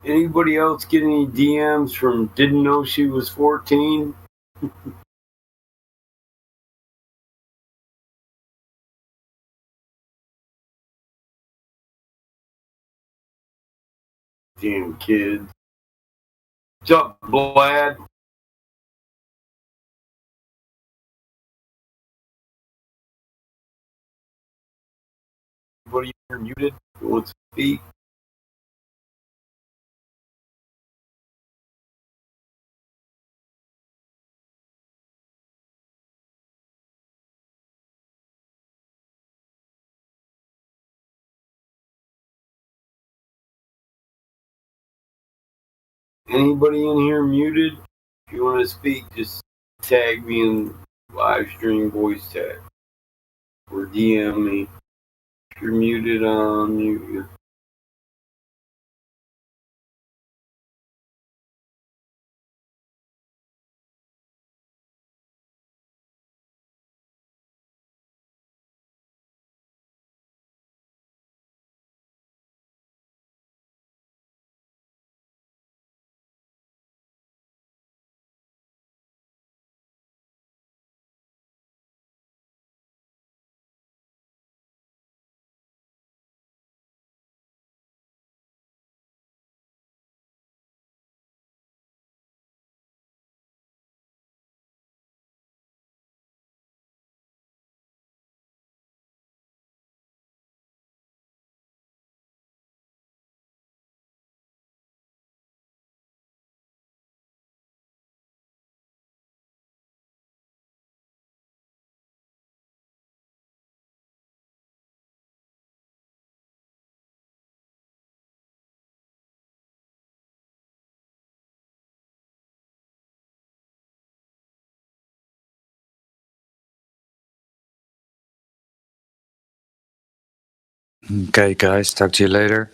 Anybody else get any DMs from didn't know she was 14? Damn kids. What's up, Vlad? Anybody here muted? Who wants to speak? Anybody in here muted? If you want to speak, just tag me in live stream voice tag or DM me. If you're muted, I'll mute you. Okay, guys, talk to you later.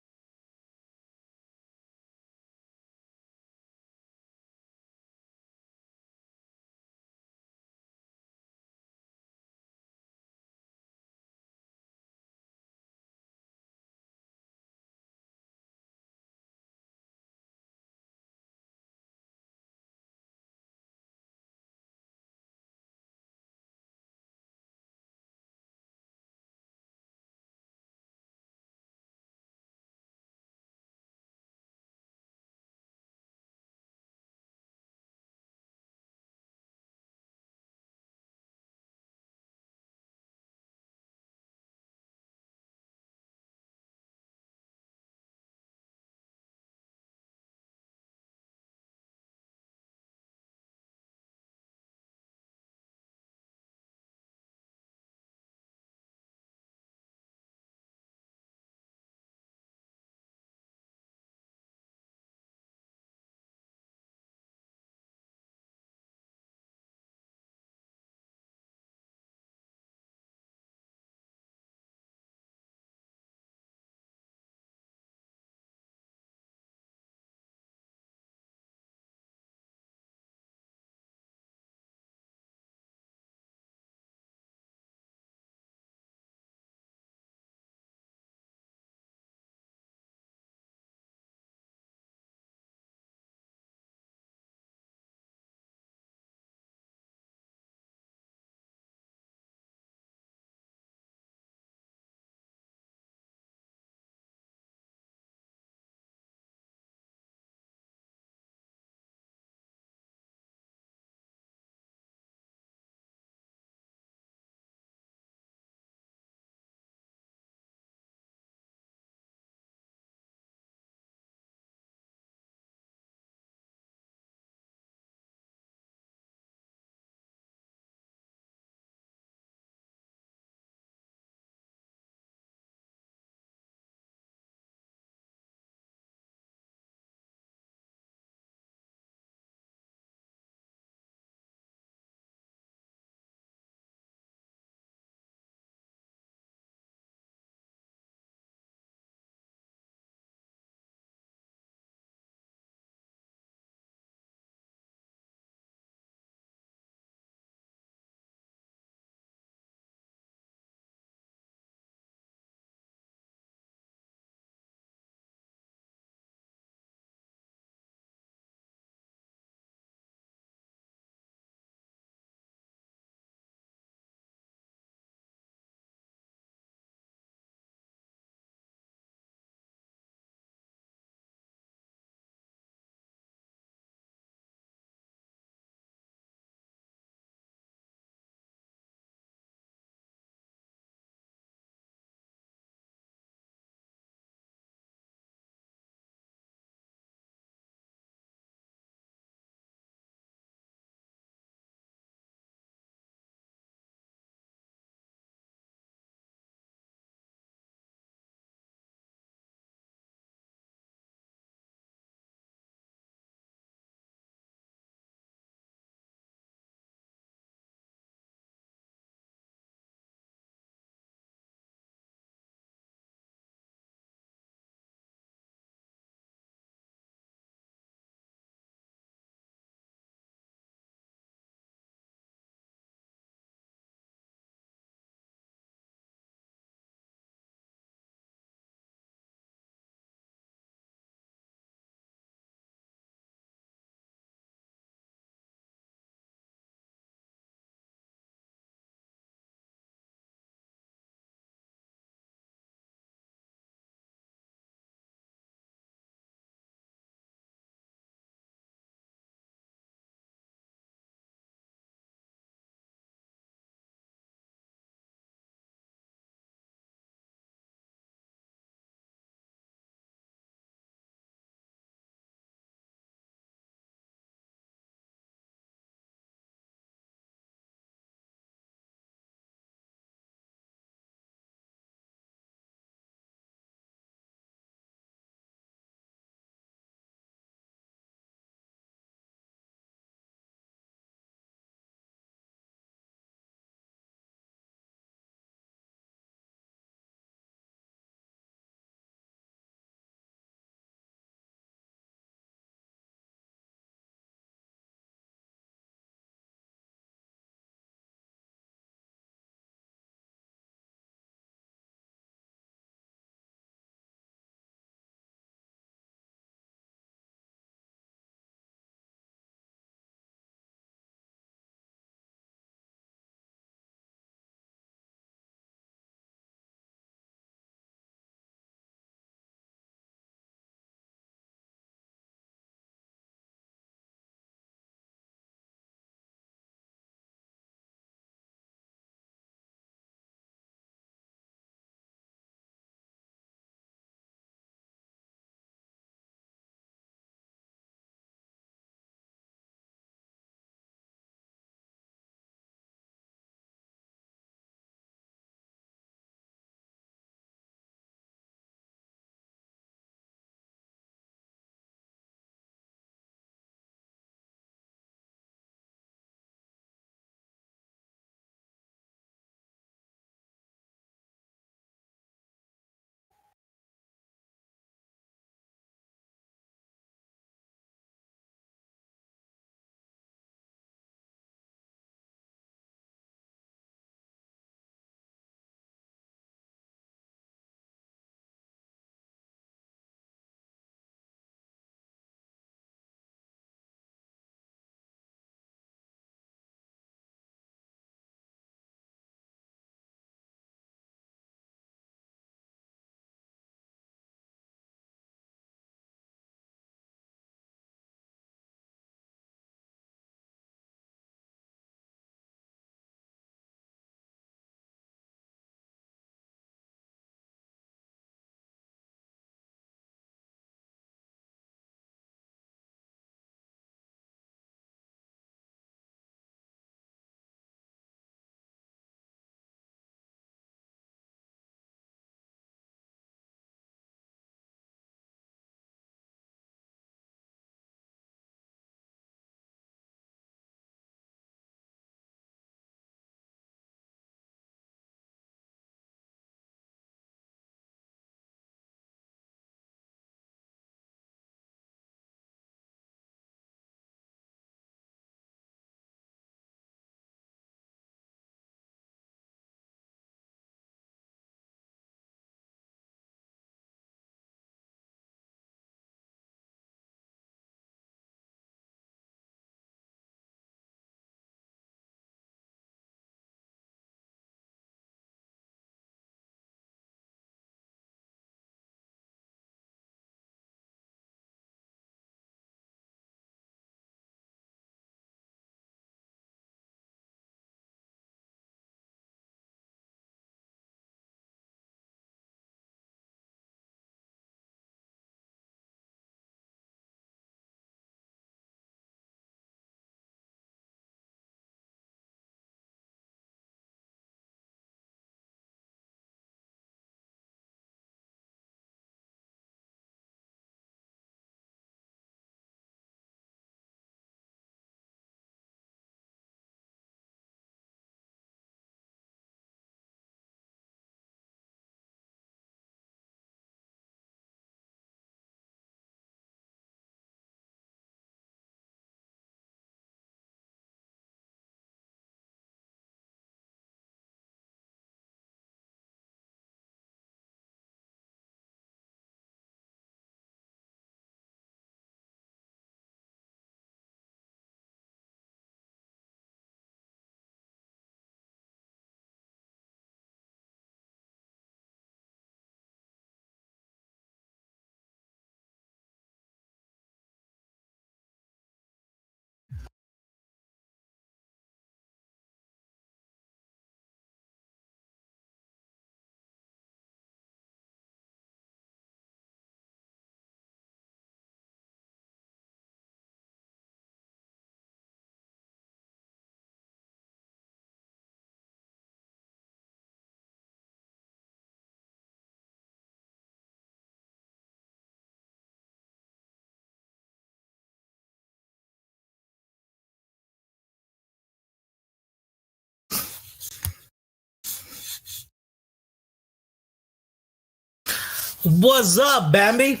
What's up, Bambi?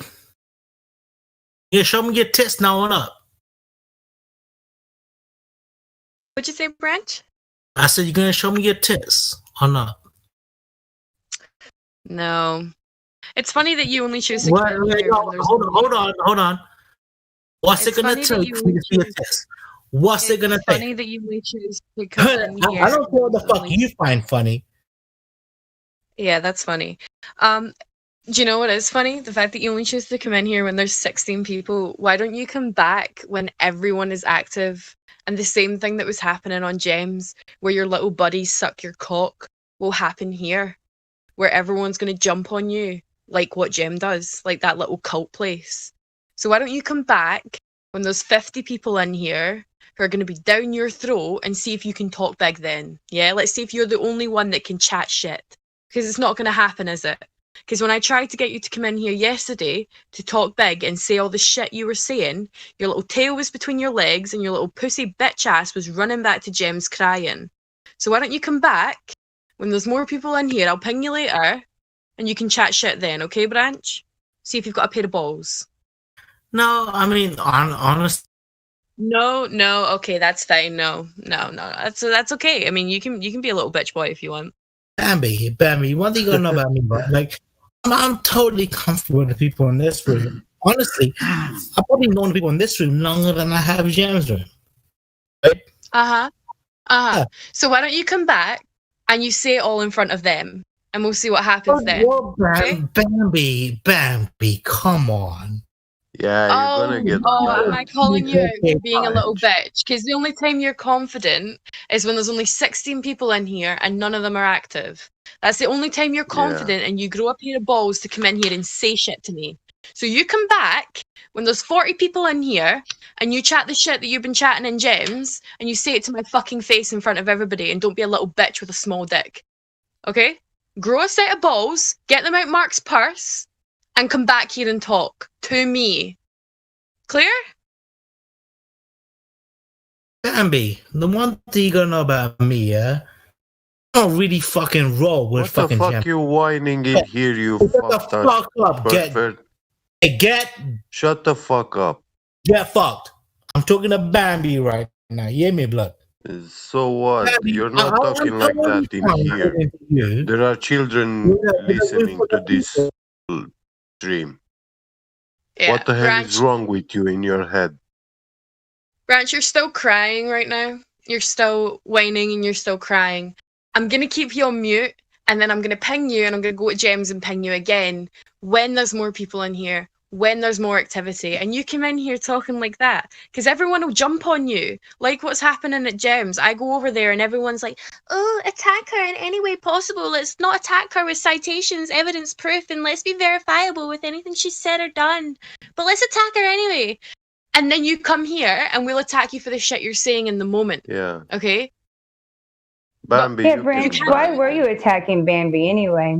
Yeah, show me your tits now on up. What'd you say, Branch? I said you're gonna show me your tits on up. No. It's funny that you only choose to What? come here when there's Hold on. What's It's it gonna funny take that you for me to only see your choose. tits? What's it gonna It's funny take? that you only choose to come in here. I don't care what the and fuck only- you find funny. Yeah, that's funny. Do you know what is funny? The fact that you only choose to come in here when there's 16 people. Why don't you come back when everyone is active? And the same thing that was happening on Gems, where your little buddies suck your cock, will happen here, where everyone's going to jump on you, like what Gem does, like that little cult place. So why don't you come back when there's 50 people in here who are going to be down your throat and see if you can talk big then? Yeah, let's see if you're the only one that can chat shit. Because it's not going to happen, is it? Because when I tried to get you to come in here yesterday to talk big and say all the shit you were saying, your little tail was between your legs and your little pussy bitch ass was running back to Gems crying. So why don't you come back when there's more people in here? I'll ping you later and you can chat shit then, okay, Branch? See if you've got a pair of balls. No, I mean, honest. No, okay, that's fine. No, that's okay. I mean, you can be a little bitch boy if you want. Bambi, one thing you gotta know about me, bro. Like, I'm totally comfortable with the people in this room. Honestly, I've probably known the people in this room longer than I have Jam's room. Right? Yeah. So why don't you come back and you say it all in front of them, and we'll see what happens then. Okay? Bambi, come on. Yeah, you're gonna get. Am I calling you out for being a little bitch? Because the only time you're confident is when there's only 16 people in here and none of them are active. That's the only time you're confident and you grow a pair of balls to come in here and say shit to me. So you come back when there's 40 people in here and you chat the shit that you've been chatting in Gems and you say it to my fucking face in front of everybody and don't be a little bitch with a small dick. Okay? Grow a set of balls, get them out Mark's purse, and come back here and talk to me. Clear? Bambi, the one thing you gotta know about me, yeah? I don't really fucking roll with what fucking the fuck Jam. you whining in here, you Shut the fuck up. Shut the fuck up. Get fucked. I'm talking to Bambi right now. You hear me, blood? So what? Bambi, You're not talking like that in here. There are children listening to this stream. Yeah, what the hell Branch, is wrong with you in your head? Branch, you're still crying right now. You're still whining and you're still crying. I'm going to keep you on mute and then I'm going to ping you and I'm going to go to Gems and ping you again when there's more people in here, when there's more activity. And you come in here talking like that because everyone will jump on you. Like what's happening at Gems. I go over there and everyone's like, oh, attack her in any way possible. Let's not attack her with citations, evidence, proof, and let's be verifiable with anything she said or done. But let's attack her anyway. And then you come here and we'll attack you for the shit you're saying in the moment. Yeah. Okay? Bambi, yeah, Branch, why were you attacking Bambi anyway?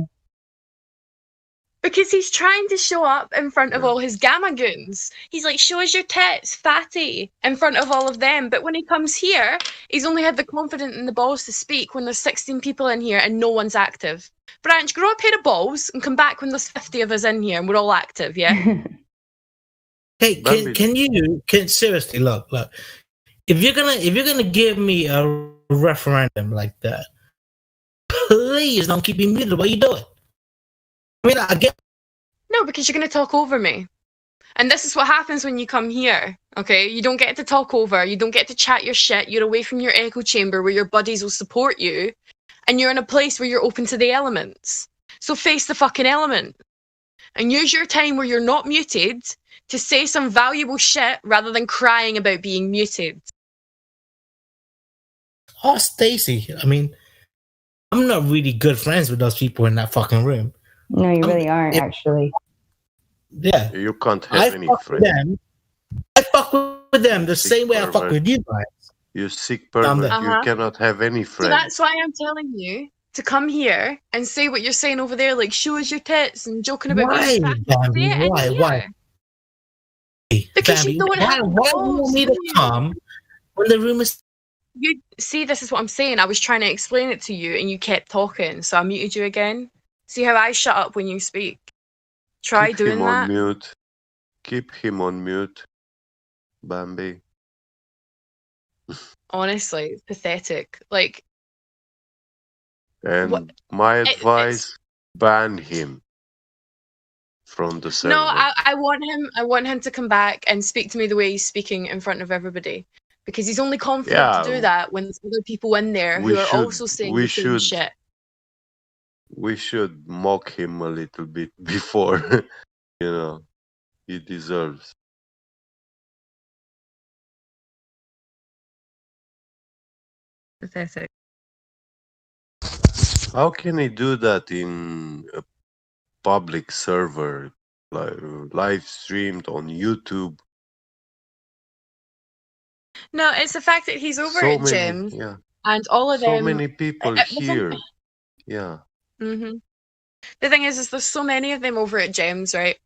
Because he's trying to show up in front of all his gamma goons. He's like, show us your tits, fatty, in front of all of them. But when he comes here, he's only had the confidence and the balls to speak when there's 16 people in here and no one's active. Branch, grow a pair of balls and come back when there's 50 of us in here and we're all active, yeah? Hey, can you seriously look? If you're gonna give me a referendum like that, please don't keep me muted while you do it. I mean, I get. No, because you're gonna talk over me. And this is what happens when you come here, okay? You don't get to talk over, you don't get to chat your shit, you're away from your echo chamber where your buddies will support you, and you're in a place where you're open to the elements. So face the fucking element. And use your time where you're not muted to say some valuable shit rather than crying about being muted. Oh, Stacy, I mean, I'm not really good friends with those people in that fucking room. No, you really aren't, actually. Yeah. You can't have any friends. I fuck with them the same way I fuck with you guys. You sick pervert. You cannot have any friends. So that's why I'm telling you to come here and say what you're saying over there, like show us your tits and joking about being fat. Why? Because Bambi, you don't have why do you want me to come when the room is... You see, this is what I'm saying. I was trying to explain it to you and you kept talking, so I muted you again. See how I shut up when you speak? Try Keep him doing on that. mute. Keep him on mute, Bambi. Honestly, it's pathetic. Like, what? And my It's advice, ban him from the no. server. I want him. I want him to come back and speak to me the way he's speaking in front of everybody, because he's only confident to do Yeah, that when there's other people in there we who are should also saying we the same should shit. we should mock him a little bit before, you know, he deserves. Pathetic. How can he do that in a public server, like live streamed on YouTube? No, it's the fact that he's over So at many, gyms yeah, and all of so them. many people here. Yeah. Mm-hmm. The thing is there's so many of them over at gyms, right?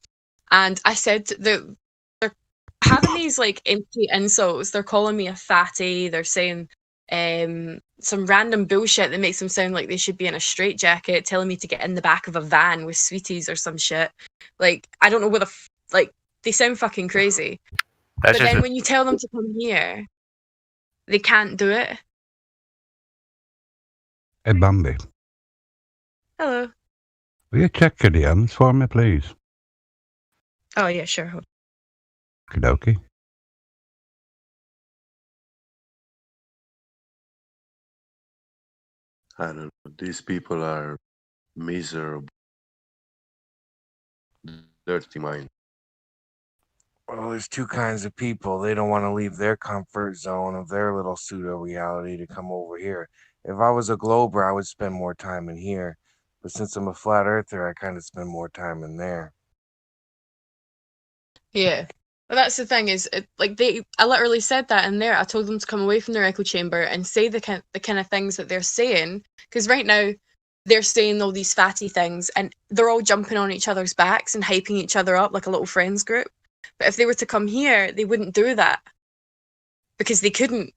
And I said that they're having these like empty insults. They're calling me a fatty. They're saying some random bullshit that makes them sound like they should be in a straitjacket, telling me to get in the back of a van with sweeties or some shit. Like, I don't know where like, they sound fucking crazy. But then when you tell them to come here, they can't do it. Hey, Bambi. Hello. Will you check your DMs for me, please? Oh, yeah, sure. Okie I don't know. These people are miserable, dirty mind. Well, there's two kinds of people. They don't want to leave their comfort zone of their little pseudo reality to come over here. If I was a glober, I would spend more time in here. But since I'm a flat earther, I kind of spend more time in there. Yeah. But that's the thing is, I literally said that in there. I told them to come away from their echo chamber and say the kind of things that they're saying. Because right now, they're saying all these fatty things and they're all jumping on each other's backs and hyping each other up like a little friends group. But if they were to come here, they wouldn't do that. Because they couldn't.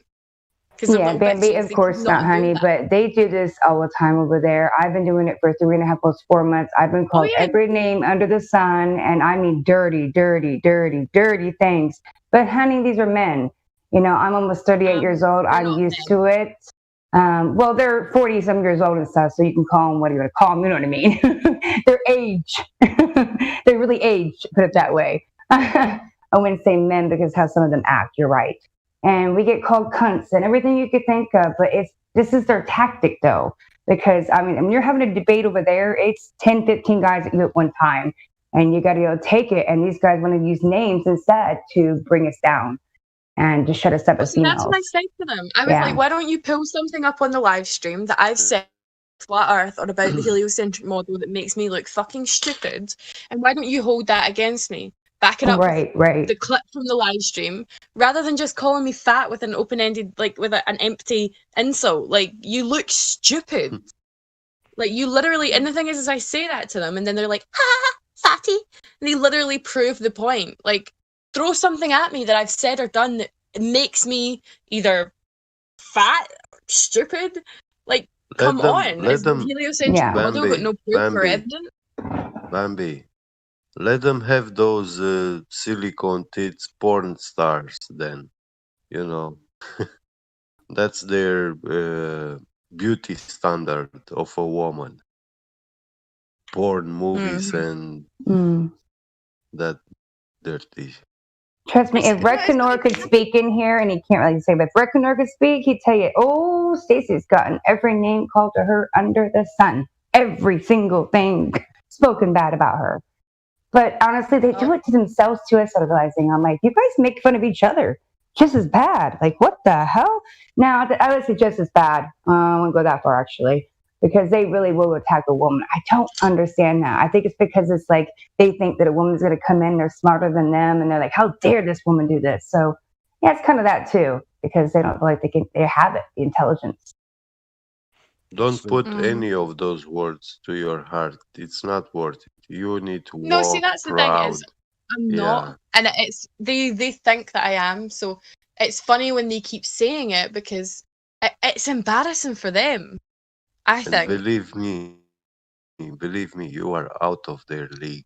Yeah, Bambi, of course not, honey, but they do this all the time over there. I've been doing it for 3.5, almost 4 months. I've been called every name under the sun, and I mean dirty, dirty, dirty, dirty things. But honey, these are men. You know, I'm almost 38 years old. I'm used to it. Well, they're 40-some years old and stuff, so you can call them what you want to call them. You know what I mean? They're age. They're really aged, put it that way. I wouldn't say men because how some of them act. You're right. And we get called cunts and everything you could think of, but this is their tactic though, because I mean, when you're having a debate over there, it's 10, 15 guys at you at one time, and you got to go take it. And these guys want to use names instead to bring us down and to shut us up as females. That's what I said to them. I was like, why don't you pull something up on the live stream that I've said flat earth or about the heliocentric model that makes me look fucking stupid, and why don't you hold that against me? Back it up with the clip from the live stream, rather than just calling me fat with an open-ended, like with an empty insult. Like, you look stupid. Like, you literally, and the thing is I say that to them, and then they're like, ha ha, fatty. And they literally prove the point. Like, throw something at me that I've said or done that makes me either fat or stupid. Like, come on. Is the heliocentric model got no proof or evidence? Bambi. Let them have those silicone tits porn stars then, you know. That's their beauty standard of a woman. Porn movies and that dirty. Trust me, if Red Canor could speak in here, and he can't really say, but if Red Canor could speak, he'd tell you, oh, Stacy's gotten every name called to her under the sun. Every single thing spoken bad about her. But honestly, they do it to themselves too, I started realizing. I'm like, you guys make fun of each other just as bad. Like, what the hell? Now, I would say just as bad. I won't go that far, actually, because they really will attack a woman. I don't understand that. I think it's because it's like they think that a woman's going to come in, they're smarter than them, and they're like, how dare this woman do this? So, yeah, it's kind of that too, because they don't feel like they have it, the intelligence. Don't put any of those words to your heart. It's not worth it. You need to walk see, that's the thing is, I'm not, and it's they think that I am. So it's funny when they keep saying it because it's embarrassing for them. I think. Believe me, you are out of their league.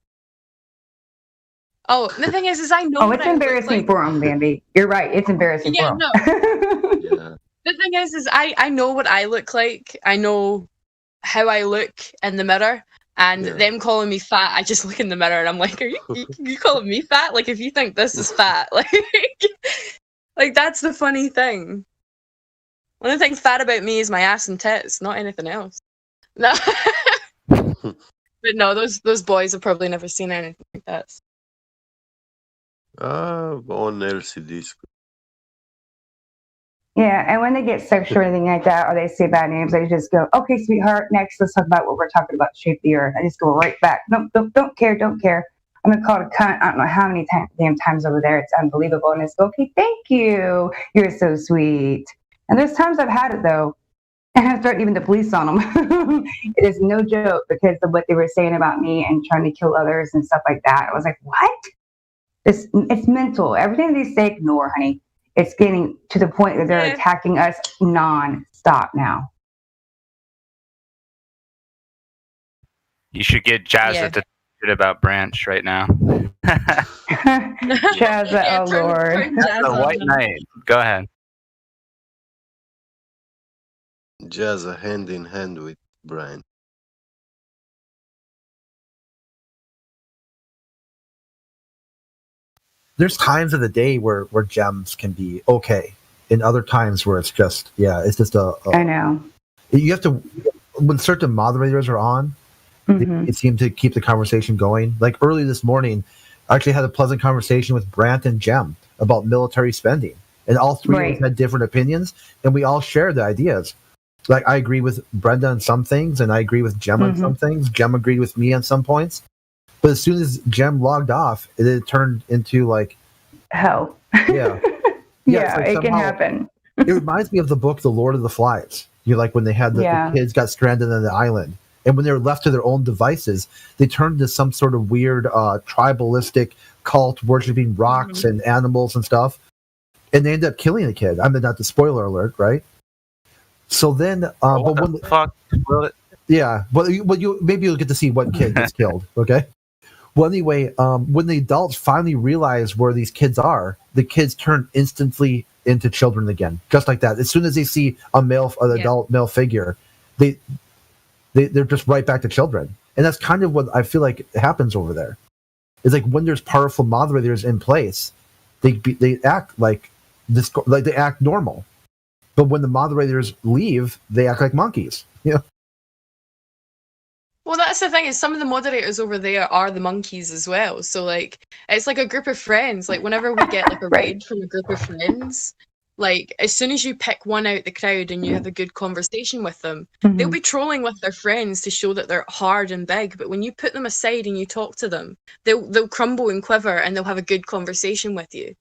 Oh, the thing is I know. Oh, it's embarrassing for him, Bambi. You're right. It's embarrassing for him. No. Yeah. The thing is I know what I look like. I know how I look in the mirror, and them calling me fat, I just look in the mirror and I'm like, are you calling me fat? Like, if you think this is fat, like that's the funny thing. One of the things fat about me is my ass and tits, not anything else. No. But no, those boys have probably never seen anything like that. On LCDs. Yeah, and when they get sexual or anything like that, or they say bad names, I just go, okay, sweetheart, next, let's talk about what we're talking about, the shape of the earth. I just go right back. Nope, don't care. I'm going to call it a cunt. I don't know how many damn times over there. It's unbelievable. And I just go, okay, thank you. You're so sweet. And there's times I've had it, though, and I threatened even the police on them. It is no joke because of what they were saying about me and trying to kill others and stuff like that. I was like, what? It's mental. Everything they say, ignore, honey. It's getting to the point that they're attacking us non-stop now. You should get Jazza to shit about Branch right now. Jazza, oh Lord. The White Knight. Go ahead. Jazza hand in hand with Brian. There's times of the day where gems can be okay, and other times where it's just it's just I know. You have to, when certain moderators are on, they seem to keep the conversation going. Like early this morning, I actually had a pleasant conversation with Brant and Jem about military spending, and all three of us had different opinions, and we all shared the ideas. Like I agree with Brenda on some things, and I agree with Jem on some things. Jem agreed with me on some points. But as soon as Jem logged off, it turned into like hell. Yeah, like it can happen. It reminds me of the book The Lord of the Flies. Like when they had the kids got stranded on the island, and when they were left to their own devices, they turned into some sort of weird tribalistic cult worshiping rocks and animals and stuff, and they ended up killing the kid. I mean, not the spoiler alert, right? So then, but when maybe you'll get to see what kid gets killed. Okay. Well, anyway, when the adults finally realize where these kids are, the kids turn instantly into children again, just like that. As soon as they see an adult male figure, they're just right back to children, and that's kind of what I feel like happens over there. It's like when there's powerful moderators in place, they act like this, like they act normal, but when the moderators leave, they act like monkeys. Well, that's the thing, is some of the moderators over there are the monkeys as well. So, like, it's like a group of friends. Like, whenever we get, like, a raid from a group of friends, like, as soon as you pick one out the crowd and you have a good conversation with them, they'll be trolling with their friends to show that they're hard and big. But when you put them aside and you talk to them, they'll crumble and quiver and they'll have a good conversation with you.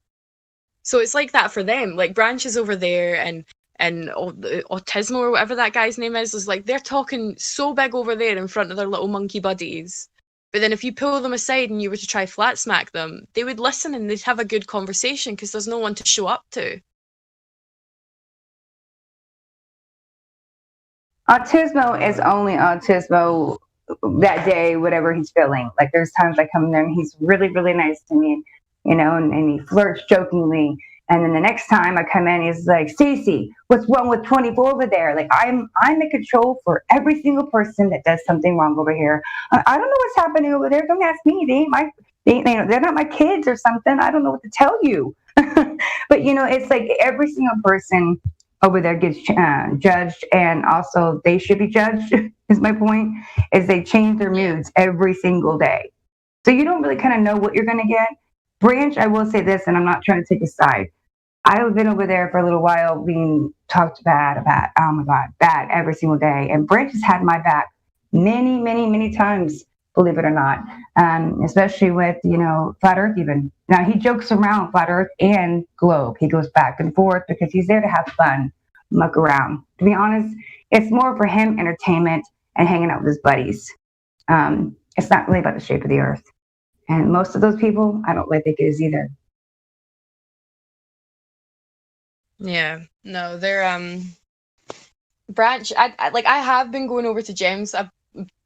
So it's like that for them. Like, Branch is over there and Autismo or whatever that guy's name is like, they're talking so big over there in front of their little monkey buddies, but then if you pull them aside and you were to try flat smack them, they would listen and they'd have a good conversation because there's no one to show up to. Autismo is only Autismo that day, whatever he's feeling. Like there's times I come in there and he's really, really nice to me, and he flirts jokingly. And then the next time I come in, he's like, Stacey, what's wrong with 24 over there? Like, I'm in control for every single person that does something wrong over here. I don't know what's happening over there. Don't ask me. They're not my kids or something. I don't know what to tell you. But, it's like every single person over there gets judged, and also they should be judged, is my point, is they change their moods every single day. So you don't really kind of know what you're going to get. Branch, I will say this, and I'm not trying to take a side. I've been over there for a little while being talked bad about, oh my God, bad every single day. And Branch has had my back many, many, many times, believe it or not, especially with, Flat Earth even. Now, he jokes around Flat Earth and Globe. He goes back and forth because he's there to have fun, muck around. To be honest, it's more for him entertainment and hanging out with his buddies. It's not really about the shape of the earth. And most of those people, I don't really think it is either. Yeah, no, they're Branch. I have been going over to Jem's. I've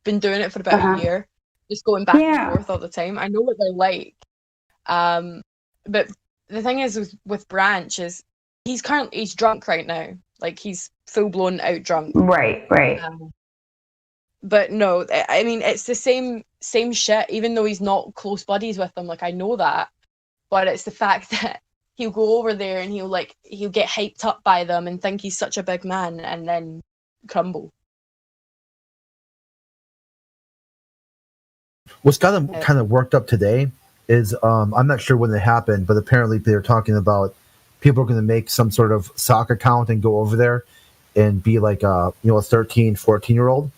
been doing it for about a year, just going back and forth all the time. I know what they're like. But the thing is with Branch is he's drunk right now. Like he's full blown out drunk. Right. But no, I mean it's the same shit. Even though he's not close buddies with them, like I know that. But it's the fact that he'll go over there and he'll get hyped up by them and think he's such a big man and then crumble. What's got him kind of worked up today is I'm not sure when it happened, but apparently they're talking about people are going to make some sort of sock account and go over there and be like a 13, 14-year-old.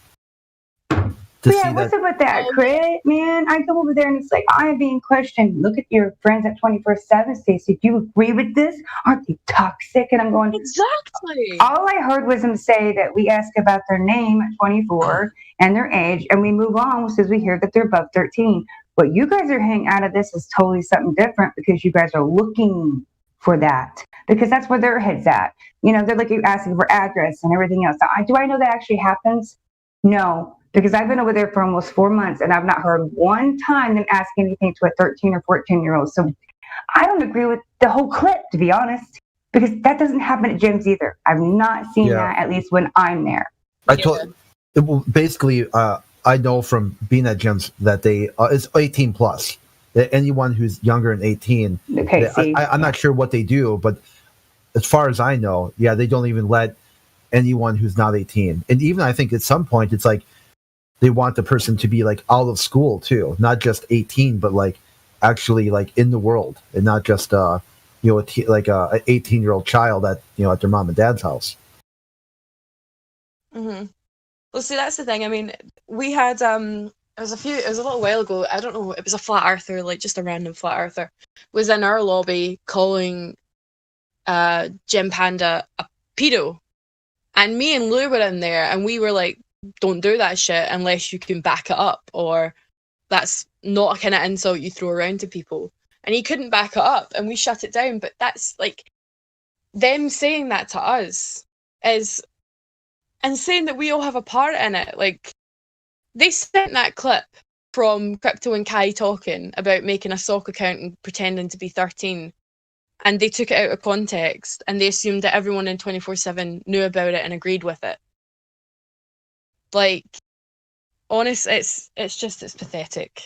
Yeah, what's up with that, Crit? Man, I go over there and it's like, I am being questioned. Look at your friends at 24/7, Stacey. Do you agree with this? Aren't they toxic? And I'm going, exactly. All I heard was him say that we ask about their name at 24 and their age, and we move on because we hear that they're above 13. What you guys are hanging out of this is totally something different because you guys are looking for that because that's where their head's at. They're like asking for address and everything else. Now, do I know that actually happens? No. Because I've been over there for almost 4 months and I've not heard one time them ask anything to a 13 or 14-year-old. So I don't agree with the whole clip, to be honest, because that doesn't happen at gyms either. I've not seen that, at least when I'm there. Basically, I know from being at gyms that they it's 18 plus. Anyone who's younger than 18, I'm not sure what they do, but as far as I know, they don't even let anyone who's not 18. And even I think at some point it's like, they want the person to be like out of school too, not just 18, but like actually like in the world, and not just like a 18-year-old child at at their mom and dad's house. Mm-hmm. Well, see, that's the thing. I mean, we had it was a little while ago. I don't know. It was a flat earther, like just a random flat earther, was in our lobby calling Jim Panda a pedo, and me and Lou were in there, and we were like, don't do that shit unless you can back it up, or that's not a kind of insult you throw around to people. And he couldn't back it up, and we shut it down. But that's like them saying that to us is, and saying that we all have a part in it. Like they sent that clip from Crypto and Kai talking about making a sock account and pretending to be 13, and they took it out of context and they assumed that everyone in 24/7 knew about it and agreed with it. Like, honest, it's pathetic.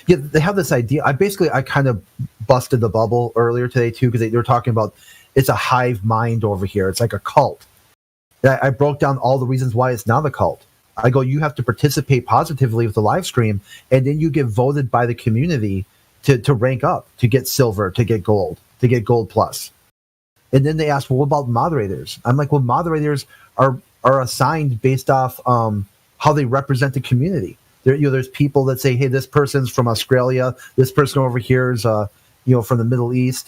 Yeah, they have this idea. I kind of busted the bubble earlier today too, because they were talking about it's a hive mind over here. It's like a cult. And I broke down all the reasons why it's not a cult. I go, you have to participate positively with the live stream, and then you get voted by the community to rank up, to get silver, to get gold plus. And then they ask, well, what about moderators? I'm like, well, moderators are assigned based off how they represent the community. There's people that say, hey, this person's from Australia, this person over here is from the Middle East.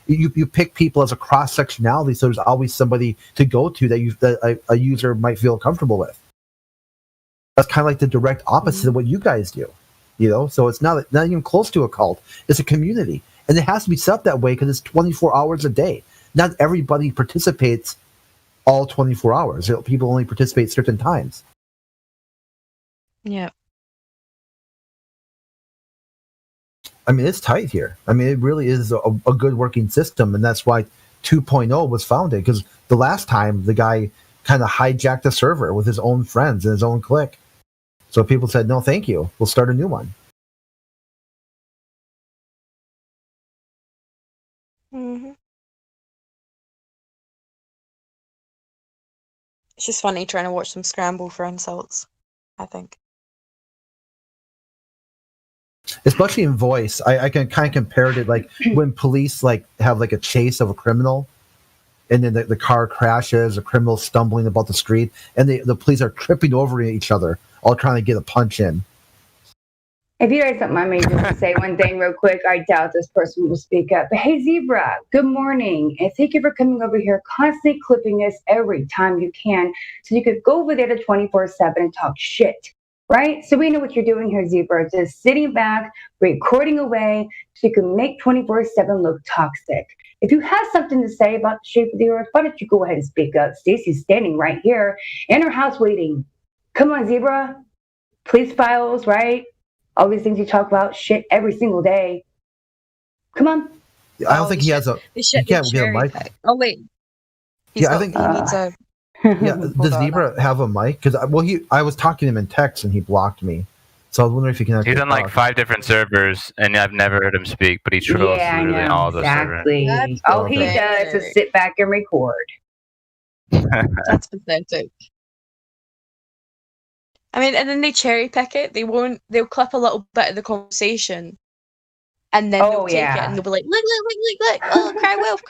You pick people as a cross sectionality, so there's always somebody to go to that a user might feel comfortable with. That's kind of like the direct opposite of what you guys do. So it's not even close to a cult. It's a community, and it has to be set up that way because it's 24 hours a day. Not everybody participates all 24 hours. People only participate certain times. Yeah. I mean, it's tight here. I mean, it really is a good working system, and that's why 2.0 was founded, because the last time the guy kind of hijacked the server with his own friends and his own clique. So people said, no, thank you. We'll start a new one. Mm-hmm. It's just funny trying to watch them scramble for insults, I think. Especially in voice. I can kind of compare it like when police have a chase of a criminal, and then the car crashes, a criminal stumbling about the street, and the police are tripping over each other, all trying to get a punch in. If you guys don't mind me just say one thing real quick, I doubt this person will speak up. But hey, Zebra, good morning. And thank you for coming over here, constantly clipping us every time you can. So you could go over there to 24/7 and talk shit, right? So we know what you're doing here, Zebra. Just sitting back, recording away, so you can make 24/7 look toxic. If you have something to say about the shape of the earth, why don't you go ahead and speak up? Stacey's standing right here in her house waiting. Come on, Zebra. Police files, right? All these things you talk about, shit, every single day. Come on. I don't think he has a. They He can't get a mic. Oh wait. I think. he needs a. Yeah, does Zebra have a mic? Because I was talking to him in text and he blocked me. So I was wondering if he can. He's on like 5 different servers, and I've never heard him speak. But he trolls literally all those servers. Exactly. All he does is sit back and record. That's pathetic. I mean, and then they cherry pick it. They'll clip a little bit of the conversation, and then they'll take it and they'll be like, look, oh, cry wolf.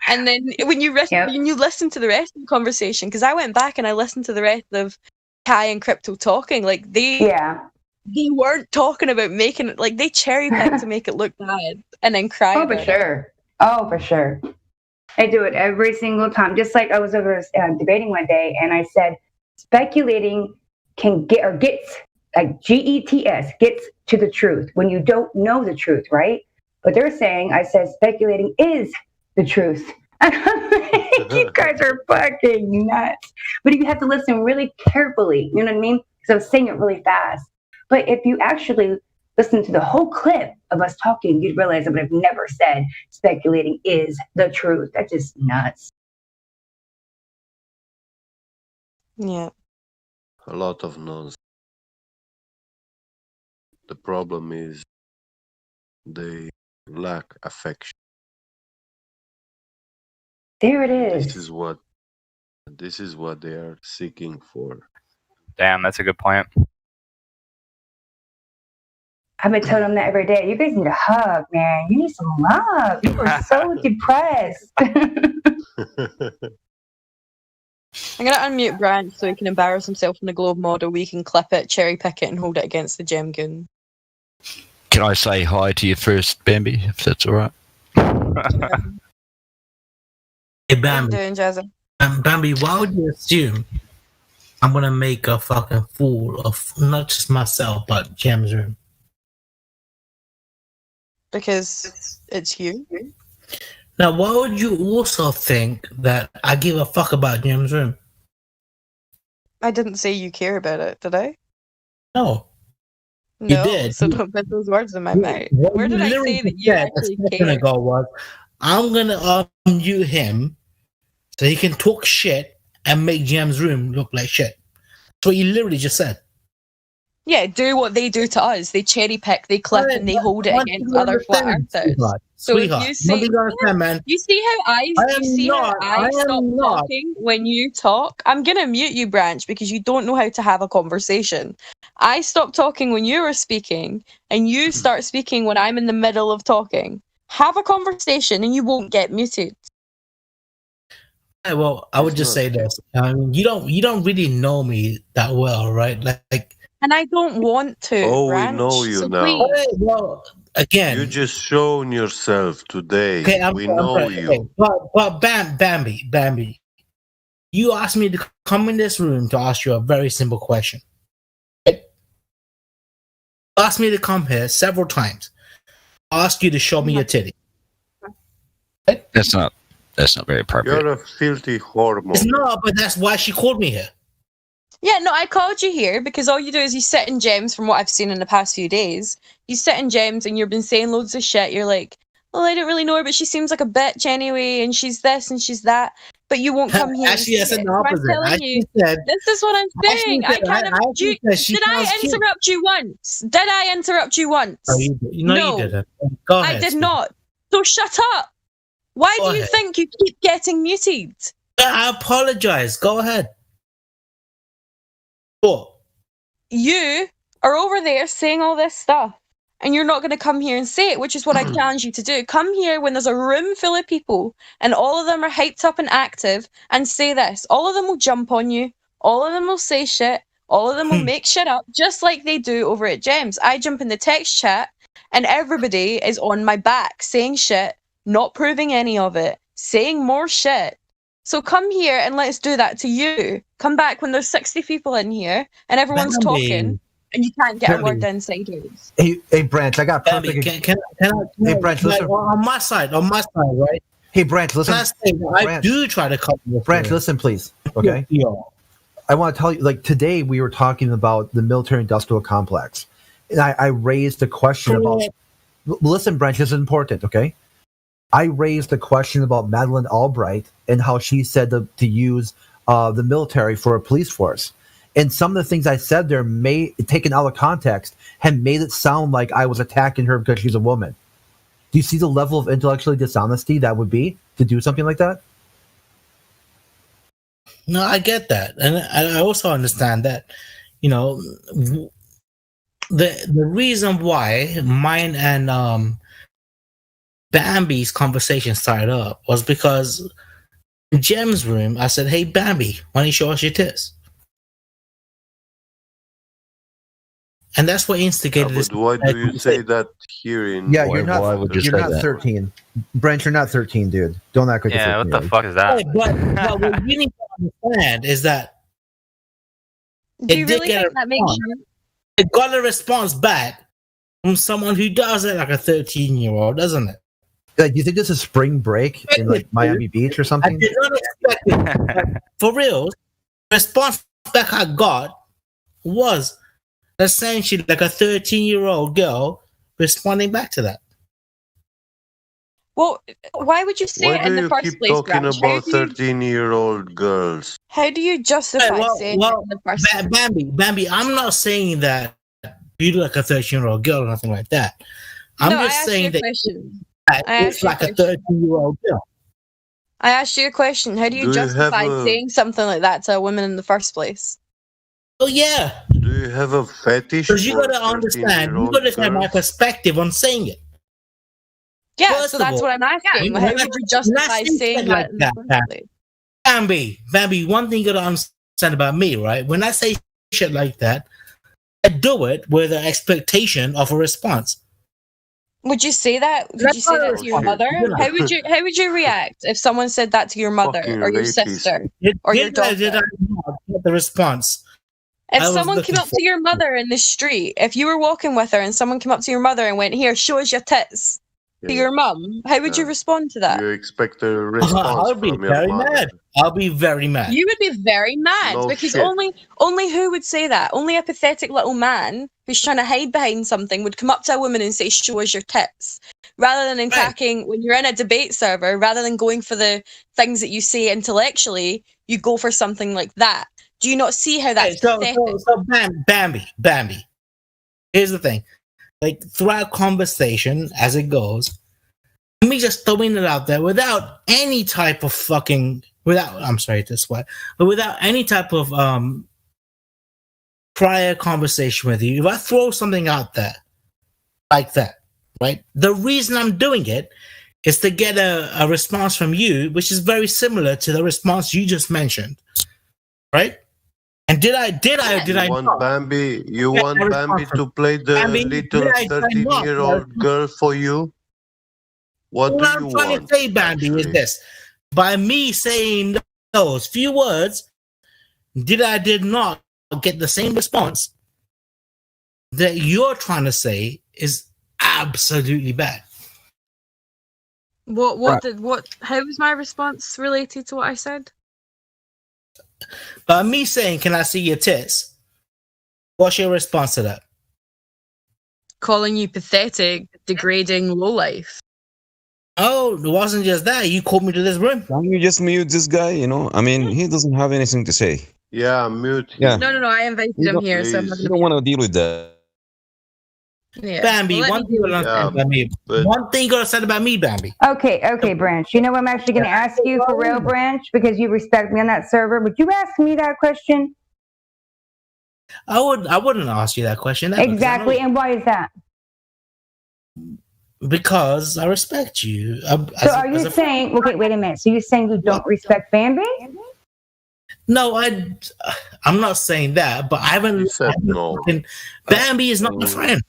And then when you listen to the rest of the conversation, because I went back and I listened to the rest of Kai and Crypto talking, like they weren't talking about making it, like they cherry picked to make it look bad and then cry. Oh, for sure. Oh, for sure. I do it every single time. Just like I was over debating one day, and I said, speculating gets like GETS gets to the truth when you don't know the truth, right? But they're saying, I said, speculating is the truth. You guys are fucking nuts. But you have to listen really carefully. You know what I mean? Because I was saying it really fast. But if you actually listen to the whole clip of us talking, you'd realize I would have never said speculating is the truth. That's just nuts. Yeah. A lot of nonsense. The problem is they lack affection. There it is. This is what they are seeking for. Damn, that's a good point. I've been telling them that every day. You guys need a hug, man. You need some love. You are so depressed. I'm gonna unmute Branch so he can embarrass himself in the globe model. We can clip it, cherry pick it, and hold it against the gem gun. Can I say hi to you first, Bambi, if that's all right? Hey, Bambi. How you doing, Jazza? Bambi, why would you assume I'm gonna make a fucking fool of not just myself, but Gem's room? Because it's you. Now, why would you also think that I give a fuck about Gem's room? I didn't say you care about it, did I? No. No, you did. So don't put those words in my mouth. Where did I say that you actually care? Ago was, I'm gonna unmute him so he can talk shit and make Gem's room look like shit. That's what you literally just said. Yeah, do what they do to us. They cherry pick, they clip, and they hold it against other flat earthers. So if you say, you see how I stop talking when you talk? I'm gonna mute you, Branch, because you don't know how to have a conversation. I stop talking when you are speaking, and you start speaking when I'm in the middle of talking. Have a conversation, and you won't get muted. Well, I would just say this: you don't really know me that well, right? Like. And I don't want to. Oh, Branch, we know you so now. Please. Well, again, you just shown yourself today. Okay, we know you. Okay. But Bambi, you asked me to come in this room to ask you a very simple question. You asked me to come here several times. I asked you to show me your titty. That's not very appropriate. You're a filthy hormone. It's not, but that's why she called me here. Yeah, no, I called you here because all you do is you sit in Gems from what I've seen in the past few days. You sit in Gems and you've been saying loads of shit. You're like, well, I don't really know her, but she seems like a bitch anyway, and she's this and she's that. But you won't come here. Actually, that's an opposite. I'm you, this is what I'm saying. I can't interrupt you. Did I interrupt you once? Did I interrupt you once? No, you didn't. Go ahead. I did not. So shut up. Why do you think you keep getting muted? I apologize. Go ahead. What? You are over there saying all this stuff, and you're not going to come here and say it, which is what I challenge you to do. Come here when there's a room full of people, and all of them are hyped up and active, and say this. All of them will jump on you. All of them will say shit. All of them will make shit up, just like they do over at Gems. I jump in the text chat, and everybody is on my back saying shit, not proving any of it, saying more shit. So come here and let's do that to you. Come back when there's 60 people in here and everyone's talking and you can't get a word in sideways. Hey, Branch, I got perfect. Can I, Branch, listen. On my side, right? Hey, Branch, listen. I do try to come with Branch, listen, please. Okay? Yeah. I want to tell you, like, today we were talking about the military-industrial complex. And I raised the question about. Listen, Branch, this is important, okay? I raised the question about Madeleine Albright and how she said to use the military for a police force. And some of the things I said there, taken out of context, had made it sound like I was attacking her because she's a woman. Do you see the level of intellectually dishonesty that would be to do something like that? No, I get that, and I also understand that. You know, the reason why mine and Bambi's conversation started up was because in Jem's room, I said, "Hey, Bambi, why don't you show us your tits?" And that's what instigated this. Why do you say that here in? Yeah, you're not 13. Brent, you're not 13, dude. Don't act like a 13. Yeah, what the fuck is that? But what you need to understand is that do you really think that makes you? It got a response back from someone who does it like a 13-year-old, doesn't it? Like, you think this is spring break in like Miami Beach or something? I did not expect it. For real, the response back I got was essentially like a 13-year-old girl responding back to that. Well, why would you say it in the first place? Why do you keep talking about 13-year-old girls? How do you justify saying it in the first place? Bambi, I'm not saying that you look like a 13-year-old girl or nothing like that. I'm just saying that it's like a 13-year-old girl. I asked you a question. How do you justify saying something like that to a woman in the first place? Oh, yeah. Do you have a fetish? Because you got to understand, you got to have my perspective on saying it. Yeah, first so that's what I'm asking. How would you justify saying that in the first place? Bambi, one thing you got to understand about me, right? When I say shit like that, I do it with an expectation of a response. Would you say that? Would you say that to your mother? How would you react if someone said that to your mother or your sister or your daughter? Did I not get the response? If someone came up to your mother in the street, if you were walking with her and someone came up to your mother and went, "Here, show us your tits," to your mum, how would you respond to that? You expect a response I'll be very mad. I'll be very mad. You would be very mad because only who would say that? Only a pathetic little man who's trying to hide behind something would come up to a woman and say, "Show us your tits," rather than attacking when you're in a debate server. Rather than going for the things that you say intellectually, you go for something like that. Do you not see how that's pathetic? So Bambi. Here's the thing. Like, throughout conversation, as it goes, me just throwing it out there without any type of I'm sorry to swear, but without any type of prior conversation with you, if I throw something out there like that, right? The reason I'm doing it is to get a response from you, which is very similar to the response you just mentioned, right? And did I want not? Bambi, you want Bambi to play the little 13-year-old girl for you? What I'm trying to say, Bambi, is this. By me saying those few words, did not get the same response that you're trying to say is absolutely bad. How was my response related to what I said? By me saying, "Can I see your tits?" What's your response to that? Calling you pathetic, degrading, lowlife. Oh, it wasn't just that. You called me to this room. Can you just mute this guy? I mean, he doesn't have anything to say. Yeah, mute. Yeah. No. I invited him here, so I'm not you don't want to deal with that. Yeah. Bambi, one thing you gotta say about me, Bambi. Okay, Branch. You know what I'm actually going to ask you for real, Branch, because you respect me on that server. Would you ask me that question? I wouldn't ask you that question. Exactly, and why is that? Because I respect you. So are you saying? Okay, wait a minute. So you're saying you don't respect Bambi? No, I'm not saying that, but I haven't. No. Bambi is not my friend.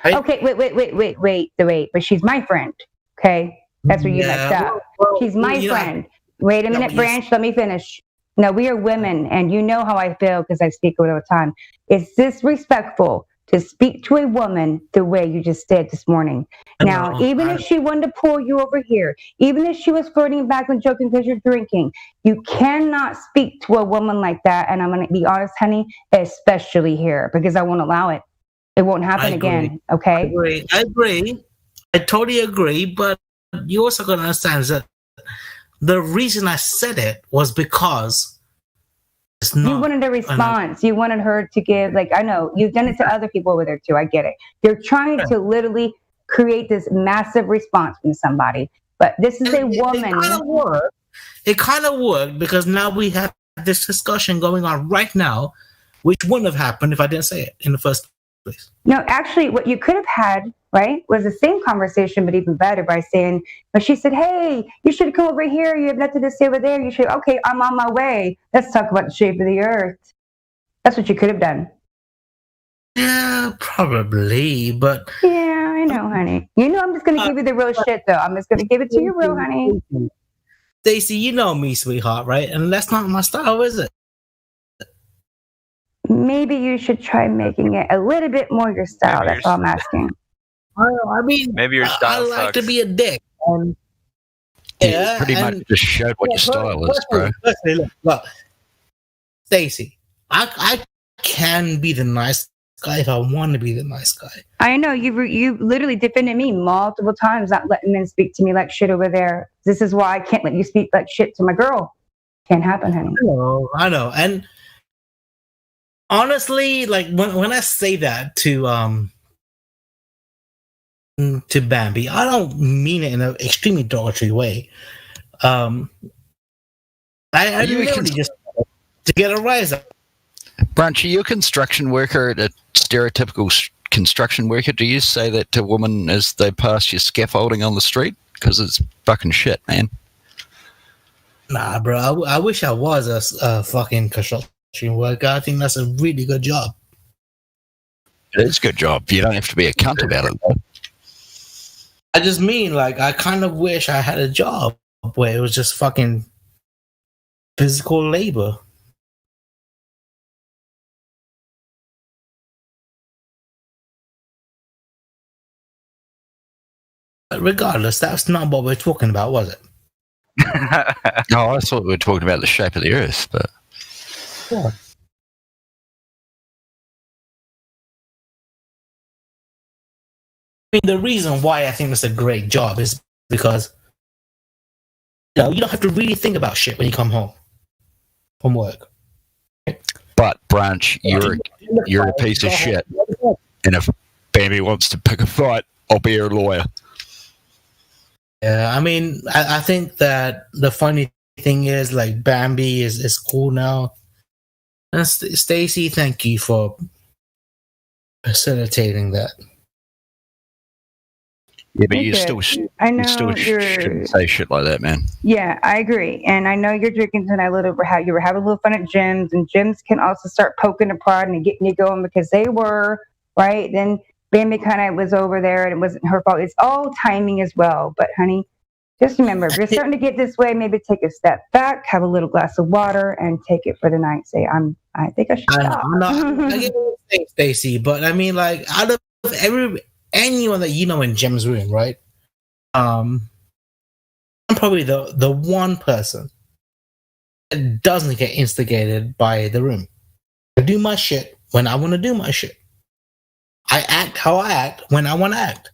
Right? Okay, wait. But she's my friend. Okay, that's where you messed up. She's my friend. Wait a minute, Branch. Let me finish. No, we are women, and you know how I feel because I speak all the time. It's disrespectful to speak to a woman the way you just did this morning. Now, even if she wanted to pull you over here, even if she was flirting back and joking because you're drinking, you cannot speak to a woman like that. And I'm going to be honest, honey, especially here, because I won't allow it. It won't happen again. Okay. I agree. I totally agree. But you also got to understand that the reason I said it was because you wanted a response. You wanted her to give, like, I know you've done it to other people over there too. I get it. You're trying to literally create this massive response from somebody, but this is a woman. It kind of worked because now we have this discussion going on right now, which wouldn't have happened if I didn't say it in the first place. No, actually, what you could have had, right, was the same conversation, but even better by saying, but she said, hey, you should come over here. You have nothing to say over there. You should, okay, I'm on my way. Let's talk about the shape of the earth. That's what you could have done. Yeah, probably, but... Yeah, I know, honey. You know I'm just going to give you the real shit, though. I'm just going to give it to you real, honey. Stacey, you know me, sweetheart, right? And that's not my style, is it? Maybe you should try making it a little bit more your style. That's all I'm asking. I mean, maybe your style I like sucks. to be a dick. Yeah, pretty much just showed what your style is, bro. Look, Stacey, I can be the nice guy if I want to be the nice guy. I know you literally defended me multiple times, not letting men speak to me like shit over there. This is why I can't let you speak like shit to my girl. Can't happen, honey. I know, and honestly, like when I say that to Bambi, I don't mean it in an extremely derogatory way. I really just to get a rise up. Branch, are you a construction worker, a stereotypical construction worker? Do you say that to women as they pass your scaffolding on the street? Because it's fucking shit, man. Nah, bro. I wish I was a fucking construction worker. I think that's a really good job. It is a good job. You don't have to be a cunt about it, though. I just mean, like, I kind of wish I had a job where it was just fucking physical labor. But regardless, that's not what we're talking about, was it? No, I thought we were talking about the shape of the earth, but... Yeah. I mean, the reason why I think it's a great job is because you don't have to really think about shit when you come home from work. But Branch, you're a piece of shit, and if Bambi wants to pick a fight, I'll be her lawyer. Yeah, I mean, I think that the funny thing is, like, Bambi is cool now. And Stacey, thank you for facilitating that. Yeah, but you still shouldn't say shit like that, man. Yeah, I agree. And I know you're drinking tonight a little bit. You were having a little fun at gyms, and gyms can also start poking apart and getting you going because they were, right? Then Bambi kind of was over there, and it wasn't her fault. It's all timing as well. But, honey, just remember, if you're starting to get this way, maybe take a step back, have a little glass of water, and take it for the night. Say, I think I should stop. I get what you're saying, Stacey, but I mean, like, out of anyone that you know in Jim's room, right? I'm probably the one person that doesn't get instigated by the room. I do my shit when I want to do my shit. I act how I act when I want to act.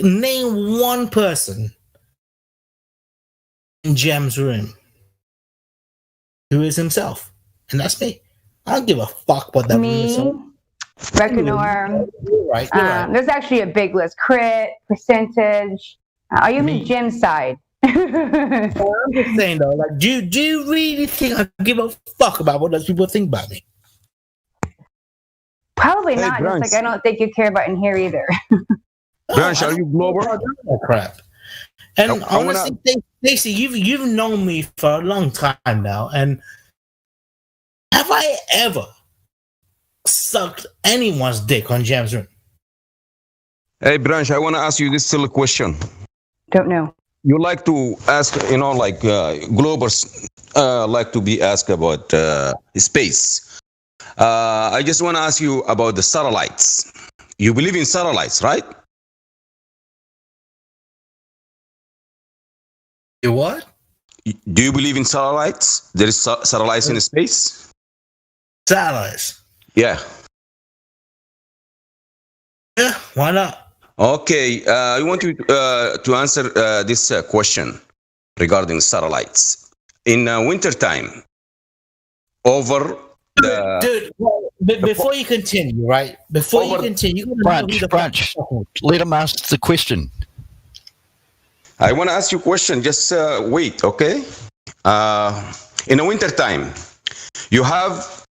Name one person in Jem's room who is himself, and that's me. I don't give a fuck what that room is. Reconor. Right. There's actually a big list. Crit, percentage. Are you in Jim's side? I'm just saying though, like, do you really think I give a fuck about what those people think about me? Probably not. Just like I don't think you care about in here either. Branch, are you global? Crap. And honestly, Stacey, you've known me for a long time now, and have I ever sucked anyone's dick on Jam's room? Hey, Branch, I want to ask you this silly question. Don't know. You like to ask, like Globers like to be asked about space. I just want to ask you about the satellites. You believe in satellites, right? You what? Do you believe in satellites? There is satellites in space? Satellites? Yeah. Yeah, why not? Okay, I want you to answer this question regarding satellites. In wintertime, over the... Dude, well, before you continue, right? Before you continue, Branch, let him ask the question. I want to ask you a question. Just wait, okay? In the wintertime, you have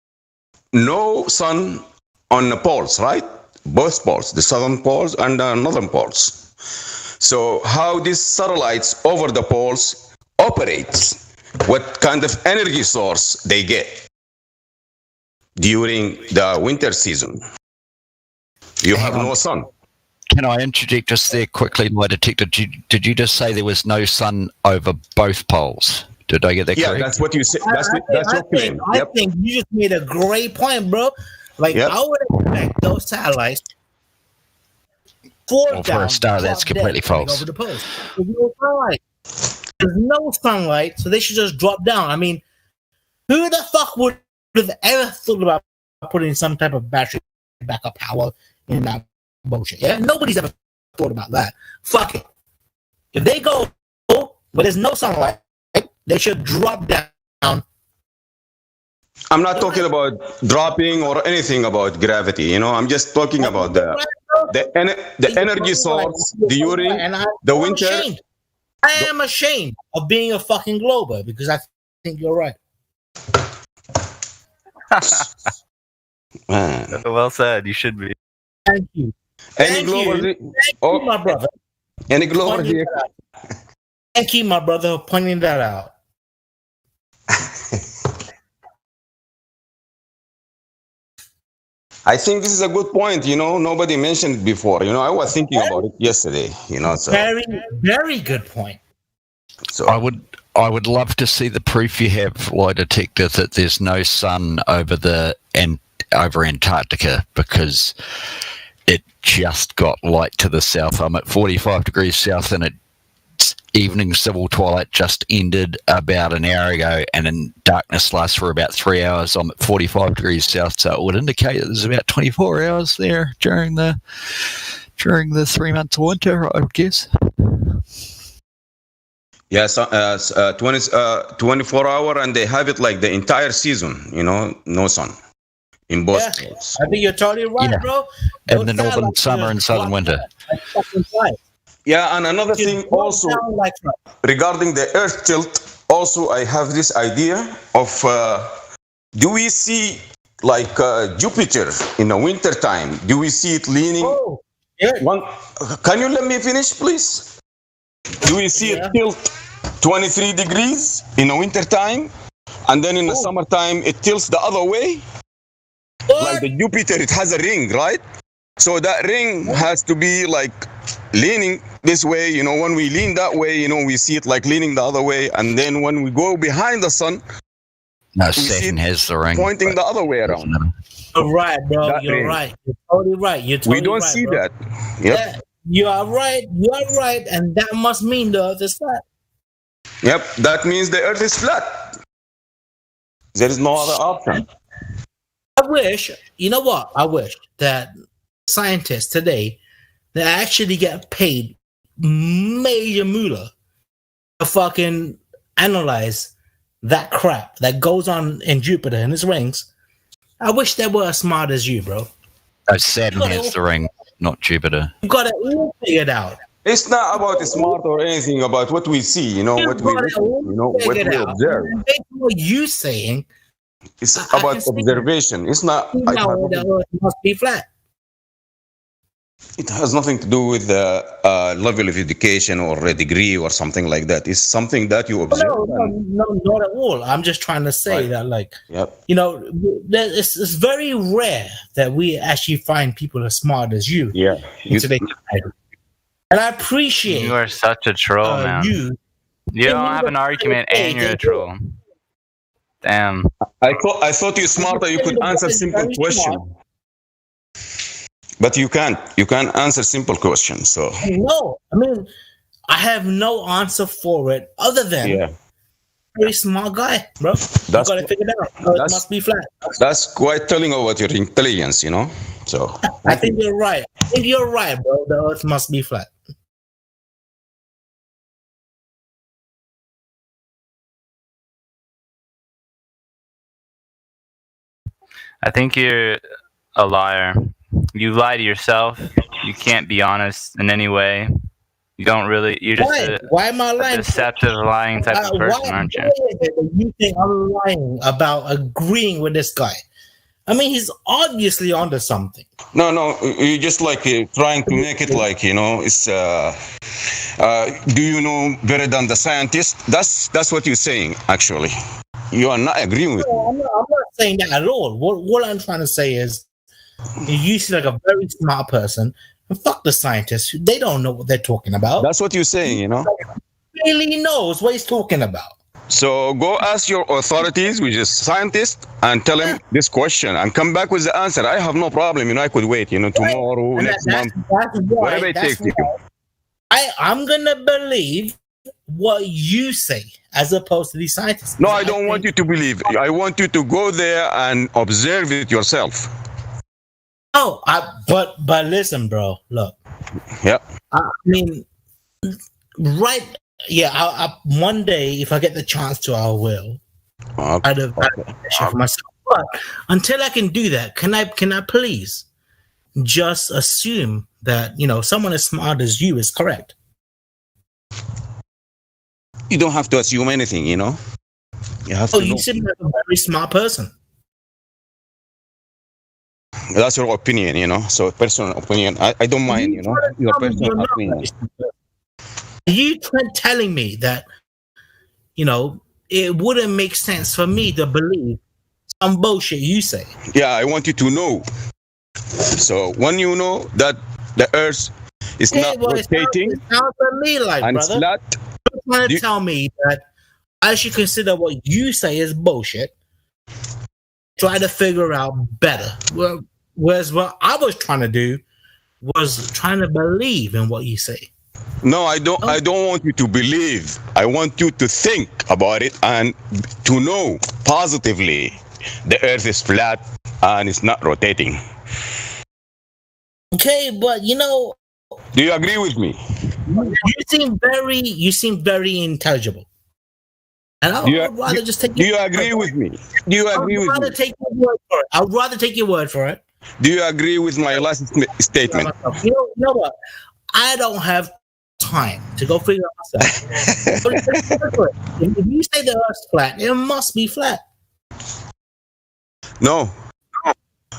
no sun on the poles, right? Both poles, the southern poles and the northern poles. So how these satellites over the poles operates? What kind of energy source they get during the winter season? You have no sun. Can I interject just there quickly, my detective? Did you just say there was no sun over both poles? Did I get that correct? Yeah, that's what you said. That's your claim. I think you just made a great point, bro. Like, I would expect those satellites for a star, that's completely false. Over the post. There's no sunlight. There's no sunlight, so they should just drop down. I mean, who the fuck would have ever thought about putting some type of battery backup power in that bullshit? Yeah, nobody's ever thought about that. Fuck it. If they go where there's no sunlight, they should drop down. I'm not talking about dropping or anything about gravity. You know, I'm just talking about the energy source during the winter. I am ashamed of being a fucking glober because I think you're right. Well said. You should be. Thank you. Thank you, my brother. Any glober here? Thank you, my brother, for pointing that out. I think this is a good point. You know, nobody mentioned it before. You know, I was thinking about it yesterday. You know, so very, very good point. So I would love to see the proof you have, lie detector, that there's no sun over over Antarctica, because it just got light to the south. I'm at 45 degrees south, and its evening civil twilight just ended about an hour ago, and then darkness lasts for about 3 hours. I'm at 45 degrees south, so it would indicate that there's about 24 hours there during the 3 months of winter, I would guess. Yes, 24 hour, and they have it like the entire season. You know, no sun in both. Yeah, I think you're totally right, bro. In the northern summer and southern winter. Yeah, and another thing also regarding the Earth tilt. Also, I have this idea of do we see like Jupiter in the winter time? Do we see it leaning? Oh, yeah. Can you let me finish, please? Do we see it tilt 23 degrees in the winter time, and then in the summertime it tilts the other way? Like the Jupiter, it has a ring, right? So that ring has to be like leaning this way. You know, when we lean that way, you know, we see it like leaning the other way, and then when we go behind the sun, Saturn has the ring pointing the other way around. You're right, bro. You're right. You're totally right. We don't see that. Yep. Yeah, you are right. You are right, and that must mean the Earth is flat. Yep, that means the Earth is flat. There is no other option. I wish, you know what? I wish that scientists today that actually get paid major moolah to fucking analyze that crap that goes on in Jupiter and its rings. I wish they were as smart as you, bro. Saturn has the ring, not Jupiter. You got it all figured out. It's not about smart or anything, about what we see, you know, what we observe. Based on what you saying, it's about observation. It's not. The Earth must be flat. It has nothing to do with the level of education or a degree or something like that. It's something that you observe. No, not at all. I'm just trying to say that, like, you know, it's very rare that we actually find people as smart as you. Yeah. And I appreciate you are such a troll, man. You don't have an argument and you're a troll. Damn. I thought you're smarter. You could answer simple questions. But you can't. You can't answer simple questions. So no, I mean, I have no answer for it other than very smart guy, bro. You got to figure it out. So it must be flat. That's quite telling about your intelligence, So I think you're right. I think you're right, bro. The Earth must be flat. I think you're a liar. You lie to yourself. You can't be honest in any way. You don't really. You're just why am I lying? A deceptive, lying type of person, aren't you? You think I'm lying about agreeing with this guy? I mean, he's obviously onto something. No, you just trying to make it it's. Do you know better than the scientist? That's what you're saying, actually. You are not agreeing with me. I'm not saying that at all. What I'm trying to say is, you seem like a very smart person. And fuck the scientists. They don't know what they're talking about. That's what you're saying, He really knows what he's talking about. So go ask your authorities, which is scientists, and tell them this question and come back with the answer. I have no problem. I could wait, tomorrow, next month, whatever it takes. I'm going to believe what you say as opposed to these scientists. No, I don't want you to believe. I want you to go there and observe it yourself. Oh, but listen, bro. Look. Yep. I mean, right. Yeah, one day, if I get the chance to, I will. Okay. For myself. But until I can do that, can I please just assume that someone as smart as you is correct? You don't have to assume anything, You have to. You seem like a very smart person. That's your opinion, So personal opinion. I don't mind, your personal opinion. You telling me that, it wouldn't make sense for me to believe some bullshit you say. Yeah, I want you to know. So when you know that the Earth is not rotating, it sounds to me like, and brother, it's flat, you're trying to tell me that I should consider what you say is bullshit. Try to figure out better. Whereas what I was trying to do was trying to believe in what you say. No, I don't. I don't want you to believe. I want you to think about it and to know positively the Earth is flat and it's not rotating. Okay, but do you agree with me? You seem very intelligible. And I'd rather just take. Do you agree with me? Do you agree with me? I'd rather take your word for it. I'd rather take your word for it. Do you agree with my last statement? You know what? I don't have time to go figure out myself. If you say the Earth's flat, it must be flat. No.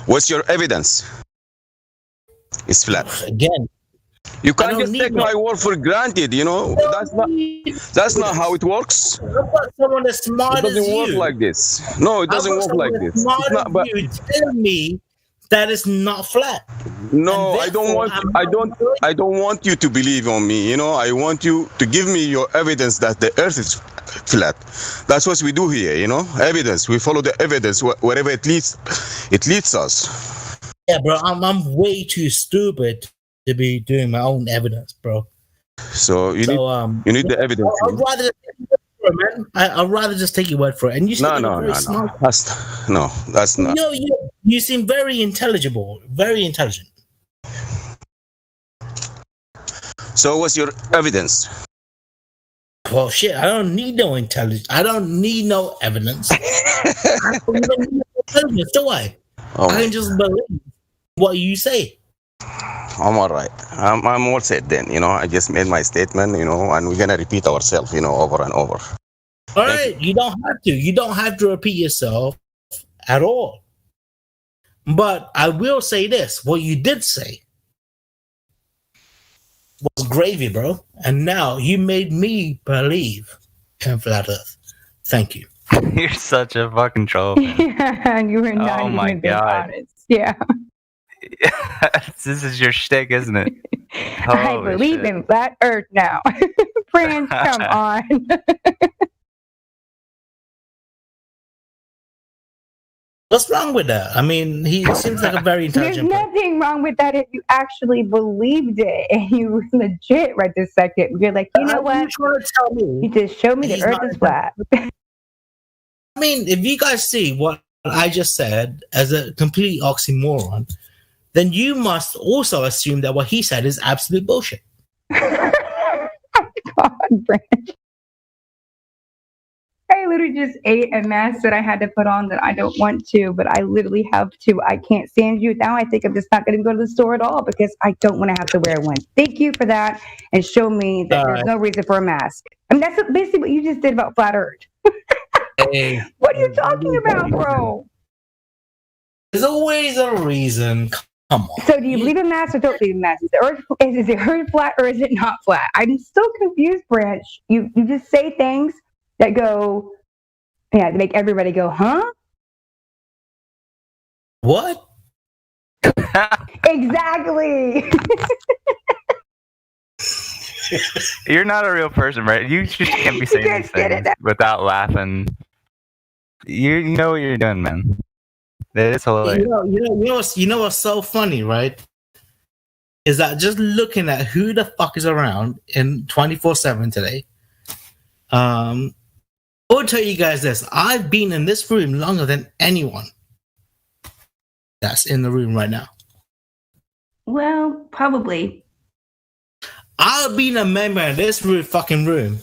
What's your evidence? It's flat. Again. You can't just take my word for granted, That's not how it works. Someone as smart it doesn't work like this. No, it doesn't work like this. Smart as you tell me that it's not flat. No, I don't want you to believe on me. I want you to give me your evidence that the Earth is flat. That's what we do here. Evidence. We follow the evidence wherever it leads us. Yeah, bro. I'm way too stupid to be doing my own evidence, bro. So you need the evidence. I'd rather just take your word for it. And you no. Smart. That's not. You seem very intelligible, very intelligent. So what's your evidence? Well, shit, I don't need no intelligence. I don't need no evidence. I don't need no intelligence, do I? I can just believe what you say. I'm all right. I'm all set then. I just made my statement, and we're going to repeat ourselves, over and over. All right. You don't have to. You don't have to repeat yourself at all. But I will say this. What you did say was gravy, bro. And now you made me believe in flat Earth. Thank you. You're such a fucking troll, man. Yeah, and you were not even being honest. Yeah. This is your shtick, isn't it? I believe in flat Earth now. Prince, come on. What's wrong with that? I mean, he seems like a very intelligent There's nothing wrong with that if you actually believed it and you were legit right this second. You're like, you know what? You trying to tell me you just showed me the Earth is flat. mean, if you guys see what I just said as a complete oxymoron, then you must also assume that what he said is absolute bullshit. God, Branch. I literally just ate a mask that I had to put on that I don't want to, but I literally have to. I can't stand you. Now I think I'm just not going to go to the store at all because I don't want to have to wear one. Thank you for that and show me that there's no reason for a mask. I mean, that's basically what you just did about Flat Earth. Hey, what are you talking about, bro? There's always a reason. Come on. So do you believe in masks or don't believe in masks? Is the earth flat or is it not flat? I'm still confused, Branch. You just say things that go, they make everybody go, huh? What? Exactly. You're not a real person, right? You just can't be saying these things without laughing. You know what you're doing, man. That is hilarious. You know what's so funny, right? Is that just looking at who the fuck is around in 24/7 today. I will tell you guys this: I've been in this room longer than anyone that's in the room right now. Well, probably. I've been a member in this fucking room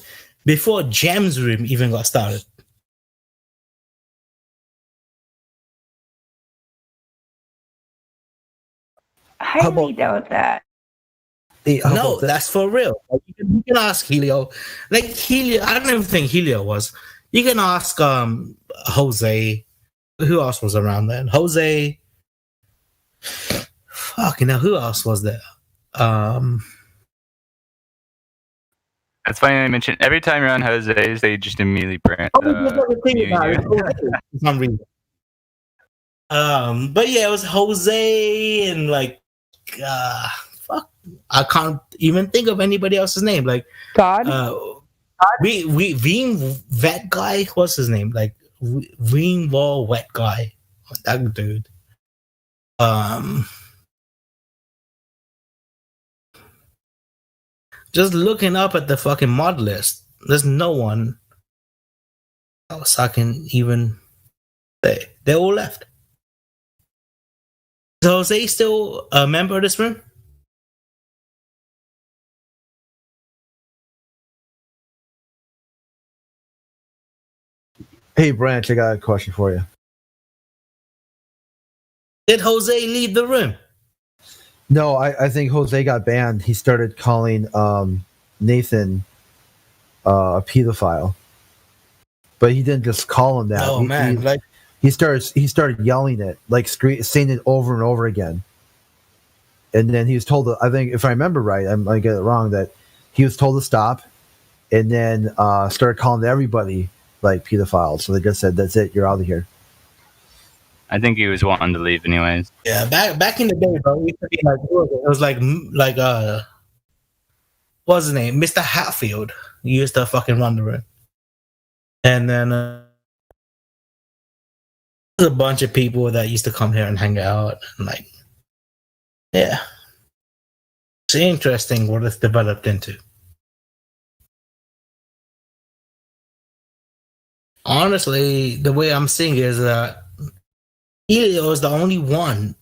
before Gem's room even got started. I highly doubt that. No, that's for real. Like, you can ask Helio. Like Helio, I don't even think Helio was. You can ask Jose. Who else was around then? Jose. Fucking hell, who else was there? It's funny they mention every time you're on Jose's, they just immediately print. For some reason. But yeah, it was Jose and like, fuck, I can't even think of anybody else's name. Like God. We Veen Vet guy. What's his name? Like Veen Wall Wet guy. That dude. Just looking up at the fucking mod list, there's no one else I can even say. They all left. Is Jose still a member of this room? Hey, Branch, I got a question for you. Did Jose leave the room? No, I think Jose got banned. He started calling Nathan a pedophile, but he didn't just call him that. Oh man! He started yelling it, like saying it over and over again. And then he was told, I think if I remember right, I might get it wrong, that he was told to stop, and then started calling everybody like pedophiles. So they just said, "That's it, you're out of here." I think he was wanting to leave anyways. Yeah, back in the day, bro, it was like what's his name? Mr. Hatfield. He used to fucking run the room. And then there's a bunch of people that used to come here and hang out and like, yeah. It's interesting what it's developed into. Honestly, the way I'm seeing it is that Helio is the only one,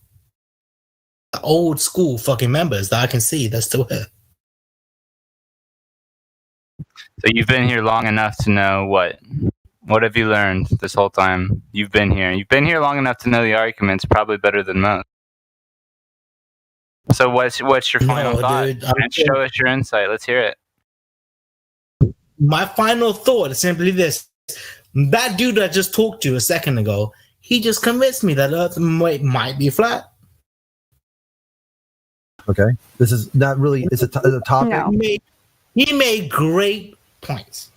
the old school fucking members that I can see that's still here. So you've been here long enough to know what? What have you learned this whole time? You've been here. You've been here long enough to know the arguments probably better than most. So what's your final thought? Dude, Show us your insight. Let's hear it. My final thought is simply this. That dude that I just talked to a second ago, he just convinced me that Earth might be flat. Okay. This is not really, it's a topic. No. He made great points.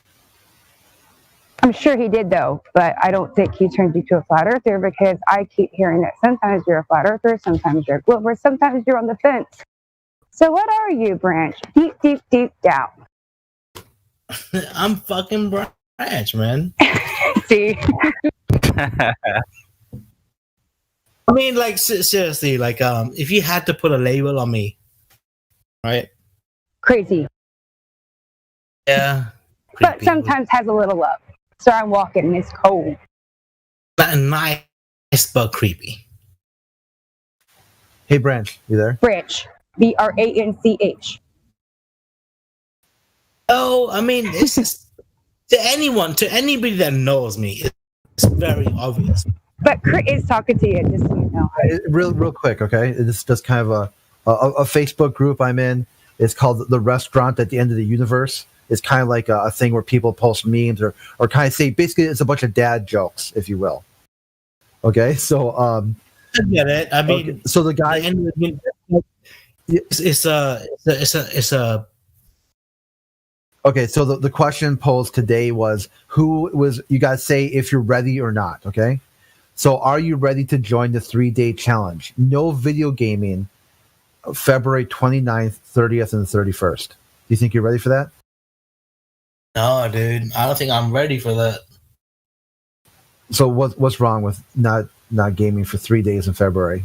I'm sure he did, though, but I don't think he turned you to a flat earther because I keep hearing that sometimes you're a flat earther, sometimes you're a glober, sometimes you're on the fence. So what are you, Branch? Deep, deep, deep down. I'm fucking Branch, man. See? I mean, like, seriously, like, if you had to put a label on me, right? Crazy. Yeah. But sometimes has a little love. So I'm walking and it's cold. Not nice, but creepy. Hey, Branch, you there? Branch. BRANCH. Oh, I mean, it's just, to anybody that knows me, it's very obvious. But Crit is talking to you, just so you know. Real quick, okay? This is just kind of a Facebook group I'm in. It's called The Restaurant at the End of the Universe. It's kind of like a thing where people post memes or kind of say, basically, it's a bunch of dad jokes, if you will. Okay, so I get it. I mean, okay, so the guy, it's a. Okay, so the question posed today was, you guys say if you're ready or not, okay? So are you ready to join the 3-day challenge? No video gaming, February 29th, 30th, and 31st. Do you think you're ready for that? No, dude. I don't think I'm ready for that. So what's wrong with not gaming for 3 days in February?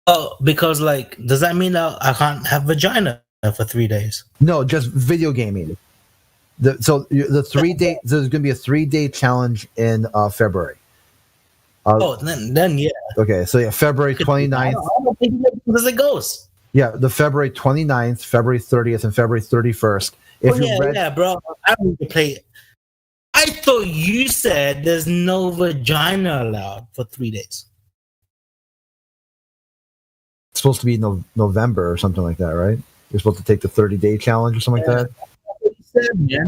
Oh, because does that mean that I can't have vagina for 3 days? No, just video gaming. The 3 day, there's going to be a 3-day challenge in February. Then yeah. Okay, so yeah, February 29th. I don't think as it goes. Yeah, the February 29th, February 30th, and February 31st. Yeah, bro. I need to play it. I thought you said there's no vagina allowed for 3 days. It's supposed to be November or something like that, right? You're supposed to take the 30-day challenge or something like that? Yeah.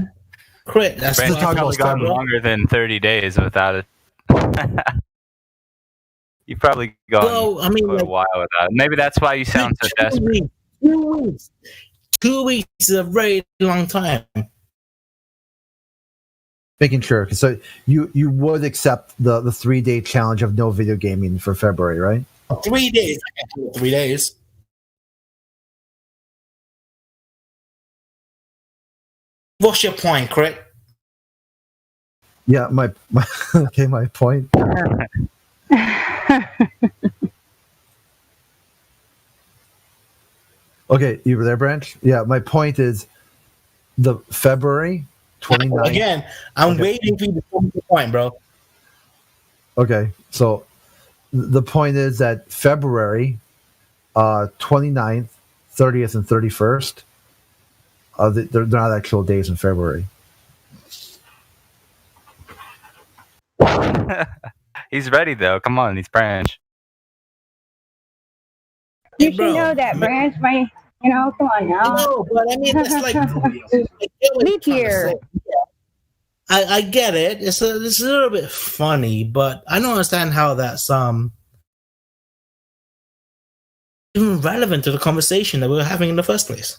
Crit. That's Brand's probably gone longer than 30 days without it. You've probably gone a while without it. Maybe that's why you sound so desperate. 2 weeks. 2 weeks is a very long time. Making sure. So you would accept the 3-day challenge of no video gaming for February, right? 3 days. I can do it 3 days. What's your point, Crit? Yeah, my okay, my point. Okay, you were there, Branch? Yeah, my point is the February 29th. Again, I'm waiting for you to come to the point, bro. Okay, so the point is that February 29th, 30th, and 31st, they're not actual days in February. He's ready, though. Come on, he's Branch. You should know that, Branch. Come on now. No, but I mean, it's like leap here. I get it. It's a little bit funny, but I don't understand how that's even relevant to the conversation that we were having in the first place.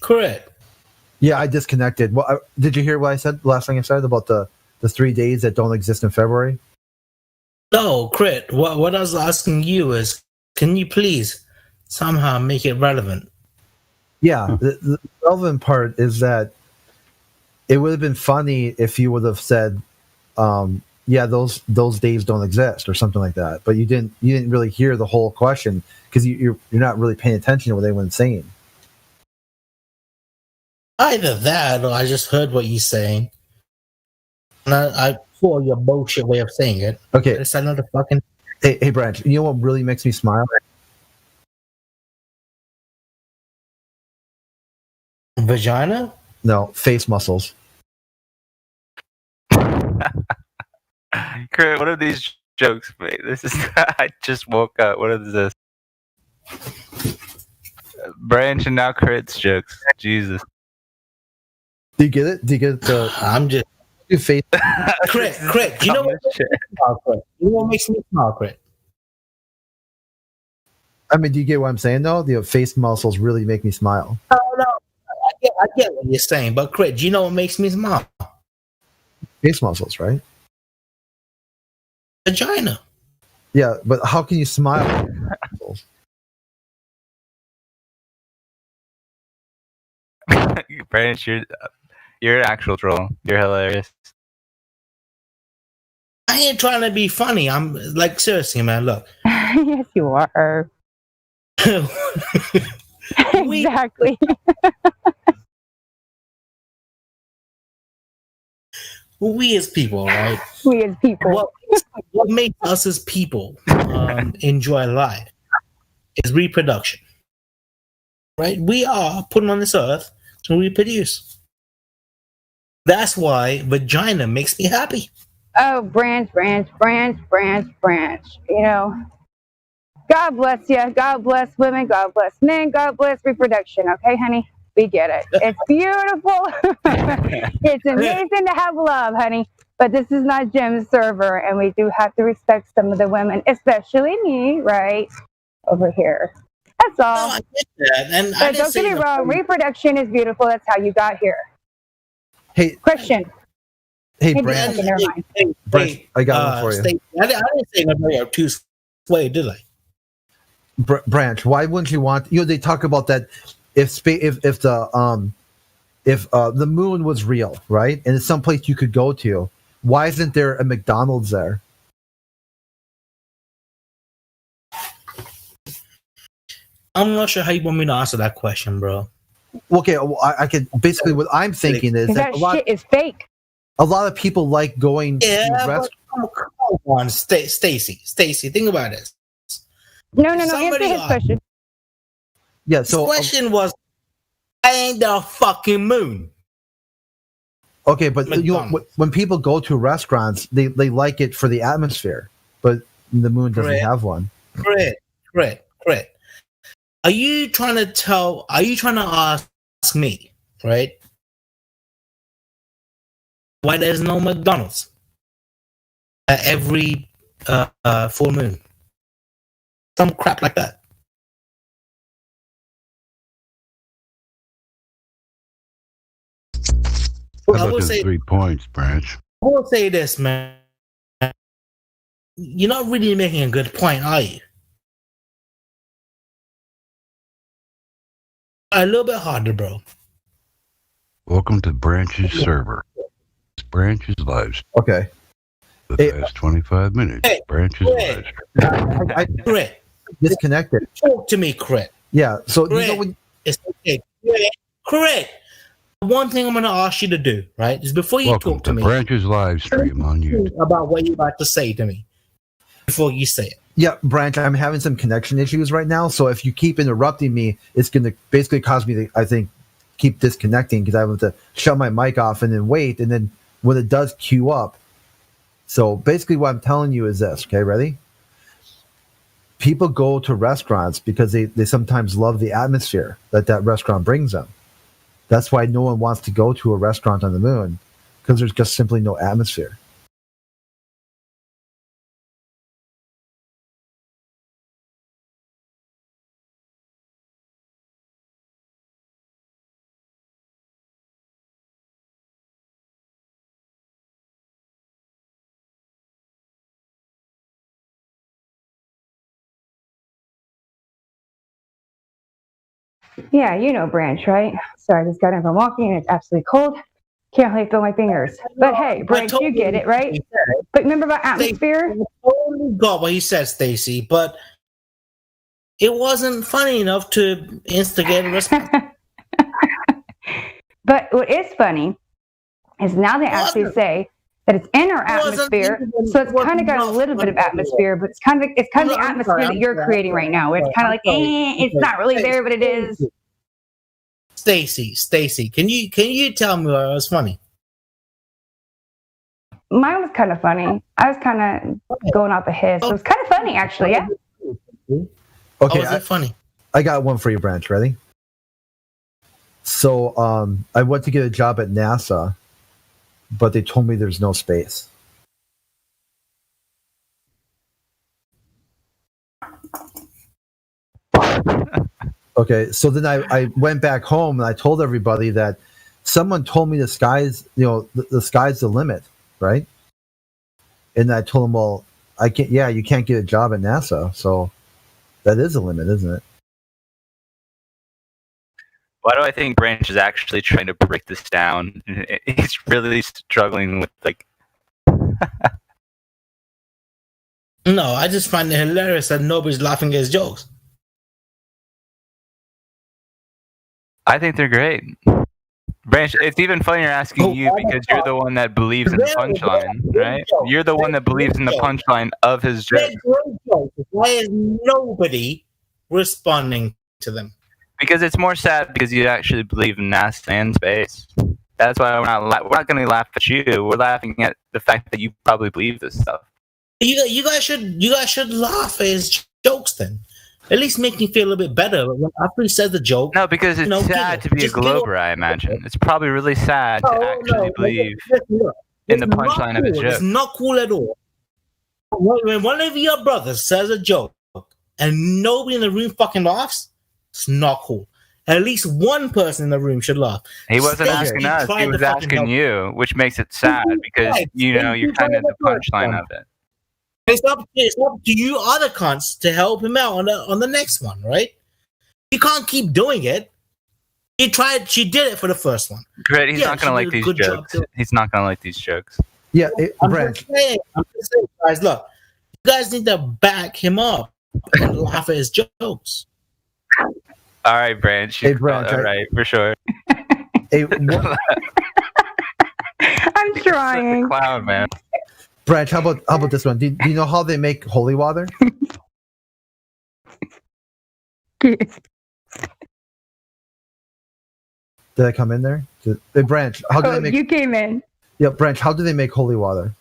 Correct. Yeah, I disconnected. Well, did you hear what I said? The last thing I said about the 3 days that don't exist in February? No, Crit. What I was asking you is, can you please somehow make it relevant? Yeah, the relevant part is that it would have been funny if you would have said, "Yeah, those days don't exist" or something like that. But you didn't really hear the whole question because you're not really paying attention to what anyone's saying. Either that, or I just heard what you're saying, and I follow your bullshit way of saying it. Okay, it's another fucking. Hey, Branch. You know what really makes me smile? Vagina? No, face muscles. Kurt, what are these jokes, mate? This is. I just woke up. What is this? Branch and now Kurt's jokes. Jesus. Do you get it? Do you get the? I'm just. Face. Crit. You know what? You know what makes me smile, Crit? I mean, do you get what I'm saying though? The face muscles really make me smile. Oh no, I get what you're saying, but Crit, you know what makes me smile? Face muscles, right? Vagina. Yeah, but how can you smile? Branch, you're an actual troll. You're hilarious. I ain't trying to be funny. I'm like, seriously, man. Look. Yes, you are. Exactly. We as people, right? We as people. What makes us as people enjoy life is reproduction. Right? We are put on this earth to reproduce. That's why vagina makes me happy. Oh, branch. You know, God bless you. God bless women. God bless men. God bless reproduction. Okay, honey? We get it. It's beautiful. It's amazing to have love, honey. But this is not Jim's server, and we do have to respect some of the women, especially me, right? Over here. That's all. No, I get that. And but don't get me wrong, reproduction is beautiful. That's how you got here. Hey, Christian. Hey, Brand. Never mind. Brand, I got one for you. I didn't say nobody are too sway, did I? Branch, why wouldn't you want? You know, they talk about that if the moon was real, right, and it's someplace you could go to. Why isn't there a McDonald's there? I'm not sure how you want me to answer that question, bro. Okay, well, I can basically what I'm thinking is that shit is fake. A lot of people like going to restaurants. Come on, Stacy, think about this. No. Answer his question. Yeah. So the question was, ain't the fucking moon? Okay, but you know, when people go to restaurants, they like it for the atmosphere, but the moon doesn't have one. Correct. Are you trying to ask me, right? Why there's no McDonald's at every full moon? Some crap like that. How about the 3 points, Branch? I will say this, man. You're not really making a good point, are you? A little bit harder, bro. Welcome to Branch's server. It's Branch's live stream. Okay. The past 25 minutes. Branch's live stream. I disconnected. Talk to me, Crit. Yeah. So Crit. you know when it's okay. Crit. One thing I'm going to ask you to do, right, is before you talk to me. Branch's live stream on YouTube. About what you're about to say to me before you say it. Yeah, Branch, I'm having some connection issues right now. So if you keep interrupting me, it's going to basically cause me to, I think, keep disconnecting because I have to shut my mic off and then wait. And then when it does queue up. So basically what I'm telling you is this. Okay, ready? People go to restaurants because they sometimes love the atmosphere that restaurant brings them. That's why no one wants to go to a restaurant on the moon because there's just simply no atmosphere. Yeah, you know Branch, right? Sorry, I just got in from walking and it's absolutely cold. Can't really feel my fingers. But hey, Branch, you get it, right? But remember about atmosphere? I totally got what he said, Stacy, but it wasn't funny enough to instigate a response. But what is funny is now they actually say that it's in our atmosphere, so it's kind of got a little bit of atmosphere, but it's kind of the atmosphere that you're creating right now. It's kind of like, it's not really there, but it is. Stacy, can you tell me what was funny? Mine was kind of funny. I was kind of going off the his. So it was kind of funny, actually. Yeah. Okay, was it funny? I got one for you, Branch. Ready? So I went to get a job at NASA, but they told me there's no space. Okay, so then I went back home and I told everybody that someone told me the sky's the limit, right? And I told them, well, you can't get a job at NASA, so that is a limit, isn't it? Why do I think Branch is actually trying to break this down? He's really struggling with No, I just find it hilarious that nobody's laughing at his jokes. I think they're great. Branch, it's even funnier asking you because you're the one that believes in the punchline, right? You're the one that believes in the punchline of his joke. Why is nobody responding to them? Because it's more sad because you actually believe in NASA and space. That's why we're not going to laugh at you. We're laughing at the fact that you probably believe this stuff. You guys should laugh at his jokes then. At least make me feel a little bit better after he says the joke. No, because it's sad to be a Glober, I imagine. It's probably really sad to actually believe in the punchline of his joke. It's not cool at all. When one of your brothers says a joke and nobody in the room fucking laughs, it's not cool. At least one person in the room should laugh. He wasn't asking us. He was asking you, which makes it sad because, you're kind of the punchline of it. It's up to you other cunts to help him out on the next one, right? You can't keep doing it. She did it for the first one. Great, he's not going to like these jokes. He's not going to like these jokes. Yeah, I'm just saying, guys, look, you guys need to back him up and laugh at his jokes. All right, Branch. Hey, Branch. All right, for sure. I'm trying. Such a clown, man. Branch, how about this one? Do you know how they make holy water? Did I come in there? Hey, Branch, how do they make? You came in. Yeah, Branch, how do they make holy water?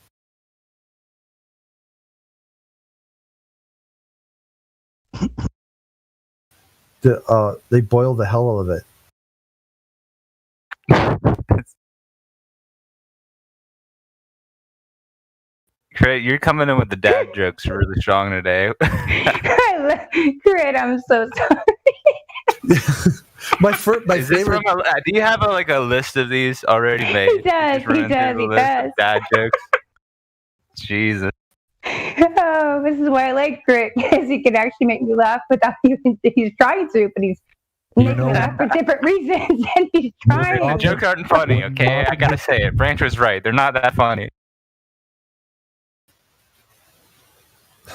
They boil the hell out of it. Great, you're coming in with the dad jokes really strong today. Great, I'm so sorry. my favorite. Do you have a list of these already made? He does. Dad jokes. Jesus. Oh, this is why I like Grit, because he can actually make me laugh without even. He's trying to, but he's making me laugh for different reasons, and he's trying. The jokes aren't funny, okay? I gotta say it. Branch was right. They're not that funny.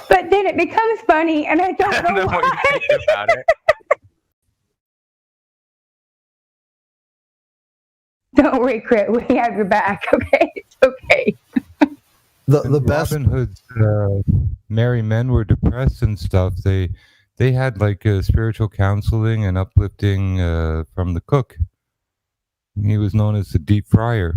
But then it becomes funny, and I don't know what you think about it. Don't worry, Crit. We have your back. Okay, it's okay. The best. Robin Hood's merry men were depressed and stuff. They had spiritual counseling and uplifting from the cook. He was known as the deep fryer.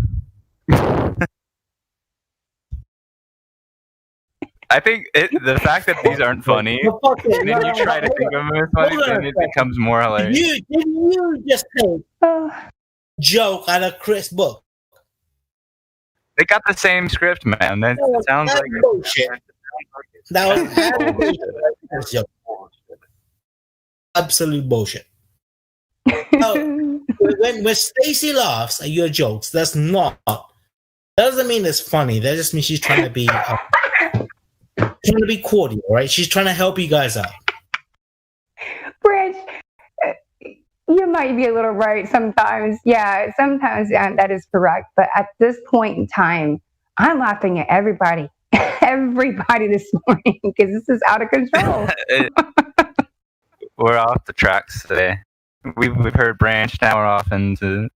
I think the fact that these aren't funny, and then you try to think of them as funny, then it becomes more hilarious. Didn't you just take joke out of Chris' book? They got the same script, man. That sounds like bullshit. That was absolute bullshit. When Stacy laughs at your jokes, that doesn't mean it's funny. That just means she's trying to be cordial, right? She's trying to help you guys out. Branch, you might be a little right sometimes. Yeah, sometimes that is correct. But at this point in time, I'm laughing at everybody this morning because this is out of control. We're off the tracks today. We've heard Branch, now we're off into.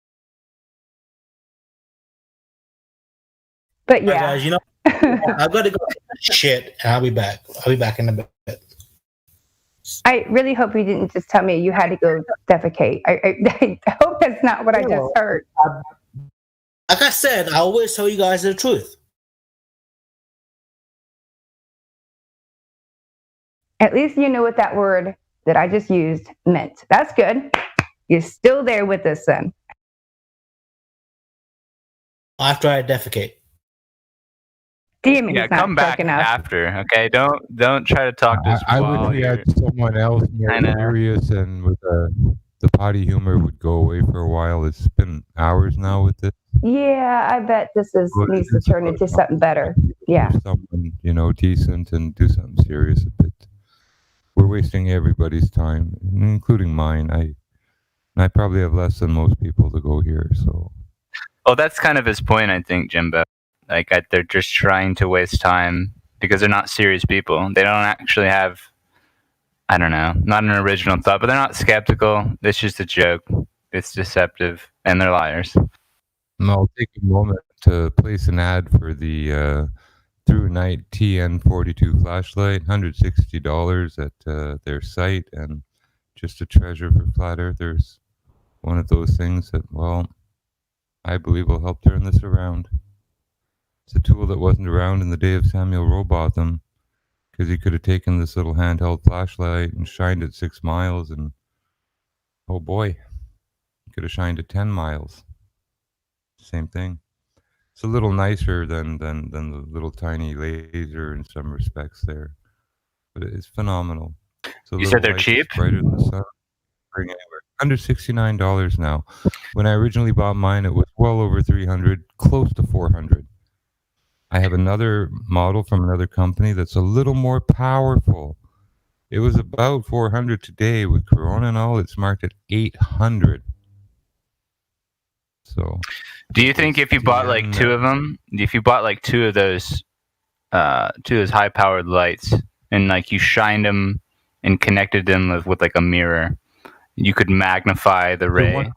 But yeah, guys, I've got to go shit, and I'll be back. I'll be back in a bit. I really hope you didn't just tell me you had to go defecate. I hope that's not what I just heard. Like I said, I always tell you guys the truth. At least you know what that word that I just used meant. That's good. You're still there with us, then. After I defecate. DMing Yeah, come back after. Okay, don't try to talk to us. I wish we had someone else more serious and with the potty humor would go away for a while. It's been hours now with this. Yeah, I bet this needs to turn into something better. Yeah. Someone, decent and do something serious a bit. We're wasting everybody's time, including mine. I probably have less than most people to go here, so. Oh, that's kind of his point, I think, Jimbo. Like, they're just trying to waste time because they're not serious people. They don't actually have, I don't know, not an original thought, but they're not skeptical. It's just a joke. It's deceptive, and they're liars. I'll take a moment to place an ad for the Through Night TN42 flashlight, $160 at their site, and just a treasure for flat earthers. One of those things that, well, I believe will help turn this around. It's a tool that wasn't around in the day of Samuel Rowbotham, because he could have taken this little handheld flashlight and shined it 6 miles, and oh boy, he could have shined it 10 miles. Same thing. It's a little nicer than the little tiny laser in some respects there, but it's phenomenal. You said they're cheap? Brighter than the sun. Anywhere. Under $69 now. When I originally bought mine, it was well over $300, close to $400. I have another model from another company that's a little more powerful. It was about $400 today with Corona and all. It's marked at $800. So, do you think if you bought like two of them, if you bought like two of those high-powered lights, and like you shined them and connected them with like a mirror, you could magnify the ray?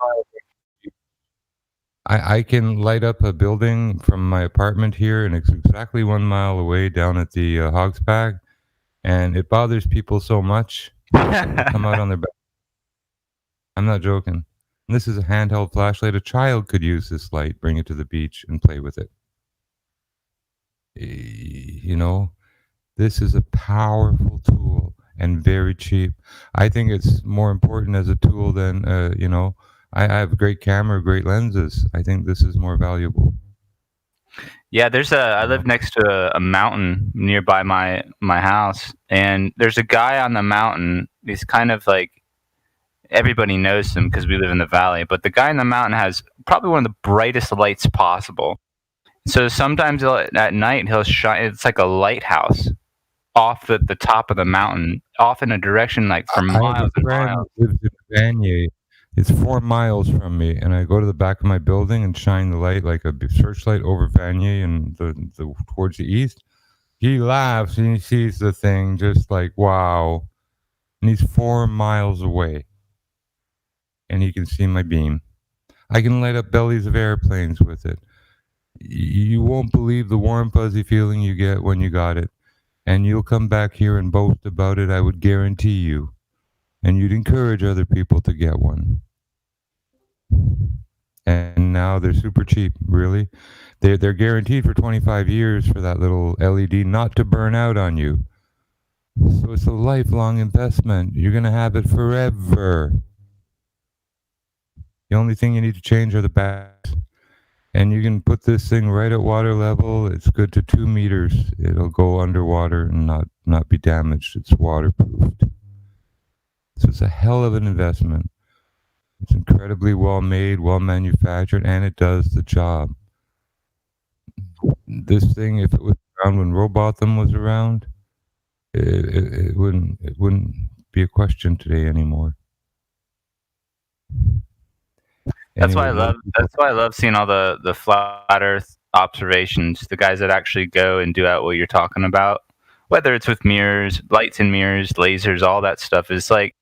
I can light up a building from my apartment here, and it's exactly 1 mile away down at the Hogsback, and it bothers people so much. Come out on their back. I'm not joking. And this is a handheld flashlight. A child could use this light, bring it to the beach, and play with it. This is a powerful tool and very cheap. I think it's more important as a tool than, I have a great camera, great lenses. I think this is more valuable. Yeah, I live next to a mountain nearby my house, and there's a guy on the mountain. He's kind of like, everybody knows him because we live in the valley, but the guy in the mountain has probably one of the brightest lights possible. So sometimes at night he'll shine. It's like a lighthouse off the top of the mountain, off in a direction like for miles and miles. Lives in Vanier. It's 4 miles from me, and I go to the back of my building and shine the light like a searchlight over Vanier and the towards the east. He laughs and he sees the thing just like, wow. And he's 4 miles away, and he can see my beam. I can light up bellies of airplanes with it. You won't believe the warm, fuzzy feeling you get when you got it. And you'll come back here and boast about it, I would guarantee you. And you'd encourage other people to get one. And now they're super cheap, really. They're guaranteed for 25 years for that little LED not to burn out on you. So it's a lifelong investment. You're going to have it forever. The only thing you need to change are the batteries. And you can put this thing right at water level. It's good to 2 meters. It'll go underwater and not be damaged. It's waterproofed. So it's a hell of an investment. It's incredibly well made, well manufactured, and it does the job. This thing, if it was around when Rowbotham was around, it wouldn't be a question today anymore. That's why I love seeing all the flat Earth observations. The guys that actually go and do out what you're talking about, whether it's with mirrors, lights and mirrors, lasers, all that stuff is like,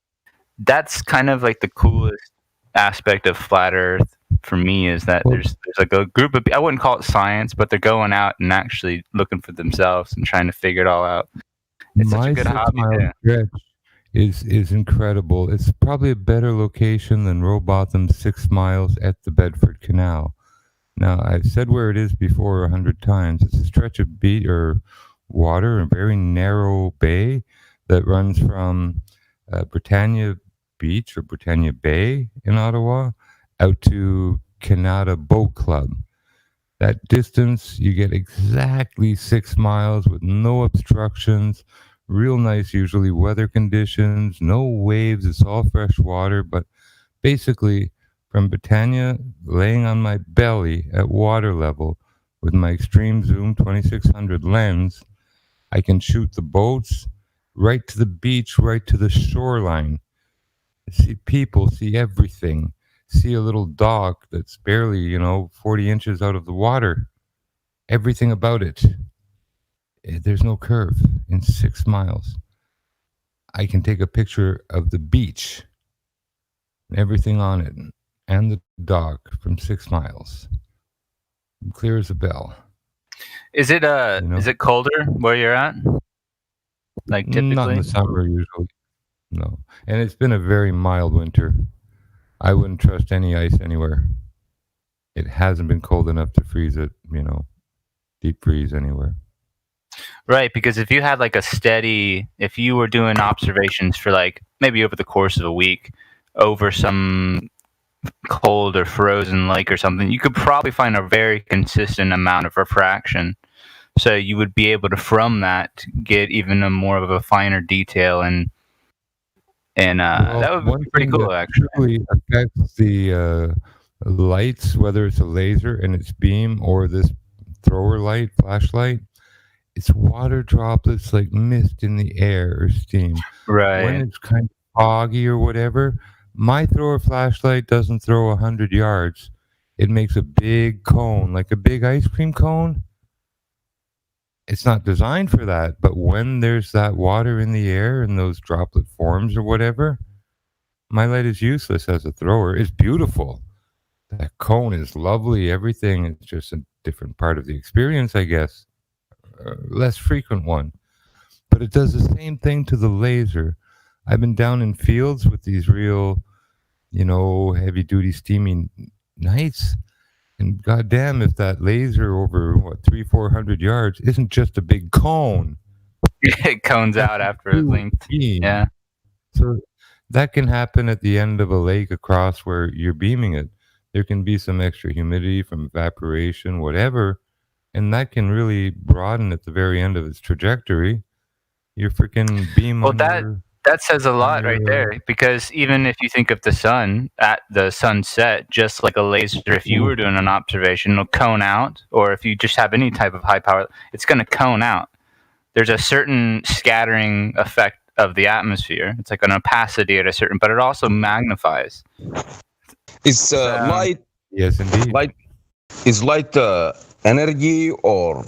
that's kind of like the coolest aspect of flat Earth for me, is that there's like a group of, I wouldn't call it science, but they're going out and actually looking for themselves and trying to figure it all out. It's such a good hobby. Is incredible. It's probably a better location than Rowbotham 6 miles at the Bedford Canal. Now, I've said where it is before 100 times. It's a stretch of beach or water, a very narrow bay that runs from Britannia Beach or Britannia Bay in Ottawa out to Canada Boat Club. That distance, you get exactly 6 miles with no obstructions. Real nice, usually, weather conditions, no waves. It's all fresh water. But basically, from Britannia, laying on my belly at water level with my extreme zoom 2600 lens, I can shoot the boats right to the beach, right to the shoreline. See people, see everything. See a little dock that's barely, 40 inches out of the water. Everything about it. There's no curve in 6 miles. I can take a picture of the beach, everything on it, and the dock from 6 miles. Clear as a bell. Is it is it colder where you're at? Like typically? Not in the summer usually. No. And it's been a very mild winter. I wouldn't trust any ice anywhere. It hasn't been cold enough to freeze it, deep freeze anywhere. Right, because if you had like if you were doing observations for like maybe over the course of a week over some cold or frozen lake or something, you could probably find a very consistent amount of refraction. So you would be able to, from that, get even more of a finer detail, and that would be pretty cool, actually. Really affects the lights, whether it's a laser and its beam or this thrower light, flashlight. It's water droplets like mist in the air or steam. Right. When it's kind of foggy or whatever, my thrower flashlight doesn't throw 100 yards. It makes a big cone, like a big ice cream cone. It's not designed for that, but when there's that water in the air and those droplet forms or whatever, my light is useless as a thrower. It's beautiful. That cone is lovely. Everything is just a different part of the experience, I guess. Less frequent one. But it does the same thing to the laser. I've been down in fields with these real, heavy-duty steamy nights. And goddamn, if that laser over 300-400 yards isn't just a big cone, it cones out after a length. Yeah. So that can happen at the end of a lake across where you're beaming it. There can be some extra humidity from evaporation, whatever, and that can really broaden at the very end of its trajectory. Your freaking beam. Well, that says a lot right there, because even if you think of the sun at the sunset, just like a laser, if you were doing an observation, it'll cone out, or if you just have any type of high power, it's going to cone out. There's a certain scattering effect of the atmosphere. It's like an opacity at a certain, but it also magnifies. Is light? Yes, indeed. Is light energy or?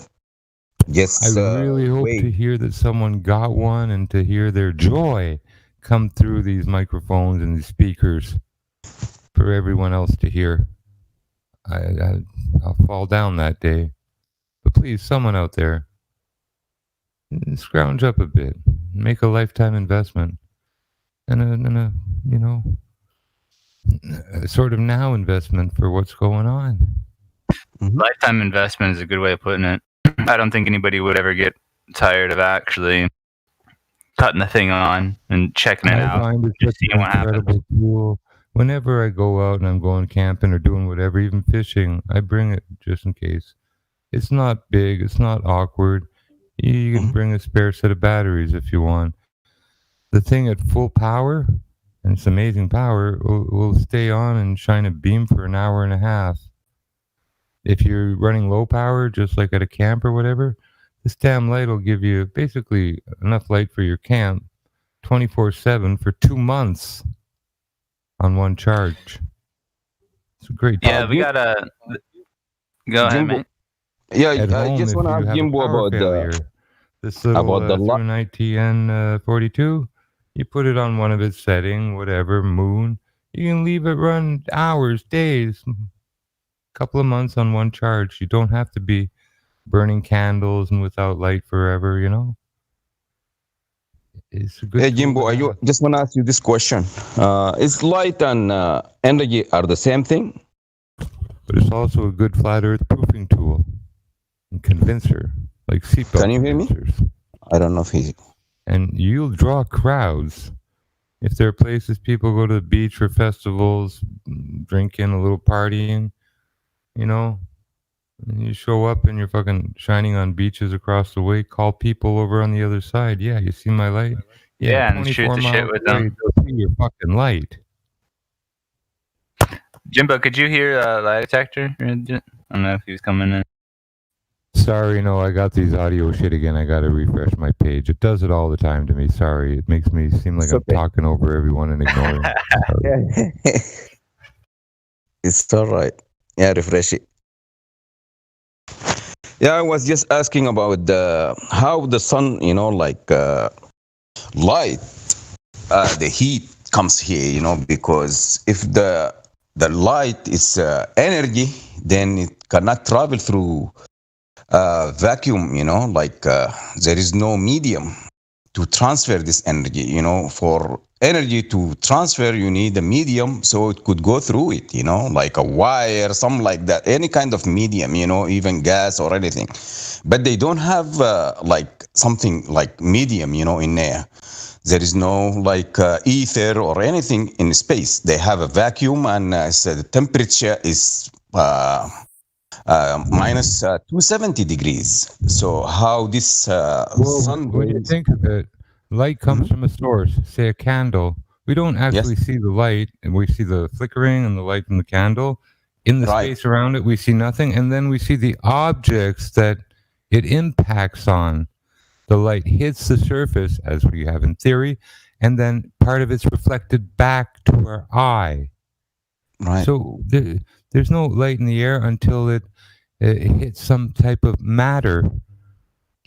Yes, I really hope to hear that someone got one and to hear their joy come through these microphones and these speakers for everyone else to hear. I'll fall down that day. But please, someone out there, scrounge up a bit, make a lifetime investment, and a sort of now investment for what's going on. Mm-hmm. Lifetime investment is a good way of putting it. I don't think anybody would ever get tired of actually cutting the thing on and checking it out, just seeing what happens. Tool. Whenever I go out and I'm going camping or doing whatever, even fishing, I bring it just in case. It's not big. It's not awkward. You can bring a spare set of batteries if you want. The thing at full power, and it's amazing power, will stay on and shine a beam for an hour and a half. If you're running low power, just like at a camp or whatever, this damn light will give you basically enough light for your camp 24/7 for 2 months on one charge. It's a great. Yeah, we gotta go ahead, man. Yeah, I just want to ask Jimbo about this little 290 N42. You put it on one of its setting, whatever, moon. You can leave it run hours, days, couple of months on one charge. You don't have to be burning candles and without light forever, It's a good. Hey Jimbo, just want to ask you this question. Is light and energy are the same thing? But it's also a good flat earth proofing tool and convincer, like seatbelt. Can you hear me? I don't know if he's. And you'll draw crowds. If there are places people go to the beach for festivals, drinking, a little partying, You show up and you're fucking shining on beaches across the way. Call people over on the other side. Yeah, you see my light? Yeah, and shoot the shit with them. They'll see your fucking light. Jimbo, could you hear lie detector? I don't know if he was coming in. Sorry, no, I got these audio shit again. I got to refresh my page. It does it all the time to me. Sorry. It makes me seem like I'm talking over everyone and ignoring. It's all right. Yeah, refresh it. Yeah, I was just asking about how the sun, like light, the heat comes here, because if the light is energy, then it cannot travel through vacuum, like there is no medium to transfer this energy. For energy to transfer, you need a medium so it could go through it, like a wire, something like that, any kind of medium, even gas or anything. But they don't have like something like medium, in there. There is no like ether or anything in space. They have a vacuum, and so the temperature is minus 270 degrees. So how this sun... When you think of it, light comes from a source, say a candle. We don't actually see the light, and we see the flickering and the light from the candle. In the space around it, we see nothing, and then we see the objects that it impacts on. The light hits the surface, as we have in theory, and then part of it's reflected back to our eye. Right. So there's no light in the air until it hits some type of matter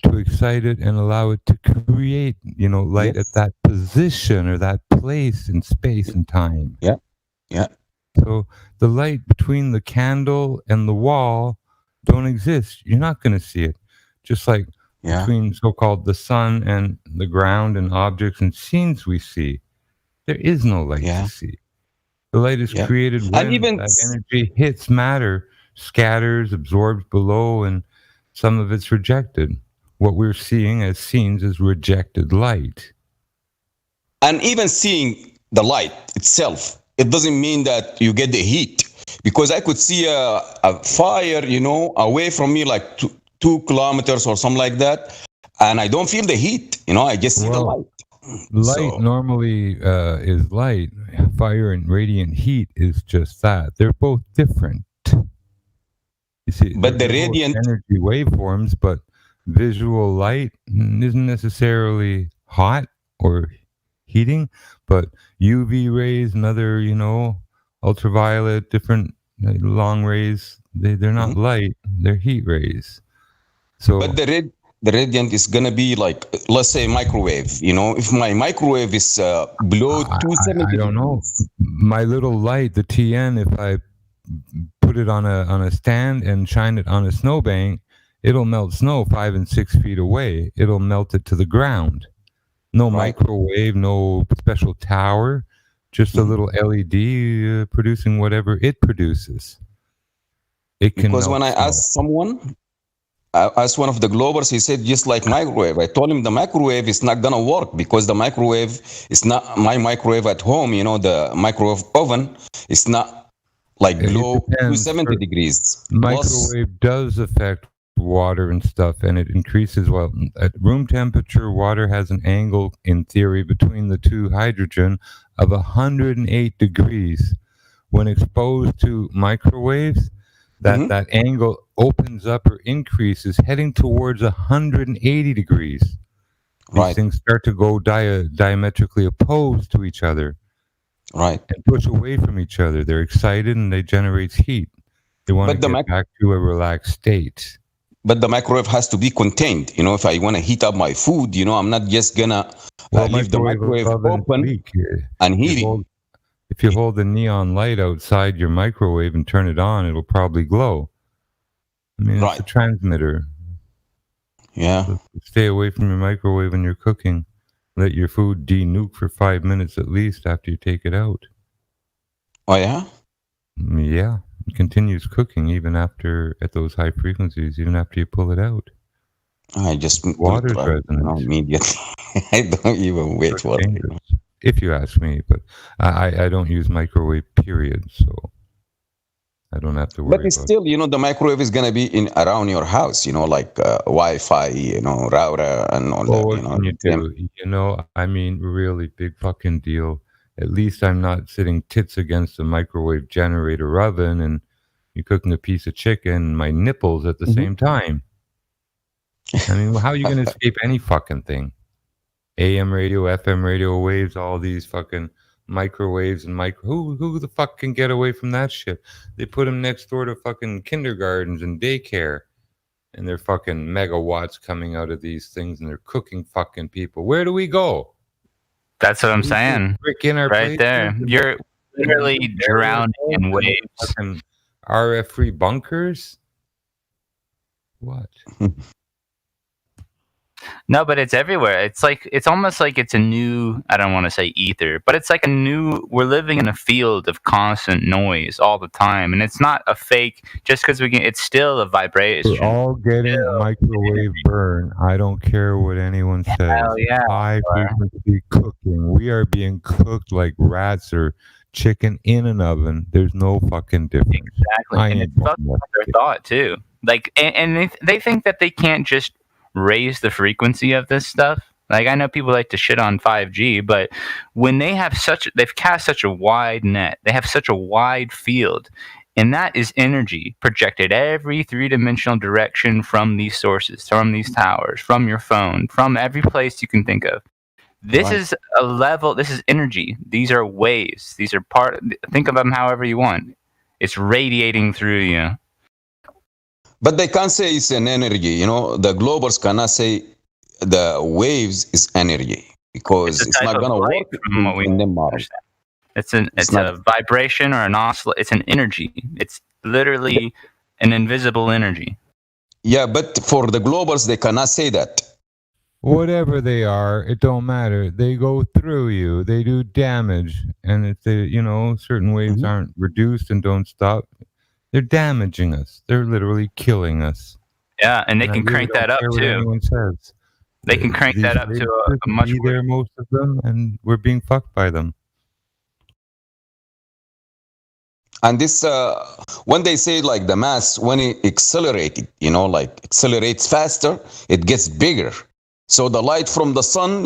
to excite it and allow it to create, light at that position or that place in space and time. Yeah. Yeah. So the light between the candle and the wall don't exist. You're not going to see it. Just like between so-called the sun and the ground and objects and scenes we see, there is no light to see. The light is created when that energy hits matter, scatters, absorbs below, and some of it's rejected. What we're seeing as scenes is rejected light. And even seeing the light itself, it doesn't mean that you get the heat. Because I could see a fire, away from me like 2 kilometers or something like that. And I don't feel the heat, I just see the light. Light normally is light. Fire and radiant heat is just that. They're both different. You see, but the radiant energy waveforms, but visual light isn't necessarily hot or heating, but UV rays and other, ultraviolet, different long rays, they're not light, they're heat rays. So, but the radiant is going to be like, let's say, microwave. If my microwave is below 270, I don't know. My little light, the TN, if I put it on a stand and shine it on a snowbank, it'll melt snow 5 and 6 feet away. It'll melt it to the ground. No microwave, no special tower, just a little LED producing whatever it produces. It can. Because when I asked someone, I asked one of the Globers, he said, just like microwave. I told him the microwave is not going to work because the microwave is not my microwave at home. The microwave oven is not like below 270 degrees. Microwave does affect water and stuff, and it increases. Well, at room temperature, water has an angle, in theory, between the two hydrogen of 108 degrees. When exposed to microwaves, that angle opens up or increases, heading towards 180 degrees. These things start to go diametrically opposed to each other. Right. And push away from each other. They're excited and they generate heat. They want to get back to a relaxed state. But the microwave has to be contained. If I want to heat up my food, I'm not just going to leave the microwave open and heating. If you hold the neon light outside your microwave and turn it on, it'll probably glow. I mean, it's a transmitter. Yeah. So stay away from your microwave when you're cooking. Let your food de-nuke for 5 minutes at least after you take it out. Oh, yeah? Yeah. It continues cooking even after, at those high frequencies, even after you pull it out. I just water's resonant immediately. I don't even wait for it. If you ask me, but I don't use microwave, period. So I don't have to worry. But it's still, the microwave is gonna be in around your house, like Wi-Fi, router and all that. What can you do? I mean, really big fucking deal. At least I'm not sitting tits against a microwave generator oven and you're cooking a piece of chicken and my nipples at the same time. I mean, how are you going to escape any fucking thing? AM radio, FM radio waves, all these fucking microwaves and who the fuck can get away from that shit? They put them next door to fucking kindergartens and daycare, and they're fucking megawatts coming out of these things, and they're cooking fucking people. Where do we go? That's what I'm saying. Right there. You're literally drowning in waves. Fucking RF-free bunkers? What? No, but it's everywhere. It's almost like it's a new, I don't want to say ether, but it's like we're living in a field of constant noise all the time. And it's not a fake, just because it's still a vibration. We're all getting microwave burn. I don't care what anyone says. Hell yeah. High frequency cooking. We are being cooked like rats or chicken in an oven. There's no fucking difference. Exactly. And it's fucking their thought too. Like, and they think that they can't just raise the frequency of this stuff. Like, I know people like to shit on 5G, but when they've cast such a wide net, they have such a wide field, and that is energy projected every three-dimensional direction from these sources, from these towers, from your phone, from every place you can think of. This is a level, this is energy. These are waves. These are think of them however you want. It's radiating through you. But they can't say it's an energy, the globers cannot say the waves is energy because it's not going to work in the model. It's a vibration or an oscillation. It's an energy. It's literally an invisible energy. Yeah, but for the globers, they cannot say that. Whatever they are, it don't matter. They go through you. They do damage. And if they, certain waves aren't reduced and don't stop, they're damaging us. They're literally killing us. Yeah, and they can crank that up too. Anyone says. They can crank that up to a much there, most of them, and we're being fucked by them. And this, when they say like the mass, when it accelerates faster, it gets bigger. So the light from the sun,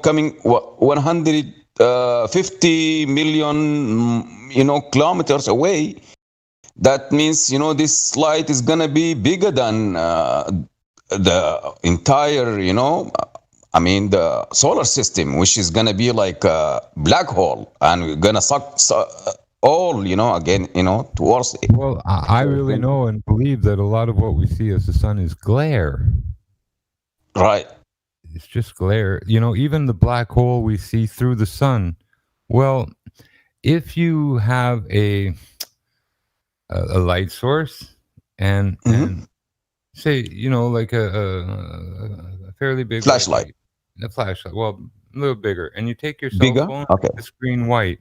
coming 150 million, kilometers away. That means, this light is going to be bigger than the entire, the solar system, which is going to be like a black hole. And we're going to suck all, again, towards it. Well, I really know and believe that a lot of what we see as the sun is glare. Right. It's just glare. Even the black hole we see through the sun. Well, if you have a light source and say, like a fairly big flashlight. A flashlight, well, a little bigger. And you take your cell phone, okay, the screen white.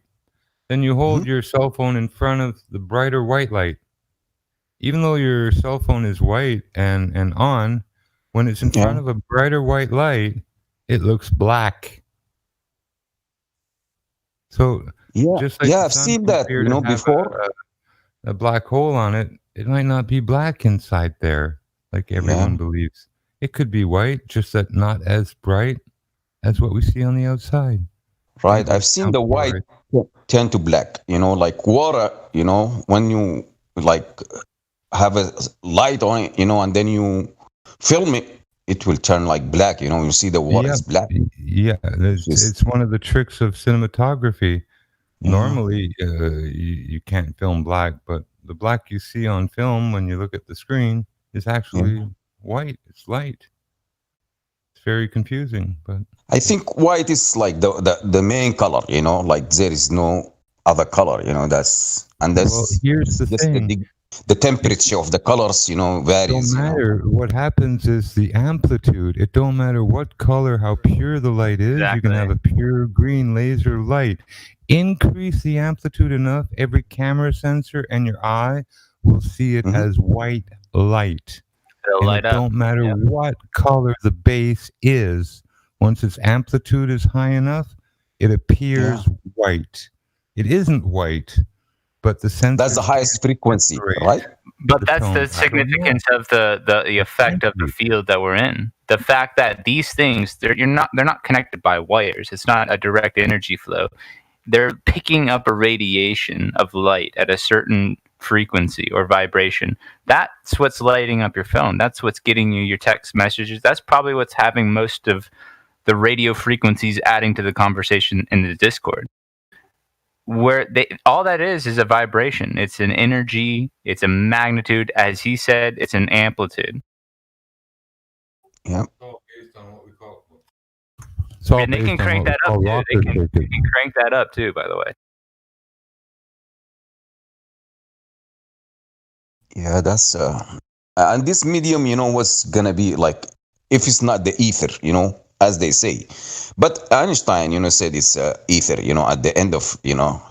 Then you hold your cell phone in front of the brighter white light. Even though your cell phone is white and on, when it's in front of a brighter white light, it looks black. So just like I've seen that, before. A black hole on it, it might not be black inside there, like everyone believes. It could be white, just that not as bright as what we see on the outside. Right. I've seen the white turn to black, like water, when you like have a light on it, and then you film it, it will turn like black, you see the water is black. Yeah, it's one of the tricks of cinematography. Normally, you can't film black, but the black you see on film when you look at the screen is actually white. It's light. It's very confusing, but I think white is like the main color. Like there is no other color. That's well, here's the thing. The temperature of the colors, varies. It don't matter. What happens is the amplitude. It don't matter what color, how pure the light is. Exactly. You can have a pure green laser light. Increase the amplitude enough, every camera sensor and your eye will see it as white light. It don't matter what color the base is. Once its amplitude is high enough, it appears white. It isn't white, but the sensor. That's the highest frequency, right? But that's the significance of the effect of the field that we're in. The fact that these things they're not connected by wires. It's not a direct energy flow. They're picking up a radiation of light at a certain frequency or vibration. That's what's lighting up your phone. That's what's getting you your text messages. That's probably what's having most of the radio frequencies adding to the conversation in the Discord. Where all that is a vibration. It's an energy. It's a magnitude. As he said, it's an amplitude. Yeah. And they can crank that up too. They can crank that up too, by the way. Yeah, that's and this medium, what's gonna be like if it's not the ether, as they say. But Einstein, said it's ether, at the end of,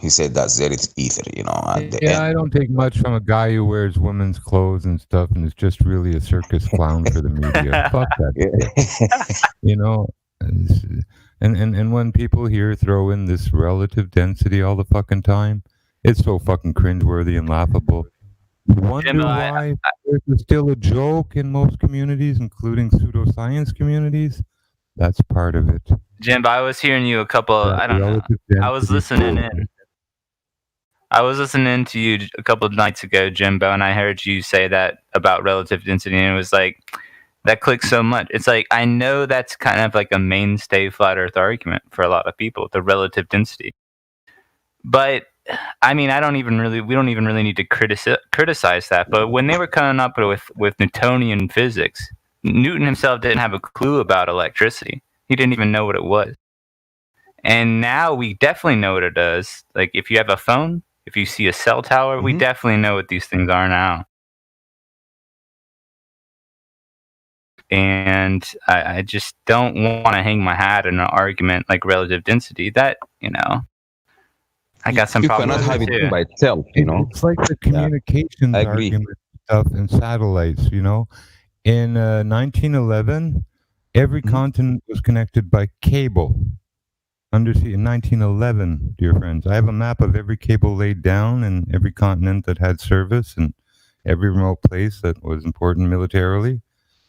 he said that there is ether, at the end. I don't take much from a guy who wears women's clothes and stuff and is just really a circus clown for the media. Fuck that shit. And when people here throw in this relative density all the fucking time, it's so fucking cringeworthy and laughable. Wonder why there's still a joke in most communities, including pseudoscience communities. That's part of it. Jim, I was hearing you I don't know. I was listening in. I was listening to you a couple of nights ago, Jimbo, and I heard you say that about relative density, and it was like, that clicks so much. It's like, I know that's kind of like a mainstay flat earth argument for a lot of people, the relative density. But I mean, we don't even really need to criticize that. But when they were coming up with Newtonian physics, Newton himself didn't have a clue about electricity. He didn't even know what it was. And now we definitely know what it does. Like if you have a phone, if you see a cell tower, we definitely know what these things are now. And I just don't want to hang my hat in an argument like relative density. That, I got some problems with it. You cannot have it by itself, It's like the communications argument stuff and satellites, In 1911, every continent was connected by cable. Undersea in 1911, dear friends. I have a map of every cable laid down and every continent that had service and every remote place that was important militarily.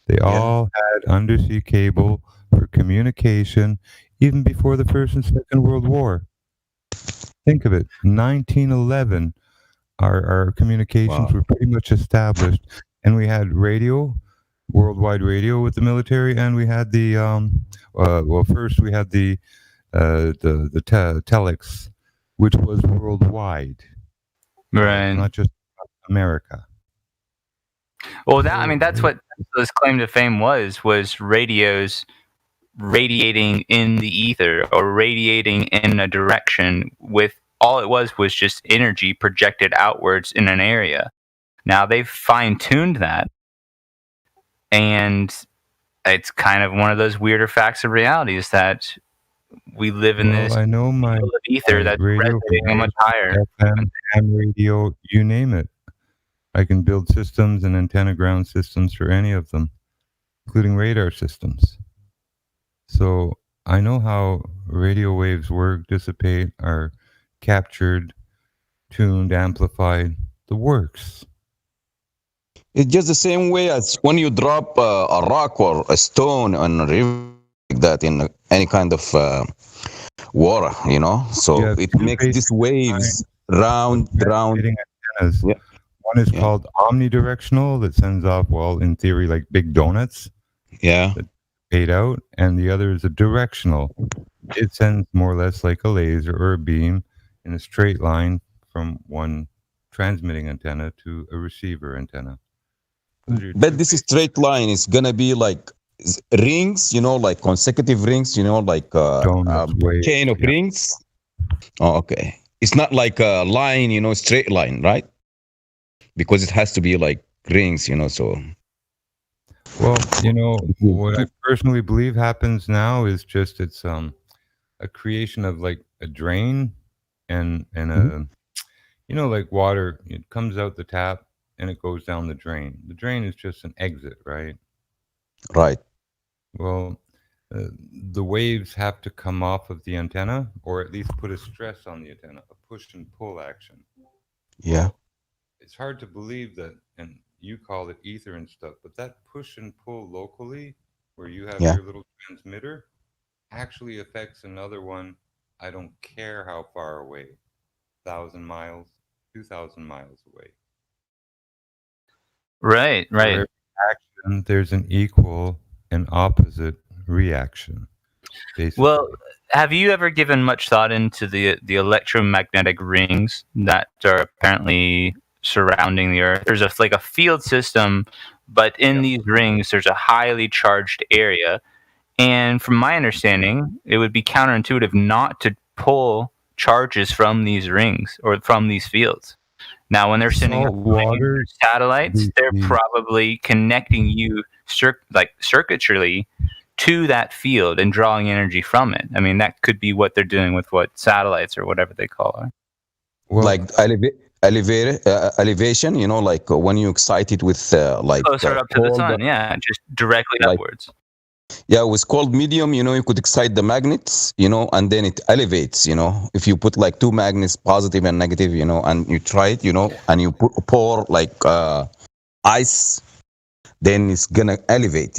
They all had undersea cable for communication even before the First and Second World War. Think of it. 1911, our communications were pretty much established, and we had radio, worldwide radio with the military, and we had the first we had the telex, which was worldwide, right? Not just America. Well, that's what Tesla's claim to fame was radios radiating in the ether or radiating in a direction with all it was just energy projected outwards in an area. Now they've fine-tuned that, and it's kind of one of those weirder facts of reality is that we live in this ether that's resonating much higher. FM, ham radio, you name it. I can build systems and antenna ground systems for any of them, including radar systems. So I know how radio waves work, dissipate, are captured, tuned, amplified, the works. It's just the same way as when you drop a rock or a stone on a river like that in any kind of water, So it makes these waves round. Antennas. Yeah. One is called omnidirectional that sends off, in theory, like big donuts. Yeah. That fade out. And the other is a directional. It sends more or less like a laser or a beam in a straight line from one transmitting antenna to a receiver antenna. But this straight line is going to be like rings, like consecutive rings, like chain of rings. Oh, okay. It's not like a line, straight line, right? Because it has to be like rings, so. Well, what I personally believe happens now is just it's a creation of like a drain and a, like water, it comes out the tap and it goes down the drain. The drain is just an exit, right? Right. Well, the waves have to come off of the antenna or at least put a stress on the antenna, a push and pull action. Yeah. It's hard to believe that, and you call it ether and stuff, but that push and pull locally, where you have Yeah. your little transmitter, actually affects another one. I don't care how far away, 1,000 miles, 2,000 miles away. Right. For every action, there's an equal and opposite reaction. Basically. Well, have you ever given much thought into the electromagnetic rings that are apparently surrounding the Earth? There's like a field system, but in these rings, there's a highly charged area. And from my understanding, it would be counterintuitive not to pull charges from these rings or from these fields. Now, when they're sending water satellites, they're probably connecting you circuitarily to that field and drawing energy from it. I mean, that could be what they're doing with what satellites or whatever they call it. Well, like elevation, like when you excite it with like closer up to the sun, just directly upwards. Yeah, it was called medium. You could excite the magnets, and then it elevates. If you put like two magnets, positive and negative, and you try it, and you pour like ice, then it's gonna elevate,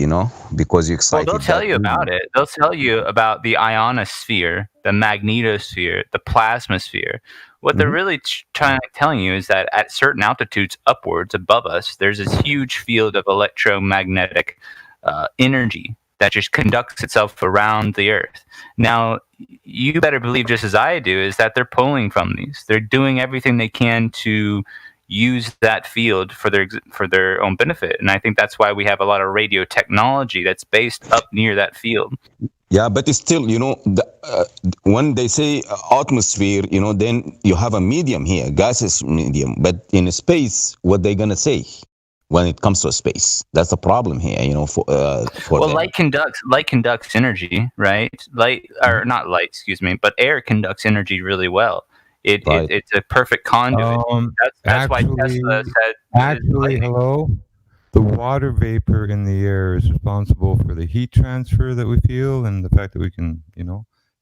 because you excite. Well, they'll tell you about it. They'll tell you about the ionosphere, the magnetosphere, the plasmasphere. What they're really telling you is that at certain altitudes upwards above us, there's this huge field of electromagnetic energy that just conducts itself around the Earth. Now, you better believe, just as I do, is that they're pulling from these. They're doing everything they can to use that field for their own benefit, and I think that's why we have a lot of radio technology that's based up near that field. Yeah, but it's still, when they say atmosphere, then you have a medium here, gaseous medium. But in space, what they gonna say when it comes to space? That's the problem here, for them. Light conducts energy, right? But air conducts energy really well. It's a perfect conduit. That's why Tesla said. Actually, hello. The water vapor in the air is responsible for the heat transfer that we feel and the fact that we can,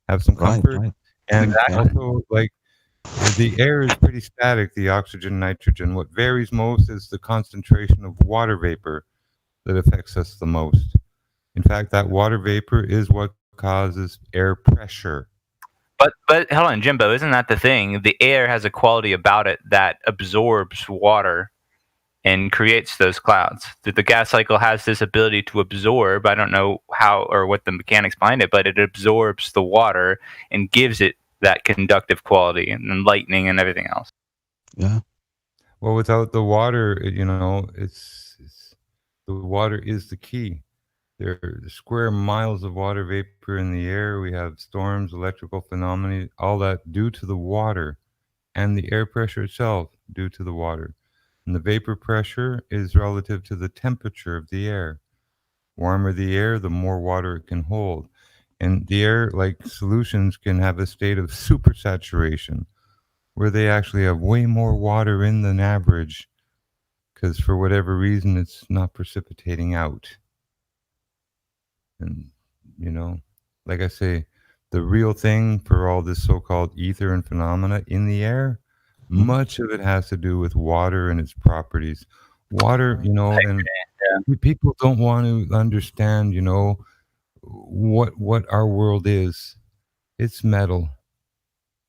have some comfort. Right. And also, like, the air is pretty static, the oxygen, nitrogen. What varies most is the concentration of water vapor that affects us the most. In fact, that water vapor is what causes air pressure. But hold on, Jimbo, isn't that the thing? The air has a quality about it that absorbs water and creates those clouds. The gas cycle has this ability to absorb, I don't know how or what the mechanics behind it, but it absorbs the water and gives it that conductive quality and lightning and everything else. Yeah. Well, without the water, it's the water is the key. There are square miles of water vapor in the air. We have storms, electrical phenomena, all that due to the water, and the air pressure itself due to the water. And the vapor pressure is relative to the temperature of the air. Warmer the air, the more water it can hold. And the air, like solutions, can have a state of supersaturation, where they actually have way more water in than average, because for whatever reason, it's not precipitating out. And, like I say, the real thing for all this so-called ether and phenomena in the air, much of it has to do with water and its properties. Water, and people don't want to understand, what our world is. It's metal.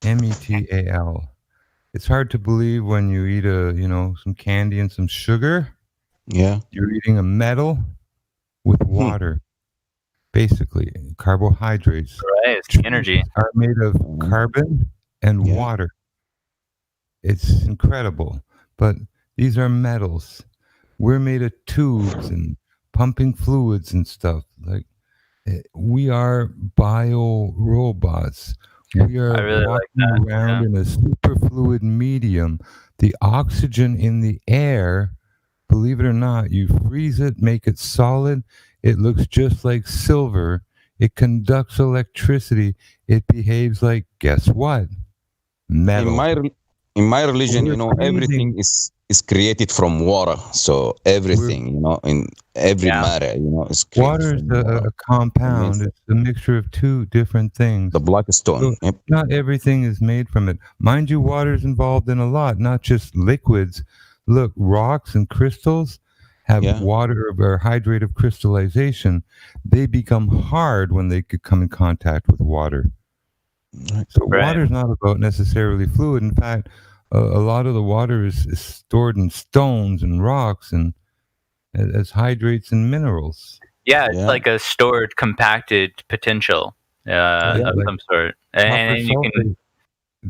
METAL. It's hard to believe when you eat some candy and some sugar. Yeah. You're eating a metal with water. Basically, carbohydrates. Right, it's energy. Are made of carbon and water. It's incredible. But these are metals. We're made of tubes and pumping fluids and stuff. Like, we are bio robots. We are walking around in a superfluid medium. The oxygen in the air, believe it or not, you freeze it, make it solid. It looks just like silver. It conducts electricity. It behaves like, guess what? Metal. in my religion, everything is created from water. So everything, in every matter, is created water is from water. a compound. It's a mixture of two different things. The black stone. So not everything is made from it. Mind you, water is involved in a lot, not just liquids. Look, rocks and crystals have water or hydrate of crystallization. They become hard when they could come in contact with water. So water is not about necessarily fluid. In fact, a lot of the water is stored in stones and rocks and as hydrates and minerals. Yeah, it's like a stored, compacted potential of some sort. And you can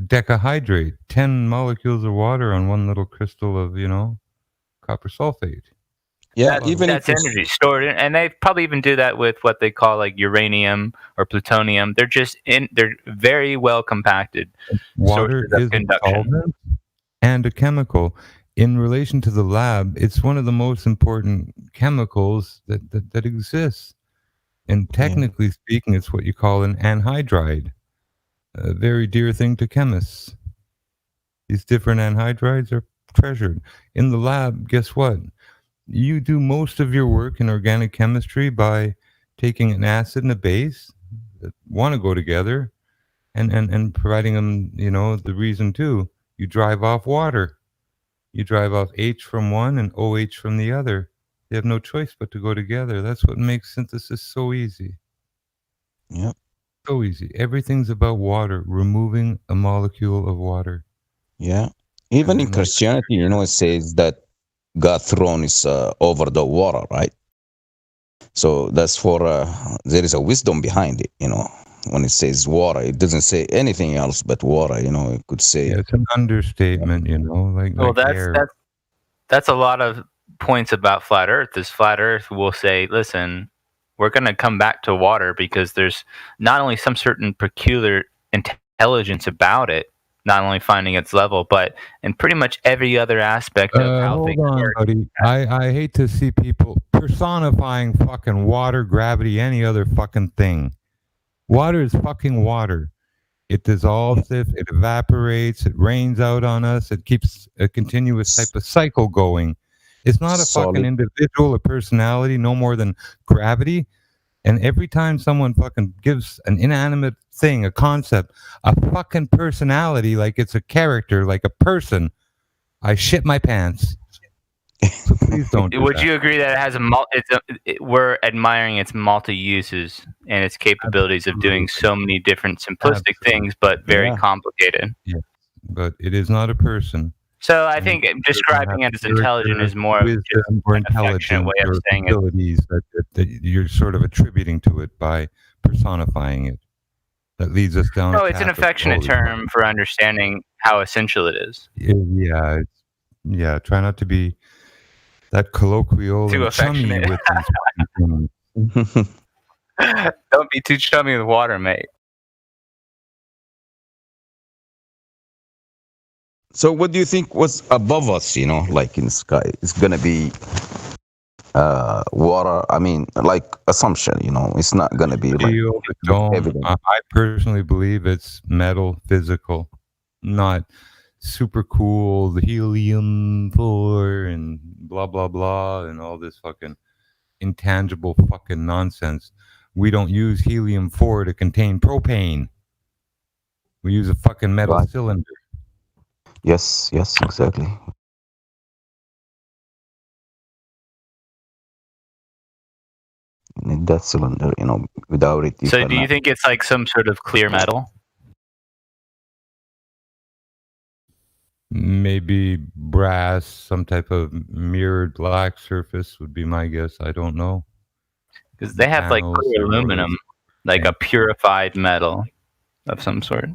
decahydrate 10 molecules of water on one little crystal of, copper sulfate. Yeah, that's energy stored in, and they probably even do that with what they call like uranium or plutonium. They're very well compacted. Water is a solvent and a chemical. In relation to the lab, it's one of the most important chemicals that exists. And technically speaking, it's what you call an anhydride, a very dear thing to chemists. These different anhydrides are treasured. In the lab, guess what? You do most of your work in organic chemistry by taking an acid and a base that want to go together and providing them, the reason too. You drive off water. You drive off H from one and OH from the other. They have no choice but to go together. That's what makes synthesis so easy. Yep. So easy. Everything's about water, removing a molecule of water. Yeah. Even in Christianity, it says that God's throne is over the water, right? So that's for, there is a wisdom behind it, when it says water. It doesn't say anything else but water, it could say. Yeah, it's an understatement, that's a lot of points about flat Earth. Is flat Earth will say, listen, we're going to come back to water because there's not only some certain peculiar intelligence about it, not only finding its level, but in pretty much every other aspect of how things work. Buddy. I hate to see people personifying fucking water, gravity, any other fucking thing. Water is fucking water. It dissolves, it evaporates, it rains out on us, it keeps a continuous type of cycle going. It's not a fucking individual, a personality, no more than gravity. And every time someone fucking gives an inanimate thing, a concept, a fucking personality, like it's a character, like a person, I shit my pants. So please don't. Would you agree that it has we're admiring its multi-uses and its capabilities of doing so many different simplistic things, but very complicated? Yes, but it is not a person. So I think describing it as intelligent is more of or intelligent way of saying abilities that you're sort of attributing to it by personifying it. That leads us down. No, it's an affectionate term for understanding how essential it is. Yeah. Try not to be that colloquial too and chummy affectionate. with these things. Don't be too chummy with water, mate. So what do you think was above us, like in the sky? It's going to be water. I mean, like assumption, it's not going to be evident. I personally believe it's metal, physical, not super cool, the helium-4 and blah, blah, blah, and all this fucking intangible fucking nonsense. We don't use helium-4 to contain propane. We use a fucking metal cylinder. Yes, exactly. In that cylinder, without it. So do you think it's like some sort of clear metal? Maybe brass, some type of mirrored black surface would be my guess. I don't know. Because they have like clear aluminum, like a purified metal of some sort.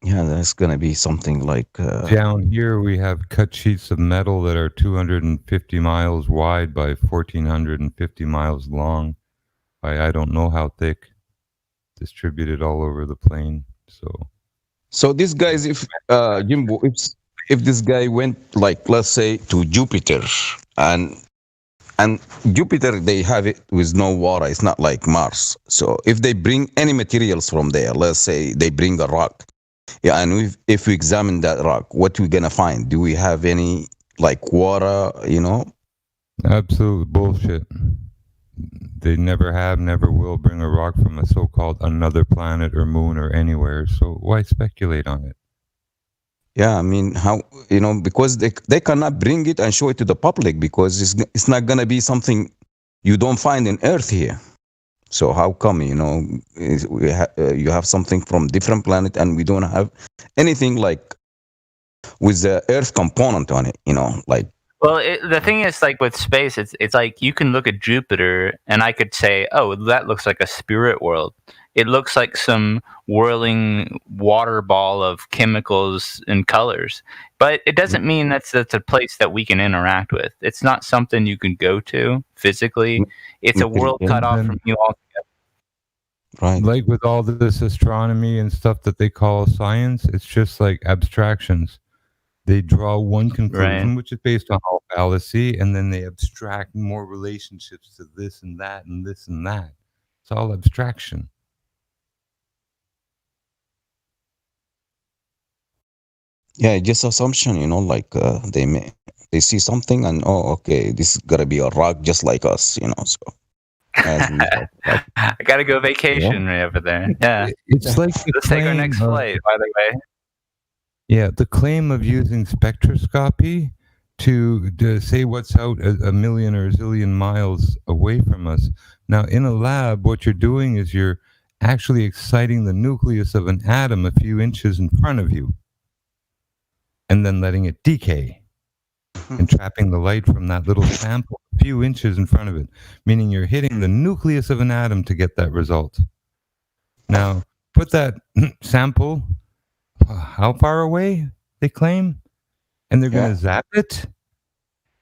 Yeah, that's going to be something like... Down here we have cut sheets of metal that are 250 miles wide by 1,450 miles long by I don't know how thick, distributed all over the plane. So these guys, if Jimbo, if this guy went, like, let's say, to Jupiter and and Jupiter, they have it with no water. It's not like Mars. So if they bring any materials from there, let's say they bring a rock, yeah, and if we examine that rock, what we gonna find? Do we have any like water? Absolute bullshit. They never have, never will bring a rock from a so-called another planet or moon or anywhere. So why speculate on it? Yeah, I mean, how, because they cannot bring it and show it to the public because it's not going to be something you don't find in Earth here. So how come, you have something from different planet and we don't have anything like with the Earth component on it, like. Well, the thing is, like with space, it's like you can look at Jupiter and I could say, oh, that looks like a spirit world. It looks like some whirling water ball of chemicals and colors. But it doesn't mean that's a place that we can interact with. It's not something you can go to physically. It's a world cut off from you altogether. Right. Like with all this astronomy and stuff that they call science, it's just like abstractions. They draw one conclusion, which is based on all fallacy, and then they abstract more relationships to this and that and this and that. It's all abstraction. Yeah, just assumption, like they see something and okay, this is gotta be a rock just like us, So I gotta go vacation right over there. Yeah, it's like let's take our next flight. By the way. Yeah, the claim of using spectroscopy to say what's out a million or a zillion miles away from us. Now, in a lab, what you're doing is you're actually exciting the nucleus of an atom a few inches in front of you and then letting it decay and trapping the light from that little sample a few inches in front of it, meaning you're hitting the nucleus of an atom to get that result. Now, put that sample how far away, they claim, and they're going to zap it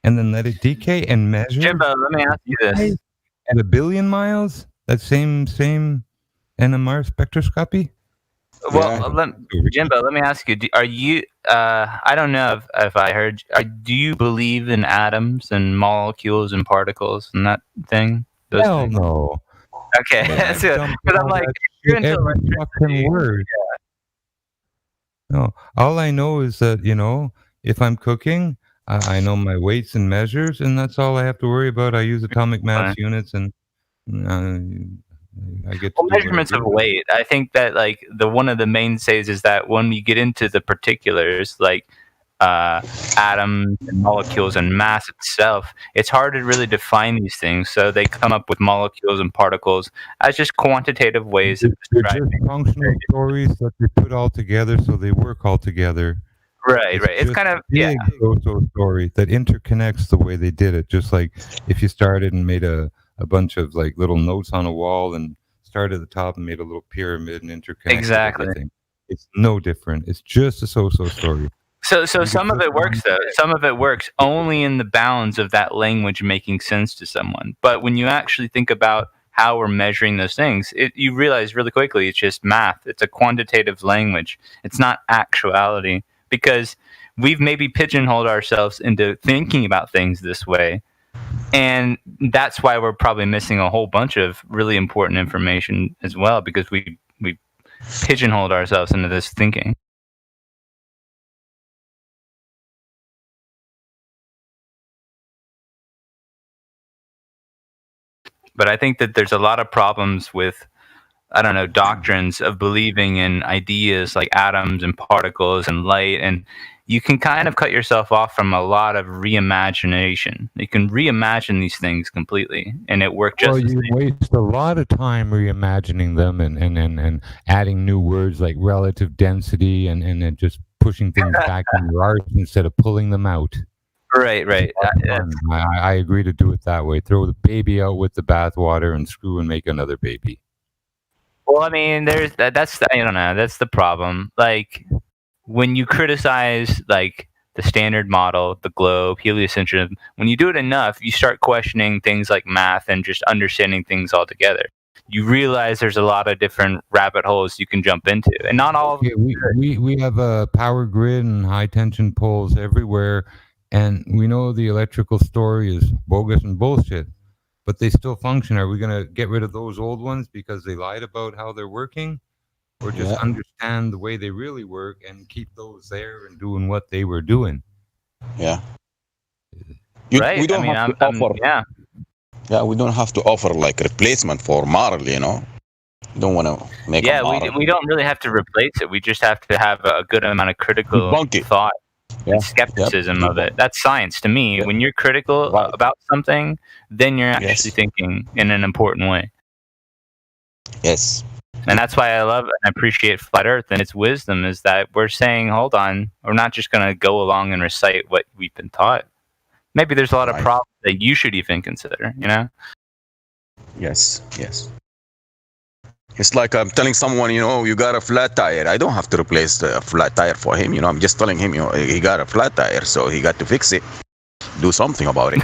and then let it decay and measure. Jimbo, let me ask you this. At 1 billion miles, that same NMR spectroscopy? Well, Jimbo, let me ask you, are you, I don't know if I heard, do you believe in atoms and molecules and particles and that thing? Hell no. Okay, that's good. Because I'm like, you're into fucking word. Yeah. No, all I know is that, if I'm cooking, I know my weights and measures, and that's all I have to worry about. I use atomic mass units, and I get to measurements of weight. I think that like one of the mainstays is that when you get into the particulars, like atoms and molecules and mass itself, it's hard to really define these things. So they come up with molecules and particles as just quantitative ways of describing. They're just functional stories that they put all together, so they work all together. Right. It's kind of so story that interconnects the way they did it. Just like if you started and made a bunch of like little notes on a wall and started at the top and made a little pyramid and interconnected. Exactly. Everything. It's no different. It's just a so story. So some of it works though. Some of it works only in the bounds of that language making sense to someone. But when you actually think about how we're measuring those things, you realize really quickly it's just math. It's a quantitative language. It's not actuality, because we've maybe pigeonholed ourselves into thinking about things this way. And that's why we're probably missing a whole bunch of really important information as well, because we pigeonholed ourselves into this thinking. But I think that there's a lot of problems with, doctrines of believing in ideas like atoms and particles and light. And you can kind of cut yourself off from a lot of reimagination. You can reimagine these things completely, and it worked just the same. You waste a lot of time reimagining them and adding new words like relative density and just pushing things back in your art instead of pulling them out. Right. I agree to do it that way. Throw the baby out with the bathwater and screw and make another baby. Well, I mean, there's that's I don't know. That's the problem. Like when you criticize like the standard model, the globe, heliocentrism, when you do it enough, you start questioning things like math and just understanding things altogether. You realize there's a lot of different rabbit holes you can jump into, and not all of them. We have a power grid and high tension poles everywhere. And we know the electrical story is bogus and bullshit, but they still function. Are we going to get rid of those old ones because they lied about how they're working? Or just understand the way they really work and keep those there and doing what they were doing? Yeah. Right. We don't have to offer. Yeah. Yeah, we don't have to offer like replacement for moral, you know. We don't want to make a moral. we don't really have to replace it. We just have to have a good amount of critical thought and skepticism of it. That's science to me. When you're critical about something, then you're actually thinking in an important way. Yes. And that's why I love and appreciate Flat Earth and its wisdom is that we're saying, hold on, we're not just going to go along and recite what we've been taught. Maybe there's a lot of problems that you should even consider, you know? Yes. It's like I'm telling someone, you know, you got a flat tire. I don't have to replace the flat tire for him. You know, I'm just telling him, you know, he got a flat tire, so he got to fix it. Do something about it.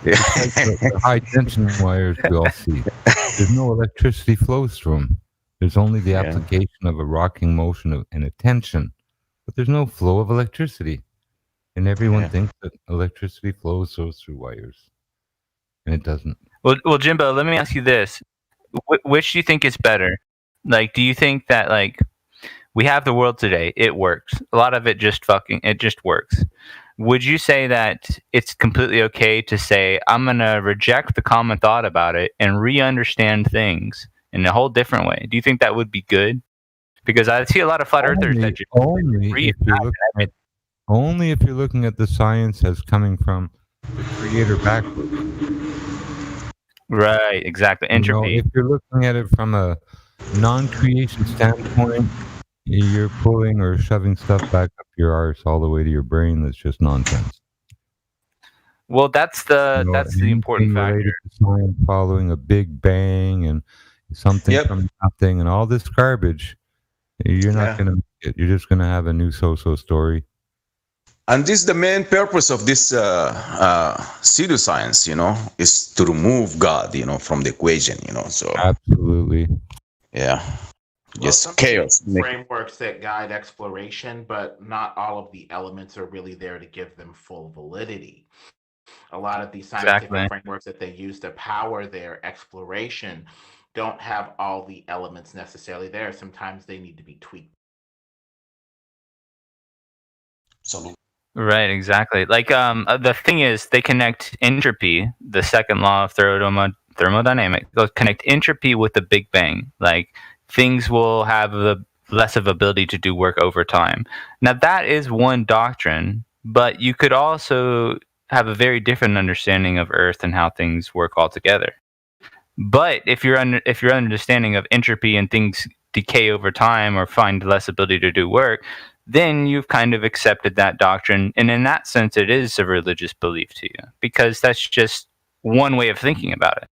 The high tension wires we all see. There's no electricity flows through them. There's only the application of a rocking motion and a tension, but there's no flow of electricity. And everyone thinks that electricity flows through wires, and it doesn't. Well, Jimbo, let me ask you this: which do you think is better? Like, do you think that like we have the world today? It works. A lot of it just works. Would you say that it's completely okay to say I'm gonna reject the common thought about it and re-understand things in a whole different way? Do you think that would be good? Because I see a lot of flat earthers that just only if you're looking at the science as coming from the creator backwards. Right, exactly. Entropy. You know, if you're looking at it from a non-creation standpoint, you're pulling or shoving stuff back up your arse all the way to your brain. That's just nonsense. Well, that's the important factor. Science following a big bang and something from nothing and all this garbage. You're not going to make it. You're just going to have a new so-so story. And this is the main purpose of this pseudoscience, you know, is to remove God, you know, from the equation, you know. So absolutely, just chaos. Frameworks that guide exploration, but not all of the elements are really there to give them full validity. A lot of these scientific frameworks that they use to power their exploration don't have all the elements necessarily there. Sometimes they need to be tweaked. Right, exactly. Like the thing is, they connect entropy, the second law of thermodynamics. They'll connect entropy with the Big Bang. Like things will have less of ability to do work over time. Now that is one doctrine, but you could also have a very different understanding of Earth and how things work altogether. But if your understanding of entropy and things decay over time or find less ability to do work, then you've kind of accepted that doctrine. And in that sense, it is a religious belief to you because that's just one way of thinking about it.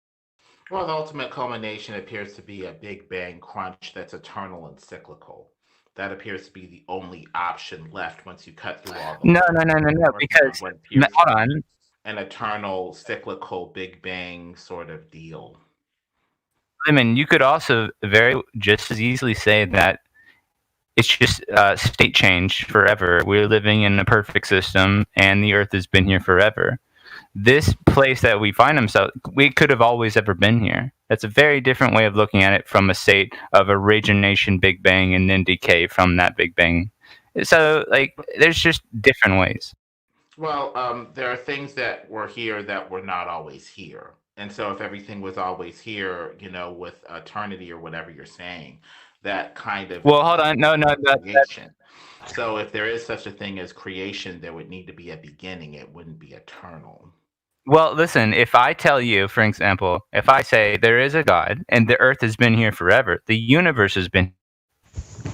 Well, the ultimate culmination appears to be a Big Bang crunch that's eternal and cyclical. That appears to be the only option left once you cut through all the... No, because... Hold on. An eternal, cyclical Big Bang sort of deal. I mean, you could also just as easily say that it's just state change forever. We're living in a perfect system, and the Earth has been here forever. This place that we find ourselves, we could have always ever been here. That's a very different way of looking at it from a state of origination, Big Bang, and then decay from that Big Bang. So, like, there's just different ways. Well, there are things that were here that were not always here. And so if everything was always here, you know, with eternity or whatever you're saying, that kind of... Well, hold on. No. So if there is such a thing as creation, there would need to be a beginning. It wouldn't be eternal. Well, listen, if I tell you, for example, if I say there is a God and the Earth has been here forever, the universe has been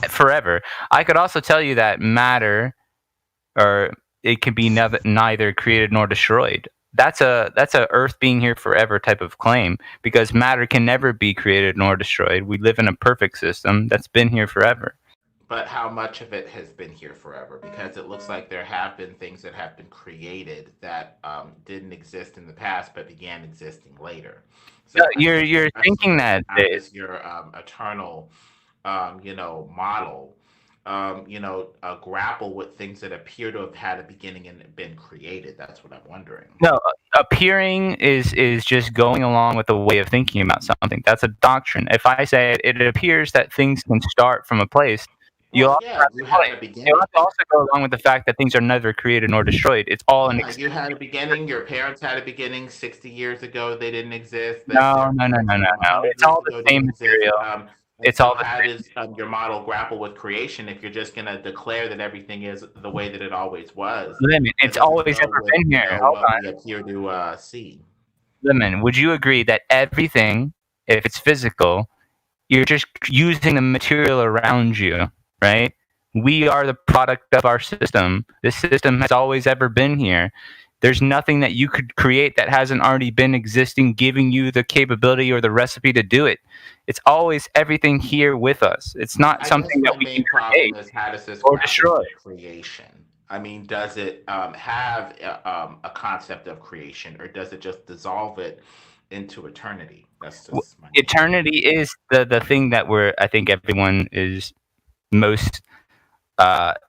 forever, I could also tell you that matter, or it can be neither created nor destroyed. That's a Earth being here forever type of claim, because matter can never be created nor destroyed. We live in a perfect system that's been here forever. But how much of it has been here forever? Because it looks like there have been things that have been created that didn't exist in the past but began existing later. So you're thinking that is your eternal, model grapple with things that appear to have had a beginning and been created? That's what I'm wondering. No, appearing is just going along with a way of thinking about something. That's a doctrine. If I say it appears that things can start from a place, you have a beginning. have to also go along with the fact that things are never created nor destroyed. It's all an You had a beginning. Your parents had a beginning 60 years ago. They didn't exist. No. It's all the same material. It's all how does your model grapple with creation if you're just going to declare that everything is the way that it always was? Lemon, it's always ever been here. Hold on. We appear to see. Lemon, would you agree that everything, if it's physical, you're just using the material around you, right? We are the product of our system. This system has always ever been here. There's nothing that you could create that hasn't already been existing, giving you the capability or the recipe to do it. It's always everything here with us. It's not something that we can create or destroy. Creation. I mean, does it have a concept of creation, or does it just dissolve it into eternity? That's just eternity is the thing that I think everyone is most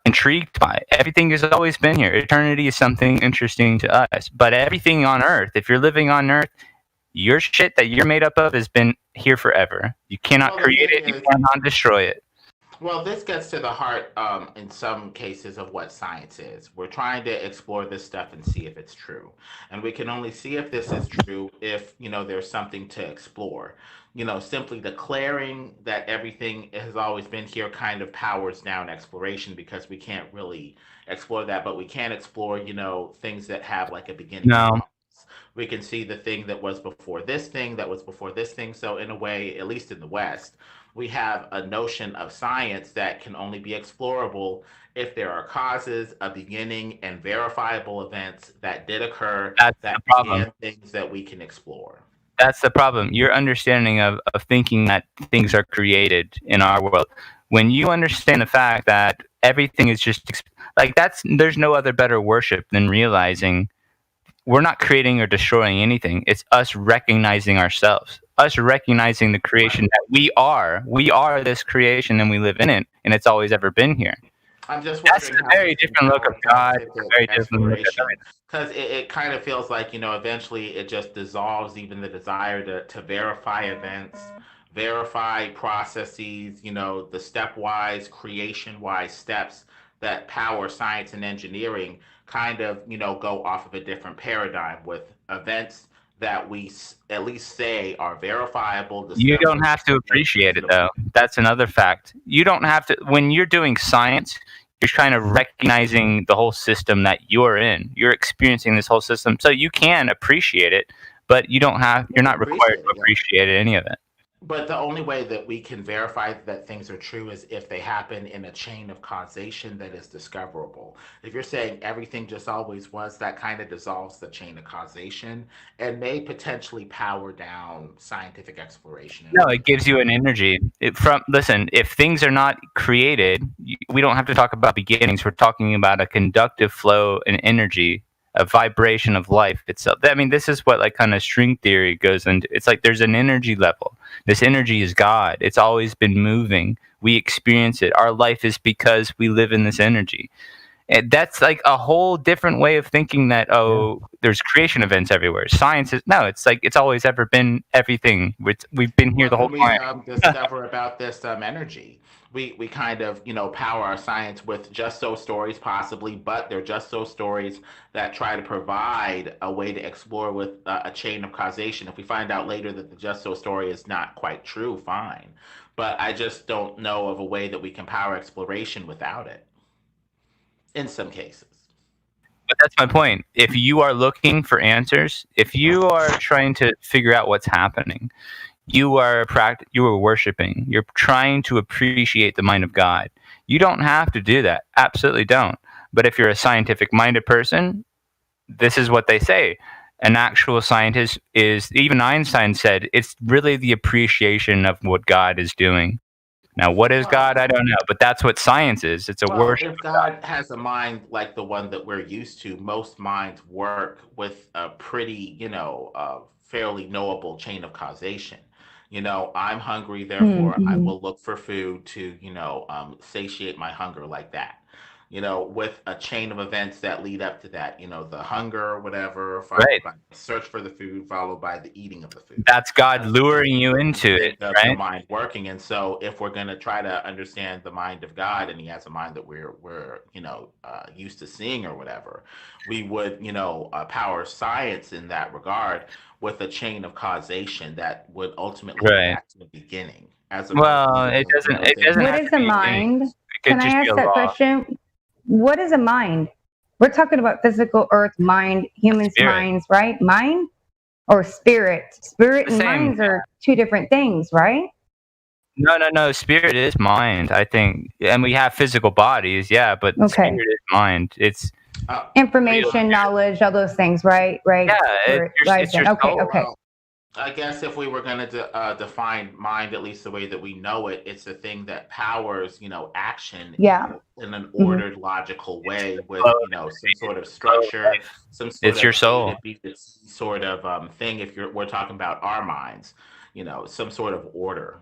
intrigued by. Everything has always been here. Eternity is something interesting to us, but everything on Earth, if you're living on Earth, your shit that you're made up of has been here forever. You cannot create it. You cannot destroy it. Well, this gets to the heart, in some cases, of what science is. We're trying to explore this stuff and see if it's true. And we can only see if this is true if, there's something to explore. Simply declaring that everything has always been here kind of powers down exploration, because we can't really explore that, but we can explore, things that have like a beginning. No. We can see the thing that was before this thing, that was before this thing. So in a way, at least in the West, we have a notion of science that can only be explorable if there are causes, a beginning, and verifiable events that did occur. That's the problem. Things that we can explore. That's the problem. Your understanding of thinking that things are created in our world. When you understand the fact that everything is just there's no other better worship than realizing we're not creating or destroying anything. It's us recognizing ourselves, us recognizing the creation that we are. We are this creation and we live in it, and it's always ever been here. I'm just That's a very different look of God. Very different look at God. Because it kind of feels like, eventually it just dissolves even the desire to verify events, verify processes, the stepwise, creation-wise steps that power science and engineering kind of, go off of a different paradigm with events that we at least say are verifiable. You don't have to appreciate it, though. That's another fact. You don't have to. When you're doing science, you're kind of recognizing the whole system that you're in. You're experiencing this whole system, so you can appreciate it, but you're not required to appreciate any of it. But the only way that we can verify that things are true is if they happen in a chain of causation that is discoverable. If you're saying everything just always was, that kind of dissolves the chain of causation and may potentially power down scientific exploration. No, it gives you an energy. Listen, if things are not created, we don't have to talk about beginnings. We're talking about a conductive flow and energy, a vibration of life itself. I mean, this is what kind of string theory goes into. It's like there's an energy level. This energy is God. It's always been moving. We experience it. Our life is because we live in this energy. And that's like a whole different way of thinking that, there's creation events everywhere. Science is, no, it's like it's always ever been everything. We've been here the whole time. We discover about this energy. We kind of, power our science with just so stories possibly, but they're just so stories that try to provide a way to explore with a chain of causation. If we find out later that the just so story is not quite true, fine. But I just don't know of a way that we can power exploration without it in some cases. But that's my point. If you are looking for answers, if you are trying to figure out what's happening, you are worshiping. You're trying to appreciate the mind of God. You don't have to do that. Absolutely don't. But if you're a scientific-minded person, this is what they say. An actual scientist is, even Einstein said, it's really the appreciation of what God is doing. Now, what is God? I don't know, but that's what science is. It's a worship. If God has a mind like the one that we're used to, most minds work with a pretty, fairly knowable chain of causation. I'm hungry, therefore I Mm-hmm. will look for food to, satiate my hunger like that. With a chain of events that lead up to that, the hunger or whatever, followed Right. by the search for the food, followed by the eating of the food. That's God luring you into it, Think of the right? mind working. And so if we're going to try to understand the mind of God, and he has a mind that we're used to seeing or whatever, we would, power science in that regard with a chain of causation that would ultimately go Right. back to the beginning. Well, it doesn't. It doesn't What have is to a be. mind? It could Can I just be ask a that law. question? What is a mind? We're talking about physical earth, mind, humans' Spirit. minds, right? Mind or spirit? Spirit The and same. minds are two different things, right? No. Spirit is mind, I think, and we have physical bodies, yeah, but Okay. spirit is mind. It's Information, knowledge, all those things, right? Right. yeah, Where it it's lies your in. Okay. soul. Okay. Well, I guess if we were going to define mind, at least the way that we know it, it's the thing that powers, action Yeah. in an Mhm. ordered, logical way with, some sort of structure, some sort It's of your A soul. to B to C sort of thing. If we're talking about our minds, some sort of order,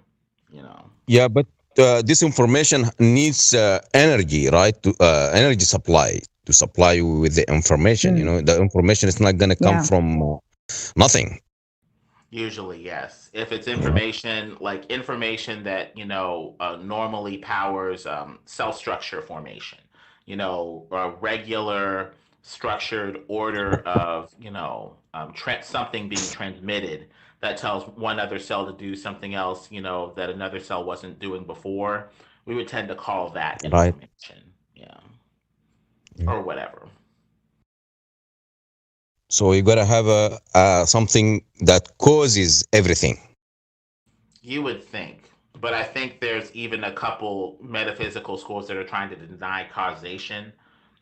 Yeah, but this information needs energy, right? Energy supply to supply you with the information. The information is not going to come Yeah. from nothing. Usually, yes. If it's information like information that normally powers cell structure formation, a regular structured order of something being transmitted that tells one other cell to do something else, that another cell wasn't doing before, we would tend to call that Right. information, or whatever. So you gotta have a something that causes everything. You would think, but I think there's even a couple metaphysical schools that are trying to deny causation,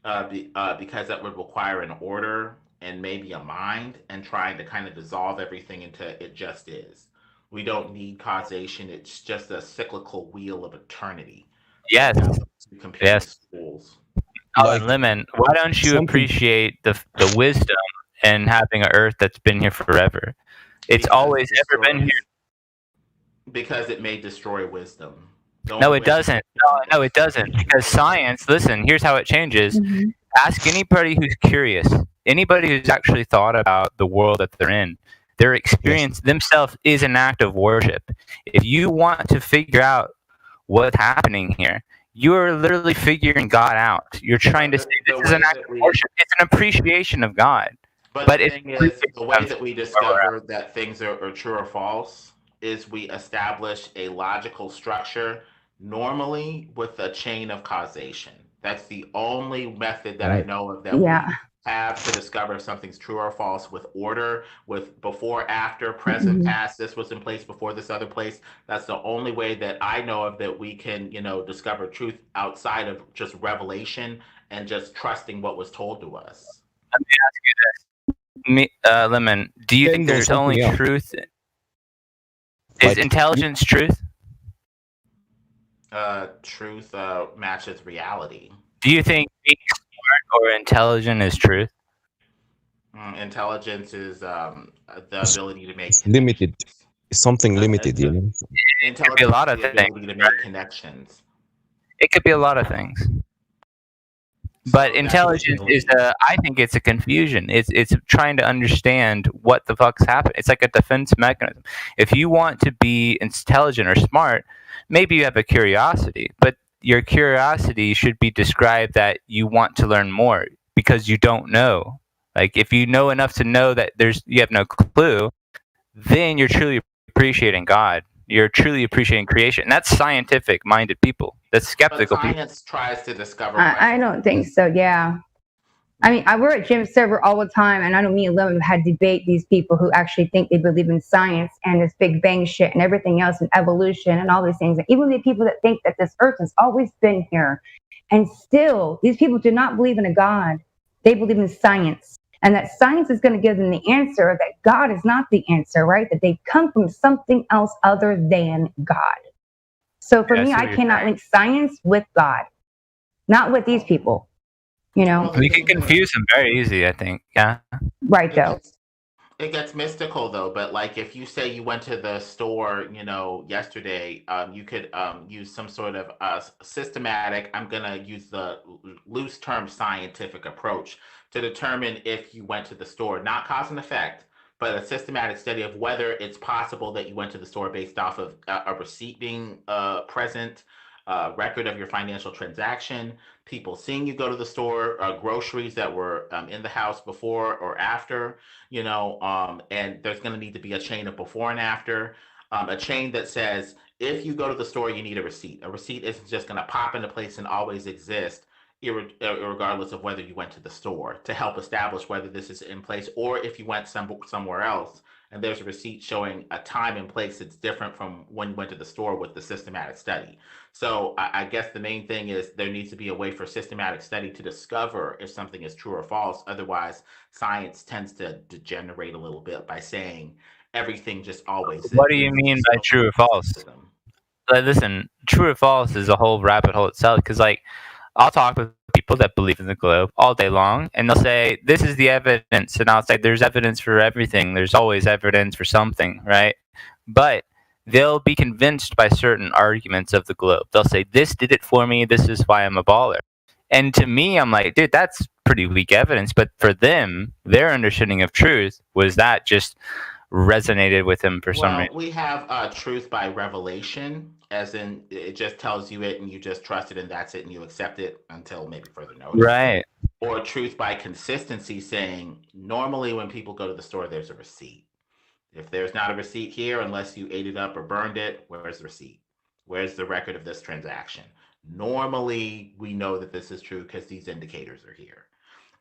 because that would require an order and maybe a mind, and trying to kind of dissolve everything into it just is. We don't need causation; it's just a cyclical wheel of eternity. Yes. To compare Yes. schools. Alan Lemon, why don't you something- appreciate the wisdom and having an Earth that's been here forever? It's Because always it ever been destroys- here. Because it may destroy wisdom. The No, only it way- doesn't. No, it doesn't. Because science, listen, here's how it changes. Mm-hmm. Ask anybody who's curious, anybody who's actually thought about the world that they're in. Their experience themselves is an act of worship. If you want to figure out what's happening here, you are literally figuring God out. You're trying to say this is an act of worship. It's an appreciation of God. But But the it's thing is, the way that we discover that things are true or false is we establish a logical structure, normally with a chain of causation. That's the only method that I know of that Yeah. we have to discover if something's true or false, with order, with before, after, present, Mhm. past. This was in place before this other place. That's the only way that I know of that we can, discover truth outside of just revelation and just trusting what was told to us. Let me ask you this. Lemon, do you think Depends on there's only something else. truth? Is Like- intelligence truth? Truth matches reality. Do you think being smart or intelligent is truth? Intelligence is the ability to make It's limited. It's something limited, It could be a lot of the things. ability to make connections. It could be a lot of things. But intelligence is I think it's a confusion. It's trying to understand what the fuck's happening. It's like a defense mechanism. If you want to be intelligent or smart, maybe you have a curiosity, but your curiosity should be described that you want to learn more because you don't know. Like if you know enough to know that you have no clue, then you're truly appreciating God. You're truly appreciating creation. That's scientific-minded people. That's skeptical But people. science tries to discover. I don't think so. Yeah. I mean, we're at Jim's server all the time, and I know me and Lemon had debate these people who actually think they believe in science and this Big Bang shit and everything else and evolution and all these things. And even the people that think that this earth has always been here. And still, these people do not believe in a God. They believe in science. And that science is going to give them the answer that God is not the answer, right? That they come from something else other than God. So for me, I cannot link science with God. Not with these people, You can confuse them very easy, I think. Yeah. Right, though. It gets mystical though, but like if you say you went to the store, yesterday, you could use some sort of systematic. I'm gonna use the loose term scientific approach to determine if you went to the store, not cause and effect, but a systematic study of whether it's possible that you went to the store based off of a receipt being present, record of your financial transaction, people seeing you go to the store, groceries that were in the house before or after, and there's going to need to be a chain of before and after, a chain that says if you go to the store, you need a receipt. A receipt isn't just going to pop into place and always exist, regardless of whether you went to the store, to help establish whether this is in place, or if you went somewhere else and there's a receipt showing a time and place that's different from when you went to the store with the systematic study. So I guess the main thing is there needs to be a way for systematic study to discover if something is true or false. Otherwise, science tends to degenerate a little bit by saying everything just always is. What do you mean by true or false? Listen, true or false is a whole rabbit hole itself, because I'll talk with people that believe in the globe all day long, and they'll say, this is the evidence. And I'll say, there's evidence for everything. There's always evidence for something, right? But they'll be convinced by certain arguments of the globe. They'll say, this did it for me. This is why I'm a baller. And to me, I'm like, dude, that's pretty weak evidence. But for them, their understanding of truth was that just resonated with them for some reason. We have truth by revelation, as in it just tells you it and you just trust it and that's it and you accept it until maybe further notice. Right. Or truth by consistency, saying normally when people go to the store, there's a receipt. If there's not a receipt here, unless you ate it up or burned it, where's the receipt? Where's the record of this transaction? Normally, we know that this is true because these indicators are here.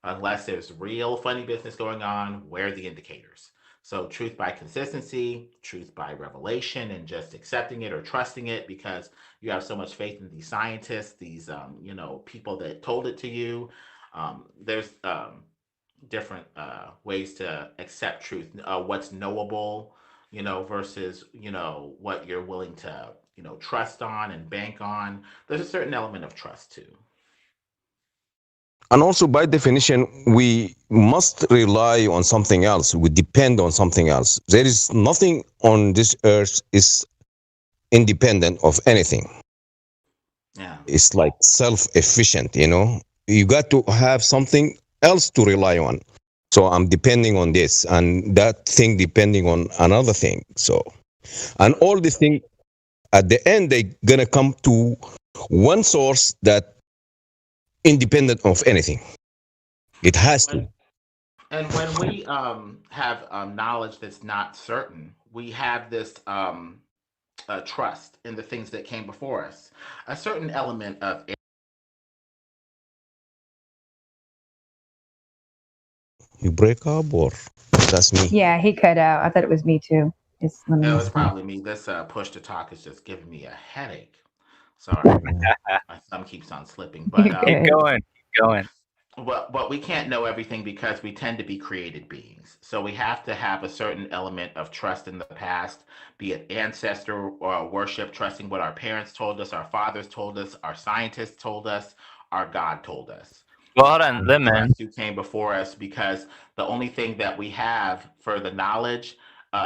Unless there's real funny business going on, where are the indicators? So truth by consistency, truth by revelation, and just accepting it or trusting it because you have so much faith in these scientists, these people that told it to you. There's different ways to accept truth. What's knowable, versus what you're willing to trust on and bank on. There's a certain element of trust too. And also, by definition, we must rely on something else. We depend on something else. There is nothing on this earth is independent of anything. Yeah. It's like self-efficient, You got to have something else to rely on. So I'm depending on this, and that thing depending on another thing. So, and all the things, at the end, they're going to come to one source that independent of anything. It has to. And when we have knowledge that's not certain, we have this trust in the things that came before us. A certain element of You break up, or that's me? Yeah, he cut out. I thought it was me too. It was probably me. This push to talk is just giving me a headache. Sorry, my thumb keeps on slipping. But keep going. But we can't know everything because we tend to be created beings. So we have to have a certain element of trust in the past, be it ancestor or worship, trusting what our parents told us, our fathers told us, our scientists told us, our God told us. Well, hold on, Lemon. Who came before us, because the only thing that we have for the knowledge,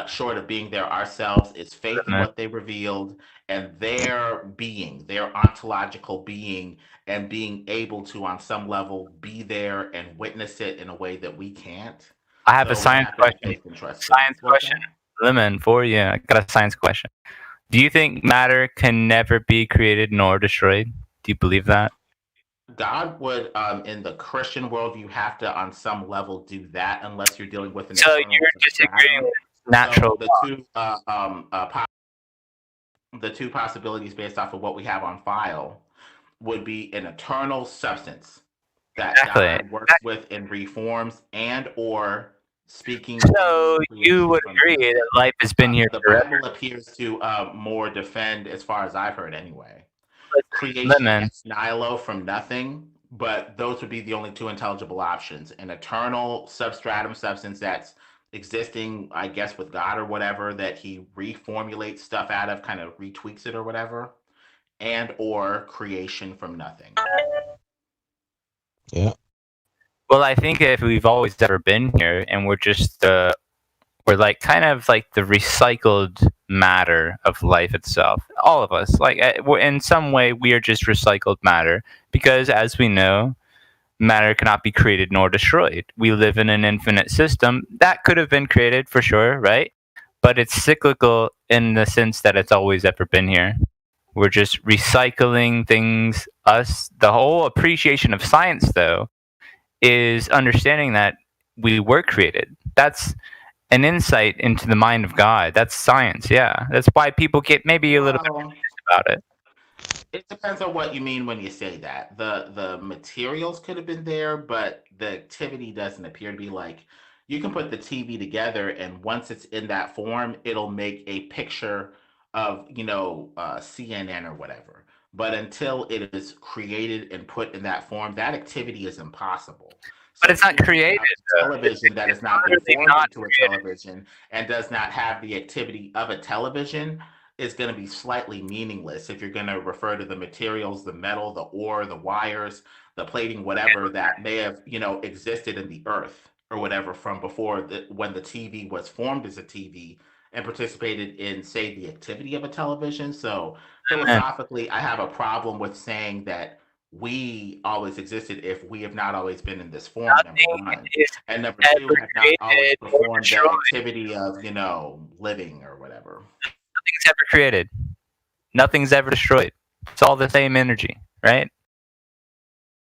short of being there ourselves, is faith in what they revealed and their being, their ontological being, and being able to, on some level, be there and witness it in a way that we can't. I have a science question. Science question, Lemon, for you. I got a science question. Do you think matter can never be created nor destroyed? Do you believe that? God would, in the Christian worldview, have to, on some level, do that unless you're dealing with an. So you're disagreeing with natural law. The two possibilities based off of what we have on file would be an eternal substance that God works with and reforms, and or speaking. So you would agree that life has been here forever. The Bible appears to more defend, as far as I've heard anyway, creation ex nihilo, from nothing, but those would be the only two intelligible options: an eternal substratum substance that's existing, I guess, with God or whatever, that he reformulates stuff out of, kind of retweaks it or whatever, and or creation from nothing. Yeah. Well, I think if we've always ever been here and we're just the we're like kind of like the recycled matter of life itself. All of us, like in some way, we are just recycled matter because, as we know, matter cannot be created nor destroyed. We live in an infinite system that could have been created for sure, right? But it's cyclical in the sense that it's always ever been here. We're just recycling things. The whole appreciation of science, though, is understanding that we were created. That's an insight into the mind of God. That's science, yeah. That's why people get maybe a little bit confused about it. It depends on what you mean when you say that. The materials could have been there, but the activity doesn't appear to be. Like, you can put the TV together, and once it's in that form, it'll make a picture of, CNN or whatever. But until it is created and put in that form, that activity is impossible. But it's not created. Television that is not been formed into a television and does not have the activity of a television is going to be slightly meaningless if you're going to refer to the materials, the metal, the ore, the wires, the plating, whatever that may have, existed in the earth or whatever from before when the TV was formed as a TV and participated in, say, the activity of a television. So philosophically, I have a problem with saying that we always existed if we have not always been in this form, number one. And number two, have not always performed that activity of, living or whatever. Nothing's ever created. Nothing's ever destroyed. It's all the same energy, right?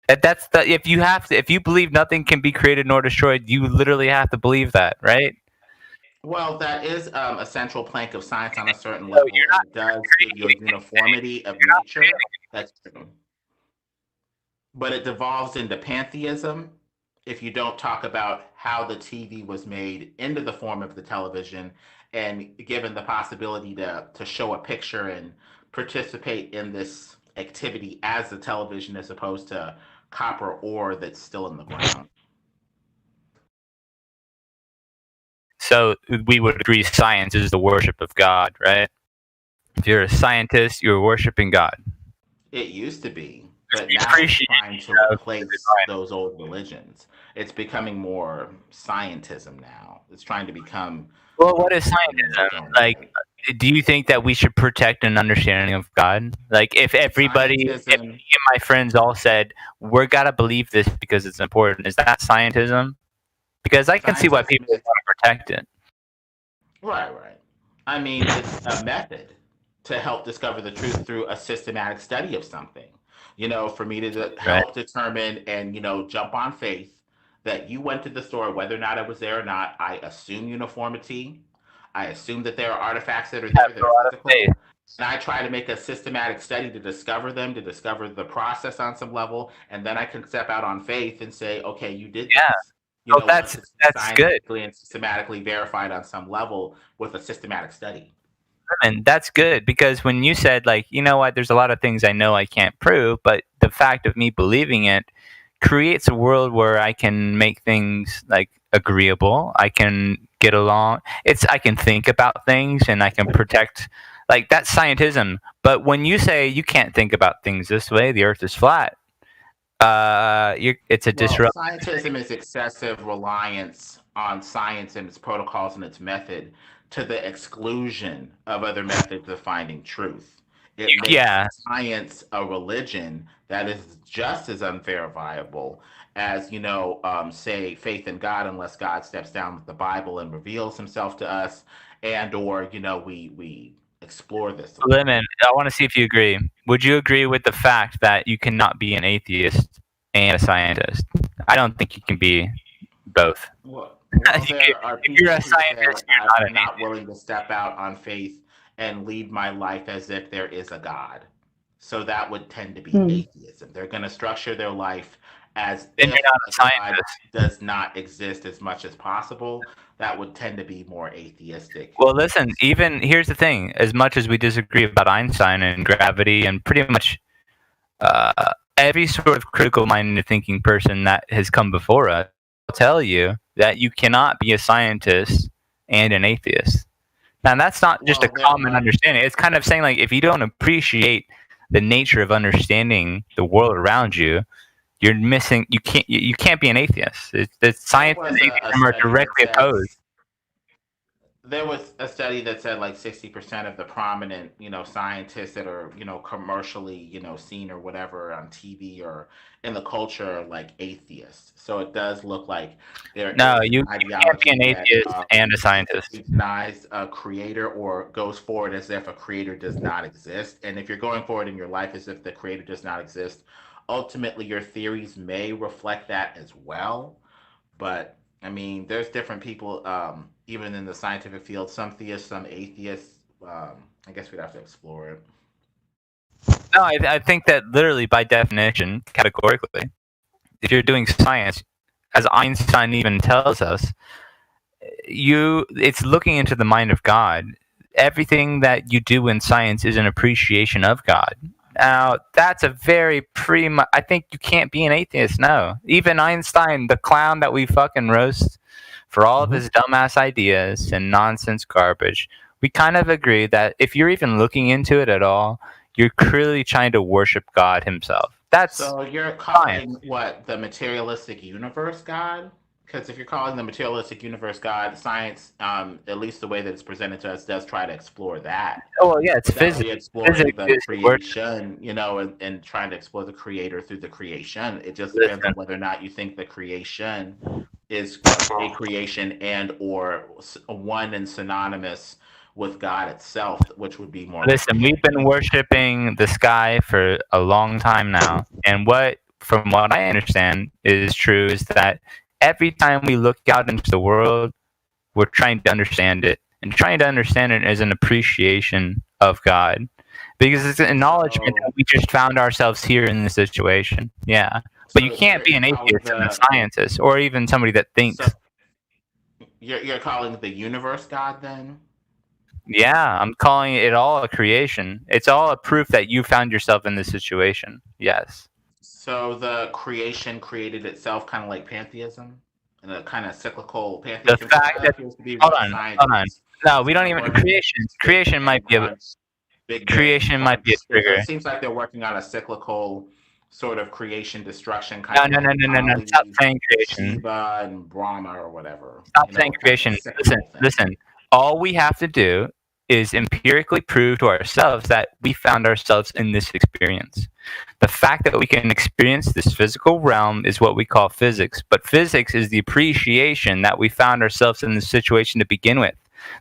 If you believe nothing can be created nor destroyed, you literally have to believe that, right? Well, that is a central plank of science on a certain level. It does give you a uniformity of nature. That's true. But it devolves into pantheism if you don't talk about how the TV was made into the form of the television and given the possibility to show a picture and participate in this activity as the television as opposed to copper ore that's still in the ground. So we would agree science is the worship of God, right? If you're a scientist, you're worshiping God. It used to be. But now it's trying to replace those old religions. It's becoming more scientism now. It's trying to become... Well, what is scientism? Like, do you think that we should protect an understanding of God? Like, if everybody, if me and my friends all said, we're gotta believe this because it's important, is that scientism? Because I can see why people want to protect it. Right. I mean, it's a method to help discover the truth through a systematic study of something. For me to help determine and, jump on faith that you went to the store, whether or not I was there or not, I assume uniformity. I assume that there are artifacts that are there that are physical. And I try to make a systematic study to discover them, to discover the process on some level. And then I can step out on faith and say, okay, you did this. That's good. And systematically verified on some level with a systematic study. And that's good because when you said, like, you know what, there's a lot of things I know I can't prove, but the fact of me believing it creates a world where I can make things like agreeable. I can get along. I can think about things and I can protect, like, that's scientism. But when you say you can't think about things this way, the earth is flat, it's a disruption. Scientism is excessive reliance on science and its protocols and its method to the exclusion of other methods of finding truth. It makes science a religion that is just as unverifiable as, say, faith in God, unless God steps down with the Bible and reveals himself to us, and or, we explore this. Lemon, I want to see if you agree. Would you agree with the fact that you cannot be an atheist and a scientist? I don't think you can be both. There are people you're a scientist, I'm not willing to step out on faith and lead my life as if there is a God. So that would tend to be atheism. They're going to structure their life as if God does not exist as much as possible. That would tend to be more atheistic. Well, listen, even here's the thing. As much as we disagree about Einstein and gravity and pretty much every sort of critical-minded thinking person that has come before us, will tell you that you cannot be a scientist and an atheist. Now, that's not just a common understanding. It's kind of saying, like, if you don't appreciate the nature of understanding the world around you, you're missing. You can't be an atheist. The science and atheism are directly opposed. there was a study that said like 60% of the prominent, scientists that are, commercially, seen or whatever on TV or in the culture are like atheists. So it does look like there No, is you an can't be an ideology that atheist and a scientist. denies a creator or goes forward as if a creator does not exist. And if you're going forward in your life as if the creator does not exist, ultimately your theories may reflect that as well. But I mean, there's different people, even in the scientific field, some theists, some atheists. I guess we'd have to explore it. No, I think that literally by definition, categorically, if you're doing science, as Einstein even tells us, it's looking into the mind of God. Everything that you do in science is an appreciation of God. Now, that's a very I think you can't be an atheist, no. Even Einstein, the clown that we fucking roast for all of his dumbass ideas and nonsense garbage, we kind of agree that if you're even looking into it at all, you're clearly trying to worship God himself. So you're calling what, the materialistic universe God? Because if you're calling the materialistic universe God, science, at least the way that it's presented to us, does try to explore that. Oh, well, yeah, it's physics. Exploring the creation, and trying to explore the creator through the creation. It just depends on whether or not you think the creation is a creation and or one and synonymous with God itself, which would be more. Listen, we've been worshiping the sky for a long time now, and from what I understand is true is that every time we look out into the world, we're trying to understand it, and trying to understand it as an appreciation of God, because it's an acknowledgement that we just found ourselves here in this situation. Yeah, but you can't be an atheist and a scientist, or even somebody that thinks. So you're calling the universe God then? Yeah, I'm calling it all a creation. It's all a proof that you found yourself in this situation. Yes. So the creation created itself, kind of like pantheism, and a kind of cyclical pantheism. The fact that hold on. No, we don't even creation. Creation might be a creation might be a trigger. It seems like they're working on a cyclical sort of creation destruction kind of. No. Stop saying creation. Shiva and Brahma or whatever. Stop saying creation. Listen. All we have to do is empirically prove to ourselves that we found ourselves in this experience. The fact that we can experience this physical realm is what we call physics, but physics is the appreciation that we found ourselves in this situation to begin with.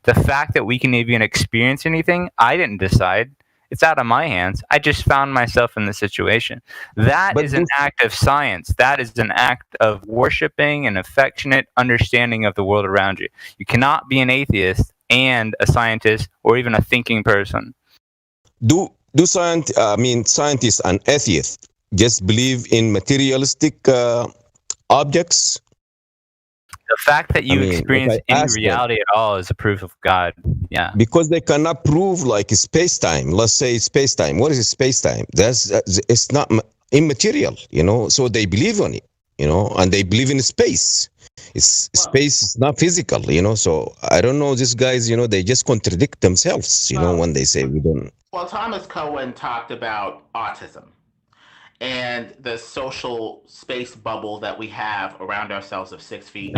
The fact that we can even experience anything, I didn't decide. It's out of my hands. I just found myself in the situation. That is an act of science. That is an act of worshiping and affectionate understanding of the world around you. You cannot be an atheist and a scientist or even a thinking person. Do scientists and atheists just believe in materialistic objects? The fact that you experience any reality at all is a proof of God. Yeah. Because they cannot prove like space-time. Let's say space-time. What is space-time? It's not immaterial, so they believe on it, and they believe in space. Space is not physical, so I don't know, these guys, they just contradict themselves, when they say we don't. Well, Thomas Cohen talked about autism and the social space bubble that we have around ourselves of 6 feet.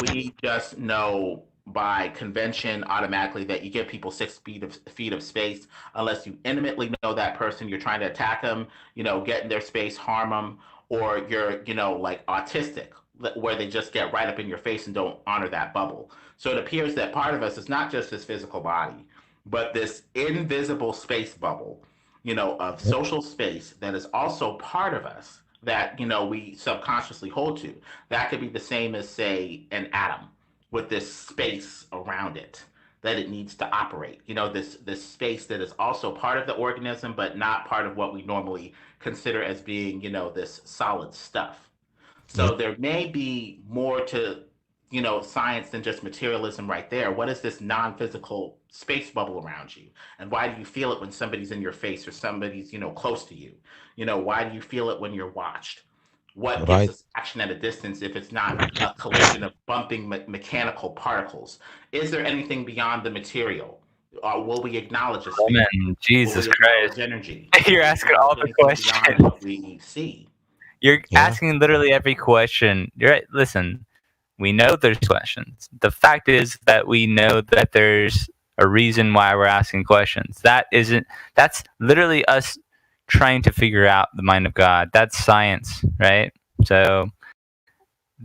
We just know by convention automatically that you give people 6 feet of space unless you intimately know that person, you're trying to attack them, get in their space, harm them, or you're, like autistic, where they just get right up in your face and don't honor that bubble. So it appears that part of us is not just this physical body, but this invisible space bubble, of social space that is also part of us that, we subconsciously hold to. That could be the same as, say, an atom with this space around it that it needs to operate. This space that is also part of the organism, but not part of what we normally consider as being, this solid stuff. So there may be more to, science than just materialism right there. What is this non-physical space bubble around you? And why do you feel it when somebody's in your face or somebody's, close to you? Why do you feel it when you're watched? What gives us action at a distance if it's not a collision of bumping mechanical particles? Is there anything beyond the material? Will we acknowledge a space? Man, Jesus Christ. Energy? You're asking all the questions. What we see. You're asking literally every question. You're right. Listen, We know there's questions. The fact is that we know that there's a reason why we're asking questions. That's literally us trying to figure out the mind of God. That's science, right? So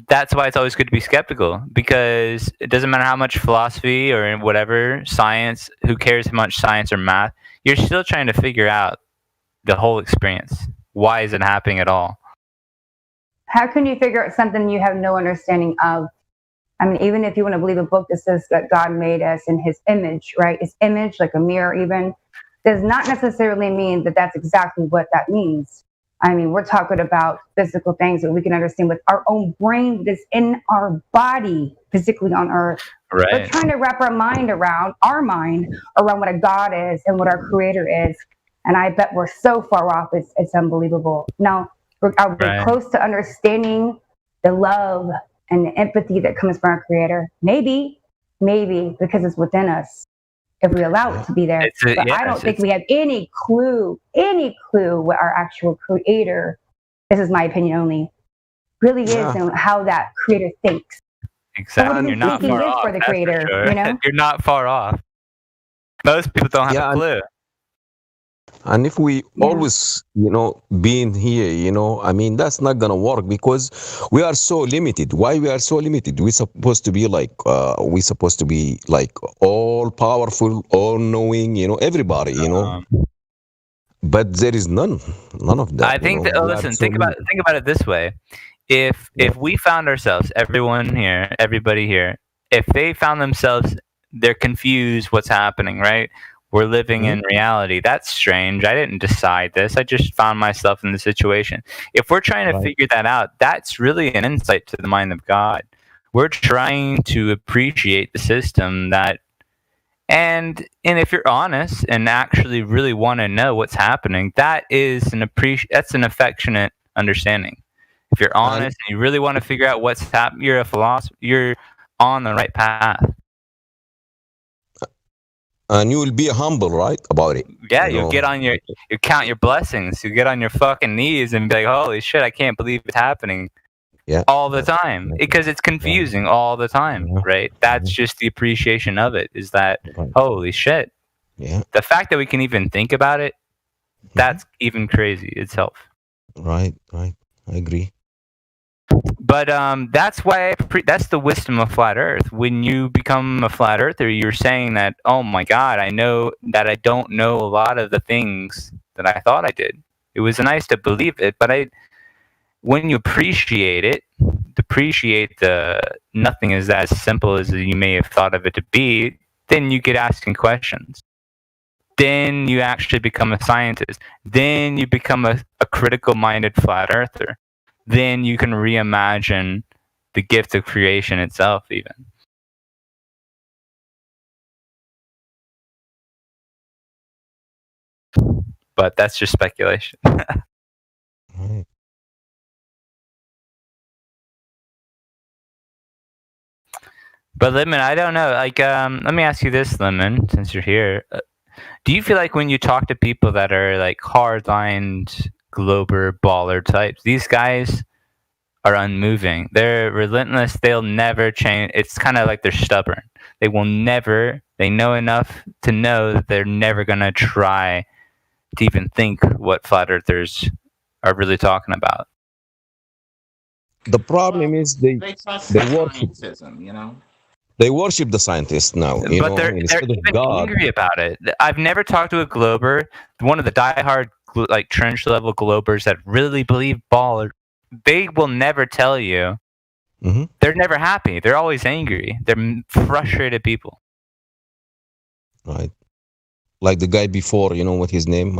that's why it's always good to be skeptical, because it doesn't matter how much philosophy or whatever science, who cares how much science or math, you're still trying to figure out the whole experience. Why is it happening at all? How can you figure out something you have no understanding of? I mean, even if you want to believe a book that says that God made us in his image, right? His image, like a mirror even, does not necessarily mean that that's exactly what that means. I mean, we're talking about physical things that we can understand with our own brain that's in our body, physically on earth. Right. We're trying to wrap our mind around what a God is and what our creator is. And I bet we're so far off, it's unbelievable. Now, are we close to understanding the love and the empathy that comes from our creator? Maybe, because it's within us, if we allow it to be there. But I don't think we have any clue what our actual creator, this is my opinion only, really is, and how that creator thinks. Exactly. You're not far off. For the creator, sure. You know? You're not far off. Most people don't have a clue. And if we always, being here, I mean, that's not going to work, because we are so limited. Why we are so limited? We're supposed to be like all powerful, all knowing, everybody, but there is none of that. I think that, listen, think about it this way. If we found ourselves, everybody here, if they found themselves, they're confused what's happening, right? We're living in reality. That's strange. I didn't decide this. I just found myself in the situation. If we're trying to figure that out, that's really an insight to the mind of God. We're trying to appreciate the system and if you're honest and actually really want to know what's happening, that's an affectionate understanding. If you're honest and you really want to figure out what's happening, you're a philosopher. You're on the right path. And you will be humble, right, about it. Yeah, you'll get on you count your blessings. You get on your fucking knees and be like, holy shit, I can't believe it's happening. Yeah. All the time, because it's confusing all the time, right? That's just the appreciation of it, is that, holy shit. Yeah. The fact that we can even think about it, that's even crazy itself. Right. I agree. But that's why that's the wisdom of flat Earth. When you become a flat earther, you're saying that, oh my God, I know that I don't know a lot of the things that I thought I did. It was nice to believe it, but when you appreciate the nothing is as simple as you may have thought of it to be, then you get asking questions. Then you actually become a scientist. Then you become a critical-minded flat earther. Then you can reimagine the gift of creation itself, even. But that's just speculation. But Lemon, I don't know. Like, let me ask you this, Lemon, since you're here. Do you feel like when you talk to people that are like hard-lined Glober baller types, these guys are unmoving? They're relentless. They'll never change. It's kind of like they're stubborn. They know enough to know that they're never going to try to even think what flat earthers are really talking about. The problem is they worship scientism, They worship the scientists now, but they're even angry about it. I've never talked to a Glober, one of the diehard like trench level Globers that really believe baller. They will never tell you. Mm-hmm. They're never happy. They're always angry. They're frustrated people. Right. Like the guy before, what's his name?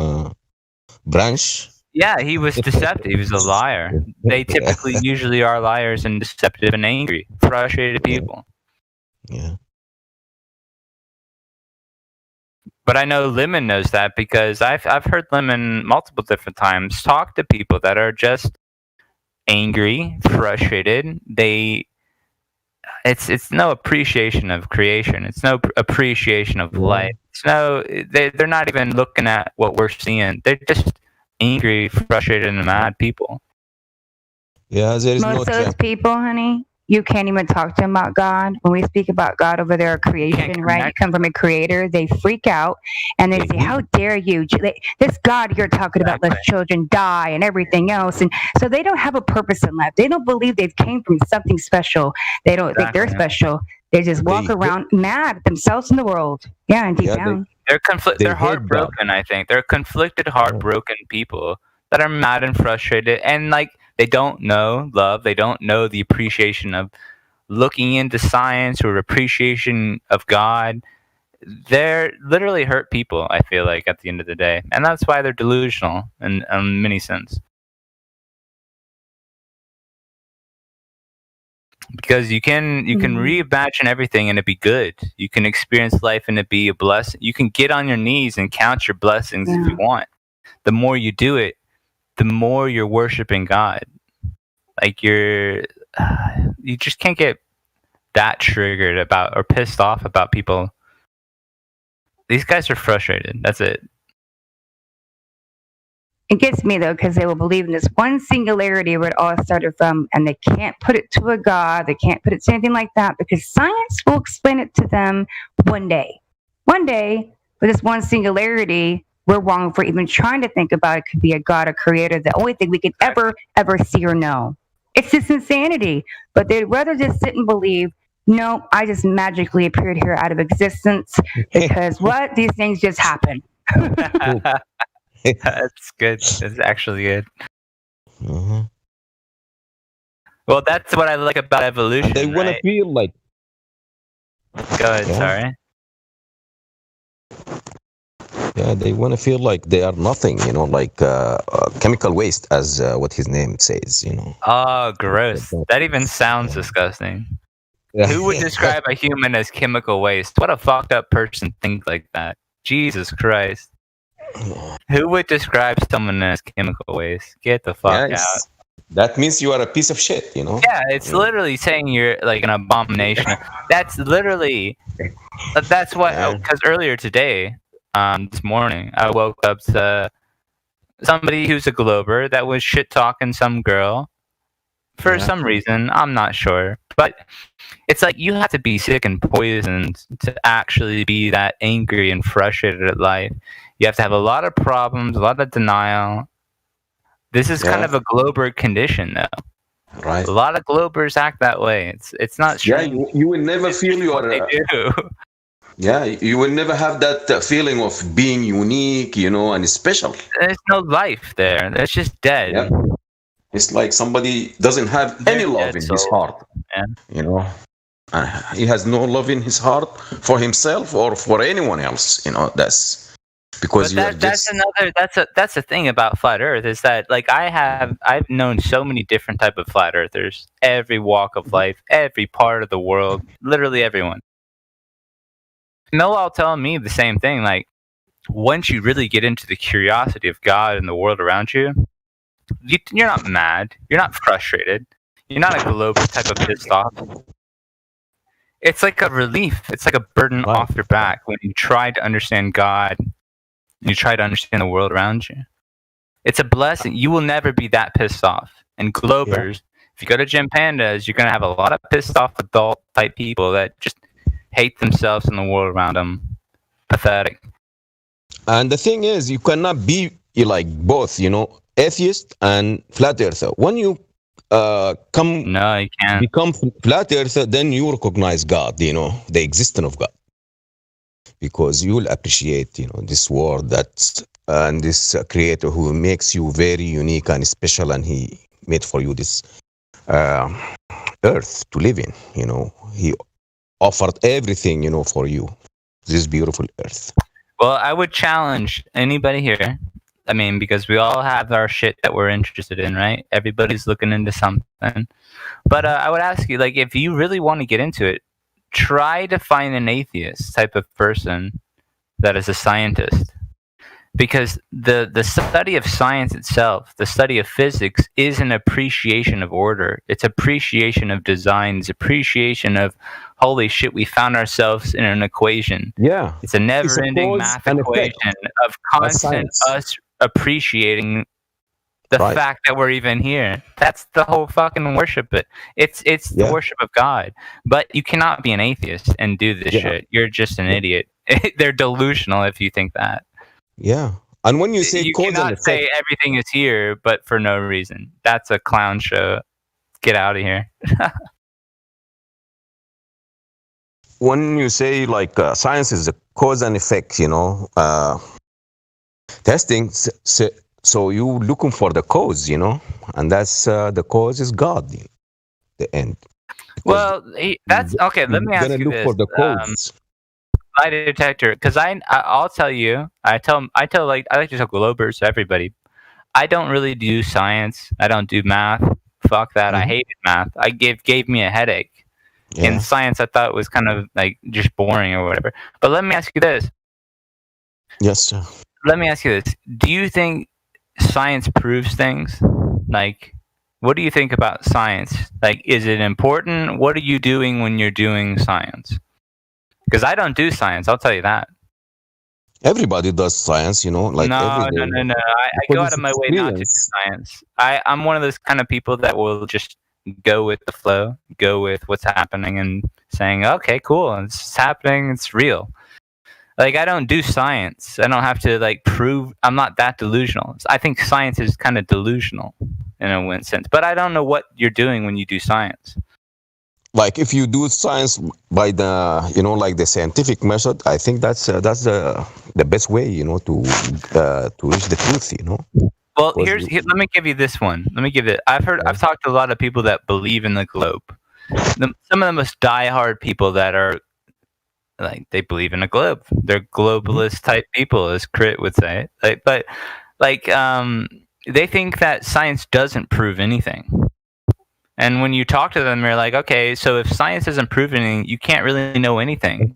Branch? Yeah, he was deceptive. He was a liar. They typically usually are liars and deceptive and angry, frustrated people. Yeah. But I know Lemon knows that, because I've heard Lemon multiple different times talk to people that are just angry, frustrated. It's no appreciation of creation. It's no appreciation of life. They're not even looking at what we're seeing. They're just angry, frustrated, and mad people. Yeah, there is most of those people, honey, you can't even talk to them about God. When we speak about God over there, creation, right? You come from a creator, they freak out and they say, "How dare you? This God you're talking about lets children die and everything else." And so they don't have a purpose in life. They don't believe they came from something special. They don't think they're special. They just walk around mad at themselves in the world. Yeah, and deep down. They're heartbroken, I think. They're conflicted, heartbroken people that are mad and frustrated, and like they don't know love. They don't know the appreciation of looking into science or appreciation of God. They're literally hurt people, I feel like, at the end of the day. And that's why they're delusional in many sense. Because you can reimagine everything and it be good. You can experience life and it be a blessing. You can get on your knees and count your blessings if you want. The more you do it, the more you're worshiping God. Like you just can't get that triggered about or pissed off about people. These guys are frustrated. That's it. It gets me though, because they will believe in this one singularity where it all started from, and they can't put it to a God. They can't put it to anything like that because science will explain it to them one day. One day, with this one singularity, we're wrong for even trying to think about it could be a God, a creator, the only thing we could ever see or know. It's just insanity. But they'd rather just sit and believe, no, I just magically appeared here out of existence because what? These things just happen. That's good. That's actually good. Well, that's what I like about evolution. And they want to feel like. Go ahead, sorry. Yeah, they want to feel like they are nothing, like chemical waste, as what his name says, Oh, gross. That even sounds disgusting. Who would describe a human as chemical waste? What a fucked up person thinks like that. Jesus Christ. Who would describe someone as chemical waste? Get the fuck out. That means you are a piece of shit, Yeah, it's literally saying you're like an abomination. That's literally, that's what, because earlier today, this morning, I woke up to somebody who's a Glober that was shit talking some girl for some reason. I'm not sure. But it's like you have to be sick and poisoned to actually be that angry and frustrated at life. You have to have a lot of problems, a lot of denial. This is kind of a Glober condition, though. Right. A lot of Globers act that way. It's not strange. Yeah, you will never feel what they do. Yeah, you will never have that feeling of being unique, and special. There's no life there. It's just dead. Yeah. It's like somebody doesn't have any love in his heart. Yeah. He has no love in his heart for himself or for anyone else. That's because that's the thing about flat Earth is that like I've known so many different type of flat earthers, every walk of life, every part of the world, literally everyone. And they'll all tell me the same thing. Like once you really get into the curiosity of God and the world around you, you're not mad. You're not frustrated. You're not a global type of pissed off. It's like a relief. It's like a burden off your back when you try to understand God. You try to understand the world around you. It's a blessing. You will never be that pissed off. And Globers, if you go to Gym Pandas, you're going to have a lot of pissed off adult type people that just hate themselves and the world around them. Pathetic. And the thing is, you cannot be like both, atheist and flat earther. When you you can't become flat earther, then you recognize God, the existence of God, because you will appreciate, this world and this creator who makes you very unique and special, and he made for you this earth to live in. He offered everything, for you, this beautiful earth. Well, I would challenge anybody here. I mean, because we all have our shit that we're interested in, right? Everybody's looking into something. But I would ask you, like, if you really want to get into it, try to find an atheist type of person that is a scientist. Because the study of science itself, the study of physics, is an appreciation of order. It's appreciation of design. It's appreciation of, holy shit, we found ourselves in an equation. Yeah. It's a never-ending math equation of constant us appreciating The fact that we're even here. That's the whole fucking worship. It's the worship of God. But you cannot be an atheist and do this shit. You're just an idiot. They're delusional if you think that. Yeah. And when you say you cause cannot and effect, say everything is here, but for no reason. That's a clown show. Get out of here. when you say like science is a cause and effect, testing. So you looking for the cause, and that's the cause is God. The end. Well, that's okay. Let me ask you look this. for the cause. Lie detector, because I'll tell you. I like to tell Globers to everybody. I don't really do science. I don't do math. Fuck that. I hated math. Gave me a headache. In science, I thought it was kind of like just boring or whatever. But let me ask you this. Yes, sir. Let me ask you this. Do you think science proves things? Like, what do you think about science? Like, is it important? What are you doing when you're doing science? Because I don't do science, I'll tell you that. Everybody does science, like no. every day. No. I go out of my way not to do science. I'm one of those kind of people that will just go with the flow, go with what's happening and saying, okay, cool, it's happening, it's real. Like, I don't do science. I don't have to, like, prove. I'm not that delusional. I think science is kind of delusional in a sense. But I don't know what you're doing when you do science. Like, if you do science by the, like the scientific method, I think that's the best way, to reach the truth, Well, let me give you this one. I've talked to a lot of people that believe in the globe. Some of the most diehard people that are, like, they believe in a globe. They're globalist type people, as Crit would say. They think that science doesn't prove anything. And when you talk to them, you're like, okay, so if science doesn't prove anything, you can't really know anything.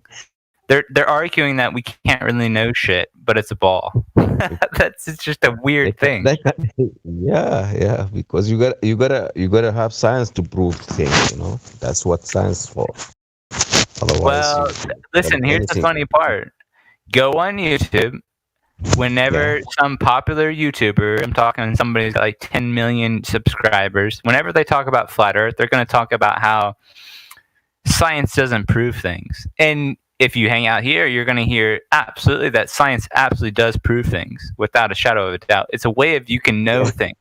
They're arguing that we can't really know shit, but it's a ball. It's just a weird thing. Yeah, because you gotta have science to prove things. That's what science is for. Otherwise, listen. Here's the funny part. Go on YouTube. Whenever some popular YouTuber, I'm talking somebody who's got like 10 million subscribers, whenever they talk about flat Earth, they're going to talk about how science doesn't prove things. And if you hang out here, you're going to hear absolutely that science absolutely does prove things without a shadow of a doubt. It's a way of you can know things.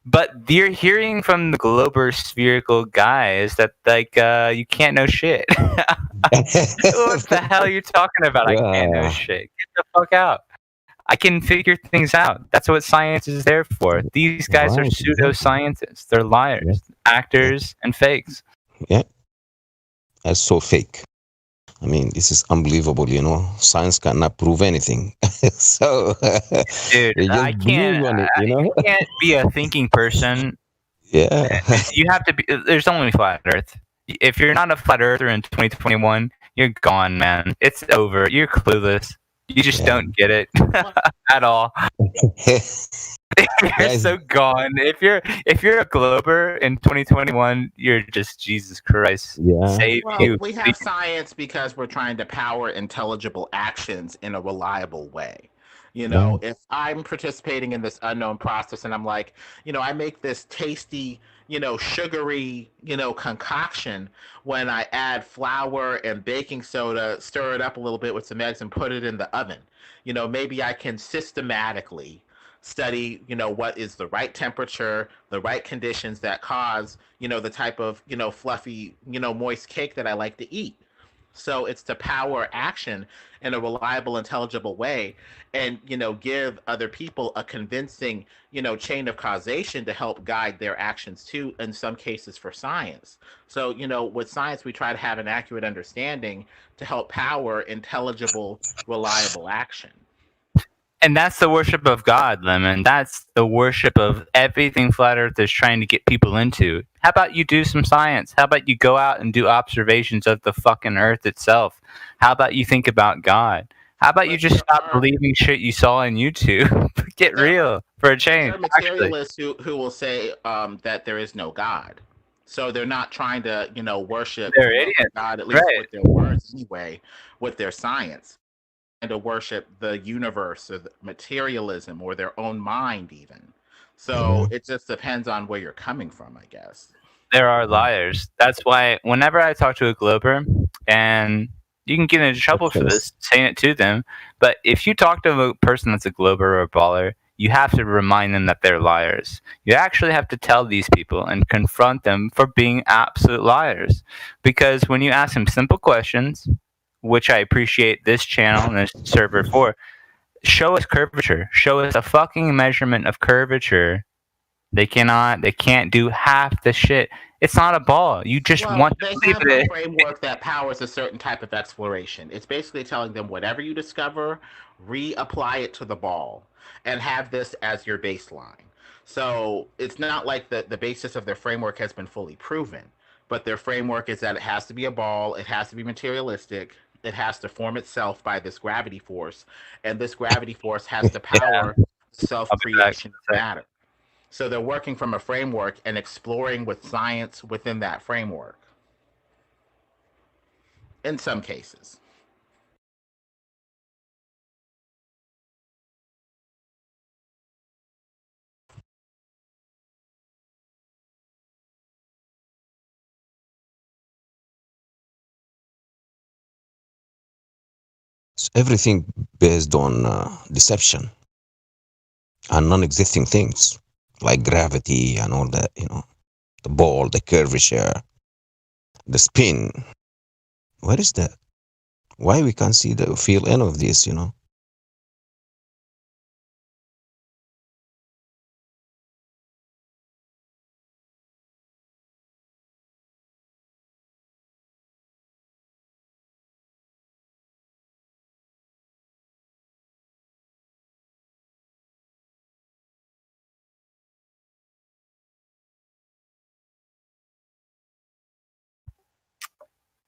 But you're hearing from the glober spherical guys that, like, you can't know shit. What the hell are you talking about? I can't know shit. Get the fuck out. I can figure things out. That's what science is there for. These guys are pseudoscientists. They're liars, actors, and fakes. Yeah. That's so fake. I mean, this is unbelievable, Science cannot prove anything. So, dude, I can't. You can't be a thinking person. Yeah. You have to be. There's only flat Earth. If you're not a flat earther in 2021, you're gone, man. It's over. You're clueless. You just don't get it at all. You're so gone. If you're a glober in 2021, you're just Jesus Christ. Save you. We have science because we're trying to power intelligible actions in a reliable way. If I'm participating in this unknown process and I'm like, I make this tasty, sugary, concoction when I add flour and baking soda, stir it up a little bit with some eggs and put it in the oven. Maybe I can systematically study, what is the right temperature, the right conditions that cause, the type of, fluffy, moist cake that I like to eat. So it's to power action in a reliable, intelligible way and, give other people a convincing, chain of causation to help guide their actions too, in some cases for science. So, with science, we try to have an accurate understanding to help power intelligible, reliable action. And that's the worship of God, Lemon. That's the worship of everything Flat Earth is trying to get people into. How about you do some science? How about you go out and do observations of the fucking Earth itself? How about you think about God? How about you just stop believing shit you saw on YouTube? Get real for a change. There are materialists who will say that there is no God. So they're not trying to, worship God, at least with their words anyway, with their science. And to worship the universe or the materialism or their own mind even. So it just depends on where you're coming from, I guess. There are liars. That's why whenever I talk to a glober, and you can get into trouble for this, saying it to them, but if you talk to a person that's a glober or a baller, you have to remind them that they're liars. You actually have to tell these people and confront them for being absolute liars. Because when you ask them simple questions, which I appreciate this channel and this server for, show us curvature. Show us a fucking measurement of curvature. They can't do half the shit. It's not a ball. You just want to believe it. A framework that powers a certain type of exploration. It's basically telling them whatever you discover, reapply it to the ball and have this as your baseline. So it's not like the basis of their framework has been fully proven, but their framework is that it has to be a ball, it has to be materialistic, it has to form itself by this gravity force, and this gravity force has to power self-creation of matter. So they're working from a framework and exploring with science within that framework. In some cases. It's everything based on deception and non-existing things like gravity and all that, the ball, the curvature, the spin. What is that? Why we can't feel any of this,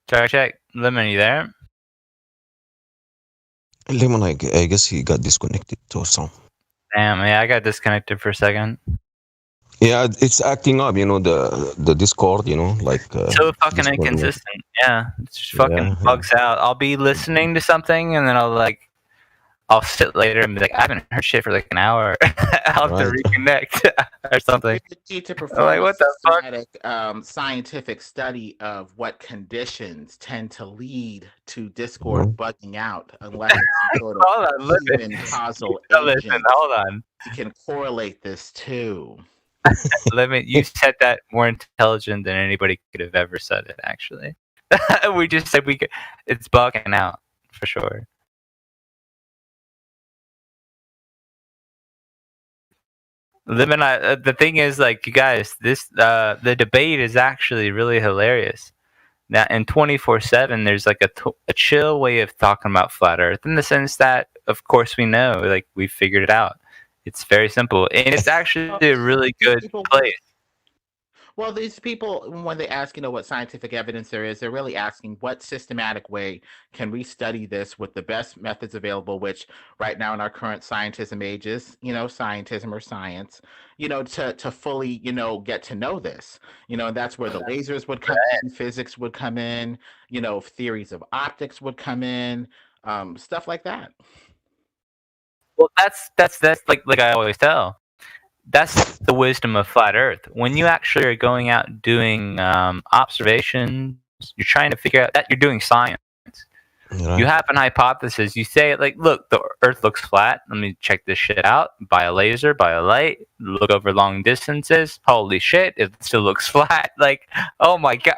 Check. Lemon, you there? Lemon, I guess he got disconnected or something. Damn, yeah, I got disconnected for a second. Yeah, it's acting up, the Discord, like so fucking Discord inconsistent. Yeah, it just fucking bugs out. I'll be listening to something and then I'll sit later and be like, I haven't heard shit for like an hour. I'll have to reconnect or something. To perform what the fuck? Scientific study of what conditions tend to lead to Discord bugging out, unless it's sort of human causal agent. Hold on. You can correlate this too. You said that more intelligent than anybody could have ever said it. Actually, we just said it's bugging out for sure. The thing is, like, you guys, this the debate is actually really hilarious. Now, in 24/7, there's like a chill way of talking about flat Earth, in the sense that, of course, we know, like, we figured it out. It's very simple, and it's actually a really good place. Well, these people, when they ask, what scientific evidence there is, they're really asking what systematic way can we study this with the best methods available, which right now in our current scientism ages, scientism or science, to fully, get to know this, and that's where the lasers would come in, physics would come in, theories of optics would come in, stuff like that. Well, that's like I always tell. That's the wisdom of flat Earth. When you actually are going out doing observations, you're trying to figure out that you're doing science. Yeah. You have an hypothesis. You say, like, look, the Earth looks flat. Let me check this shit out. By a laser, by a light, look over long distances. Holy shit, it still looks flat. Like, oh my God,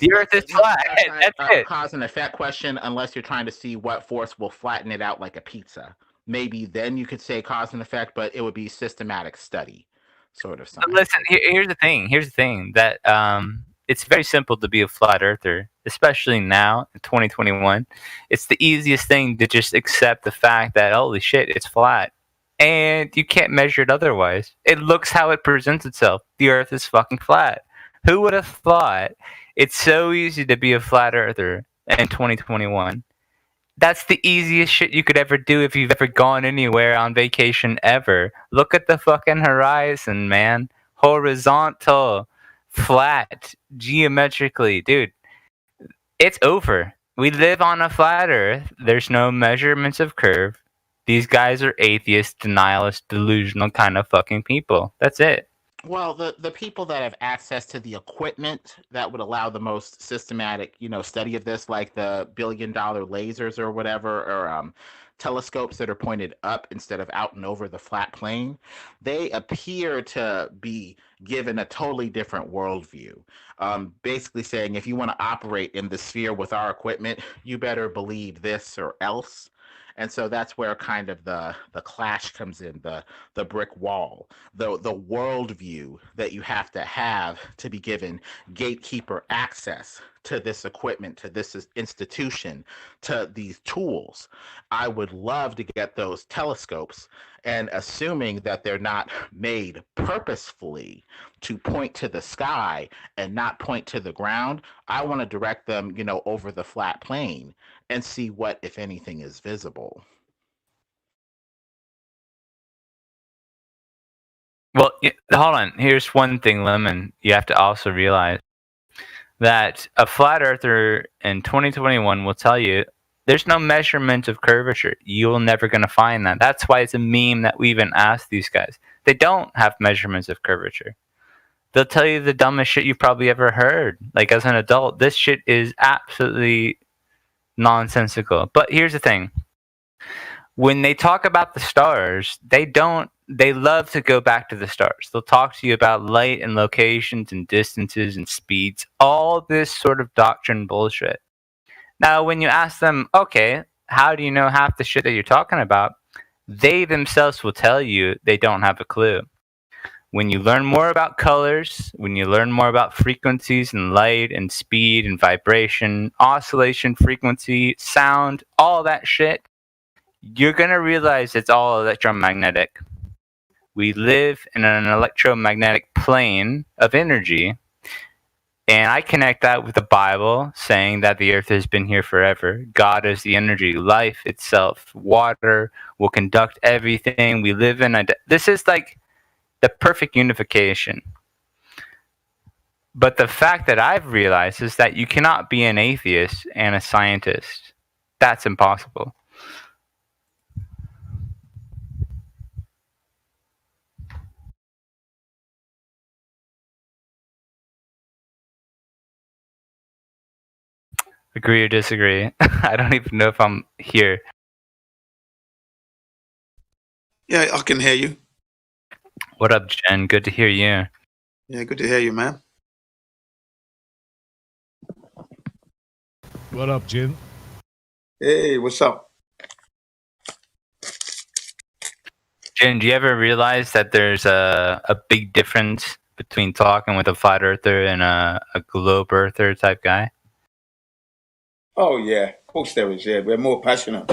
the Earth is flat. That's it. Cause and effect question, unless you're trying to see what force will flatten it out like a pizza. Maybe then you could say cause and effect, but it would be systematic study, sort of something. Listen, here's the thing that it's very simple to be a flat earther, especially now in 2021. It's the easiest thing to just accept the fact that, holy shit, it's flat, and you can't measure it otherwise. It looks how it presents itself. The Earth is fucking flat. Who would have thought? It's so easy to be a flat earther in 2021. That's the easiest shit you could ever do if you've ever gone anywhere on vacation ever. Look at the fucking horizon, man. Horizontal, flat, geometrically. Dude, it's over. We live on a flat Earth. There's no measurements of curve. These guys are atheist, denialist, delusional kind of fucking people. That's it. Well, the people that have access to the equipment that would allow the most systematic, study of this, like the billion-dollar lasers or whatever, or telescopes that are pointed up instead of out and over the flat plane, they appear to be given a totally different worldview. Basically saying, if you want to operate in the sphere with our equipment, you better believe this or else. And so that's where kind of the clash comes in, the brick wall, the worldview that you have to be given gatekeeper access to this equipment, to this institution, to these tools. I would love to get those telescopes, and assuming that they're not made purposefully to point to the sky and not point to the ground, I want to direct them, over the flat plane and see what, if anything, is visible. Well, hold on. Here's one thing, Lemon. You have to also realize that a flat earther in 2021 will tell you there's no measurement of curvature. You're never going to find that. That's why it's a meme that we even ask these guys. They don't have measurements of curvature. They'll tell you the dumbest shit you've probably ever heard. Like, as an adult, this shit is absolutely nonsensical. But here's the thing. When they talk about the stars, they love to go back to the stars. They'll talk to you about light and locations and distances and speeds, all this sort of doctrine bullshit. Now, when you ask them, okay, how do you know half the shit that you're talking about? They themselves will tell you they don't have a clue. When you learn more about colors, when you learn more about frequencies and light and speed and vibration, oscillation, frequency, sound, all that shit, you're going to realize it's all electromagnetic. We live in an electromagnetic plane of energy, and I connect that with the Bible, saying that the earth has been here forever. God is the energy, life itself, water will conduct everything. We live in this is like the perfect unification. But the fact that I've realized is that you cannot be an atheist and a scientist. That's impossible. Agree or disagree? I don't even know if I'm here. Yeah, I can hear you. What up, Jen? Good to hear you. Yeah, good to hear you, man. What up, Jen? Hey, what's up? Jen, do you ever realize that there's a big difference between talking with a flat earther and a globe earther type guy? Oh yeah, of course there is. Yeah, we're more passionate.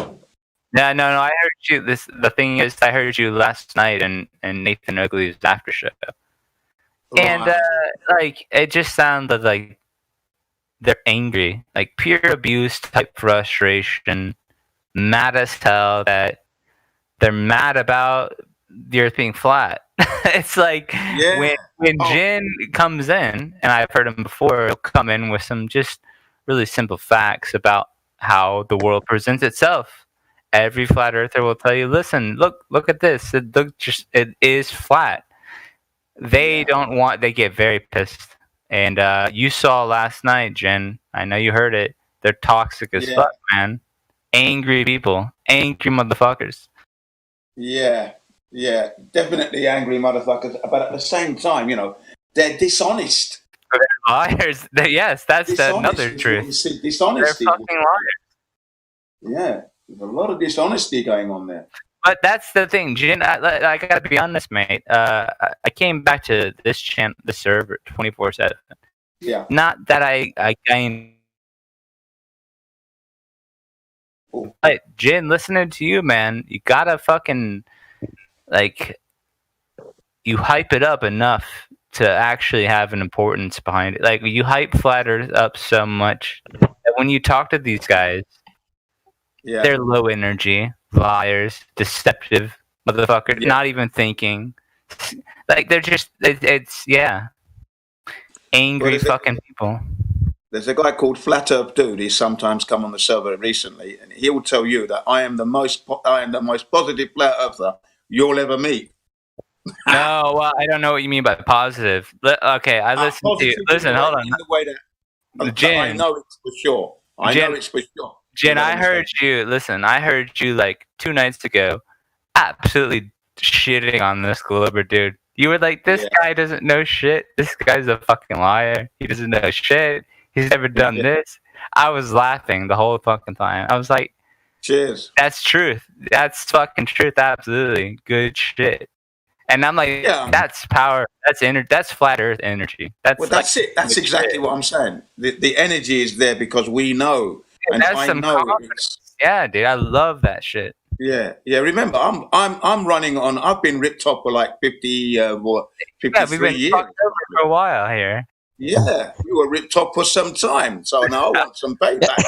Yeah, no, I heard you. The thing is, I heard you last night in Nathan Oakley's after show, and like it just sounded like they're angry, like pure abuse type frustration, mad as hell that they're mad about the earth being flat. It's like when Jin comes in, and I've heard him before, he'll come in with some just really simple facts about how the world presents itself. Every flat earther will tell you, listen, look at this. It is flat. They get very pissed. And you saw last night, Jen, I know you heard it. They're toxic as fuck, man. Angry people. Angry motherfuckers. Yeah, definitely angry motherfuckers. But at the same time, they're dishonest. They're liars. Yes, that's another truth. Dishonesty. They're fucking liars. Yeah, there's a lot of dishonesty going on there. But that's the thing, Jin. I gotta be honest, mate. I came back to this the server 24/7. Yeah. Not that I gained. But Jin, listening to you, man, you gotta fucking you hype it up enough to actually have an importance behind it. Like, you hype Flat Earth up so much that when you talk to these guys, they're low energy, liars, deceptive motherfuckers, not even thinking. Like, they're just, it's angry fucking people. There's a guy called Flat Earth Dude. He's sometimes come on the server recently, and he will tell you that I am the most positive flat earther you'll ever meet. No, well, I don't know what you mean by positive. Okay, I listened to you. Listen, hold on. In the way that Jin, I know it's for sure. I know it's for sure. Jin, I heard you. Listen, I heard you like 2 nights ago, absolutely shitting on this Glober dude. You were like, this guy doesn't know shit. This guy's a fucking liar. He doesn't know shit. He's never done this. I was laughing the whole fucking time. I was like, cheers. That's truth. That's fucking truth. Absolutely. Good shit. And I'm like, that's power. That's flat earth energy. That's it. That's exactly what I'm saying. The energy is there because we know. And that's some confidence. Yeah, dude. I love that shit. Yeah. Remember, I'm running on. I've been ripped up for like 53 we've been years for a while here. Yeah, we were ripped up for some time, so now I want some payback.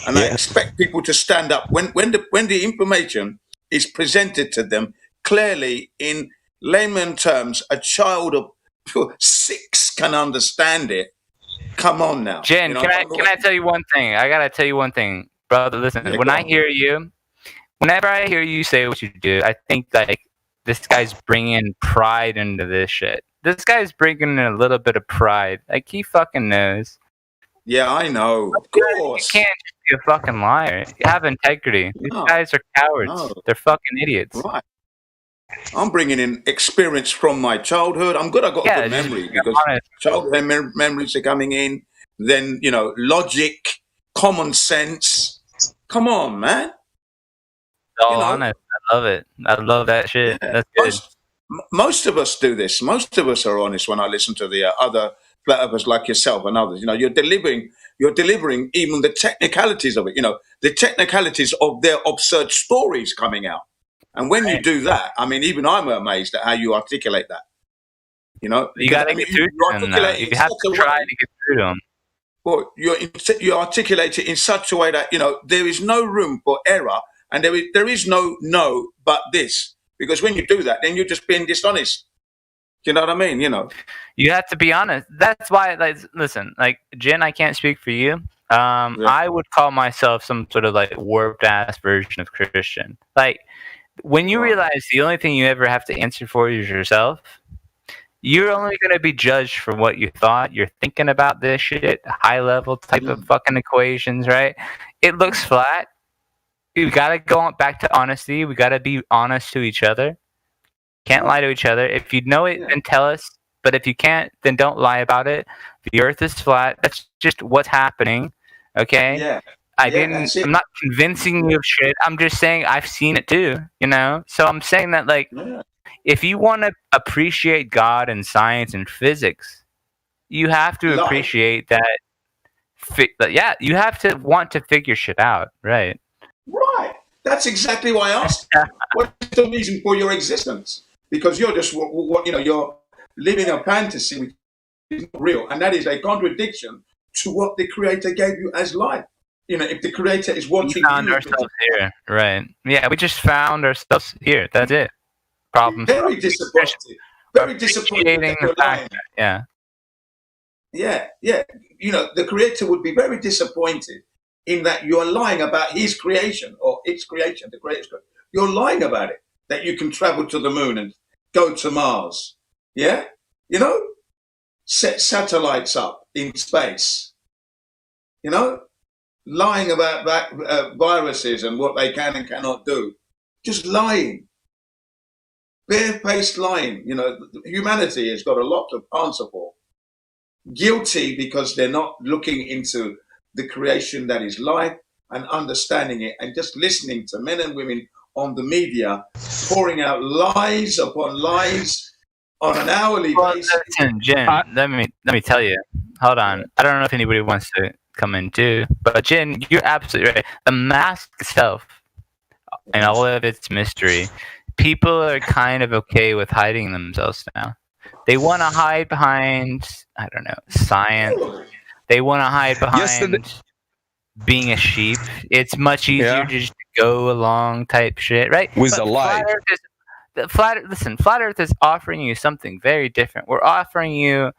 And I expect people to stand up when the information is presented to them clearly in layman terms. A child of 6 can understand it. Come on now, Jen. Can I tell you one thing? I gotta tell you one thing, brother. Listen, when I hear you, whenever I hear you say what you do, I think like this guy's bringing pride into this shit. This guy's bringing in a little bit of pride. Like, he fucking knows. Yeah, I know. Of course. You can't just be a fucking liar. You have integrity. These guys are cowards. No. They're fucking idiots. Right. I'm bringing in experience from my childhood. I've got a good memory because childhood memories are coming in. Then, logic, common sense. Come on, man. All honest. I love it. I love that shit. Yeah. That's good. Most of us do this. Most of us are honest when I listen to the other flat earthers like yourself and others. You're delivering even the technicalities of it. The technicalities of their absurd stories coming out. And when you do that, I mean, even I'm amazed at how you articulate that. You got to get through to them. You have to try to get through them. Well, you articulate it in such a way that there is no room for error, and there is no but this. Because when you do that, then you're just being dishonest. You know what I mean? You have to be honest. That's why, listen, Jen, I can't speak for you. I would call myself some sort of warped ass version of Christian. When you realize the only thing you ever have to answer for is yourself, you're only going to be judged for what you thought. You're thinking about this shit, high level type of fucking equations, right? It looks flat. We gotta go back to honesty. We gotta be honest to each other. Can't lie to each other. If you know it, then tell us. But if you can't, then don't lie about it. The earth is flat. That's just what's happening. Okay? Yeah. I'm not convincing you of shit. I'm just saying I've seen it too, So I'm saying that if you want to appreciate God and science and physics, you have to appreciate that. You have to want to figure shit out, right? Right. That's exactly why I asked. What is the reason for your existence? Because you're just you're living a fantasy which is not real, and that is a contradiction to what the Creator gave you as life. If the Creator is watching, we found ourselves here, right? Yeah, we just found ourselves here. That's it. Problem. Very disappointed. Very disappointed. That you're lying. Yeah. Yeah. The Creator would be very disappointed in that you're lying about His creation or its creation, the Creator's creation. You're lying about it, that you can travel to the moon and go to Mars. Yeah? Set satellites up in space. Lying about viruses and what they can and cannot do. Just lying. Bare-faced lying. Humanity has got a lot to answer for. Guilty because they're not looking into the creation that is life and understanding it and just listening to men and women on the media pouring out lies upon lies on an hourly basis. Listen, Jen, let me tell you. Hold on. I don't know if anybody wants to come in too, but Jen, you're absolutely right. The mask itself and all of its mystery, people are kind of okay with hiding themselves now. They want to hide behind, I don't know, science. They want to hide behind being a sheep. It's much easier to just go along type shit, right? With a lie. Flat Earth is offering you something very different. We're offering you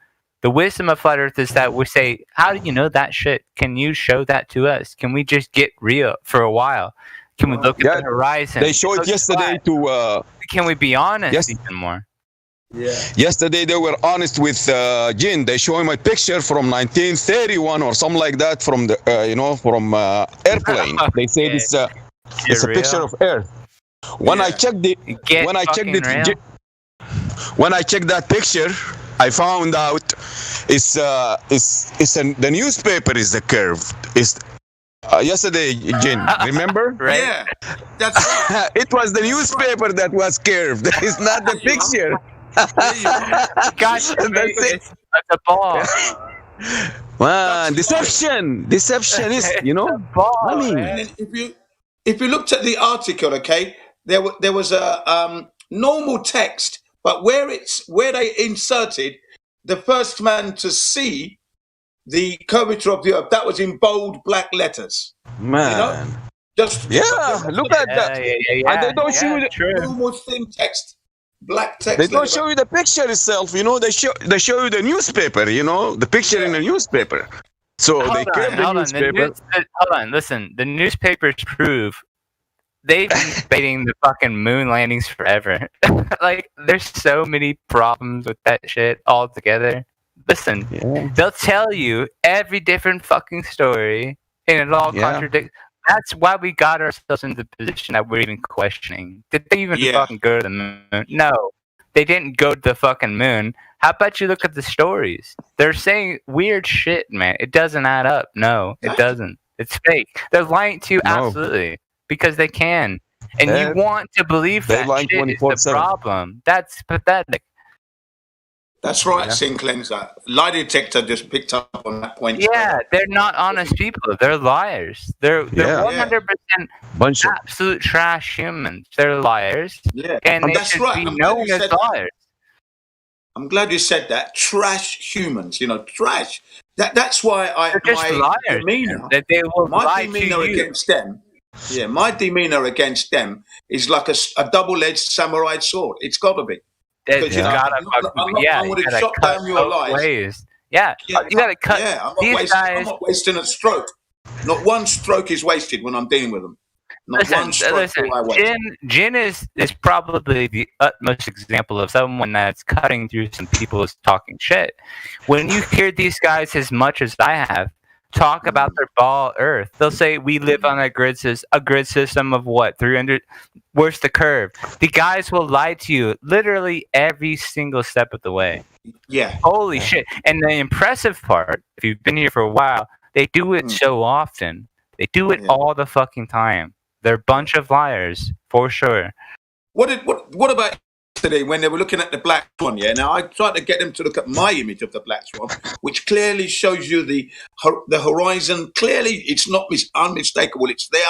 The wisdom of flat Earth is that we say, "How do you know that shit? Can you show that to us? Can we just get real for a while? Can we look at the horizon?" They showed it yesterday to. Can we be honest even more? Yeah. Yesterday they were honest with Jin. They show him a picture from 1931 or something like that from the from airplane. They say it's a picture of Earth. When I checked that picture, I found out the newspaper is the curve. It's yesterday, Jin. Remember? Right. Yeah. That's right. It was the newspaper that was curved. It's not the picture. Gosh, that's a ball. Man, deception is, ball, funny. If you looked at the article, okay, there was a normal text, but where they inserted the first man to see the curvature of the Earth, that was in bold black letters. Man, just look at that. Yeah, and they don't show you the normal thin text, black text. They don't show you the picture itself. They show you the newspaper. The picture in the newspaper. So they curve the newspaper. Hold on, listen. The newspapers prove they've been debating the fucking moon landings forever. Like, there's so many problems with that shit altogether. Listen, they'll tell you every different fucking story, and it all contradicts. That's why we got ourselves in the position that we're even questioning. Did they even fucking go to the moon? No, they didn't go to the fucking moon. How about you look at the stories? They're saying weird shit, man. It doesn't add up. No, it doesn't. It's fake. They're lying to you, absolutely, because they can. And you want to believe that shit is the problem. That's pathetic. That's right, Sinclair. Lie detector just picked up on that point. Yeah, they're not honest people. They're liars. They're 100% absolute trash humans. They're liars. Yeah, and they should be known as liars. I'm glad you said that. Trash humans, trash. That's why demeanor. That they will my demeanor against them. Yeah, my demeanor against them is like a double-edged samurai sword. It's got to be. You gotta shut down your lies. Yeah, you gotta cut. Yeah, I'm not wasting a stroke. Not one stroke is wasted when I'm dealing with them. Not one stroke do I waste. Jin is probably the utmost example of someone that's cutting through some people's talking shit. When you hear these guys as much as I have talk about their ball Earth, they'll say we live on a grid system of what 300. Where's the curve? The guys will lie to you literally every single step of the way. Yeah. Holy shit! And the impressive part, if you've been here for a while, they do it so often. They do it all the fucking time. They're a bunch of liars for sure. What about today when they were looking at the black swan? Yeah. Now I tried to get them to look at my image of the black swan, which clearly shows you the horizon. Clearly, it's not unmistakable. It's there.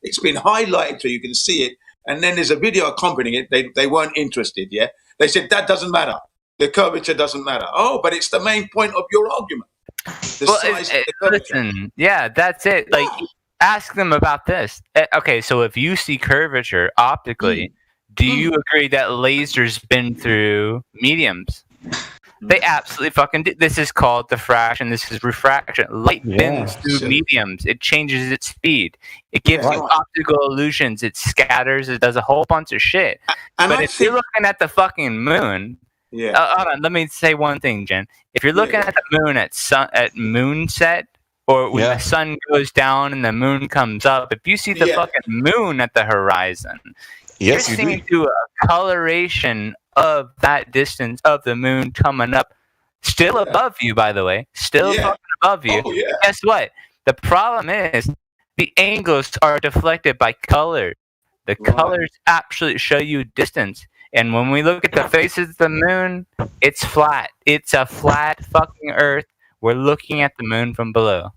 It's been highlighted so you can see it. And then there's a video accompanying it. They weren't interested. Yeah. They said that doesn't matter. The curvature doesn't matter. Oh, but it's the main point of your argument. Listen, that's it. Like, ask them about this. Okay, so if you see curvature optically, do you agree that lasers bend through mediums? They absolutely fucking do. This is called diffraction. This is refraction. Light bends through mediums. It changes its speed. It gives you optical illusions. It scatters. It does a whole bunch of shit. But if you're looking at the fucking moon, hold on. Let me say one thing, Jen. If you're looking at the moon at moonset, or when the sun goes down and the moon comes up, if you see the fucking moon at the horizon, you're seeing through a coloration of that distance of the moon coming up, still above you, by the way, still fucking above you. Guess what? The problem is the angles are deflected by color. The colors actually show you distance. And when we look at the faces of the moon, it's flat. It's a flat fucking Earth. We're looking at the moon from below.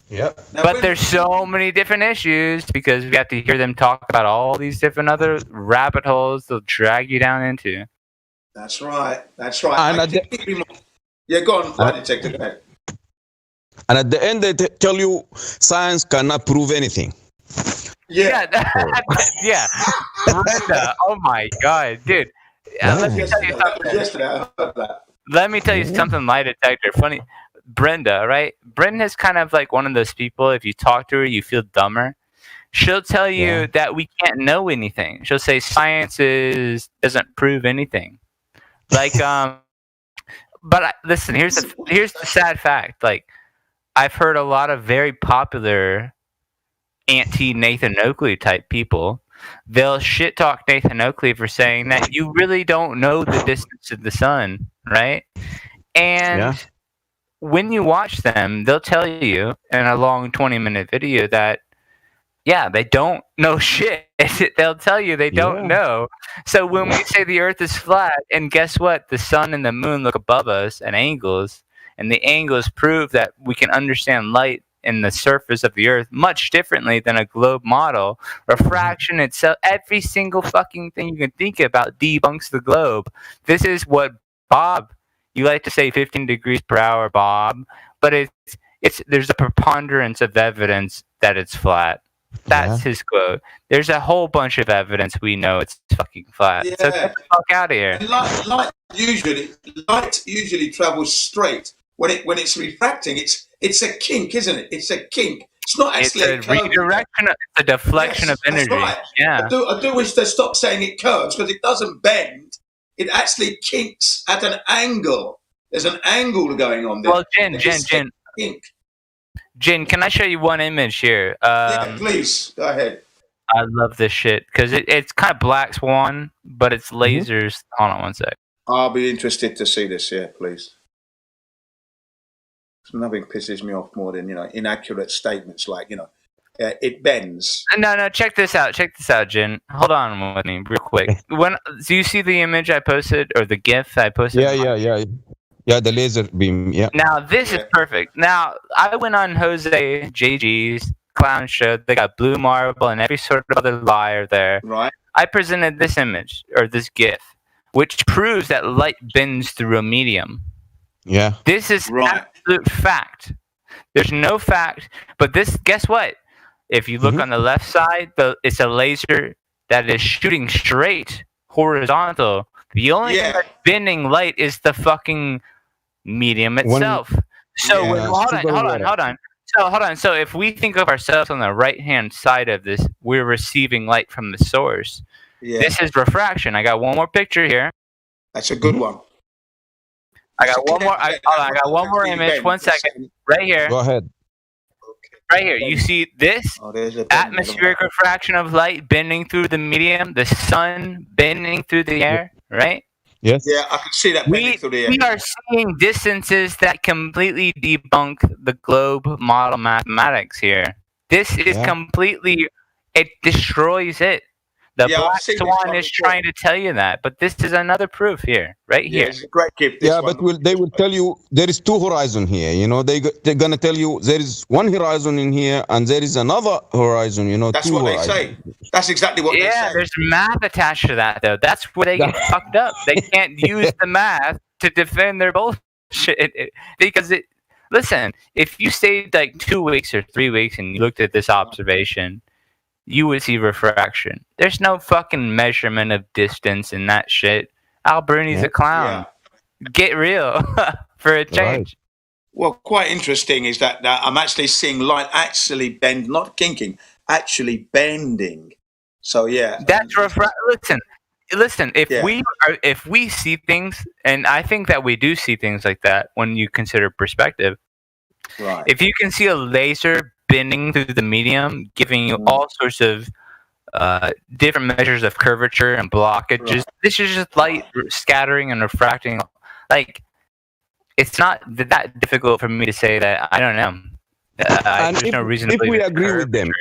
Yep. But there's so many different issues because we have to hear them talk about all these different other rabbit holes they'll drag you down into. That's right. That's right. Go on, lie detector. Go ahead. And at the end, they tell you science cannot prove anything. Yeah. Oh my god, dude. Let me tell you something. Yesterday, I heard that. let me tell you something. Lie detector, funny. Brenda, right? Brenda's kind of like one of those people. If you talk to her, you feel dumber. She'll tell you that we can't know anything. She'll say science doesn't prove anything. Like, but listen, here's the sad fact. Like, I've heard a lot of very popular anti-Nathan Oakley type people. They'll shit talk Nathan Oakley for saying that you really don't know the distance of the sun, right? And when you watch them, they'll tell you in a long 20-minute video that, yeah, they don't know shit. They'll tell you they don't know. So when we say the Earth is flat, and guess what? The sun and the moon look above us at angles, and the angles prove that we can understand light in the surface of the Earth much differently than a globe model. Refraction itself, every single fucking thing you can think about debunks the globe. This is what Bob, you like to say 15 degrees per hour, Bob, but it's there's a preponderance of evidence that it's flat. That's his quote. There's a whole bunch of evidence we know it's fucking flat. Yeah. So get the fuck out of here. And light usually travels straight. When it's refracting, it's a kink, isn't it? It's a kink. It's not actually a redirection. It's a deflection of energy. Right. Yeah. I do wish they stopped saying it curves, because it doesn't bend. It actually kinks at an angle. There's an angle going on there. Well, Jin, can I show you one image here? Yeah, please. Go ahead. I love this shit because it's kind of Black Swan, but it's lasers. Hold on one sec. I'll be interested to see this. Yeah, please. Nothing pisses me off more than, inaccurate statements like, it bends. No, check this out. Check this out, Jin. Hold on with me real quick. Do you see the image I posted or the GIF I posted? Yeah, the laser beam. Yeah. Now this is perfect. Now I went on Jose JG's clown show. They got Blue Marble and every sort of other liar there. Right. I presented this image or this GIF, which proves that light bends through a medium. Yeah. This is absolute fact. There's no fact, but this. Guess what? If you look on the left side, it's a laser that is shooting straight, horizontal. The only thing that's bending light is the fucking medium itself. Hold on. So if we think of ourselves on the right-hand side of this, we're receiving light from the source. Yeah. This is refraction. I got one more picture here. That's a good one. I got one more. I got one more image. 1 second. Right here. Go ahead. Right here. You see this atmospheric refraction of light bending through the medium, the sun bending through the air, right? Yes. Yeah, I can see that bending through the air. We are seeing distances that completely debunk the globe model mathematics here. This is completely, it destroys it. The Black Swan is trying to tell you that, but this is another proof here, right here. It's a great gift. But they will tell you there is two horizons here. They're gonna tell you there is one horizon in here and there is another horizon. That's what they say. That's exactly what they say. Yeah, there's math attached to that though. That's where they get fucked up. They can't use the math to defend their bullshit because listen, if you stayed like 2 weeks or 3 weeks and you looked at this observation, you would see refraction. There's no fucking measurement of distance in that shit. Al Bruni's a clown. Yeah. Get real for a change. Right. Well, quite interesting is that I'm actually seeing light actually bend, not kinking, actually bending. So yeah, that's Listen. If we see things, and I think that we do see things like that when you consider perspective. Right. If you can see a laser bending through the medium, giving you all sorts of different measures of curvature and blockages. Right. This is just light scattering and refracting. Like, it's not that difficult for me to say that. I don't know. There's no reason to believe we agree with them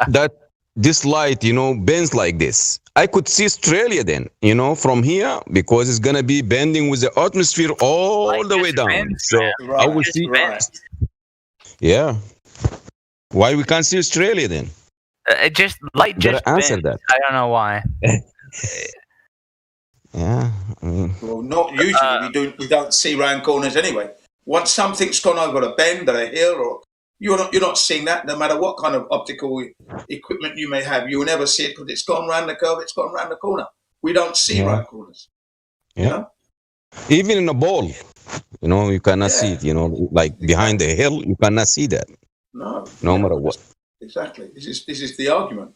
that this light, bends like this. I could see Australia then, from here, because it's gonna be bending with the atmosphere all the way down. Bends, so I will see. Yeah. Why we can't see Australia then? Light just answer bends. that. I don't know why. Yeah. Well, not usually. We don't see round corners anyway. Once something's gone over a bend or a hill, or you're not seeing that. No matter what kind of optical equipment you may have, you will never see it because it's gone round the curve. It's gone round the corner. We don't see round corners. Yeah. Even in a ball, you cannot see it. Like behind the hill, you cannot see that. No matter what. Exactly. This is the argument.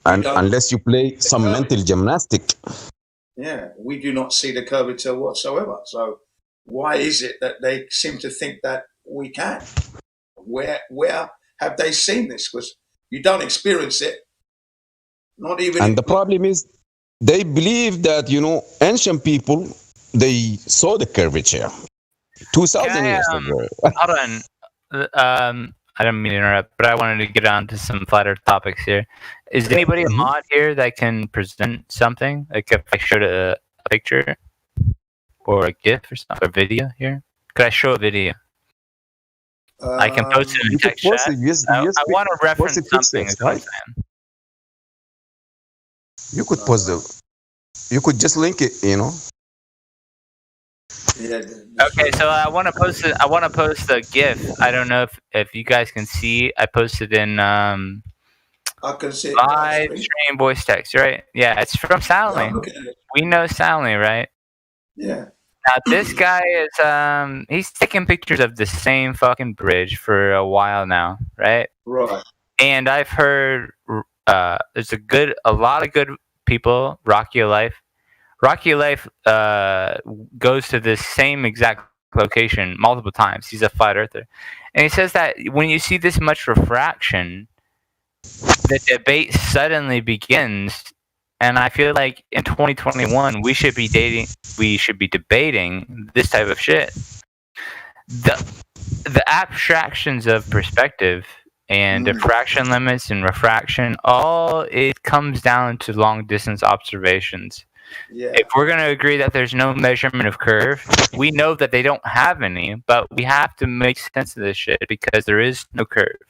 And unless you play some mental gymnastic. Yeah, we do not see the curvature whatsoever. So why is it that they seem to think that we can? Where have they seen this? Because you don't experience it. Not even. And the problem is, they believe that ancient people, they saw the curvature 2,000 years ago. Hold on. I don't mean to interrupt, but I wanted to get on to some flatter topics here. Is anybody a mod here that can present something? Like if I showed a picture or a GIF or something, or video here? Could I show a video? I can post it in text chat. I want to reference something. You could post you could just link it, Yeah. Okay, so I want to post it. I want to post a GIF. I don't know if you guys can see. I posted in I can see live stream voice text. Right? Yeah, it's from Stanley. We know Stanley, right? Yeah. Now this guy is he's taking pictures of the same fucking bridge for a while now, right? Right. And I've heard there's a lot of good people. Rocky Life goes to this same exact location multiple times. He's a flat earther, and he says that when you see this much refraction, the debate suddenly begins. And I feel like in 2021 we should be debating this type of shit. The abstractions of perspective and diffraction limits and refraction, all it comes down to long distance observations. Yeah. If we're going to agree that there's no measurement of curve, we know that they don't have any, but we have to make sense of this shit because there is no curve.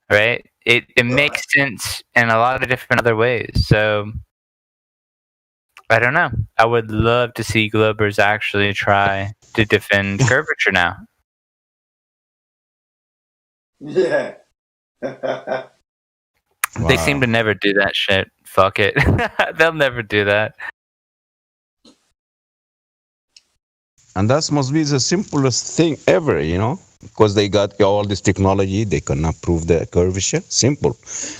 Right? It makes sense in a lot of different other ways. So, I don't know. I would love to see Globers actually try to defend curvature now. Yeah. They seem to never do that shit. Fuck it. They'll never do that. And that must be the simplest thing ever, because they got all this technology, they cannot prove the curvature. Simple,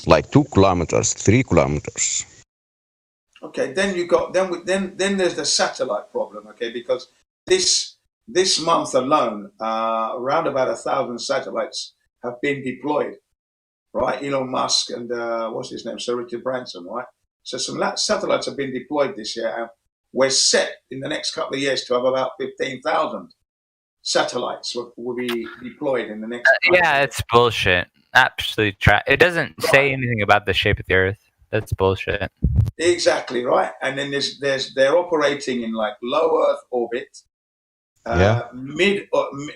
like 2 kilometers, 3 kilometers. Okay, then you got then there's the satellite problem. Okay, because this month alone, around about 1,000 satellites have been deployed. Right, Elon Musk and what's his name, Sir Richard Branson. Right, so some satellites have been deployed this year, and we're set in the next couple of years to have about 15,000 satellites will be deployed in the next. Yeah, it's bullshit. Absolutely it doesn't say anything about the shape of the Earth. That's bullshit. Exactly right. And then they're operating in like low Earth orbit,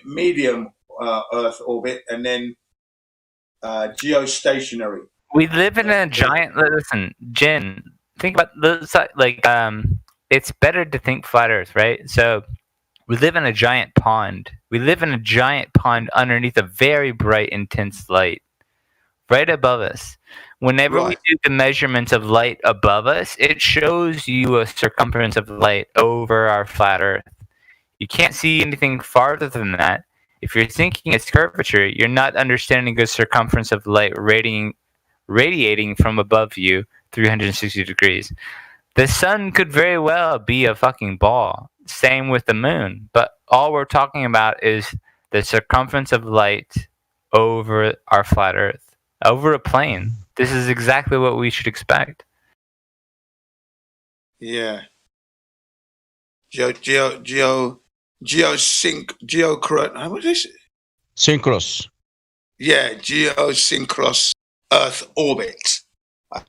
medium Earth orbit, and then geostationary. We live in a giant. Listen, Jin. Think about it's better to think flat Earth, right? So we live in a giant pond. We live in a giant pond underneath a very bright, intense light, right above us. Whenever we do the measurements of light above us, it shows you a circumference of light over our flat Earth. You can't see anything farther than that. If you're thinking it's curvature, you're not understanding the circumference of light radiating from above you 360 degrees. The sun could very well be a fucking ball. Same with the moon. But all we're talking about is the circumference of light over our flat Earth, over a plane. This is exactly what we should expect. Yeah. What is it? Synchronous. Yeah, geosynchronous Earth orbit.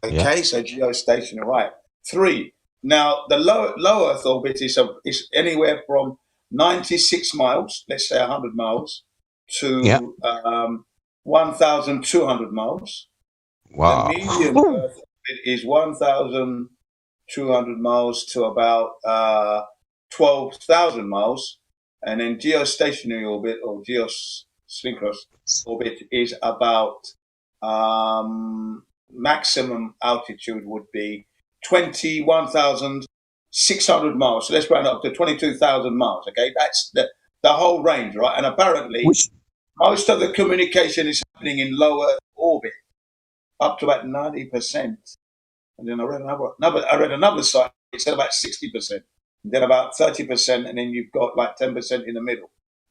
Okay, so geostationary, right. 3. Now, the low Earth orbit is anywhere from 96 miles, let's say 100 miles, to 1,200 miles. Wow. The medium Earth orbit is 1,200 miles to about 12,000 miles. And then geostationary orbit or geosynchronous orbit is about maximum altitude would be 21,000 600 miles. So let's round up to 22,000 miles. Okay, that's the whole range, right? And apparently, most of the communication is happening in low Earth orbit, up to about 90%. And then I read another site. It said about 60%, then about 30%, and then you've got like 10% in the middle.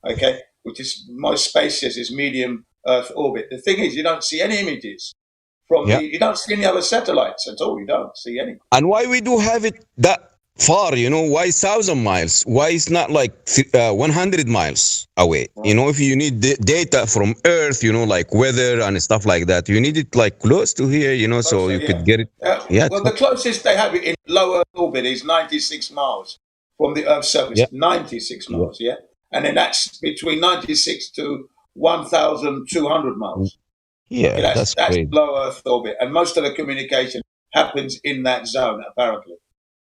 Okay, which is most spaces is medium Earth orbit. The thing is, you don't see any images from you don't see any other satellites at all. You don't see any. And why we do have it that far? You know, why 1,000 miles? Why it's not like 100 miles away? You know, if you need data from Earth, you know, like weather and stuff like that, you need it like close to here, you know, so you could get it. Well, the closest they have it in low Earth orbit is 96 miles from the Earth's surface. 96 miles, and then that's between 96 to 1,200 miles. Yeah, that's low Earth orbit, and most of the communication happens in that zone, apparently.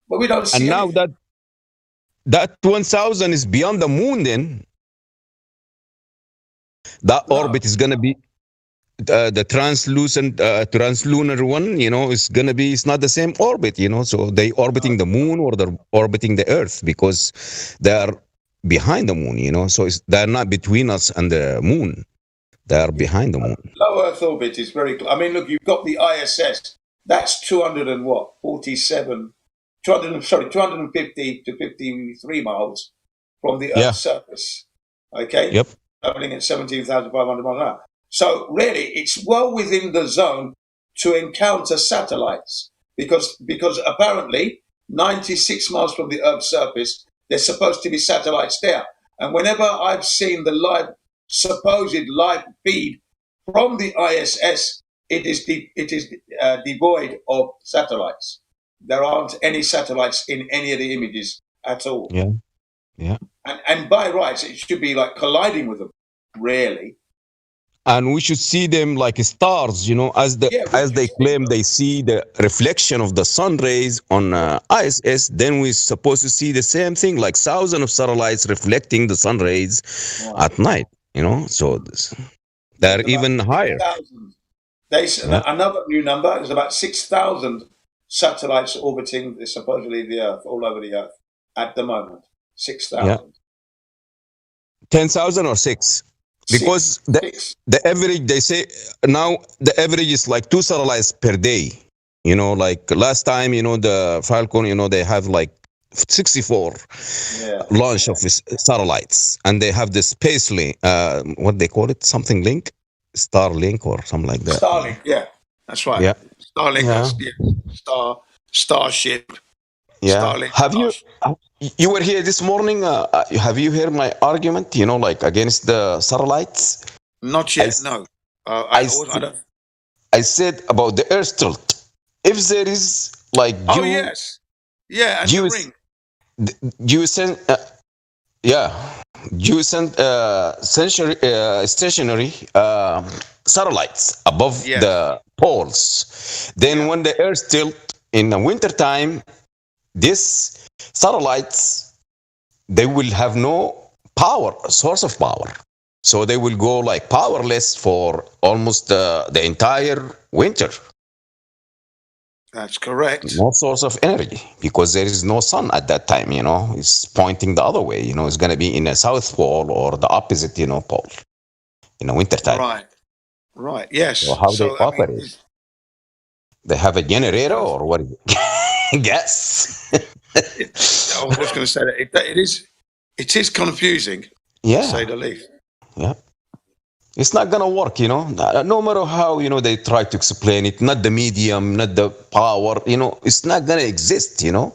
But we don't see. And now that 1,000 is beyond the moon, then that orbit is gonna be the translucent, translunar one. You know, is gonna be. It's not the same orbit. You know, so they orbiting the moon or they're orbiting the Earth because they are behind the moon. You know, so they're not between us and the moon. They are behind the moon. Low Earth orbit is very close. I mean, look, you've got the ISS. That's 250 to 53 miles from the Earth's surface. Okay? Yep. Traveling at 17,500 miles an hour. So really, it's well within the zone to encounter satellites because apparently 96 miles from the Earth's surface, there's supposed to be satellites there. And whenever I've seen the supposed live feed from the ISS, it is devoid of satellites. There aren't any satellites in any of the images at all. Yeah. And by rights, it should be like colliding with them, really. And we should see them like stars, you know, as they claim they see the reflection of the sun rays on ISS. Then we're supposed to see the same thing, like thousands of satellites reflecting the sun rays at night. You know, so they're even higher. Another new number is about 6,000 satellites orbiting supposedly the Earth, all over the Earth at the moment. 6,000. 10,000 or 6? Because the average, they say now the average is like 2 satellites per day. You know, like last time, you know, the Falcon, you know, they have like 64 launch of satellites, and they have the space link, what they call it, something link, Starlink or something like that. Starlink, that's right. Yeah, Starlink, Starship. Yeah. Starlink. Have you were here this morning? Have you heard my argument? You know, like against the satellites. Not yet. No. I said about the Earth tilt. If there is like and the ring. Stationary satellites above the poles. Then when the Earth tilt in the winter time, these satellites, they will have no source of power. So they will go like powerless for almost the entire winter. That's correct. No source of energy because there is no sun at that time, you know. It's pointing the other way, you know. It's going to be in the south pole or the opposite, you know, pole in the winter time. Right. Yes. So how they operate? They have a generator or what? Gas. I was going to say that it is confusing. Yeah. To say the least. Yeah. It's not going to work, you know, no matter how, you know, they try to explain it, not the medium, not the power, you know, it's not going to exist, you know,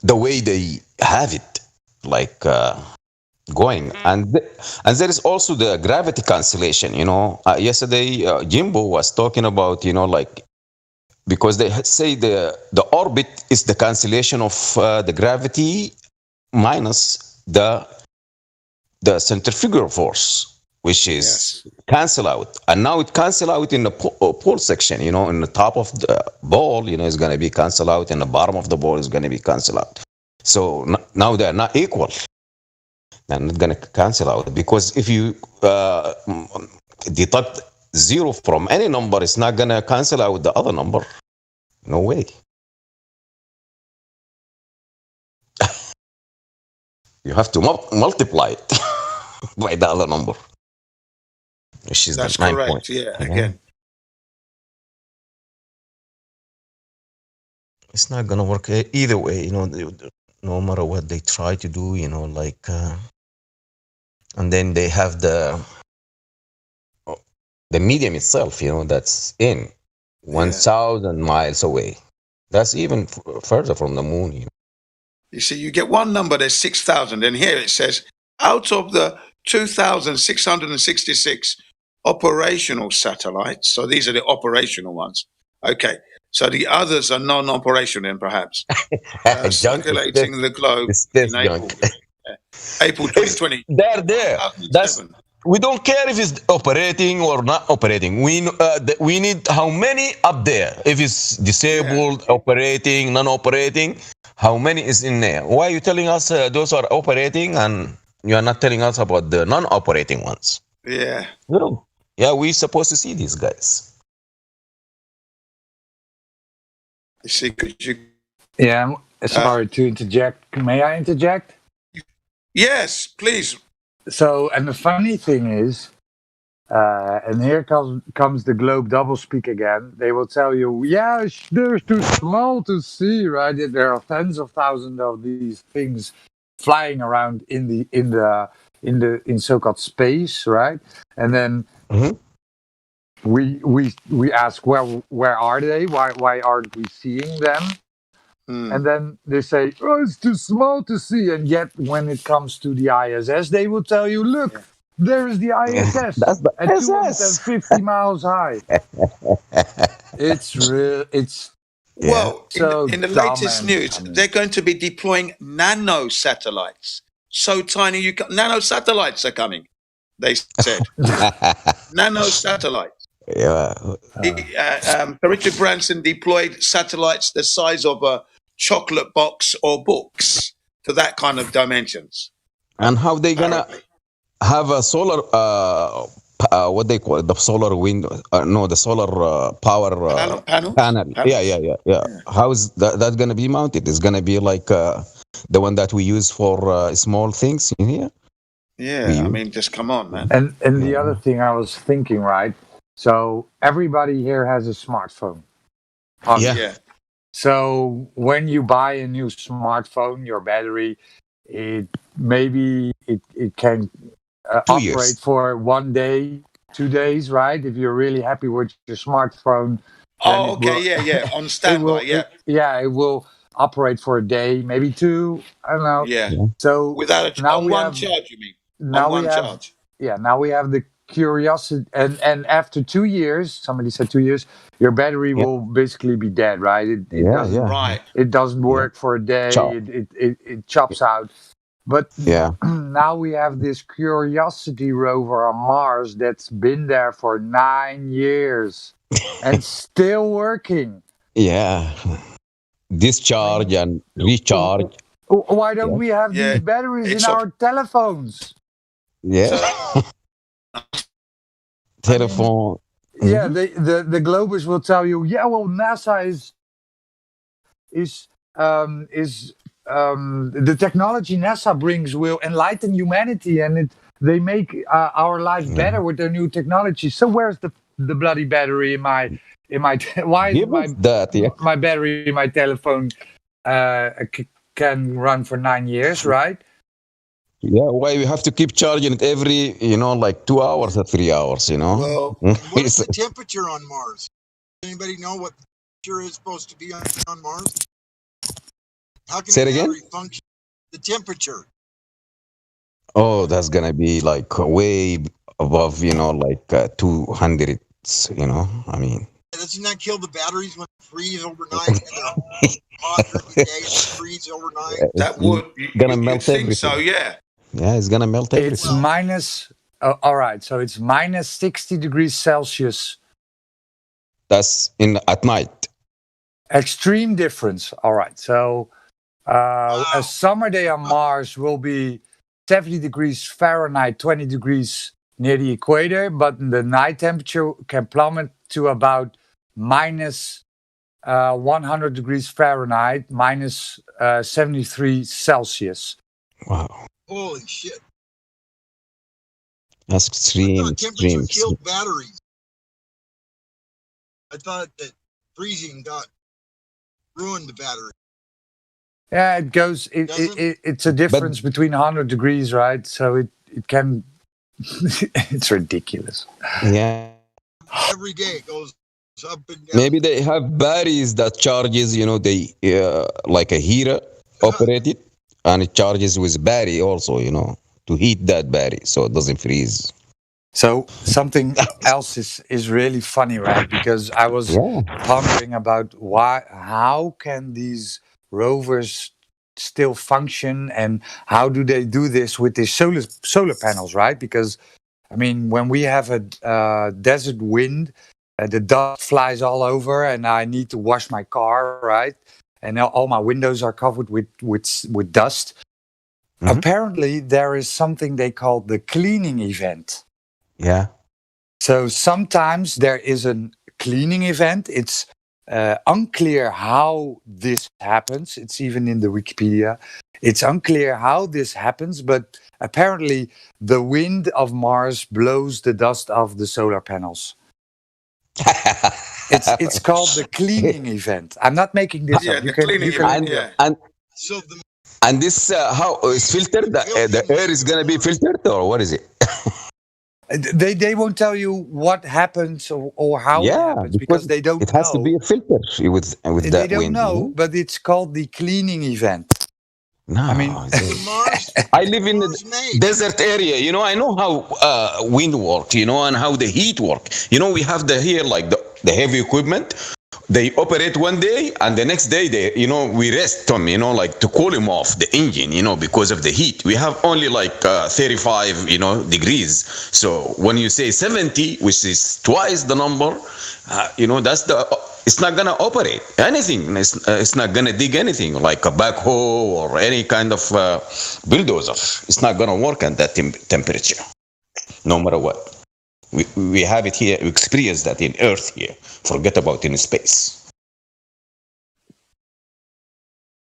the way they have it, like going. And there is also the gravity cancellation, you know. Yesterday, Jimbo was talking about, you know, like, because they say the orbit is the cancellation of the gravity minus the centrifugal force, which is cancel out. And now it cancel out in the pole section, you know, in the top of the ball, you know, it's going to be cancel out, and the bottom of the ball is going to be cancel out. So now they're not equal. They're not going to cancel out, because if you deduct 0 from any number, it's not going to cancel out the other number. No way. You have to multiply it by the other number, which is That's the 9 correct. point. Yeah, again. It's not gonna work either way, no matter what they try to do, and then they have the medium itself, that's in 1,000 miles away. That's even further from the moon. You see, you get one number, there's 6,000, and here it says, out of the 2,666 operational satellites, so these are the operational ones. Okay, so the others are non-operational, then perhaps. Circulating the globe in April 2020. They're there. We don't care if it's operating or not operating. We need how many up there. If it's disabled, operating, non-operating, how many is in there? Why are you telling us those are operating and you are not telling us about the non-operating ones? Yeah. Yeah, we're supposed to see these guys. You see, could you? Yeah, sorry to interject. May I interject? Yes, please. So, and the funny thing is, and here comes the globe doublespeak again. They will tell you, yeah, they're too small to see, right? There are tens of thousands of these things flying around in so-called space, right? And then we ask, well, where are they? Why aren't we seeing them? And then they say, oh, it's too small to see. And yet, when it comes to the ISS, they will tell you, look, there is the ISS That's the at ISS. 250 miles high. It's real. It's well, so in the dumb latest and news, funny. they're going to be deploying nano satellites. So tiny, nano satellites are coming. They said nano satellites. Yeah. Sir Richard Branson deployed satellites the size of a chocolate box or books to that kind of dimensions. And how they gonna have a solar what they call it, the solar wind the solar power panel. Yeah. How is that gonna be mounted? It's gonna be like the one that we use for small things in here. Yeah, I mean, just come on, man. And the other thing I was thinking, right? So everybody here has a smartphone. Yeah. So when you buy a new smartphone, your battery, it can operate for 1 day, 2 days, right? If you're really happy with your smartphone. Oh, okay, on standby, it will operate for a day, maybe 2. I don't know. Yeah. So without one charge, you mean? Now we have the Curiosity, and after 2 years, somebody said 2 years, your battery will basically be dead, right? It doesn't work for a day. It chops out. But now we have this Curiosity rover on Mars that's been there for 9 years and still working. Yeah. Discharge and recharge. Why don't we have these batteries in our telephones? Yeah. Telephone. Yeah, the Globers will tell you, NASA is the technology NASA brings will enlighten humanity, and they make our life better with their new technology. So where's the bloody battery in my why is my battery in my telephone can run for 9 years, right? Yeah, why we have to keep charging it every, like 2 hours or 3 hours, Well, what is the temperature on Mars? Does anybody know what the temperature is supposed to be on Mars? How can Say it again? function? The temperature. Oh, that's gonna be like way above, like 200. I mean. Doesn't that kill the batteries when they freeze overnight? And they're hot every day and freeze overnight. That would gonna melt everything. So yeah. Yeah, it's gonna melt everything. It's minus. All right, so it's minus 60 degrees Celsius. That's at night. Extreme difference. All right, so a summer day on Mars will be 70 degrees Fahrenheit, 20 degrees near the equator, but the night temperature can plummet to about minus 100 degrees Fahrenheit, minus 73 Celsius. Wow. Holy shit. That's extreme. Temperature killed batteries. I thought that freezing ruined the battery. Yeah, it goes. It's a difference between 100 degrees, right? So it can. It's ridiculous. Yeah. Every day it goes up and down. Maybe they have batteries that charges, they like a heater operated, and it charges with battery also, to heat that battery so it doesn't freeze. So something else is really funny, right? Because I was pondering about how can these rovers still function, and how do they do this with these solar panels, right? Because I mean, when we have a desert wind, the dust flies all over, and I need to wash my car, right? And all my windows are covered with dust. Mm-hmm. Apparently, there is something they call the cleaning event. Yeah. So sometimes there is a cleaning event. It's unclear how this happens. It's even in the Wikipedia. It's unclear how this happens, but apparently the wind of Mars blows the dust off the solar panels. It's called the cleaning event. I'm not making this up. And this how is filtered? The air is gonna be filtered, or what is it? They won't tell you what happens or how it happens because they don't know. It has to be a filter with they that don't wind. know, but it's called the cleaning event. No, I mean, I live in the desert area. I know how wind works. And how the heat works. We have here like the heavy equipment. They operate one day, and the next day we rest them, like to cool them off the engine, because of the heat. We have only like 35, degrees. So when you say 70, which is twice the number, it's not gonna operate anything. It's not gonna dig anything like a backhoe or any kind of bulldozer. It's not gonna work at that temperature, no matter what. We have it here. We experience that in Earth here. Forget about in space.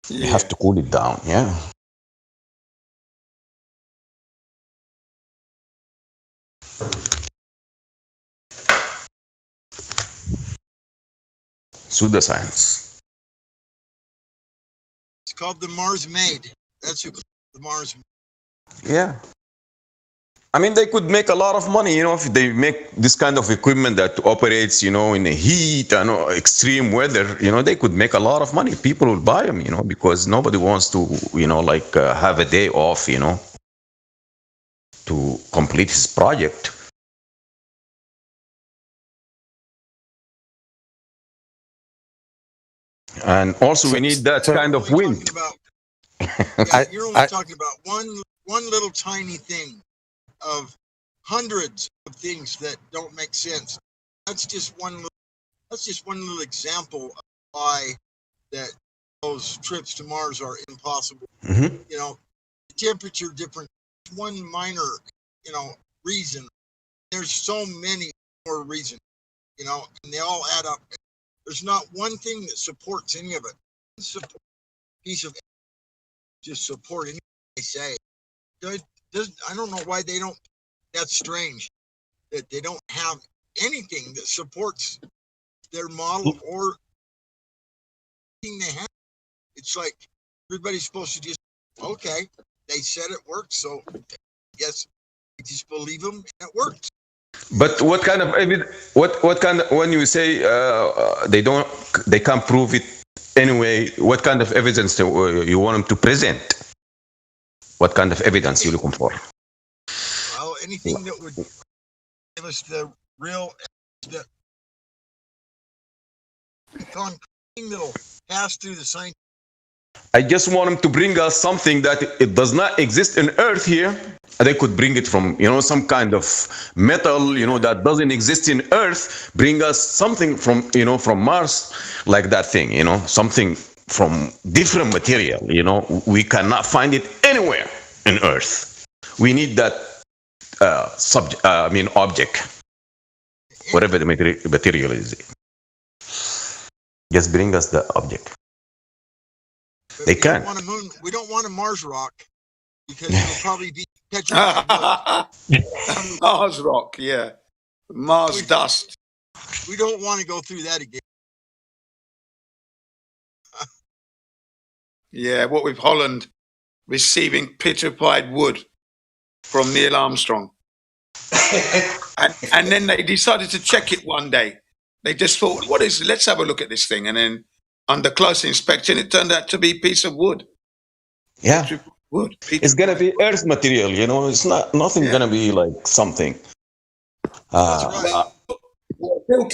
You have to cool it down. Yeah. Pseudoscience. It's called the Mars Maid. That's who the Mars Maid. Yeah. I mean, they could make a lot of money, if they make this kind of equipment that operates, in the heat and extreme weather, they could make a lot of money. People will buy them, because nobody wants to, have a day off, to complete his project. And also we need that kind of wind. You're only talking about one little tiny thing of hundreds of things that don't make sense. That's just one little example of why that those trips to Mars are impossible. Mm-hmm. The temperature difference, one minor, reason. There's so many more reasons, and they all add up. There's not one thing that supports any of it. Piece of just support anything they say. I don't know why they don't. That's strange that they don't have anything that supports their model or anything they have. It's like everybody's supposed to just, okay, they said it worked, so I guess I just believe them and it works. But what kind of evidence? What kind of, when you say they can't prove it anyway? What kind of evidence you want them to present? What kind of evidence you looking for? Well, anything that would give us the real that that'll pass through the science. I just want them to bring us something that it does not exist in Earth here. They could bring it from, some kind of metal, that doesn't exist in Earth. Bring us something from, from Mars, like that thing, something from different material, we cannot find it anywhere in Earth. We need that object, whatever the material is. Just bring us the object. They can. We don't want a Mars rock. because it'll probably be petrified wood. Mars rock, yeah. Mars dust. We don't want to go through that again. Yeah, what with Holland receiving petrified wood from Neil Armstrong. and then they decided to check it one day. They just thought, what is it? Let's have a look at this thing. And then under close inspection, it turned out to be a piece of wood. Yeah. Wood. It's going to be earth material, you know. It's nothing going to be like something. Well, Bill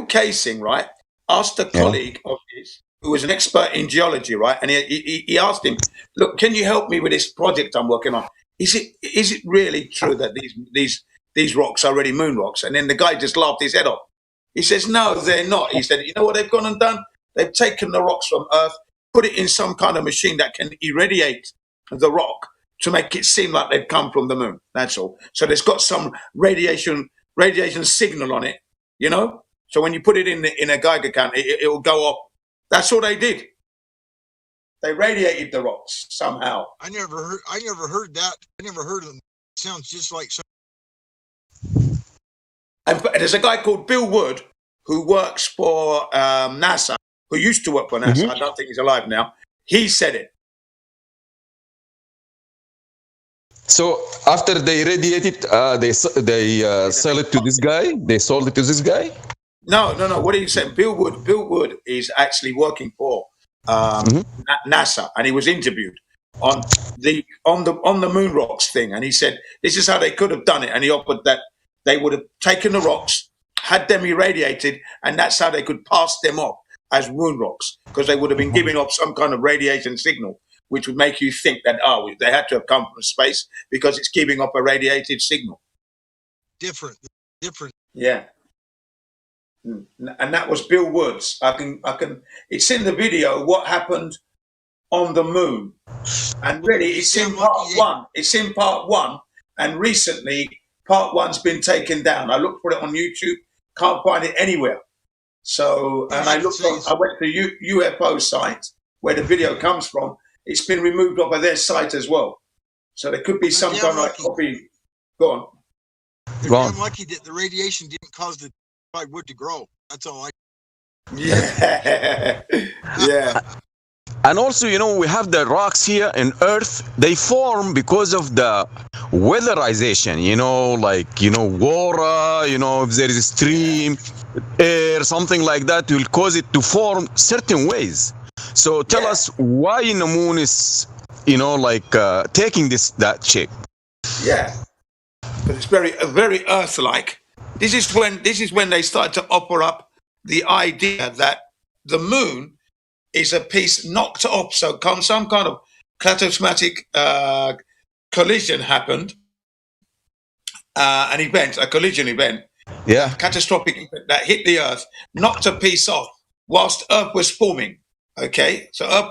Casing, right, asked a colleague of his who was an expert in geology, right? And he asked him, look, can you help me with this project I'm working on? Is it really true that these rocks are really moon rocks? And then the guy just laughed his head off. He says, no, they're not. He said, you know what they've gone and done? They've taken the rocks from Earth, put it in some kind of machine that can irradiate the rock to make it seem like they've come from the moon. That's all. So there's got some radiation signal on it, you know? So when you put it in a Geiger counter, it will go off. That's all they did. They radiated the rocks somehow. I never heard that. I never heard of them. It sounds just like some. And there's a guy called Bill Wood who works for NASA, who used to work for NASA. Mm-hmm. I don't think he's alive now. He said it. So after they radiate it, they sell it to this guy. They sold it to this guy. No. What are you saying? Bill Wood is actually working for NASA, and he was interviewed on the moon rocks thing, and he said this is how they could have done it, and he offered that they would have taken the rocks, had them irradiated, and that's how they could pass them off as moon rocks, because they would have been giving off some kind of radiation signal, which would make you think that they had to have come from space because it's giving off a radiated signal. Different. Yeah. And that was Bill Woods. I can. It's in the video what happened on the moon, and really it's in part one. It's in part one, and recently part one's been taken down. I looked for it on YouTube, can't find it anywhere. So, and I went to UFO site where the video comes from. It's been removed off of their site as well. So there could be some kind of copy. Go on. They're damn lucky that the radiation didn't cause the wood to grow. That's all I. Yeah. Yeah. And also, you know, we have the rocks here in Earth. They form because of the weatherization, you know, like, you know, water, you know, if there is a stream, air, something like that will cause it to form certain ways. So tell us why in the moon is, you know, like taking that shape. Yeah. But it's very Earth-like. This is when they start to offer up the idea that the moon is a piece knocked off. So some kind of catastrophic collision happened, a collision event, catastrophic event that hit the Earth, knocked a piece off whilst Earth was forming. Okay, so Earth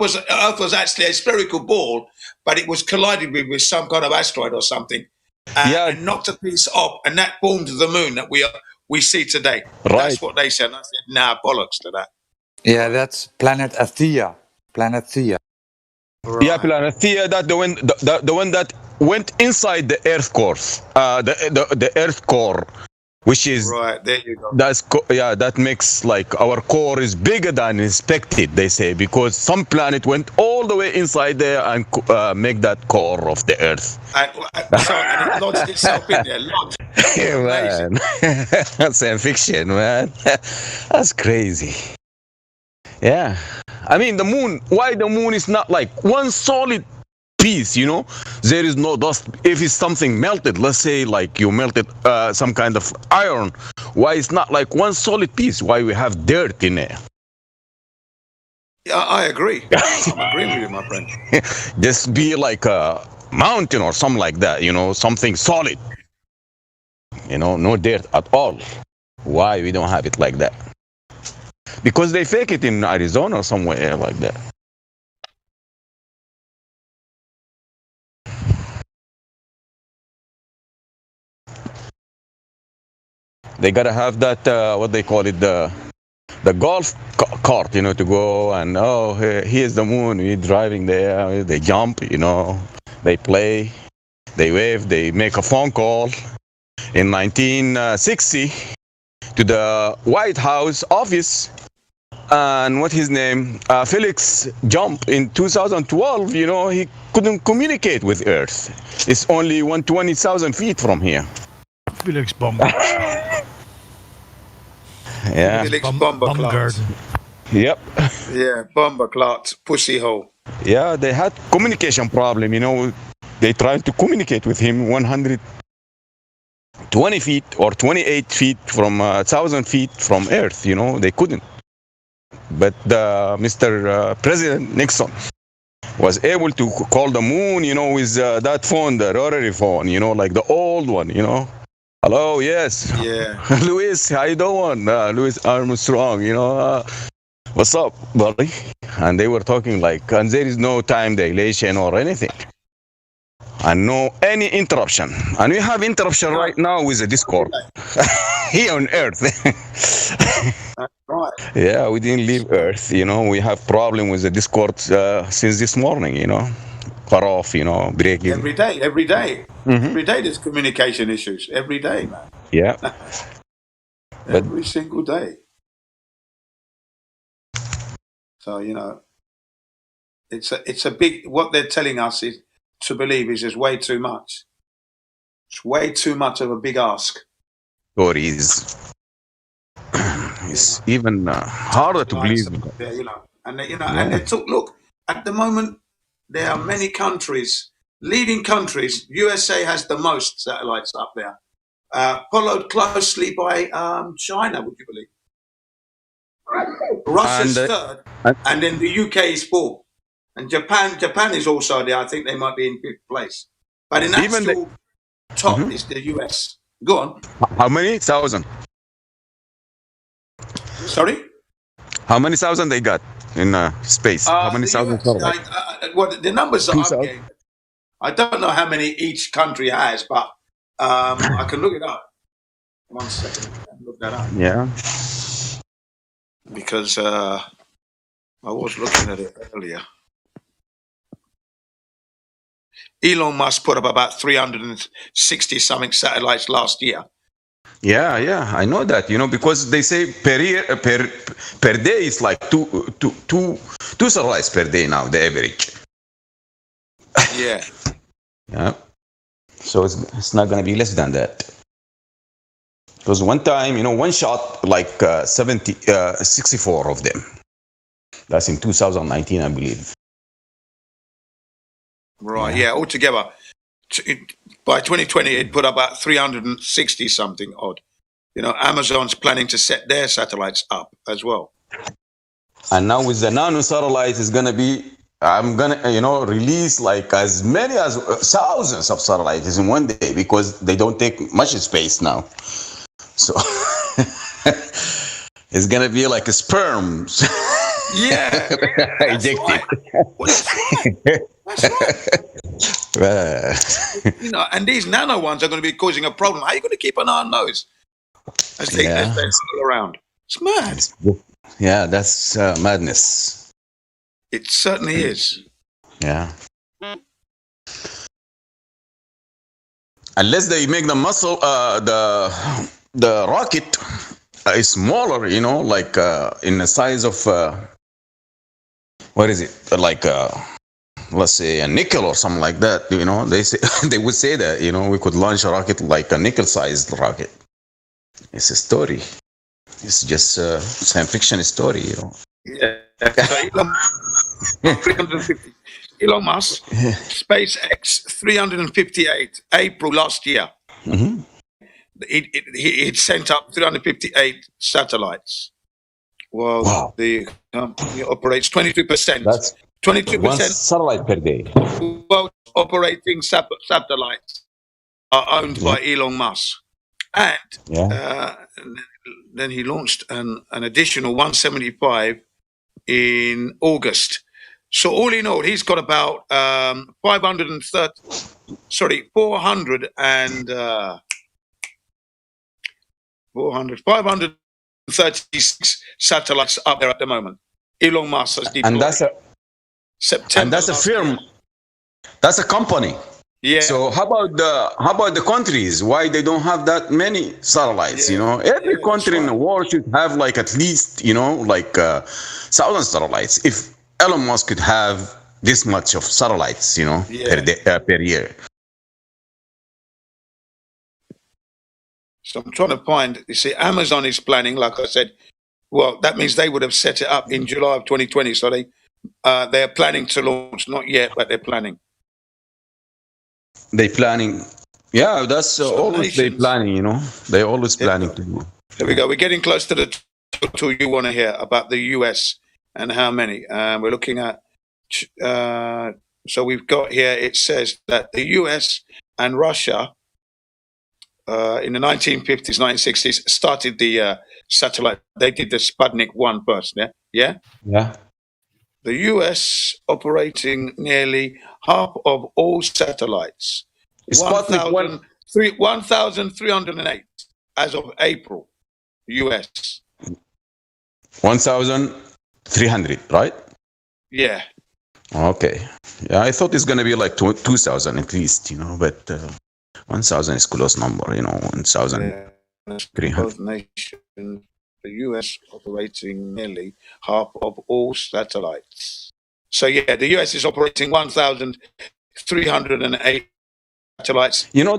was actually a spherical ball, but it was collided with some kind of asteroid or something. And knocked a piece off, and that formed the moon that we see today. Right. That's what they said. And I said, nah, bollocks to that. Yeah, that's Planet Thea. Planet Thea. Right. Yeah, Planet Thea. That the one that went inside the Earth core, the Earth core, which is right. There you go. That makes like our core is bigger than expected. They say because some planet went all the way inside there and make that core of the Earth. And it lodged itself in there. Yeah, man. That's science fiction, man. That's crazy. Yeah, I mean the moon. Why the moon is not like one solid piece, you know? There is no dust. If it's something melted, let's say like you melted some kind of iron, why it's not like one solid piece? Why we have dirt in there? Yeah, I agree. I'm agreeing with you, my friend. Just be like a mountain or something like that, you know, something solid. You know, no dirt at all. Why we don't have it like that? Because they fake it in Arizona or somewhere like that. They gotta have that what they call it, the golf cart, you know, to go and here's the moon. We're driving there. They jump, you know, They play, they wave, they make a phone call. In 1960, to the White House office, and what his name, Felix jumped in 2012. You know, he couldn't communicate with Earth. It's only 120,000 feet from here. Felix Bomber. Yeah. Felix Bomberclart. Yep. Yeah, Bomberclart, pussy hole. Yeah, they had communication problem. You know, they tried to communicate with him 120 feet or 28 feet from 1,000 feet from Earth. You know, they couldn't. But Mr. President Nixon was able to call the moon, you know, with that phone, the rotary phone, you know, like the old one, you know. Hello, yes. Yeah. Louis, how you doing? Louis Armstrong, you know. What's up, buddy? And they were talking like, and there is no time dilation or anything. And no any interruption. And we have interruption right now with the Discord. Here on Earth. Right. Yeah, we didn't leave Earth, you know. We have problem with the Discord since this morning, you know. Cut off, you know, breaking. Every day. Mhm. Every day there's communication issues. Every day, man. Yeah. Every single day. So, you know, it's a big, what they're telling us is to believe is way too much. It's way too much of a big ask. Stories. It's even harder to believe. Yeah, you know, and they, and they took, look, at the moment, there are many countries, leading countries. USA has the most satellites up there, followed closely by China, would you believe? Russia's third, and then the UK is fourth. And Japan is also there. I think they might be in fifth place. But in actual top is the US. Go on. How many thousand? Sorry? How many thousand they got in space? How many thousand? Well, the numbers are up here. I don't know how many each country has, but I can look it up. 1 second. I can look that up. Yeah. Because I was looking at it earlier. Elon Musk put up about 360 something satellites last year. Yeah, I know that, you know, because they say per year, per day it's like two satellites per day now, the average. Yeah. Yeah. So it's not gonna be less than that. Because one time, you know, one shot like 64 of them. That's in 2019, I believe. Right. Yeah. Altogether, by 2020, it put about 360 something odd. You know, Amazon's planning to set their satellites up as well. And now with the nano satellites, it's gonna be. I'm gonna, you know, release like as many as thousands of satellites in one day because they don't take much space now. So it's gonna be like a sperms. Yeah. Ejected. That's right. You know, and these nano ones are going to be causing a problem. How are you going to keep an eye on those as they circle around? It's mad. Yeah, that's madness. It certainly is. Yeah. Unless they make the muscle, the rocket is smaller, you know, like in the size of what is it? Like let's say a nickel or something like that. You know, they say they would say that, you know, we could launch a rocket like a nickel-sized rocket. It's a story. It's just a science fiction story, you know. Yeah. So Elon Musk, SpaceX 358, April last year. Mm-hmm. It sent up 358 satellites. Well, wow. The company operates 22%. That's 22% one satellite per day. World operating satellites are owned by Elon Musk. And then he launched an additional 175 in August. So all in all, he's got about 536 satellites up there at the moment. Elon Musk has deployed. And that's a September. And that's a firm. That's a company. Yeah. So how about the countries? Why they don't have that many satellites? You know, every country in the world should have like at least, you know, like 1,000 satellites. If Elon Musk could have this much of satellites, you know, per year. So I'm trying to find. You see, Amazon is planning, like I said. Well, that means they would have set it up in July of 2020. So they're planning to launch, not yet, but they're planning. They planning, yeah. That's always they planning. You know, they always planning to do. There we go. We're getting close to the total you want to hear about the US and how many. We're looking at. So we've got here. It says that the US and Russia in the 1950s, 1960s started the satellite. They did the Sputnik 1 first. Yeah. Yeah. The US operating nearly half of all satellites. 1,308 as of April. US. 1,300, right? Yeah. Okay. Yeah, I thought it's gonna be like 2,000 at least, you know, but 1,000 is close number, you know, 1,300. Nation. The US operating nearly half of all satellites. So yeah, the US is operating 1,308 satellites. You know,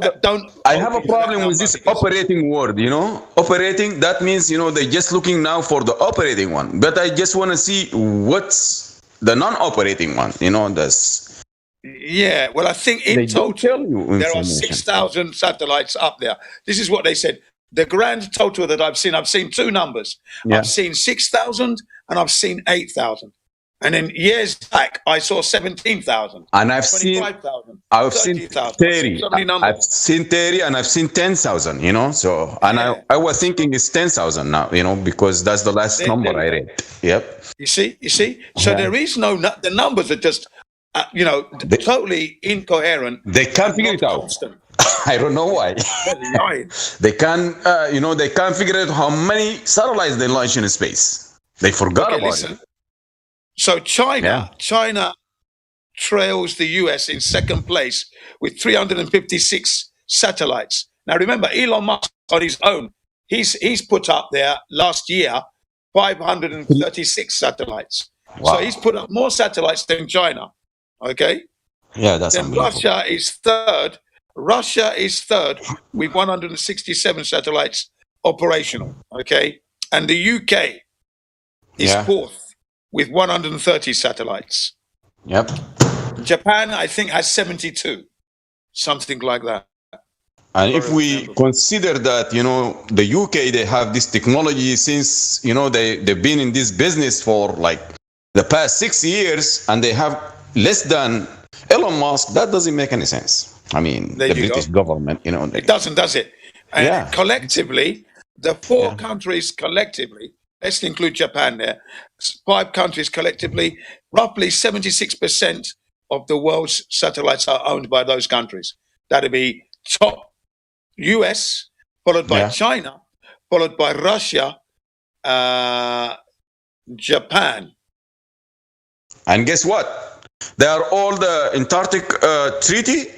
I have a problem with this operating word, you know. Operating, that means, you know, they're just looking now for the operating one. But I just want to see what's the non-operating one, you know, that's... Yeah, well, I think in total, there are 6,000 satellites up there. This is what they said. The grand total that I've seen two numbers. Yeah. I've seen 6,000 and I've seen 8,000. And then years back, I saw 17,000. And I've seen 30. I've seen 30 and I've seen 10,000, you know. So, and I was thinking it's 10,000 now, you know, because that's the last number I read. Yep. You see? So there is the numbers are just, you know, totally incoherent. They can't figure it out. Constant. I don't know why. They can't, you know, they can't figure out how many satellites they launch in space. They forgot about it. So China trails the US in second place with 356 satellites. Now remember, Elon Musk on his own, he's put up there last year 536 satellites. Wow. So he's put up more satellites than China. Okay. Yeah, that's then Russia is third. Russia is third with 167 satellites operational. Okay, and the UK is fourth with 130 satellites. Yep. Japan, I think, has 72, something like that. And if we consider that, you know, the UK, they have this technology since, you know, they've been in this business for like the past 6 years, and they have less than Elon Musk, that doesn't make any sense. I mean, the British government, you know. It doesn't, does it? And collectively, the four countries collectively, let's include Japan there, 5 countries collectively, roughly 76% of the world's satellites are owned by those countries. That'd be top US, followed by China, followed by Russia, Japan. And guess what? They are all the Antarctic Treaty.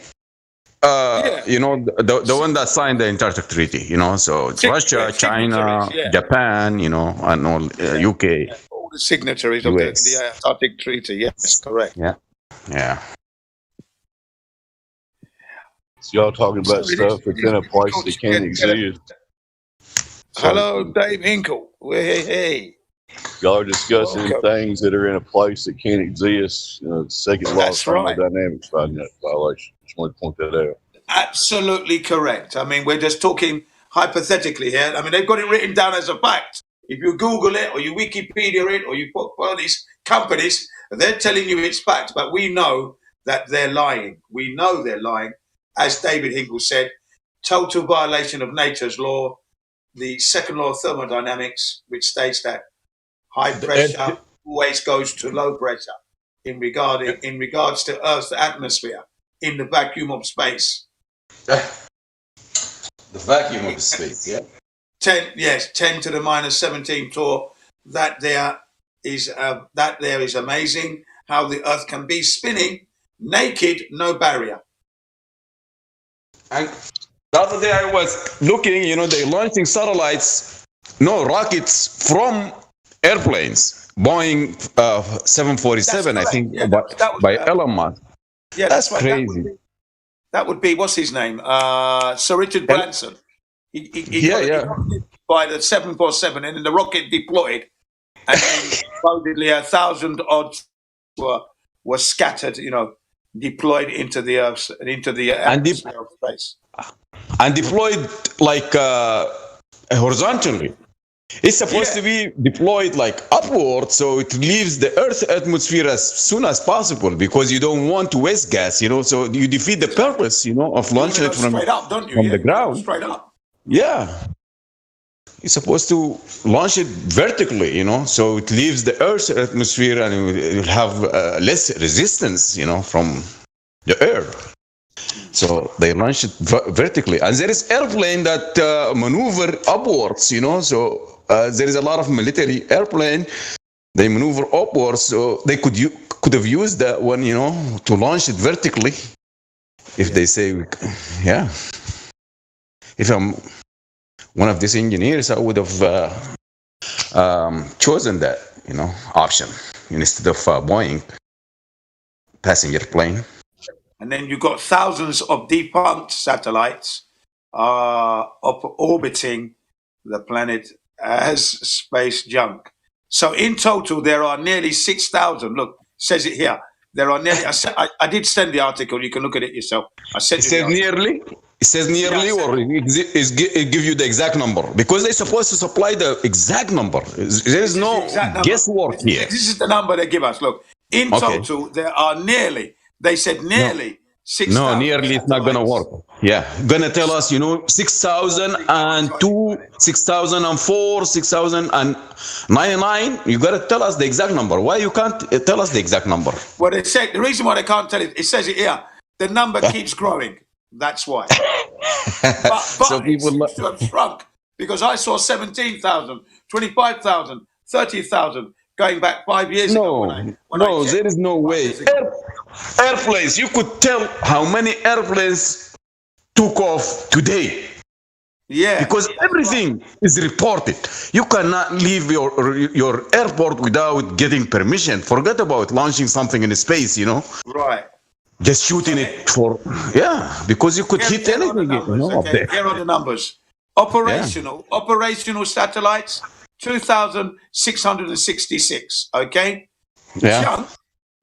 You know, the one that signed the Antarctic Treaty, you know, so it's Russia, China, Japan, you know, and all UK. All the signatories of the Antarctic Treaty, yes, correct. Yeah. So y'all talking about stuff that's in a place that can't exist. Hello, Dave Hinkle. Hey. Y'all are discussing things that are in a place that can't exist. Second law of thermodynamics violation. Just want to point that out. Absolutely correct. I mean, we're just talking hypothetically here. I mean, they've got it written down as a fact. If you Google it or you Wikipedia it or you put one of these companies, they're telling you it's fact. But we know that they're lying. We know they're lying. As David Hinkle said, total violation of nature's law, the second law of thermodynamics, which states that high pressure always goes to low pressure in regards to Earth's atmosphere in the vacuum of space. The vacuum of space, 10 to the minus 17 torr. That there is amazing how the Earth can be spinning naked, no barrier. And the other day I was looking, they're launching satellites, rockets from airplanes, Boeing 747, I think, by Elon Musk. Yeah, that's crazy. That would be, what's his name? Sir Richard Branson. He got hit by the 747, and then the rocket deployed, and then supposedly 1,000 odd were scattered, deployed into the Earth, into the atmosphere of space. And deployed like horizontally. It's supposed to be deployed like upward, so it leaves the Earth's atmosphere as soon as possible, because you don't want to waste gas, so you defeat the purpose, of launching it from the ground. Straight up. Yeah. You're supposed to launch it vertically, so it leaves the Earth's atmosphere and it will have less resistance, from the air. So they launch it vertically. And there is airplane that maneuver upwards, so there is a lot of military airplane. They maneuver upwards, so they could have used that one, to launch it vertically. If they say, If I'm one of these engineers, I would have chosen that, option instead of Boeing passenger plane. And then you've got thousands of defunct satellites orbiting the planet as space junk. So in total, there are nearly 6,000. Look, it says it here. There are nearly. I did send the article. You can look at it yourself. It says nearly. It says nearly, or it give you the exact number, because they're supposed to supply the exact number. There is no guesswork here. This is the number they give us. Look, in total, there are nearly. They said nearly 6,000. No, nearly it's not going to work. Yeah. Going to tell us, 6,002, 6,004, 6,099. You got to tell us the exact number. Why you can't tell us the exact number? Well, they said the reason why they can't tell it says it here. The number keeps growing. That's why. but so people it seems to have shrunk, because I saw 17,000, 25,000, 30,000 going back 5 years ago. No, there is no way. Airplanes, you could tell how many airplanes took off today. Yeah. Because everything is reported. You cannot leave your airport without getting permission. Forget about launching something in space, Right. Just shooting it because you could hit anything. Up there. Here are the numbers. Operational satellites, 2,666. Okay. Yeah.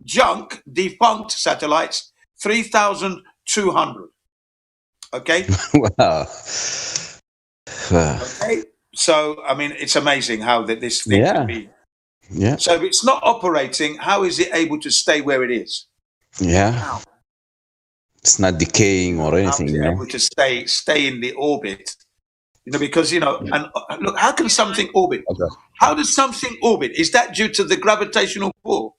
Junk defunct satellites, 3,200. Okay. Wow. Okay. So I mean, it's amazing how this thing can be. Yeah. So if it's not operating, how is it able to stay where it is? Yeah. How? It's not decaying or anything. How is it able to stay in the orbit? Because and look, how can something orbit? Okay. How does something orbit? Is that due to the gravitational pull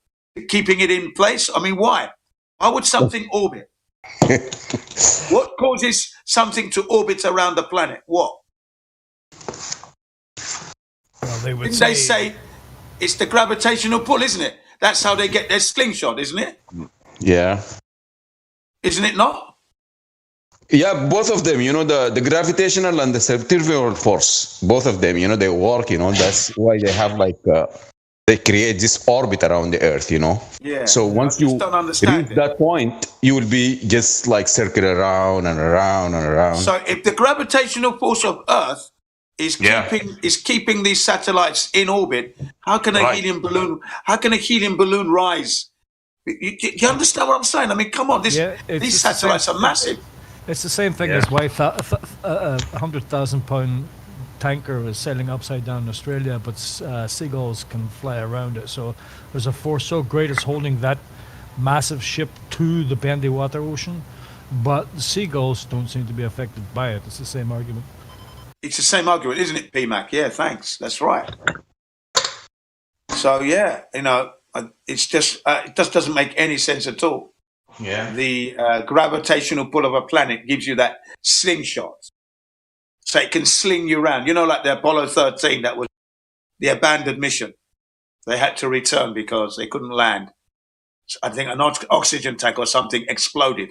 keeping it in place? I mean, why? How would something orbit? What causes something to orbit around the planet? What? Well, Didn't they say it's the gravitational pull, isn't it? That's how they get their slingshot, isn't it? Yeah. Isn't it not? Yeah, both of them, the gravitational and the centrifugal force, both of them, they work, that's why they have they create this orbit around the Earth, Yeah. So once you reach that point, you will be just circling around and around and around. So if the gravitational force of Earth is keeping these satellites in orbit, how can a helium balloon rise? You understand what I'm saying? I mean, come on, these satellites are massive. It's the same thing as why a 100,000-pound tanker was sailing upside down in Australia, but seagulls can fly around it. So there's a force so great it's holding that massive ship to the bendy water ocean, but the seagulls don't seem to be affected by it. It's the same argument. It's the same argument, isn't it, PMAC? Yeah, thanks. That's right. So yeah, it's just it just doesn't make any sense at all. Yeah. The gravitational pull of a planet gives you that slingshot. So it can sling you around. Like the Apollo 13, that was the abandoned mission. They had to return because they couldn't land. I think an oxygen tank or something exploded.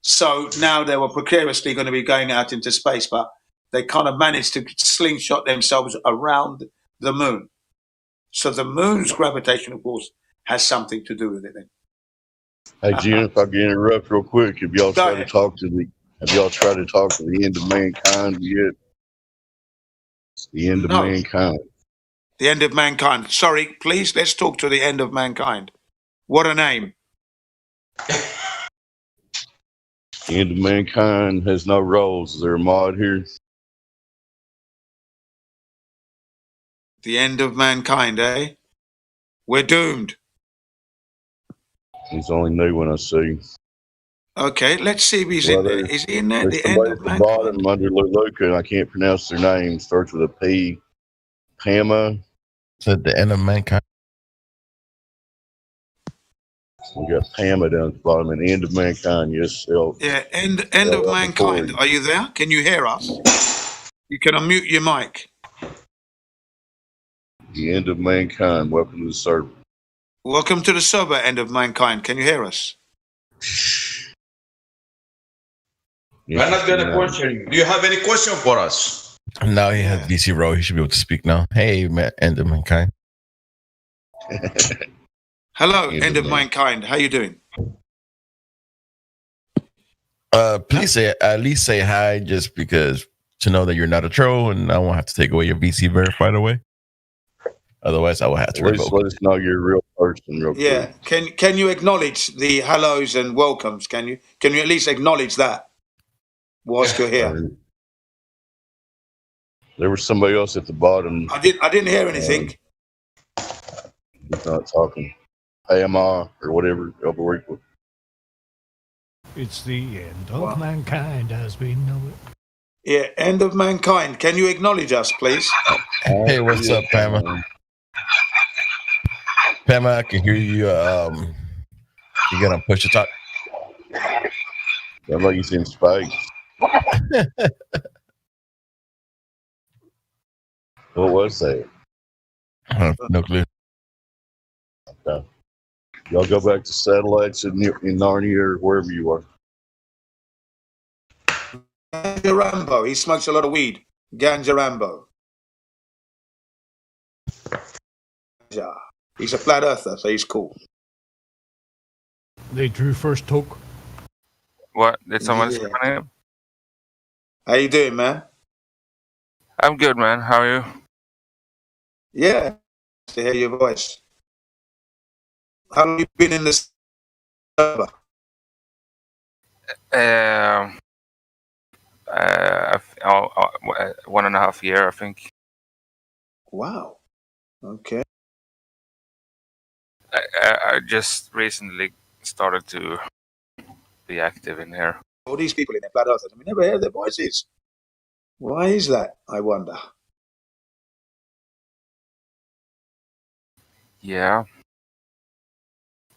So now they were precariously going to be going out into space, but they kind of managed to slingshot themselves around the moon. So the moon's gravitational force has something to do with it then. Hey, Jim, if I can interrupt real quick, have y'all tried to talk to the end of mankind yet? It's the end of mankind. The end of mankind. Sorry, please, let's talk to the end of mankind. What a name. The end of mankind has no roles. Is there a mod here? The end of mankind, eh? We're doomed. He's the only new one I see. Okay, let's see if he's in there. Is he in there? There's The end somebody of at the mankind. bottom under Luca, and I can't pronounce their name. Starts with a P. Pama. Said the end of mankind. We got Pama down at the bottom, and the end of mankind. Yes, Yeah, end of mankind. Are you there? Can you hear us? You can unmute your mic. the end of mankind. Welcome to the server. Welcome to the server, end of mankind. Can you hear us? I'm not gonna question you. Do you have any question for us? Now he has VC Row. He should be able to speak now. Hey, end of mankind. Hello, end of mankind. How you doing? Please at least say hi, just because to know that you're not a troll, and I won't have to take away your VC verified away. Otherwise, I will have to revoke. Let us know you're a real person. Real Yeah. Can you acknowledge the hellos and welcomes? Can you at least acknowledge that whilst you're here? There was somebody else at the bottom. I didn't hear anything. He's not talking. AMR or whatever. It's the end of mankind as we know it. Yeah, end of mankind. Can you acknowledge us, please? Hey, what's up, Pama? Pama, I can hear you. You gonna push the talk? Sounds like he's in space. What was that? No clue. Okay. Y'all go back to satellites in Narnia or wherever you are. Ganja Rambo. He smokes a lot of weed. Ganja Rambo. Yeah. He's a flat earther, so he's cool. They drew first toke. What? Did someone say my name? How you doing, man? I'm good, man. How are you? Yeah. To hear your voice. How long have you been in this server? 1.5 years, I think. Wow. Okay. I just recently started to be active in here. All these people in there, flat earthers, we never hear their voices. Why is that, I wonder? Yeah.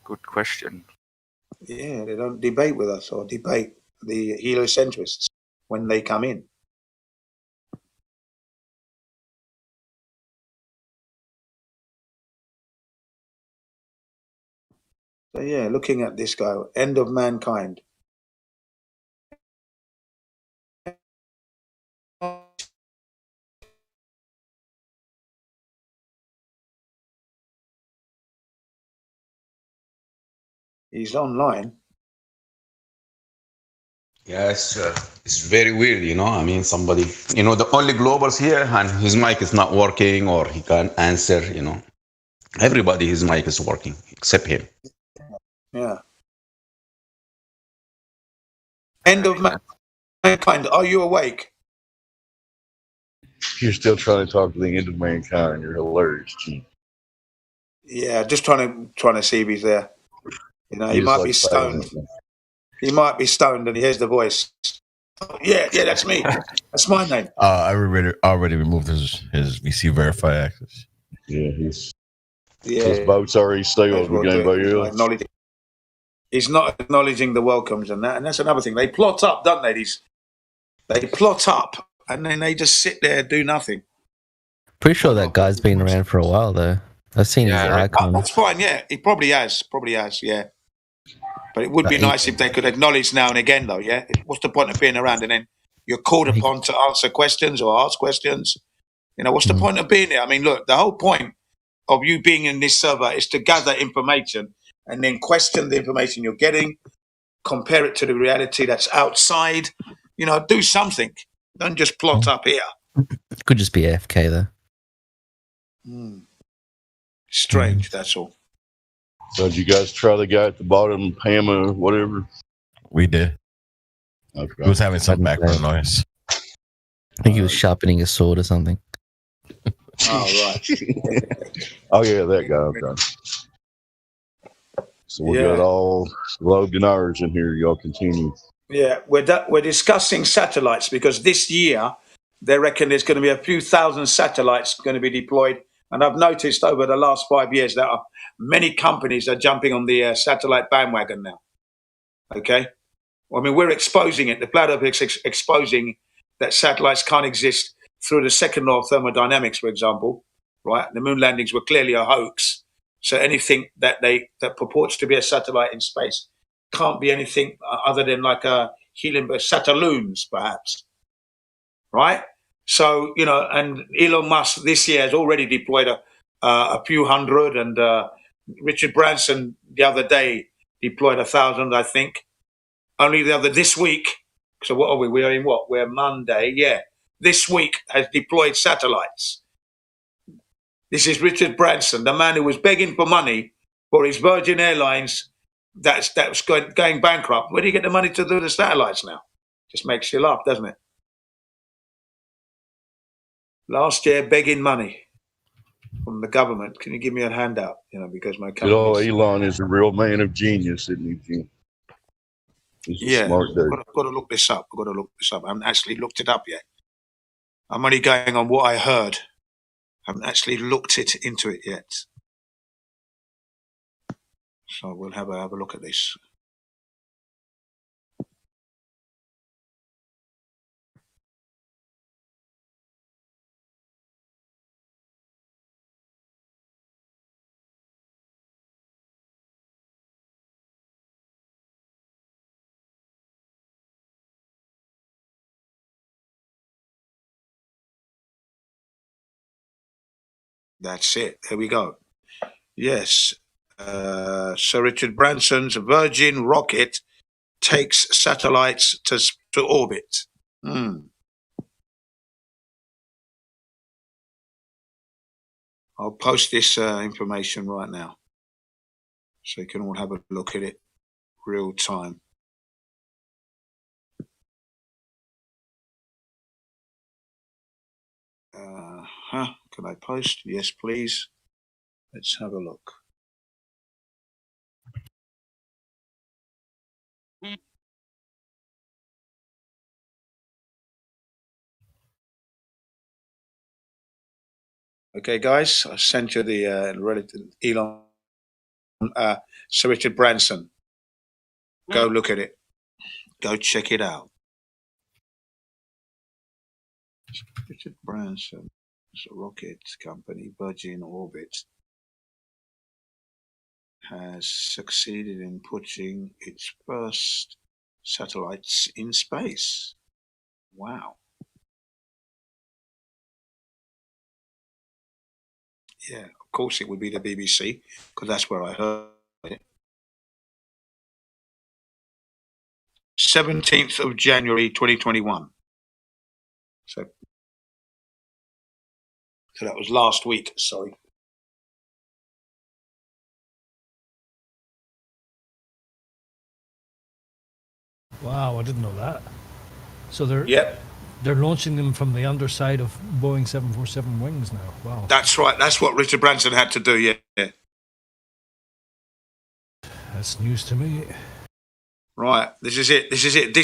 Good question. Yeah, they don't debate with us or debate the heliocentrists when they come in. So yeah, looking at this guy, end of mankind. He's online. Yeah, it's very weird, you know. I mean, somebody, you know, the only globals here, and his mic is not working, or he can't answer, you know. Everybody, his mic is working, except him. Yeah. End of mankind. Are you awake? You're still trying to talk to the end of mankind. You're hilarious, Gene. Yeah, just trying to see if he's there. You know, he might be stoned. He might be stoned and he hears the voice. Yeah, that's me. That's my name. I already removed his VC verify access. Yeah, his boat's already sailed with anybody else. He's not acknowledging the welcomes and that, and that's another thing. They plot up, don't they? They plot up and then they just sit there and do nothing. Pretty sure that guy's been around for a while though. I've seen his icon. That's fine. Yeah, he probably has. Yeah. But it would be nice if they could acknowledge now and again, though. Yeah. What's the point of being around and then you're called upon to answer questions or ask questions? You know, what's the point of being there? I mean, look, the whole point of you being in this server is to gather information and then question the information you're getting, compare it to the reality that's outside. You know, do something. Don't just plot up here. It could just be AFK though. Strange, that's all. So did you guys try the guy at the bottom, Ham or whatever? We did. Okay. He was having some background noise. I think he was sharpening a sword or something. Oh, right. Oh, yeah, that guy. Okay. So we got all Globe and ours in here. Y'all continue. Yeah, we're discussing satellites because this year they reckon there's going to be a few thousand satellites going to be deployed. And I've noticed over the last 5 years that many companies are jumping on the satellite bandwagon now. Okay? I mean, we're exposing it. The Flat Earth is exposing that satellites can't exist through the second law of thermodynamics, for example. Right? The moon landings were clearly a hoax. So anything that purports to be a satellite in space can't be anything other than like a helium, satelloons, perhaps. Right? So, you know, and Elon Musk this year has already deployed a few hundred, and Richard Branson the other day deployed 1,000, I think. Only this week. So what are we? We are in what? We're Monday. Yeah. This week has deployed satellites. This is Richard Branson, the man who was begging for money for his Virgin Airlines that's going bankrupt. Where do you get the money to do the satellites now? Just makes you laugh, doesn't it? Last year, begging money from the government. Can you give me a handout? You know, because my company. Elon is a real man of genius, isn't he, Jim? He's a smart dude. I've got to look this up. I haven't actually looked it up yet. I'm only going on what I heard. I haven't actually looked into it yet. So we'll have a look at this. That's it. There we go. Yes. Sir Richard Branson's Virgin rocket takes satellites to orbit. I'll post this information right now so you can all have a look at it real time. Can I post? Yes, please. Let's have a look. Okay, guys, I sent you the relative Elon, Sir Richard Branson. Go look at it. Go check it out. Richard Branson, rocket company, Virgin Orbit, has succeeded in putting its first satellites in space. Wow. Yeah, of course it would be the BBC, because that's where I heard it. 17th of January 2021. So that was last week, sorry. Wow, I didn't know that. So they're launching them from the underside of Boeing 747 wings now. Wow. That's right. That's what Richard Branson had to do, yeah. That's news to me. Right. This is it.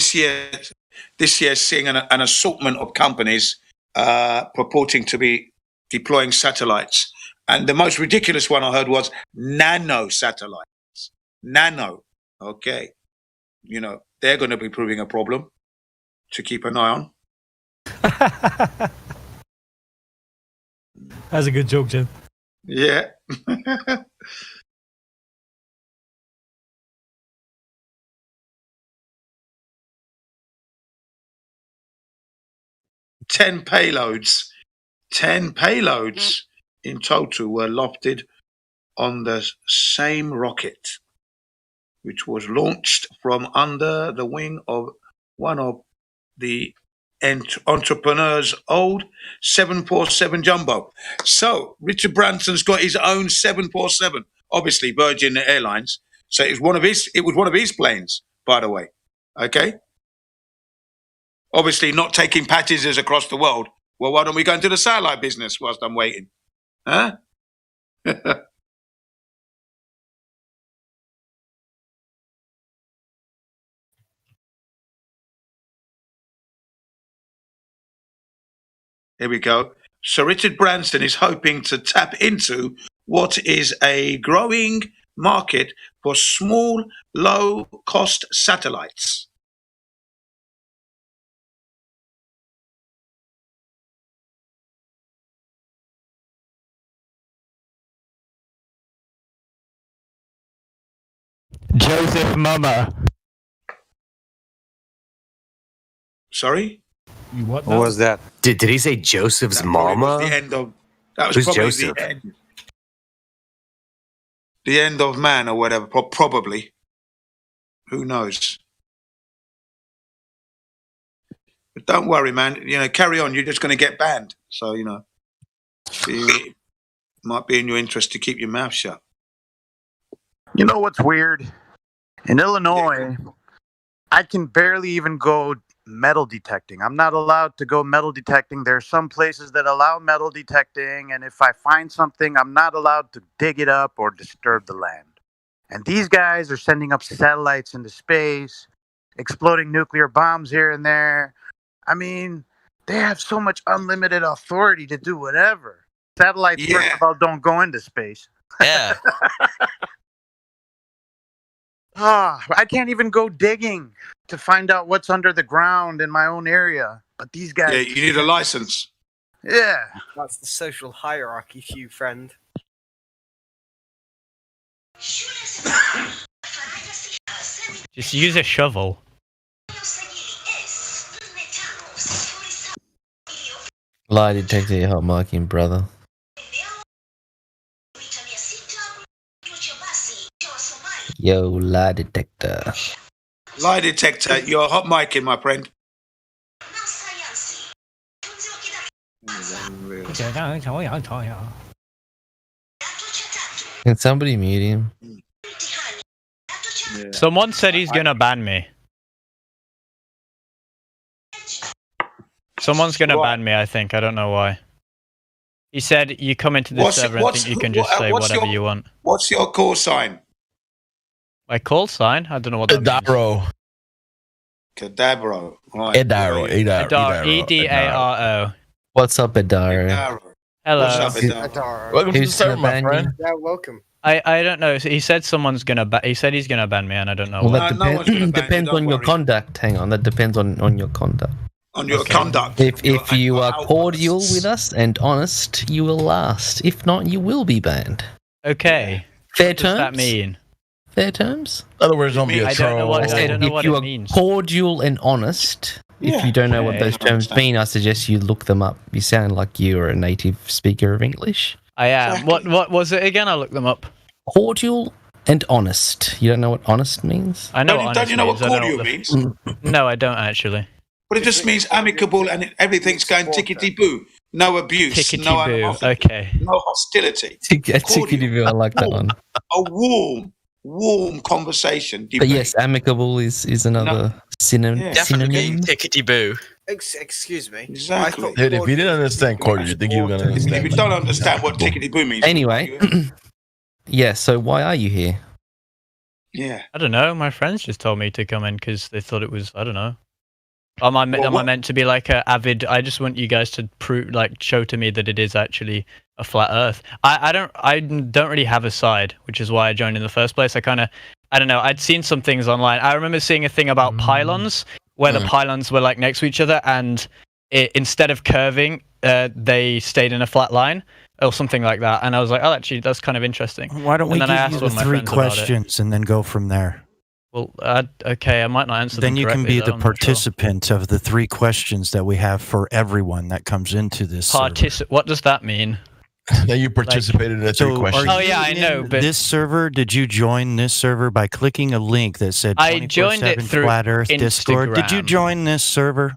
This year seeing an assortment of companies purporting to be deploying satellites. And the most ridiculous one I heard was nano satellites. Nano. Okay. You know, they're going to be proving a problem to keep an eye on. That's a good joke, Jim. Yeah. Ten payloads in total were lofted on the same rocket, which was launched from under the wing of one of the entrepreneur's old 747 Jumbo. So Richard Branson's got his own 747, obviously Virgin Airlines. So it was one of his planes, by the way. Okay. Obviously not taking passengers across the world. Well, why don't we go into the satellite business whilst I'm waiting? Huh? Here we go. Sir Richard Branson is hoping to tap into what is a growing market for small, low-cost satellites. Joseph Mama. Sorry? You what? What was that? Did he say Joseph's mama? The end of that was Who's probably Joseph? the end of man or whatever. Probably. Who knows? But don't worry, man. Carry on. You're just going to get banned. So it might be in your interest to keep your mouth shut. You know what's weird? In Illinois, I can barely even go metal detecting. I'm not allowed to go metal detecting. There are some places that allow metal detecting, and if I find something, I'm not allowed to dig it up or disturb the land. And these guys are sending up satellites into space, exploding nuclear bombs here and there. I mean, they have so much unlimited authority to do whatever. Satellites, first of all, don't go into space. Yeah. I can't even go digging to find out what's under the ground in my own area. But these guys... Yeah, you need a license. Yeah. That's the social hierarchy for you, friend. Just use a shovel. Lie detector, you're hot marking, brother. Yo, lie detector. Lie detector, you're hot micing, my friend. Can somebody mute him? Someone said he's gonna ban me. Someone's gonna ban me, I think. I don't know why. He said you come into the server and think you can just say whatever you want. What's your call sign? My call sign? I don't know what that means. Cadabro. Right. Edaro. Edaro. What's up, Edaro? Hello. What's up, Edaro? Welcome to the server, my friend. Yeah, welcome. I don't know. He said someone's gonna he said he's gonna ban me, and I don't know. Well, why. that depends on your conduct. Hang on, that depends on your conduct. On your conduct. If you are cordial with us and honest, you will last. If not, you will be banned. Okay. Fair what terms. does that mean? Fair terms. In other words, don't be a I don't know troll. what, I don't know If what you it are means. cordial and honest, if you don't know what those terms mean, I suggest you look them up. You sound like you are a native speaker of English. I am. What was it again? I'll look them up. Cordial and honest. You don't know what honest means? I know Don't what you know what honest means. I cordial don't know means? No, I don't actually. But it just means amicable and everything's going tickety-boo. No abuse. Tickety no boo. animosity, Okay. No hostility. Tickety-boo, I like that one. A warm conversation. But yes, amicable is another synonym. Tickety boo. Excuse me. Exactly. Dude, if you didn't understand cordial, you think you were going to understand? If you don't understand what tickety-boo means. Anyway, yeah, so why are you here? Yeah. I don't know. My friends just told me to come in because they thought it was. I don't know. Am I meant to be like a avid? I just want you guys to prove, show to me that it is actually a flat Earth. I don't really have a side, which is why I joined in the first place. I don't know. I'd seen some things online. I remember seeing a thing about pylons where the pylons were next to each other, and instead of curving, they stayed in a flat line. or something like that. And I was like, oh, actually, that's kind of interesting. Why don't we and then I give asked you one the of my 3 friends about it. questions and then go from there? Well, okay, I might not answer Then them you can correctly, be though, the I'm not sure. participant of the 3 questions that we have for everyone that comes into this server. What does that mean? That you participated in the 3 questions. Oh, yeah, I know, but this server, did you join this server by clicking a link that said I joined it 24/7 through Flat Earth Discord? Did you Instagram. join this server?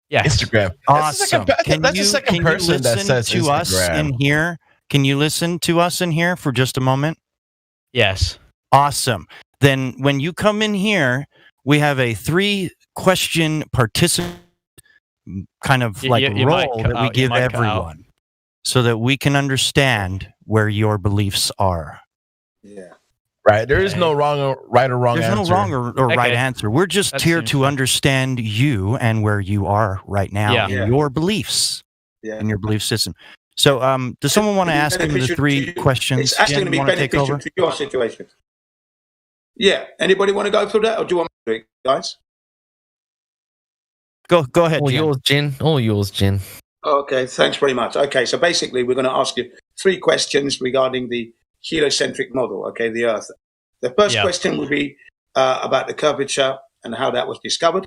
Yeah, Instagram. Awesome. That's the second person that says to us Instagram. in here? Can you listen to us in here for just a moment? Yes. Awesome. Then when you come in here, we have a 3-question participant kind of like you might role cut that we out, you give might cut out. everyone so that we can understand where your beliefs are. Yeah. Right. There is no right or wrong There's answer. no wrong or right answer. We're just That here seems to understand you and where you are right now Yeah. in Yeah. your beliefs, Yeah. in your belief system. So, does someone want to ask him the Beneficial 3 to you. questions? It's actually Jen, going to be wanna take beneficial over? to your situation. Yeah. Anybody want to go through that, or do you want me to do it, guys? Go ahead, All Jen. yours, Jen. All yours, Jen. Okay, thanks very much. Okay, so basically, we're going to ask you 3 questions regarding the heliocentric model. Okay, the Earth. The first question will be about the curvature and how that was discovered.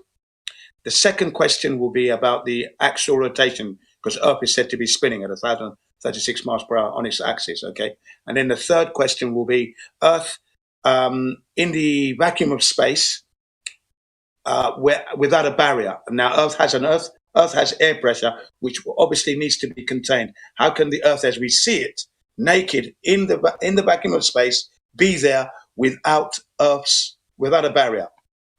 The second question will be about the axial rotation, because Earth is said to be spinning at 1,036 miles per hour on its axis. Okay, and then the third question will be Earth in the vacuum of space, without a barrier. Now, Earth has air pressure, which obviously needs to be contained. How can the Earth, as we see it, naked in the vacuum of space, be there without a barrier?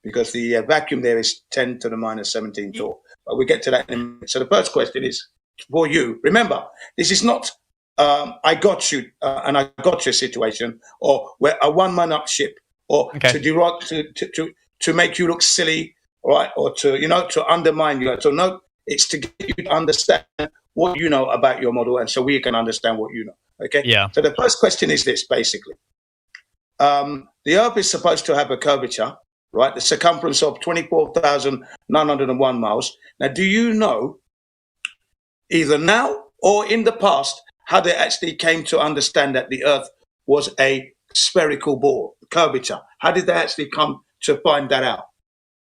Because the vacuum there is 10 to the minus 17 torque. But we'll get to that in a minute. So the first question is for you. Remember, this is not I got you and I got your situation, or we're a one-man up ship, or to make you look silly, right? Or to undermine you. So no, it's to get you to understand what you know about your model, and so we can understand what you know. Okay. Yeah. So the first question is this, basically. The Earth is supposed to have a curvature, right? The circumference of 24,901 miles. Now, do you know, either now or in the past, how they actually came to understand that the Earth was a spherical ball, curvature? How did they actually come to find that out?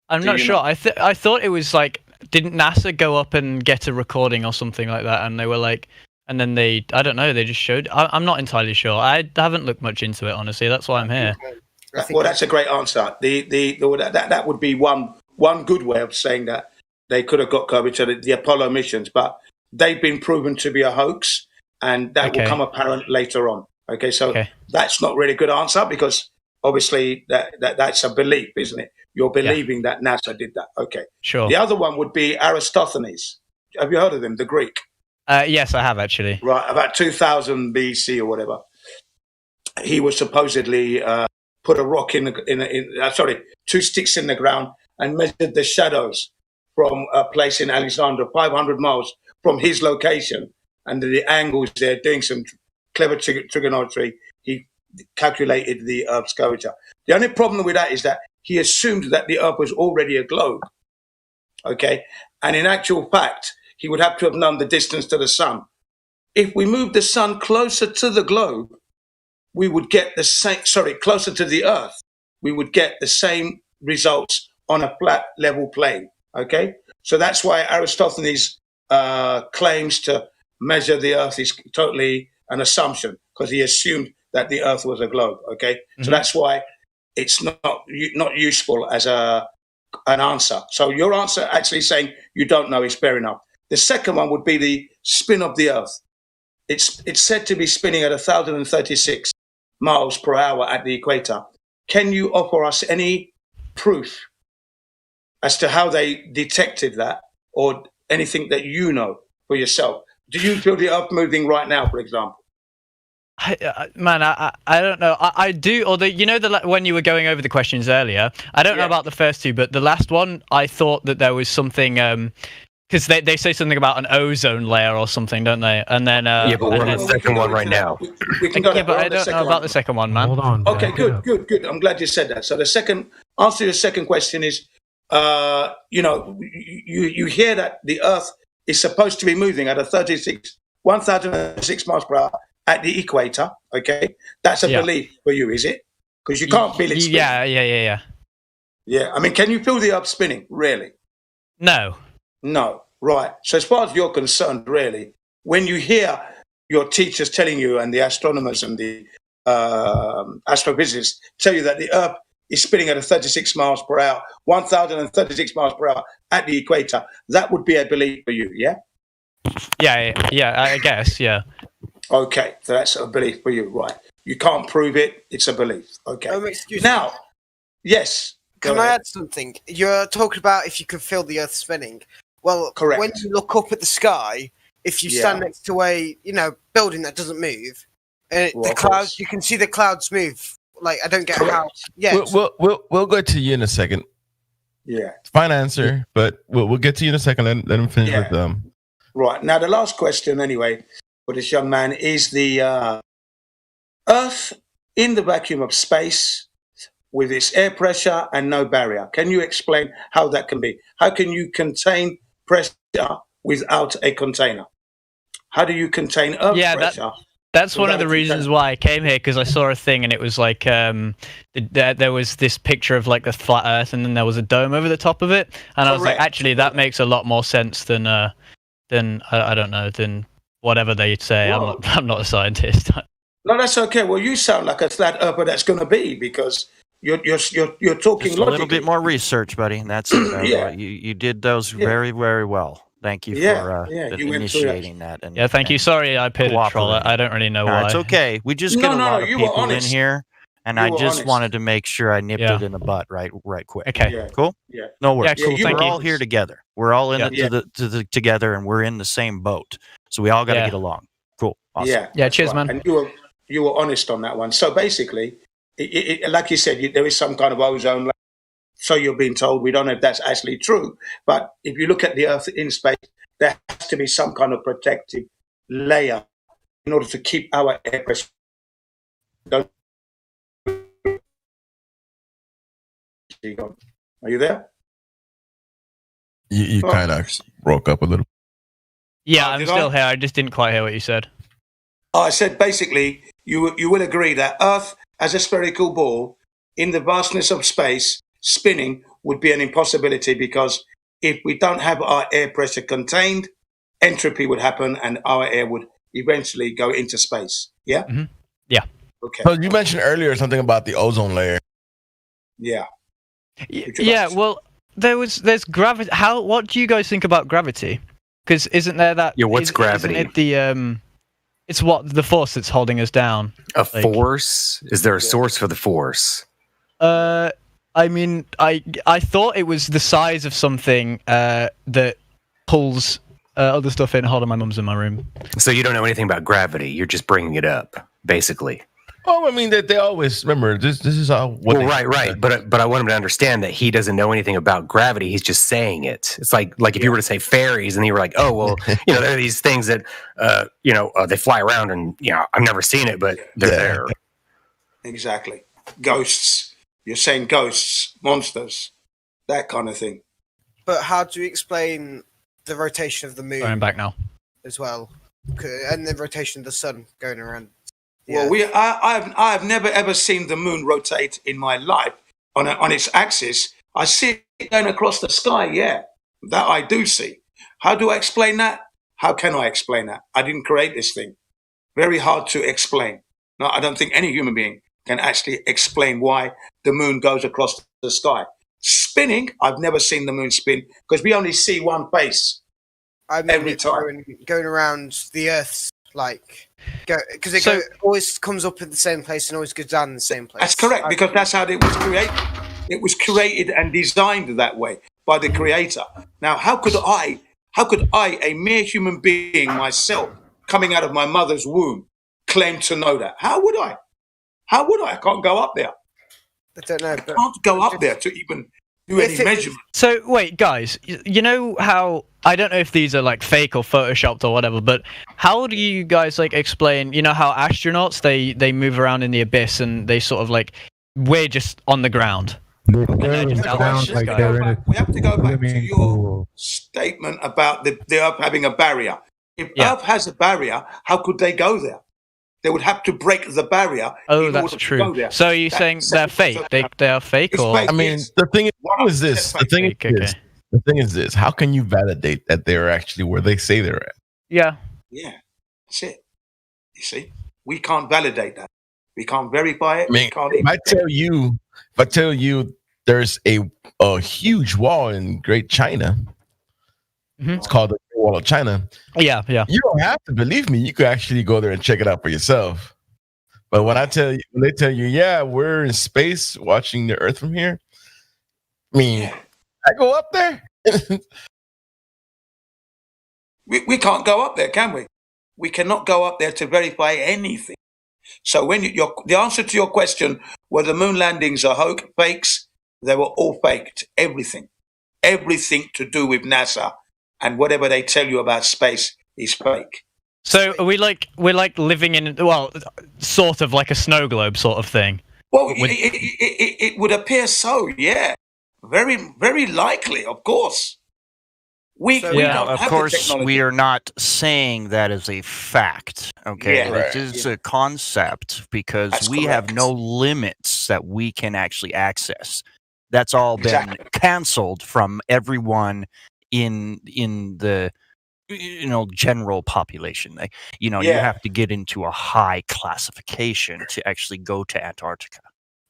I'm not sure. I thought it was like, didn't NASA go up and get a recording or something like that? And they were like, and then I don't know, they just showed. I'm not entirely sure. I haven't looked much into it, honestly. That's why I'm here. Well, that's a great answer. That would be one good way of saying that they could have got curvature, the Apollo missions, but they've been proven to be a hoax, and that will come apparent later on. Okay, so that's not really a good answer, because obviously that's a belief, isn't it? You're believing that NASA did that. Okay. Sure. The other one would be Aristophanes. Have you heard of him, the Greek? Yes, I have, actually. Right, about 2000 BC or whatever. He was supposedly put a rock two sticks in the ground and measured the shadows from a place in Alexandria, 500 miles from his location, and the angles there, doing some clever trigonometry. He calculated the Earth's curvature. The only problem with that is that he assumed that the Earth was already a globe. Okay, and in actual fact, he would have to have known the distance to the sun. If we move the sun closer to the globe, we would get the same, closer to the Earth, we would get the same results on a flat, level plane. Okay? So that's why Aristophanes claims to measure the Earth is totally an assumption, because he assumed that the Earth was a globe. Okay? Mm-hmm. So that's why it's not useful as an answer. So your answer actually saying you don't know is fair enough. The second one would be the spin of the Earth. It's said to be spinning at 1,036 miles per hour at the equator. Can you offer us any proof as to how they detected that, or anything that you know for yourself? Do you feel the Earth moving right now, for example? I don't know. I do, although, when you were going over the questions earlier, I don't know about the first two, but the last one, I thought that there was something, because they say something about an ozone layer or something, don't they? And then but we're on the second one right now. We can go but I don't know about the second one, man. Hold on. Okay, good. I'm glad you said that. So the answer to your second question is, you hear that the Earth is supposed to be moving at 36 1,006 miles per hour at the equator. Okay, that's a belief for you, is it? Because you can't feel it spinning. Yeah. Yeah, I mean, can you feel the Earth spinning? Really? No. No. Right. So as far as you're concerned, really, when you hear your teachers telling you and the astronomers and the astrophysicists tell you that the Earth is spinning at 36 miles per hour, 1,036 miles per hour at the equator, that would be a belief for you, yeah? Yeah, I guess, yeah. Okay, so that's a belief for you, right. You can't prove it, it's a belief. Okay. Excuse now, me. Yes. Can I add something? You're talking about if you could feel the Earth spinning. Well, correct. When you look up at the sky, if you stand next to a building that doesn't move, the clouds, you can see the clouds move. Like, I don't get how. Yeah. We'll go to you in a second. Yeah. Fine answer, but we'll get to you in a second. Let him finish with them. Right. Now, the last question, anyway, for this young man is the Earth in the vacuum of space with its air pressure and no barrier. Can you explain how that can be? How can you contain pressure without a container? How do you contain Earth pressure? That's one of the reasons why I came here, because I saw a thing and it was like there was this picture of like the flat Earth and then there was a dome over the top of it, and I was like, actually, that makes a lot more sense than I don't know, than whatever they say. Whoa. I'm not a scientist. No, that's okay. Well, you sound like a flat earther that's going to be, because you're talking Just a little bit more research, buddy, and that's it. You did those very, very well. Thank you for initiating that. And, thank you. Sorry, I paid a troll. I don't really know why. It's okay. We just get a lot of people in here, and I just wanted to make sure I nipped it in the butt right quick. Okay. Cool? Yeah. No worries. Yeah, cool. Thank We're you. all here together. We're all in it together, and we're in the same boat. So we all got to get along. Cool. Awesome. Yeah. Cheers, man. And you were honest on that one. So basically, like you said, there is some kind of ozone layer. So you're being told. We don't know if that's actually true. But if you look at the Earth in space, there has to be some kind of protective layer in order to keep our air pressure. Are you there? You kind of broke up a little. Yeah, I'm still here. I just didn't quite hear what you said. I said basically, you will agree that Earth as a spherical ball in the vastness of space spinning would be an impossibility, because if we don't have our air pressure contained, entropy would happen and our air would eventually go into space. Yeah? Mm-hmm. Yeah. Okay. So you mentioned earlier something about the ozone layer. Yeah. Yeah, well, there's gravity. What do you guys think about gravity? Because isn't there that... Yeah, what's gravity? Isn't it it's the force that's holding us down. A force? Is there a source for the force? I mean, I thought it was the size of something that pulls other stuff in. Hold on, my mum's in my room. So you don't know anything about gravity. You're just bringing it up, basically. Oh, I mean, they always remember this is how. Right. But I want him to understand that he doesn't know anything about gravity. He's just saying it. It's like if you were to say fairies, and you were like, oh well, there are these things that they fly around, and I've never seen it, but they're there. Exactly. Ghosts. You're saying ghosts, monsters, that kind of thing. But how do you explain the rotation of the moon? I'm back now. As well, and the rotation of the sun going around. Well, I've never ever seen the moon rotate in my life on its axis. I see it going across the sky. Yeah, that I do see. How do I explain that? How can I explain that? I didn't create this thing. Very hard to explain. No, I don't think any human being can actually explain why the moon goes across the sky. Spinning, I've never seen the moon spin, because we only see one face every time. Going around the Earth's because it always comes up in the same place and always goes down in the same place. That's correct, because that's how it was created. It was created and designed that way by the Creator. Now, how could I, a mere human being myself, coming out of my mother's womb, claim to know that? How would I? I can't go up there. I don't know. I can't go up there to even do any measurement. So wait, guys, you know how, I don't know if these are like fake or photoshopped or whatever, but how do you guys explain, how astronauts, they move around in the abyss and they sort of we're just on the ground. We have to go back to your statement about the Earth having a barrier. If Earth has a barrier, how could they go there? They would have to break the barrier. Oh, that's true. So are you saying they're fake? They are fake, or I mean, the thing is this. The thing is this. How can you validate that they're actually where they say they're at? Yeah. Yeah, that's it. You see, we can't validate that. We can't verify it. I mean, We can't if I tell you there's a huge wall in Great China. It's called the Great Wall of China. Yeah. You don't have to believe me. You could actually go there and check it out for yourself. But when they tell you, yeah, we're in space watching the Earth from here. I mean, I go up there. we can't go up there, can we? We cannot go up there to verify anything. So when the answer to your question, were the moon landings are fakes? They were all faked. Everything to do with NASA and whatever they tell you about space is fake. So we're like living in, well, sort of like a snow globe sort of thing. Well, it would appear so. Yeah, very very likely. Of course. We don't of have course, the technology. we are not saying that is a fact. Okay, Yeah, it is a concept because we have no limits that we can actually access. That's all been canceled from everyone in the general population. You have to get into a high classification to actually go to Antarctica.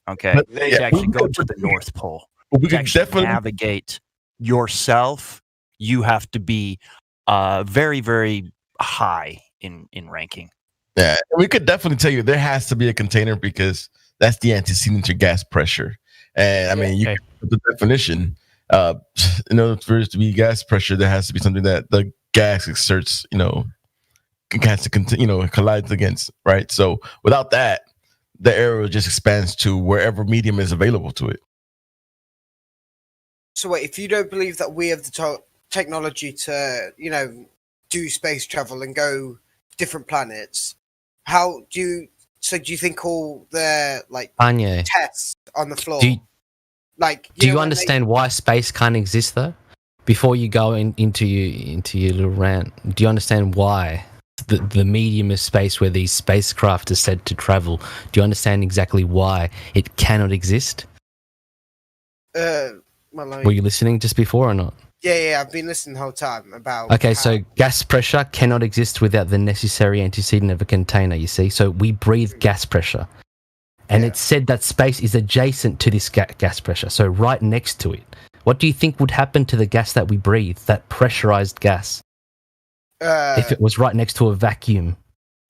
Okay, to actually go to the North Pole. We to can actually definitely navigate yourself. You have to be very, very high in ranking. Yeah, we could definitely tell you there has to be a container because that's the antecedent to gas pressure. And I mean, you can put the definition. In order for it to be gas pressure, there has to be something that the gas exerts, has to collides against, right? So without that, the air just expands to wherever medium is available to it. So wait, if you don't believe that we have the technology to, do space travel and go different planets, do you think all the Anya, tests on the floor? Do you understand why space can't exist though? Before you go into your little rant, do you understand why the medium of space where these spacecraft are said to travel? Do you understand exactly why it cannot exist? Were you listening just before or not? Yeah, I've been listening the whole time about. Okay, so gas pressure cannot exist without the necessary antecedent of a container, you see? So we breathe gas pressure. And it's said that space is adjacent to this gas pressure, so right next to it. What do you think would happen to the gas that we breathe, that pressurized gas, if it was right next to a vacuum?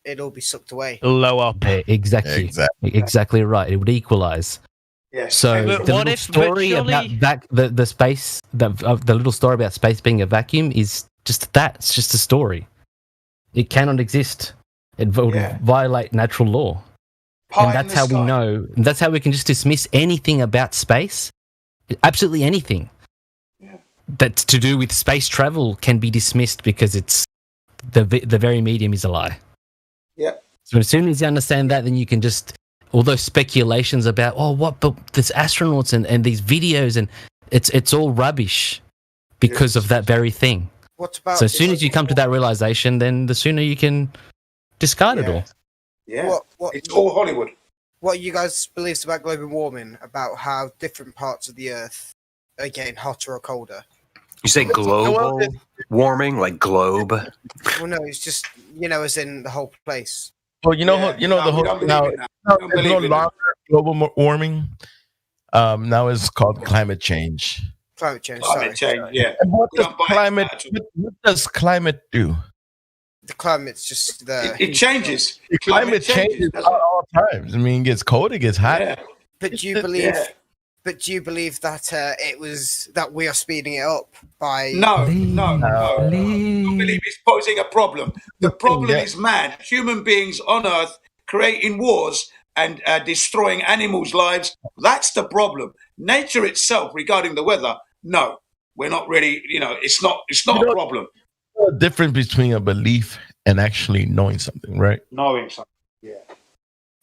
It'd all be sucked away. Low up. Exactly right. It would equalize. Yeah. So But the what little if- story but surely- about the space, the little story about space being a vacuum is just that. It's just a story. It cannot exist. It would violate natural law. And that's how we know. That's how we can just dismiss anything about space. Absolutely anything that's to do with space travel can be dismissed because it's the very medium is a lie. Yeah. So as soon as you understand that, then you can just all those speculations about but there's astronauts and these videos and it's all rubbish because of that very thing. What about? So as soon as you come to that realization, then the sooner you can discard it all. Yeah. It's all Hollywood. What you guys believe about global warming? About how different parts of the Earth are getting hotter or colder? You say global warming, like globe? Well, no, it's just as in the whole place. Well, the whole now it's no longer global warming. Now it's called climate change. Climate change. Climate change. Yeah. And what does climate do? The climate's just it changes. Climate changes at all times. I mean, it gets cold, it gets hot. Yeah. But do you believe? But do you believe that it was that we are speeding it up by? No. I believe it's posing a problem. The problem is man, human beings on Earth creating wars and destroying animals' lives. That's the problem. Nature itself, regarding the weather, no, we're not really. It's not a problem. The difference between a belief and actually knowing something, right? Knowing something. Yeah.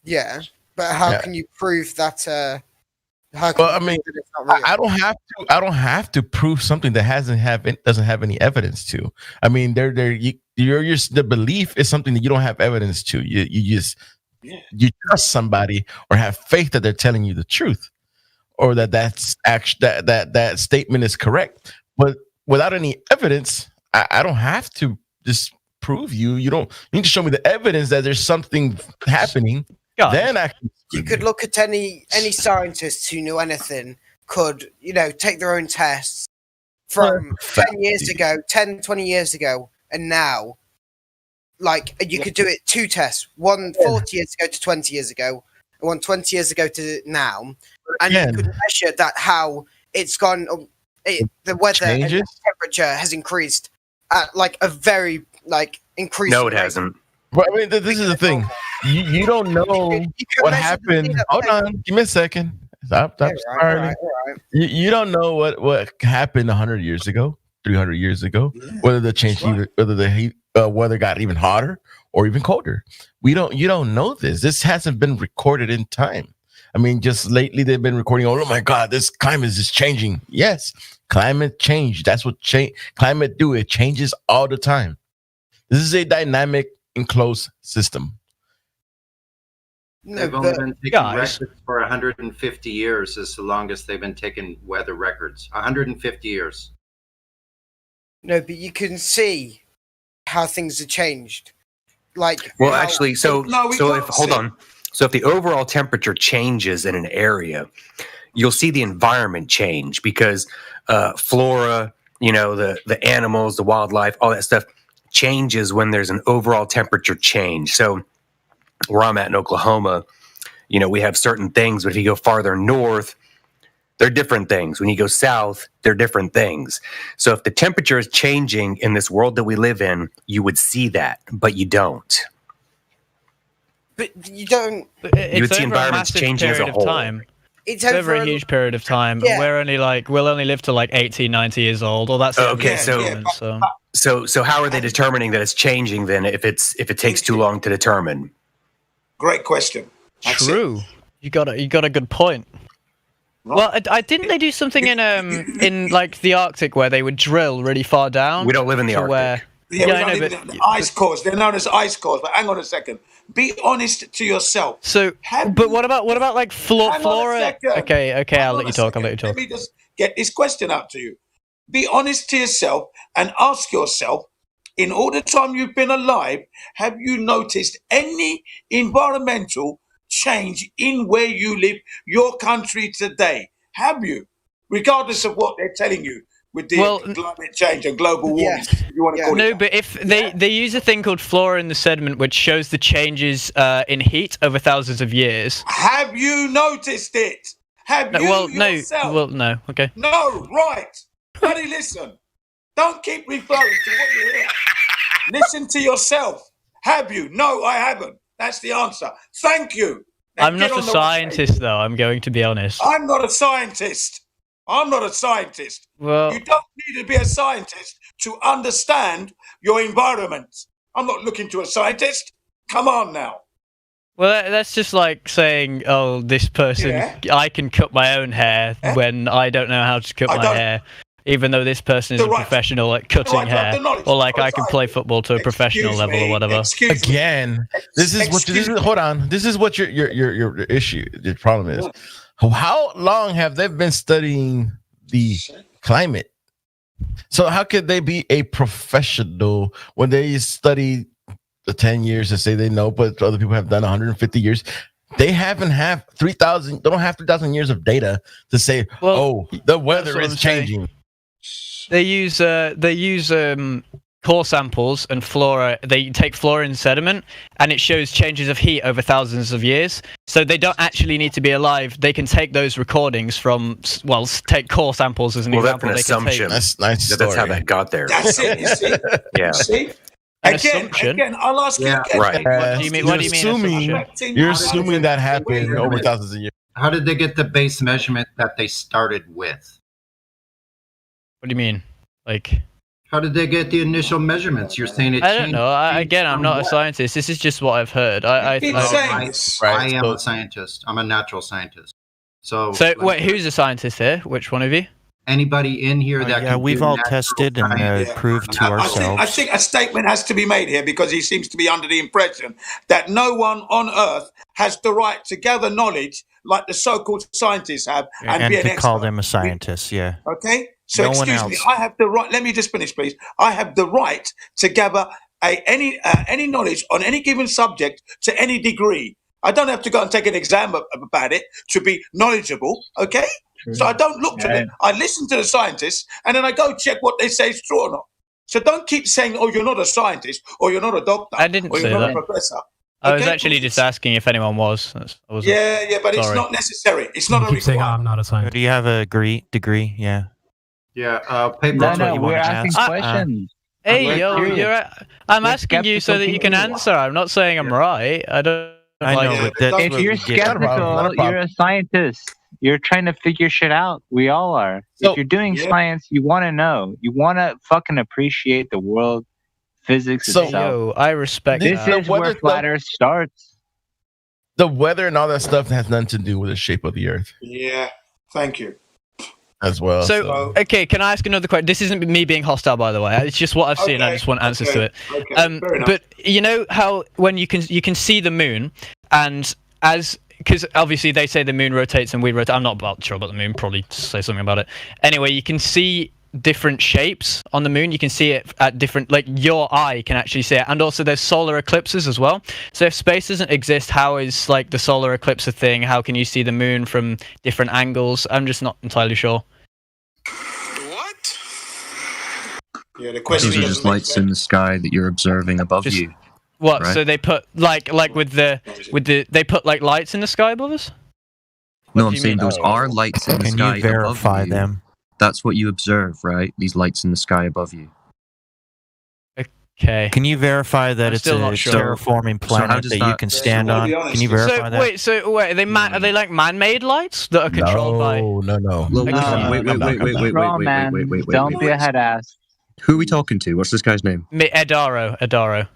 Yeah, but how can you prove that? Well, I mean, I don't have to prove something that doesn't have any evidence to. I mean, the belief is something that you don't have evidence to. You trust somebody or have faith that they're telling you the truth, or that statement is correct. But without any evidence, I don't have to just prove you. You need to show me the evidence that there's something happening. Then you could look at any scientists who knew anything could, take their own tests from 10 years ago, 10, 20 years ago, and now. Like, you could do it 2 tests, one 40 years ago to 20 years ago, and one 20 years ago to now. And you could measure that how it's gone, the weather and the temperature has increased at, a very, increased No, it rate. hasn't. Well, I mean, this is the thing. You don't know what happened. Hold on, give me a second. Stop starting. You don't know what happened 100 years ago, 300 years ago. Whether the change, whether the heat, weather got even hotter or even colder. You don't know this. This hasn't been recorded in time. I mean, just lately they've been recording. Oh my God, this climate is changing. Yes, climate change. That's what climate do. It changes all the time. This is a dynamic, enclosed system. They've only been taking records for 150 years. Is the longest they've been taking weather records. 150 years. No, but you can see how things have changed. Actually, So if the overall temperature changes in an area, you'll see the environment change because flora, the animals, the wildlife, all that stuff changes when there's an overall temperature change. So where I'm at in Oklahoma, we have certain things, but if you go farther north, they're different things. When you go south, they're different things. So if the temperature is changing in this world that we live in, you would see that, but you don't. But you don't. You would see environments changing as a whole. It's over a huge period of time. Yeah. We're only we'll only live to 80, 90 years old. Or that's okay. So how are they determining that it's changing then? If it takes too long to determine. Great question. True. You got a good point. Well, I didn't they do something in the Arctic where they would drill really far down? We don't live in the Arctic. We don't live in the ice cores. They're known as ice cores. But hang on a second. Be honest to yourself. So, but what about flora? Okay, I'll let you talk. Let me just get this question out to you. Be honest to yourself and ask yourself, in all the time you've been alive, have you noticed any environmental change in where you live, your country today? Have you? Regardless of what they're telling you with the climate change and global warming. You want to call it but if they use a thing called flora in the sediment, which shows the changes in heat over thousands of years. Have you noticed it? Have you yourself? No. Okay. No, right. Buddy, listen. Don't keep referring to what you hear. Listen to yourself. Have you? No, I haven't. That's the answer. Thank you. Now I'm not a scientist, though. I'm going to be honest. I'm not a scientist. Well, you don't need to be a scientist to understand your environment. I'm not looking to a scientist. Come on now. Well, that's just like saying, oh, this person, I can cut my own hair when I don't know how to cut my hair. Even though this person is a professional at cutting hair, or I can play football to a professional level or whatever. Again, this is what your issue, your problem is. How long have they been studying the climate? So how could they be a professional when they study the 10 years and say they know, but other people have done 150 years? They haven't have 3,000. They don't have 3,000 years of data to say, the weather is changing. They use core samples and flora. They take flora in sediment, and it shows changes of heat over thousands of years. So they don't actually need to be alive. They can take those recordings from, take core samples as an example. That's an assumption. That's nice. That's how that got there. That's it. You see? Yeah. See? Again, I'll ask you again. Right. What do you mean? You're assuming that happened over thousands of years. How did they get the base measurement that they started with? What do you mean? How did they get the initial measurements? You're saying it changed. I don't know. I'm not a scientist. This is just what I've heard. I am a scientist. I'm a natural scientist. So wait, who's a scientist here? Which one of you? Anybody in here that yeah, we've all tested and proved to ourselves. I think a statement has to be made here because he seems to be under the impression that no one on Earth has the right to gather knowledge like the so-called scientists have and be an to expert. call them a scientist, yeah. Okay? So No one excuse me, else. I have the right, let me just finish, please. I have the right to gather any knowledge on any given subject to any degree. I don't have to go and take an exam about it to be knowledgeable, okay? True. So I don't look to them. I listen to the scientists and then I go check what they say is true or not. So don't keep saying, oh, you're not a scientist or you're not a doctor I didn't or say you're not that. a professor. I was actually just asking if anyone was. Yeah, but it's not necessary. It's not a requirement. I'm not a scientist. Do you have a degree? Yeah. Yeah. Paper. No, we're asking questions. Hey, I'm asking you so that you can answer. I'm not saying I'm right. I don't. I know, but if you're skeptical, you're a scientist. You're trying to figure shit out. We all are. So, if you're doing science, you want to know. You want to fucking appreciate the world, physics itself. Yo, I respect this that. is where flat Earth starts. The weather and all that stuff has nothing to do with the shape of the Earth. Yeah, thank you. As well. So, okay, can I ask another question? This isn't me being hostile, by the way. It's just what I've seen. I just want answers to it. Okay, but you know how when you can see the moon, and because obviously they say the moon rotates and we rotate. I'm not sure about the moon. Probably say something about it. Anyway, you can see different shapes on the moon. You can see it at different, like your eye can actually see it, and also there's solar eclipses as well. So if space doesn't exist, how is like the solar eclipse a thing? How can you see the moon from different angles? I'm just not entirely sure. Yeah, the question Those are just lights in the sky that you're observing above you. What? Right? So they put like with the they put like lights in the sky above us? No, I'm saying those are lights in the Can sky you verify above you. them? That's what you observe, right? These lights in the sky above you. Okay. Can you verify that I'm it's still a not sure. terraforming So how planet does that you that- can stand on? Can you verify that? So wait, are they like man-made lights that are controlled by? No. Well, Okay. wait. Don't be a head ass. Who are we talking to? What's this guy's name? Edaro. Adaro.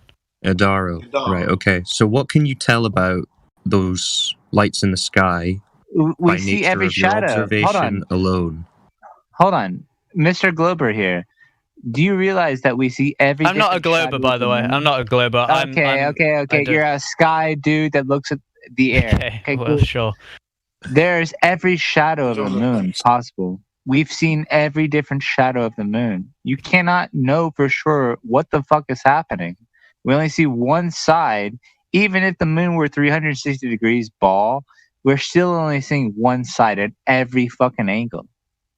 Right, okay. So what can you tell about those lights in the sky We by see nature every of your shadow. observation alone? Hold on. Mr. Glober here. Do you realize that we see every I'm not a different glober, shadow by the way. of I'm not a glober. Okay. You're a sky dude that looks at the air. Okay, well, cool. sure. There's every shadow of the moon possible. We've seen every different shadow of the moon. You cannot know for sure what the fuck is happening. We only see one side. Even if the moon were 360 degrees ball, we're still only seeing one side at every fucking angle.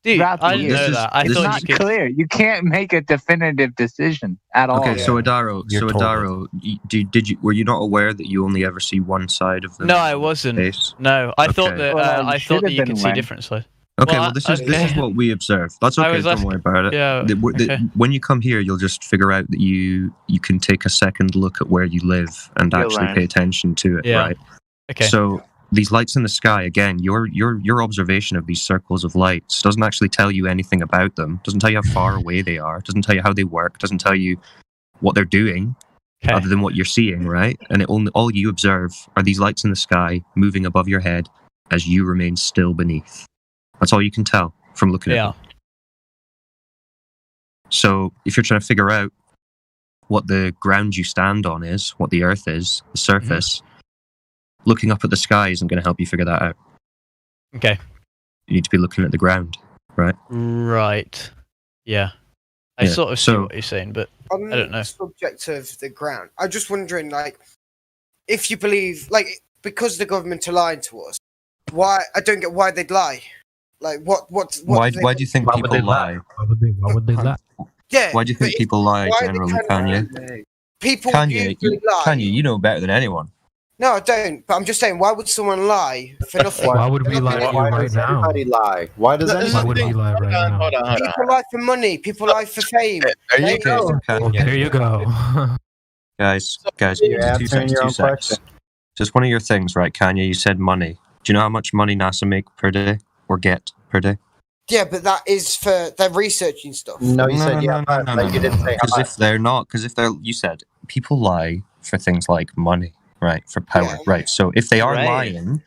Dude, Throughout the I didn't year. know that. I It's thought not you could. clear. You can't make a definitive decision at all. Okay, so Adaro, You're were you not aware that you only ever see one side of the No, I wasn't. space? No, I thought Okay. that Well, I you thought that you should've could been see aware. different sides. Okay, Well, this is what we observe. That's I okay. was Don't worry about it. Yeah, okay. When you come here, you'll just figure out that you can take a second look at where you live and You'll actually learn. pay attention to it, Yeah. right? Okay. So these lights in the sky, again, your observation of these circles of lights doesn't actually tell you anything about them. Doesn't tell you how far away they are. Doesn't tell you how they work. Doesn't tell you what they're doing, other than what you're seeing, right? And all you observe are these lights in the sky moving above your head as you remain still beneath. That's all you can tell from looking at them. So if you're trying to figure out what the ground you stand on is, what the Earth is, the surface, looking up at the sky isn't going to help you figure that out. Okay. You need to be looking at the ground, right? Right. Yeah. I Yeah, sort of see so- what you're saying, but On I don't know. the subject of the ground, I'm just wondering, like, if you believe, like, because the government are lying to us, why? I don't get why they'd lie. Like, what Why do you think people lie? Why would they lie? Yeah. Why do you think people lie why they generally, can't- Kanye? People Kanye, usually lie. Kanye, you know better than anyone. No, I don't. But I'm just saying, why would someone lie for nothing? Why would we lie to you right now? lie? Why does Why would we lie right now? Hold on. People lie for money. People lie for fame. There you go. There you go. Guys, You're two answering seconds, your own 2 seconds. question. Just one of your things, right, Kanye? You said money. Do you know how much money NASA make per day or get per day? Yeah, but that is for their researching stuff. No, you said yeah, but you didn't say how Because much. if they're, you said people lie for things like money, right? For power, right? So if they are lying,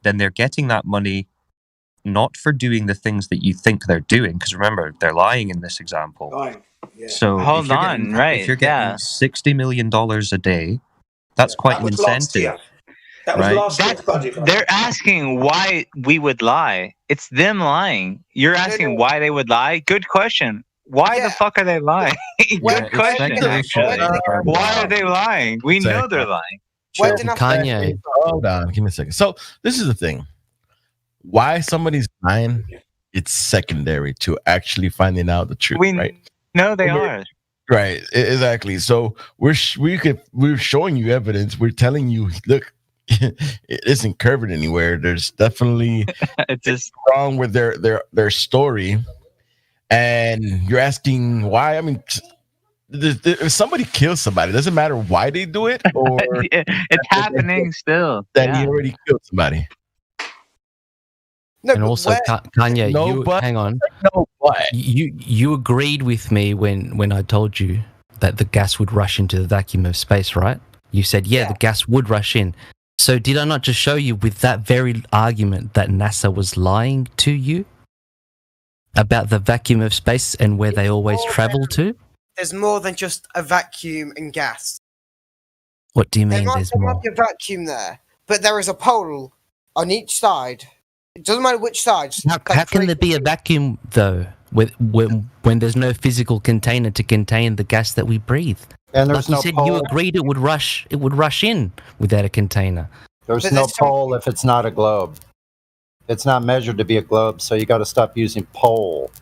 then they're getting that money not for doing the things that you think they're doing, because remember, they're lying in this example. Lying. Yeah. So Hold if you're on, getting, right, if you're getting $60 million a day, that's quite an incentive. That was right? last year's budget. They're asking why we would lie. It's them lying. You're asking why they would lie? Good question. Why the fuck are they lying? Good question, actually. Why are they lying? We know they're lying. Kanye. Hold on, give me a second. So this is the thing. Why somebody's lying, it's secondary to actually finding out the truth, right? No, they are. Right, exactly. So we're showing you evidence. We're telling you, look, it isn't curved anywhere. There's definitely it's just wrong with their story, and you're asking why. I mean, if somebody kills somebody, it doesn't matter why they do it, or it's happening still. That he already killed somebody. No, and also, Kanye, hang on. No, what? You agreed with me when I told you that the gas would rush into the vacuum of space, right? You said, yeah, the gas would rush in. So did I not just show you with that very argument that NASA was lying to you about the vacuum of space and where they always travel to? There's more than just a vacuum and gas. What do you mean there's there more? might be a vacuum there, but there is a pole on each side. It doesn't matter which side. How can there be a vacuum, though, when there's no physical container to contain the gas that we breathe? And there's like you said, you agreed it would rush in without a container. There's no pole if it's not a globe. It's not measured to be a globe, so you got to stop using pole.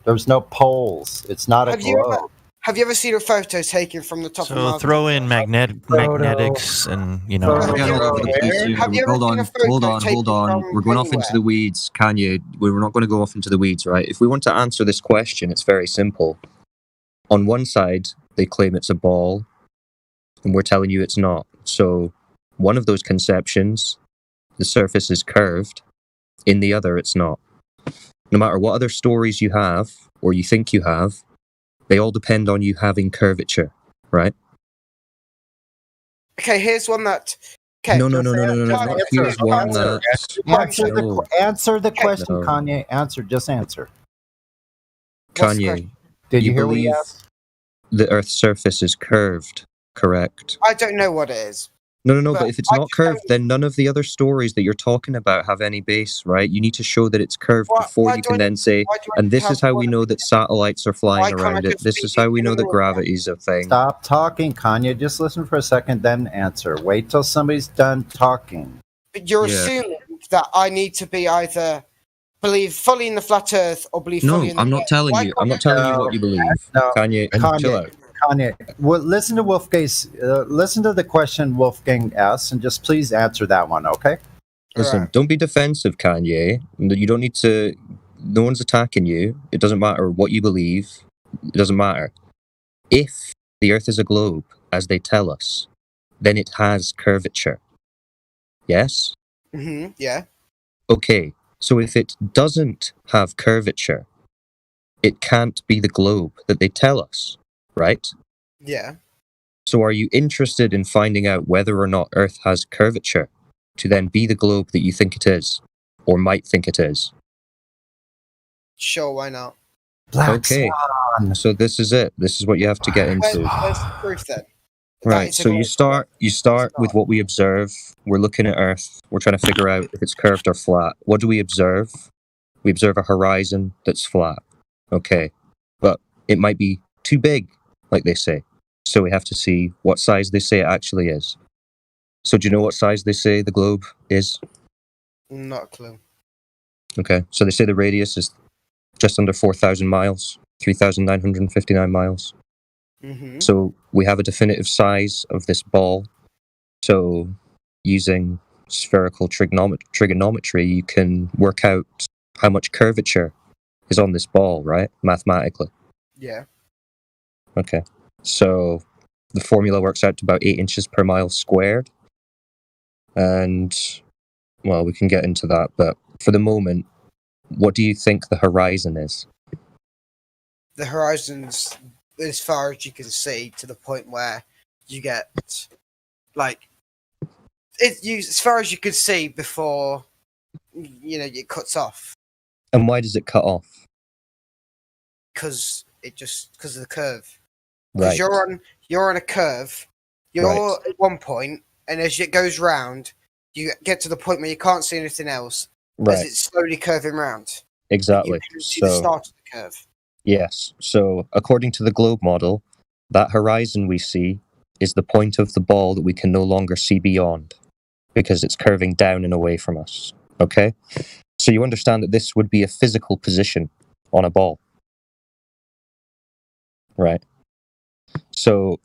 There's no poles. It's not a globe. Have you ever seen a photo taken from the top of Mars? So throw in magnetics and, you know. Hold on. We're going off into the weeds, Kanye. We're not going to go off into the weeds, right? If we want to answer this question, it's very simple. On one side, they claim it's a ball, and we're telling you it's not. So one of those conceptions, the surface is curved. In the other, it's not. No matter what other stories you have, or you think you have, they all depend on you having curvature, right? Okay, here's one that... Okay, no. Here's one that... Answer the question, Kanye. Just answer. Kanye, did you hear what he asked? The Earth's surface is curved, correct? I don't know what it is. No, but if it's not curved, then none of the other stories that you're talking about have any base, right? You need to show that it's curved before you can then say, and this is how we know that satellites are flying around it. This is how we know that gravity is a thing. Stop talking, Kanye. Just listen for a second, then answer. Wait till somebody's done talking. But you're assuming that I need to be either believe fully in the flat Earth or believe fully in the I'm not telling you. I'm not telling you what you believe. No, Kanye, chill out. Kanye, well, listen to Wolfgang's. Listen to the question Wolfgang asks, and just please answer that one, okay? Listen, don't be defensive, Kanye. You don't need to. No one's attacking you. It doesn't matter what you believe. It doesn't matter. If the Earth is a globe, as they tell us, then it has curvature. Yes? Mm-hmm. Yeah. Okay. So if it doesn't have curvature, it can't be the globe that they tell us. Right? Yeah. So are you interested in finding out whether or not Earth has curvature to then be the globe that you think it is, or might think it is? Sure, why not? Okay, so this is it. This is what you have to get into. Where's the proof then? Right, so you start with what we observe. We're looking at Earth. We're trying to figure out if it's curved or flat. What do we observe? We observe a horizon that's flat. Okay, but it might be too big, like they say. So we have to see what size they say it actually is. So do you know what size they say the globe is? Not a clue. Okay, so they say the radius is just under 4,000 miles, 3,959 miles. Mm-hmm. So we have a definitive size of this ball. So using spherical trigonometry, you can work out how much curvature is on this ball, right? Mathematically. Yeah. Okay. So the formula works out to about 8 inches per mile squared. And, well, we can get into that. But for the moment, what do you think the horizon is? The horizon's as far as you can see, to the point where you get, like, as far as you could see before, it cuts off And why does it cut off? because of the curve. Right. Because you're on a curve. You're at one point, and as it goes round, you get to the point where you can't see anything else. As Right. it's slowly curving round. Exactly. You can see the start of the curve. Yes. So according to the globe model, that horizon we see is the point of the ball that we can no longer see beyond because it's curving down and away from us. Okay? So you understand that this would be a physical position on a ball. Right? So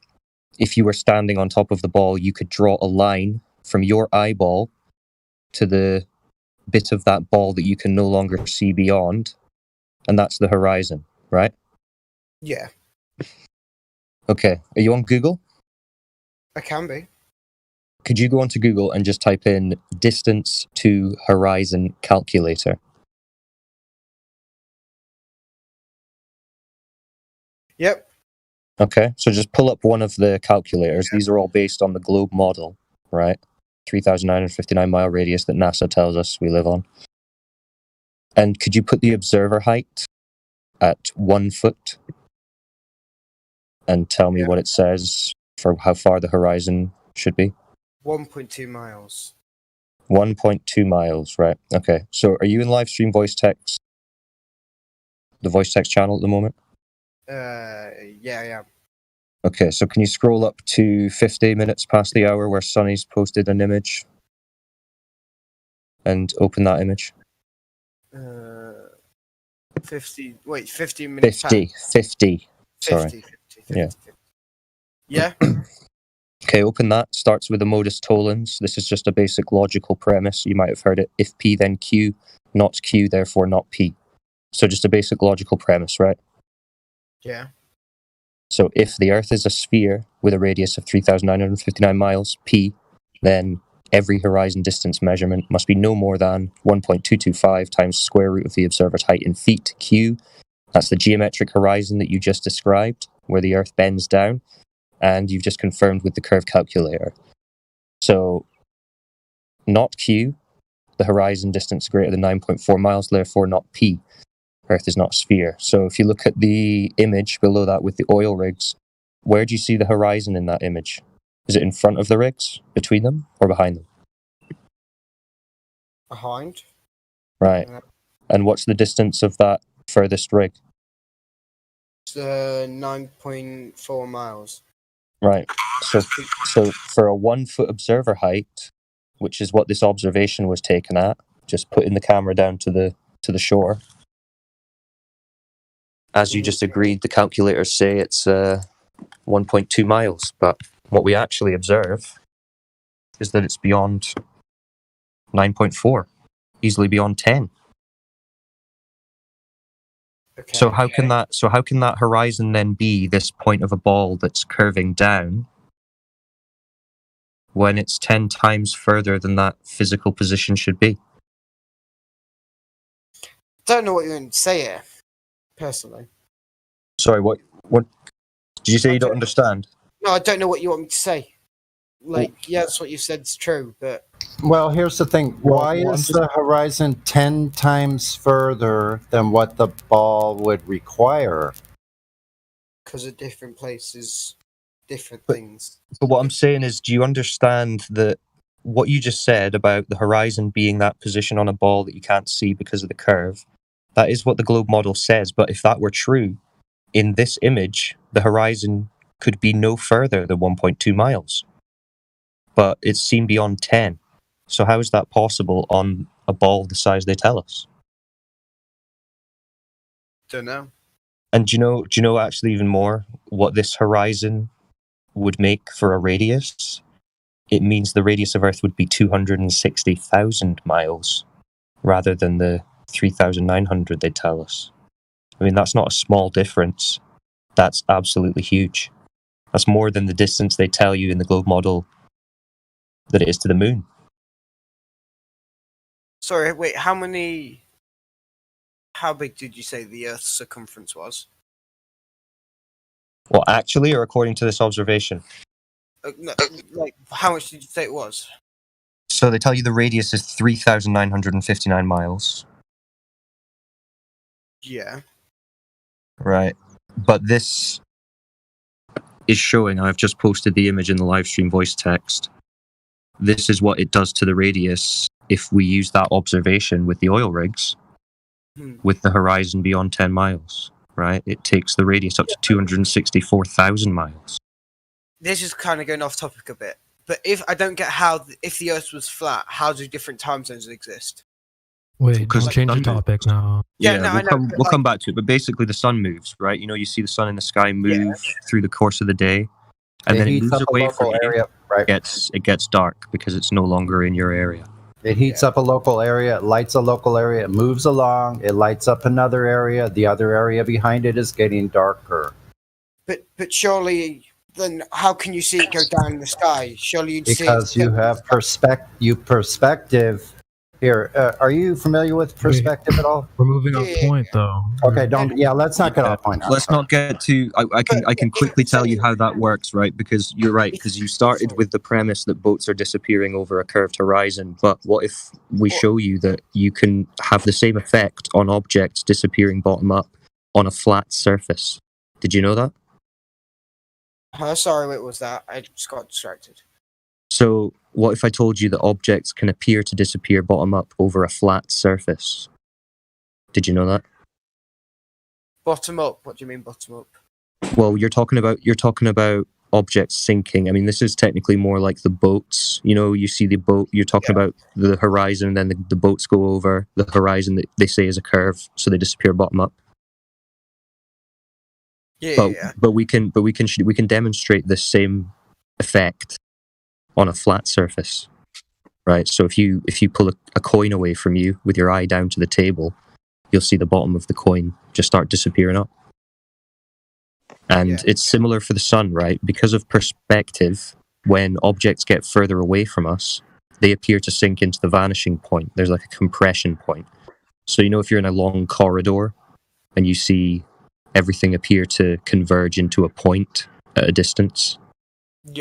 if you were standing on top of the ball, you could draw a line from your eyeball to the bit of that ball that you can no longer see beyond, and that's the horizon, right? Yeah, Okay, are you on Google? I can be. Could you go onto Google and just type in distance to horizon calculator? Yep. Okay, so just pull up one of the calculators. These are all based on the globe model, right? 3,959 mile radius that NASA tells us we live on. And could you put the observer height at 1 foot and tell me what it says for how far the horizon should be? 1.2 miles. 1.2 miles, right? Okay, so are you in live stream voice text? The voice text channel at the moment? Yeah, I am. Okay, so can you scroll up to 50 minutes past the hour where Sonny's posted an image and open that image? 15 minutes. 50. Sorry. 50. Yeah. Yeah. Okay, open that. Starts with the modus tollens. This is just a basic logical premise. You might have heard it. If P, then Q, not Q, therefore not P. So just a basic logical premise, right? Yeah. So if the Earth is a sphere with a radius of 3,959 miles, P, then every horizon distance measurement must be no more than 1.225 times square root of the observer's height in feet, Q. That's the geometric horizon that you just described, where the Earth bends down, and you've just confirmed with the curve calculator. So, not Q, the horizon distance greater than 9.4 miles, therefore not P. Earth is not a sphere. So if you look at the image below that with the oil rigs, where do you see the horizon in that image? Is it in front of the rigs, between them, or behind them? Behind. Right. Yeah. And what's the distance of that furthest rig? It's 9.4 miles. Right. So for a 1 foot observer height, which is what this observation was taken at, just putting the camera down to the shore. As you just agreed, the calculators say it's 1.2 miles, but what we actually observe is that it's beyond 9.4, easily beyond 10. Okay. So how can that horizon then be this point of a ball that's curving down when it's 10 times further than that physical position should be? Don't know what you're going to say here, personally. Sorry, what did you say? You don't understand? No, I don't know what you want me to say. Yeah, that's what you said is true, but... Well, here's the thing. Why is the horizon 10 times further than what the ball would require? Because of different places, different things. But what I'm saying is, do you understand that what you just said about the horizon being that position on a ball that you can't see because of the curve? That is what the globe model says. But if that were true, in this image, the horizon could be no further than 1.2 miles. But it's seen beyond 10. So how is that possible on a ball the size they tell us? Don't know. And do you know actually even more what this horizon would make for a radius? It means the radius of Earth would be 260,000 miles rather than the 3,900 they tell us. I mean, that's not a small difference. That's absolutely huge. That's more than the distance they tell you in the globe model that it is to the moon. Sorry, wait, how big did you say the Earth's circumference was? Well, actually, or according to this observation? No, like, how much did you say it was? So they tell you the radius is 3,959 miles. Yeah. Right. But this is showing, I've just posted the image in the live stream voice text. This is what it does to the radius if we use that observation with the oil rigs, with the horizon beyond 10 miles, right? It takes the radius up to 264,000 miles. This is kind of going off topic a bit, but if I don't get how, if the Earth was flat, how do different time zones exist? Wait, don't change the topic now. We'll come back to it, but basically the sun moves, right? You know, you see the sun in the sky move through the course of the day, and then it moves away from you. Area, right? It gets dark because it's no longer in your area. It heats up a local area, it lights a local area, it moves along, it lights up another area, the other area behind it is getting darker. But surely, then how can you see it go down in the sky? Surely you'd see it. Because you have perspective. Here, are you familiar with perspective at all? We're moving off point, though. Okay, let's not get off point. Let's not get to. I can quickly tell you how that works, right? Because you're right. Because you started with the premise that boats are disappearing over a curved horizon. But what if we show you that you can have the same effect on objects disappearing bottom up on a flat surface? Did you know that? Sorry, what was that? I just got distracted. So, what if I told you that objects can appear to disappear bottom up over a flat surface? Did you know that? Bottom up? What do you mean bottom up? Well, you're talking about objects sinking. I mean, this is technically more like the boats. You know, you see the boat. You're talking about the horizon, and then the boats go over the horizon that they say is a curve, so they disappear bottom up. But we can demonstrate this same effect on a flat surface, right? So if you pull a coin away from you with your eye down to the table, you'll see the bottom of the coin just start disappearing up. And it's similar for the sun, right? Because of perspective, when objects get further away from us, they appear to sink into the vanishing point. There's like a compression point. So, you know, if you're in a long corridor and you see everything appear to converge into a point at a distance,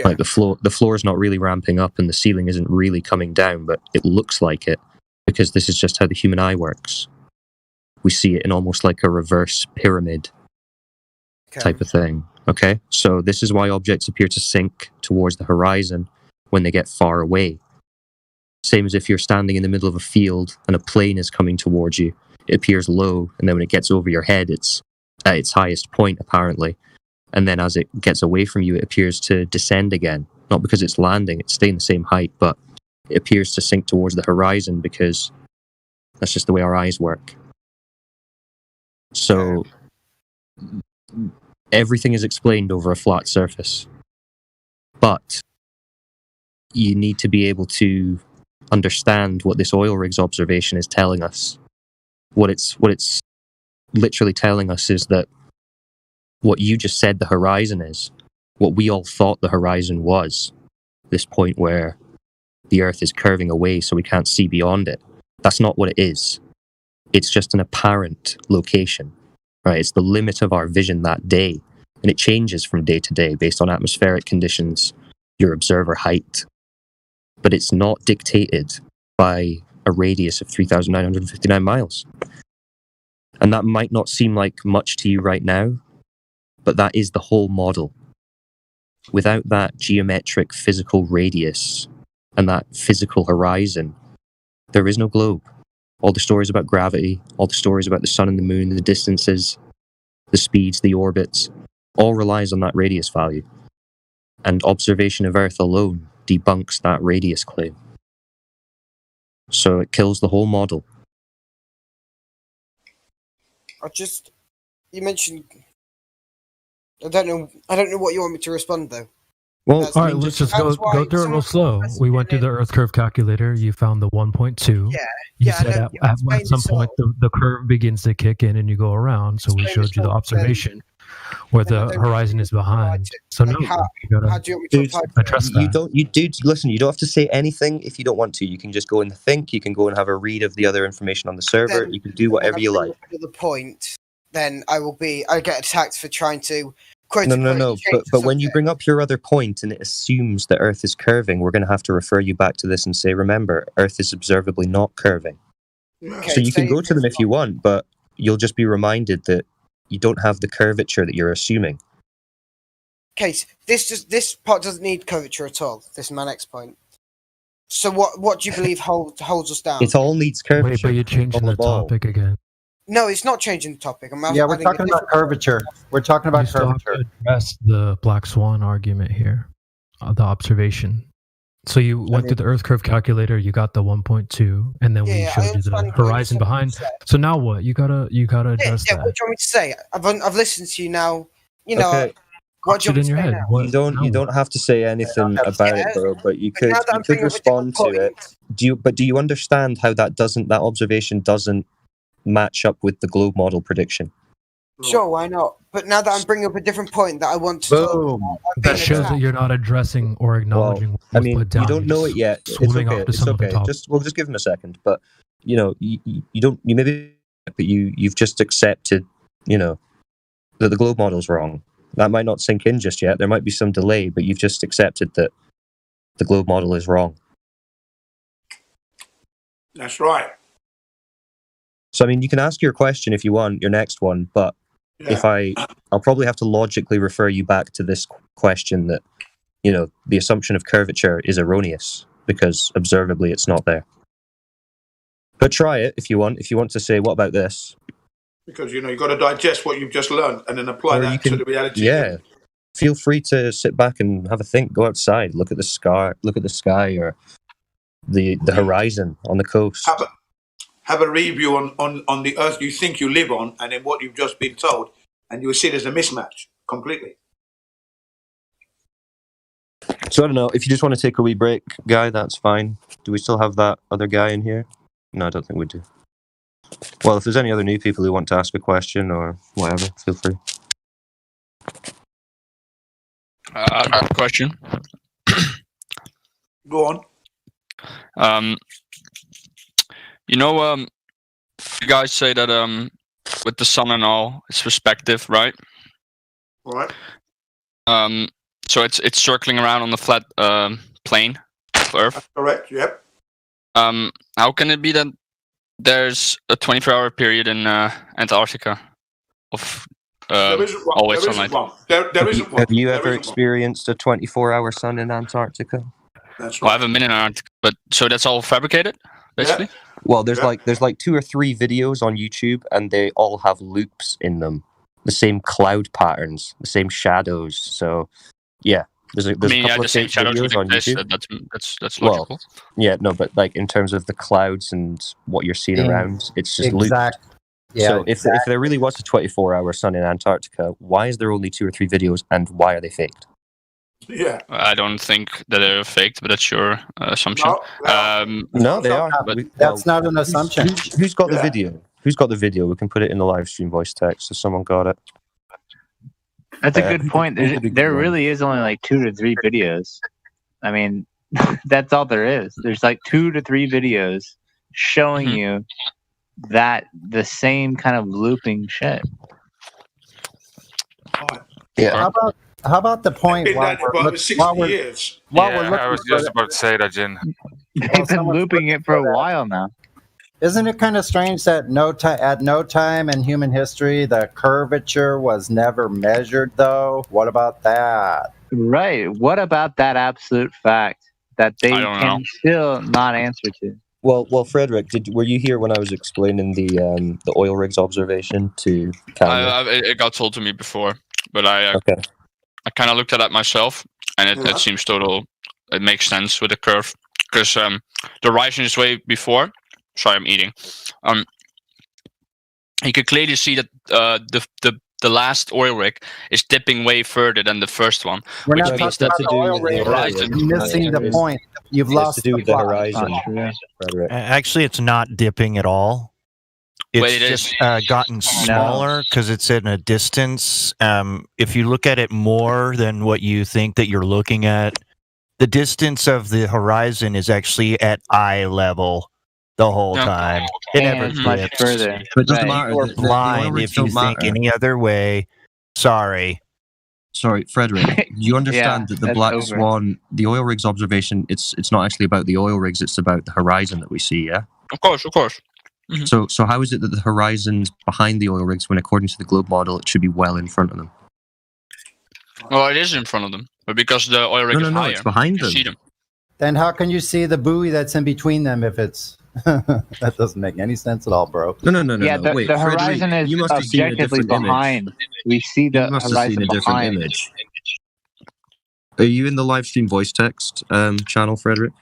like the floor is not really ramping up and the ceiling isn't really coming down, but it looks like it because this is just how the human eye works. We see it in almost like a reverse pyramid type of thing. Okay, so this is why objects appear to sink towards the horizon when they get far away. Same as if you're standing in the middle of a field and a plane is coming towards you. It appears low, and then when it gets over your head, it's at its highest point apparently. And then as it gets away from you, it appears to descend again. Not because it's landing, it's staying the same height, but it appears to sink towards the horizon because that's just the way our eyes work. So everything is explained over a flat surface. But you need to be able to understand what this oil rigs observation is telling us. What it's literally telling us is that what you just said the horizon is, what we all thought the horizon was, this point where the Earth is curving away so we can't see beyond it, that's not what it is. It's just an apparent location, right? It's the limit of our vision that day, and it changes from day to day based on atmospheric conditions, your observer height, but it's not dictated by a radius of 3,959 miles. And that might not seem like much to you right now, but that is the whole model. Without that geometric physical radius and that physical horizon, there is no globe. All the stories about gravity, all the stories about the sun and the moon, the distances, the speeds, the orbits, all relies on that radius value. And observation of Earth alone debunks that radius claim. So it kills the whole model. You mentioned, I don't know what you want me to respond though. Well, all right, let's just go through it real slow. We went through the Earth curve calculator. You found the 1.2. You said at some point the curve begins to kick in and you go around. So we showed you the observation where the horizon is behind. So no, how do you want me to address that. Listen, you don't have to say anything if you don't want to. You can just go and think. You can go and have a read of the other information on the server. You can do whatever you like. To the point, then I get attacked for trying to No. But when you bring up your other point and it assumes that Earth is curving, we're going to have to refer you back to this and say, remember, Earth is observably not curving. Okay, So you can go to them if you want, but you'll just be reminded that you don't have the curvature that you're assuming. Okay, this part doesn't need curvature at all. This is my next point. So what do you believe holds us down? It all needs curvature. Wait, but you're changing the topic again. No, it's not changing the topic. We're talking about curvature. We're talking about curvature. To address the black swan argument here, the observation. So you went to the Earth curve calculator, you got the 1.2, and then we showed you the horizon behind. So now what? You gotta address that. What do you want me to say? I've listened to you now. You know. Okay. What do you want me to say now? You don't have to say anything about it, bro. But you could respond to it. Do you understand how that observation doesn't match up with the globe model prediction? Sure, why not? But now that I'm bringing up a different point that I want to talk about, that shows that you're not addressing or acknowledging. Well, I mean, you don't know it yet. It's okay. It's okay. We'll just give him a second. But you you've just accepted, that the globe model's wrong. That might not sink in just yet. There might be some delay, but you've just accepted that the globe model is wrong. That's right. So, I mean, you can ask your question if you want, your next one, but I'll probably have to logically refer you back to this question that, the assumption of curvature is erroneous because observably it's not there. But try it if you want. If you want to say, what about this? Because, you've got to digest what you've just learned and then apply that to the reality. Yeah. Feel free to sit back and have a think. Go outside, look at the sky, or the horizon on the coast. Have a review on the Earth you think you live on, and then what you've just been told, and you will see there's a mismatch completely. So I don't know. If you just want to take a wee break, Guy, that's fine. Do we still have that other guy in here? No, I don't think we do. Well, if there's any other new people who want to ask a question or whatever, feel free. I've got a question. Go on. You guys say that with the sun and all, it's perspective, right? Right. So it's circling around on the flat plane of Earth. That's correct. Yep. How can it be that there's a 24-hour period in Antarctica of always sunlight? There isn't one. Have you ever experienced a 24-hour sun in Antarctica? That's right. Well, I haven't been in Antarctica, but so that's all fabricated, basically. Yeah. Well, there's like 2 or 3 videos on YouTube, and they all have loops in them, the same cloud patterns, the same shadows. So, yeah, there's a couple of fake videos on YouTube. That's logical. Well, yeah, no, but like in terms of the clouds and what you're seeing around, it's just looped. Yeah, so if there really was a 24-hour sun in Antarctica, why is there only 2 or 3 videos, and why are they faked? Yeah, I don't think that they're faked, but that's your assumption. No, they are. That's not an assumption. Who's got the video? Who's got the video? We can put it in the live stream voice text. So someone got it. That's a good point. There really is only like 2 to 3 videos. I mean, that's all there is. There's like 2 to 3 videos showing you that the same kind of looping shit. Yeah. How about the point while we're 60 years? I was just about to say that, Jin. They've been looping it for a while now. Isn't it kind of strange that at no time in human history the curvature was never measured, though? What about that? Right. What about that absolute fact that they can still not answer to? Well, Frederick, were you here when I was explaining the oil rigs observation to Kanye? It got told to me before, but I kind of looked at that myself, and it seems total. It makes sense with the curve because the horizon is way before. Sorry, I'm eating. You could clearly see that the last oil rig is dipping way further than the first one, which means that the oil rig horizon. You're missing the point. You've lost to do with the horizon. Actually, it's not dipping at all. It's just gotten smaller because it's in a distance. If you look at it more than what you think that you're looking at, the distance of the horizon is actually at eye level the whole time. It never much further. But it doesn't matter. You're blind if you think any other way. Sorry. Sorry, Frederick. You understand that the Black Swan, the oil rigs observation, it's not actually about the oil rigs. It's about the horizon that we see. Yeah. Of course. Mm-hmm. So how is it that the horizon's behind the oil rigs when, according to the globe model, it should be well in front of them? Well, it is in front of them, but because the oil rig is higher, it's behind them. See them. Then how can you see the buoy that's in between them if it's... That doesn't make any sense at all, bro. No. Yeah, Wait, the horizon Frederick, is objectively behind. We see the horizon behind. Image. Are you in the live stream voice text channel, Frederick?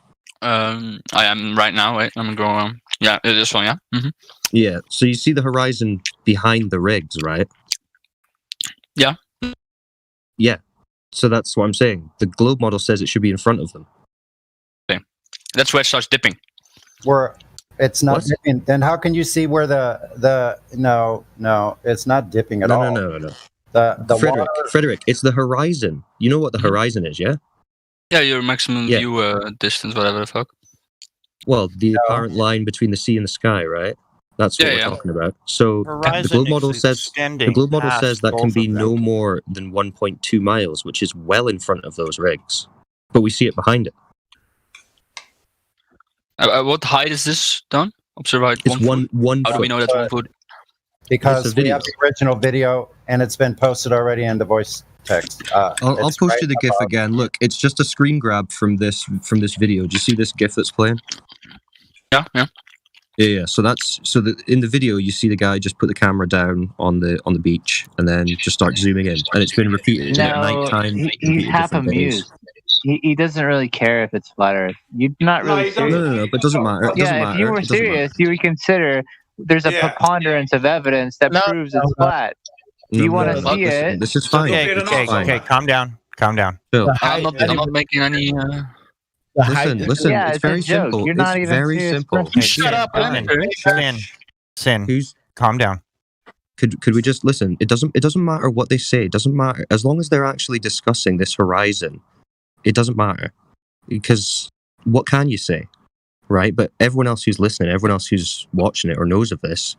I am right now. Wait, I'm going. Yeah, this one. Yeah. Mm-hmm. Yeah. So you see the horizon behind the rigs, right? Yeah. Yeah. So that's what I'm saying. The globe model says it should be in front of them. Okay. That's where it starts dipping. Where it's not dipping. Then how can you see where the no, it's not dipping at all. No. The Frederick, it's the horizon. You know what the horizon is, yeah? Yeah, your maximum view distance, whatever the fuck. Well, the apparent line between the sea and the sky, right? That's what we're talking about. So the globe model says that can be no more than 1.2 miles, which is well in front of those rigs, but we see it behind it. What height is this done? Observe height. It's one How do we know that's 1 foot? Because we have the original video and it's been posted already in the voice text. I'll post you the GIF again. Look, it's just a screen grab from this video. Do you see this GIF that's playing? Yeah. So in the video you see the guy just put the camera down on the beach and then just start zooming in, and it's been repeated at night time. He's half amused. He doesn't really care if it's flat Earth. You're not really serious. No, but it doesn't matter. If you were serious, you would consider there's a preponderance of evidence that proves it's flat. You want to see it. This is fine. Okay, calm down. I'm not making any... Listen, it's very simple. You're not it's even very simple. Shut up, Sin. Calm down. Could we just listen? It doesn't matter what they say. It doesn't matter. As long as they're actually discussing this horizon, it doesn't matter. Because what can you say? Right? But everyone else who's listening, everyone else who's watching it or knows of this.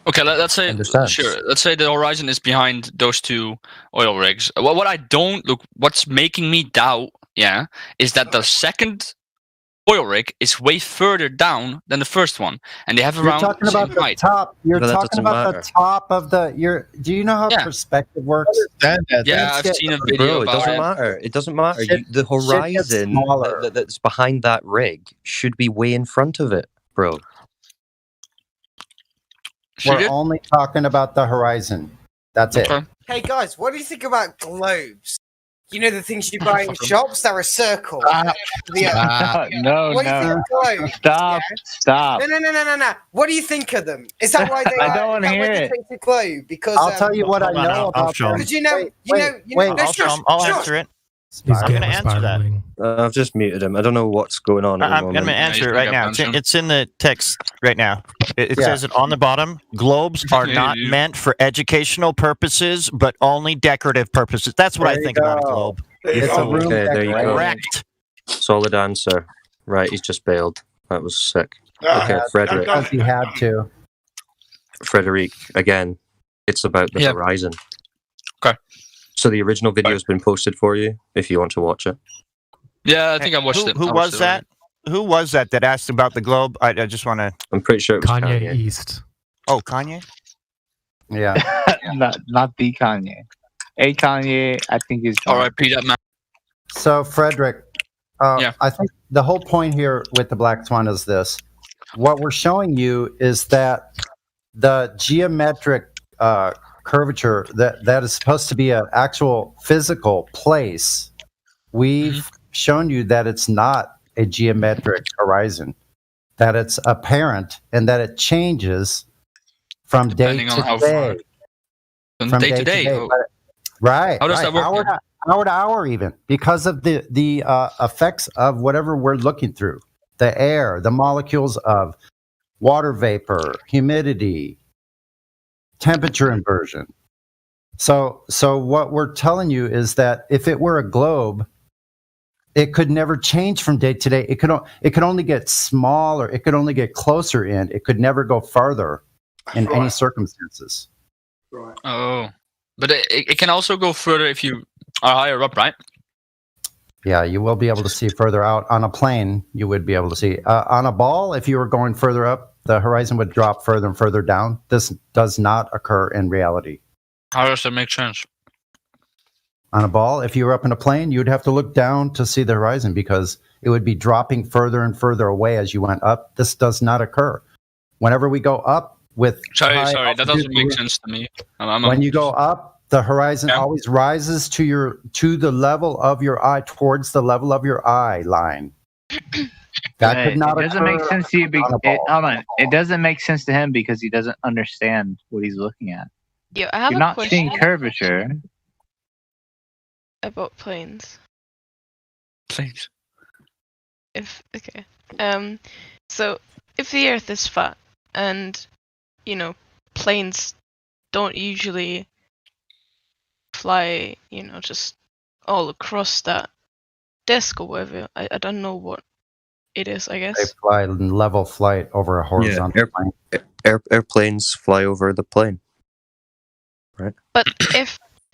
Okay, let's say let's say the horizon is behind those two oil rigs. What's making me doubt, is that the second oil rig is way further down than the first one, and they have around. You're talking about the top. You're talking about the top of the. Do you know how perspective works? I've seen a video. Bro, it doesn't matter. It doesn't matter. The horizon that's behind that rig should be way in front of it, bro. We're only talking about the horizon. That's it. Hey guys, what do you think about globes? You know the things you buy in shops that are a circle. No. What do you think of globes? Stop. No. What do you think of them? Is that why they? I don't want to hear it. The globe? Because I'll tell you what I know about them. Because you know. I'll answer it. I'm going to answer that. I've just muted him. I don't know what's going on. I'm going to answer it right now. It's in the text right now. It says it on the bottom. Globes are not meant for educational purposes, but only decorative purposes. That's what I think about a globe. There you go. Correct. Solid answer. Right, he's just bailed. That was sick. Okay, Frederick. Because he had to. Frederick, again, it's about the horizon. Okay. So the original video has been posted for you if you want to watch it. Yeah, I think I watched it. Who was that? Who was that asked about the globe? I just want to... I'm pretty sure it was Kanye East. Oh, Kanye? Yeah. not the Kanye. A Kanye, I think is... R.I.P. that man. So, Frederick, I think the whole point here with the Black Swan is this. What we're showing you is that the geometric curvature that is supposed to be an actual physical place, we've shown you that it's not a geometric horizon, that it's apparent and that it changes from day to day. From day to day. Right. How does that work? Hour to hour even, because of the effects of whatever we're looking through. The air, the molecules of water vapor, humidity, temperature inversion. So what we're telling you is that if it were a globe, it could never change from day to day. It could only get smaller. It could only get closer in. It could never go farther in any circumstances. Right. Oh. But it can also go further if you are higher up, right? Yeah, you will be able to see further out. On a plane, you would be able to see. On a ball, if you were going further up, the horizon would drop further and further down. This does not occur in reality. How does that make sense? On a ball, if you were up in a plane, you'd have to look down to see the horizon because it would be dropping further and further away as you went up. This does not occur. Whenever we go up with... Sorry, that doesn't make sense to me. When you go up, the horizon always rises to the level of your eye, towards the level of your eye line. That could not it doesn't make sense to you. Hold on. It doesn't make sense to him because he doesn't understand what he's looking at. Yeah, I have You're a not question seeing curvature. about planes. Planes. So if the Earth is flat and planes don't usually fly, just all across that disk or whatever. I don't know what it is, I guess. They fly in level flight over a horizontal plane. Airplanes fly over the plane. Right. But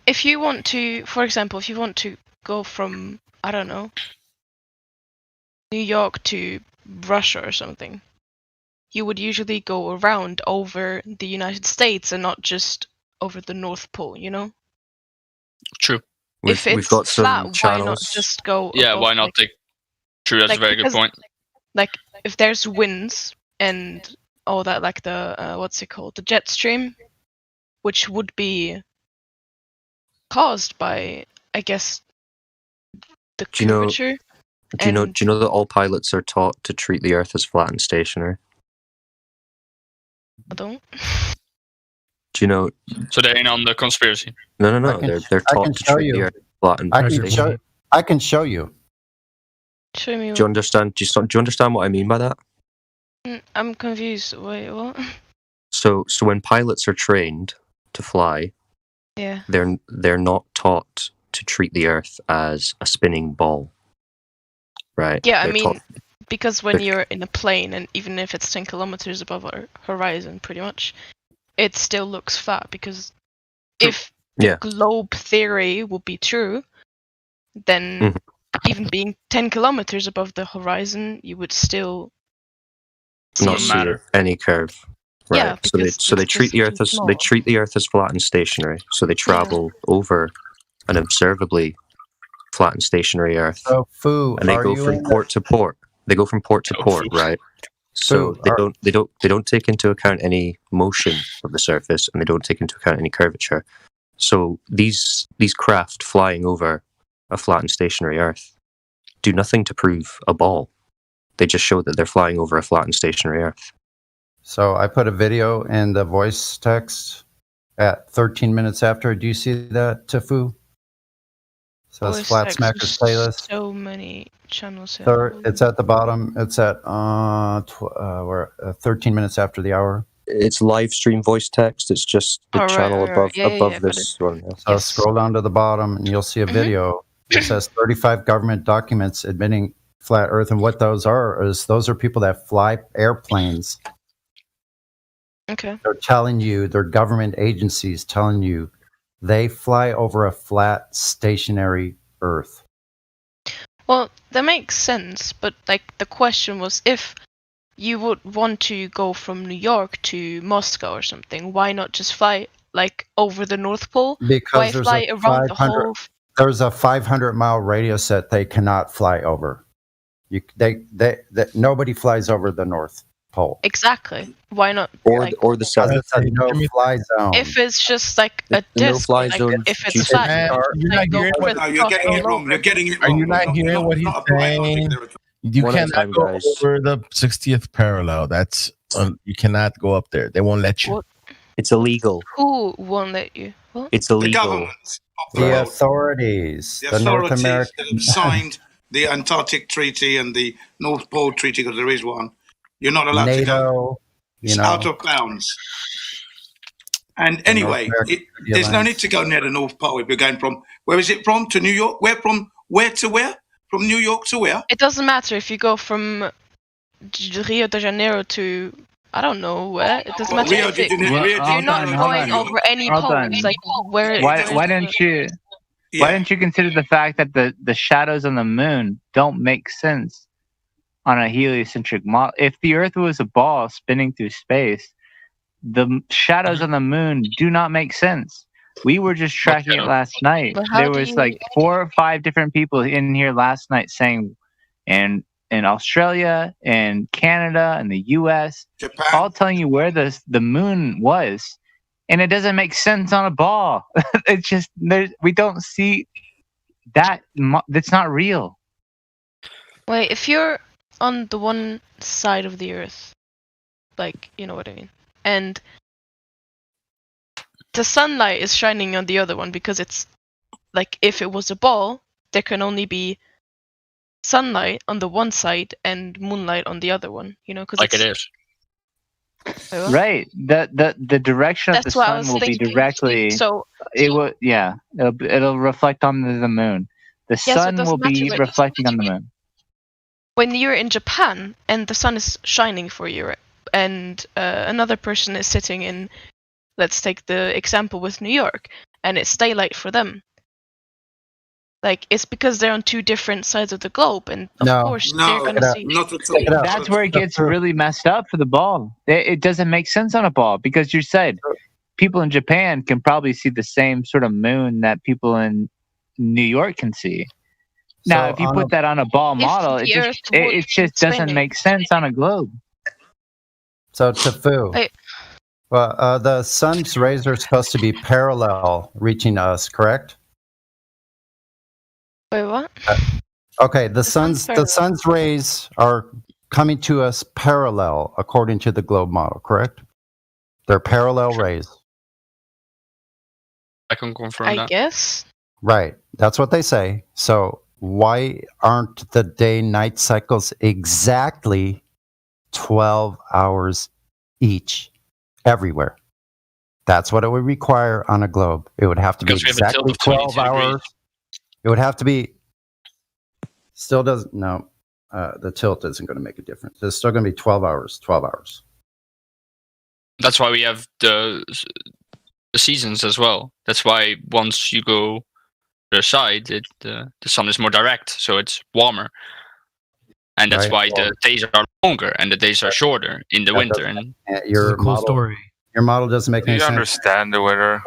if you want to, for example, if you want to go from, I don't know, New York to Russia or something, you would usually go around over the United States and not just over the North Pole, True. If it's we've got some flat, channels. why not just go? Yeah, above, why not take? True, that's a very good point. Like, if there's winds and all that, like the what's it called, the jet stream, which would be caused by, I guess, the curvature. Do you know that all pilots are taught to treat the Earth as flat and stationary? I don't. Do you know? So they ain't on the conspiracy. No. They're taught to treat the Earth flat and stationary. I can show you. Show me. Do you understand? Do you understand what I mean by that? I'm confused. Wait, what? So when pilots are trained to fly, yeah, they're not taught to treat the Earth as a spinning ball, right? Yeah, I mean, because when you're in a plane, and even if it's 10 kilometers above our horizon, pretty much, it still looks flat. Because if the globe theory would be true, then even being 10 kilometers above the horizon, you would still not see any curve. Right. Yeah, so they treat the Earth as flat and stationary. So they travel over an observably flat and stationary Earth. And they go from port to port. They go from port to port, right? So they don't take into account any motion of the surface, and they don't take into account any curvature. So these craft flying over a flat and stationary Earth do nothing to prove a ball. They just show that they're flying over a flat and stationary Earth. So I put a video in the voice text at 13 minutes after. Do you see that, Tifu? So it's Flat Smackers playlist. So many channels here. It's at the bottom. It's at 13 minutes after the hour. It's live stream voice text. It's just the channel above this one. So scroll down to the bottom and you'll see a video. It says 35 government documents admitting flat Earth, and what those are people that fly airplanes. Okay. They're telling you, they're government agencies telling you they fly over a flat, stationary Earth. Well, that makes sense, but the question was, if you would want to go from New York to Moscow or something, why not just fly over the North Pole? Because there's a 500-mile radius that they cannot fly over. Nobody flies over the North Pole. Exactly. Why not? Or the South. It's a no-fly zone. If it's just a disc, no-fly zone. If it's flat, you're not hearing you're getting it wrong. You're getting it wrong. Are you not hearing what he's saying? You cannot go over the 60th parallel. That's you cannot go up there. They won't let you. What? It's illegal. Who won't let you? What? It's illegal. The government. The authorities. The North American that have signed the Antarctic Treaty and the North Pole Treaty, because there is one. You're not allowed to go. It's out of bounds. And anyway, there's no need to go near the North Pole if you're going from, where is it from? To New York? Where to where? From New York to where? It doesn't matter if you go from Rio de Janeiro to I don't know where. It doesn't matter if you're not going over any poles. Like where? Why don't you? Why don't you consider the fact that the shadows on the moon don't make sense on a heliocentric model? If the Earth was a ball spinning through space, the shadows on the moon do not make sense. We were just tracking it last night. There was like 4 or 5 different people in here last night saying, and in Australia and Canada and the US, Japan, all telling you where the moon was, and it doesn't make sense on a ball. It's just we don't see that. That's not real. Wait, if you're on the one side of the Earth, like, you know what I mean, and the sunlight is shining on the other one, because it's like, if it was a ball, there can only be sunlight on the one side and moonlight on the other one, you know, because like it is. Right. The direction of the sun will be directly. So it will, yeah. It'll reflect on the moon. The sun will be reflecting on the moon. When you're in Japan and the sun is shining for you, and another person is sitting in, let's take the example with New York, and it's daylight for them. Like, it's because they're on 2 different sides of the globe, and of course they're going to see. That's where it gets really messed up for the ball. It doesn't make sense on a ball, because you said people in Japan can probably see the same sort of moon that people in New York can see. Now, if you put that on a ball model, it just doesn't make sense on a globe. So, Tfue, well, the sun's rays are supposed to be parallel, reaching us, correct? Wait, what? Okay, the sun's rays are coming to us parallel according to the globe model, correct? They're parallel rays. I can confirm that. I guess. Right, that's what they say. So why aren't the day-night cycles exactly 12 hours each everywhere? That's what it would require on a globe. It would have to be exactly 12 hours. It would have to be, still doesn't, no, the tilt isn't going to make a difference. It's still going to be 12 hours, 12 hours. That's why we have the seasons as well. That's why once you go to the side, the sun is more direct, so it's warmer. And that's why the days are longer and the days are shorter in the winter. And your cool story. Your model doesn't make any sense. You understand the weather.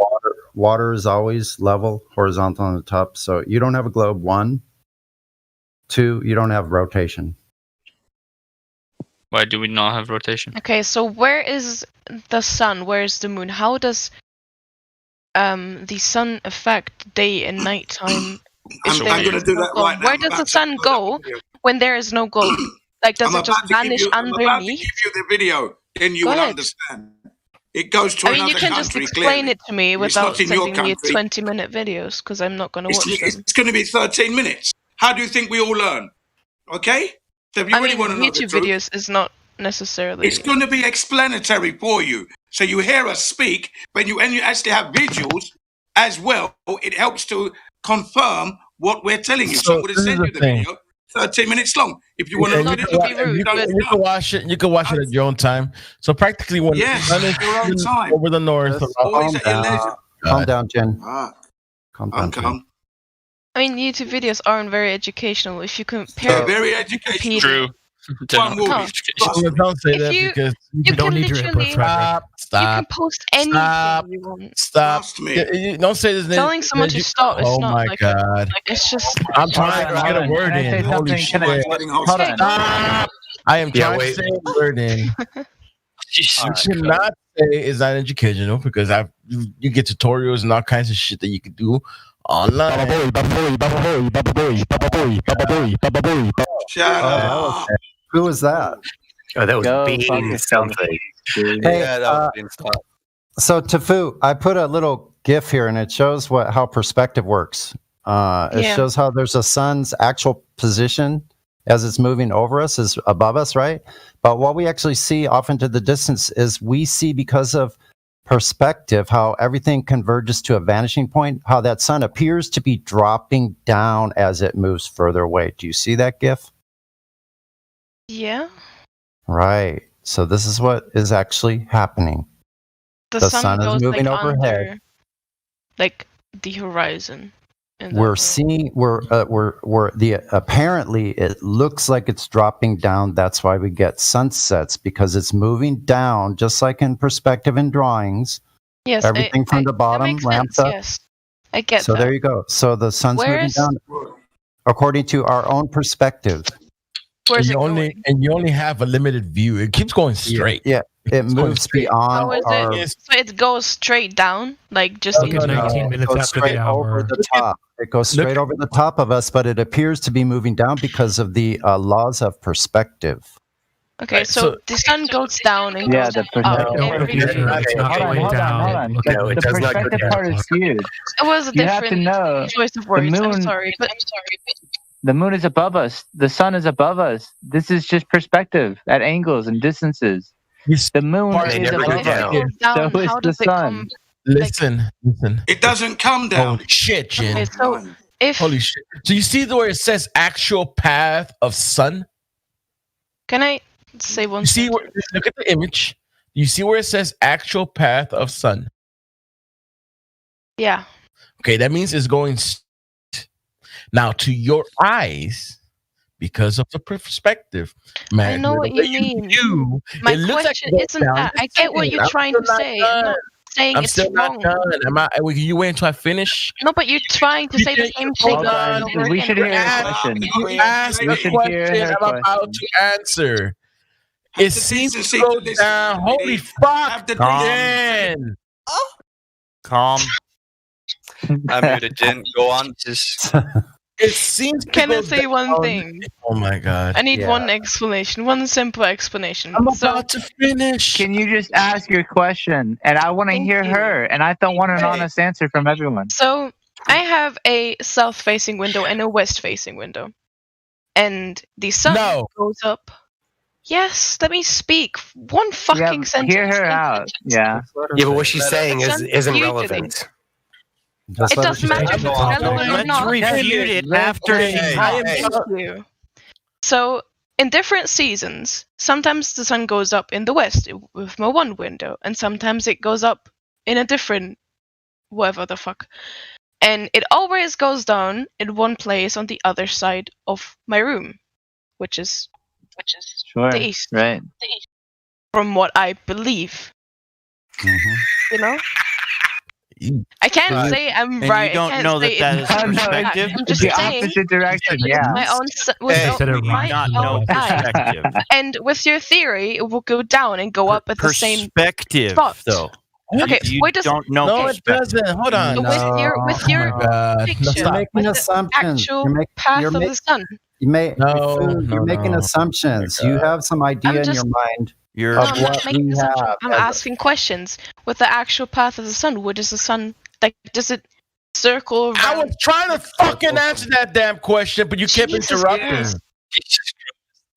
Water is always level, horizontal on the top. So you don't have a globe, 1. 2, you don't have rotation. Why do we not have rotation? Okay, so where is the sun? Where is the moon? How does the sun affect day and night time? I'm going to do that right now. Where does the sun go when there is no globe? Like, does it just vanish underneath? I'm about to give you the video, then you will understand. It goes to another country. You can just explain it to me without sending me 20-minute videos, because I'm not going to watch them. It's going to be 13 minutes. How do you think we all learn? Okay? So if you really want to know YouTube videos is not necessarily... It's going to be explanatory for you. So you hear us speak, but you actually have visuals as well. It helps to confirm what we're telling you. So I'm going to send you the video. 13 minutes long. If you want to look at it, you can watch it. You can watch it at your own time. So practically, when your own time over the north, calm down, Jen. Calm down. I mean, YouTube videos aren't very educational. If you compare, very educational. True. Don't say that because you don't need your input. Stop. You can post anything you want. Stop. Don't say this. Telling someone to stop is not like God. It's just. I'm trying to get a word in. Holy shit. Stop. I am trying to say a word in. You cannot say it's not educational because you get tutorials and all kinds of shit that you can do online. Shut up. Who was that? Oh, that was Bean something. Hey, so Tfue, I put a little GIF here, and it shows how perspective works. It shows how there's a sun's actual position as it's moving over us is above us, right? But what we actually see off into the distance is we see, because of perspective, how everything converges to a vanishing point, how that sun appears to be dropping down as it moves further away. Do you see that GIF? Yeah. Right. So this is what is actually happening. The sun is goes moving like overhead. under, like the horizon. We're seeing apparently it looks like it's dropping down. That's why we get sunsets, because it's moving down, just like in perspective and drawings. Yes, everything from the bottom ramps up. Yes, I get so that. there you go. So the sun's moving down according to our own perspective. Where's you only have a limited view. It keeps going straight. Yeah, it moves beyond. So it goes straight down, like just it goes 19 minutes after the hour. over the top. It goes straight over the top of us, but it appears to be moving down because of the laws of perspective. Okay, so the sun goes down and goes up. Hold on. The perspective part is huge. It was a different choice of words. I'm sorry, but the moon is above us. The sun is above us. This is just perspective at angles and distances. The moon is above us. So is the sun. Listen. It doesn't come down. Oh shit, Jen. Okay, holy shit. So you see where it says actual path of sun? Can I say one thing? Look at the image. You see where it says actual path of sun? Yeah. Okay, that means it's going now to your eyes because of the perspective. Man, I know what you mean. My question isn't that. I get what you're trying to say. I'm not saying I'm it's still wrong. not done. You waiting until I finish? No, but you're trying to say the same thing. We should hear her question. You asked the question I'm about to answer. It seems to go down. Holy fuck, Jen. Calm. I muted Jen. Go on. Just. It seems. Can I say one thing? Oh my god! I need one explanation, one simple explanation. I'm about to finish. Can you just ask your question? And I want to hear her, and I don't want an honest answer from everyone. So I have a south-facing window and a west-facing window, and the sun goes up. Yes, let me speak. One fucking sentence. Hear her out. Yeah. Yeah, but what she's saying isn't relevant. It doesn't matter if it's relevant or not. Refute it after you. So, in different seasons, sometimes the sun goes up in the west with my one window, and sometimes it goes up in a different whatever the fuck. And it always goes down in one place on the other side of my room, which is the east. Right. From what I believe. You know? I can't say I'm right. You don't know that is perspective. I'm just the saying. opposite direction. Yeah. My own. Perspective. And with your theory, it will go down and go up at the same spot. Though. Okay, you wait. Don't know. No, it doesn't. Hold on. So with your picture, you're making assumptions. actual path of the sun. You're making assumptions. You have some idea in your mind. I'm not making assumptions. I'm asking questions. With the actual path of the sun, where does the sun, like, does it circle around? I was trying to fucking answer that damn question, but you kept interrupting.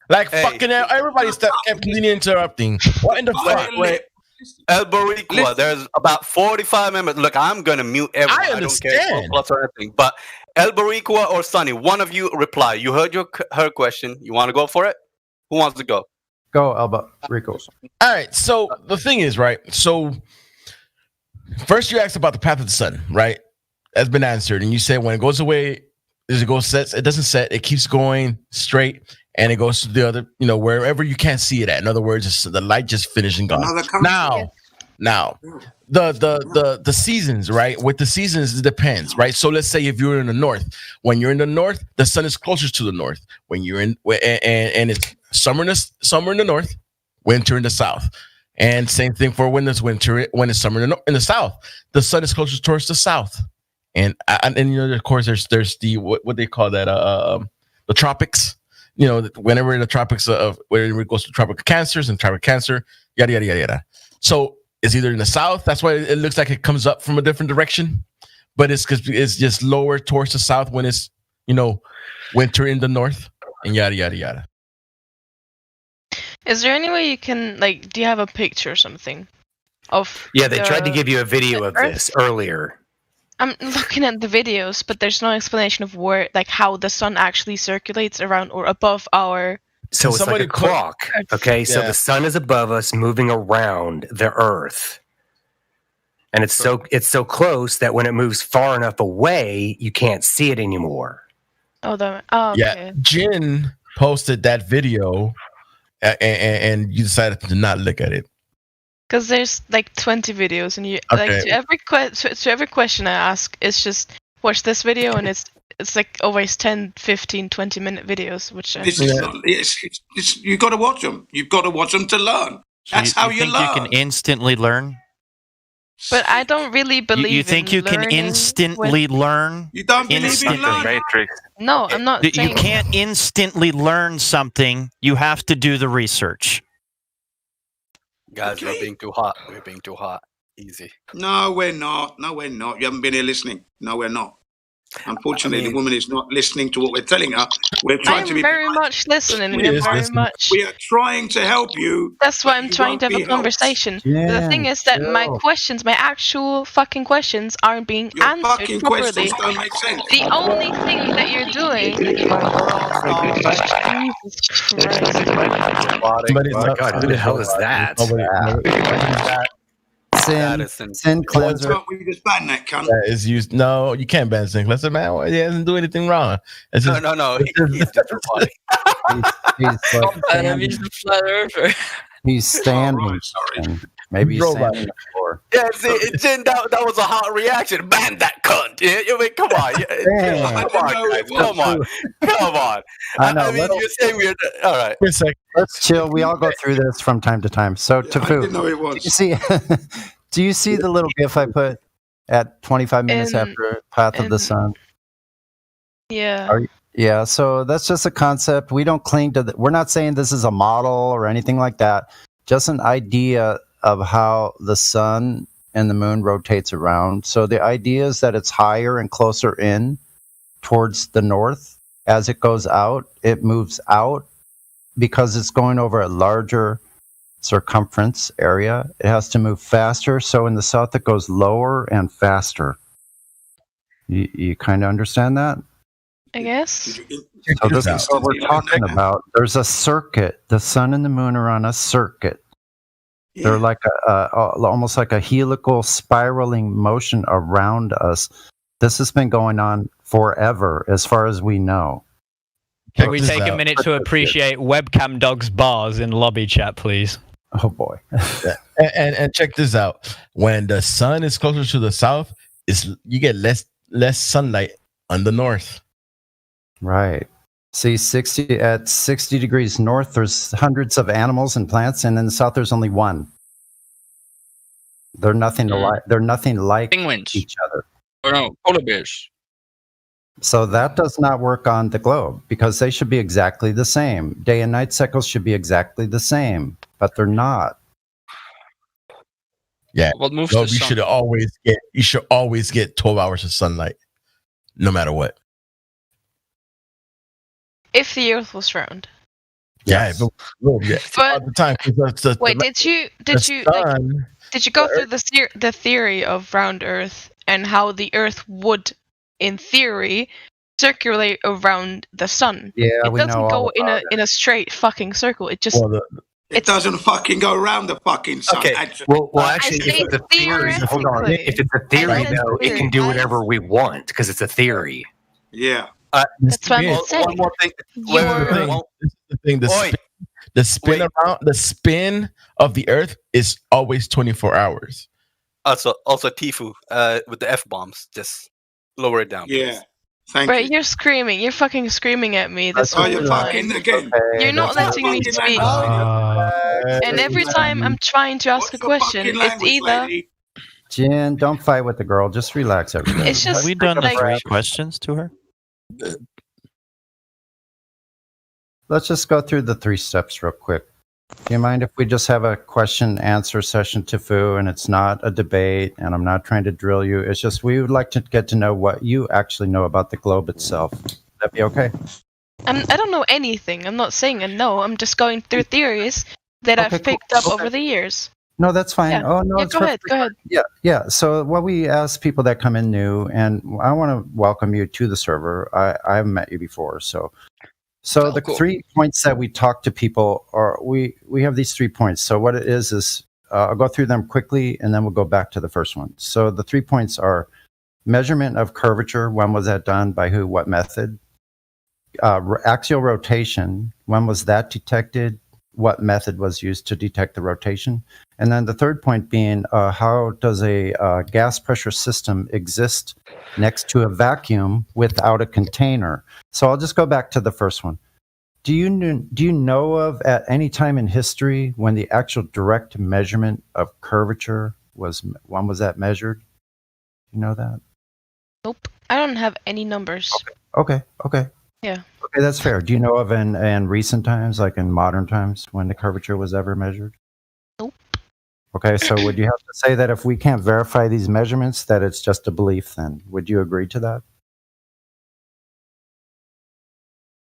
Like, fucking hell, everybody kept completely interrupting. What in the fuck? Wait. El Boricua, there's about 45 members. Look, I'm going to mute everyone. I understand. don't care plus or anything. But El Boricua or Sunny, one of you reply. You heard her question. You want to go for it? Who wants to go? Go, Elba Rico. All right. So the thing is, right? So first you asked about the path of the sun, right? That's been answered. And you said when it goes away, it goes sets. It doesn't set. It keeps going straight, and it goes to the other, wherever you can't see it at. In other words, the light just finished and gone. Now, the seasons, right? With the seasons, it depends, right? So let's say if you're in the north, when you're in the north, the sun is closest to the north. When you're in, and it's summer in the north, winter in the south, and same thing for when it's winter, when it's summer in the south, the sun is closest towards the south, and of course there's the what they call that the tropics. Whenever the tropics whenever it goes to tropical cancers and tropical cancer, yada yada yada yada. So it's either in the south. That's why it looks like it comes up from a different direction, but it's because it's just lower towards the south when it's winter in the north and yada yada yada. Is there any way you can, like, do you have a picture or something of? Yeah, they tried to give you a video of this earlier. I'm looking at the videos, but there's no explanation of where, like, how the sun actually circulates around or above our So it's like a clock. Okay, so the sun is above us, moving around the Earth, and it's so close that when it moves far enough away, you can't see it anymore. Okay. Yeah, Jin posted that video, and you decided to not look at it. Because there's like 20 videos, and you like to every question I ask, it's just watch this video, and it's like always 10, 15, 20-minute videos, which you got to watch them. You've got to watch them to learn. That's how you think learn. You can instantly learn. But I don't really believe. You think you can instantly learn? You don't believe in learning? No, I'm not. You can't instantly learn something. You have to do the research. Guys, we're being too hot. We're being too hot. Easy. No, we're not. No, we're not. You haven't been here listening. No, we're not. Unfortunately, the woman is not listening to what we're telling her. We're trying to be very much listening. We are trying to help you. That's why I'm trying to have a conversation. The thing is that my questions, my actual fucking questions, aren't being answered properly. Questions don't make sense. The only thing that you're doing. Oh my God, who the hell is that? Sin cleanser. We just ban that cunt. That is used. No, you can't ban sin cleanser, man. He doesn't do anything wrong. It's just, no. He's different body. He's the flat earther. He's standing. Maybe he's standing on the floor. Yeah, Jin, that was a hot reaction. Ban that cunt. I mean, come on. Come on. I know. I mean, you're saying we're all right. Let's chill. We all go through this from time to time. So, Tafu, I didn't know it was. do you see the little GIF I put at 25 minutes after Path of the Sun? Yeah. Yeah. So that's just a concept. We don't cling to. We're not saying this is a model or anything like that. Just an idea of how the sun and the moon rotates around. So the idea is that it's higher and closer in towards the north. As it goes out, it moves out because it's going over a larger circumference area. It has to move faster. So in the south, it goes lower and faster. You kind of understand that? I guess. So this is what we're talking about. There's a circuit. The sun and the moon are on a circuit. They're like almost like a helical spiraling motion around us. This has been going on forever, as far as we know. Can we take a minute to appreciate Webcam Dog's bars in lobby chat, please? Oh boy! and check this out. When the sun is closer to the south, you get less sunlight on the north. Right. See, 60 degrees north, there's hundreds of animals and plants, and in the south, there's only one. They're nothing alike. They're nothing like penguins. Each other. Or no, polar bears. So that does not work on the globe because they should be exactly the same. Day and night cycles should be exactly the same, but they're not. Yeah. What moves no, the sun? You should always get 12 hours of sunlight, no matter what. If the Earth was round. Yeah, but all the time. Wait, did you go through the theory of round Earth and how the Earth would, in theory, circulate around the sun? Yeah, it doesn't go in a straight fucking circle. It just it doesn't fucking go around the fucking sun. Okay. Well, actually, if it's a theory, hold on. If it's a theory, though, it can do whatever we want because it's a theory. Yeah. That's what I'm saying. One more thing. The spin of the Earth is always 24 hours. Also Tifu with the F-bombs. Just lower it down. Yeah. Please. Thank you. You're screaming. You're fucking screaming at me. That's why you're fucking again. You're not letting me speak. And every time I'm trying to ask a question, it's either. Jin, don't fight with the girl. Just relax, everybody. It's just. Have we done the 3 questions to her? Let's just go through the 3 steps real quick. Do you mind if we just have a question answer session, Tafu, and it's not a debate, and I'm not trying to drill you. It's just we would like to get to know what you actually know about the globe itself. Would that be okay? I don't know anything. I'm not saying I know. I'm just going through theories that I've picked up over the years. No, that's fine. Yeah. Oh, no, yeah, go ahead. Yeah. So what we ask people that come in new, and I want to welcome you to the server. I haven't met you before, so So the 3 points that we talk to people are, we have these 3 points. So what it is I'll go through them quickly and then we'll go back to the first one. So the 3 points are measurement of curvature. When was that done? By who? What method? Axial rotation. When was that detected? What method was used to detect the rotation? And then the third point being, how does a gas pressure system exist next to a vacuum without a container? So I'll just go back to the first one. Do you know of at any time in history when the actual direct measurement of curvature when was that measured? You know that? Nope. I don't have any numbers. Okay. Yeah. Okay, that's fair. Do you know of in recent times, like in modern times, when the curvature was ever measured? Nope. Okay, so would you have to say that if we can't verify these measurements, that it's just a belief then? Would you agree to that?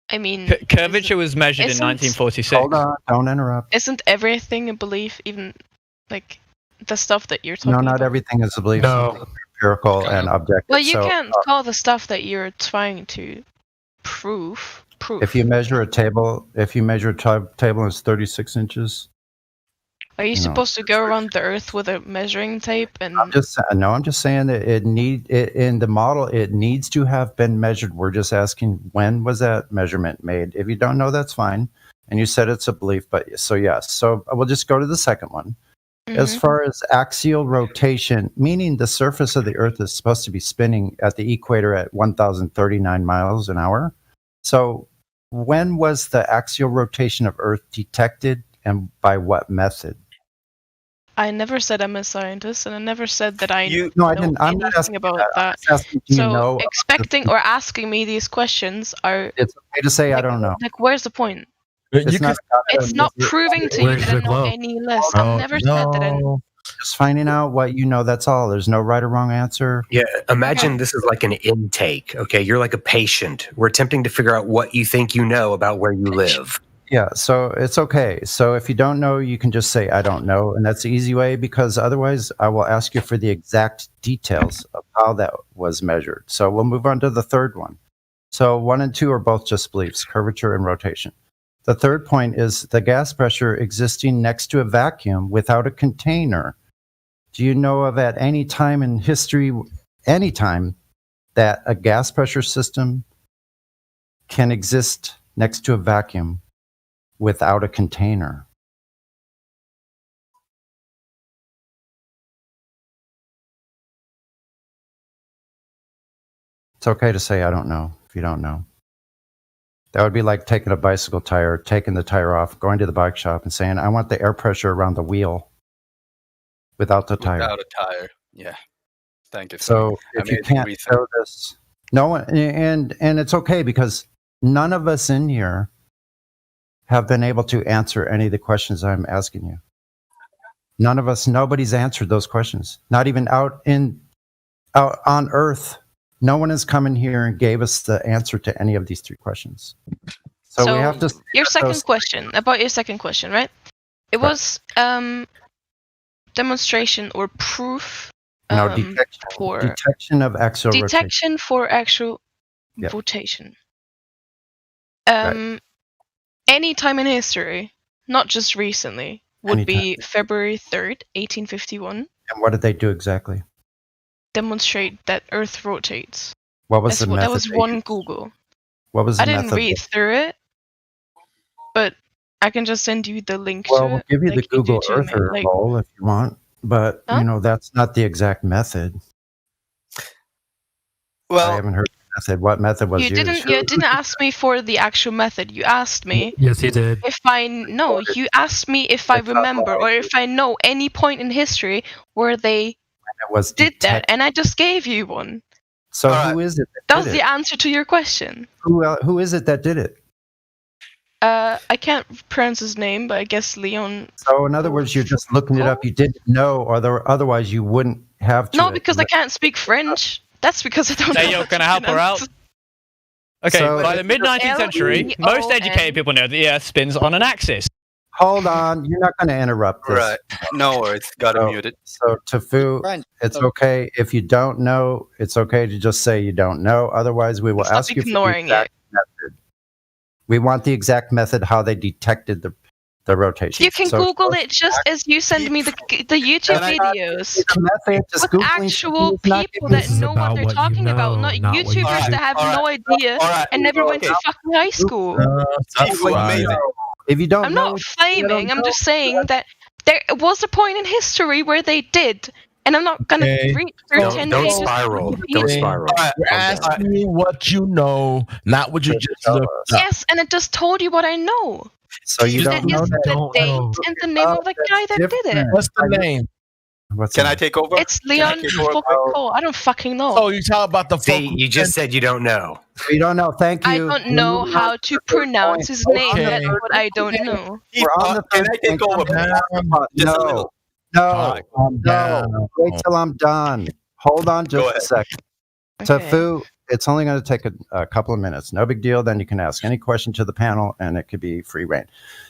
I mean, curvature was measured in 1946. Hold on, don't interrupt. Isn't everything a belief, even like the stuff that you're talking about? No, not everything is a belief. No. Empirical and objective. Well, you can't call the stuff that you're trying to proof. If you measure a table, table is 36 inches. Are you supposed to go around the Earth with a measuring tape? And I'm just saying that in the model it needs to have been measured. We're just asking, when was that measurement made? If you don't know, that's fine. And you said it's a belief, but so yes. So we'll just go to the second one. Mm-hmm. As far as axial rotation, meaning the surface of the Earth is supposed to be spinning at the equator at 1,039 miles an hour. So when was the axial rotation of Earth detected and by what method? I never said I'm a scientist, and I never said that I know anything about that. So expecting or asking me these questions are... It's okay to say I don't know. Like, where's the point? It's not proving to you that I know any less. I've never said that I know. Just finding out what you know, that's all. There's no right or wrong answer. Yeah, imagine this is like an intake, okay? You're like a patient. We're attempting to figure out what you think you know about where you live. Yeah, so it's okay. So if you don't know, you can just say, I don't know. And that's the easy way, because otherwise I will ask you for the exact details of how that was measured. So we'll move on to the third one. So 1 and 2 are both just beliefs, curvature and rotation. The third point is the gas pressure existing next to a vacuum without a container. Do you know of at any time in history, any time, that a gas pressure system can exist next to a vacuum without a container? It's okay to say I don't know if you don't know. That would be like taking a bicycle tire, taking the tire off, going to the bike shop and saying, I want the air pressure around the wheel without the tire. Without a tire, yeah. Thank you. So if you can't show this, no one, and it's okay, because none of us in here have been able to answer any of the questions I'm asking you. None of us, nobody's answered those questions. Not even out on Earth. No one has come in here and gave us the answer to any of these 3 questions. So we have to... Your second question, right? It was demonstration or proof detection of axial rotation. Detection for actual rotation. Any time in history, not just recently, would be February 3rd, 1851. And what did they do exactly? Demonstrate that Earth rotates. What was the method? That was one Google. What was the method? I method? didn't read through it, but I can just send you the link to it. Well, we'll give you the Google Earther role if you want, but that's not the exact method. Well, I haven't heard the method. What method was used? You didn't ask me for the actual method. You asked me. Yes, he did. You asked me if I remember or if I know any point in history where they did that, and I just gave you one. So who is it? That was the answer to your question. Who is it that did it? I can't pronounce his name, but I guess Leon. So in other words, you're just looking it up. You didn't know, or otherwise you wouldn't have to. No, because I can't speak French. That's because I don't know. Hey, you're going to help her out? Okay, so by the mid-19th century, most educated people know the Earth spins on an axis. Hold on, you're not going to interrupt this. Right. No worries, got to mute it. So, Tafu, it's okay. If you don't know, it's okay to just say you don't know. Otherwise, we will ask you for the exact method. We want the exact method how they detected the rotation. You can Google it just as you send me the YouTube videos with actual people that know what they're talking about, not YouTubers that have no idea and never went to fucking high school. If you don't I'm not flaming, I'm just saying that there was a point in history where they did. And I'm not going to read through 10 Don't pages. spiral. Don't spiral. You're asking me what you know, not what you just looked up. Yes, and it just told you what I know. So you don't know that? The date and the name of the guy that did it. What's the name? Can I take over? It's Leon Foucault. I don't fucking know. Oh, you talk about the See, you just said you don't know. You don't know. Thank you. I don't know how to pronounce his name. That's what I don't know. Can I take over? No. Wait till I'm done. Hold on just a second. Okay. Tafu, it's only going to take a couple of minutes. No big deal. Then you can ask any question to the panel, and it could be free reign.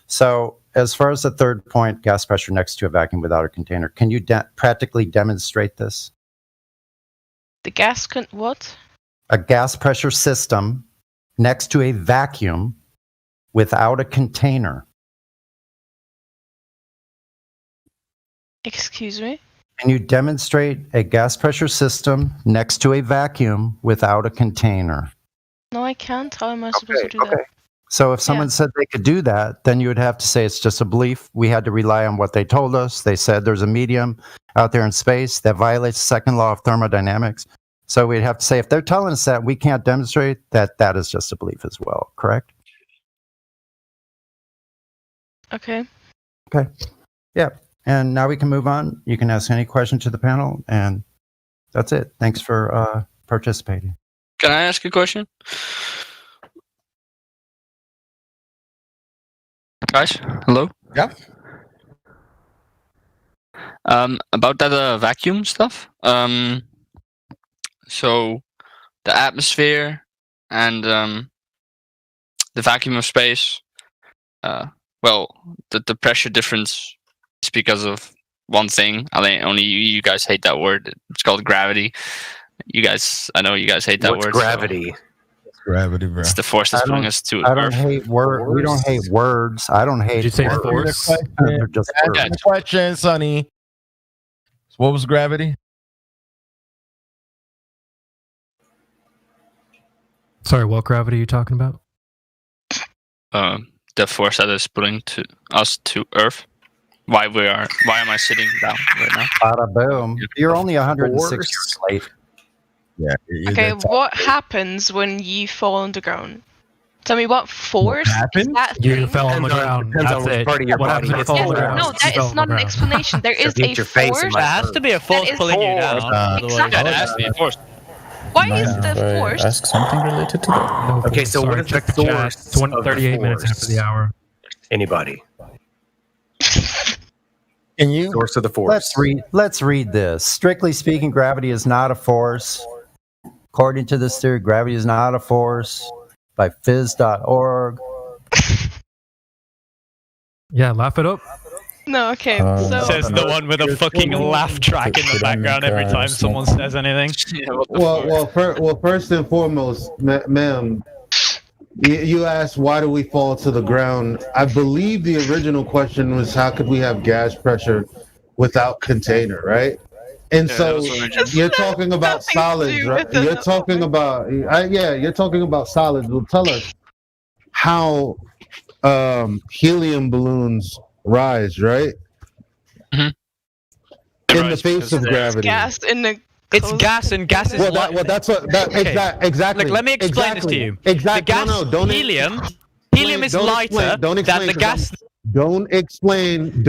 So as far as the third point, gas pressure next to a vacuum without a container, can you practically demonstrate this? The gas what? A gas pressure system next to a vacuum without a container. Excuse me? Can you demonstrate a gas pressure system next to a vacuum without a container? No, I can't. How am I supposed to do that? So if someone said they could do that, then you would have to say it's just a belief. We had to rely on what they told us. They said there's a medium out there in space that violates the second law of thermodynamics. So we'd have to say if they're telling us that, we can't demonstrate that that is just a belief as well, correct? Okay. Okay. Yeah. And now we can move on. You can ask any question to the panel, and that's it. Thanks for participating. Can I ask a question? Guys, hello? Yeah. About that vacuum stuff. So the atmosphere and the vacuum of space. Well, the pressure difference is because of one thing. I think only you guys hate that word. It's called gravity. I know you guys hate that word. Gravity? So gravity, bro. It's the force that's pulling us to I don't Earth. hate words. We don't hate words. I don't hate. Did you say words. force? They're just words. Ask the question, Sonny. What was gravity? Sorry, what gravity are you talking about? The force that is pulling us to Earth. Why am I sitting down right now? Bada boom. You're only 106 years late. Yeah. Okay, what happens when you fall on the ground? Tell me what force is that You thing? fell on the ground. That's it. Part of your What body happens if you hits fall on the the ground. No, that is not an explanation. There is hit a your face force. and There has to be a force That is pulling you down. Exactly. Yeah, it has to be a force. Why is the force? Ask something related to that. No, Okay, so sorry, what is check the the chat. force 20, of the 38 minutes force? after the hour. Anybody? Can you? Source of the force. Let's read this. Strictly speaking, gravity is not a force. According to this theory, gravity is not a force. By phys.org. Yeah, laugh it up. No, okay. So Says the one with a fucking laugh track in the background every time someone says anything. Well, first and foremost, ma'am, you asked why do we fall to the ground. I believe the original question was how could we have gas pressure without container, right? And so you're talking about solids, right? You're talking about you're talking about solids. Well, tell us how helium balloons rise, right? Mm-hmm. In the face of gravity. Gas in the. It's gas, and gas is that's what. Exactly. Like, let me explain this to you. Exactly. The gas, helium is lighter than the gas. Don't explain.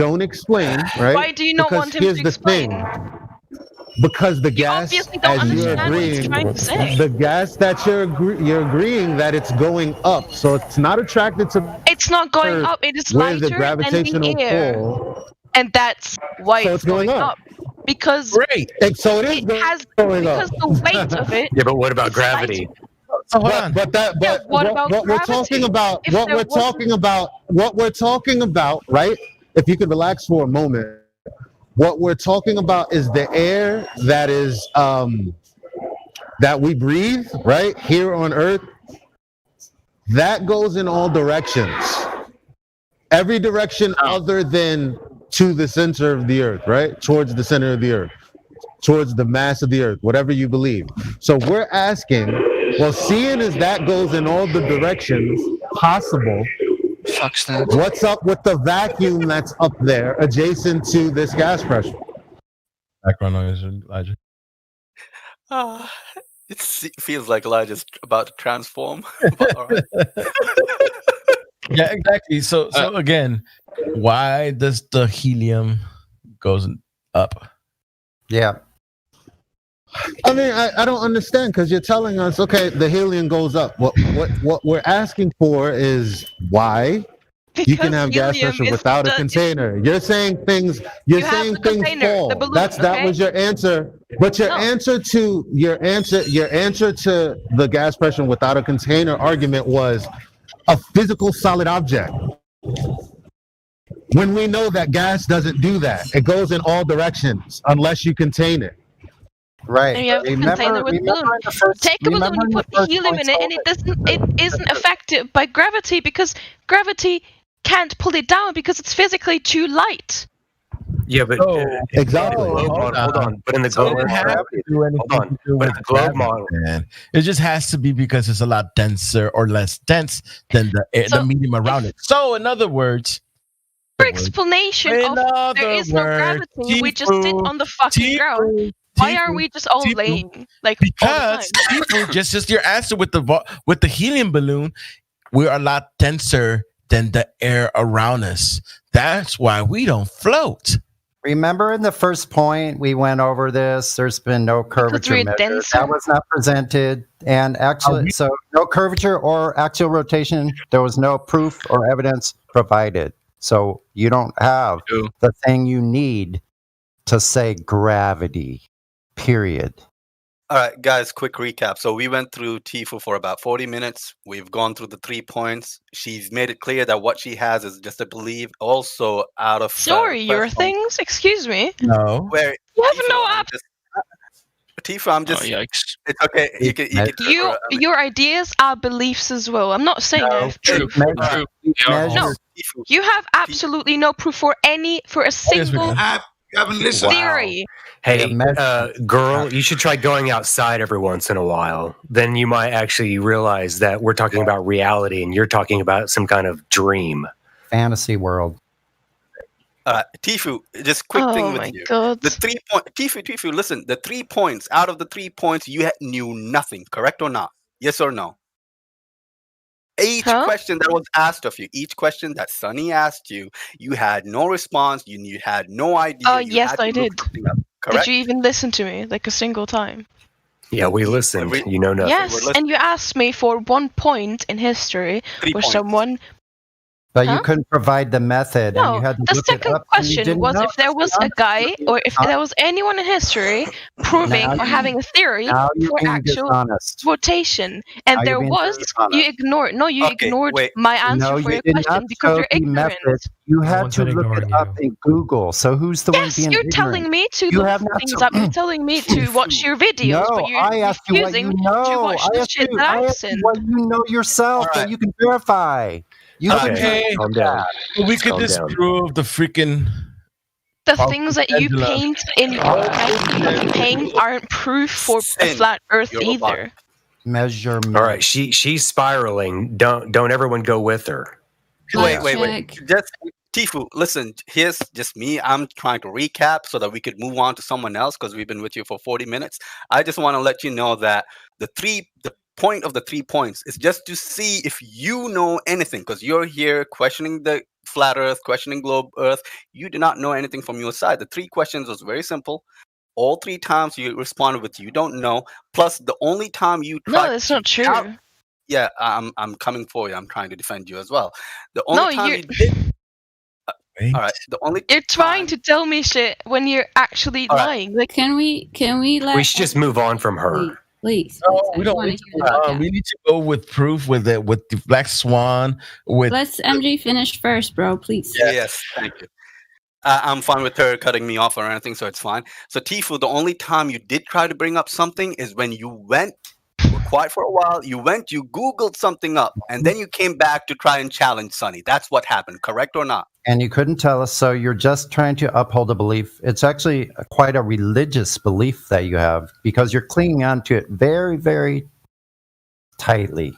Right? Why do you not want him to explain? Because the gas, as you're agreeing, the gas that you're agreeing that it's going up, so it's not attracted to. It's not going up. It is lighter the gravitational than the air, pull. And that's why So it's going up. Because so it is going up. Because the weight of it. Yeah, but what about gravity? What we're talking about, right? If you could relax for a moment, what we're talking about is the air that is that we breathe, right, here on Earth. that goes in all directions. Every direction other than to the center of the earth, right? Towards the center of the earth, towards the mass of the earth, whatever you believe. So we're asking, well, seeing as that goes in all the directions possible, what's up with the vacuum that's up there adjacent to this gas pressure? Background noise, Elijah. It feels like Elijah's about to transform. All right. Yeah, exactly. So again, why does the helium goes up? Yeah. I mean, I don't understand, because you're telling us, okay, the helium goes up. What we're asking for is why you can have gas pressure without a container. You're saying things. You're saying things fall. That was your answer. But your answer to the gas pressure without a container argument was a physical solid object. When we know that gas doesn't do that, it goes in all directions unless you contain it. Right. And you have a container with balloon. Take a balloon, you put helium in it, and it isn't affected by gravity, because gravity can't pull it down because it's physically too light. Yeah, but exactly. Hold on. But in the globe model, man, it just has to be because it's a lot denser or less dense than the medium around it. So, in other words, for explanation of there is no gravity, we just sit on the fucking ground. Why are we just all laying like because just your answer with the helium balloon, we're a lot denser than the air around us. That's why we don't float. Remember in the first point we went over this, there's been no curvature measure. That was not presented. And actually, so no curvature or axial rotation, there was no proof or evidence provided. So you don't have the thing you need to say gravity, period. All right, guys, quick recap. So we went through Tifu for about 40 minutes. We've gone through the 3 points. She's made it clear that what she has is just a belief. Also, out of your things. Excuse me. No. Where you have no option. Tifu, I'm just. Yikes. It's okay. You can your ideas are beliefs as well. I'm not saying true. No, you have absolutely no proof for a single You haven't listened. theory. Hey, girl, you should try going outside every once in a while. Then you might actually realize that we're talking about reality and you're talking about some kind of dream. Fantasy world. Tifu, just quick thing with you. God. The 3 point, Tifu, listen. The 3 points, out of the 3 points, you knew nothing. Correct or not? Yes or no? Each question that was asked of you, each question that Sunny asked you, you had no response. You had no idea. Oh, yes, I did. Correct? Did you even listen to me like a single time? Yeah, we listened. You know nothing. Yes, and you asked me for 1 point in history where someone. But you couldn't provide the method. No, and you had to the look it second up, question was if there was a guy or if there was anyone in history proving or having a theory for actual rotation. And there was, you ignored. No, you ignored my answer for your question because you're ignorant. You had to look it up in Google. So who's the one being you're ignorant? telling me to look things up. You're telling me to watch your videos, but you're refusing to watch the shit that I've seen. What you know yourself that you can verify. Calm down. We could disprove the freaking. The things that you paint in your paint aren't proof for a flat Earth either. Measurement. All right, she's spiraling. Don't everyone go with her. Wait. Just Tifu, listen. Here's just me. I'm trying to recap so that we could move on to someone else because we've been with you for 40 minutes. I just want to let you know that the point of the 3 points is just to see if you know anything, because you're here questioning the flat Earth, questioning globe Earth. You do not know anything from your side. The 3 questions was very simple. All 3 times you responded with "you don't know." Plus, the only time you tried. No, that's not true. Yeah, I'm coming for you. I'm trying to defend you as well. The only time you did. All right. The only you're trying to tell me shit when you're actually lying. Like, can we let? We should just move on from her. Please. No, we don't. We need to go with proof with the Black Swan. Let's MJ finish first, bro. Please. Yes, thank you. I'm fine with her cutting me off or anything, so it's fine. So Tifu, the only time you did try to bring up something is when you were quiet for a while. You Googled something up, and then you came back to try and challenge Sonny. That's what happened, correct or not? And you couldn't tell us, so you're just trying to uphold a belief. It's actually quite a religious belief that you have, because you're clinging on to it very, very tightly.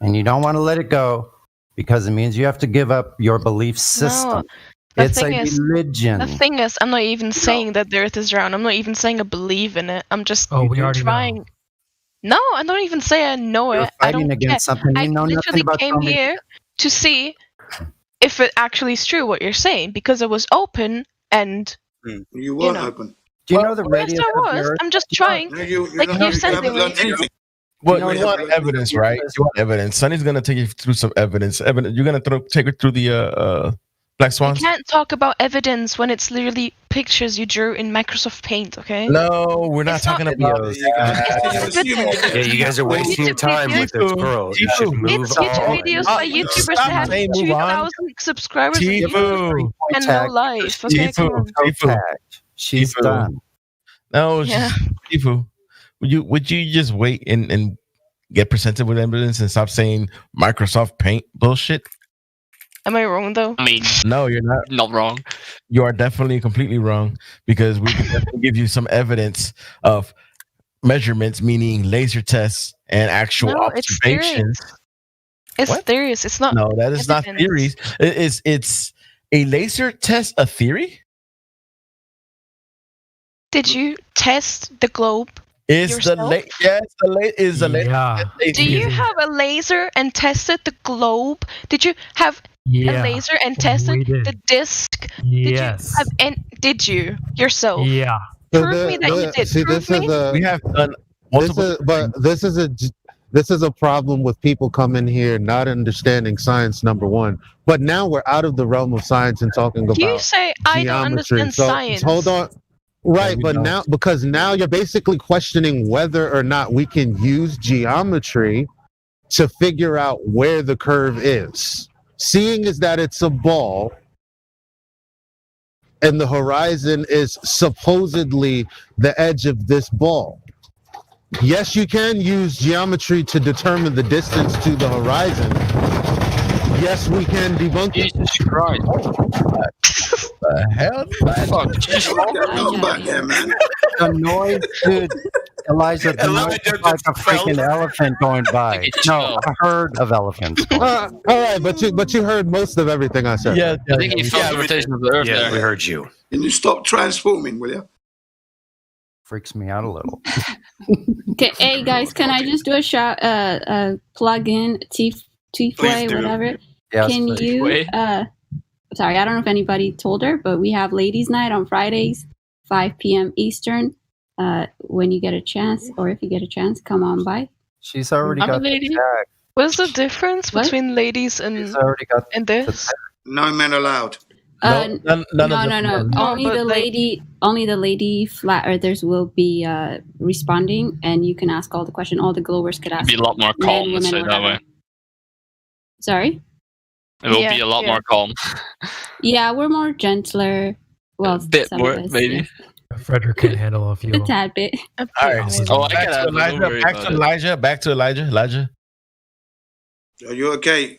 And you don't want to let it go, because it means you have to give up your belief system. No, it's a religion. The thing is, I'm not even saying that the Earth is round. I'm not even saying I believe in it. I'm just trying. No, I don't even say I know You're it. I don't against care. something you I know nothing literally about. came here to see if it actually is true what you're saying, because it was open and you weren't open. Do you know the yes, radius I of the was. Earth? I'm just trying. You said haven't learned anything. Well, you want evidence, right? You want evidence. Sonny's gonna take you through some evidence. You're gonna take her through the Black Swans. You can't talk about evidence when it's literally pictures you drew in Microsoft Paint, okay? No, we're not talking about. Yeah, you guys are wasting your time with this girl. You should move It's YouTube videos by YouTubers that have 2,000 subscribers and no life. Okay, come on. She's done. No, Tifu. Would you just wait and get presented with evidence and stop saying Microsoft Paint bullshit? Am I wrong though? I mean, no, you're not wrong. You are definitely completely wrong, because we can definitely give you some evidence of measurements, meaning laser tests and actual observations. It's theories. It's not. No, that is not theories. It's a laser test. A theory? Did you test the globe? Is the laser? Do you have a laser and tested the globe? Did you have a laser and tested the disc? Yes. Did you yourself? Yeah. Prove me that you did. See, Prove me. We have done this is a problem with people coming here not understanding science, number one. But now we're out of the realm of science and talking about You say I don't geometry. understand So, science. hold on. Right, but now you're basically questioning whether or not we can use geometry to figure out where the curve is. Seeing is that it's a ball and the horizon is supposedly the edge of this ball. Yes, you can use geometry to determine the distance to the horizon. Yes, we can debunk it. Jesus Christ. The hell? The noise, dude. Elijah, the noise is like a freaking elephant going by. No, a herd of elephants. All right, but you heard most of everything I said. Yeah, I think you felt the rotation of the Earth. Yeah, we heard you. Can you stop transforming, will you? Freaks me out a little. Okay, hey guys, can I just do a shout? Plug in T-Way, whatever. Yes, can please. you? Sorry, I don't know if anybody told her, but we have Ladies' Night on Fridays, 5 p.m. Eastern. When you get a chance, or if you get a chance, come on by. She's already got the tag. What's the difference between ladies and this? No men allowed. No. Only the lady flat earthers will be responding, and you can ask all the questions. All the glowers could ask. It'll be a lot more calm, let's say it that way. Sorry? It will be a lot more calm. Yeah, we're more gentler. Well, a bit more, maybe. Yeah. Frederick can't handle a few. A tad bit. All right. Back to Elijah. Are you okay?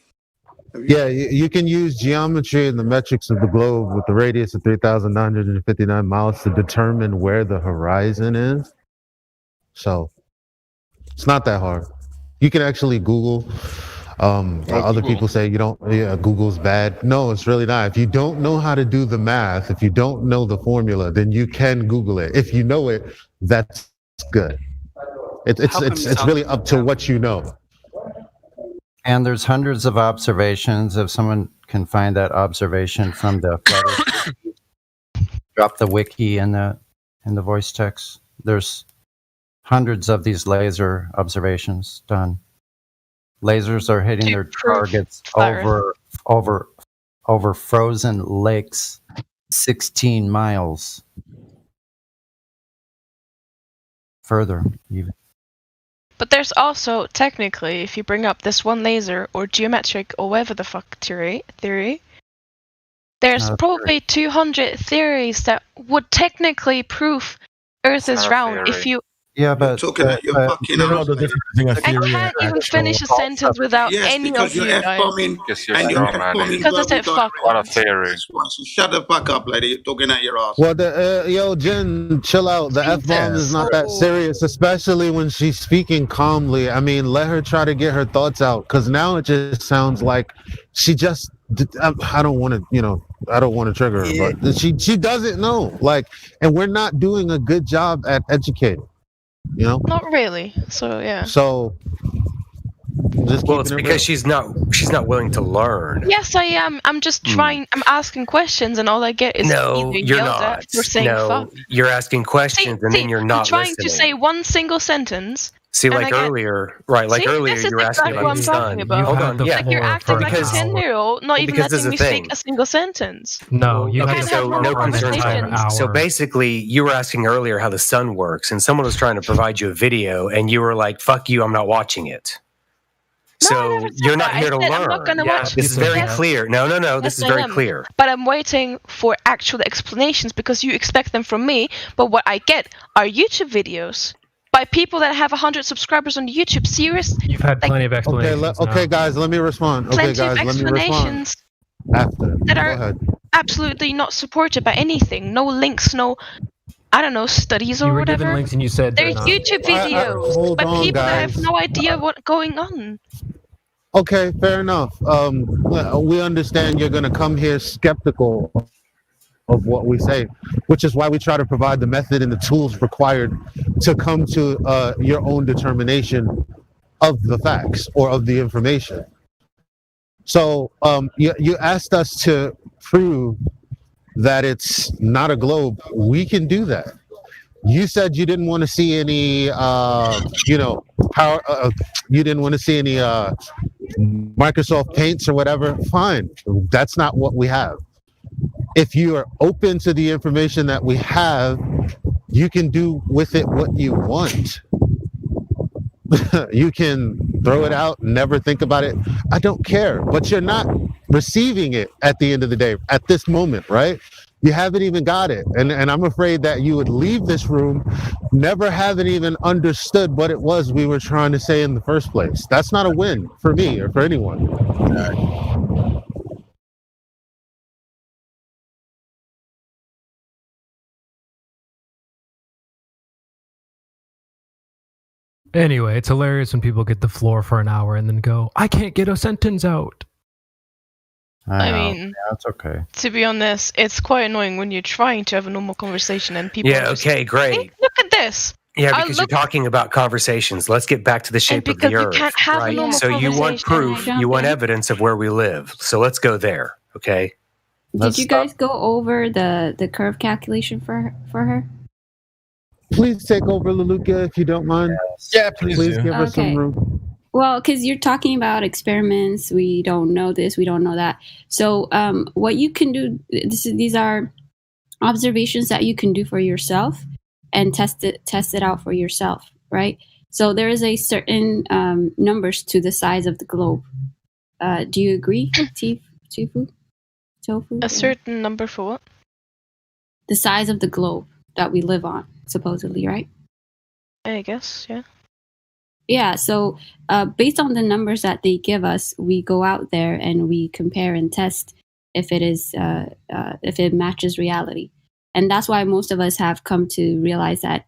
Yeah, you can use geometry and the metrics of the globe with the radius of 3,959 miles to determine where the horizon is. So it's not that hard. You can actually Google. Other people say Google's bad. No, it's really not. If you don't know how to do the math, if you don't know the formula, then you can Google it. If you know it, that's good. It's really up to what you know. And there's hundreds of observations. If someone can find that observation from the drop the wiki in the voice text. There's hundreds of these laser observations done. Lasers are hitting their targets over frozen lakes 16 miles further even. But there's also, technically, if you bring up this one laser or geometric or whatever the fuck theory, there's probably 200 theories that would technically prove Earth is round if you Yeah, but talking out your fucking ass. I can't even finish a sentence without any of you guys. Because you're you're strong, Because I said fuck. What a theory. So shut the fuck up, lady. You're talking out your ass. Well, yo, Jen, chill out. The F-bomb is not that serious, especially when she's speaking calmly. I mean, let her try to get her thoughts out, because now it just sounds like she just, I don't want to, I don't want to trigger her, but she doesn't know. Like, and we're not doing a good job at educating, Not really. So, yeah. So, it's because she's not willing to learn. Yes, I am. I'm just trying. I'm asking questions, and all I get is you're not. For saying fuck. You're asking questions, and then you're not I'm trying listening. to say one single sentence. See, like earlier, earlier you were asking about his son. Hold on, like you're acting like a 10-year-old, not even letting me speak a single sentence. No, you okay, so no concerns. So basically, you were asking earlier how the sun works, and someone was trying to provide you a video, and you were like, "Fuck you, I'm not watching it." So you're not here to learn. I'm not gonna watch this is very clear. No. This is very clear. But I'm waiting for actual explanations because you expect them from me. But what I get are YouTube videos by people that have 100 subscribers on YouTube. Serious? You've had plenty of explanations. Okay, guys, let me respond. Plenty of explanations that are absolutely not supported by anything. No links, no. I don't know, studies or whatever. You were given links and you said they're YouTube videos by people that have no idea what's going on. Okay, fair enough. We understand you're going to come here skeptical of what we say, which is why we try to provide the method and the tools required to come to your own determination of the facts or of the information. So you asked us to prove that it's not a globe. We can do that. You said you didn't want to see any, power. You didn't want to see any Microsoft Paints or whatever. Fine, that's not what we have. If you are open to the information that we have, you can do with it what you want. You can throw it out, never think about it. I don't care, but you're not receiving it at the end of the day, at this moment, right? You haven't even got it. And I'm afraid that you would leave this room never having even understood what it was we were trying to say in the first place. That's not a win for me or for anyone. Anyway, it's hilarious when people get the floor for an hour and then go, I can't get a sentence out. I mean, yeah, that's okay. To be honest, it's quite annoying when you're trying to have a normal conversation and people. Yeah, okay, great. Hey, look at this. Yeah, because you're talking about conversations. Let's get back to the shape of the earth. Can't have a normal so you want proof, you want evidence of where we live. So let's go there, okay? Did you guys go over the curve calculation for her? Please take over, Leluka, if you don't mind. Yeah, please give her some room. Well, because you're talking about experiments, we don't know this, we don't know that. So what you can do, these are observations that you can do for yourself and test it out for yourself, right? So there is a certain numbers to the size of the globe. Do you agree, Tofu? A certain number for what? The size of the globe that we live on, supposedly, right? I guess, yeah. Yeah, so based on the numbers that they give us, we go out there and we compare and test if it matches reality. And that's why most of us have come to realize that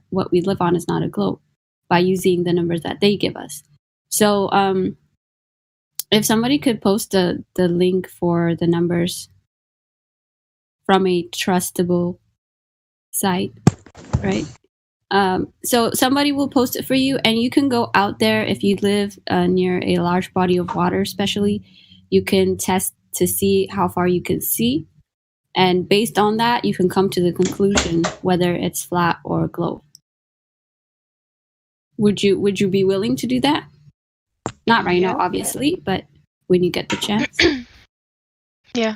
what we live on is not a globe by using the numbers that they give us. So if somebody could post the link for the numbers from a trustable site, right? So somebody will post it for you, and you can go out there if you live near a large body of water, especially. You can test to see how far you can see, and based on that, you can come to the conclusion whether it's flat or a globe. Would you be willing to do that? Not right now, obviously, but when you get the chance. Yeah.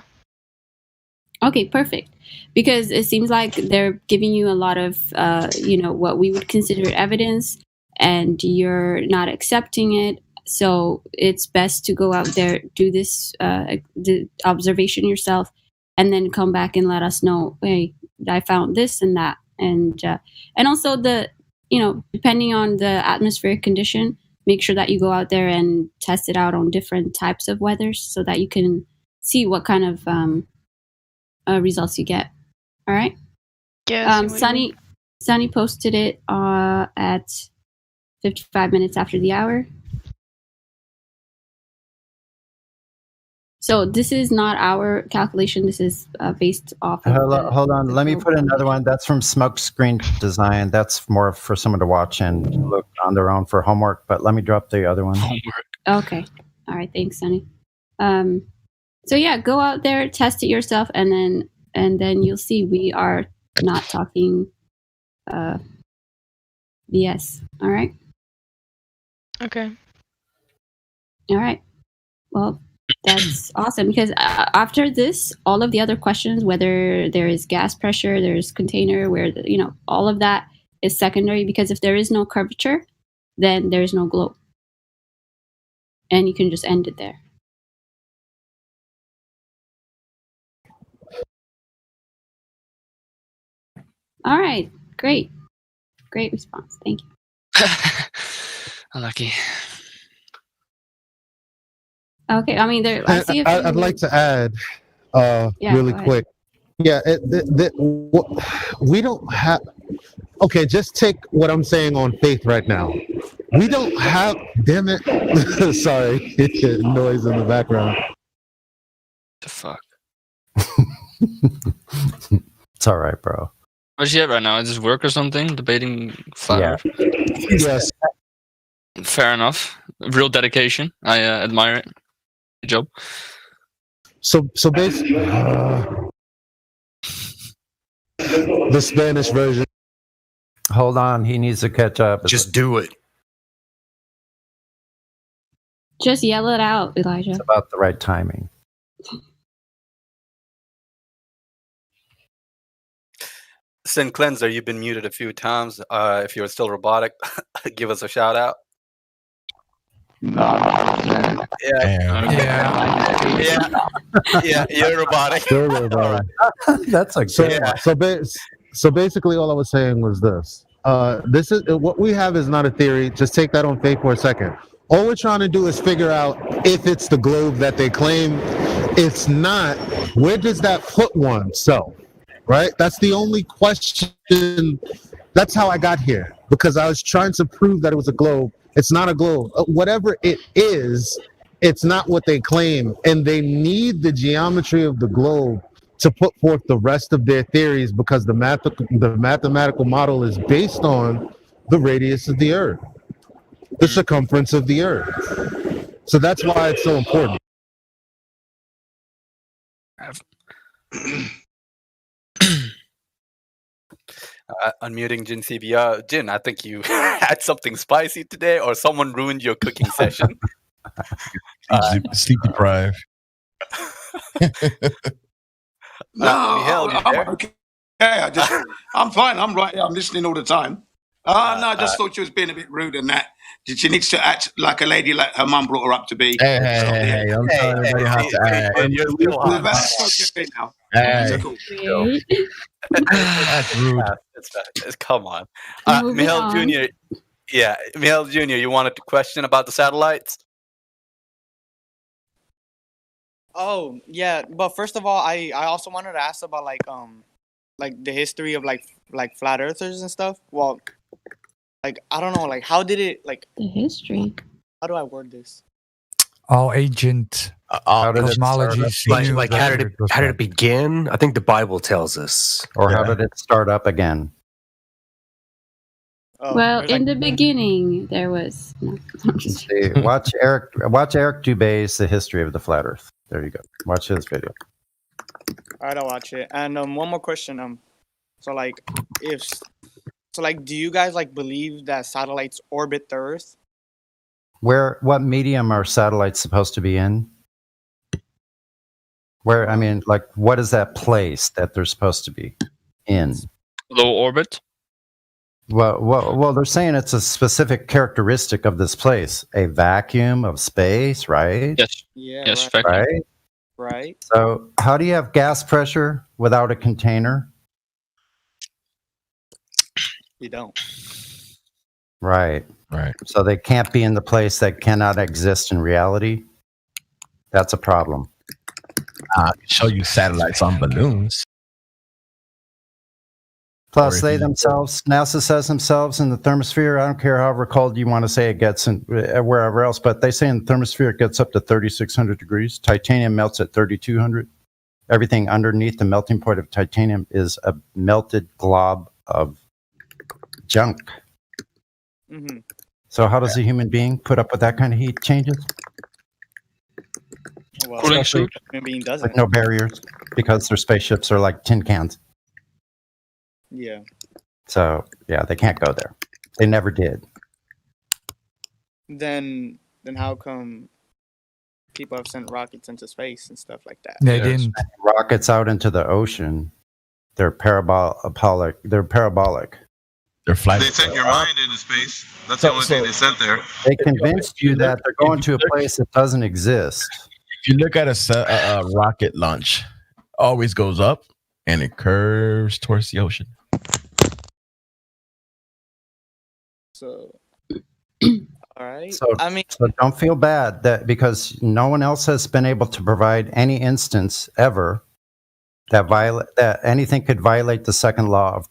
Okay, perfect. Because it seems like they're giving you a lot of, what we would consider evidence, and you're not accepting it. So it's best to go out there, do this the observation yourself, and then come back and let us know, hey, I found this and that. And also depending on the atmospheric condition, make sure that you go out there and test it out on different types of weathers so that you can see what kind of results you get. All right. Yeah. Sunny posted it at 55 minutes after the hour. So this is not our calculation. This is based off of Hold on. Let me put another one. That's from Smokescreen Design. That's more for someone to watch and look on their own for homework. But let me drop the other one. Okay. All right. Thanks, Sunny. So yeah, go out there, test it yourself, and then you'll see we are not talking BS. All right. Okay. All right. Well, that's awesome because after this, all of the other questions, whether there is gas pressure, there's container, all of that is secondary because if there is no curvature, then there's no globe. And you can just end it there. All right. Great. Great response. Thank you. Unlucky. Okay, I mean, I see. I'd like to add, really quick. Yeah, we don't have. Okay, just take what I'm saying on faith right now. We don't have. Damn it! Sorry, noise in the background. The fuck. It's all right, bro. Where's he at right now? Is this work or something? Debating flat Earth? Yes. Fair enough. Real dedication. I admire it. Good job. So basically, the Spanish version. Hold on, he needs to catch up. Just do it. Just yell it out, Elijah. It's about the right timing. Sin Cleanser, you've been muted a few times. If you're still robotic, give us a shout out. Yeah, you're robotic. Still robotic. That's like so basically all I was saying was this. This is what we have is not a theory. Just take that on faith for a second. All we're trying to do is figure out if it's the globe that they claim. It's not. Where does that put oneself? Right? That's the only question. That's how I got here, because I was trying to prove that it was a globe. It's not a globe. Whatever it is, it's not what they claim. And they need the geometry of the globe to put forth the rest of their theories, because the mathematical model is based on the radius of the Earth, the circumference of the Earth. So that's why it's so important. Unmuting Jin CBR. Jin, I think you had something spicy today, or someone ruined your cooking session. Sleep deprived. No, I'm okay. I'm fine. I'm right here. I'm listening all the time. No, I just thought she was being a bit rude and that. She needs to act like a lady like her mum brought her up to be. Hey, I'm telling everybody how to act. And you're still now. That's rude. Come on. Mihail Jr. Yeah, Mihail Jr., you wanted to question about the satellites? Oh, yeah. But first of all, I also wanted to ask about like the history of like flat earthers and stuff. Well, like I don't know, like how did it the history? How do I word this? All ancient cosmologies. Like how did it begin? I think the Bible tells us. Or how did it start up again? Well, in the beginning, there was. No, watch Eric Dubé's The History of the Flat Earth. There you go. Watch his video. All right, I'll watch it. And one more question. Do you guys believe that satellites orbit the Earth? What medium are satellites supposed to be in? What is that place that they're supposed to be in? Low orbit. Well, they're saying it's a specific characteristic of this place, a vacuum of space, right? Yes. Yeah. Yes. Right. Right. So, how do you have gas pressure without a container? You don't. Right. Right. So they can't be in the place that cannot exist in reality. That's a problem. I can show you satellites on balloons. Plus, they themselves, NASA says themselves in the thermosphere, I don't care however cold you want to say it gets in wherever else, but they say in the thermosphere it gets up to 3,600 degrees. Titanium melts at 3,200. Everything underneath the melting point of titanium is a melted glob of junk. Mm-hmm. So how does a human being put up with that kind of heat changes? Well, especially a human being doesn't. With no barriers, because their spaceships are like tin cans. Yeah. So, yeah, they can't go there. They never did. Then how come people have sent rockets into space and stuff like that? They didn't. Rockets out into the ocean. They're parabolic. They're flying. They sent your mind into space. That's the only thing they sent there. They convinced you that they're going to a place that doesn't exist. If you look at a rocket launch, always goes up and it curves towards the ocean. So, all right. So don't feel bad that because no one else has been able to provide any instance ever that anything could violate the second law of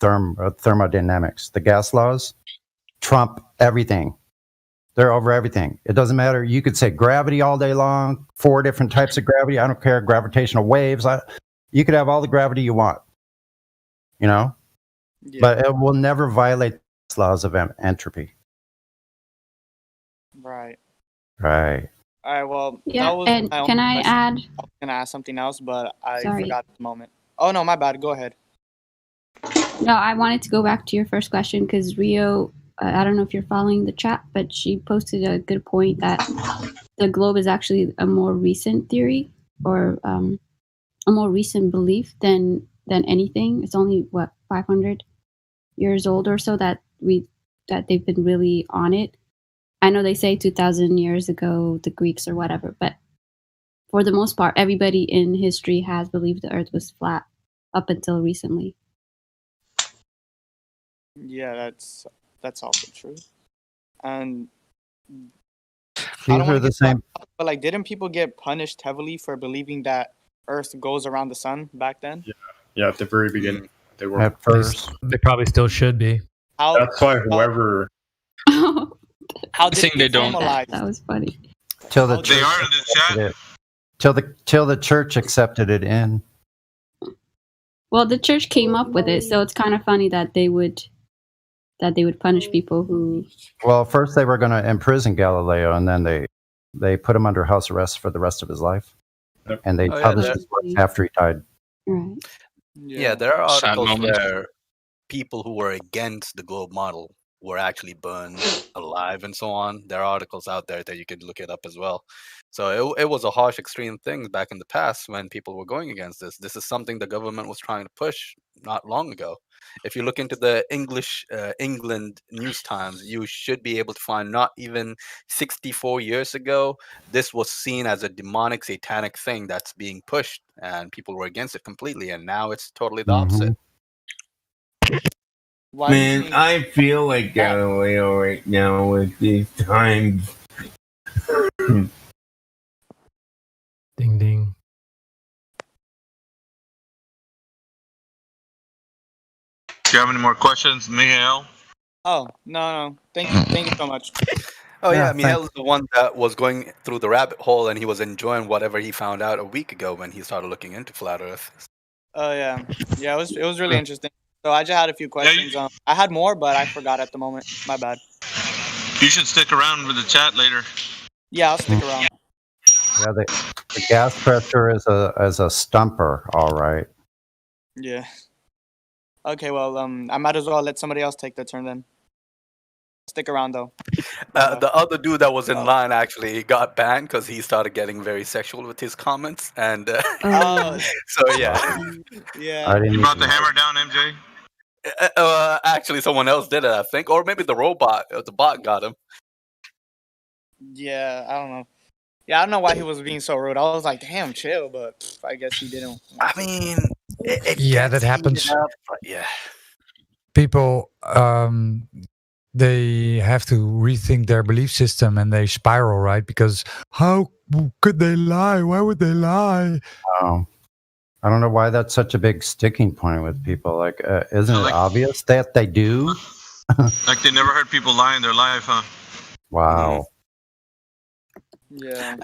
thermodynamics. The gas laws trump everything. They're over everything. It doesn't matter. You could say gravity all day long, 4 different types of gravity. I don't care. Gravitational waves. You could have all the gravity you want, Yeah. But it will never violate laws of entropy. Right. Right. All right. Well, Yeah, that was and my can only I question. add? I was gonna ask something else, but I Sorry. forgot at the moment. Oh no, my bad. Go ahead. No, I wanted to go back to your first question because Rio, I don't know if you're following the chat, but she posted a good point that the globe is actually a more recent theory or a more recent belief than anything. It's only 500 years old or so that they've been really on it. I know they say 2,000 years ago the Greeks or whatever, but for the most part, everybody in history has believed the Earth was flat up until recently. Yeah, that's also true. And These are the same. But like, didn't people get punished heavily for believing that Earth goes around the sun back then? Yeah, at the very beginning, they were. At first, they probably still should be. That's why whoever. How did I think they don't. That was funny. Till the They are in the chat. Till the church accepted it in. Well, the church came up with it, so it's kind of funny that they would punish people who. Well, first they were going to imprison Galileo, and then they put him under house arrest for the rest of his life, and they published his work after he died. Right. Yeah, there are articles where people who were against the globe model were actually burned alive and so on. There are articles out there that you can look it up as well. So it was a harsh, extreme thing back in the past when people were going against this. This is something the government was trying to push not long ago. If you look into the England News Times, you should be able to find not even 64 years ago, this was seen as a demonic, satanic thing that's being pushed, and people were against it completely. And now it's totally the opposite. Man, I feel like Galileo right now with these times. Ding ding. Do you have any more questions, Mihail? Oh no! Thank you so much. Oh yeah, Mihail is the one that was going through the rabbit hole, and he was enjoying whatever he found out a week ago when he started looking into flat Earth. Oh yeah, it was really interesting. So I just had a few questions. I had more, but I forgot at the moment. My bad. You should stick around with the chat later. Yeah, I'll stick around. Yeah, the gas pressure is a stumper, all right. Yeah. Okay, well, I might as well let somebody else take their turn then. Stick around though. The other dude that was in line actually got banned because he started getting very sexual with his comments, and so yeah. Yeah. You brought the hammer down, MJ? Actually, someone else did it, I think, or maybe the bot got him. Yeah, I don't know. Yeah, I don't know why he was being so rude. I was like, damn, chill, but I guess he didn't. I mean, yeah, that happens. Yeah. People, they have to rethink their belief system and they spiral, right? Because how could they lie? Why would they lie? I don't know why that's such a big sticking point with people. Like, isn't it obvious that they do? Like they never heard people lie in their life, huh? Wow. Yeah.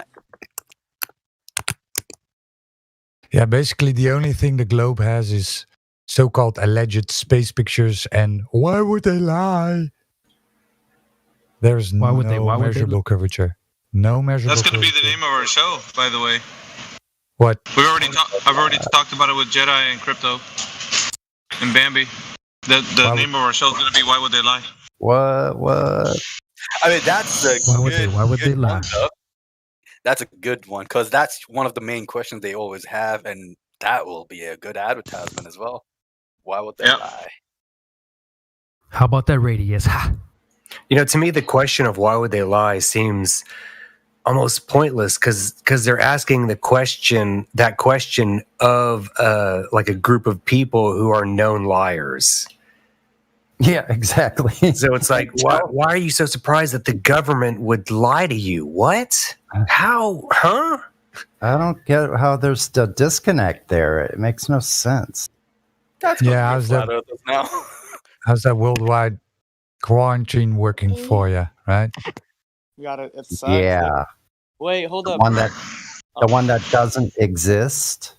Yeah, basically the only thing the globe has is so-called alleged space pictures, and why would they lie? There's no measurable curvature. No measurable That's going to be curvature. the name of our show, by the way. What? I've already talked about it with Jedi and Crypto and Bambi. The name of our show is going to be Why Would They Lie? What? I mean, that's a Why would they lie? That's a good one because that's one of the main questions they always have, and that will be a good advertisement as well. Why would they lie? How about that radius? Ha! You know, to me, the question of why would they lie seems almost pointless because they're asking that question of like a group of people who are known liars. Yeah, exactly. So it's like, why are you so surprised that the government would lie to you? What? How? Huh? I don't get how there's a disconnect there. It makes no sense. That's how's that worldwide quarantine working for you, right? You got it. Yeah. Wait, hold up. The one that doesn't exist.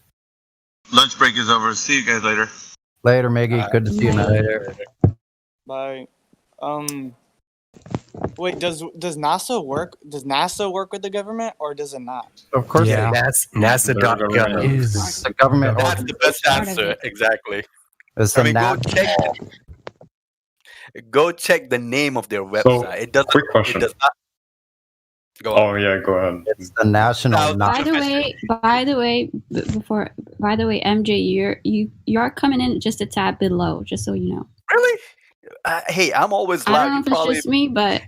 Lunch break is over. See you guys later. Later, Miggy. Good to see you, man. Later. Bye. Wait, does NASA work? Does NASA work with the government, or does it not? Of course, yeah. NASA.gov is the government. That's the best answer. Exactly. It's go check the name of their website. It doesn't. Quick question. It does not. Go on. Oh yeah, go ahead. It's the national. By the way, MJ, you are coming in just a tad below, just so you know. Really? Hey, I'm always loud. I don't know if it's just me, but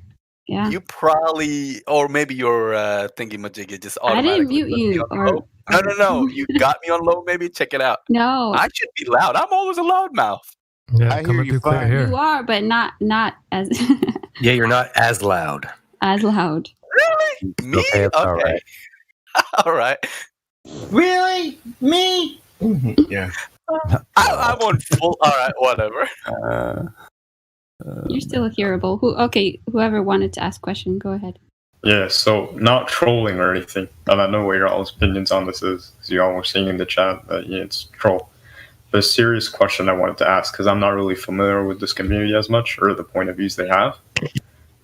yeah. You probably, or maybe your thingy majiggy just automatically. I didn't mute you. No. You got me on low. Maybe check it out. No, I should be loud. I'm always a loud mouth. Yeah, I hear you fine. You are, but not as. Yeah, you're not as loud. As loud. Really? Me? Okay. All right. Really? Me? Yeah. I'm on full. All right, whatever. You're still hearable. Whoever wanted to ask a question, go ahead. Yeah, so not trolling or anything. And I know what your all's opinions on this is, because you all were saying in the chat that it's troll. But a serious question I wanted to ask, because I'm not really familiar with this community as much, or the point of views they have.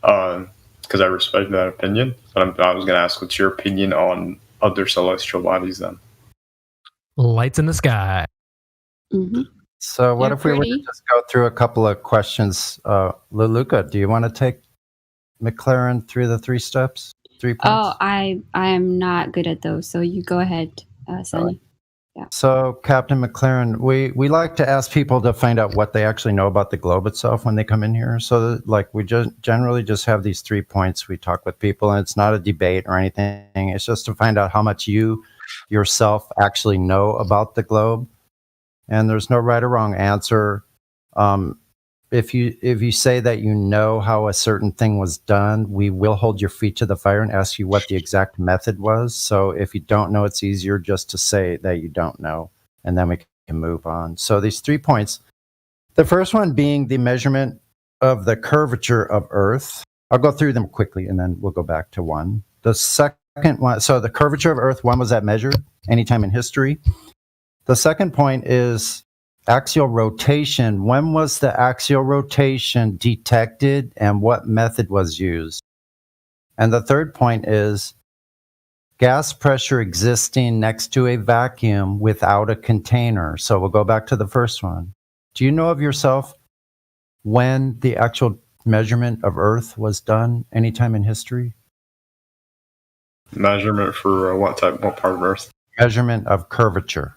Because I respect that opinion. But I was going to ask, what's your opinion on other celestial bodies then? Lights in the sky. Mm-hmm. So what if we were to just go through a couple of questions? Leluca, do you want to take McLaren through the 3 steps? 3 points? Oh, I am not good at those. So you go ahead, Sunny. Right. Yeah. So Captain McLaren, we like to ask people to find out what they actually know about the globe itself when they come in here. So we just generally just have these 3 points. We talk with people, and it's not a debate or anything. It's just to find out how much you yourself actually know about the globe. And there's no right or wrong answer. If you say that you know how a certain thing was done, we will hold your feet to the fire and ask you what the exact method was. So if you don't know, it's easier just to say that you don't know, and then we can move on. So these 3 points, the first one being the measurement of the curvature of Earth. I'll go through them quickly, and then we'll go back to 1. The second one, so the curvature of Earth, when was that measured? Anytime in history. The second point is axial rotation. When was the axial rotation detected and what method was used? And the third point is gas pressure existing next to a vacuum without a container. So we'll go back to the first one. Do you know of yourself when the actual measurement of Earth was done anytime in history? Measurement for what part of Earth? Measurement of curvature.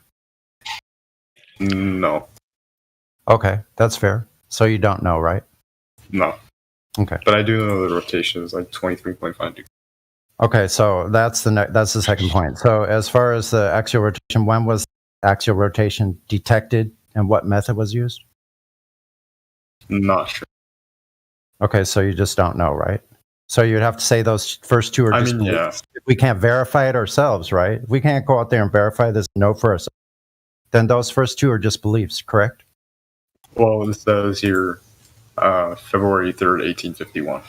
No. Okay, that's fair. So you don't know, right? No. Okay. But I do know the rotation is like 23.5 degrees. Okay, so that's the second point. So as far as the axial rotation, when was axial rotation detected and what method was used? Not sure. Okay, so you just don't know, right? So you'd have to say those first two are just beliefs. If we can't verify it ourselves, right? If we can't go out there and verify this no for ourselves, then those first two are just beliefs, correct? Well, it says here February 3rd, 1851.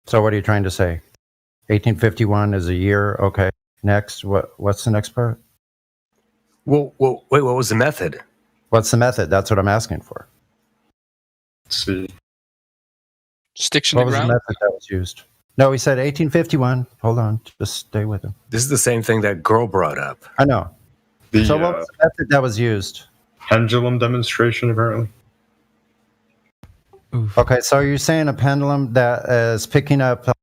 So what are you trying to say? 1851 is a year. Okay. Next, what's the next part? Well, wait, what was the method? What's the method? That's what I'm asking for. Let's see. Sticks in What the was ground. the method that was used? No, he said 1851. Hold on. Just stay with him. This is the same thing that girl brought up. I know. The, so what was the method that was used? Pendulum demonstration, apparently. Okay, so you're saying a pendulum that is picking up the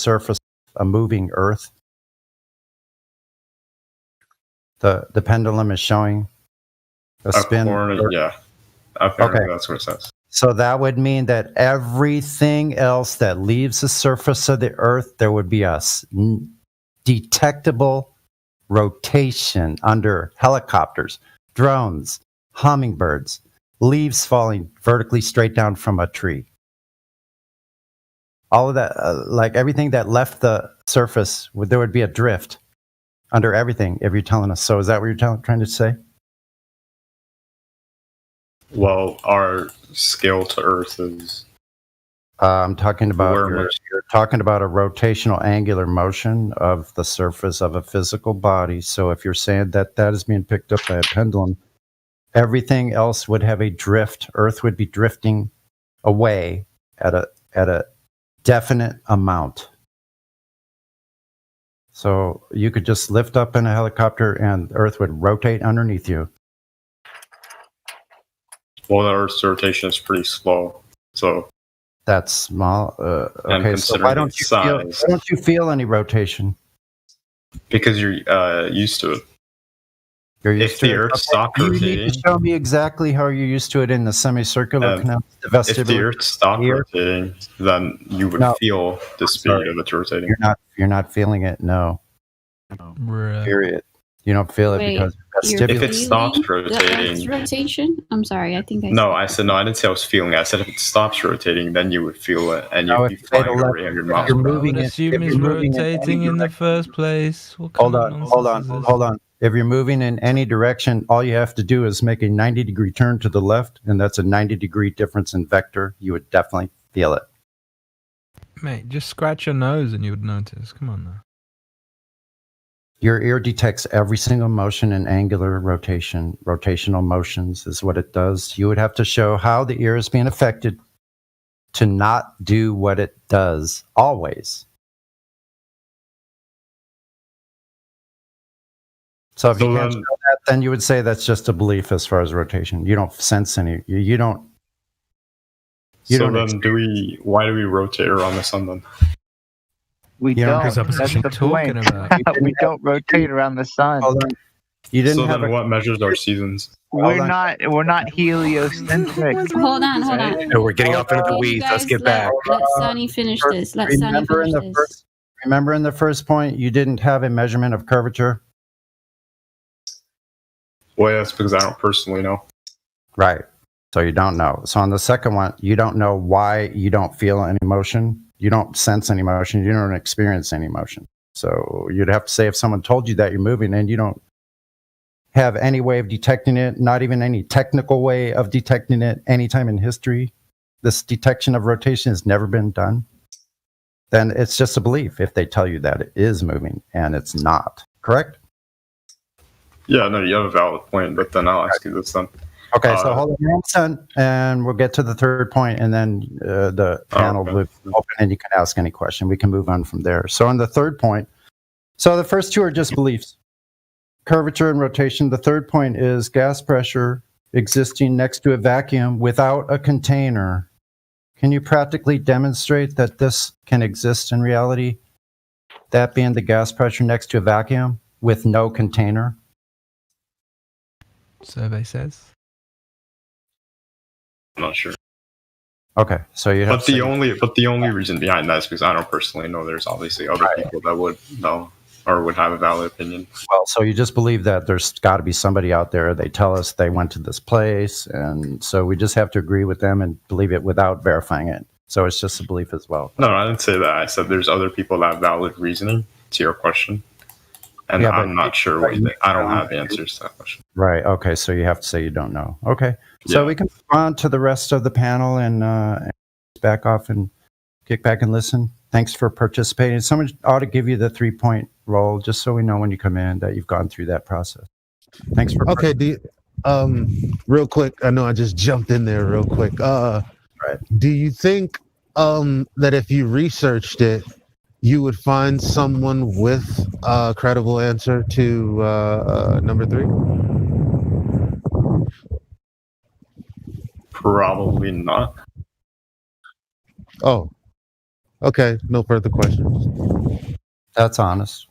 surface of a moving Earth? The pendulum is showing a spin? Yeah. Apparently that's what it says. So that would mean that everything else that leaves the surface of the Earth, there would be a detectable rotation under helicopters, drones, hummingbirds, leaves falling vertically straight down from a tree. All of that, like everything that left the surface, there would be a drift under everything, if you're telling us. So is that what you're trying to say? Well, our scale to Earth is... I'm talking about, you're talking about a rotational angular motion of the surface of a physical body. So if you're saying that that is being picked up by a pendulum, everything else would have a drift. Earth would be drifting away at a definite amount. So you could just lift up in a helicopter and Earth would rotate underneath you. Well, the Earth's rotation is pretty slow, so that's small. Okay, so why don't you feel any rotation? Because you're used to it. You're used to the Earth stopped rotating, you need to show me exactly how you're used to it in the semicircular canal. If the Earth stopped rotating, then you would feel the speed of it rotating. You're not feeling it. No. Period. You don't feel it because if it stops rotating. Rotation? I'm sorry. I think I said no. I didn't say I was feeling it. I said if it stops rotating, then you would feel it, and you'd be flying over 800 miles per hour. Assume it's rotating in the first place. Hold on. If you're moving in any direction, all you have to do is make a 90-degree turn to the left, and that's a 90-degree difference in vector. You would definitely feel it. Mate, just scratch your nose and you would notice. Come on now. Your ear detects every single motion in angular rotation. Rotational motions is what it does. You would have to show how the ear is being affected to not do what it does always. So if you can't show that, then you would say that's just a belief as far as rotation. You don't sense any. You don't. Why do we rotate around the sun then? We don't. That's the point. We don't rotate around the sun. You didn't then what measures our seasons? We're not heliocentric. Hold on. No, we're getting off into the weeds. Let's get back. Let Sonny finish this. Remember in the first point, you didn't have a measurement of curvature? Well, that's because I don't personally know. Right. So you don't know. So on the second one, you don't know why you don't feel any motion. You don't sense any motion. You don't experience any motion. So you'd have to say if someone told you that you're moving and you don't have any way of detecting it, not even any technical way of detecting it anytime in history, this detection of rotation has never been done, then it's just a belief if they tell you that it is moving and it's not. Correct? Yeah, no, you have a valid point, but then I'll ask you this then. Okay, so hold on, and we'll get to the third point, and then the panel will open, and you can ask any question. We can move on from there. So on the third point, so the first two are just beliefs, curvature and rotation. The third point is gas pressure existing next to a vacuum without a container. Can you practically demonstrate that this can exist in reality? That being the gas pressure next to a vacuum with no container? Survey says. I'm not sure. Okay, so you have. But the only reason behind that is because I don't personally know. There's obviously other people that would know. or would have a valid opinion. Well, so you just believe that there's got to be somebody out there. They tell us they went to this place, and so we just have to agree with them and believe it without verifying it. So it's just a belief as well. No, I didn't say that. I said there's other people that have valid reasoning to your question. And Yeah, I'm not sure what you think. I don't have answers to that question. Right. Okay. So you have to say you don't know. Okay. So we can move on to the rest of the panel and back off and kick back and listen. Thanks for participating. Someone ought to give you the 3-point roll just so we know when you come in that you've gone through that process. Thanks for Okay. Real quick. I know I just jumped in there real quick. Do you think that if you researched it, you would find someone with a credible answer to number 3? Probably not. Oh, okay. No further questions. That's honest.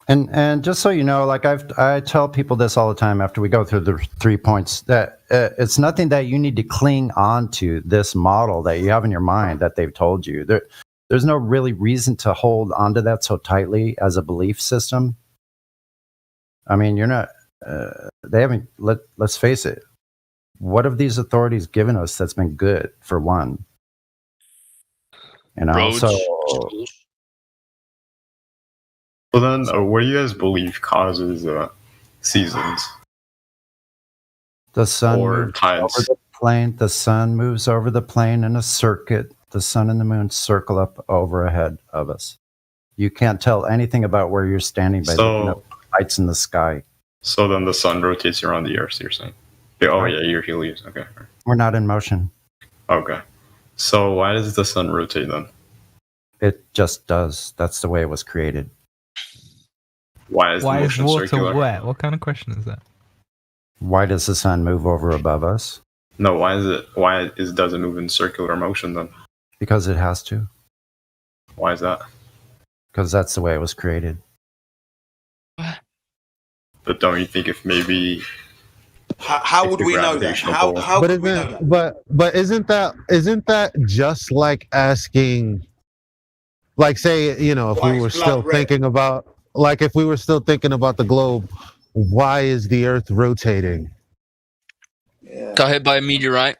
And just so you know, like I tell people this all the time after we go through the 3 points, that it's nothing that you need to cling on to this model that you have in your mind that they've told you. There's no really reason to hold onto that so tightly as a belief system. I mean, you're not. They haven't. Let's face it. What have these authorities given us that's been good? For one, Roads, so. schools. Well, then, what do you guys believe causes seasons? The sun or moves tides? over the plane. The sun moves over the plane in a circuit. The sun and the moon circle up over ahead of us. You can't tell anything about where you're standing by looking up lights in the sky. So then the sun rotates around the Earth, you're saying? Oh, Right. yeah, you're Helios. Okay. We're not in motion. Okay. So why does the sun rotate then? It just does. That's the way it was created. Why is Why the is motion water circular? wet? What kind of question is that? Why does the sun move over above us? No, does it move in circular motion then? Because it has to. Why is that? Because that's the way it was created. But don't you think if maybe How would we know that? How but would we know isn't that? but isn't that just like asking, like, say, you know, if Why we is were blood still red? thinking about, like, if we were still thinking about the globe, why is the Earth rotating? Got hit by a meteorite,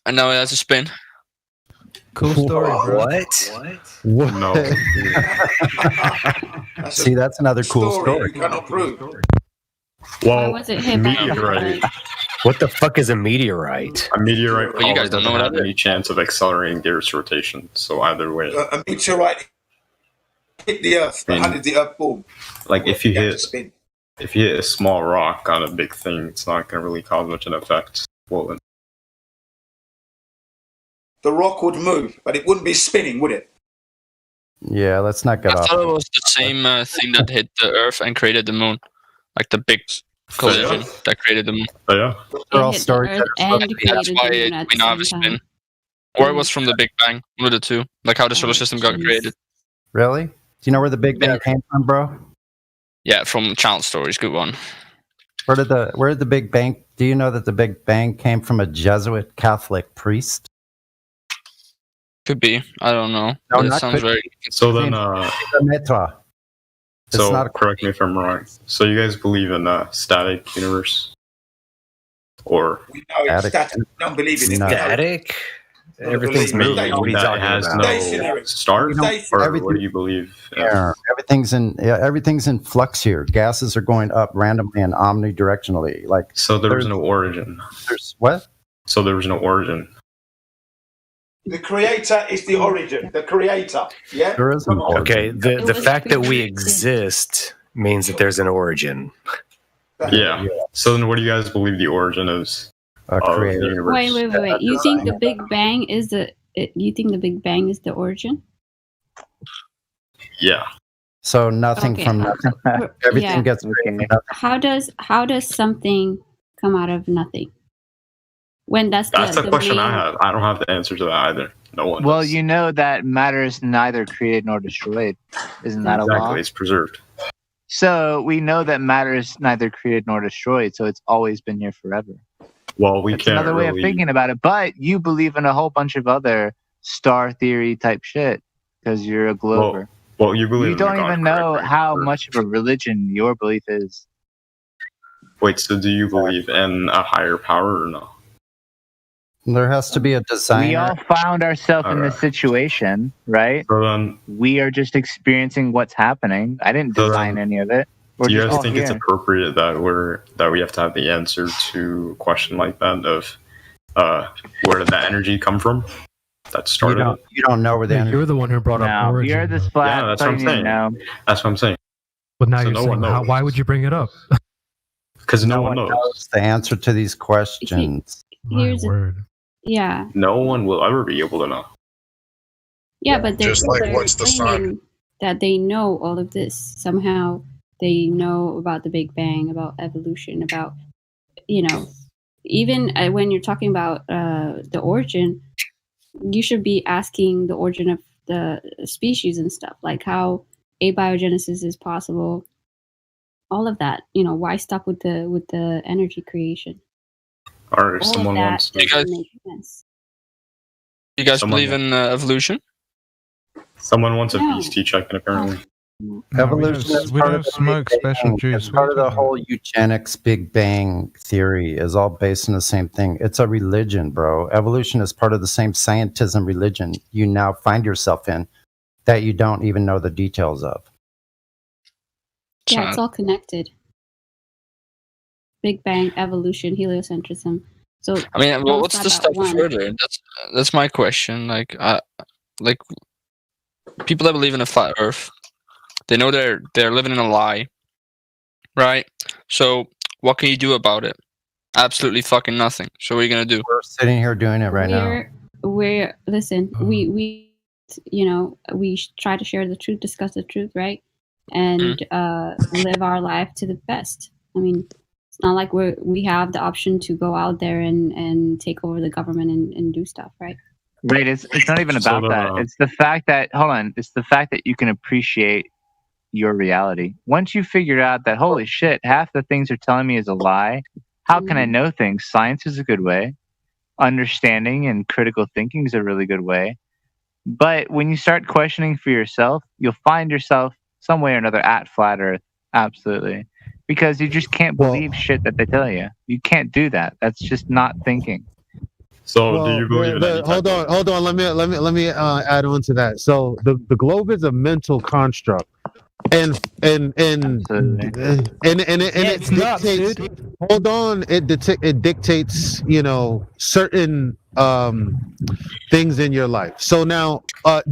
and now it has a spin. Cool story, bro. What? No. See, that's another cool story. You cannot prove. Well, was it hit by a meteorite. What the fuck is a meteorite? A meteorite Well, you guys probably don't know doesn't what have that any chance of accelerating the Earth's rotation. So either way, A meteorite hit the Earth. How did the Earth form? like if you It had to hit spin. a small rock on a big thing, it's not going to really cause much an effect. Well, The rock would move, but it wouldn't be spinning, would it? Yeah, let's not get I off. thought it was the same thing that hit the Earth and created the moon, like the big collision that created the moon. Oh yeah. They're all hit the storytellers. Earth and That's created why the moon at we the now have a same spin. time. Or it was from the Big Bang, one of the two, like how the solar system got jeez. created. Really? Do you know where the Big Bang came from, bro? Yeah, from Child Stories, good one. Where did the Big Bang? Do you know that the Big Bang came from a Jesuit Catholic priest? Could be. I don't know. No, That not sounds could- very. So then, The Metra. It's so not a- correct me if I'm wrong. So you guys believe in a static universe, or We know it's static. We don't believe in it. No. We know. Static? Everything's Maybe moving. What are you that talking has about? no Stationary. start, Stationary. or what Everything- do you believe? Yeah, everything's in flux here. Gases are going up randomly and omnidirectionally. Like So there was there's- no origin. there's what? So there was no origin. The creator is the origin. The creator. Yeah. There is an origin. Okay, the It was fact that we created. exist means that there's an origin. Yeah. So then, what do you guys believe the origin is of the creator. universe? Wait. You think the Big Bang is you think the Big Bang is the origin? Yeah. So nothing Okay. from nothing. Everything Yeah. gets created from nothing. How does something come out of nothing? When that's That's the question main, I have. I don't have the answer to that either. No one. Well, does. you know that matter is neither created nor destroyed. Isn't that a law? Exactly. It's preserved. So we know that matter is neither created nor destroyed, so it's always been here forever. Well, we That's can't another way really. of thinking about it. But you believe in a whole bunch of other star theory type shit because you're a glober. Well, you believe You in the don't God, even know correct, right? how much of a religion your belief is. Wait, so do you believe in a higher power or no? There has to be a designer. We all found ourselves in this Alright. situation, right? So then, We are just experiencing what's happening. I didn't So design any of it. We're do you just guys all think here. it's appropriate that we have to have the answer to a question like that of where did that energy come from? That started. You don't know where the energy. You're the one who brought up No, origin. you're this though. flat. Yeah, that's what I'm saying. That's what I'm saying. But now So you're no one saying, knows. why would you bring it up? Because no one knows. the answer to these questions. Here's a- word. Yeah. No one will ever be able to know. Yeah, but they're, Just like they're what's the sun? claiming that they know all of this. Somehow they know about the Big Bang, about evolution, about, even when you're talking about the origin, you should be asking the origin of the species and stuff, like how abiogenesis is possible. All of that, why stop with the energy creation? Or if All of someone that wants to. doesn't make sense. You guys Someone believe in evolution? Someone wants a No. feast tea check-in, apparently. Evolution is we part don't of the smoke Big special Bang. juice. It's part of the whole eugenics Big Bang theory is all based on the same thing. It's a religion, bro. Evolution is part of the same scientism religion you now find yourself in that you don't even know the details of. Yeah, it's all connected. Big Bang, evolution, heliocentrism. So I mean, well, don't what's the stop step at one. further? That's my question. Like people that believe in a flat Earth, they know they're living in a lie, right? So what can you do about it? Absolutely fucking nothing. So what are you gonna do? We're sitting here doing it right now. We're listen. We try to share the truth, discuss the truth, right, and live our life to the best. I mean, it's not like we have the option to go out there and take over the government and do stuff, right? Right, it's not even about that. It's the fact that it's the fact that you can appreciate your reality. Once you figure out that holy shit, half the things they're telling me is a lie, how can I know things? Science is a good way. Understanding and critical thinking is a really good way. But when you start questioning for yourself, you'll find yourself some way or another at flat Earth. Absolutely. Because you just can't believe shit that they tell you. You can't do that. That's just not thinking. So, do you believe in any hold on. Let me add on to that. So, the globe is a mental construct, and it dictates. Hold on, it dictates. Certain things in your life. So now,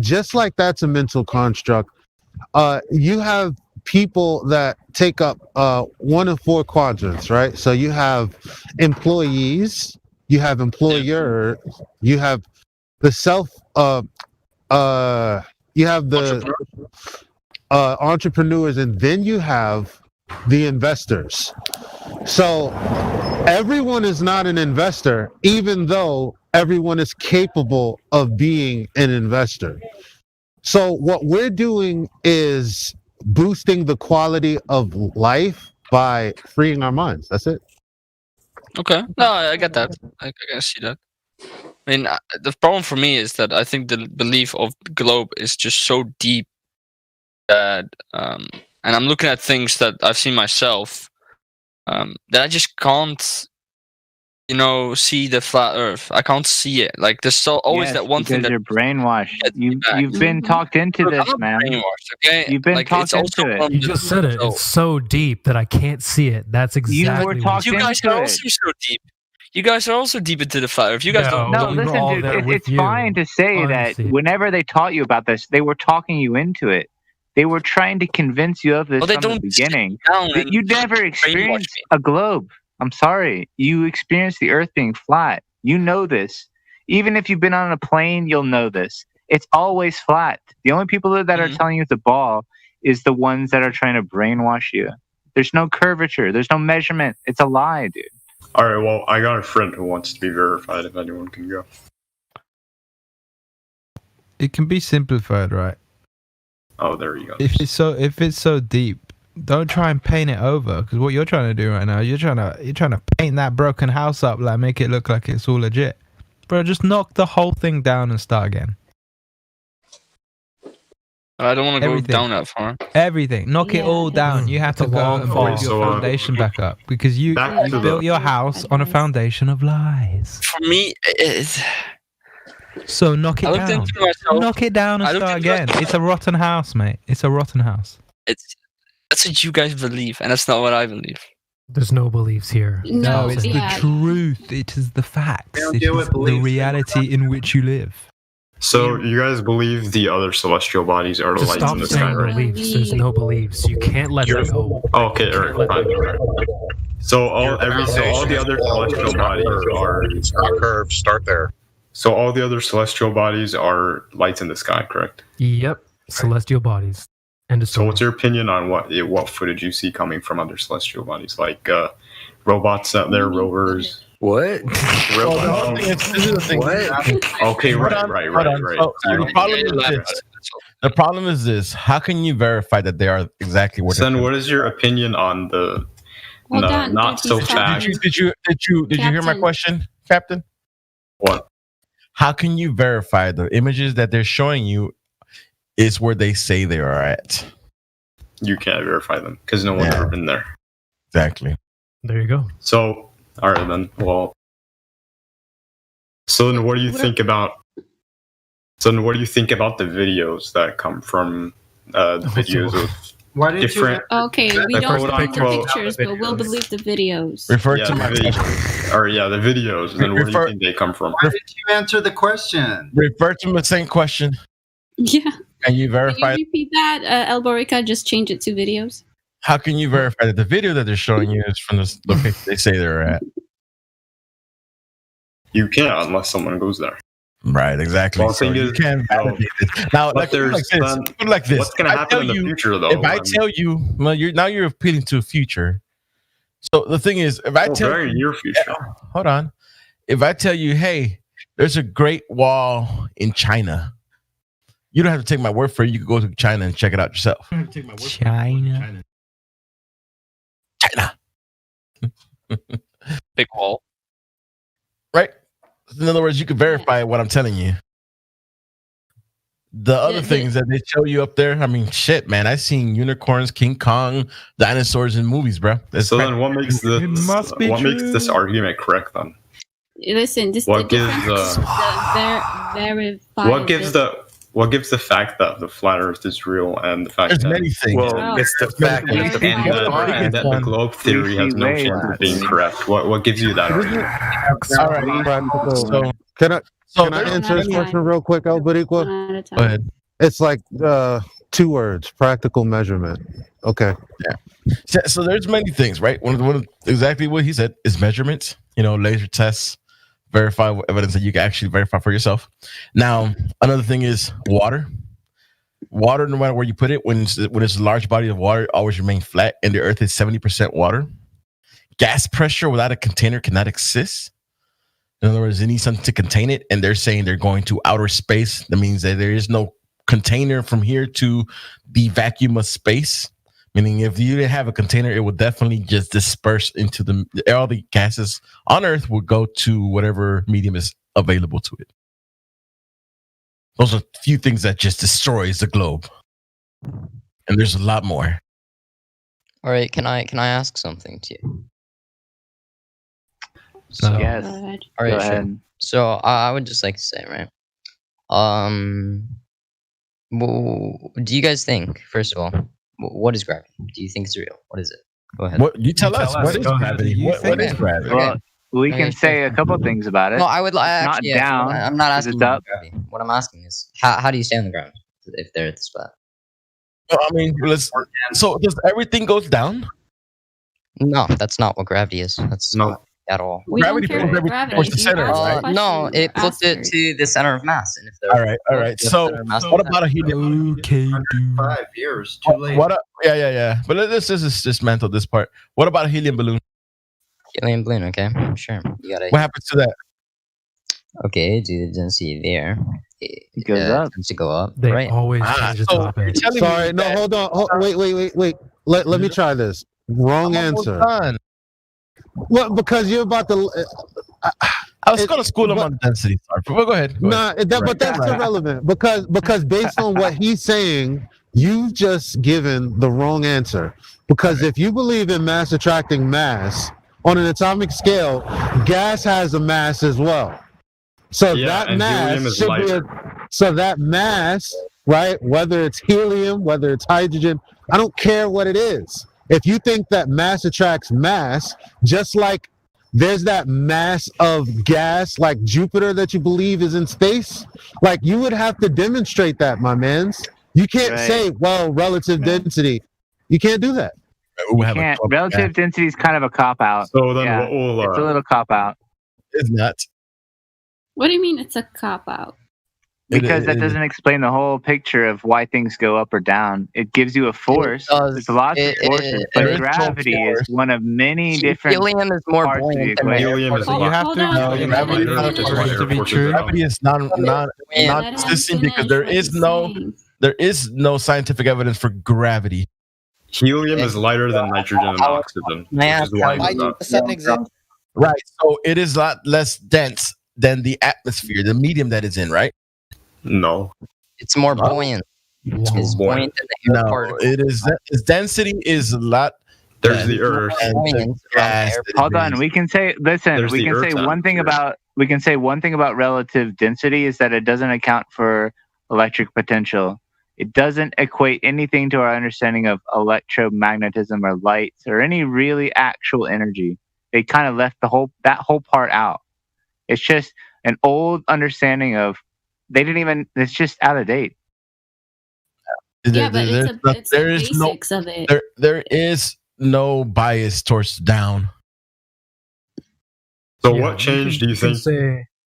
just like that's a mental construct, you have people that take up one of four quadrants, right? So you have employees, you have employer, you have the you have the entrepreneurs, and then you have the investors. So everyone is not an investor, even though everyone is capable of being an investor. So what we're doing is boosting the quality of life by freeing our minds. That's it. Okay, no, I get that. I can see that. I mean, the problem for me is that I think the belief of the globe is just so deep that, and I'm looking at things that I've seen myself, that I just can't, see the flat Earth. I can't see it. Like there's always that one thing that you're brainwashed. You've been talked into this, man. Okay, You've been talked into it. You just said it. It's so deep that I can't see it. That's exactly what you guys are also so deep. You guys are also deep into the flat Earth. You guys don't. No, listen, dude. It's fine to say that whenever they taught you about this, they were talking you into it. They were trying to convince you of this from the beginning. You never experienced a globe. I'm sorry. You experienced the Earth being flat. You know this. Even if you've been on a plane, you'll know this. It's always flat. The only people that are telling you it's a ball is the ones that are trying to brainwash you. There's no curvature. There's no measurement. It's a lie, dude. All right, well, I got a friend who wants to be verified if anyone can go. It can be simplified, right? Oh, there you go. If it's so deep, don't try and paint it over, because what you're trying to do right now, you're trying to paint that broken house up, like make it look like it's all legit. Bro, just knock the whole thing down and start again. I don't want to go Everything. down that far. Everything. Knock it all down. You have to go and build your foundation back up because you built your house on a foundation of lies. For me, it's... So knock it down. Knock it down and start again. It's a rotten house, mate. It's a rotten house. That's what you guys believe, and that's not what I believe. There's no beliefs here. No, it's the truth. It is the facts. It is the reality in which you live. So you guys believe the other celestial bodies are the Just lights in the stop sky, saying right? beliefs. There's no beliefs. You can't let that go. Okay, alright, fine. So all the other celestial bodies are curves. Start there. So all the other celestial bodies are lights in the sky, correct? Yep, celestial bodies. So what's your opinion on what footage you see coming from other celestial bodies, like robots out there, rovers? What? Robots. Okay, right. So the problem is this: how can you verify that they are exactly what? Then, what is your opinion on the not so fast? Did you hear my question, Captain? What? How can you verify the images that they're showing you is where they say they are at? You can't verify them because no one's ever been there. Exactly. There you go. So, all right then. Well, so then what do you think about? So then what do you think about the videos that come from the videos of different? Okay, we don't believe the quote, pictures, but we'll believe the videos. Refer to my video. Or the videos. Then where do you think they come from? Why did you answer the question? Refer to the same question. Yeah. Can you verify? Can you repeat that, Elborica? Just change it to videos. How can you verify that the video that they're showing you is from the location they say they're at? You can't unless someone goes there. Right, exactly. Well, So thing you is, can validate it. Now, but there's put it like this. What's going to happen in the future, though? If I tell you, well, you're appealing to a future. So the thing is, if I tell very you, near future. Hold on. If I tell you, hey, there's a Great Wall in China, you don't have to take my word for it. You can go to China and check it out yourself. China. Big wall. Right? In other words, you can verify what I'm telling you. The other things that they show you up there, I mean, shit, man. I've seen unicorns, King Kong, dinosaurs in movies, bro. So then what makes this argument correct then? Listen, this What gives what gives the fact that the flat Earth is real and the fact There's that many things. Well, it's the fact that the globe theory has no chance of being correct. What gives you that argument? All right, practical. Can I answer this question real quick, Alberiqua? Go ahead. It's like 2 words: practical measurement. Okay. Yeah. So there's many things, right? One of exactly what he said is measurements. Laser tests, verify evidence that you can actually verify for yourself. Now, another thing is water. Water, no matter where you put it, when it's a large body of water, it always remains flat, and the Earth is 70% water. Gas pressure without a container cannot exist. In other words, they need something to contain it, and they're saying they're going to outer space. That means that there is no container from here to the vacuum of space. Meaning, if you didn't have a container, it would definitely just disperse into all the gases on Earth would go to whatever medium is available to it. Those are a few things that just destroys the globe, and there's a lot more. All right, can I ask something to you? Yes. All right, Go sure. ahead. So I would just like to say, right? Do you guys think, first of all, what is gravity? Do you think it's real? What is it? Go ahead. What you tell us? What is gravity? What is gravity? Well, we can say a couple things about it. No, I would Not actually, down. I'm not asking It's about up. gravity. What I'm asking is, how do you stay on the ground if they're at the spot? No, I mean, so does everything goes down? No, that's not what gravity is. That's not at all. We don't care about gravity. towards the center, right? No, it puts it to the center of mass. And if they're All right. So, what about a helium? Okay, 5 years, too late. Yeah. But let's just dismantle this part. What about a helium balloon? Helium balloon, okay, sure. You gotta. What happens to that? Okay, do the density there. It goes up. Tends to go up. They right. always change the topic. Sorry, no, hold on. Wait. Let me try this. Wrong answer. Well, because you're about to. I was going to school him on density. Sorry, but go ahead. But that's irrelevant because based on what he's saying, you've just given the wrong answer. Because if you believe in mass attracting mass on an atomic scale, gas has a mass as well. So that mass should be that mass, right? Whether it's helium, whether it's hydrogen, I don't care what it is. If you think that mass attracts mass, just like there's that mass of gas like Jupiter that you believe is in space, like you would have to demonstrate that, my mans. You can't say, well, relative density. You can't do that. Relative density is kind of a cop-out. So then what will... it's a little cop-out. It's not. What do you mean it's a cop-out? Because that doesn't explain the whole picture of why things go up or down. It gives you a force. There's lots of forces, but gravity is one of many different. Helium is more buoyant than helium is You have to be true. Gravity is non-existing because there is no scientific evidence for gravity. Helium is lighter than nitrogen and oxygen. Which is why right, so it is a lot less dense than the atmosphere, the medium that it's in, right? No. It's more buoyant. It's buoyant than the air particles. It is. Its density is a lot. There's the Earth. Hold on. We can say. Listen. We can say one thing about. We can say one thing about relative density is that it doesn't account for electric potential. It doesn't equate anything to our understanding of electromagnetism or lights or any really actual energy. They kind of left that whole part out. It's just an old understanding of. They didn't even. It's just out of date. Yeah, but it's the basics of it. There is no bias towards down. So what change do you think?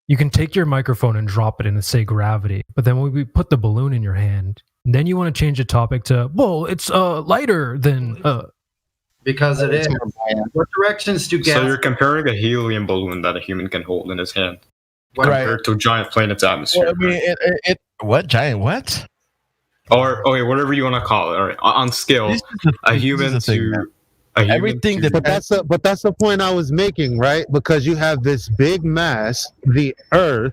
You can take your microphone and drop it and say gravity, but then when we put the balloon in your hand, then you want to change the topic to, well, it's lighter than. Because it is. What directions do gas? So you're comparing a helium balloon that a human can hold in his hand. Compared to a giant planet's atmosphere. Well, I mean, what giant what? Or whatever you want to call it. All right, on scale, a human to everything. But that's the point I was making, right? Because you have this big mass, the Earth,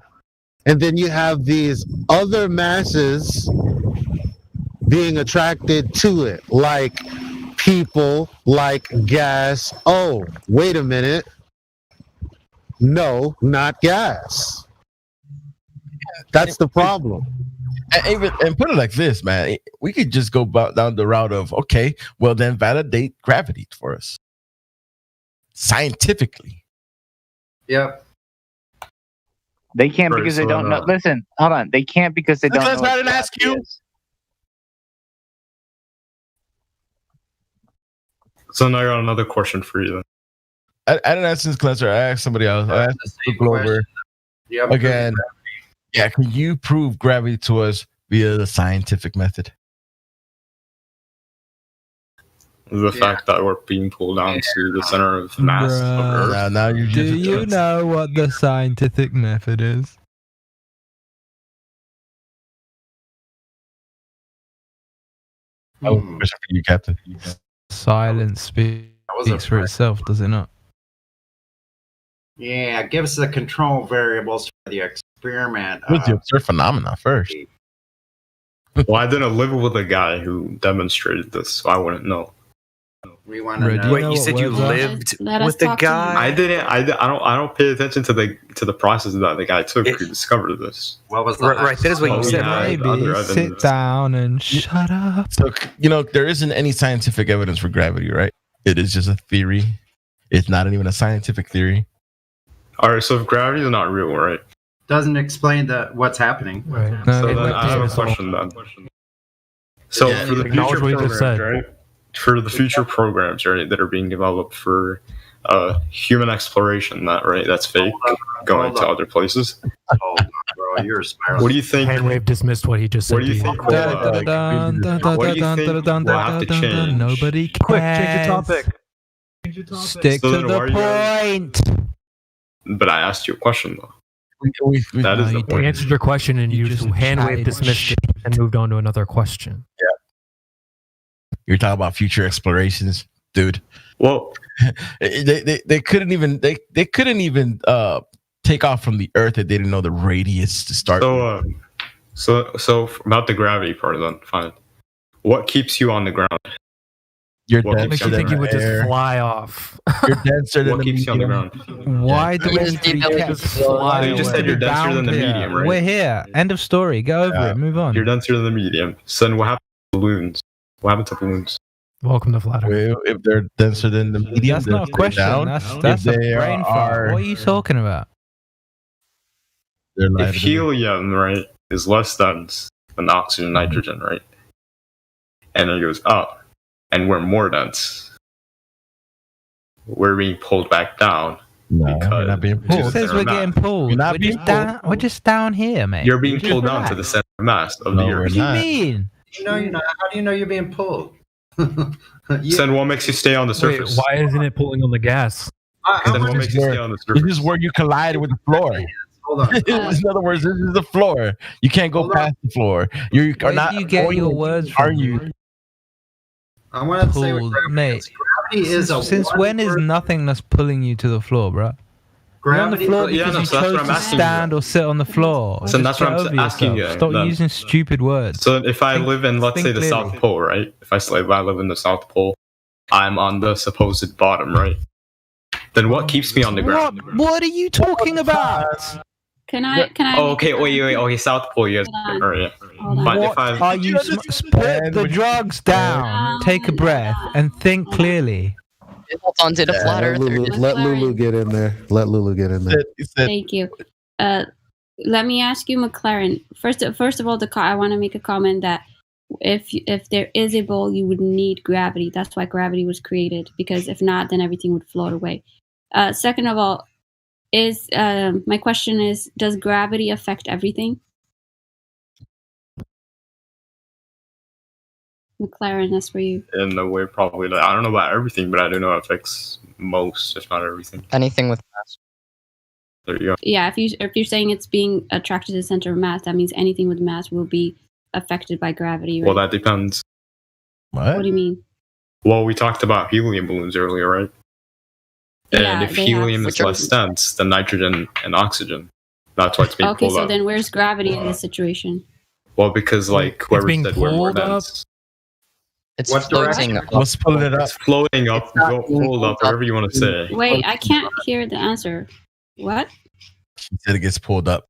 and then you have these other masses being attracted to it, like people, like gas. Oh, wait a minute. No, not gas. That's the problem. And put it like this, man. We could just go down the route of, okay, well, then validate gravity for us. Scientifically. Yep. They can't because they don't know. Listen, hold on. They can't because they don't know. That's why I didn't ask you. So now I got another question for you then. I didn't ask this Cleanser. I asked somebody else. I asked Glover. Again, yeah, can you prove gravity to us via the scientific method? The fact that we're being pulled down to the center of mass of Earth. Now you Do you know what the scientific method is? I have a question for you, Captain. Silence speaks for itself, does it not? Yeah, give us the control variables for the experiment. What's the observed phenomena first? Well, I didn't live with a guy who demonstrated this, so I wouldn't know. We want to know. Wait, you said you lived with the guy? I didn't. I don't pay attention to the process that the guy took to discover this. What was right? That is what you said. Maybe sit down and shut up. So there isn't any scientific evidence for gravity, right? It is just a theory. It's not even a scientific theory. All right. So if gravity is not real, right? Doesn't explain what's happening. Right. So then I have a question then. So for the future programs, right? For the future programs, right, that are being developed for human exploration, that's fake, going to other places. Oh, bro, you're a spiral. What do you think? Handwave dismissed what he just said. What do you think? What do you think will have to change? Nobody cares. Quick, change your topic. Stick to the point. But I asked you a question though. That is the point. I answered your question and you just handwave dismissed it and moved on to another question. Yeah. You're talking about future explorations, dude. Well, they couldn't even take off from the Earth if they didn't know the radius to start. So about the gravity part, then fine. What keeps you on the ground? You're what Makes you think you would just fly off. You're denser than What keeps you on the ground? Why do we need to be kept fly? You just said you're denser than the medium, right? We're here. End of story. Go over it. Move on. You're denser than the medium. So then what happened to balloons? What happened to balloons? Welcome to Flat Earth. If they're denser than the medium, That's not a question. down. That's If a they brain fart. What are you talking about? If helium, right, is less dense than oxygen and nitrogen, right? And it goes up, and we're more dense. We're being pulled back down. No, we're not being pulled. Who says we're getting pulled? We're just down here, mate. You're being pulled down to the center mass of the Earth. What do you mean? No, you're not. How do you know you're being pulled? Then what makes you stay on the surface? Wait, why isn't it pulling on the gas? Then what makes you stay on the surface? This is where you collide with the floor. Hold on. In other words, this is the floor. You can't go past the floor. You are Where not. do you get your words from? Are you? I want to say Pulled, mate. gravity is a Since when is nothingness pulling you to the floor, bro? You're on the Gravity- floor Yeah, because no, you so that's what chose I'm to asking stand you. or sit on the floor. So Just that's what get I'm over asking yourself. you, Stop then. using stupid words. So if I live in, let's think say, the clearly. South Pole, right? If I live in the South Pole, I'm on the supposed bottom, right? Then what keeps me on the ground? What are you talking about? Can I? Oh, okay. Wait. Okay, South Pole. Yes. Hold on. All right. Hold on. But What if I are you? Put the drugs down. Take a breath and think clearly. Onto the flat Let earth. Lulu get in there. Let Lulu get in there. Thank you. Let me ask you, McLaren. First of all, I want to make a comment that if there is a bowl, you would need gravity. That's why gravity was created. Because if not, then everything would float away. Second of all, my question is: does gravity affect everything? McLaren, that's for you. in a way, probably. I don't know about everything, but I do know it affects most, if not everything. Anything with mass. There you go. Yeah, if you're saying it's being attracted to the center of mass, that means anything with mass will be affected by gravity, right? Well, that depends. What do you mean? Well, we talked about helium balloons earlier, right? And Yeah, if they helium have- is less dense than nitrogen and oxygen, that's why it's being Okay, pulled so up. then where's gravity in this situation? Well, because like whoever being said we're more pulled up? dense. It's What floating direction? up. Let's pull it up. It's floating up, go pulled up, whatever you want to say. Wait, I can't hear the answer. What? She said it gets pulled up.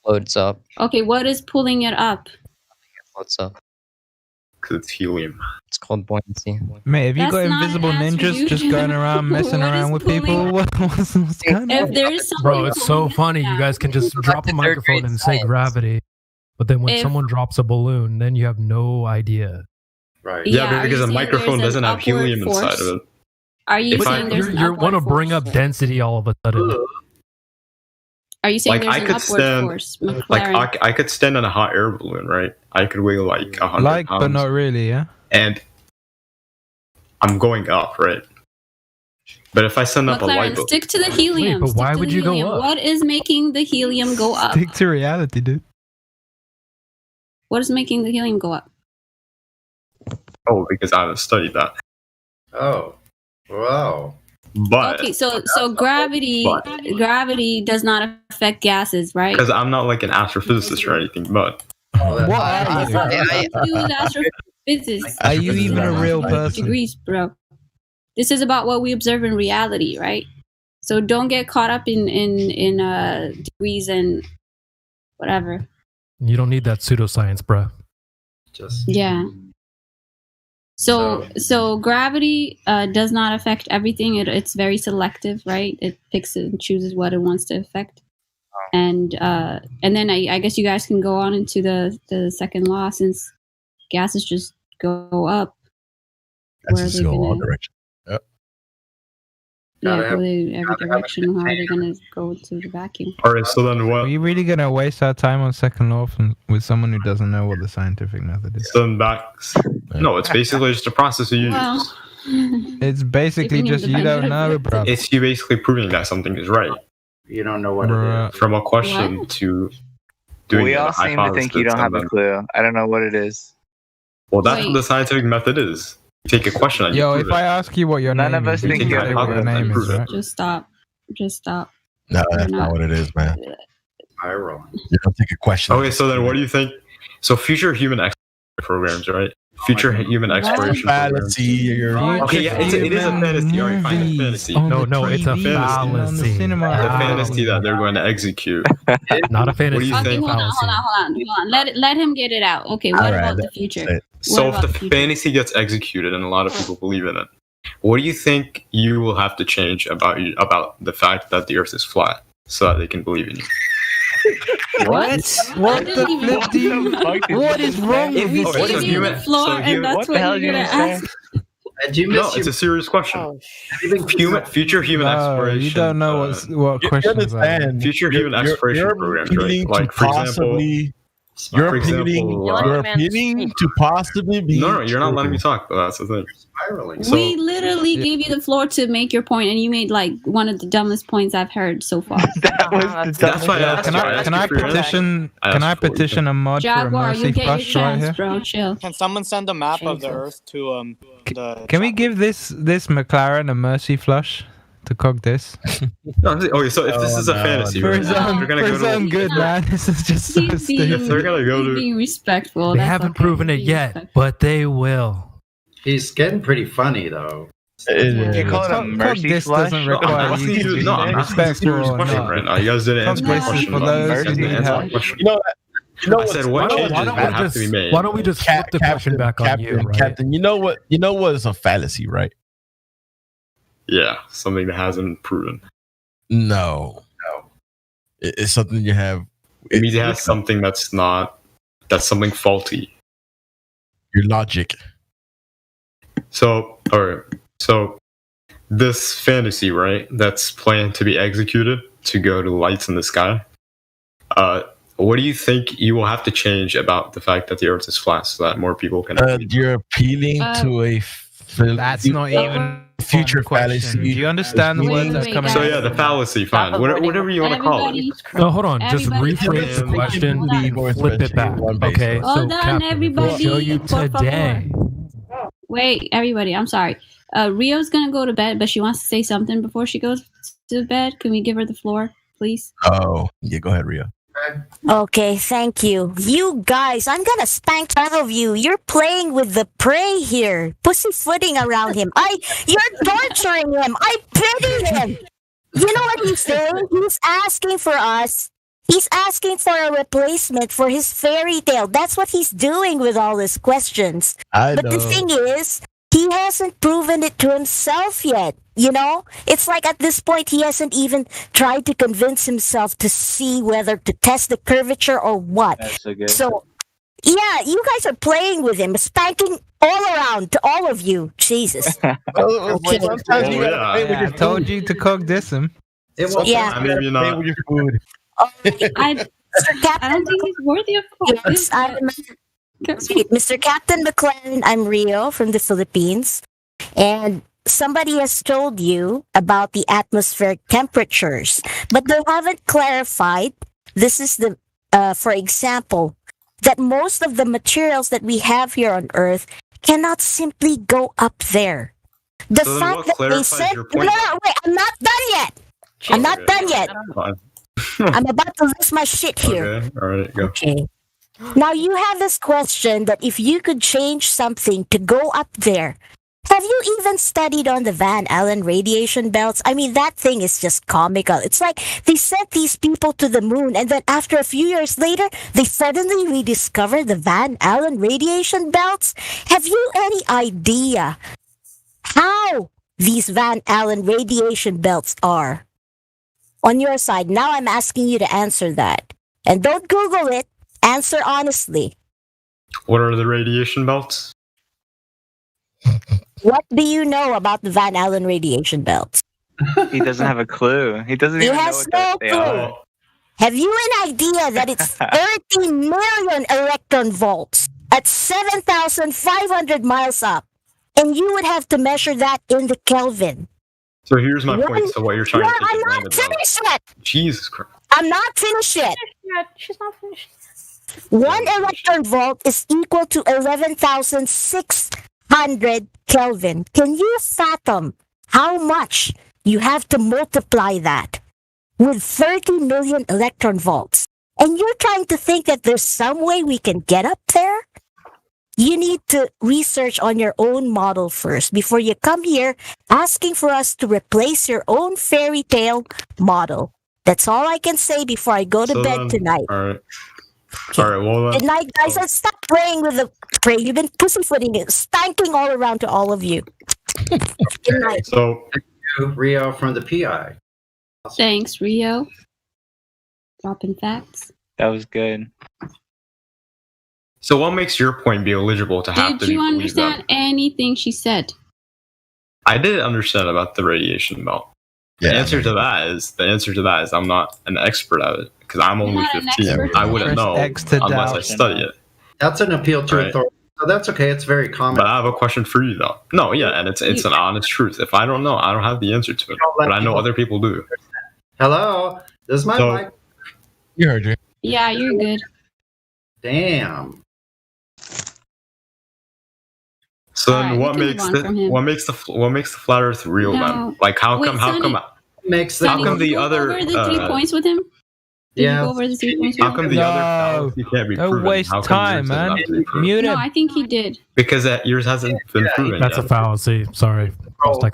Floats up. Okay, what is pulling it up? Floats up. Because it's helium. It's called buoyancy. Mate, have you That's got not invisible an answer, ninjas dude. just going around messing What around is with people? What's going If on? there is something Bro, it's so pulling it funny. You down- guys can just drop a to third microphone grade and say science. gravity, but then when If- someone drops a balloon, then you have no idea. Right. Yeah, Yeah, are because you a saying microphone there's doesn't an have helium upward inside force? of it. Are you If I- saying there's an You upward want to bring force? up density all of a sudden. Are you saying Like there's I an could upward stand, force? like McLaren? I could stand on a hot air balloon, right? I could weigh like 100 Like, pounds, but not really, yeah? and I'm going up, right? But if I send up a light McLaren, bulb, stick to the helium. but stick why to would the you go helium. up? What is making the helium go up? Stick to reality, dude. What is making the helium go up? oh, because I haven't studied that. Oh, wow. But Okay, so gravity does not affect gases, right? because I'm not like an astrophysicist or anything, but What are you? Nothing to do with astrophysics. Are you even a real person? Degrees, bro. This is about what we observe in reality, right? So don't get caught up in degrees and whatever. You don't need that pseudoscience, bro. Just Yeah. So gravity does not affect everything. It's very selective, right? It picks and chooses what it wants to affect. And then I guess you guys can go on into the second law, since gases just go up. Where are That's they go all gonna? direction. Yep. Yeah, every direction. How are they gonna go to the vacuum? all right. So then Are what? you really gonna waste our time on second law with someone who doesn't know what the scientific method is? So then back. No, it's basically just a process you use. Well, It's basically Giving him just the you don't benefit know, of bro. It's you basically proving that something is right you don't know what Bruh. it is. from a question to doing We a all seem to think you hypothesis don't have and a then- clue. I don't know what it is. Well, that's Wait. what the scientific method is. You take a question and you Yo, prove if I it. ask you what your None name of us is, you think can you're say the what your one that name is, proved it. right? just stop. Just stop. No, that's not what it is, man. Spiral. You don't take a question. Okay, so then what do you think? So future human exploration programs, right? Future human exploration programs. Okay, yeah, it is a fantasy. Alright, fine, a fantasy. No, it's a fallacy. The fantasy that they're going to execute. Not a fantasy. What do you Okay, think? hold on. Let him get it out. Okay, what about the future? So What if the about future? fantasy gets executed and a lot of people believe in it, what do you think you will have to change about the fact that the Earth is flat so that they can believe in you? What? What the flip do you? What is wrong with this? Okay, so human, What the hell you're gonna ask? No, it's a serious question. Future human exploration. You don't know what questions are. Future human exploration programs, right? Like, for example, You're appealing to possibly be. No, you're not letting me talk. But that's the thing. So, We literally gave you the floor to make your point, and you made like one of the dumbest points I've heard so far. that's why I asked Can you. I petition? Can I petition a mod for a Jaguar, you mercy get your flush right chance, here? bro. Chill. Can someone send a map of the Earth to the? Can we give this McLaren a mercy flush to cog this? No, okay, so if this is a fantasy, for right? his own, They're gonna for go his to own good, man. This is just so He's being, stupid. If they're gonna go he's to being respectful. They That's haven't okay. proven it yet, but they will. He's getting pretty funny though. You call it a mercy this flush? doesn't require you to be No, I'm asking a respectful serious or question not. right now. You guys didn't answer my question. For about those mercy. who need Answer my help. question. You know I said what changes would have to be made. Why don't we just flip the question back on you, right? Captain, you know what is a fallacy, right? Yeah, something that hasn't proven. No. It's something you have. It means it has something that's something faulty. Your logic. So, alright. So, this fantasy, right, that's planned to be executed to go to lights in the sky, what do you think you will have to change about the fact that the Earth is flat so that more people can... You're appealing to a... That's not even future question. fallacy. Do you understand the words that's coming So out? yeah, the fallacy, fine. Whatever you want to call it. No, hold on. Just rephrase the question and flip it back. Okay. Hold on, Captain, everybody. we'll show you Por favor. today. Wait, everybody. I'm sorry. Rio's gonna go to bed, but she wants to say something before she goes to bed. Can we give her the floor, please? Oh, yeah. Go ahead, Rio. Okay, thank you. You guys, I'm gonna spank all of you. You're playing with the prey here, pussyfooting around him. You're torturing him. I pity him. You know what he's saying? He's asking for us. He's asking for a replacement for his fairy tale. That's what he's doing with all his questions. But the thing is, he hasn't proven it to himself yet. You know, it's like at this point he hasn't even tried to convince himself to see whether to test the curvature or what. That's so good. So, yeah, you guys are playing with him, spanking all around to all of you. Jesus. Okay. I told you to cog this him. Yeah. Maybe not. I don't think he's worthy of Yes, Mr. Captain McLaren, I'm Rio from the Philippines. And somebody has told you about the atmospheric temperatures, but they haven't clarified. This is the, for example, that most of the materials that we have here on Earth cannot simply go up there. The So then fact what that they clarifies said, your no, point? no, wait, I'm not done yet. I'm not done yet. Fine. I'm about to lose my shit here. Okay, alright, go. Okay. Now you have this question that if you could change something to go up there, have you even studied on the Van Allen radiation belts? I mean, that thing is just comical. It's like they sent these people to the moon, and then after a few years later, they suddenly rediscovered the Van Allen radiation belts. Have you any idea how these Van Allen radiation belts are? On your side, now I'm asking you to answer that. And don't Google it. Answer honestly. What are the radiation belts? What do you know about the Van Allen radiation belts? He doesn't have a clue. He doesn't He even know has what no they clue. are. Have you an idea that it's 30 million electron volts at 7,500 miles up? And you would have to measure that in the Kelvin. So here's my point to what you're trying to take I'm not advantage of. finished yet. Jesus Christ. I'm not finished yet. She's not finished. 1 electron volt is equal to 11,600 Kelvin. Can you fathom how much you have to multiply that with 30 million electron volts. And you're trying to think that there's some way we can get up there? You need to research on your own model first before you come here asking for us to replace your own fairy tale model. That's all I can say before I go to bed tonight. All right. All right. Well, Good night, guys. Let's stop praying with the pray. You've been pussyfooting it, stanking all around to all of you. Good night. So, thank you, Rio from the PI. Thanks, Rio. Dropping facts. That was good. So what makes your point be eligible to have Did to you believe understand them? anything she said? I did understand about the radiation belt. The answer to that is I'm not an expert at it because I'm only 15. I wouldn't know unless I study it. That's an appeal to Right. authority. So that's okay. It's very common. But I have a question for you though. No, yeah, and it's an honest truth. If I don't know, I don't have the answer to it. But I know other people do. Hello, this is my So- mic. You heard you. Yeah, you're good. Damn. So Alright, then, we what can move makes on the from him. what makes the flat Earth real No. then? Like how Wait, come Sonny- Makes Sonny, how come did you the go other over the 3 points with him? Did you go over the 3 points with how him? come the other fallacy can't be Don't proven? waste How come time, yours doesn't man. have to be proven? Mute No, him. I think he did. Because that yours hasn't been proven That's yet. a fallacy. Sorry.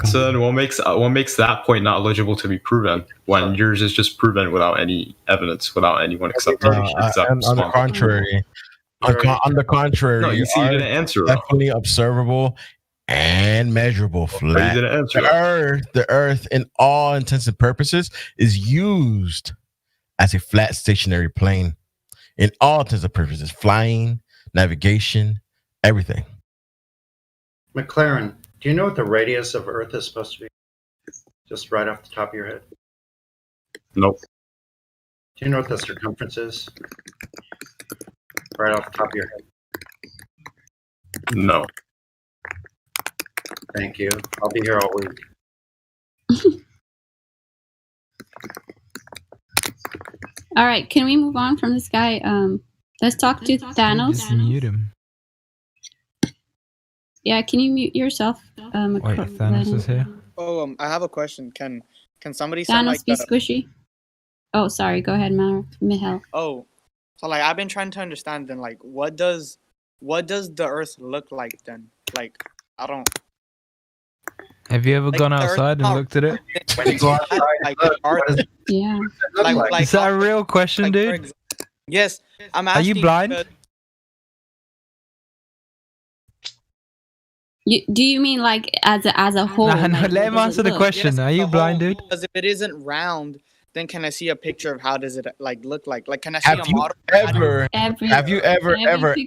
So then what makes that point not eligible to be proven when yours is just proven without any evidence, without anyone accepting it? Except on the Swan. contrary, on the contrary, No, you see, you are didn't answer, though. definitely observable and measurable. Flat. didn't answer The Earth, in all intents and purposes, is used as a flat stationary plane. In all intents and purposes, flying, navigation, everything. McLaren, do you know what the radius of Earth is supposed to be? Just right off the top of your head. Nope. Do you know what the circumference is? Right off the top of your head. No. Thank you. I'll be here all week. All right, can we move on from this guy? Let's talk to Thanos. Just mute him. Yeah, can you mute yourself? Wait, Thanos is here. Oh, I have a question. Can somebody send Thanos like be the, squishy? Oh, sorry. Go ahead, Mihail. Oh, so like I've been trying to understand then like what does the Earth look like then? Like I don't. Have you ever Like, gone the Earth outside and not- looked at it? When you go outside, Like, look, are- what does it Yeah. look like? Is that a real question, like, for dude? Yes, I'm Are asking. you blind? because- Do you mean like as a whole? Nah, no, like, let him what does answer it the look? question. Yes, Are you the blind, whole- dude? Because if it isn't round, then can I see a picture of how does it like look like? Like, can I see Have a you model?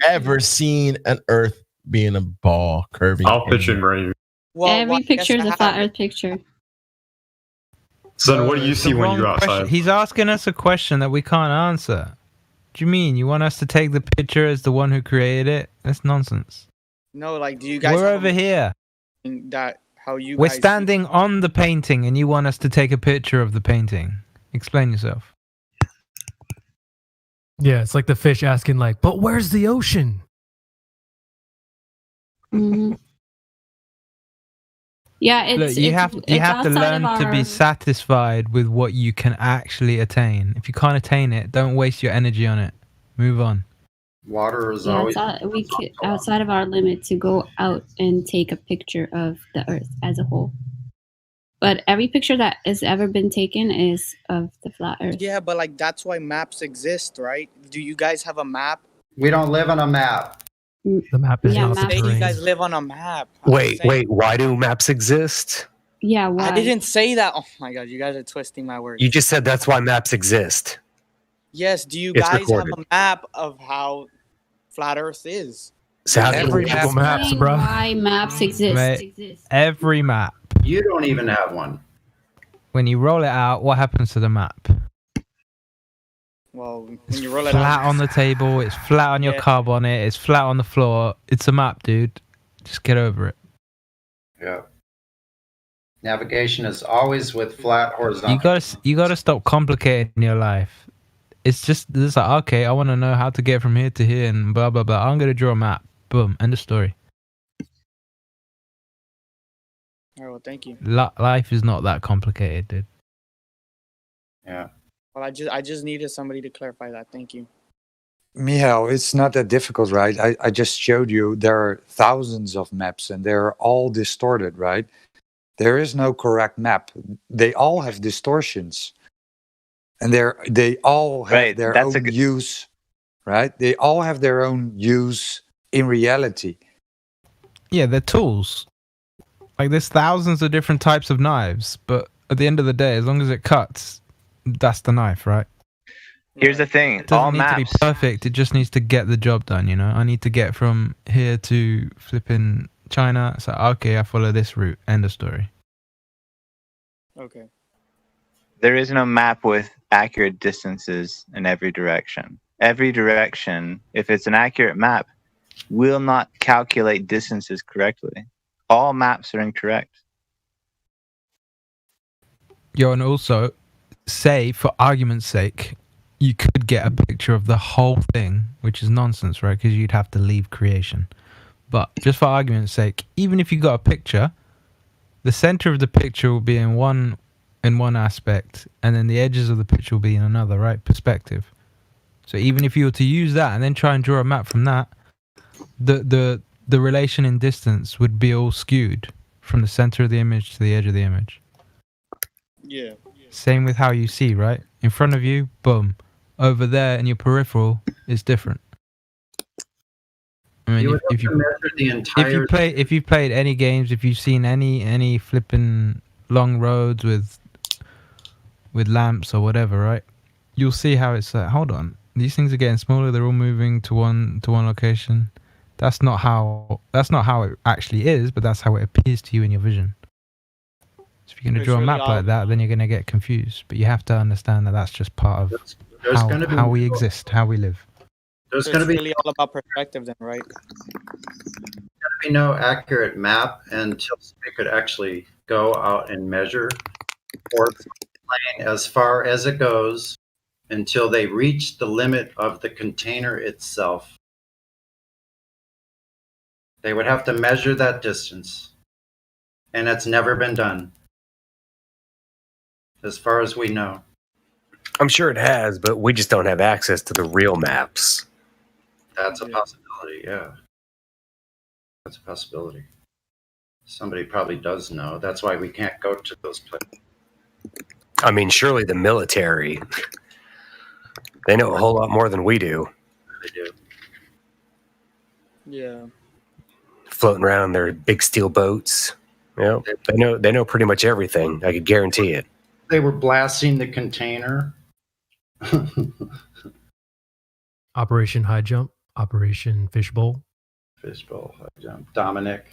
ever seen an Earth being a ball curving? I'll picture him right here. Every picture is a flat Earth picture. So what do you It's see the when wrong you're outside? question. He's asking us a question that we can't answer. What do you mean? You want us to take the picture as the one who created it? That's nonsense. No, like, do you guys? We're have over here. That how you? We're guys see- standing on the painting, and you want us to take a picture of the painting. Explain yourself. Yeah, it's like the fish asking, like, but where's the ocean? Mm-hmm. Yeah, it's Look, you have to outside learn of to be our- satisfied with what you can actually attain. If you can't attain it, don't waste your energy on it. Move on. Water is Yeah, always. outside of our limit to go out and take a picture of the Earth as a whole. But every picture that has ever been taken is of the flat Earth. Yeah, but like that's why maps exist, right? Do you guys have a map? We don't live on a map. The map is not the Say you terrain. guys live on a map. Wait. Why do maps exist? Yeah, why? I didn't say that. Oh my god, you guys are twisting my words. You just said that's why maps exist. Yes, do you It's guys recorded. have a map of how flat Earth is? So how Every can- map maps, bro. Why maps exist? Mate, every map. You don't even have one. When you roll it out, what happens to the map? Well, when you roll it Flat out, on the table, it's flat on your Yeah. carb on it, it's flat on the floor. It's a map, dude. Just get over it. Yeah. Navigation is always with flat horizontal. You gotta stop complicating your life. It's just this like, okay, I want to know how to get from here to here and blah blah blah. I'm gonna draw a map. Boom, end of story. All right, well, thank you. Life is not that complicated, dude. Yeah. Well, I just needed somebody to clarify that. Thank you. Michal, it's not that difficult, right? I just showed you there are thousands of maps and they're all distorted, right? There is no correct map. They all have distortions. And they all have their own use, right? They all have their own use in reality. Yeah, they're tools. Like there's thousands of different types of knives, but at the end of the day, as long as it cuts, that's the knife, right? Here's the thing. It doesn't All need maps. to be perfect. It just needs to get the job done, you know? I need to get from here to flipping China. So, okay, I follow this route. End of story. Okay. There is no map with accurate distances in every direction. Every direction, if it's an accurate map, will not calculate distances correctly. All maps are incorrect. Yo, and also, say, for argument's sake, you could get a picture of the whole thing, which is nonsense, right? Because you'd have to leave creation. But just for argument's sake, even if you got a picture, the center of the picture will be in one aspect, and then the edges of the picture will be in another, right? Perspective. So even if you were to use that and then try and draw a map from that, the relation in distance would be all skewed from the center of the image to the edge of the image. Yeah. Same with how you see, right? In front of you, boom. Over there in your peripheral is different. I mean, if you measure the entire. if you've played any games, if you've seen any flipping long roads with lamps or whatever, right? You'll see how it's hold on. These things are getting smaller, they're all moving to one location. That's not how it actually is, but that's how it appears to you in your vision. So if you're going to draw a map like that, then you're going to get confused. But you have to understand that that's just part of how we exist, how we live. There's going to be really all about perspective, then, right? There's going to be no accurate map until we could actually go out and measure or plane as far as it goes until they reach the limit of the container itself. They would have to measure that distance, and it's never been done, as far as we know. I'm sure it has, but we just don't have access to the real maps. That's a possibility, yeah. That's a possibility. Somebody probably does know. That's why we can't go to those places. I mean, surely the military, they know a whole lot more than we do. They do. Yeah. Floating around in their big steel boats. You know, they know pretty much everything. I could guarantee it. They were blasting the container. Operation High Jump, Operation Fishbowl. Fishbowl, High Jump. Dominic.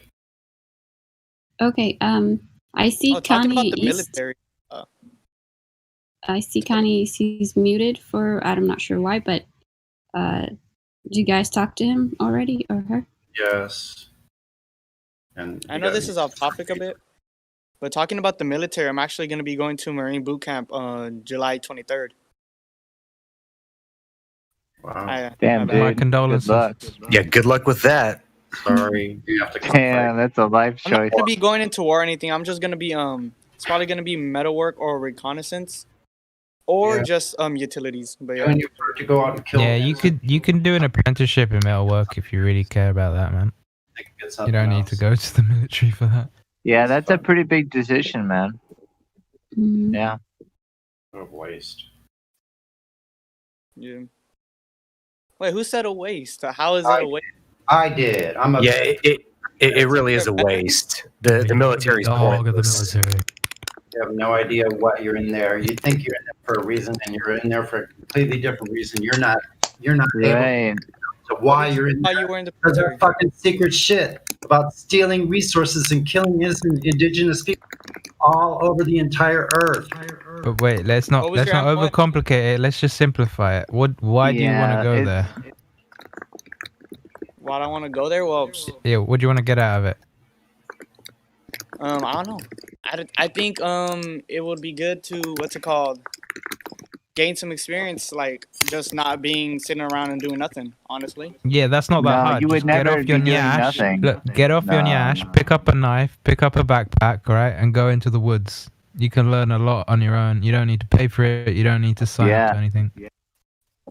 Okay, I see Connie East. I see Connie East. He's muted for, I'm not sure why, but did you guys talk to him already or her? Yes. And I know this is off topic a bit, but talking about the military, I'm actually going to be going to Marine boot camp on July 23rd. Wow. Damn, dude. My condolences. Good luck. Yeah, good luck with that. Sorry. You have to Damn, that's a life I'm not choice. going to be going into war or anything. I'm just going to be, it's probably going to be metalwork or reconnaissance or just utilities. But yeah. When you to go out and kill you can do an apprenticeship in metalwork if you really care about that, man. You don't need to go to the military for that. Yeah, that's a pretty big decision, man. Yeah. What a waste. Yeah. Wait, who said a waste? How is it a waste? I did. I'm a it really is a waste. The military's pointless. You have no idea what you're in there. You think you're in there for a reason, and you're in there for a completely different reason. You're not able to why you're in there. Because they're fucking secret shit about stealing resources and killing innocent indigenous people all over the entire earth. But wait, let's not overcomplicate it. Let's just simplify it. Why do you want to go there? Why do I want to go there? Well, Yeah, what do you want to get out of it? I don't know. I think it would be good to gain some experience, like just not being sitting around and doing nothing. Honestly. Yeah, that's not that hard. You would Just get never off your be doing nyash. nothing. Look, get off your nyash. Pick up a knife. Pick up a backpack, right, and go into the woods. You can learn a lot on your own. You don't need to pay for it. You don't need to sign up to anything.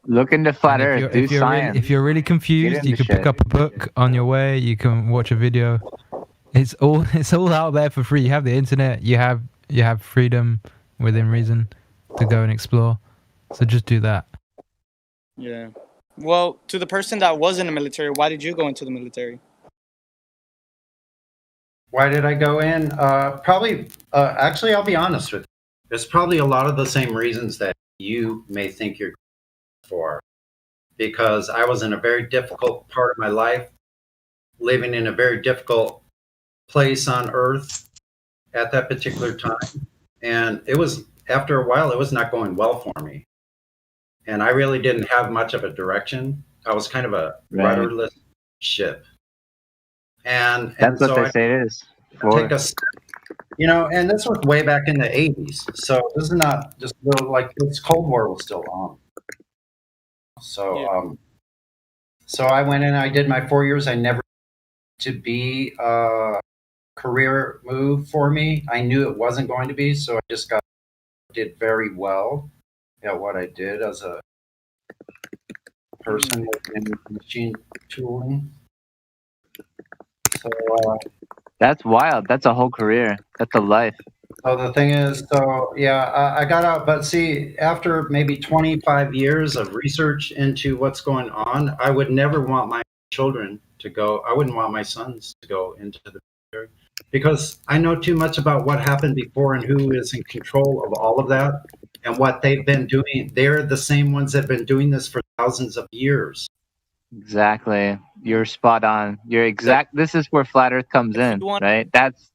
Look into flat And Earth. Do science. if you're really confused, into you can pick shit. up a book on your way. You can watch a video. It's all out there for free. You have the internet. You have freedom within reason to go and explore. So just do that. Yeah. Well, to the person that was in the military, why did you go into the military? Why did I go in? Probably, actually, I'll be honest with you. It's probably a lot of the same reasons that you may think you're for. Because I was in a very difficult part of my life, living in a very difficult place on Earth at that particular time. And it was, after a while, it was not going well for me. And I really didn't have much of a direction. I was kind of a rudderless ship. And That's what so they say it is. Take a step, you know, and this was way back in the 80s. So this is not just like this Cold War was still on. So, so I went in, I did my 4 years. I never to be a career move for me. I knew it wasn't going to be. So I just did very well at what I did as a person in machine tooling. So, that's wild. That's a whole career. That's a life. So the thing is, I got out, but see, after maybe 25 years of research into what's going on, I would never want my children to go. I wouldn't want my sons to go into the military because I know too much about what happened before and who is in control of all of that and what they've been doing. They're the same ones that have been doing this for thousands of years. Exactly. You're spot on. You're exact. This is where flat Earth comes in, right? That's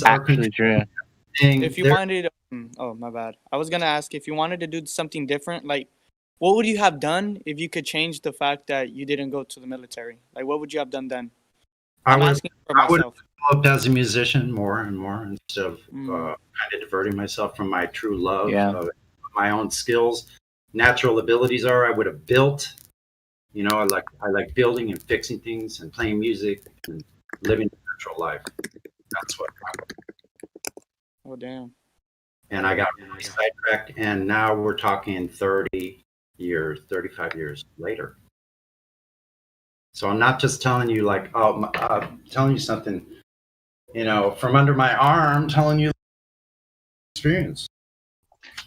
actually true. If you wanted, oh my bad. I was gonna ask if you wanted to do something different. Like, what would you have done if you could change the fact that you didn't go to the military? Like, what would you have done then? I would have developed as a musician more and more instead of kind of diverting myself from my true love of my own skills. Natural abilities are. I would have built. You know, I like building and fixing things and playing music and living a natural life. That's what I would. Oh, damn. And I got really sidetracked, and now we're talking 30 years, 35 years later. So I'm not just telling you like, oh, I'm telling you something, you know, from under my arm, telling you experience.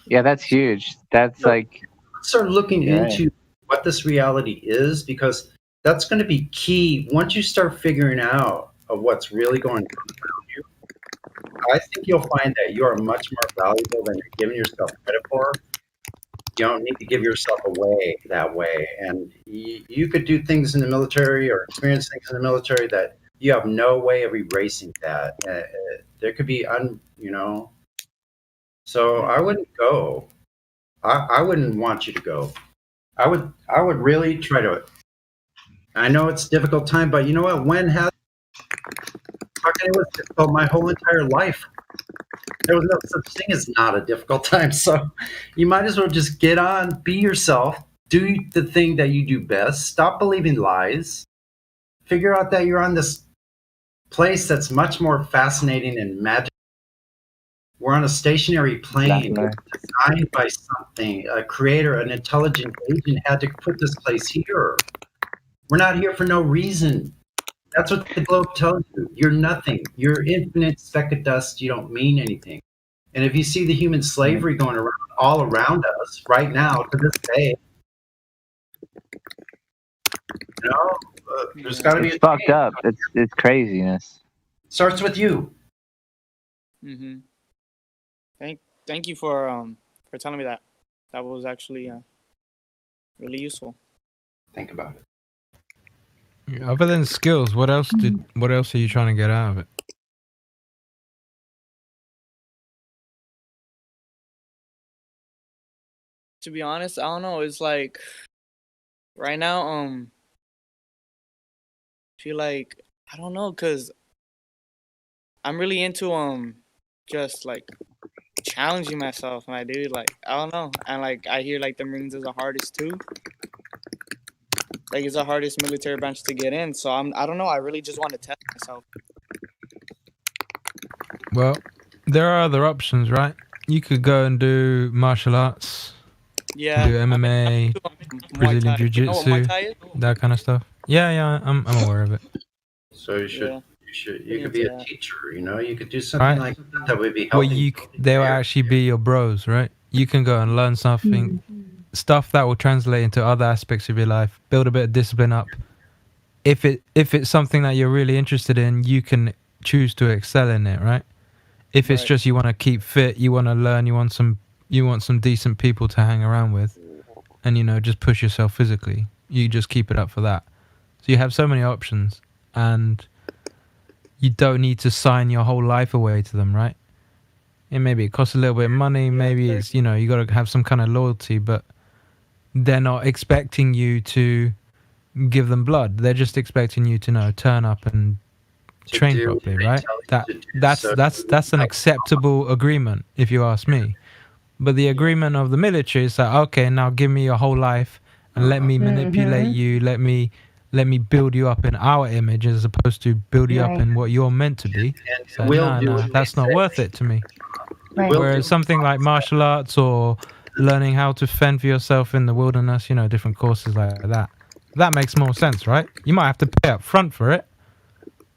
Yeah, that's huge. That's like start looking into what this reality is, because that's going to be key. Once you start figuring out of what's really going on around you, I think you'll find that you are much more valuable than you're giving yourself credit for. You don't need to give yourself away that way. And you could do things in the military or experience things in the military that you have no way of erasing that. There could be, you know. So I wouldn't go. I wouldn't want you to go. I would really try to. I know it's a difficult time, but you know what? It was difficult my whole entire life. There was no such thing as not a difficult time. So you might as well just get on, be yourself, do the thing that you do best, stop believing lies, figure out that you're on this place that's much more fascinating and magical. We're on a stationary plane designed by something, a creator, an intelligent agent had to put this place here. We're not here for no reason. That's what the globe tells you. You're nothing. You're infinite speck of dust. You don't mean anything. And if you see the human slavery going around all around us right now to this day, you know, there's got to be. It's fucked up. It's craziness. Starts with you. Mm-hmm. Thank you for telling me that. That was actually really useful. Think about it. Yeah, other than skills, what else are you trying to get out of it? To be honest, I don't know. It's like right now, I feel like I don't know, cause I'm really into just like challenging myself, my dude. Like I don't know, and like I hear like the Marines is the hardest too. Like it's the hardest military branch to get in. So I don't know. I really just want to test myself. Well, there are other options, right? You could go and do martial arts. Yeah. Do MMA, Brazilian Thai. You know what Muay Jiu-Jitsu, Thai is? that kind of stuff. Yeah, I'm aware of it. So you should, Yeah. you could be a teacher. You know, you could do something Right? like that would be Well, helping. they will actually be your bros, right? You can go and learn something, stuff that will translate into other aspects of your life. Build a bit of discipline up. If it's something that you're really interested in, you can choose to excel in it, right? If it's just you want to keep fit, you want to learn, you want some decent people to hang around with, and just push yourself physically. You just keep it up for that. So you have so many options, and you don't need to sign your whole life away to them, right? And maybe it costs a little bit of money. Maybe it's you got to have some kind of loyalty, but they're not expecting you to give them blood. They're just expecting you to turn up and train properly, right? That's an acceptable agreement, if you ask me. But the agreement of the military is that, okay, now give me your whole life and let me manipulate you. Let me build you up in our image as opposed to build you up in what you're meant to be. So, no, that's not worth it to me. Whereas something like martial arts or learning how to fend for yourself in the wilderness, different courses like that makes more sense, right? You might have to pay up front for it,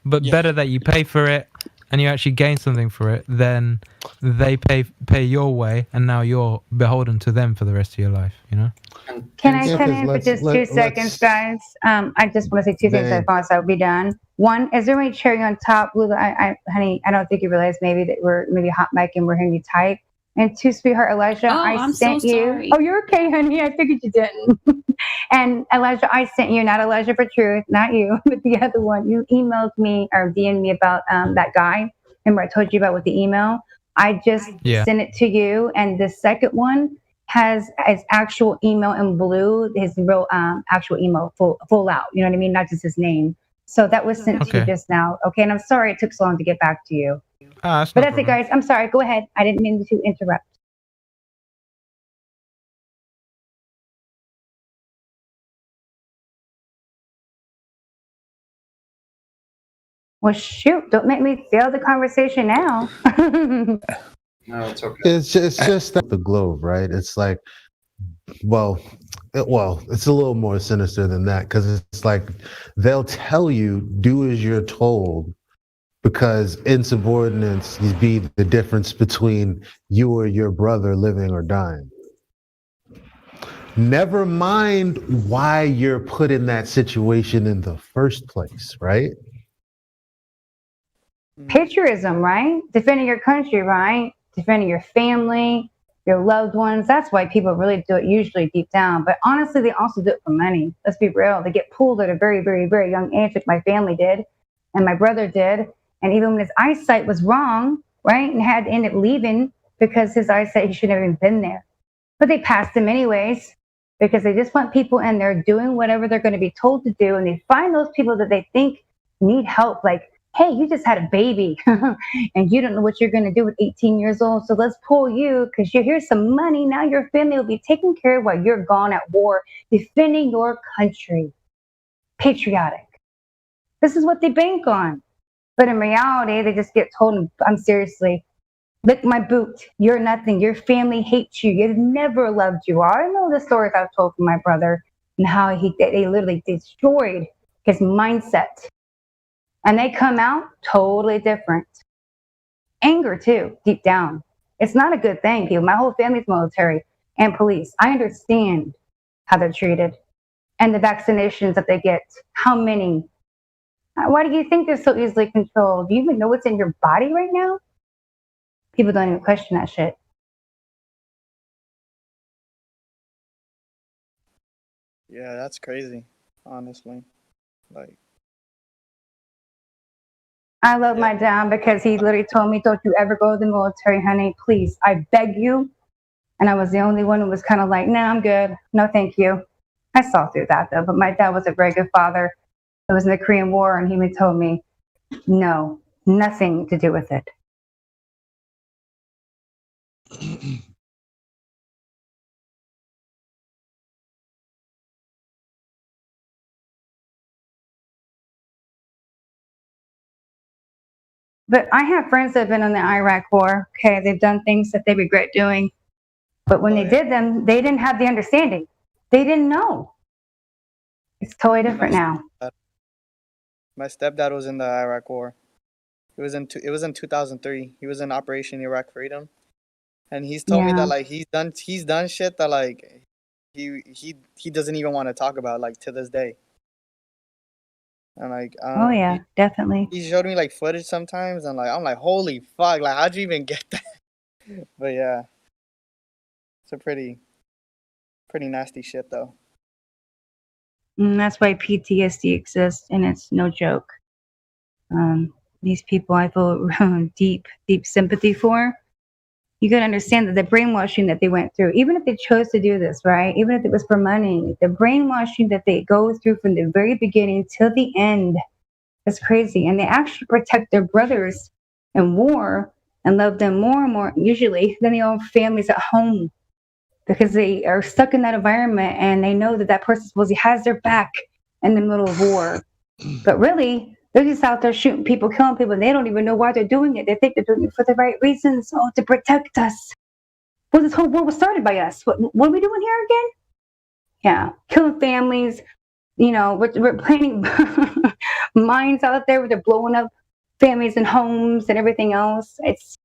but better that you pay for it and you actually gain something for it than they pay your way and now you're beholden to them for the rest of your life, Can I come in for just 2 seconds, guys? I just want to say two things. I promise I'll be done. One, is there any cherry on top, Lula? Honey, I don't think you realize maybe that we're maybe hot mic and we're hearing you type. And two, sweetheart Elijah, I sent you. Sorry. Oh, you're okay, honey. I figured you didn't. And Elijah, I sent you, not Elijah for Truth, not you, but the other one. You emailed me or DM'd me about that guy. Remember I told you about with the email? I just sent it to you. And the second one has his actual email in blue, his real actual email full out. You know what I mean? Not just his name. So that was sent to you just now. Okay, and I'm sorry it took so long to get back to you. But that's it, guys. I'm sorry. Go ahead. I didn't mean to interrupt. Well, shoot. Don't make me fail the conversation now. No, it's okay. It's just the globe, right? It's like, well, it's a little more sinister than that because it's like they'll tell you do as you're told because insubordinates be the difference between you or your brother living or dying. Never mind why you're put in that situation in the first place, right? Patriotism, right? Defending your country, right? Defending your family, your loved ones. That's why people really do it usually deep down. But honestly, they also do it for money. Let's be real. They get pulled at a very, very, very young age, like my family did and my brother did. And even when his eyesight was wrong, right, and had to end up leaving because his eyesight, he should have even been there. But they passed him anyways because they just want people in there doing whatever they're going to be told to do. And they find those people that they think need help, like, hey, you just had a baby and you don't know what you're going to do with 18 years old. So let's pull you because here's some money. Now your family will be taken care of while you're gone at war, defending your country. Patriotic. This is what they bank on. But in reality, they just get told, I'm seriously, lick my boot. You're nothing. Your family hates you. They've never loved you. I know the stories I've told from my brother and how they literally destroyed his mindset. And they come out totally different. Anger, too, deep down. It's not a good thing, people. My whole family's military and police. I understand how they're treated and the vaccinations that they get. How many? Why do you think they're so easily controlled? Do you even know what's in your body right now? People don't even question that shit. Yeah, that's crazy, honestly. Like, I love my dad because he literally told me, don't you ever go to the military, honey, please. I beg you. And I was the only one who was kind of like, nah, I'm good. No, thank you. I saw through that, though. But my dad was a very good father. It was in the Korean War, and he even told me, no, nothing to do with it. But I have friends that have been in the Iraq War. Okay, they've done things that they regret doing, but when they did them, they didn't have the understanding. They didn't know. It's totally different now. My stepdad was in the Iraq War. It was in 2003. He was in Operation Iraq Freedom, and he's told me that like he's done shit that like he doesn't even want to talk about like to this day. And like oh yeah, definitely. He showed me like footage sometimes, and like I'm like, holy fuck, like how'd you even get that? But yeah, it's a pretty nasty shit though. And that's why PTSD exists, and it's no joke. These people I feel deep sympathy for. You gotta understand that the brainwashing that they went through, even if they chose to do this, right? Even if it was for money, the brainwashing that they go through from the very beginning till the end is crazy. And they actually protect their brothers in war and love them more and more, usually, than their own families at home. Because they are stuck in that environment and they know that that person supposedly has their back in the middle of war. But really, they're just out there shooting people, killing people, and they don't even know why they're doing it. They think they're doing it for the right reasons, to protect us. Well, this whole war was started by us. What are we doing here again? Yeah, killing families. You know, we're planting mines out there where they're blowing up families and homes and everything else. It's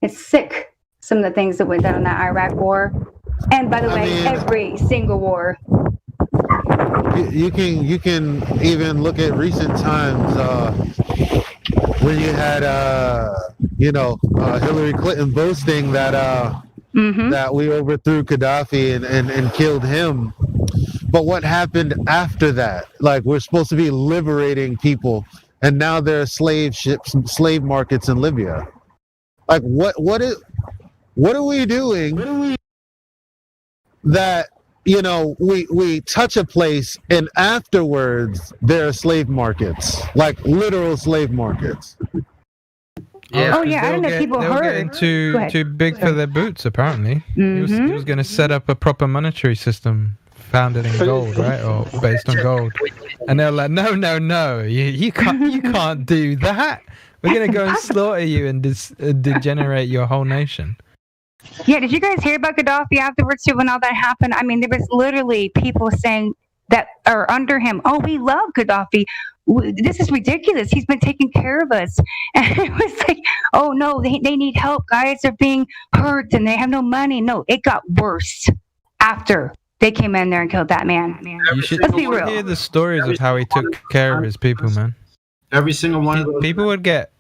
sick. Some of the things that went down in that Iraq War, and by the way, every single war. You can even look at recent times when you had Hillary Clinton boasting that that we overthrew Gaddafi and killed him. But what happened after that? Like, we're supposed to be liberating people, and now there are slave ships, slave markets in Libya. Like, what are we doing that, we touch a place and afterwards there are slave markets, like literal slave markets? Yeah. Oh yeah, I don't know if people heard. Too big for their boots, apparently. He was going to set up a proper monetary system founded in gold, right, or based on gold. And they're like, no, you can't do that. We're going to go and slaughter you and degenerate your whole nation. Yeah, did you guys hear about Gaddafi afterwards too when all that happened? I mean, there was literally people saying that are under him, oh, we love Gaddafi. This is ridiculous. He's been taking care of us. And it was like, oh, no, they need help. Guys are being hurt and they have no money. No, it got worse after they came in there and killed that man. Let's be real. Hear the stories of how he took care of his people, man. Every single one of those people would get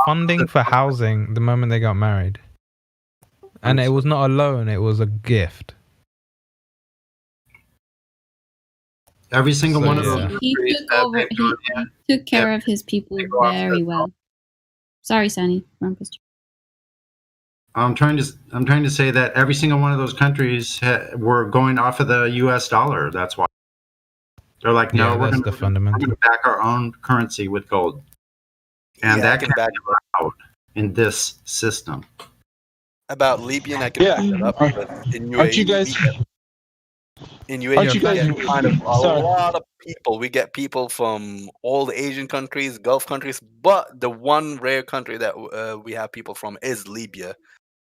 funding for housing the moment they got married. And it was not a loan, it was a gift. Every single one of them. He took care of his people very well. Sorry, Sunny. I'm trying to say that every single one of those countries were going off of the U.S. dollar. That's why they're like, no, we're going to back our own currency with gold, and that can back out in this system. About Libyan, I can back it up. But in UAE, aren't you guys? In UAE, we get kind of a lot of people. We get people from all the Asian countries, Gulf countries, but the one rare country that we have people from is Libya.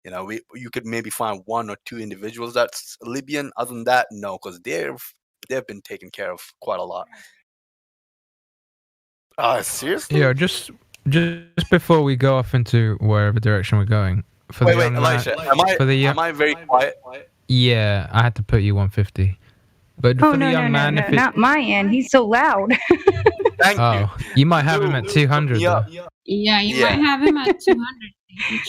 You could maybe find one or two individuals that's Libyan. Other than that, no, because they've been taken care of quite a lot. Seriously? Yeah, just before we go off into wherever direction we're going. Wait, Elisha, am I very quiet? Yeah, I had to put you 150. But for the young man, if not my end, he's so loud. Thank you. You might have him at 200. Yeah, you might have him at 200.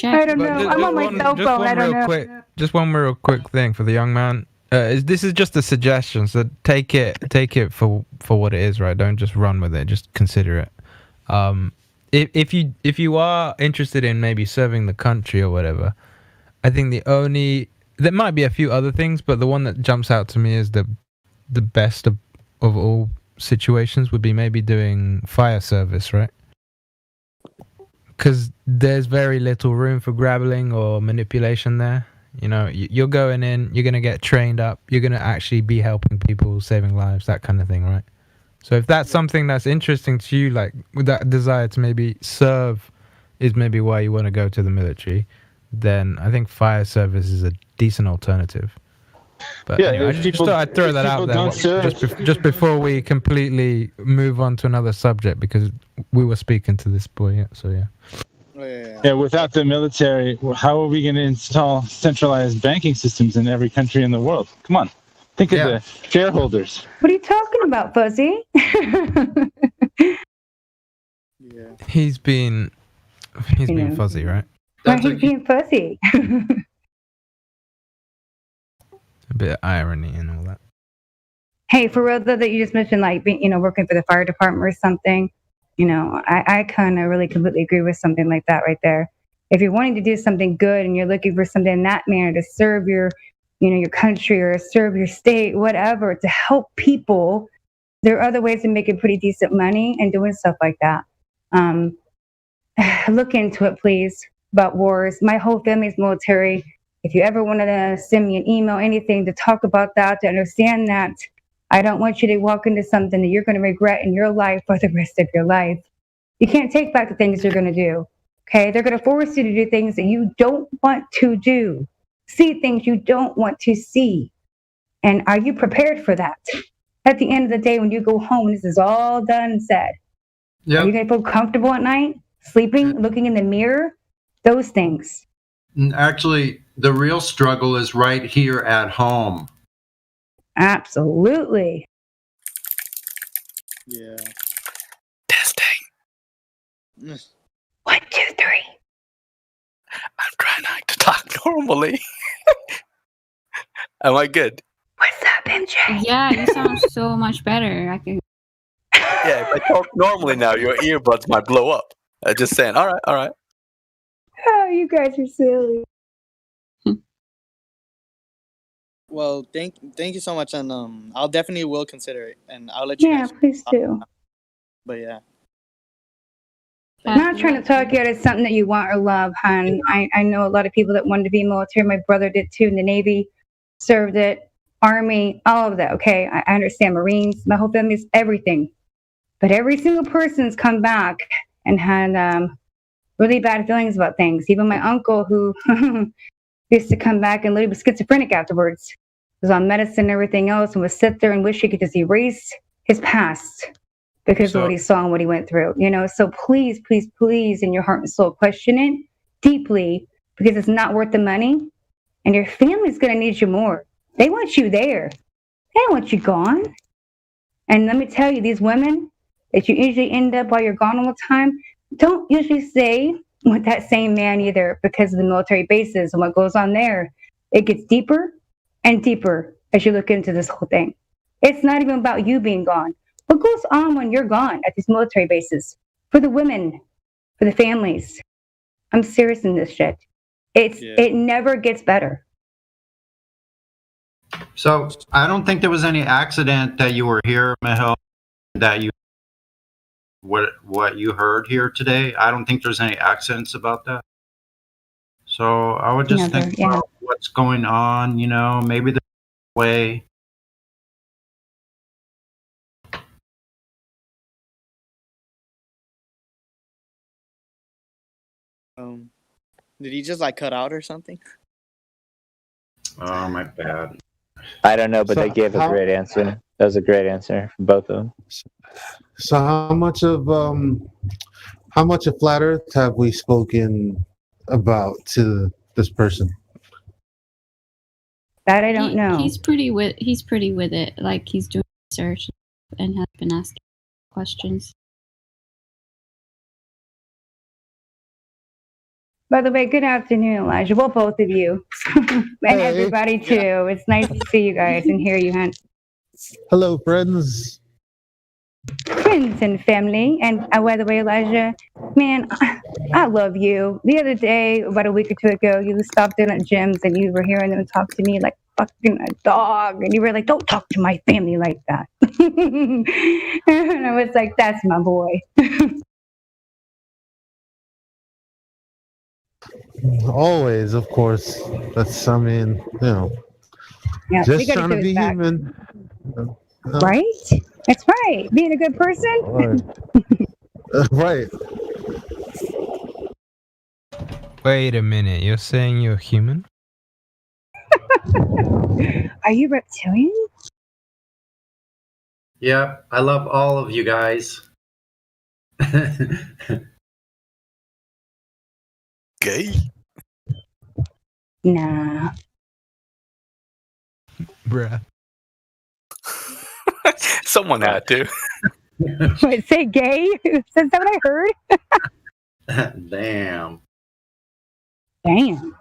I don't know. I'm on my cell phone. I don't know. Just one real quick thing for the young man. This is just a suggestion, so take it for what it is, right? Don't just run with it. Just consider it. If you are interested in maybe serving the country or whatever, I think there might be a few other things, but the one that jumps out to me is the best of all situations would be maybe doing fire service, right? Because there's very little room for grabbling or manipulation there. You're going in, you're going to get trained up, you're going to actually be helping people, saving lives, that kind of thing, right? So if that's something that's interesting to you, like with that desire to maybe serve is maybe why you want to go to the military, then I think fire service is a decent alternative. But Yeah, anyway, I just thought I'd throw that out there just before we completely move on to another subject, because we were speaking to this boy. So yeah. Yeah, without the military, how are we going to install centralized banking systems in every country in the world? Come on, think of the shareholders. What are you talking about, Fuzzy? He's been fuzzy, right? Why he's being fuzzy? A bit of irony and all that. Hey, for real though, that you just mentioned, like being, working for the fire department or something. I kind of really completely agree with something like that right there. If you're wanting to do something good and you're looking for something in that manner to serve your, your country or serve your state, whatever, to help people, there are other ways of making pretty decent money and doing stuff like that. Look into it, please, about wars. My whole family's military. If you ever wanted to send me an email, anything to talk about that, to understand that, I don't want you to walk into something that you're going to regret in your life for the rest of your life. You can't take back the things you're going to do. Okay? They're going to force you to do things that you don't want to do. See things you don't want to see. And are you prepared for that? At the end of the day, when you go home, this is all done and said. Are you going to feel comfortable at night? Sleeping? Looking in the mirror? Those things. Actually, the real struggle is right here at home. Absolutely. Yeah. Testing. 1, 2, 3. I'm trying not to talk normally. Am I good? What's up, MJ? Yeah, you sound so much better. I can. Yeah, if I talk normally now, your earbuds might blow up. Just saying. All right. Oh, you guys are silly. Well, thank you so much, and I'll definitely will consider it, and I'll let you. Yeah, please do. But yeah. I'm not trying to talk you out of something that you want or love, hon. I know a lot of people that wanted to be military. My brother did too in the Navy, served it, Army, all of that. Okay, I understand Marines. My whole family's everything. But every single person's come back and had really bad feelings about things. Even my uncle, who used to come back and literally was schizophrenic afterwards, was on medicine and everything else, and would sit there and wish he could just erase his past because of what he saw and what he went through. So please, please, please, in your heart and soul, question it deeply, because it's not worth the money, and your family's going to need you more. They want you there. They don't want you gone. And let me tell you, these women that you usually end up while you're gone all the time don't usually stay with that same man either, because of the military bases and what goes on there. It gets deeper and deeper as you look into this whole thing. It's not even about you being gone. What goes on when you're gone at these military bases? For the women, for the families. I'm serious in this shit. It never gets better. So I don't think there was any accident that you were here, Mihal, that you what you heard here today. I don't think there's any accidents about that. So I would just think about what's going on, maybe there's a way. Did he just cut out or something? Oh, my bad. I don't know, but they gave a great answer. That was a great answer from both of them. So how much of flat Earth have we spoken about to this person? That I don't know. He's pretty with it. Like, he's doing research and has been asking questions. By the way, good afternoon, Elijah. Well, both of you. And everybody, too. It's nice to see you guys and hear you, hon. Hello, friends. Friends and family. And by the way, Elijah, man, I love you. The other day, about a week or two ago, you stopped in at gyms and you were hearing them talk to me like fucking a dog. And you were like, don't talk to my family like that. And I was like, that's my boy. Always, of course. That's, Yeah, just trying to be human. Right? That's right. Being a good person. Right. Wait a minute. You're saying you're human? Are you reptilian? Yep, I love all of you guys. Gay? Nah. Bruh. Someone had to. Wait, say gay? Is that what I heard? Damn. Damn.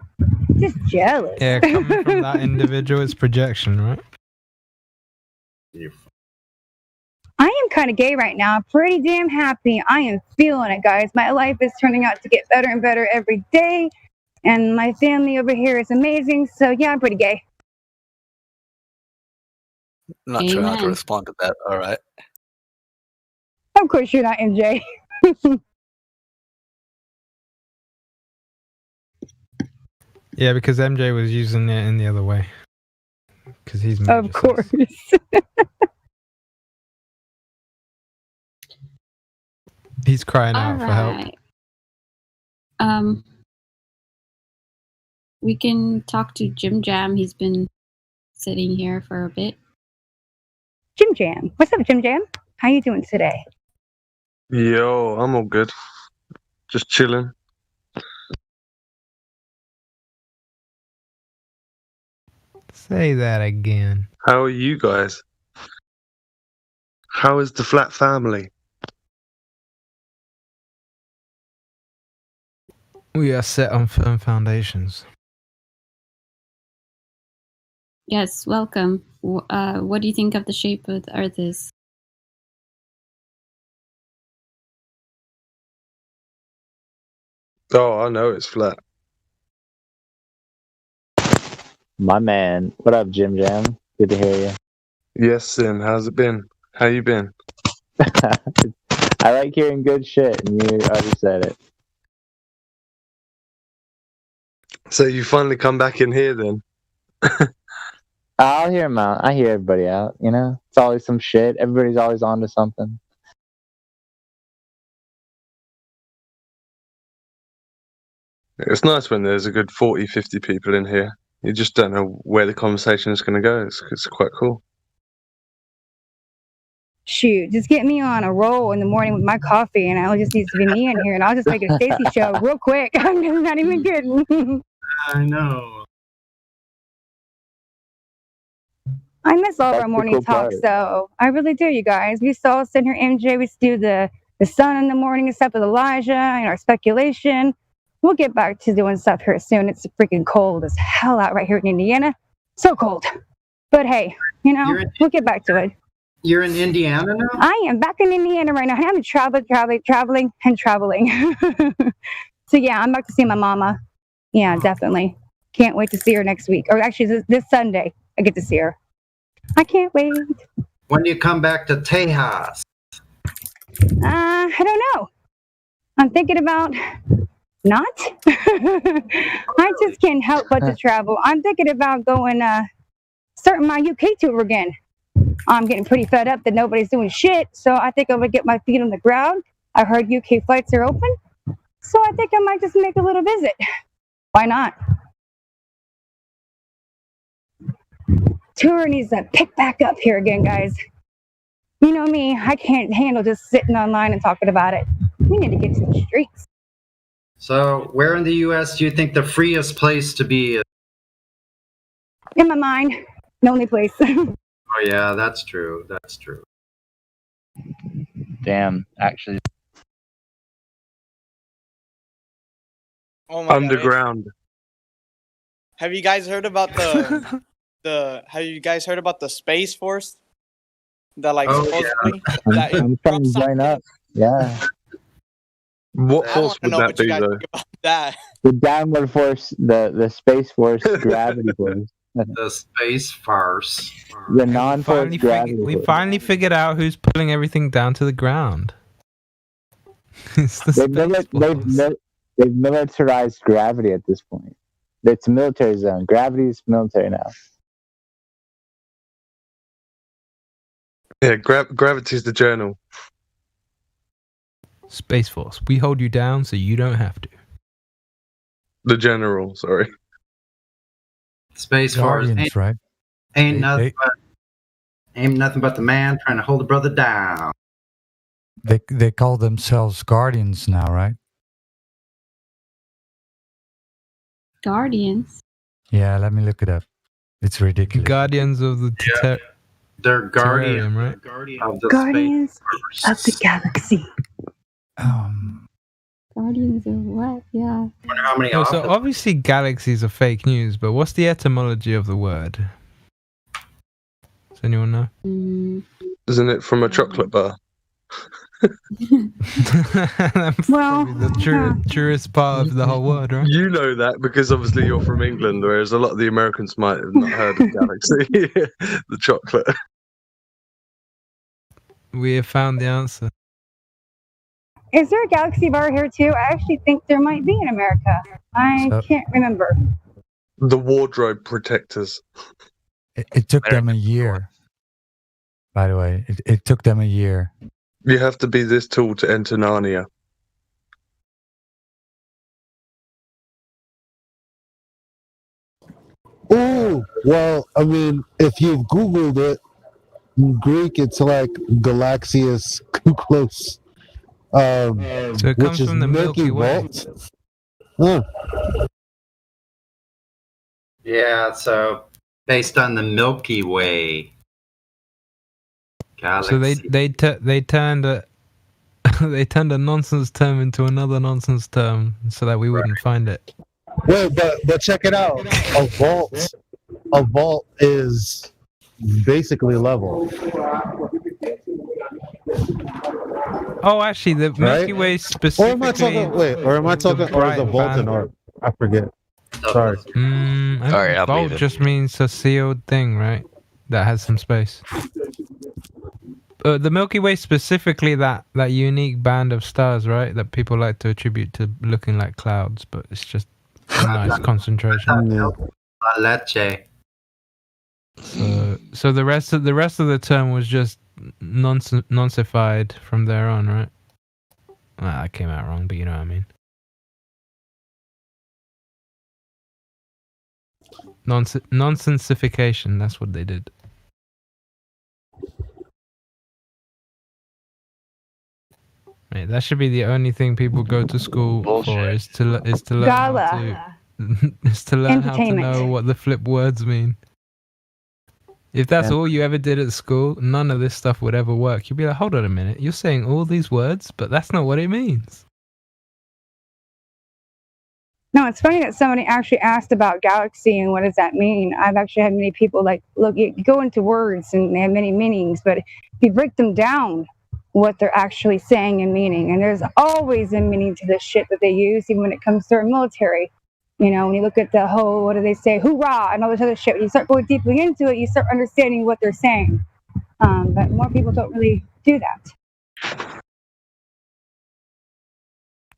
Just jealous. Yeah, coming from that individual, it's projection, right? I am kind of gay right now. Pretty damn happy. I am feeling it, guys. My life is turning out to get better and better every day. And my family over here is amazing. So, yeah, I'm pretty gay. Not sure how to Amen. respond to that. All right. Of course, you're not MJ. Yeah, because MJ was using it in the other way. Because he's Of course. He's crying All out for help. right. We can talk to Jim Jam. He's been sitting here for a bit. Jim Jam. What's up, Jim Jam? How you doing today? Yo, I'm all good. Just chilling. Say that again. How are you guys? How is the flat family? We are set on firm foundations. Yes, welcome. What do you think of the shape of the Earth is? Oh, I know it's flat. My man. What up, Jim Jam? Good to hear you. Yes, Sin. How's it been? How you been? I like hearing good shit, and you already said it. So you finally come back in here then? I'll hear him out. I hear everybody out, you know? It's always some shit. Everybody's always on to something. It's nice when there's a good 40, 50 people in here. You just don't know where the conversation is going to go. It's quite cool. Shoot, just get me on a roll in the morning with my coffee, and I'll just need to be me in here, and I'll just make a Stacy show real quick. I'm not even kidding. I know. I miss all of That's our the morning cool talks, part. though. I really do, you guys. We used to all sit here, MJ. We used to do the sun in the morning and stuff with Elijah and our speculation. We'll get back to doing stuff here soon. It's freaking cold as hell out right here in Indiana. So cold. But hey, you know, we'll get back to it. You're in Indiana now? I am back in Indiana right now. I'm traveling. So yeah, I'm back to see my mama. Yeah, definitely. Can't wait to see her next week. Or actually, this Sunday, I get to see her. I can't wait. When do you come back to Tejas? I don't know. I'm thinking about not. I just can't help but to travel. I'm thinking about going, starting my UK tour again. I'm getting pretty fed up that nobody's doing shit, so I think I'm gonna get my feet on the ground. I heard UK flights are open, so I think I might just make a little visit. Why not? Tour needs to pick back up here again, guys. You know me, I can't handle just sitting online and talking about it. We need to get to the streets. So, where in the U.S. do you think the freest place to be is? In my mind, the only place. Oh, yeah, that's true. That's true. Damn, actually. Oh my Underground. God. Have you guys heard about Have you guys heard about the Space Force? That supposedly that I'm trying to join up. Yeah. What I force wanna would know that what you be, guys though? think about that. The downward force, the space force, gravity force. The space farce. The non-force gravity We force. finally figured out who's pulling everything down to the ground. It's the They've militarized gravity at this point. It's a military zone. Gravity is military now. Yeah, Gravity's the journal. Space Force, we hold you down so you don't have to. The general, sorry. Space Force Guardians, right? Ain't nothing but the man trying to hold a brother down. They call themselves Guardians now, right? Guardians. Yeah, let me look it up. It's ridiculous. Guardians of the They're Terrarium, right? Of the Guardians of the Galaxy. Guardians of what? Yeah. How many Oh, so obviously galaxies are fake news, but what's the etymology of the word? Does anyone know? Isn't it from a chocolate bar? Well, the truest part of the whole word, right? You know that because obviously you're from England, whereas a lot of the Americans might have not heard of Galaxy, the chocolate. We have found the answer. Is there a Galaxy bar here too? I actually think there might be in America. I can't remember. The wardrobe protectors. It took them a year. By the way, it took them a year. You have to be this tall to enter Narnia. Oh, well, I mean, if you've Googled it, in Greek, it's like Galaxius Kuklos, So it which comes is from the Milky Way. Vault. Huh. Yeah, so based on the Milky Way. Galaxy. So they turned a they turned a nonsense term into another nonsense term so that we wouldn't find it. Wait, but check it out. A vault is basically level. Oh, actually, the Milky Way specifically. Or am I talking? Or is a vault an art? I forget. Sorry. Sorry, vault just means a sealed thing, right? That has some space. The Milky Way specifically, that unique band of stars, right? That people like to attribute to looking like clouds, but it's just a nice concentration. La leche. So the rest of the term was just noncified from there on, right? I came out wrong, but you know what I mean. Nonsensification, that's what they did. Mate, that should be the only thing people go to school for is to learn how to know what the flip words mean. If that's all you ever did at school, none of this stuff would ever work. You'd be like, hold on a minute, you're saying all these words, but that's not what it means. No, it's funny that somebody actually asked about galaxy and what does that mean. I've actually had many people like, look, you go into words and they have many meanings, but if you break them down, what they're actually saying and meaning. And there's always a meaning to the shit that they use, even when it comes to our military. You know, when you look at the whole, what do they say, hoorah, and all this other shit, when you start going deeply into it, you start understanding what they're saying. But more people don't really do that.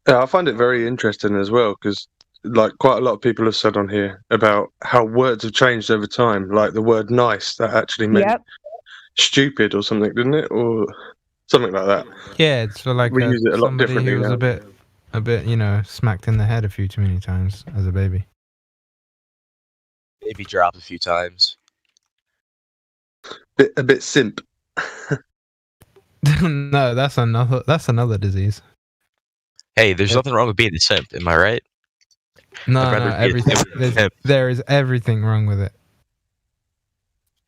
Yeah, I find it very interesting as well, because like quite a lot of people have said on here about how words have changed over time. Like the word nice, that actually meant stupid or something, didn't it? Or something like that. Yeah, it's for like we use it a lot somebody differently who was now. a bit, you know, smacked in the head a few too many times as a baby. Maybe dropped a few times. A bit simp. No, that's another disease. Hey, there's nothing wrong with being a simp, am I right? No, there is everything wrong with it.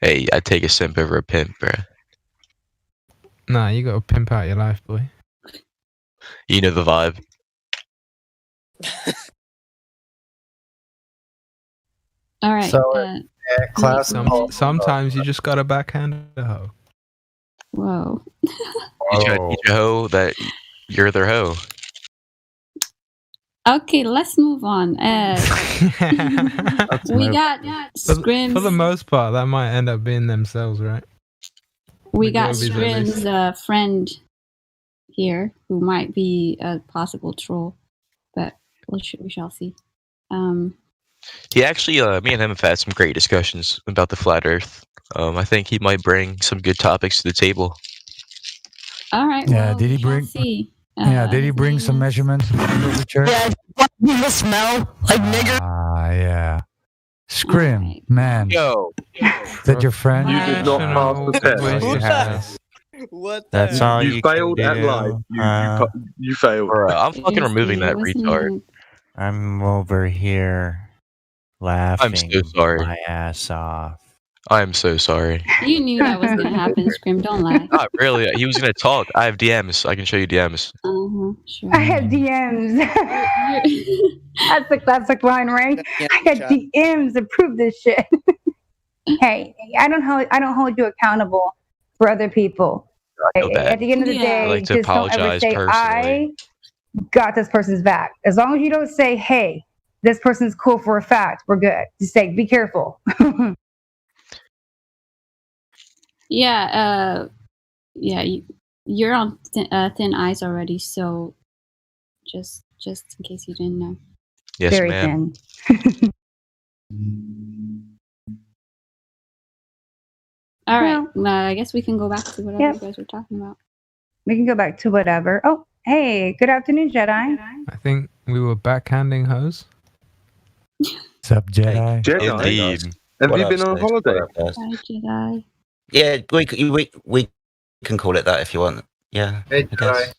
Hey, I take a simp over a pimp, bro. Nah, you gotta pimp out your life, boy. You know the vibe. All right. So, class. Sometimes you just gotta backhand a hoe. Whoa. You try to teach a hoe that you're their hoe. Okay, let's move on. We got Scrim's. For the most part, that might end up being themselves, right? We got Scrim's Scrim's friend here, who might be a possible troll, but we shall see. He actually, me and him have had some great discussions about the flat Earth. I think he might bring some good topics to the table. All right. Yeah, well, did he we shall bring? see. Yeah, did he bring some measurements of temperature? Yeah, you smell like nigger. Ah, yeah. Scrim, man. Yo. Is that your friend? You did not pass the test. Who's that? What? That's all You failed at life. You failed. I'm fucking removing that retard. I'm over here laughing I'm so sorry. my ass off. I'm so sorry. You knew that was gonna happen, Scrim. Don't lie. Not really. He was gonna talk. I have DMs. I can show you DMs. Sure. I have DMs. That's a classic line, right? I got DMs to prove this shit. Hey, I don't hold you accountable for other people. At the end of the day, I like to just don't ever apologize say personally. I got this person's back. As long as you don't say, hey, this person's cool for a fact, we're good. Just say, be careful. Yeah. You're on thin ice already, so just in case you didn't know. Yes, Very ma'am. thin. All right. I guess we can go back to whatever you guys were talking about. We can go back to whatever. Oh, hey, good afternoon, Jedi. I think we were backhanding hoes. What's up, Jedi? Indeed. Have What you up, been on Steve? holiday? What up, guys? Hi, Jedi. Yeah, we can call it that if you want. Yeah. Hey, I guess.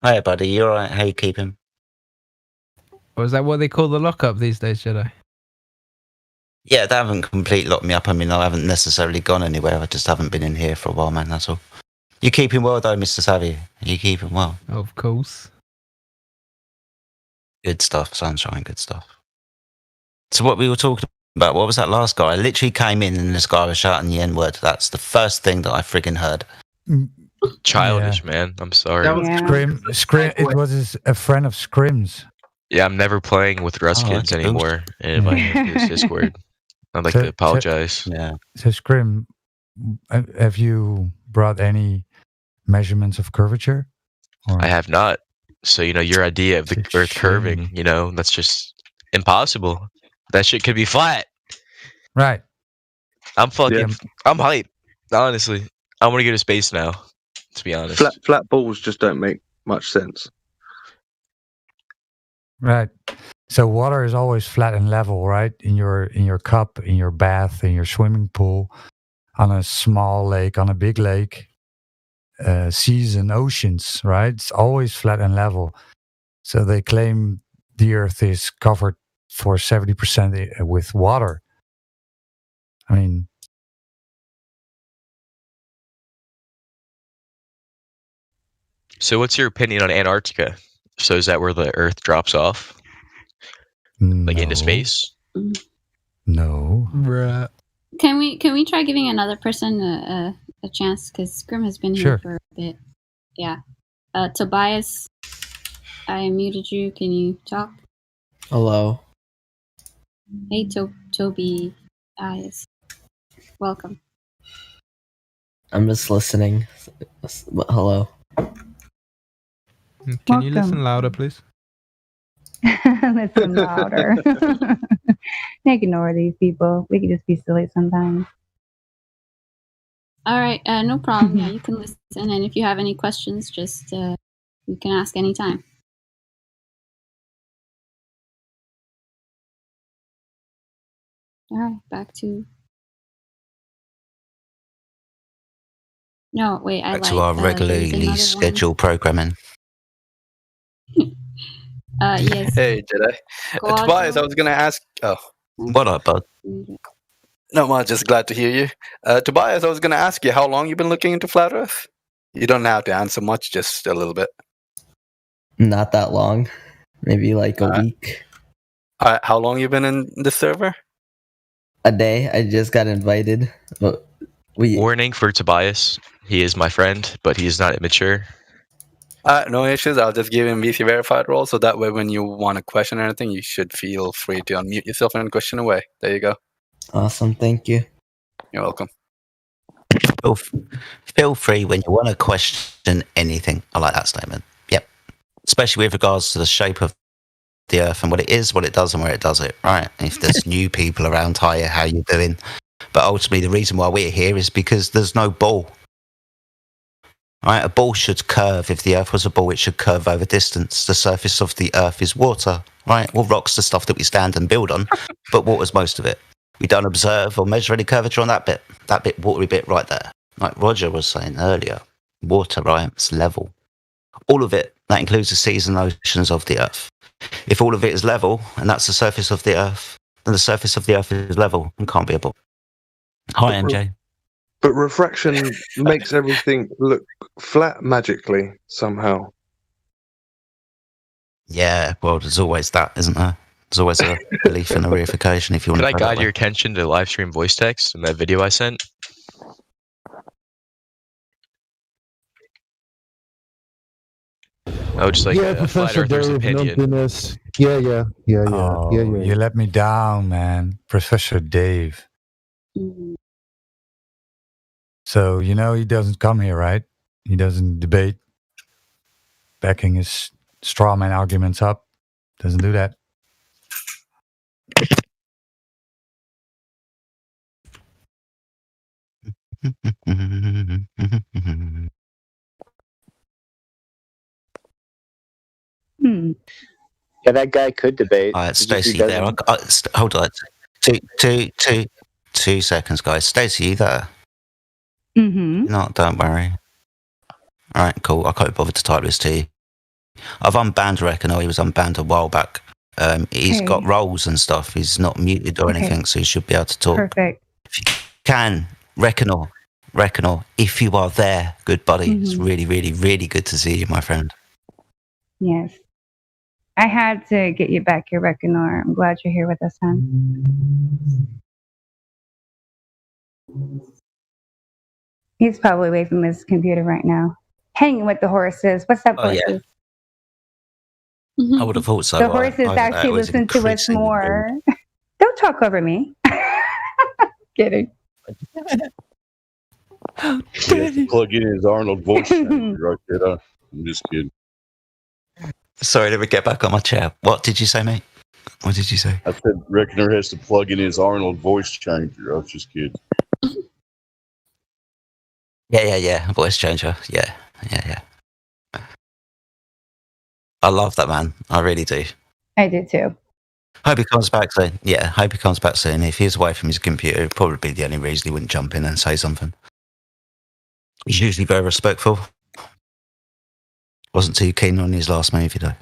Hiya, buddy. You alright? How you keeping? Or is that what they call the lockup these days, Jedi? Yeah, they haven't completely locked me up. I mean, I haven't necessarily gone anywhere. I just haven't been in here for a while, man. That's all. You keeping well, though, Mr. Savvy? You keeping well? Of course. Good stuff, Sunshine. Good stuff. So what we were talking about, what was that last guy? I literally came in and this guy was shouting the N-word. That's the first thing that I friggin' heard. Childish, man. I'm sorry. Scrim. It was a friend of Scrim's. Yeah, I'm never playing with Ruskins anymore in my Discord. I'd like to apologize. Yeah. So Scrim, have you brought any measurements of curvature? I have not. So, your idea of the Earth curving, that's just impossible. That shit could be flat. Right. I'm hyped. Honestly. I want to go to space now, to be honest. Flat balls just don't make much sense. Right. So water is always flat and level, right? In your cup, in your bath, in your swimming pool, on a small lake, on a big lake, seas and oceans, right? It's always flat and level. So they claim the Earth is covered for 70% with water. I mean, so what's your opinion on Antarctica? So is that where the Earth drops off? Like into space? No. Bruh. Can we try giving another person a chance? Because Scrim has been here for a bit. Yeah. Tobias, I muted you. Can you talk? Hello. Hey, Toby. Welcome. I'm just listening. Hello. Can you listen louder, please? Listen louder. Ignore these people. We can just be silly sometimes. All right, no problem. Yeah, you can listen, and if you have any questions, just you can ask anytime. All right, back to. No, wait. Back to our regularly scheduled programming. Yes. Hey, Jedi. Tobias, I was going to ask. Oh. What up, bud? No, I'm just glad to hear you. Tobias, I was going to ask you how long you've been looking into Flat Earth? You don't have to answer much, just a little bit. Not that long. Maybe like a week. How long you been in the server? A day. I just got invited. But Warning for Tobias. He is my friend, but he is not immature. No issues. I'll just give him VC verified role, so that way when you want to question anything, you should feel free to unmute yourself and question away. There you go. Awesome. Thank you. You're welcome. Feel free when you want to question anything. I like that statement. Yep. Especially with regards to the shape of the Earth and what it is, what it does, and where it does it, right? And if there's new people around, hiya, how you doing? But ultimately, the reason why we're here is because there's no ball. Right? A ball should curve. If the Earth was a ball, it should curve over distance. The surface of the Earth is water, right? Well, rock's the stuff that we stand and build on, but water's most of it. We don't observe or measure any curvature on that bit watery bit right there. Like Roger was saying earlier, water, right? It's level. All of it, that includes the seas and oceans of the Earth. If all of it is level, and that's the surface of the Earth, then the surface of the Earth is level and can't be a ball. Hi, MJ. But refraction makes everything look flat magically somehow. Yeah, well, there's always that, isn't there? There's always a belief in a reification if you want Could to. I guide your attention to live stream voice text in that video I sent? Oh, just like a flat earther's opinion. Yeah. You let me down, man. Professor Dave. So, you know, he doesn't come here, right? He doesn't debate, backing his straw man arguments up. Doesn't do that. Yeah, that guy could debate. All right, Stacey there. Hold on. 2 seconds, guys. Stacey, you there? Mm-hmm. No, don't worry. All right, cool. I can't be bothered to type this to you. I've unbanned Reckoner. He was unbanned a while back. He's got roles and stuff. He's not muted or anything, so he should be able to talk. Perfect. If you can, Reckoner, if you are there, good buddy. It's really, really, really good to see you, my friend. Yes. I had to get you back here, Reckoner. I'm glad you're here with us, hon. He's probably away from his computer right now, hanging with the horses. What's up, horses? Yeah. I would have thought so. The horses actually listen to us more. Don't talk over me. Kidding. Plug in his Arnold voice changer right there. I'm just kidding. Sorry, let me get back on my chair. What did you say, mate? What did you say? I said Reckoner has to plug in his Arnold voice changer. I was just kidding. Yeah. Voice changer. Yeah. I love that man. I really do. I do too. Hope he comes back soon. Yeah, hope he comes back soon. If he's away from his computer, it'd probably be the only reason he wouldn't jump in and say something. He's usually very respectful. Wasn't too keen on his last movie, though.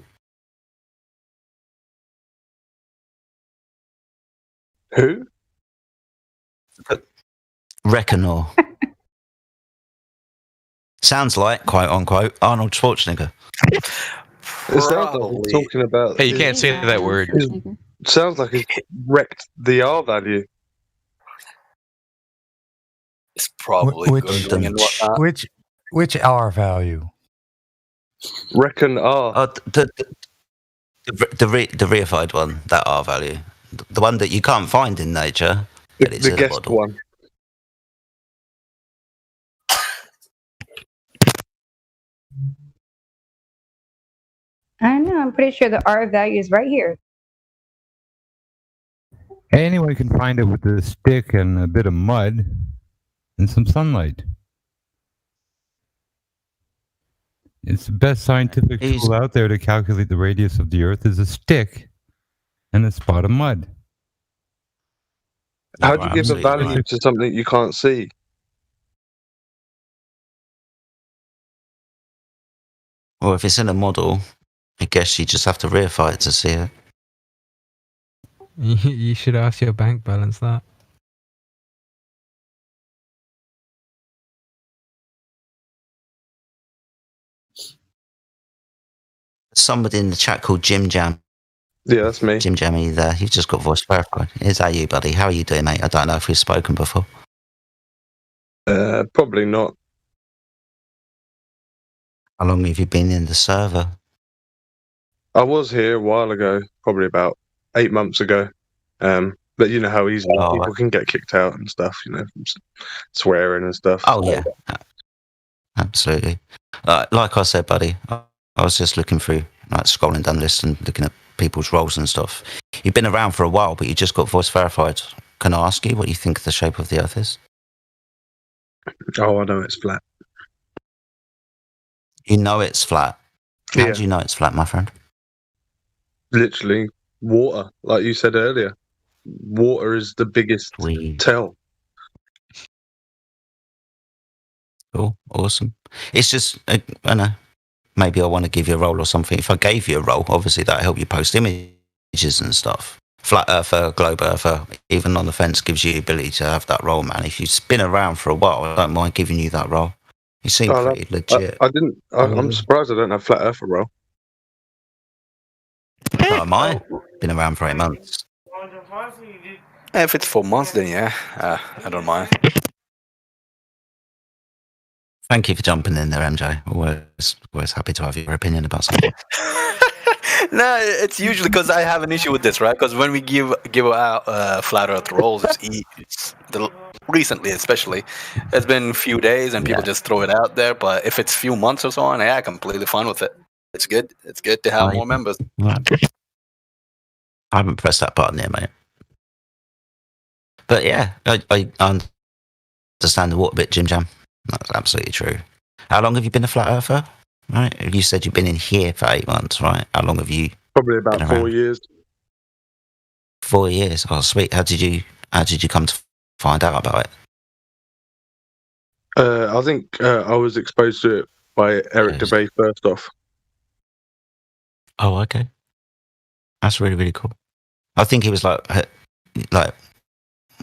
Who? Reckoner. Sounds like, quote unquote, Arnold Schwarzenegger. It sounds like he's talking about. Hey, you can't say that word. It sounds like he's wrecked the R value. It's probably Googling and whatnot. Which R value? Reckon R. The reified one, that R value. The one that you can't find in nature. The guest one. I know. I'm pretty sure the R value is right here. Anyone can find it with a stick and a bit of mud and some sunlight. It's the best scientific tool out there to calculate the radius of the Earth is a stick and a spot of mud. How do you give a value to something you can't see? Well, if it's in a model, I guess you just have to reify it to see it. You should ask your bank balance that. Somebody in the chat called Jim Jam. Yeah, that's me. Jim Jam, are you there? You've just got voice verified. Is that you, buddy? How are you doing, mate? I don't know if we've spoken before. Probably not. How long have you been in the server? I was here a while ago, probably about 8 months ago. But you know how easily people can get kicked out and stuff, you know, from swearing and stuff. Oh, yeah. Absolutely. Like I said, buddy, I was just looking through like scrolling down the list and looking at people's roles and stuff. You've been around for a while, but you just got voice verified. Can I ask you what you think the shape of the Earth is? Oh, I know it's flat. You know it's flat. How Yeah. do you know it's flat, my friend? Literally water, like you said earlier. Water is the biggest tell. Cool, awesome. It's just, I don't know, maybe I want to give you a role or something. If I gave you a role, obviously that'll help you post images and stuff. Flat Earther, Globe Earther, even on the fence gives you the ability to have that role, man. If you've been around for a while, I don't mind giving you that role. You seem Oh, pretty legit. I'm surprised I don't have flat earther role. So am I. Been around for 8 months. If it's 4 months, then yeah, I don't mind. Thank you for jumping in there, MJ. Always happy to have your opinion about something. No, it's usually because I have an issue with this, right? Because when we give out flat Earth roles, recently especially, it's been a few days and people just throw it out there. But if it's few months or so on, yeah, completely fine with it. It's good. It's good to have more members. I haven't pressed that button yet, mate. But yeah, I understand the water bit, Jim Jam. That's absolutely true. How long have you been a flat earther? Right, you said you've been in here for 8 months, right? How long have you? Probably about 4 years. 4 years. Oh, sweet. How did you come to find out about it? I think I was exposed to it by Eric DeBay first off. Oh, okay. That's really, really cool. I think it was like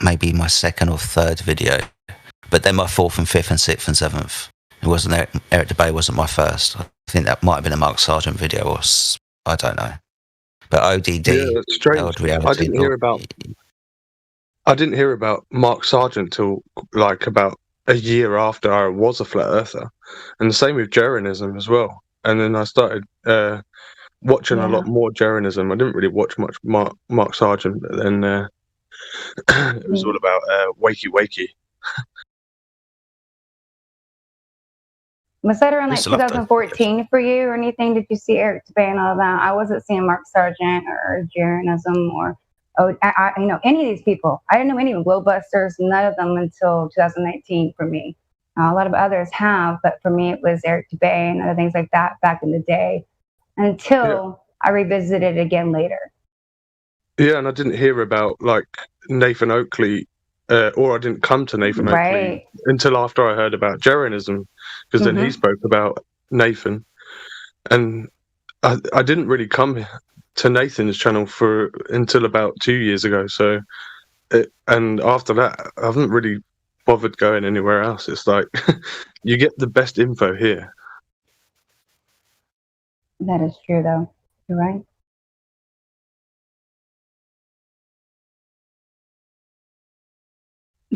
maybe my second or third video, but then my fourth and fifth and sixth and seventh. It wasn't Eric DeBay wasn't my first. I think that might have been a Mark Sargent video, or I don't know. But ODD, that's strange. Reality, I didn't hear about Mark Sargent till like about a year after I was a flat earther, and the same with Jeranism as well. And then I started watching a lot more Jeranism. I didn't really watch much Mark Sargent, but then it was all about Wakey Wakey. Was that around like 2014 for you or anything? Did you see Eric DeBay and all that? I wasn't seeing Mark Sargent or Jeranism or any of these people. I didn't know any of Glowbusters, none of them until 2019 for me. A lot of others have, but for me it was Eric DeBay and other things like that back in the day until I revisited it again later. Yeah, and I didn't hear about like Nathan Oakley, or I didn't come to Nathan Oakley until after I heard about Jeranism, because then he spoke about Nathan, and I didn't really come to Nathan's channel until about 2 years ago. So, and after that, I haven't really bothered going anywhere else. It's like you get the best info here. That is true, though. You're right.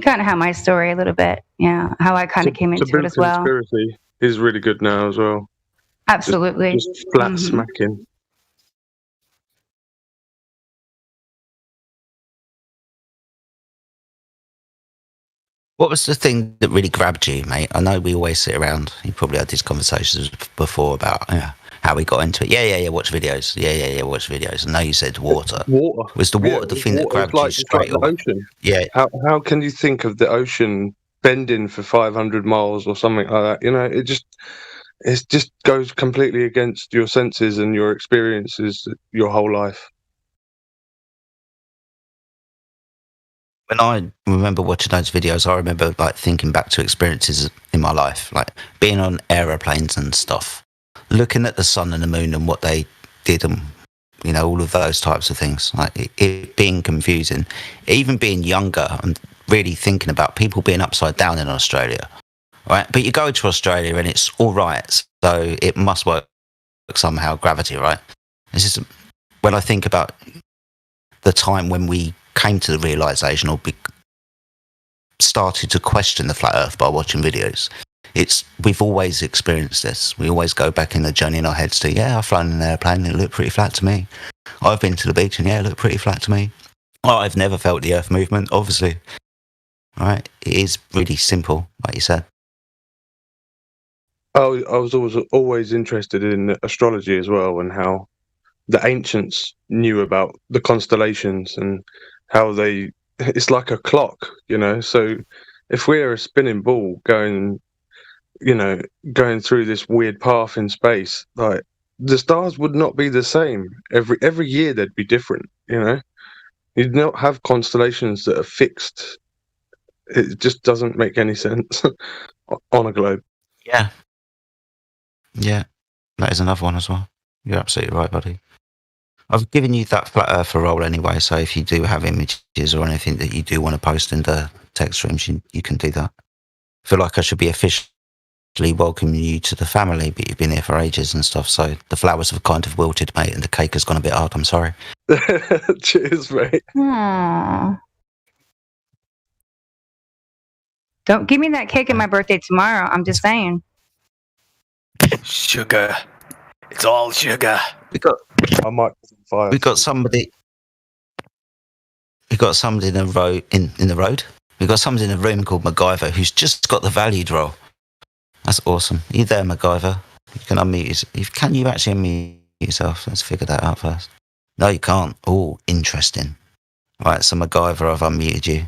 Kind of how my story a little bit, yeah, how I kind of came into it as well. Conspiracy is really good now as well. Absolutely. Just flat smacking. What was the thing that really grabbed you, mate? I know we always sit around. You probably had these conversations before about how we got into it. Yeah. Watch videos. Yeah. Watch videos. And now you said water. Water was the water the thing that grabbed you straight away? Ocean. Yeah. How can you think of the ocean bending for 500 miles or something like that? You know, it just goes completely against your senses and your experiences your whole life. When I remember watching those videos, I remember like thinking back to experiences in my life, like being on aeroplanes and stuff, looking at the sun and the moon and what they did, and all of those types of things. Like it being confusing, even being younger and really thinking about people being upside down in Australia, right? But you go to Australia and it's all right, so it must work somehow. Gravity, right? It's just when I think about the time when we came to the realization or started to question the flat earth by watching videos. We've always experienced this. We always go back in the journey in our heads to, I've flown in an airplane and it looked pretty flat to me. I've been to the beach and it looked pretty flat to me. I've never felt the earth movement, obviously. Right? It is really simple, like you said. I was always interested in astrology as well, and how the ancients knew about the constellations and how it's like a clock, so if we're a spinning ball going through this weird path in space, like the stars would not be the same every year. They'd be different. You'd not have constellations that are fixed. It just doesn't make any sense on a globe. Yeah, that is another one as well. You're absolutely right, buddy. I've given you that flat earther role anyway, so if you do have images or anything that you do want to post in the text streams, you can do that. I feel like I should be officially welcoming you to the family, but you've been here for ages and stuff, so the flowers have kind of wilted, mate, and the cake has gone a bit hard. I'm sorry. Cheers, mate. Aww. Don't give me that cake at my birthday tomorrow. I'm just saying. Sugar. It's all sugar. We got somebody. We got somebody in the road. In the road. We got somebody in the room called MacGyver who's just got the valued role. That's awesome. Are you there, MacGyver? You can unmute. Can you actually unmute yourself? Let's figure that out first. No, you can't. Oh, interesting. Right, so MacGyver, I've unmuted you.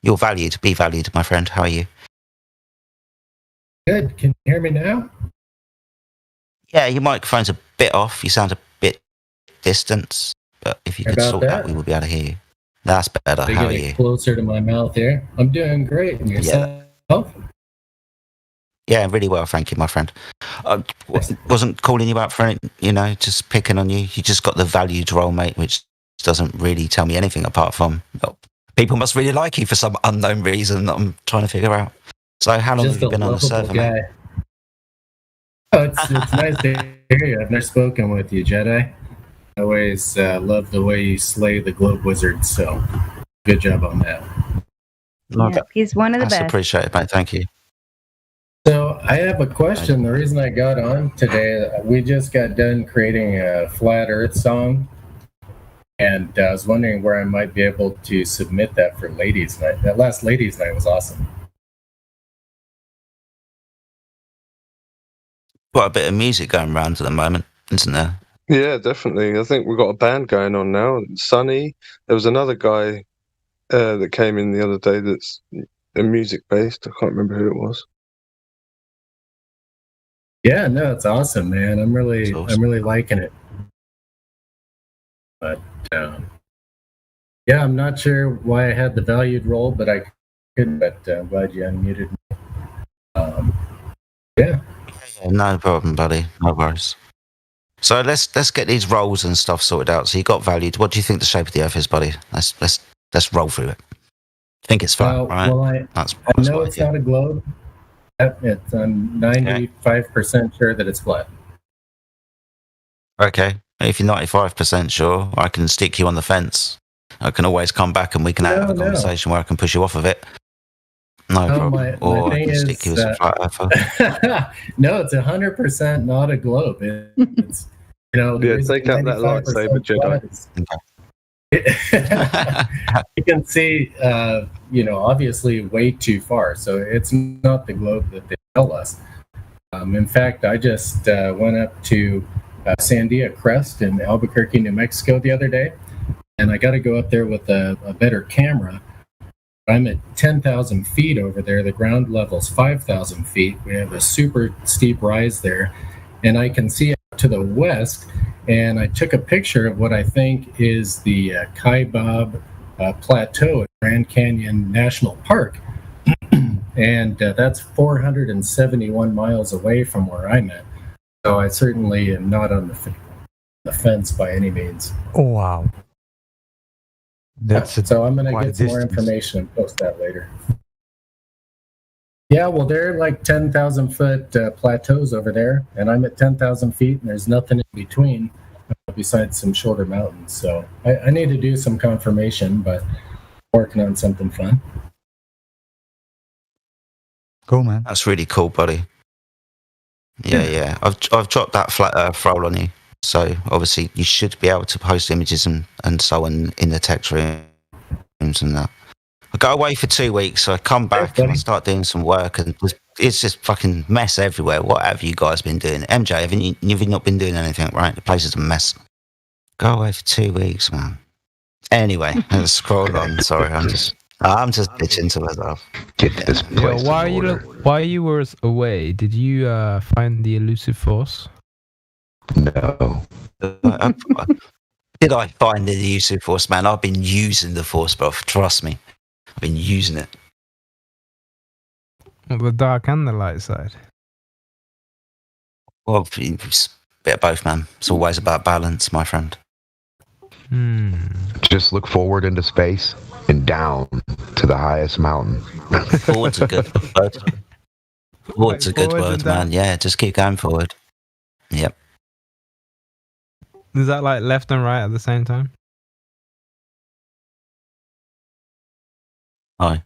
You're valued. Be valued, my friend. How are you? Good. Can you hear me now? Yeah, your microphone's a bit off. You sound a bit distant. But if you could sort that, we will be able to hear you. That's better. How are you? Closer to my mouth here. I'm doing great. And yourself? Yeah, really well, thank you, my friend. I wasn't calling you out for it, just picking on you. You just got the valued role, mate, which doesn't really tell me anything apart from people must really like you for some unknown reason that I'm trying to figure out. So how long have you been on the server, mate? Oh, it's nice to hear you. I've never spoken with you, Jedi. I always love the way you slay the globe wizards, so good job on that. Yeah, he's one of the best. Appreciate it, mate. Thank you. So I have a question. The reason I got on today, we just got done creating a Flat Earth song, and I was wondering where I might be able to submit that for Ladies' Night. That last Ladies' Night was awesome. Quite a bit of music going around at the moment, isn't there? Yeah, definitely. I think we've got a band going on now. Sunny. There was another guy that came in the other day that's music based. I can't remember who it was. Yeah, no, it's awesome, man. I'm really liking it. But yeah, I'm not sure why I had the valued role, but I couldn't. But I'm glad you unmuted me. Yeah. No problem, buddy. No worries. So let's get these roles and stuff sorted out. So you got valued. What do you think the shape of the Earth is, buddy? Let's roll through it. I think it's flat, right? Well, I know it's not a globe. I'm 95% sure that it's flat. Okay. If you're 95% sure, I can stick you on the fence. I can always come back and we can have a conversation where I can push you off of it. No problem. Or I can stick you as a flat earther. No, it's 100% not a globe. It's take out that lightsaber, Jedi. You can see, obviously way too far. So it's not the globe that they tell us. In fact, I just went up to Sandia Crest in Albuquerque, New Mexico the other day, and I got to go up there with a better camera. I'm at 10,000 feet over there. The ground level's 5,000 feet. We have a super steep rise there, and I can see to the west. And I took a picture of what I think is the Kaibab Plateau at Grand Canyon National Park. And that's 471 miles away from where I'm at. So I certainly am not on the fence by any means. Oh, wow. So I'm going to get some more information and post that later. Yeah, well, they're like 10,000 foot plateaus over there, and I'm at 10,000 feet, and there's nothing in between besides some shorter mountains. So I need to do some confirmation, but working on something fun. Cool, man. That's really cool, buddy. Yeah. I've dropped that flat earth roll on you. So obviously you should be able to post images and so on in the text rooms and that. I go away for 2 weeks, so I come back and I start doing some work, and it's just fucking mess everywhere. What have you guys been doing? MJ, have you not been doing anything, right? The place is a mess. Go away for 2 weeks, man. Anyway, let's scroll on. Sorry, I'm just bitching to myself. Get this place While you were away, did you find the elusive force? No. Did I find the elusive force, man? I've been using the force, bro. Trust me. I've been using it. The dark and the light side. Well, it's a bit of both, man. It's always about balance, my friend. Just look forward into space and down to the highest mountain. Forward's a good word. Forward's a good word, man. Yeah, just keep going forward. Yep. Is that like left and right at the same time? Hi.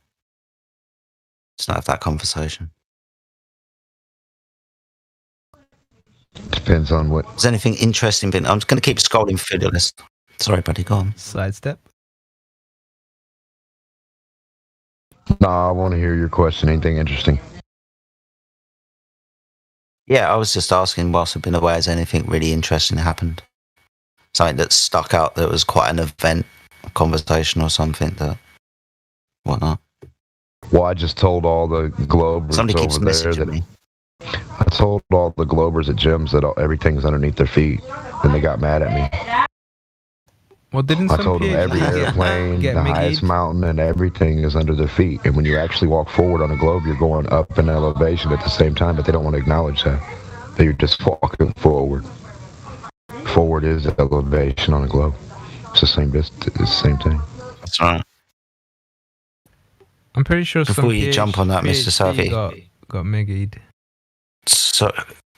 Let's not have that conversation. Depends on what. Is anything interesting been? I'm just going to keep scrolling through the list. Sorry, buddy, go on. Sidestep. No, I want to hear your question. Anything interesting? Yeah, I was just asking whilst I've been away, has anything really interesting happened? Something that stuck out that was quite an event, a conversation or something that, whatnot. Well, I just told all the Globers Somebody keeps over there messaging that me. I told all the Globers at gyms that everything's underneath their feet, and they got mad at me. Well, didn't I some told them PhD every airplane, get the McGee'd? highest mountain, and everything is under their feet. And when you actually walk forward on a globe, you're going up in elevation at the same time, but they don't want to acknowledge that. That you're just walking forward. Forward is elevation on a globe. It's the same distance. It's the same thing. That's right. I'm pretty sure Before some you jump on that, Mr. PhD Savi. got McGee'd. So,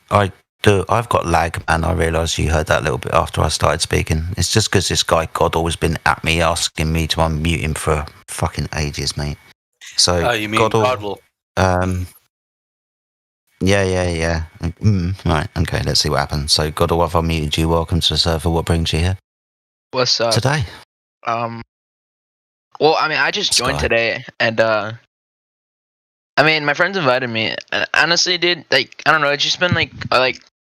I've got lag, and I realised you heard that a little bit after I started speaking. It's just because this guy Godel has been at me asking me to unmute him for fucking ages, mate. So, You mean Godel, yeah. Right, okay, let's see what happens. So, Godel, I've unmuted you. Welcome to the server. What brings you here What's up? today? Well, I mean, I just joined today, and I mean, my friends invited me. And honestly, dude, like, I don't know, it's just been like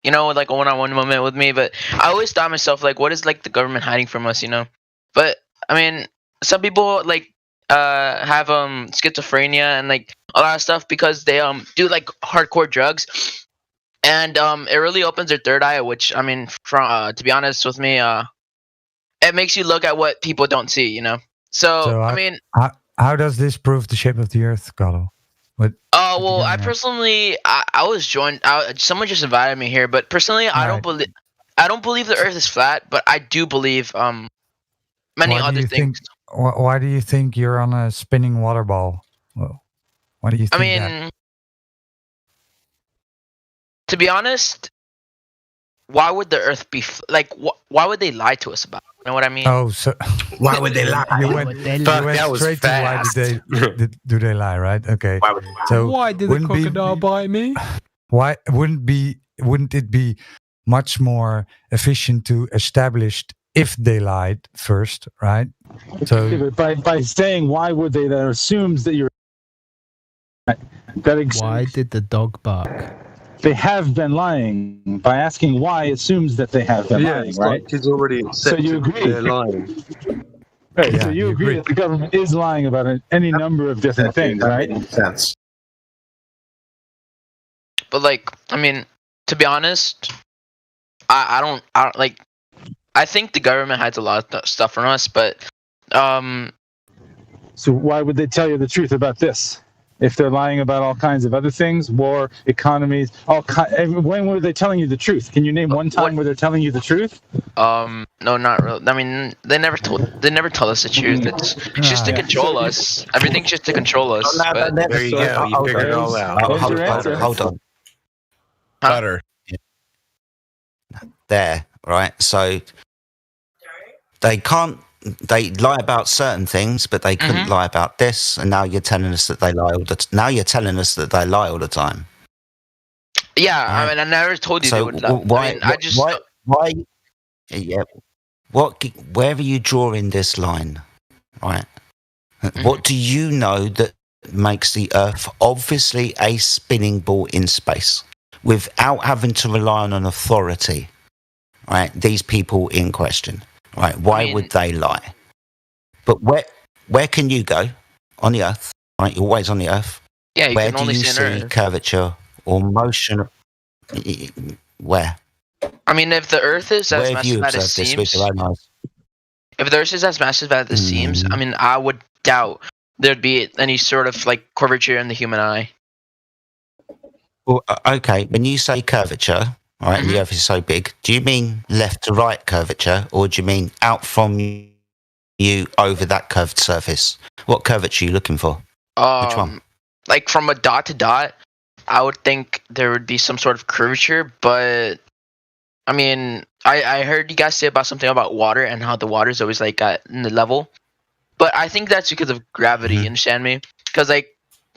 you know, like a one-on-one moment with me. But I always thought myself, like, what is like the government hiding from us, you know? But I mean, some people like have schizophrenia and like a lot of stuff because they do like hardcore drugs, and it really opens their third eye. Which I mean, from to be honest with me, it makes you look at what people don't see, you know. So I mean, how does this prove the shape of the Earth, Godel? Well, I personally, I was joined. Someone just invited me here, but personally, I don't believe the Earth is flat, but I do believe many other things. Why do you think you're on a spinning water ball? Well, why do you think I mean, that? to be honest, why would the Earth be why would they lie to us about it? You know what I mean? Oh, so Why would they lie? You went that was straight fast. to why do they lie, right? Okay. So Why did the wouldn't crocodile bite me? Why wouldn't it be much more efficient to establish if they lied first, right? So Yeah, but by saying why would they, that assumes that you're Why did the dog bark? they have been lying. By asking why assumes that they have been lying, it's right? like he's already So you accepted agree? they're lying. Right. Yeah, so you you agree agree. that the government is lying about any number of different things, right? Sense. But like, I mean, to be honest, I don't like. I think the government hides a lot of stuff from us, but So why would they tell you the truth about this? If they're lying about all kinds of other things, war, economies, when were they telling you the truth? Can you name one time where they're telling you the truth? no, not really. I mean, they never told us the truth. It's just to control us. Everything's just to control us. But There you go. You figured it all out. Hold on. Butter. There, right? So they lie about certain things, but they couldn't lie about this. And now you're telling us that they lie all the now you're telling us that they lie all the time. yeah, I mean, I never told you they So would lie. why? I mean, I just Why? Yeah. Where are you drawing this line? Right. What do you know that makes the Earth obviously a spinning ball in space without having to rely on an authority? Right, these people in question. Right, why would they lie? But where can you go on the Earth? Right, you're always on the Earth. Yeah, you where can do only you see an see Earth. curvature or motion? Where? I mean, if the Earth is as Where have you massive as it observed this with seems, your own eyes? if the Earth is as massive as it seems, I mean, I would doubt there'd be any sort of like curvature in the human eye. Well, okay, when you say curvature, all right, and Mm-hmm. the Earth is so big, do you mean left to right curvature, or do you mean out from you over that curved surface? What curvature are you looking for? Which one? Like from a dot to dot, I would think there would be some sort of curvature, but I mean, I heard you guys say about something about water and how the water is always like at the level, but I think that's because of gravity. You understand me? Because like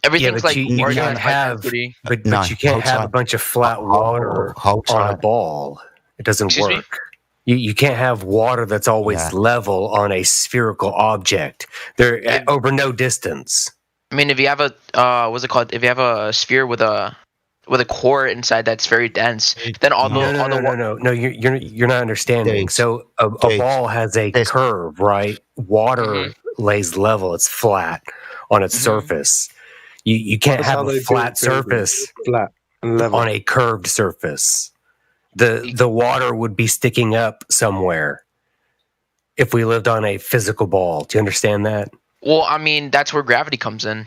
everything's but like you organized can't by have, density. but No, you can't hold have a tight. bunch of flat water Hold on a tight. ball. It doesn't Excuse me? work. You can't have water that's always Yeah. level on a spherical object. They're over no distance. I mean, if you have a what's it called? If you have a sphere with a core inside that's very dense, then all the No. You're not understanding. Dude. So a Dude. ball has a curve, right? Water Mm-hmm. lays level. It's flat on its surface. You can't That's how have a they do flat it, buildings. surface Flat and level. on a curved surface. The water would be sticking up somewhere if we lived on a physical ball. Do you understand that? Well, I mean, that's where gravity comes in.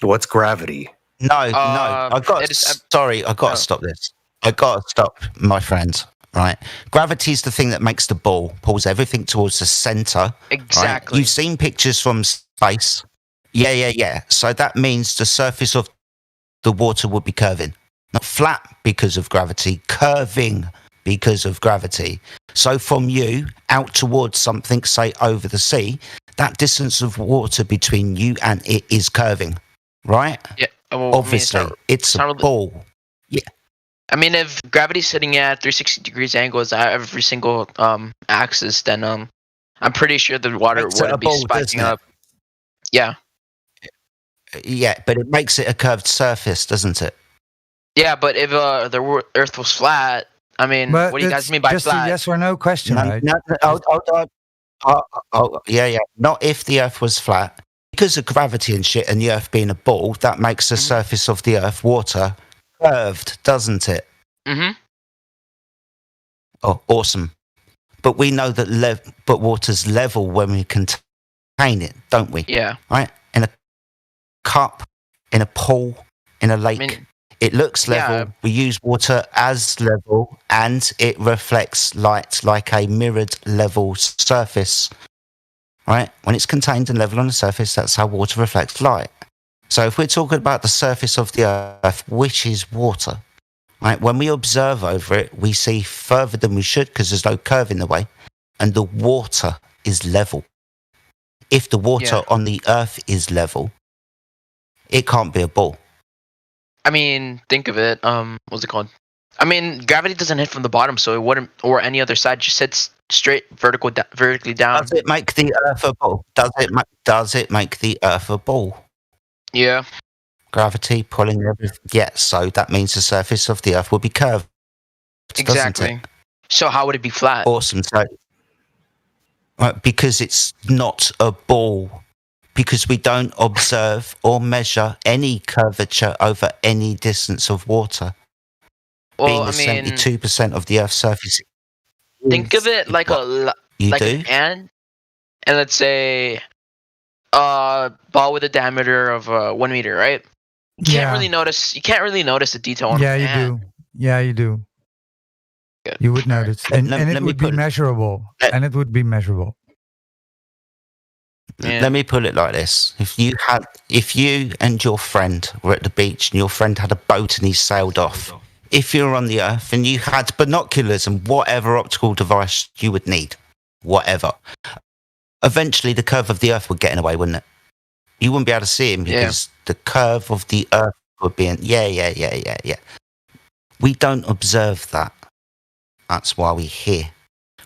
What's gravity? No. I got. Sorry, I got to stop this. I got to stop, my friends. Right, gravity is the thing that makes the ball, pulls everything towards the center. Exactly. Right? You've seen pictures from space. Yeah. So that means the surface of the water would be curving, not flat because of gravity, curving because of gravity. So from you out towards something, say over the sea, that distance of water between you and it is curving, right? Yeah. Well, Obviously, it's a ball. Yeah. I mean, if gravity's sitting at 360 degrees angles at every single axis, then I'm pretty sure the water Makes it a wouldn't be ball, spiking doesn't it? up. Yeah. Yeah, but it makes it a curved surface, doesn't it? Yeah, but if the Earth was flat, I mean, But what do you guys it's mean by just flat? a yes or no question, right? Yeah. Not if the Earth was flat. Because of gravity and shit, and the Earth being a ball, that makes the surface of the Earth, water, curved, doesn't it? Mm-hmm. Oh, awesome. But we know that but water's level when we contain it, don't we? Yeah. Right? In a cup, in a pool, in a lake, it looks level. yeah. We use water as level, and it reflects light like a mirrored level surface. Right? When it's contained and level on the surface, that's how water reflects light. So if we're talking about the surface of the Earth, which is water, right? When we observe over it, we see further than we should because there's no curve in the way, and the water is level. If the water on the Earth is level, it can't be a ball. I mean, think of it. What's it called? I mean, gravity doesn't hit from the bottom, so it wouldn't, or any other side, just sits straight vertically down. Does it make the Earth a ball? Does it make the Earth a ball? Yeah. Gravity pulling everything. Yeah, so that means the surface of the Earth will be curved. Exactly. Doesn't it? So how would it be flat? Awesome. So, right, because it's not a ball. Because we don't observe or measure any curvature over any distance of water. Well, Being I mean, 72% of the Earth's surface. think of it like You like do? an ant, and let's say a ball with a diameter of 1 meter, right? You can't Yeah. really notice. You can't really notice the detail on Yeah, an you ant. do. Yeah, you do. You would notice, and Let it me would be put it- measurable, and it would be measurable. Let me put it like this: if you and your friend were at the beach and your friend had a boat and he sailed off, if you're on the Earth and you had binoculars and whatever optical device you would need, whatever, eventually the curve of the Earth would get in the way, wouldn't it? You wouldn't be able to see him because the curve of the Earth would be in. Yeah. We don't observe that. That's why we hear.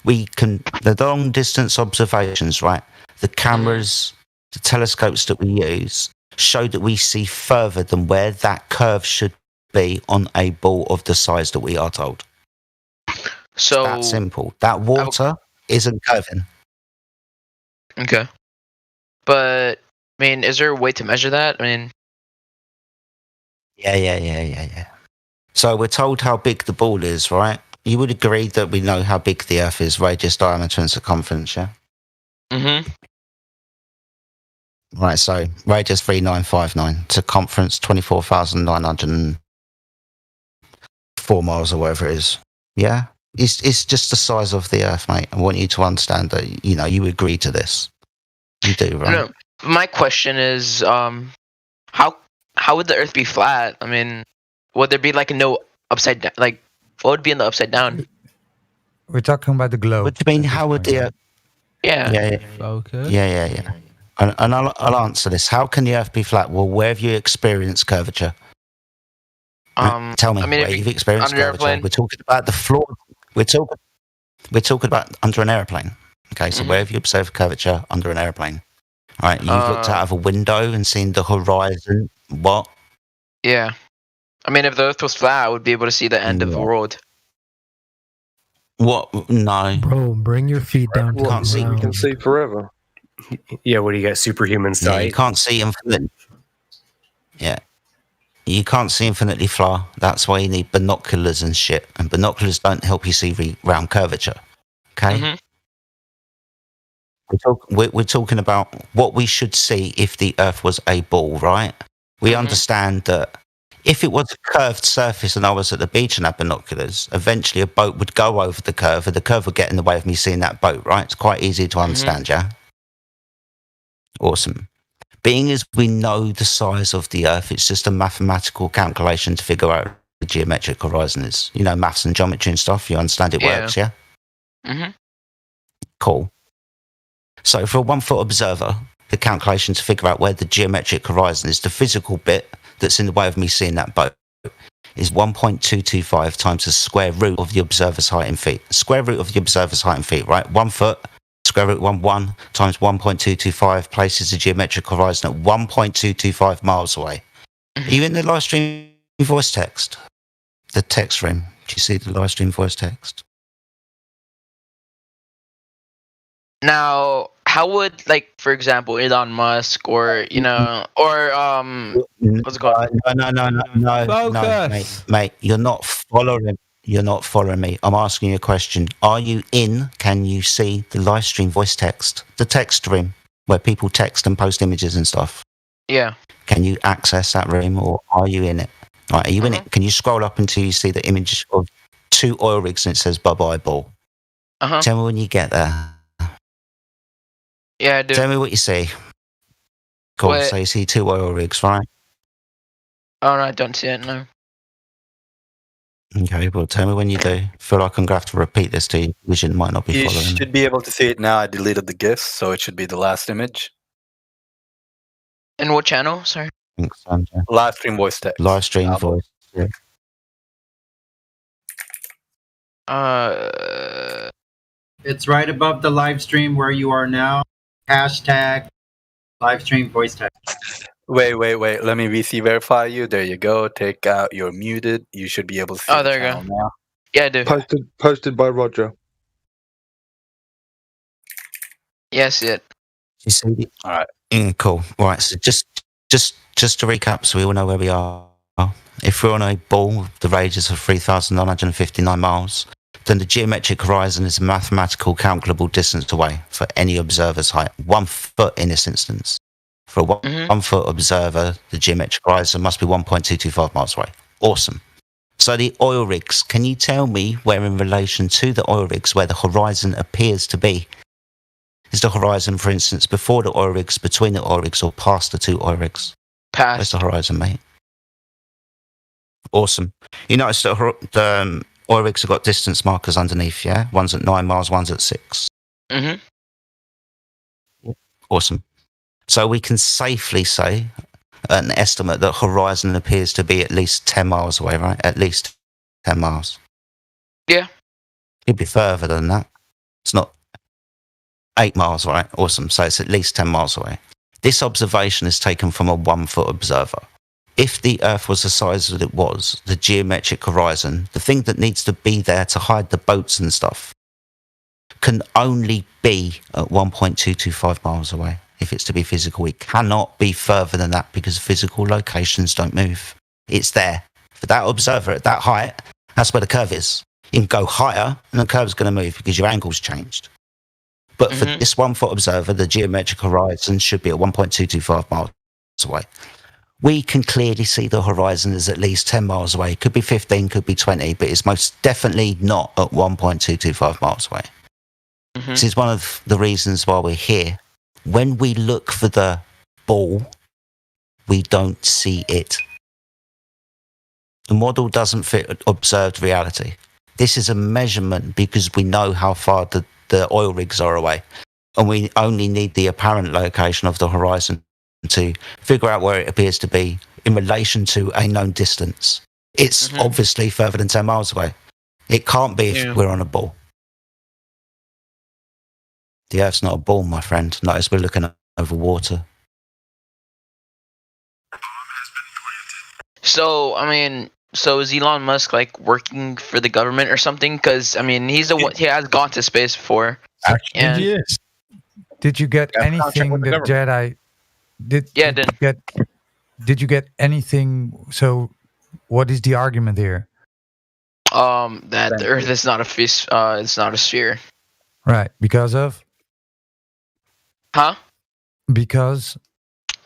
We can the long distance observations, right? The cameras the telescopes that we use show that we see further than where that curve should be on a ball of the size that we are told. So it's that simple. That water isn't curving. Okay. But I mean, is there a way to measure that? I mean, Yeah. So we're told how big the ball is, right? You would agree that we know how big the Earth is, radius, diameter, and circumference, yeah? mm-hmm. Right, so radius 3959, circumference 24,904 miles or whatever it is. Yeah? It's just the size of the Earth, mate. I want you to understand that, you agree to this. You do, right? No, my question is, how would the Earth be flat? I mean, would there be like no upside down? Like, what would be in the upside down? We're talking about the globe. What do you mean? How would the Earth? Yeah. Focus. Yeah. And I'll answer this. How can the Earth be flat? Well, where have you experienced curvature? Tell me, I mean, where you've experienced on an curvature. airplane. We're talking about the floor. We're talking about under an airplane. Okay, so where have you observed curvature under an airplane? All right, you've looked out of a window and seen the horizon. What? Yeah. I mean, if the Earth was flat, I would be able to see the end of the world. What? No. Bro, bring your feet down. You can't see. We can see forever. Yeah, what do you get? Superhuman Yeah, sight? you can't see infinite. Yeah. You can't see infinitely far. That's why you need binoculars and shit. And binoculars don't help you see round curvature. Okay? We're talking about what we should see if the Earth was a ball, right? We understand that if it was a curved surface and I was at the beach and had binoculars, eventually a boat would go over the curve and the curve would get in the way of me seeing that boat, right? It's quite easy to understand, yeah? Awesome. Being as we know the size of the Earth, it's just a mathematical calculation to figure out the geometric horizon is. You know, maths and geometry and stuff. You understand it works, yeah? Mm-hmm. Cool. So for a 1 foot observer, the calculation to figure out where the geometric horizon is, the physical bit that's in the way of me seeing that boat, is 1.225 times the square root of the observer's height in feet. Square root of the observer's height in feet, right? 1 foot, square root 1 times 1.225 places the geometric horizon at 1.225 miles away. Are you in the live stream voice text? The text room. Do you see the live stream voice text? Now, how would, like, for example, Elon Musk or, or, what's it called? No, mate, you're not following. You're not following me. I'm asking you a question. Are you in? Can you see the live stream voice text, the text room where people text and post images and stuff? Yeah. Can you access that room, or are you in it? Right, are you in it? Can you scroll up until you see the image of 2 oil rigs and it says "bye-bye ball"? Tell me when you get there. Yeah, I do. Tell me what you see. Cool. Wait. So you see 2 oil rigs, right? Oh, no, I don't see it, no. Okay, well, tell me when you do. I feel like I'm going to have to repeat this to you. Vision might not be You following. should be able to see it now. I deleted the GIFs, so it should be the last image. And what channel? Sorry. Thanks, Sandra. Live stream voice text. Live stream voice. Yeah. It's right above the live stream where you are now. Hashtag live stream voice text. Wait. Let me VC verify you. There you go. Take out. You're muted. You should be able to see Oh, the there you channel go. now. Yeah, I do. Posted by Roger. Yeah, I see it. You see it? All right. Cool. Right. So just to recap, so we all know where we are. If we're on a ball with the radius of 3,959 miles, then the geometric horizon is a mathematical calculable distance away for any observer's height. 1 foot in this instance. For a 1 foot observer, the geometric horizon must be 1.225 miles away. Awesome. So the oil rigs, can you tell me where in relation to the oil rigs where the horizon appears to be? Is the horizon, for instance, before the oil rigs, between the oil rigs, or past the 2 oil rigs? Past. Where's the horizon, mate? Awesome. You notice that the oil rigs have got distance markers underneath, yeah? One's at 9 miles, one's at 6. Mm-hmm. Awesome. So we can safely say an estimate that horizon appears to be at least 10 miles away, right? At least 10 miles. Yeah. It'd be further than that. It's not 8 miles, right? Awesome. So it's at least 10 miles away. This observation is taken from a 1-foot observer. If the Earth was the size that it was, the geometric horizon, the thing that needs to be there to hide the boats and stuff, can only be at 1.225 miles away. If it's to be physical, it cannot be further than that because physical locations don't move. It's there. For that observer at that height, that's where the curve is. You can go higher and the curve's going to move because your angle's changed. But for this 1-foot observer, the geometric horizon should be at 1.225 miles away. We can clearly see the horizon is at least 10 miles away. Could be 15, could be 20, but it's most definitely not at 1.225 miles away. This is one of the reasons why we're here. When we look for the ball, we don't see it. The model doesn't fit observed reality. This is a measurement because we know how far the oil rigs are away. And we only need the apparent location of the horizon to figure out where it appears to be in relation to a known distance. It's obviously further than 10 miles away. It can't be if we're on a ball. The Earth's not a ball, my friend. Notice we're looking over water. So, I mean, so is Elon Musk like working for the government or something? Because I mean, he has gone to space before. Actually, he is. Did you get anything that Jedi? Did you get anything? So, what is the argument here? That the Earth is not a it's not a sphere. Right, because of? Huh? Because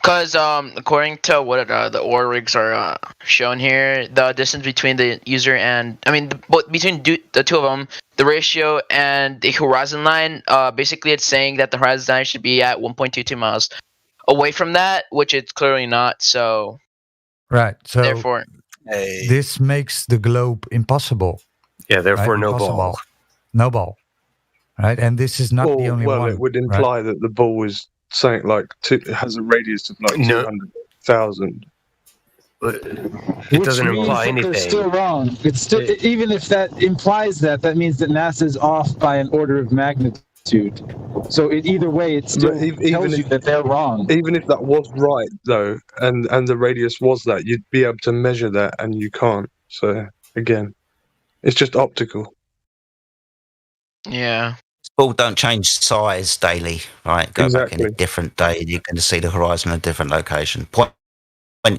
according to what the oil rigs are shown here, the distance between the user and between the two of them, the ratio and the horizon line, basically it's saying that the horizon line should be at 1.22 miles away from that, which it's clearly not. So right, so therefore, this makes the globe impossible. Yeah, therefore right? no Impossible. ball. No ball. Right, and this is not the only one. Well, it would imply that the ball is something like has a radius of like 200,000. It doesn't imply anything. They're still wrong. It's still even if that implies that means that NASA's off by an order of magnitude. So either way, it still tells you that they're wrong. Even if that was right, though, and the radius was that, you'd be able to measure that, and you can't. So again, it's just optical. Yeah. Ball don't change size daily, right? Go back in a different day, and you're going to see the horizon in a different location. Point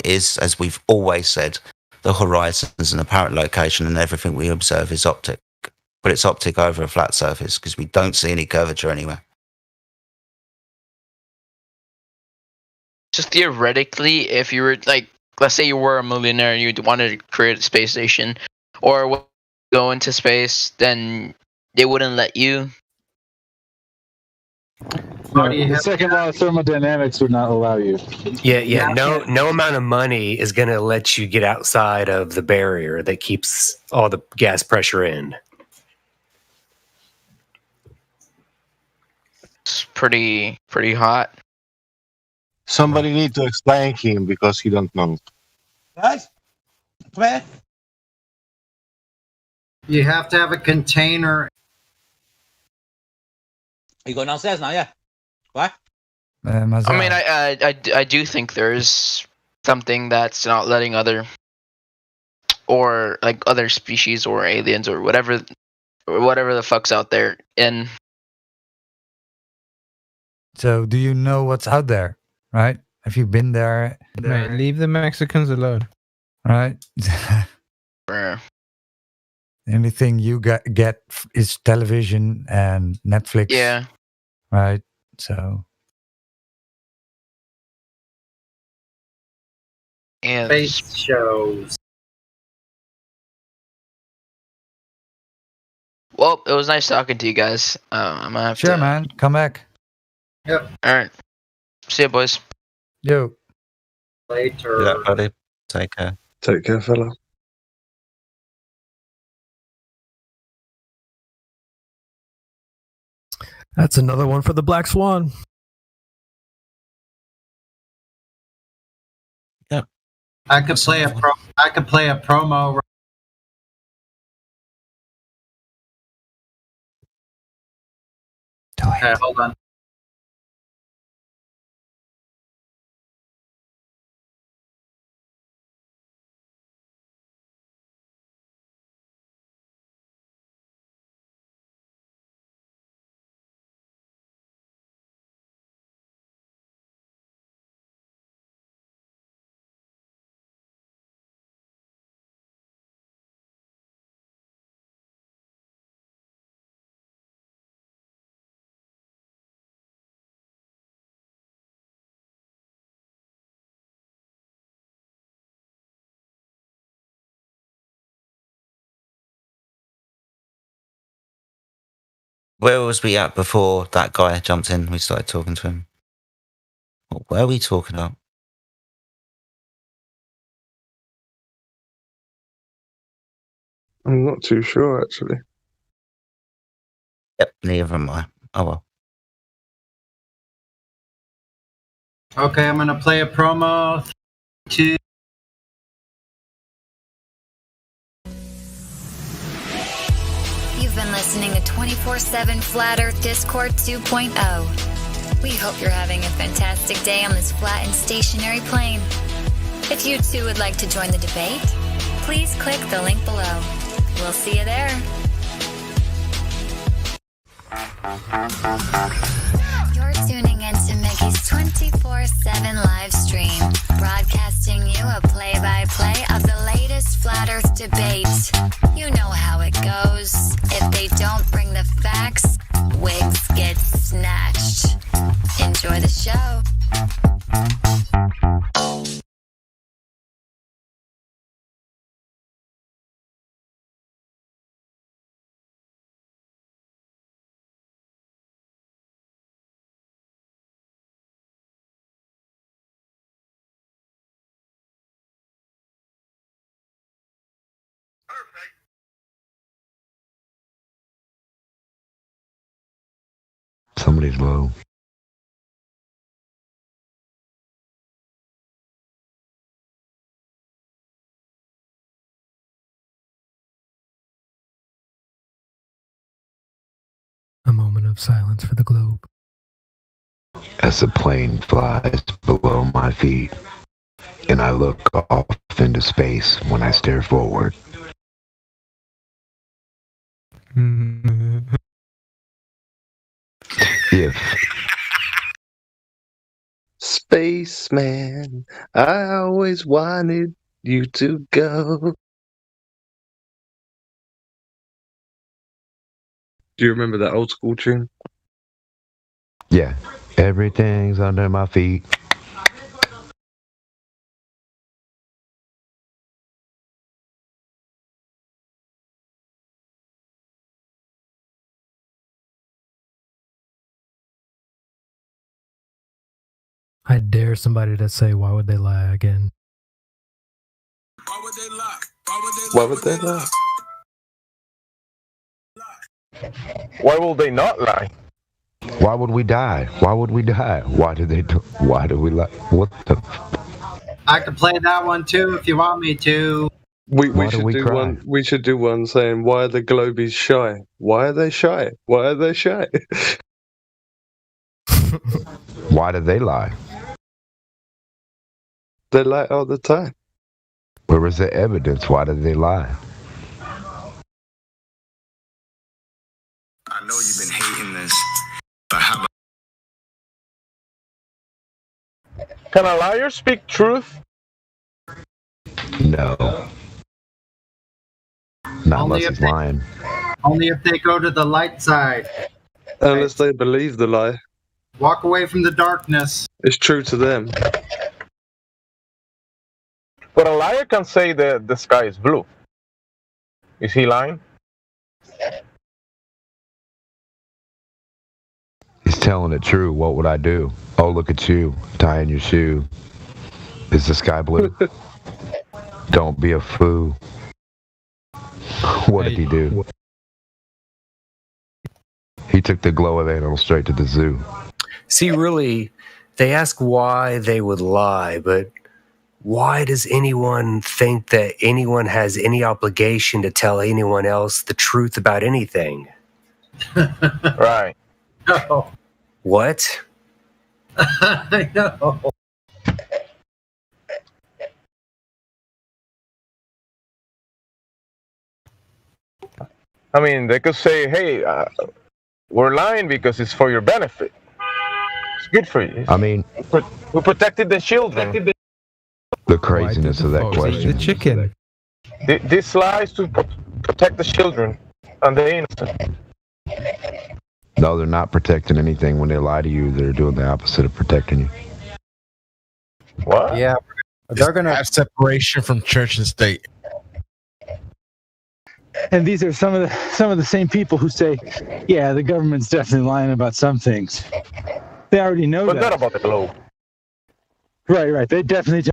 is, as we've always said, the horizon is an apparent location, and everything we observe is optic. But it's optic over a flat surface because we don't see any curvature anywhere. Just theoretically, if you were like, let's say you were a millionaire, and you wanted to create a space station or go into space, then they wouldn't let you. The second law of thermodynamics would not allow you. Yeah. No amount of money is going to let you get outside of the barrier that keeps all the gas pressure in. It's pretty hot. Somebody need to explain him because he don't know. Guys, you have to have a container. You go downstairs now, yeah. What? I mean, I do think there's something that's not letting other species or aliens or whatever the fuck's out there in. So, do you know what's out there? Right? Have you been there? Mate, leave the Mexicans alone. Right? The only thing you get is television and Netflix. Yeah. Right? So. And space shows. Well, it was nice talking to you guys. I'm gonna have sure, to... man. Come back. Yep. All right. See ya, boys. Yo. Later. Yeah, buddy. Take care. Take care, fella. That's another one for the Black Swan. Yeah. I could play a promo. Okay, hold on. Where was we at before that guy jumped in? We started talking to him. What were we talking about? I'm not too sure, actually. Yep, neither am I. Oh well. Okay, I'm gonna play a promo. 2. You've been listening to 24/7 Flat Earth Discord 2.0. We hope you're having a fantastic day on this flat and stationary plane. If you too would like to join the debate, please click the link below. We'll see you there. You're tuning into Mickey's 24/7 live stream, broadcasting you a play-by-play of the latest Flat Earth debate. You know how it goes. If they don't bring the facts, wigs get snatched. Enjoy the show. Somebody's low. A moment of silence for the globe. As the plane flies below my feet, and I look off into space when I stare forward. If Spaceman, I always wanted you to go. Do you remember that old school tune? yeah, everything's under my feet. I dare somebody to say, why would they lie again? Why would they lie? Why will they not lie? Why would we die? Why would we die? Why do we lie? What the? I can play that one too if you want me to. We should do one. We should do one saying, "Why are the Globies shy? Why are they shy? Why are they shy?" Why do they lie? They lie all the time. Where is the evidence? Why do they lie? I know you've been hating this, but how about... Can a liar speak truth? No. Not Only unless if he's they- lying. Only if they go to the light side. Unless they believe the lie. Walk away from the darkness. It's true to them. But a liar can say that the sky is blue. Is he lying? He's telling it true. What would I do? Oh, look at you, tying your shoe. Is the sky blue? Don't be a fool. What did he do? He took the glow of animal straight to the zoo. See, really, they ask why they would lie, but why does anyone think that anyone has any obligation to tell anyone else the truth about anything? Right. No. What? I know. I mean, they could say, hey, we're lying because it's for your benefit. It's good for you. I mean, we protected the children. the craziness of that question. The chicken. This lies to protect the children and the innocent. No, they're not protecting anything. When they lie to you, they're doing the opposite of protecting you. What? Yeah, they're gonna have separation from church and state. And these are some of the same people who say, yeah, the government's definitely lying about some things. They already know But that. not about the globe. Right. They definitely.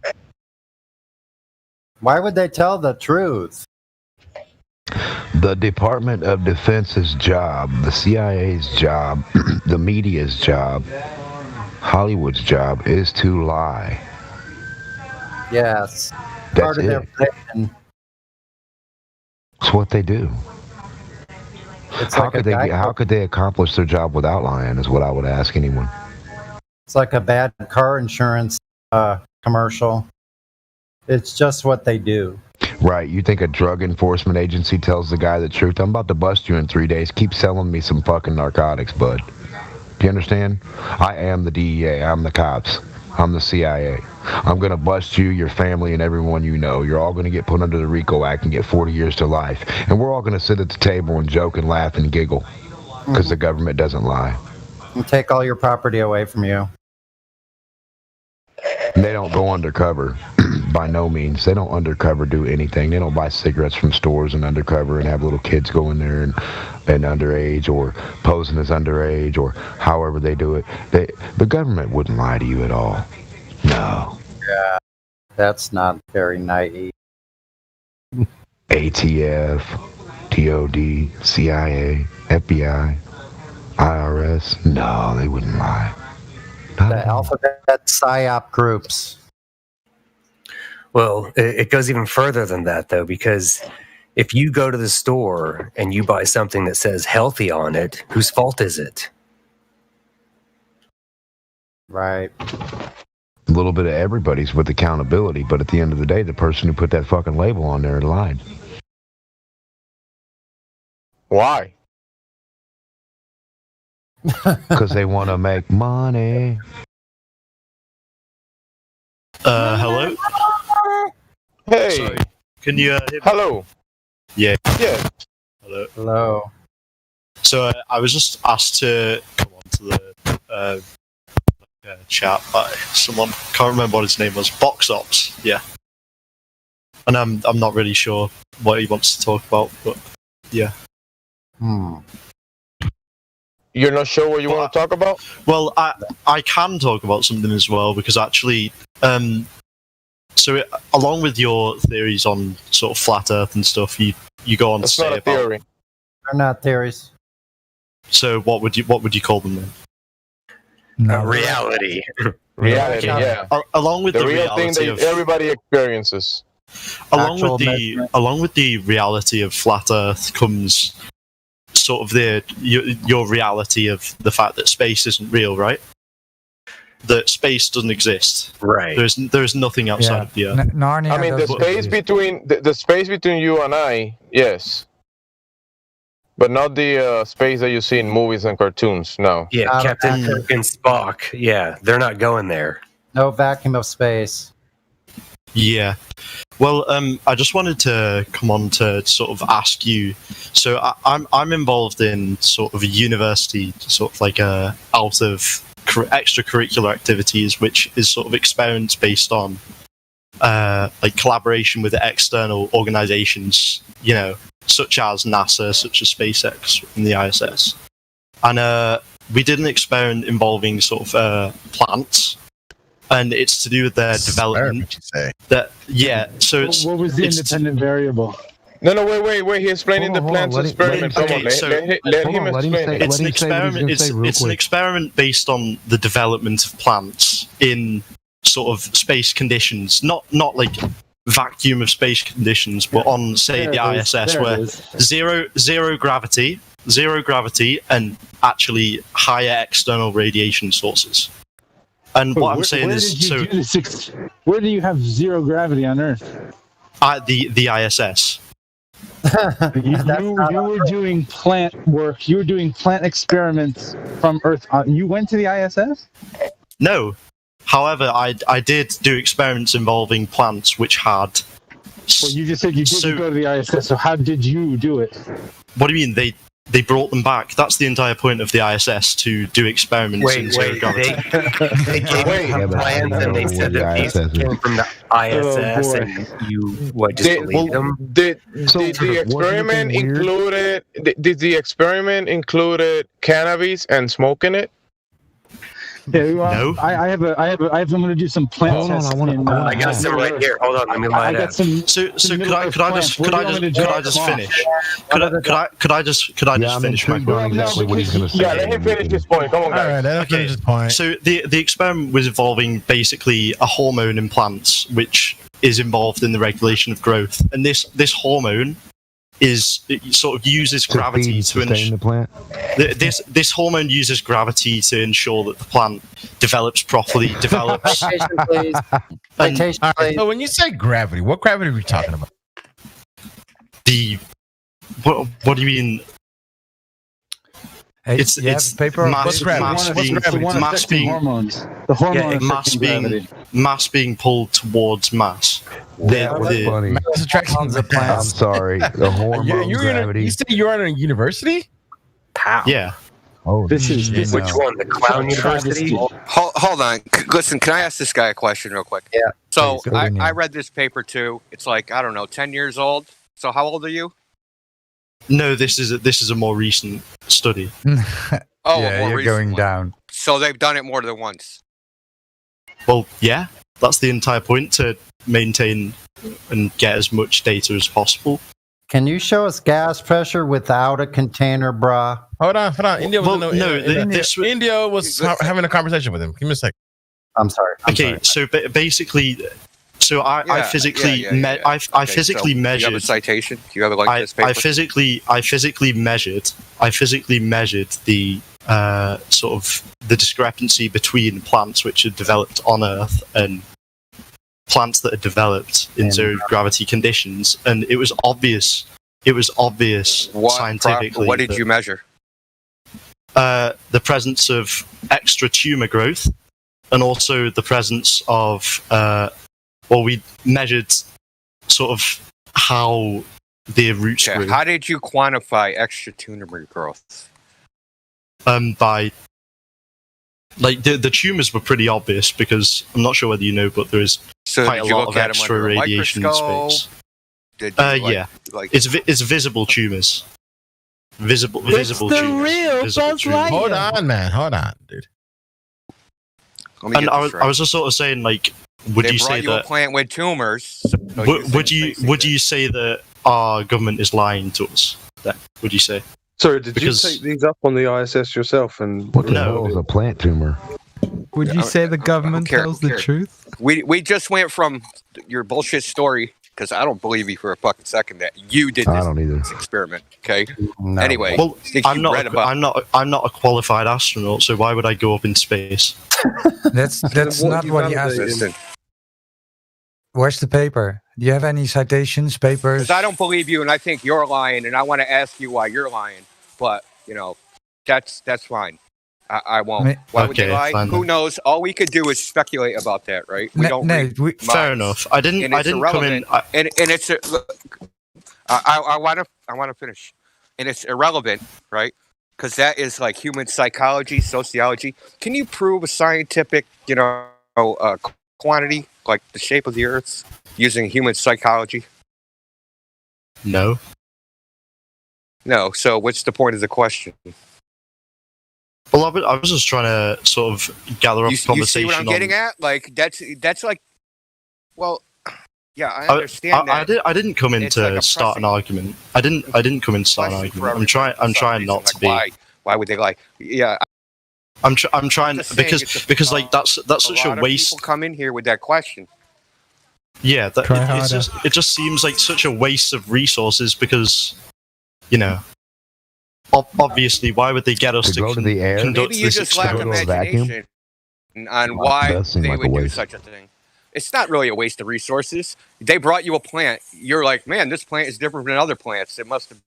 Why would they tell the truth? The Department of Defense's job, the CIA's job, the media's job, Hollywood's job is to lie. Yes. That's Part of their it. plan. It's what they do. It's How like could how could they accomplish their job without lying is what I would ask anyone. It's like a bad car insurance commercial. It's just what they do. Right, you think a drug enforcement agency tells the guy the truth? I'm about to bust you in 3 days. Keep selling me some fucking narcotics, bud. Do you understand? I am the DEA. I'm the cops. I'm the CIA. I'm going to bust you, your family, and everyone you know. You're all going to get put under the RICO Act and get 40 years to life. And we're all going to sit at the table and joke and laugh and giggle because the government doesn't lie. And take all your property away from you. They don't go undercover. By no means. They don't undercover do anything. They don't buy cigarettes from stores and undercover and have little kids go in there and underage or posing as underage or however they do it. The government wouldn't lie to you at all. No. Yeah, that's not very naive. ATF, DOD, CIA, FBI, IRS. No, they wouldn't lie. The alphabet PSYOP groups. Well, it goes even further than that, though, because if you go to the store and you buy something that says healthy on it, whose fault is it? Right. A little bit of everybody's with accountability, but at the end of the day, the person who put that fucking label on there lied. Why? Because they want to make money. Hello? Hey. Sorry. Can you hear me? Hello. Yeah. Yeah. Hello. Hello. So I was just asked to come on to the chat by someone. Can't remember what his name was. Box Ops. Yeah. And I'm not really sure what he wants to talk about, but yeah. You're not sure what you want to talk about? Well, I can talk about something as well because actually, along with your theories on sort of flat Earth and stuff, you go on That's to say not a theory. They're not theories. So what would you call them then? Reality. Reality, yeah. Along with the real thing reality that of everybody experiences. along with the reality of flat Earth comes sort of your reality of the fact that space isn't real, right? That space doesn't exist. Right. There's nothing outside of the Earth. Narnia I mean, the space between the space between you and I, yes, but not the space that you see in movies and cartoons. No. Yeah, Captain Kirk and Spock. Yeah, they're not going there. No vacuum of space. Yeah. Well, I just wanted to come on to sort of ask you. So I'm involved in sort of a university, sort of like out of extracurricular activities, which is sort of experiments based on like collaboration with external organizations, you know, such as NASA, such as SpaceX and the ISS. And we did an experiment involving sort of plants. And it's to do with their development. So it's, what was the independent variable? No, wait. He's explaining the plant's experiment. Come on, let him explain it. It's an experiment. It's an experiment based on the development of plants in sort of space conditions, not like vacuum of space conditions, but on say the ISS where zero gravity, and actually higher external radiation sources. And what I'm saying is, where do you have zero gravity on Earth? At the ISS. You were doing plant work. You were doing plant experiments from Earth. You went to the ISS? No. However, I did do experiments involving plants which had. Well, you just said you didn't go to the ISS. So how did you do it? What do you mean? they brought them back. That's the entire point of the ISS, to do experiments in zero gravity. They gave you plans and they said that these came from the ISS, and you just believe them. Did the experiment included cannabis and smoking it? Yeah, well, I'm going to do some plant tests. I got some right here. Hold on, let me line up. So could I just finish? Could I just finish my point? Exactly what he's going to say. Yeah, let him finish his point. Come on, guys. All right, let him finish his point. So the experiment was involving basically a hormone in plants, which is involved in the regulation of growth, and this hormone it sort of uses gravity to sustain the plant. This hormone uses gravity to ensure that the plant develops properly. Citation, please. Citation, please. So when you say gravity, what gravity are we talking about? What do you mean? It's paper. Mass being pulled towards mass. Funny. Mass attraction. I'm sorry. The hormone gravity. You said you're at a university? Pow. Yeah. Oh, which one? The Clown University? Hold on. Listen, can I ask this guy a question real quick? Yeah. So I read this paper too. It's like, I don't know, 10 years old. So how old are you? No, this is a more recent study. Oh, yeah, you're going down. So they've done it more than once. Well, yeah, that's the entire point, to maintain and get as much data as possible. Can you show us gas pressure without a container, brah? Hold on. India was having a conversation with him. Give me a second. I'm sorry. So basically, I physically measured. You have a citation? Do you have this paper? I physically measured the sort of the discrepancy between plants which are developed on Earth and plants that are developed in zero gravity conditions, and it was obvious. Scientifically. What did you measure? The presence of extra tumor growth, and also the presence of we measured sort of how the roots grew. How did you quantify extra tumor growth? By the tumors were pretty obvious, because I'm not sure whether you know, but there is quite a lot of extra radiation in space. It's visible tumors. Visible tumors. Hold on, man. Hold on, dude. And I was just sort of saying, like, would you say that a plant with tumors? Would you say that our government is lying to us? Would you say? Sorry, did you take these up on the ISS yourself? And what the hell is a plant tumor? Would you say the government tells the truth? We just went from your bullshit story, because I don't believe you for a fucking second that you did this experiment. Okay. No. Anyway, well, I'm not a qualified astronaut, so why would I go up in space? That's not what he asked. Where's the paper? Do you have any citations, papers? Because I don't believe you, and I think you're lying, and I want to ask you why you're lying. But that's fine. I won't. Why would they lie? Who knows? All we could do is speculate about that, right? We don't. Fair enough. I didn't come in. And it's. I want to finish, and it's irrelevant, right? Because that is like human psychology, sociology. Can you prove a scientific, quantity like the shape of the Earth using human psychology? No. No. So what's the point of the question? Well, I was just trying to sort of gather up conversation. You see what I'm getting at? Like that's like, well, yeah, I understand that. I didn't come in to start an argument. I didn't come in to start an argument. I'm trying not to be. Why would they lie? Yeah. I'm trying because like that's such a waste. People come in here with that question. Yeah, it just seems like such a waste of resources, because obviously, why would they get us to go to the air? Maybe you just lack imagination on why they would do such a thing. It's not really a waste of resources. They brought you a plant. You're like, man, this plant is different than other plants. It must have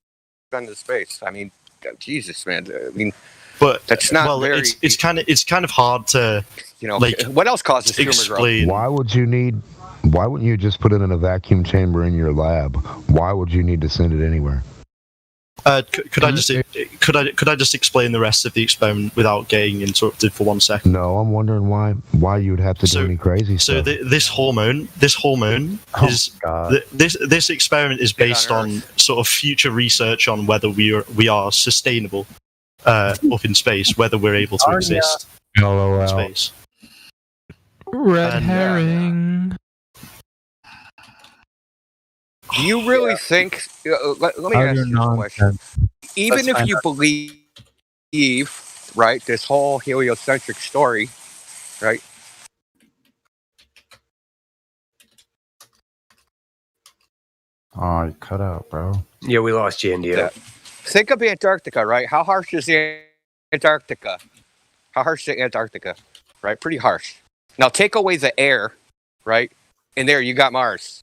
been to space. I mean, Jesus, man. I mean, but that's not very. It's kind of hard to like. What else causes tumor growth? Why wouldn't you just put it in a vacuum chamber in your lab? Why would you need to send it anywhere? Could I just explain the rest of the experiment without getting interrupted for 1 second? No, I'm wondering why you'd have to do any crazy So stuff. this hormone is this experiment is based on sort of future research on whether we are sustainable up in space, whether we're able to exist in space. Red herring. Do you really think? Let me ask you a question. Even if you believe, right, this whole heliocentric story, right? Oh, you cut out, bro. Yeah, we lost you, India. Think of Antarctica, right? How harsh is Antarctica? How harsh is Antarctica? Right, pretty harsh. Now take away the air, right? And there you got Mars.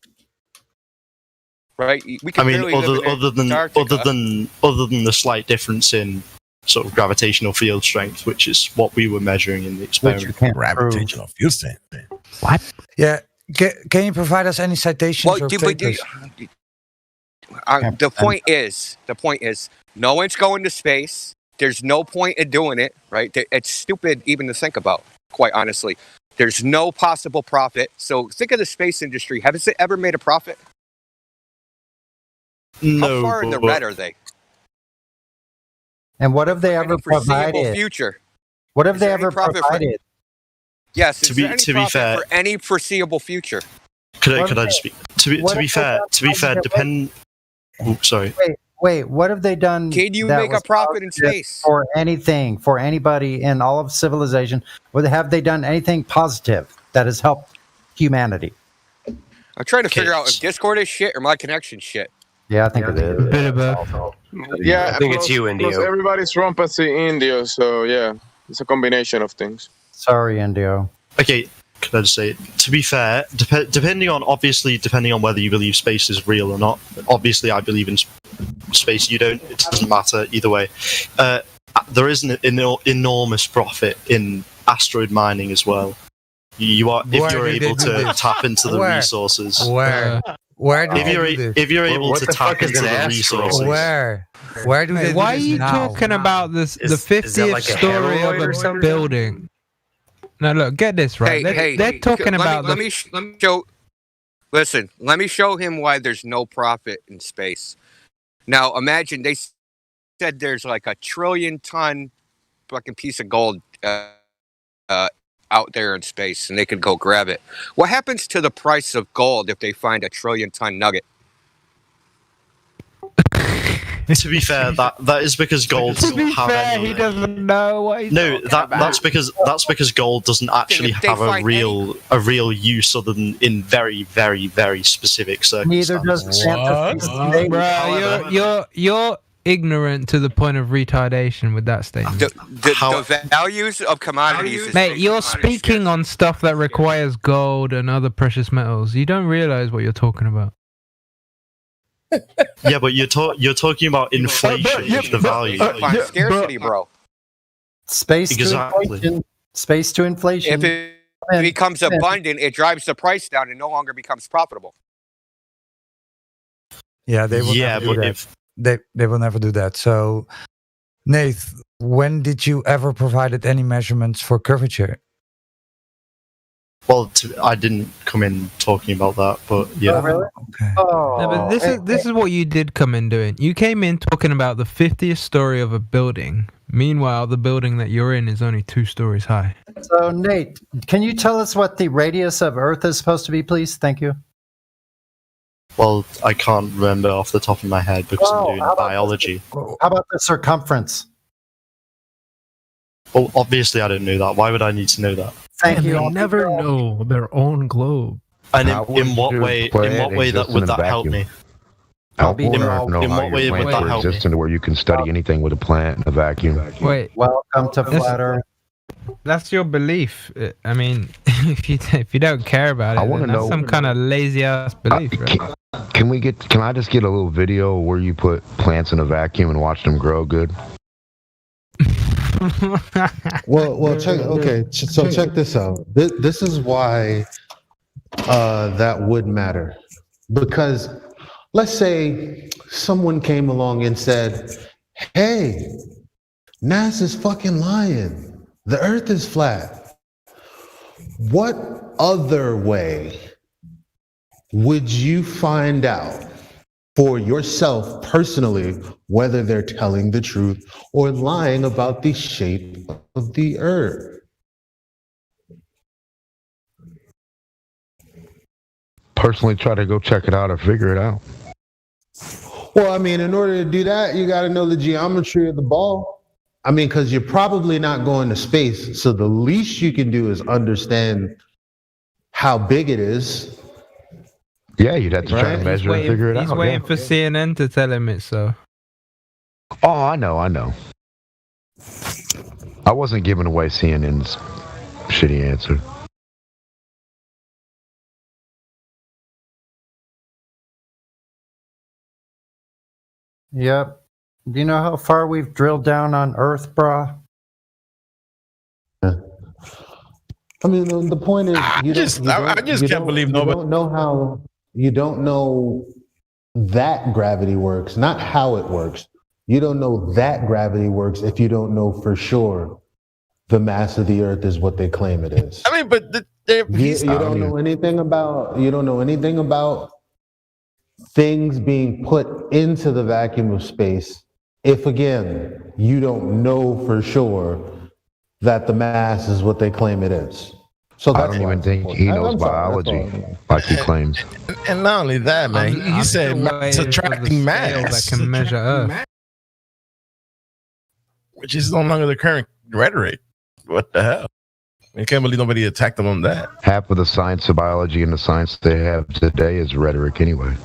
Right? We can barely live in other than the slight difference in sort of gravitational field strength, which is what we were measuring in the experiment. Gravitational field strength. What? Yeah. Can you provide us any citations or papers? The point is, no one's going to space. There's no point in doing it, right? It's stupid even to think about, quite honestly. There's no possible profit. So think of the space industry. Has it ever made a profit? No. How far in the red are they? And what have they ever provided? Future. What have they ever provided? Yes. To be fair, for any foreseeable future. Could I just speak? To be fair, depend. Oh, sorry. Wait. What have they done? Can you make a profit in space for anything, for anybody in all of civilization? Have they done anything positive that has helped humanity? I'm trying to figure out if Discord is shit or my connection shit. Yeah, I think it is. A bit of both. Yeah, I think it's you, Indio. Everybody's rumpusy Indio, so yeah, it's a combination of things. Sorry, Indio. Okay, could I just say, to be fair, depending on whether you believe space is real or not. Obviously, I believe in space. You don't. It doesn't matter either way. There is an enormous profit in asteroid mining as well. You are if you're able to tap into the resources. If you're able to tap into the resources. Where do they? Why are you talking about this? The 50th story of a building. Now look, get this right. They're talking about. Let me show. Listen, let me show him why there's no profit in space. Now imagine they said there's like a 1 trillion ton fucking piece of gold out there in space, and they could go grab it. What happens to the price of gold if they find a 1 trillion ton nugget? To be fair, that is because gold doesn't have any. He doesn't know what he's No, that's because gold doesn't actually have a real use other than in very, very, very specific circumstances. Neither does Santa. Bro, you're ignorant to the point of retardation with that statement. The values of commodities. Mate, you're speaking on stuff that requires gold and other precious metals. You don't realize what you're talking about. Yeah, but you're talking about inflation of the value. Scarcity, bro. Space to inflation. Space to inflation. If it becomes abundant, it drives the price down and no longer becomes profitable. Yeah, they will never do that. They will never do that. So, Nath, when did you ever provided any measurements for curvature? Well, I didn't come in talking about that, but yeah. Oh, really? Okay. Oh, No, but this is what you did come in doing. You came in talking about the 50th story of a building. Meanwhile, the building that you're in is only 2 stories high. So, Nate, can you tell us what the radius of Earth is supposed to be, please? Thank you. Well, I can't remember off the top of my head because I'm doing biology. How about the circumference? Well, obviously I didn't know that. Why would I need to know that? Thank you. They never know their own globe. And in what way that would that help me? In what way would that help me? To where you can study anything with a plant in a vacuum. Wait, welcome to Flat Earth. That's your belief. I mean, if you don't care about it, then that's some kind of lazy ass belief. Right? Can I just get a little video where you put plants in a vacuum and watch them grow good? Well, check. Okay, so check this out. This is why that would matter, because let's say someone came along and said, hey, NASA's fucking lying. The earth is flat. What other way would you find out for yourself personally whether they're telling the truth or lying about the shape of the earth? Personally, try to go check it out or figure it out. Well, I mean, in order to do that, you got to know the geometry of the ball. I mean, because you're probably not going to space. So the least you can do is understand how big it is. Yeah, you'd have to try to measure and figure it out. He's waiting for CNN to tell him it, so. Oh, I know. I wasn't giving away CNN's shitty answer. Yep. Do you know how far we've drilled down on Earth, brah? I mean, the point is, I just can't believe nobody. You don't know that gravity works, not how it works. You don't know that gravity works if you don't know for sure the mass of the Earth is what they claim it is. I mean, but you don't know anything about things being put into the vacuum of space if, again, you don't know for sure that the mass is what they claim it is. So I don't even think he knows biology like he claims. And not only that, man, he said subtracting mass that can measure Earth, which is no longer the current rhetoric. What the hell? I can't believe nobody attacked him on that. Half of the science of biology and the science they have today is rhetoric anyway.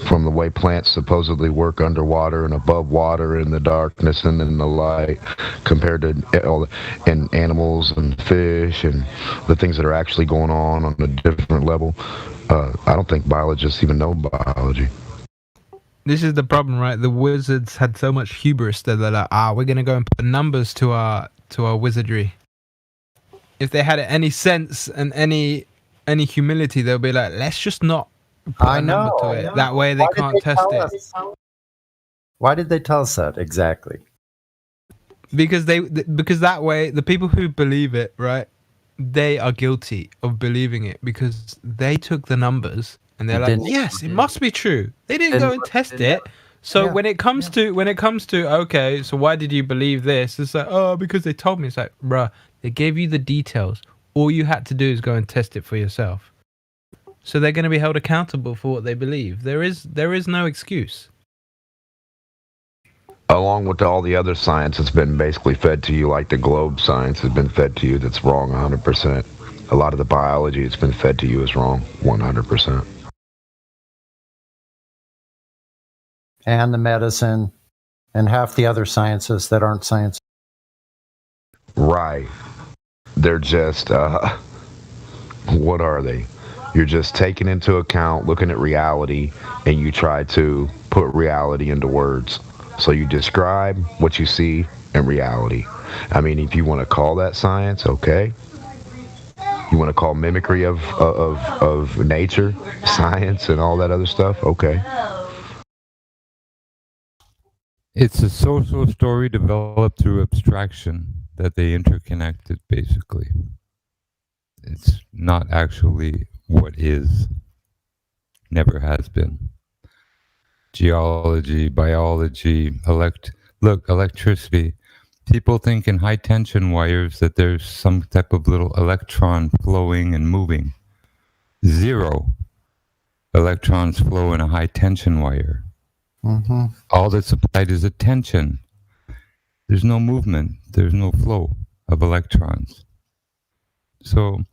From the way plants supposedly work underwater and above water in the darkness and in the light, compared to and animals and fish and the things that are actually going on a different level. I don't think biologists even know biology. This is the problem, right? The wizards had so much hubris that they're like, we're gonna go and put numbers to our wizardry. If they had any sense and any humility, they'll be like, let's just not put a number to it. That way they can't test it. Why did they tell us that exactly? Because that way the people who believe it, right, they are guilty of believing it because they took the numbers and they're like, yes, it must be true. They didn't go and test it. So when it comes to okay, so why did you believe this? It's like, because they told me. It's like, bruh, they gave you the details. All you had to do is go and test it for yourself. So they're going to be held accountable for what they believe. There is no excuse. Along with all the other science that's been basically fed to you, like the globe science has been fed to you, that's wrong 100%. A lot of the biology that's been fed to you is wrong 100%. And the medicine and half the other sciences that aren't science. Right. They're just, what are they? You're just taking into account, looking at reality, and you try to put reality into words. So you describe what you see in reality. I mean, if you want to call that science, okay. You want to call mimicry of nature, science, and all that other stuff, okay. It's a social story developed through abstraction that they interconnected, basically. It's not actually what is, never has been. Geology, biology, electricity. People think in high tension wires that there's some type of little electron flowing and moving. 0 electrons flow in a high tension wire. Mm-hmm. All that's applied is a tension. There's no movement. There's no flow of electrons. So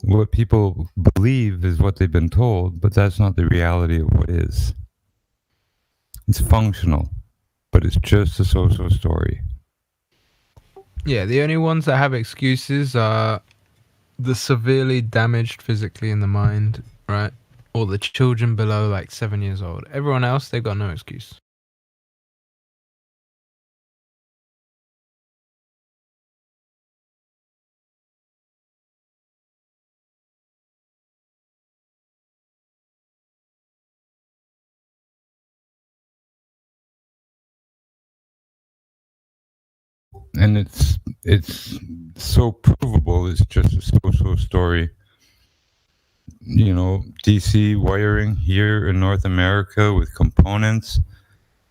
what people believe is what they've been told, but that's not the reality of what is. It's functional, but it's just a social story. Yeah, the only ones that have excuses are the severely damaged physically in the mind, right? Or the children below like 7 years old. Everyone else, they've got no excuse. and it's so provable. It's just a so-so story. You know, DC wiring here in North America with components.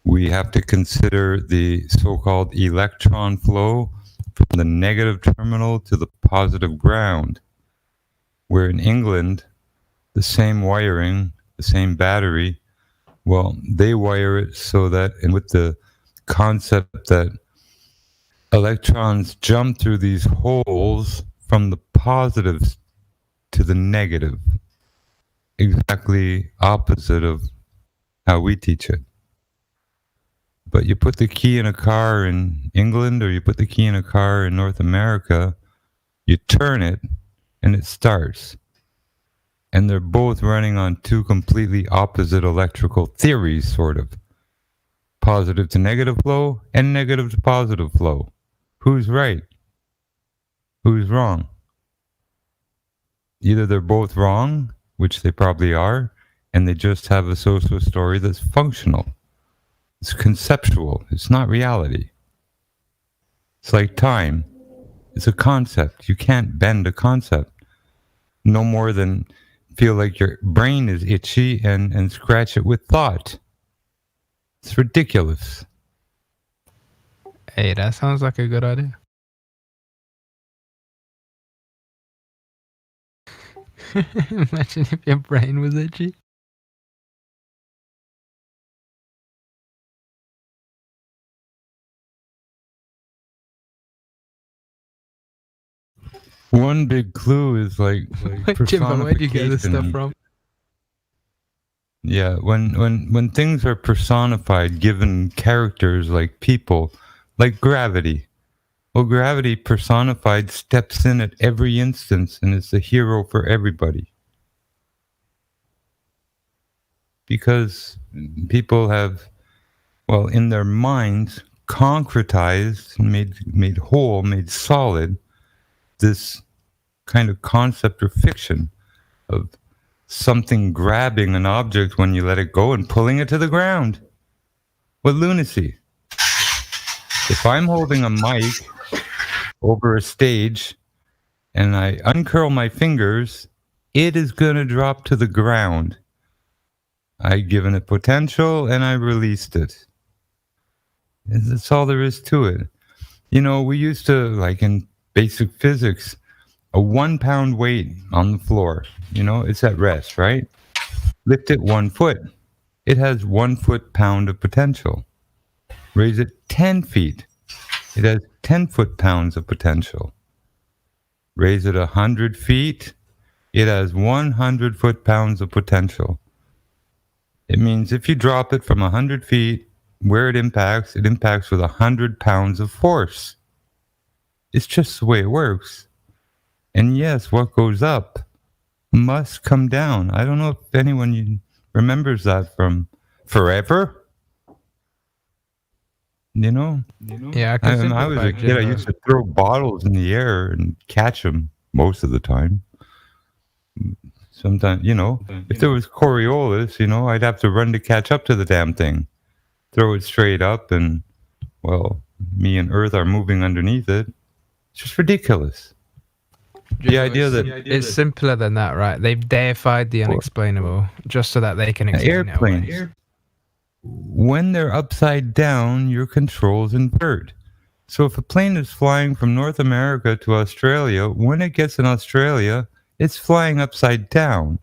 We have to consider the so-called electron flow from the negative terminal to the positive ground, where in England, the same wiring, the same battery, well, they wire it so that, and with the concept that electrons jump through these holes from the positives to the negative, exactly opposite of how we teach it. But you put the key in a car in England or you put the key in a car in North America, you turn it and it starts. And they're both running on two completely opposite electrical theories, sort of. Positive to negative flow and negative to positive flow. Who's right? Who's wrong? Either they're both wrong, which they probably are, and they just have a so-so story that's functional. It's conceptual. It's not reality. It's like time. It's a concept. You can't bend a concept. No more than feel like your brain is itchy and scratch it with thought. It's ridiculous. Hey, that sounds like a good idea. Imagine if your brain was itchy. One big clue is like Jimbo, where'd you get this stuff from? Yeah, when things are personified, given characters like people, like gravity. Well, gravity personified steps in at every instance and is the hero for everybody. Because people have, well, in their minds, concretized, made whole, made solid, this kind of concept or fiction of something grabbing an object when you let it go and pulling it to the ground. What lunacy. If I'm holding a mic over a stage and I uncurl my fingers, it is going to drop to the ground. I've given it potential and I released it. That's all there is to it. You know, we used to, like in basic physics, a 1 pound weight on the floor, you know, it's at rest, right? Lift it 1 foot. It has 1 foot-pound of potential. Raise it 10 feet. It has 10 foot-pounds of potential. Raise it 100 feet. It has 100 foot-pounds of potential. It means if you drop it from 100 feet, where it impacts with 100 pounds of force. It's just the way it works. And yes, what goes up must come down. I don't know if anyone remembers that from forever. You know? Yeah, when I was a kid, I used to throw bottles in the air and catch them most of the time. Sometimes, you know, if there was Coriolis, you know, I'd have to run to catch up to the damn thing. Throw it straight up and, well, me and Earth are moving underneath it. It's just ridiculous. The idea that it's simpler than that, right? They've deified the unexplainable just so that they can explain airplanes. it away. When they're upside down, your controls invert. So if a plane is flying from North America to Australia, when it gets in Australia, it's flying upside down.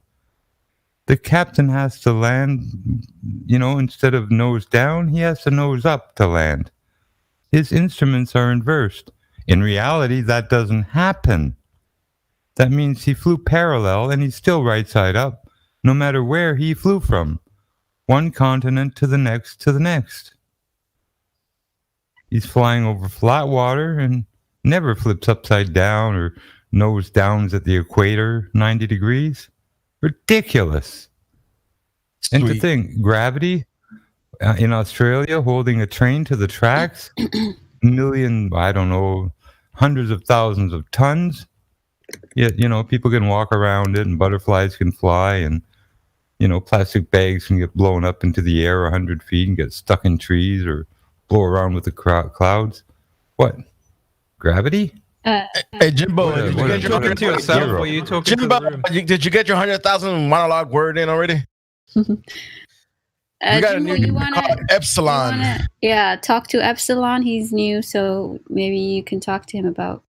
The captain has to land, you know, instead of nose down, he has to nose up to land. His instruments are inversed. In reality, that doesn't happen. That means he flew parallel and he's still right side up, no matter where he flew from. One continent to the next to the next. He's flying over flat water and never flips upside down or nose downs at the equator 90 degrees. Ridiculous. And to think, gravity in Australia holding a train to the tracks, hundreds of thousands of tons. Yet, you know, people can walk around it and butterflies can fly and, you know, plastic bags can get blown up into the air 100 feet and get stuck in trees or blow around with the clouds. What? Gravity? Hey, Jimbo, did you get your talking to yourself or you talking Jimbo, to the room? did you get your 100,000 monologue word in already? We got Jimbo, a new Epsilon. Yeah, talk to Epsilon. He's new, so maybe you can talk to him about.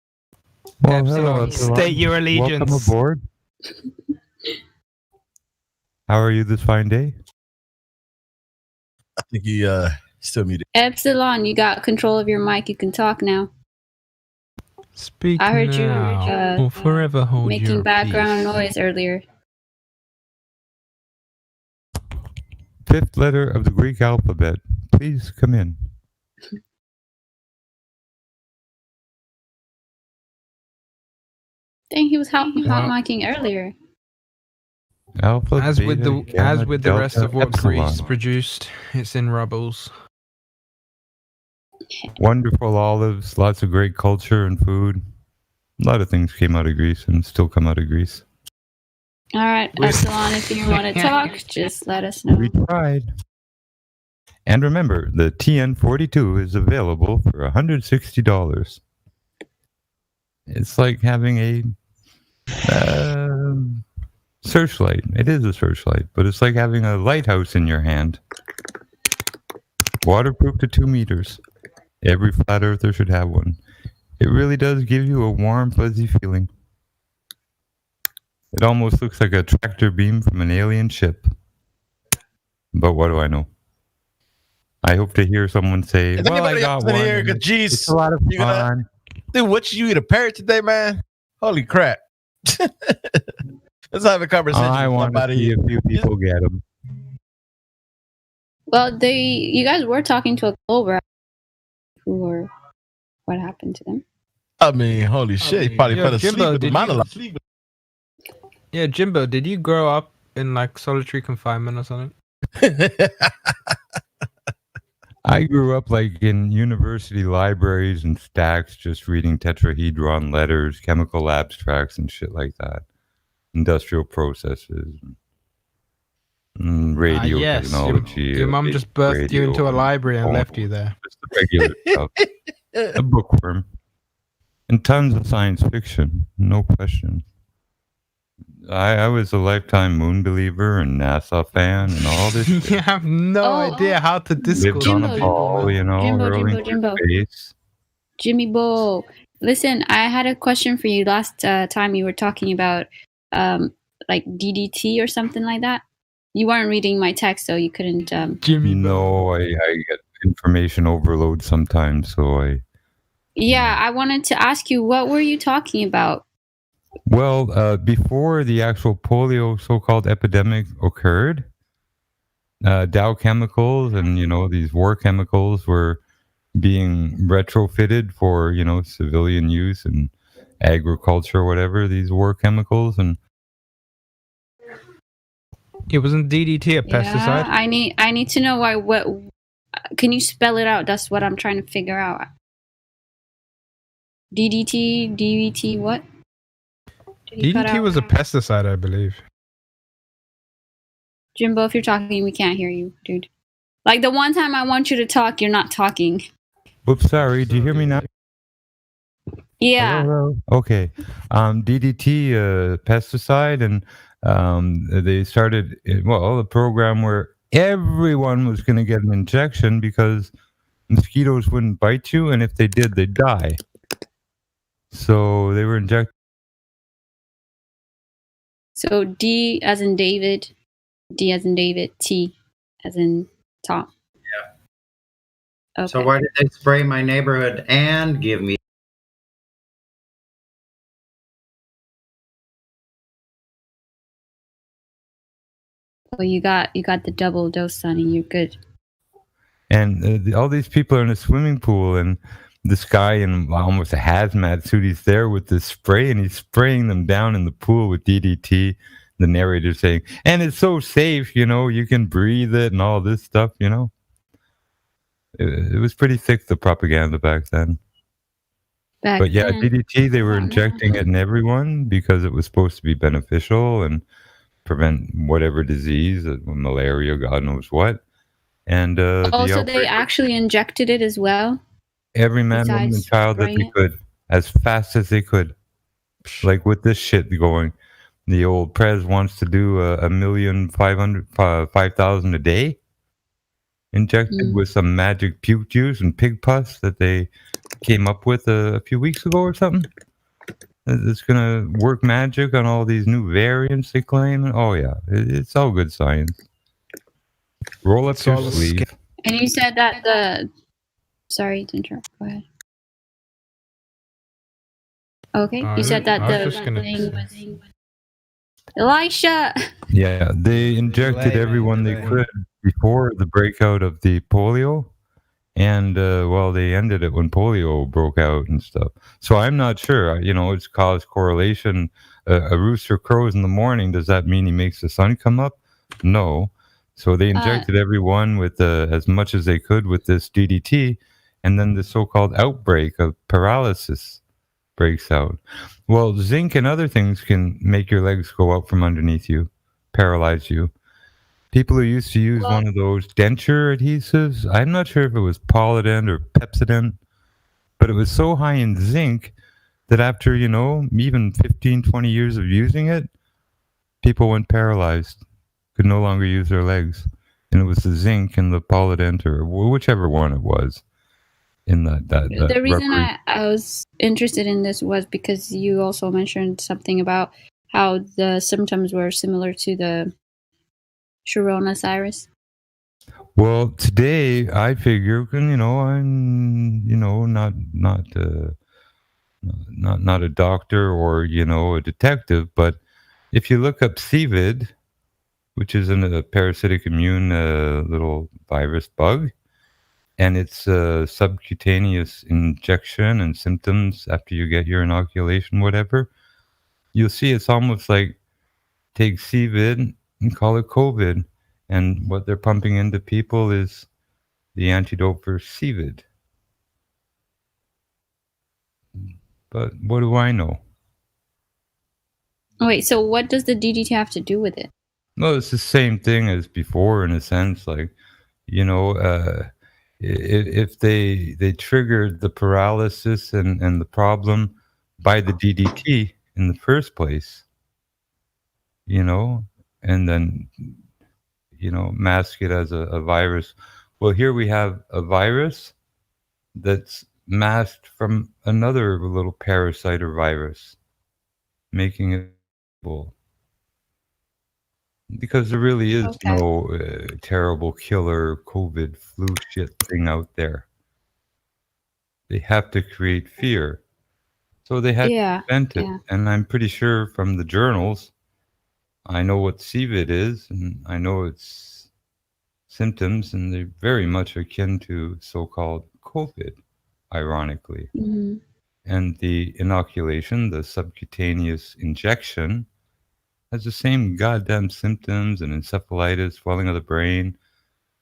Well, Epsilon, state your allegiance. Welcome aboard. How are you this fine day? I think he still muted. Epsilon, you got control of your mic. You can talk now. Speak I heard now, you or forever hold making your background peace. noise earlier. Fifth letter of the Greek alphabet. Please come in. Dang, he was hot micing earlier. Alpha, As with beta, the gamma, with the rest delta, of what epsilon. Greece produced, it's in rubbles. Wonderful olives, lots of great culture and food. A lot of things came out of Greece and still come out of Greece. All right, Epsilon, if you want to talk, just let us know. We tried. And remember, the TN42 is available for $160. It's like having a searchlight. It is a searchlight, but it's like having a lighthouse in your hand. Waterproof to 2 meters. Every flat earther should have one. It really does give you a warm, fuzzy feeling. It almost looks like a tractor beam from an alien ship. But what do I know? I hope to hear someone say, Is well, I anybody got else in one. here? and 'Cause, geez, it's a lot of fun. Dude, what you eat a parrot today, man? Holy crap! Let's have a conversation. I want to see a few people get them. Well, you guys were talking to a Cobra. What happened to them? I mean, holy shit! He probably fell asleep with the monologue. Yeah, Jimbo, did you grow up in like solitary confinement or something? I grew up like in university libraries and stacks, just reading tetrahedron letters, chemical abstracts, and shit like that. Industrial processes, radio yes. technology. Your mom just birthed you into a library and left you there. Just the regular stuff. A bookworm. And tons of science fiction, no question. I was a lifetime moon believer and NASA fan and all this. You have no idea how to discourse. Lived on a ball, you know, hurling Jimbo. through space. Jimmy Bo, listen, I had a question for you last time you were talking about like DDT or something like that. You weren't reading my text, so you couldn't. Jimmy No, I get information overload sometimes, so I. Yeah, I wanted to ask you, what were you talking about? Well, before the actual polio so-called epidemic occurred, Dow Chemicals and, you know, these war chemicals were being retrofitted for, you know, civilian use and agriculture or whatever, these war chemicals. And it wasn't DDT a pesticide? Yeah, I need to know why. What? Can you spell it out? That's what I'm trying to figure out. DDT, what? DDT was a pesticide, I believe. Jimbo, if you're talking, we can't hear you, dude. Like the one time I want you to talk, you're not talking. Oops, sorry. Do you hear me now? Yeah. Hello? Okay. DDT, pesticide, and they started, a program where everyone was going to get an injection because mosquitoes wouldn't bite you, and if they did, they'd die. So they were injected. So D as in David, D as in David, T as in Tom. Yeah. Okay. So why did they spray my neighborhood and give me? Well, you got the double dose, Sonny. You're good. And all these people are in a swimming pool, and this guy in almost a hazmat suit, he's there with this spray, and he's spraying them down in the pool with DDT. The narrator saying, and it's so safe, you know, you can breathe it and all this stuff, you know. It was pretty thick, the propaganda back then. But yeah, DDT, they were injecting it in everyone because it was supposed to be beneficial and prevent whatever disease, malaria, God knows what. And so they actually injected it as well? Every man, woman, and child that they could. as fast as they could. Like with this shit going, the old Prez wants to do 1,500,000 a day injected with some magic puke juice and pig pus that they came up with a few weeks ago or something. It's gonna work magic on all these new variants they claim. Oh yeah, it's all good science. Roll up your sleeve. And you said that sorry to interrupt. Go ahead. Okay, you said that the thing was Elisha. Yeah, they injected everyone they could before the breakout of the polio. And, they ended it when polio broke out and stuff. So I'm not sure. It's cause correlation. A rooster crows in the morning. Does that mean he makes the sun come up? No. So they injected everyone with as much as they could with this DDT. And then the so-called outbreak of paralysis breaks out. Well, zinc and other things can make your legs go out from underneath you, paralyze you. People who used to use one of those denture adhesives, I'm not sure if it was Polident or Pepsodent, but it was so high in zinc that after, even 15, 20 years of using it, people went paralyzed, could no longer use their legs. And it was the zinc and the Polident or whichever one it was in that the reason I was interested in this was because you also mentioned something about how the symptoms were similar to the Coronavirus. Well, today I figure, I'm, not a doctor or, a detective, but if you look up CVID, which is a parasitic immune little virus bug, and it's a subcutaneous injection and symptoms after you get your inoculation, whatever, you'll see it's almost like take CVID and call it COVID. And what they're pumping into people is the antidote for CVID. But what do I know? Wait, so what does the DDT have to do with it? Well, it's the same thing as before in a sense. Like, if they triggered the paralysis and the problem by the DDT in the first place, and then, mask it as a virus. Well, here we have a virus that's masked from another little parasite or virus, making it possible. Because there really is no terrible killer COVID flu shit thing out there. They have to create fear. So they had to invent it. And I'm pretty sure from the journals, I know what CVID is, and I know its symptoms, and they're very much akin to so-called COVID, ironically. Mm-hmm. And the inoculation, the subcutaneous injection, has the same goddamn symptoms and encephalitis, swelling of the brain,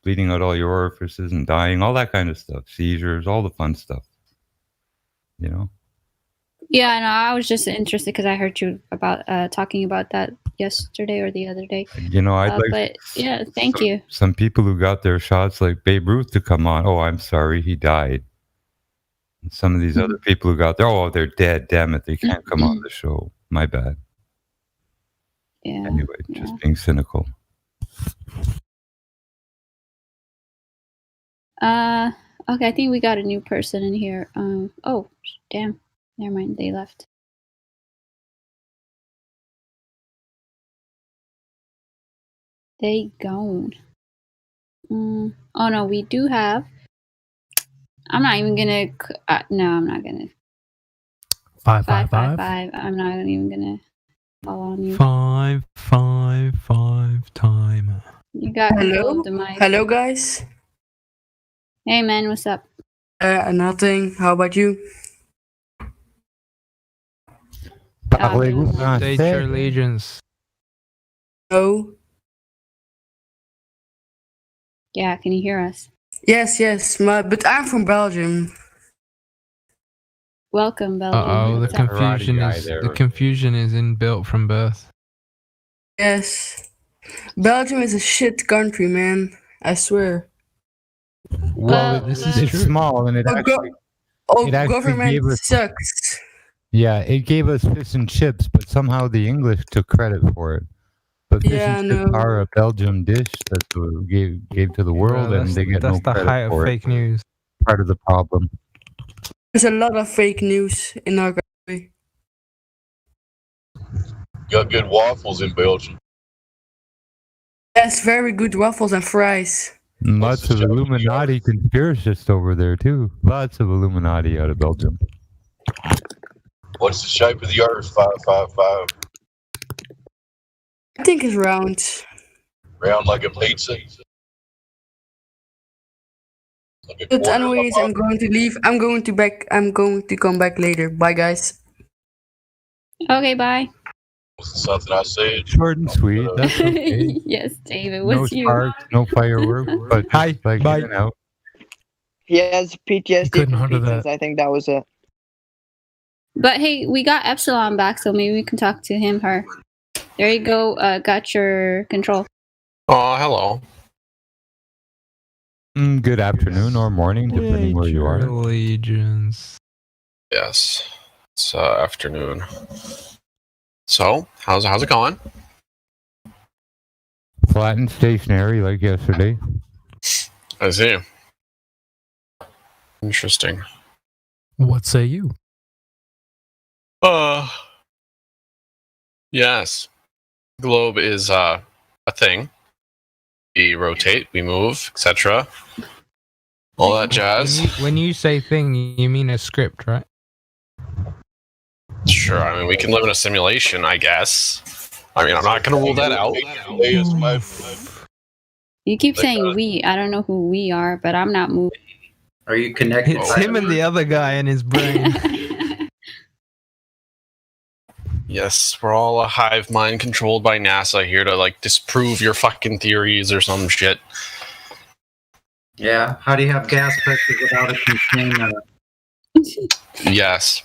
bleeding out all your orifices and dying, all that kind of stuff, seizures, all the fun stuff, Yeah, no, I was just interested because I heard you about talking about that yesterday or the other day. I'd like. But yeah, thank you. Some people who got their shots, like Babe Ruth, to come on. Oh, I'm sorry, he died. And some of these other people who got there, they're dead. Damn it, they can't come on the show. My bad. Yeah. Anyway, just being cynical. Okay, I think we got a new person in here. Oh, damn. Never mind, they left. They gone. Oh no, we do have. I'm not even gonna. No, I'm not gonna. 555. I'm not even gonna call on you. 555 timer. You got Hello. the mic. Hello, guys. Hey man, what's up? Nothing. How about you? State your allegiance. Oh. Yeah, can you hear us? Yes, but I'm from Belgium. Welcome, Belgium. Uh-oh, the confusion is inbuilt from birth. Yes. Belgium is a shit country, man. I swear. Well, this is it's true. small and it actually government gave us sucks. Yeah, it gave us fish and chips, but somehow the English took credit for it. But fish Yeah, and chips no. are a Belgium dish that gave to the world, Bro, and they get no that's the height credit of for fake it. news. Part of the problem. There's a lot of fake news in our country. Got good waffles in Belgium. Yes, very good waffles and fries. And lots of Illuminati conspiracists over there too. Lots of Illuminati out of Belgium. What's the shape of the Earth? 555. I think it's round. Round like a pizza. Like a But quarter of a anyways, I'm going to leave. I'm going to come back later. Bye, guys. Okay, bye. Something I said. Short and sweet. That's okay. Yes, David, No what's you? sparks, no fireworks, but hi, like bye. in and out. He has PTSD couldn't from handle pizzas. that. I think that was it. But hey, we got Epsilon back, so maybe we can talk to him, her. There you go. Got your control. Oh, hello. Good afternoon or morning, depending where you are. Allegiance. Yes, it's afternoon. So, how's it going? Flat and stationary like yesterday. I see. Interesting. What say you? Yes. Globe is a thing. We rotate, we move, etc. All that jazz. When you say thing, you mean a script, right? Sure, I mean, we can live in a simulation, I guess. I mean, I'm not going to rule that out. You keep saying we. I don't know who we are, but I'm not moving. Are you connected? It's him and the other guy in his brain. Yes, we're all a hive mind controlled by NASA here to, like, disprove your fucking theories or some shit. Yeah. How do you have gas pressure without a container? Yes.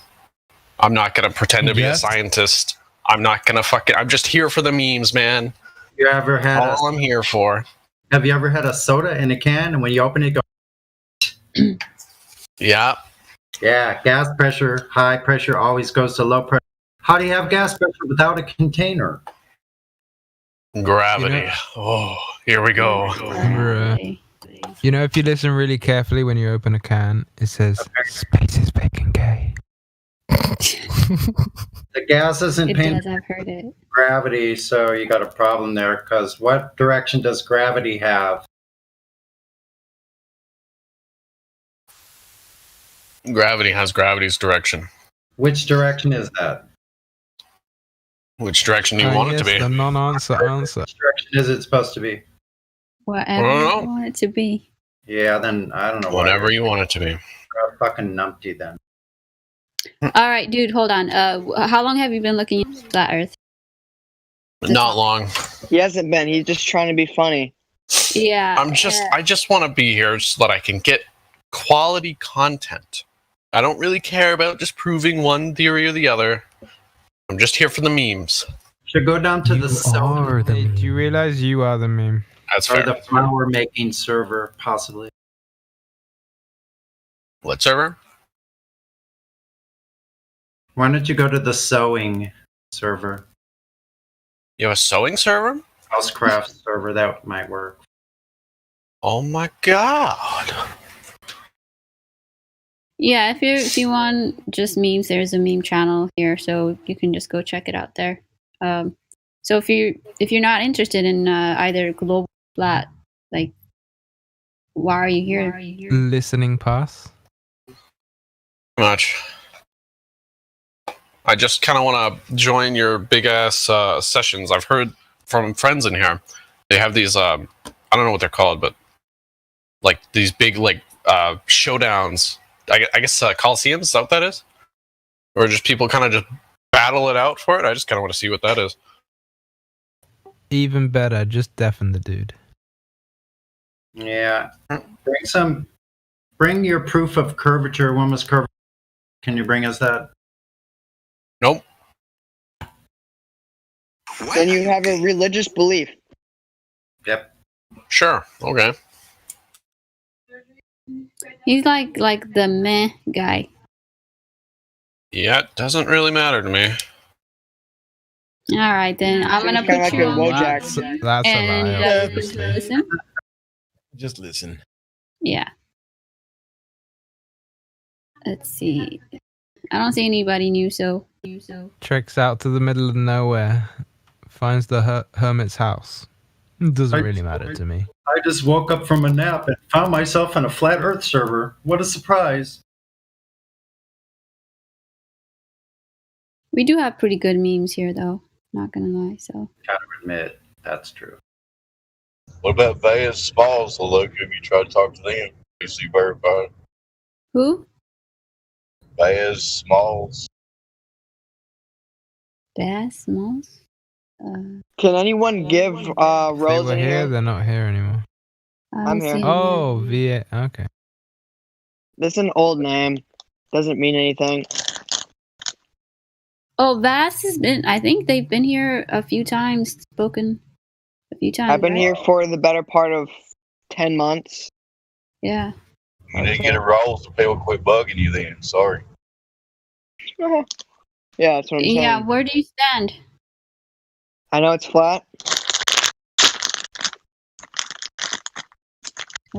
I'm not going to pretend to be a scientist. I'm not going to fucking... I'm just here for the memes, man. You ever had all I'm here for. Have you ever had a soda in a can and when you open it, go... Yeah. Yeah, gas pressure, high pressure always goes to low pressure. How do you have gas pressure without a container? Gravity. Oh, here we go. You know, if you listen really carefully when you open a can, it says, space is big and gay. The gas isn't It paying does, I've heard it. gravity, so you got a problem there, because what direction does gravity have? Gravity has gravity's direction. Which direction is that? Which direction do you want it to be? The non-answer answer. Which direction is it supposed to be? Whatever I don't you know. want it to be. Yeah, then I don't know. Whatever you want it to be. You're a fucking numpty then. All right, dude, hold on. How long have you been looking at Flat Earth? Not long. He hasn't been. He's just trying to be funny. Yeah. I just want to be here so that I can get quality content. I don't really care about just proving one theory or the other. I'm just here for the memes. Should go down to the server. Do you realize you are the meme? That's or fair. the flower making server, possibly. What server? Why don't you go to the sewing server? You have a sewing server? Housecraft server, that might work. Oh my god. Yeah, if you want just memes, there's a meme channel here, so you can just go check it out there. So if you're not interested in either global flat, like, why are you here? Listening pass. Much. I just kind of want to join your big ass sessions. I've heard from friends in here. They have these I don't know what they're called, but like these big like showdowns. I guess Coliseums, is that what that is? Or just people kind of just battle it out for it? I just kind of want to see what that is. Even better, just deafen the dude. Yeah. Bring your proof of curvature. When was curvature? Can you bring us that? Nope. Then you have a religious belief. Yep. Sure. Okay. He's like the meh guy. Yeah, it doesn't really matter to me. All right, then I'm gonna Kinda put like you a on Wojak. mute That's a and lie, just obviously. listen. Just listen. Yeah. Let's see. I don't see anybody new, so. Treks out to the middle of nowhere, finds the hermit's house. It doesn't really matter to me. I just woke up from a nap and found myself on a flat Earth server. What a surprise! We do have pretty good memes here, though. Not gonna lie, so. Gotta admit, that's true. What about Vaz Smalls, Look, have you tried to talk to them? Is he verified? Who? Vaz Smalls. Bass Smalls? Can anyone give They Rose were in here, here? they're not here anymore. I'm here. Oh, V8. Okay. This is an old name. Doesn't mean anything. Oh, Vass has been. I think they've been here a few times, spoken a few times. I've been right? here for the better part of 10 months. Yeah. You didn't get a roll, so people quit bugging you then. Sorry. Yeah, that's what I'm saying. Yeah, where do you stand? I know it's flat.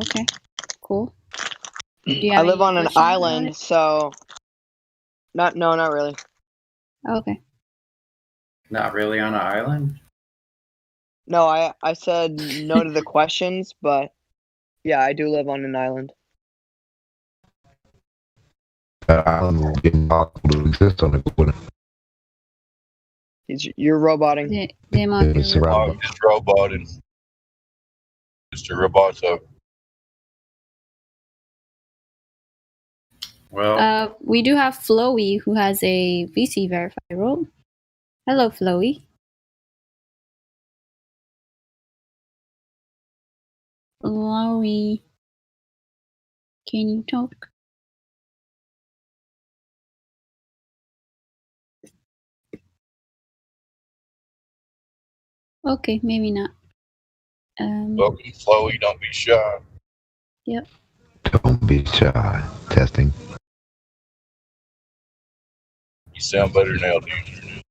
Okay, cool. Do you I have live any on an questions about island, it? so not really. Okay. Not really on an island? No, I said no to the questions, but yeah, I do live on an island. That island will be impossible to exist on a globe. You're roboting. It's surrounded. Just roboting. Mr. Roboto. Well, we do have Floey who has a VC verified role. Hello, Floey. Floey, can you talk? Okay, maybe not. Welcome, Chloe. Don't be shy. Yep. Don't be shy. Testing. You sound better now, dude.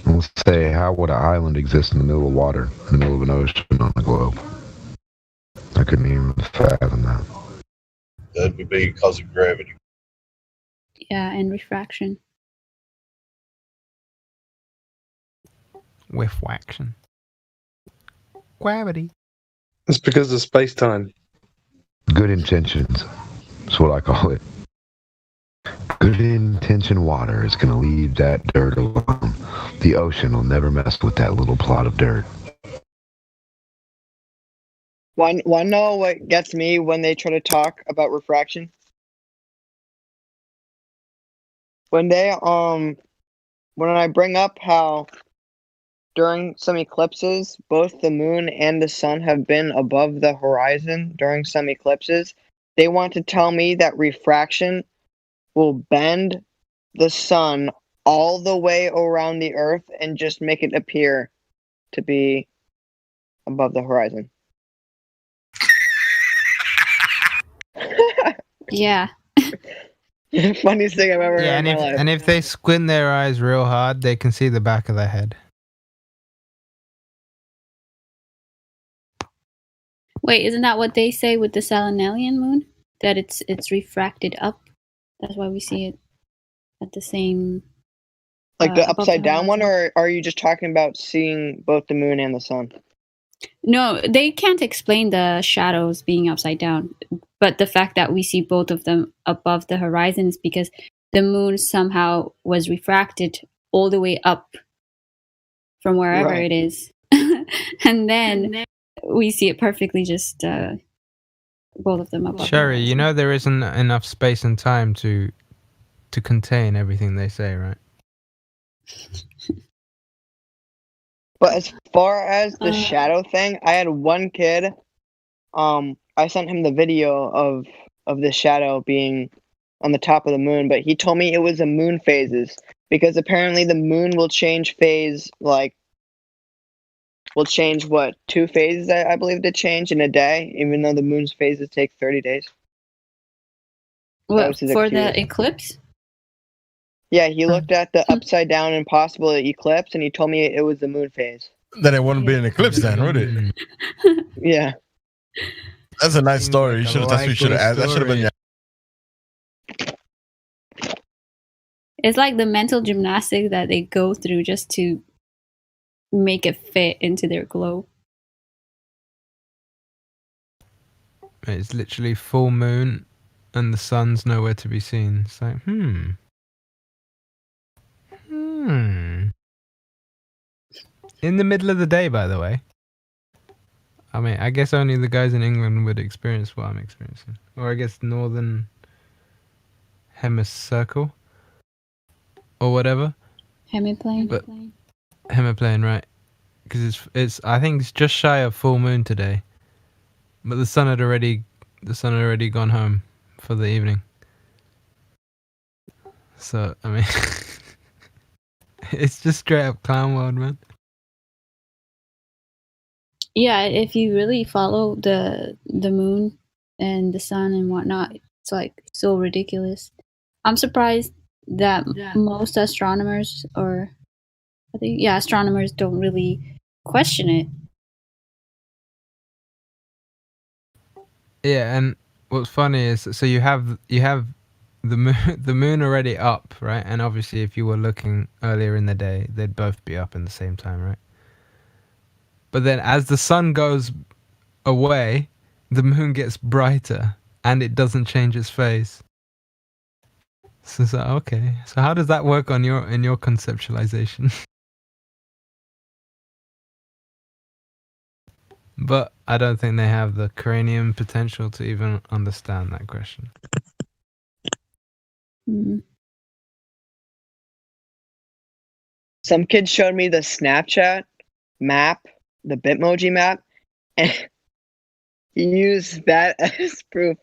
Let's say, how would an island exist in the middle of water, in the middle of an ocean on the globe? I couldn't even fathom that. That would be because of gravity. Yeah, and refraction. With waction. Gravity. It's because of space time. Good intentions. That's what I call it. Good intention water is going to leave that dirt alone. The ocean will never mess with that little plot of dirt. Want to know what gets me when they try to talk about refraction? When I bring up how during some eclipses, both the moon and the sun have been above the horizon during some eclipses, they want to tell me that refraction will bend the sun all the way around the earth and just make it appear to be above the horizon. Yeah. Funniest thing I've ever heard Yeah, in my life. and if they squint their eyes real hard, they can see the back of their head. Wait, isn't that what they say with the Salanelian moon? That it's refracted up. That's why we see it at the same. Like the above upside the down one, horizon. or are you just talking about seeing both the moon and the sun? No, they can't explain the shadows being upside down. But the fact that we see both of them above the horizon is because the moon somehow was refracted all the way up from wherever Right. it is. And then we see it perfectly just both of them above. the Sherry, horizon. you know there isn't enough space and time to contain everything they say, right? But as far as the shadow thing, I had one kid. I sent him the video of the shadow being on the top of the moon, but he told me it was the moon phases because apparently the moon will change phase will change 2 phases I believe to change in a day, even though the moon's phases take 30 days. That What, was his for excuse. the eclipse? Yeah, he looked at the upside down impossible eclipse and he told me it was the moon phase. Then it wouldn't be an eclipse then, would it? Yeah. That's a nice story. You should have. That's what you should have asked. That should have been your. It's like the mental gymnastics that they go through just to make it fit into their globe. It's literally full moon and the sun's nowhere to be seen. It's like, In the middle of the day, by the way. I mean, I guess only the guys in England would experience what I'm experiencing. Or I guess northern hemicycle. Or whatever. Hemiplane. But hemiplane, right? Because it's I think it's just shy of full moon today. But the sun had already gone home for the evening. So I mean, it's just straight up clown world, man. Yeah, if you really follow the moon and the sun and whatnot, it's like so ridiculous. I'm surprised that most astronomers, or I think astronomers don't really question it. Yeah, and what's funny is so you have the moon already up, right? And obviously, if you were looking earlier in the day, they'd both be up in the same time, right? But then, as the sun goes away, the moon gets brighter, and it doesn't change its phase. So okay, so how does that work in your conceptualization? But I don't think they have the cranium potential to even understand that question. Some kid showed me the Snapchat map, the Bitmoji map, and he used that as proof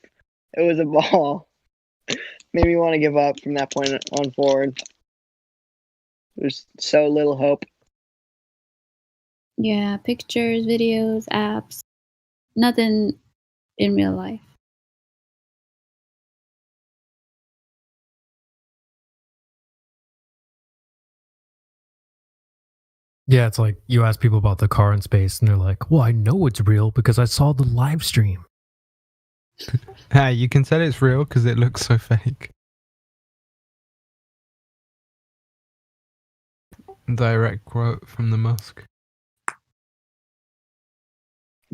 it was a ball. Made me want to give up from that point on forward. There's so little hope. Yeah, pictures, videos, apps, nothing in real life. Yeah, it's like you ask people about the car in space, and they're like, "Well, I know it's real because I saw the live stream." You can tell it's real because it looks so fake. Direct quote from the Musk.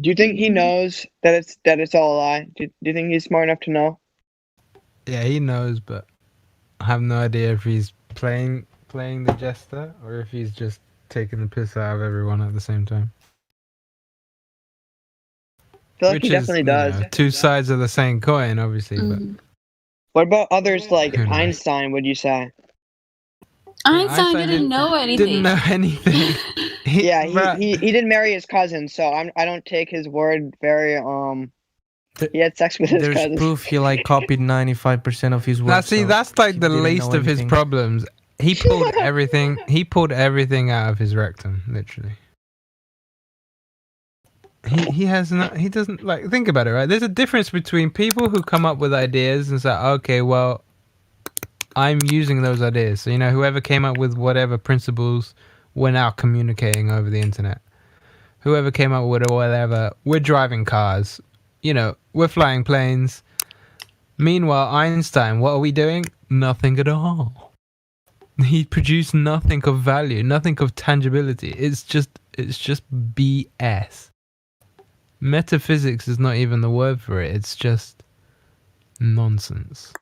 Do you think he knows that it's all a lie? Do you think he's smart enough to know? Yeah, he knows, but I have no idea if he's playing the jester or if he's just taking the piss out of everyone at the same time. I feel like he definitely does. Two sides of the same coin, obviously. But what about others like Einstein? Would you say? Einstein didn't know anything. Didn't know anything. He didn't marry his cousin, so I don't take his word very he had sex with his cousin. There's proof he copied 95% of his work. Now see, that's like the least of his problems. He pulled everything. He pulled everything out of his rectum, literally. He has not. He doesn't think about it, right? There's a difference between people who come up with ideas and say, "Okay, well, I'm using those ideas." So whoever came up with whatever principles, we're now communicating over the internet. Whoever came up with whatever, we're driving cars. We're flying planes. Meanwhile, Einstein, what are we doing? Nothing at all. He produced nothing of value, nothing of tangibility. It's just BS. Metaphysics is not even the word for it. It's just nonsense.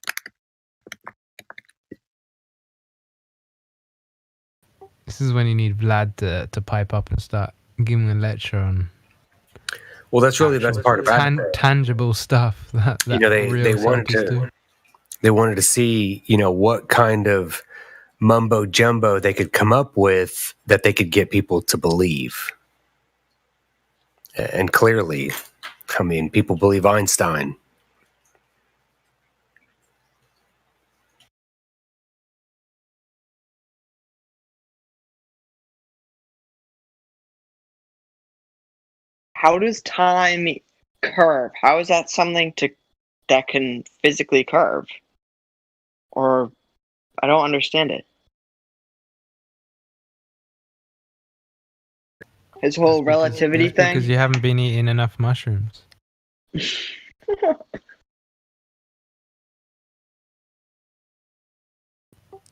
This is when you need Vlad to pipe up and start giving a lecture on. Well, that's part about it. Tangible stuff that they wanted to see what kind of mumbo jumbo they could come up with that they could get people to believe. And clearly, people believe Einstein. How does time curve? How is that something that can physically curve? Or I don't understand it. His whole relativity That's because thing. you haven't been eating enough mushrooms.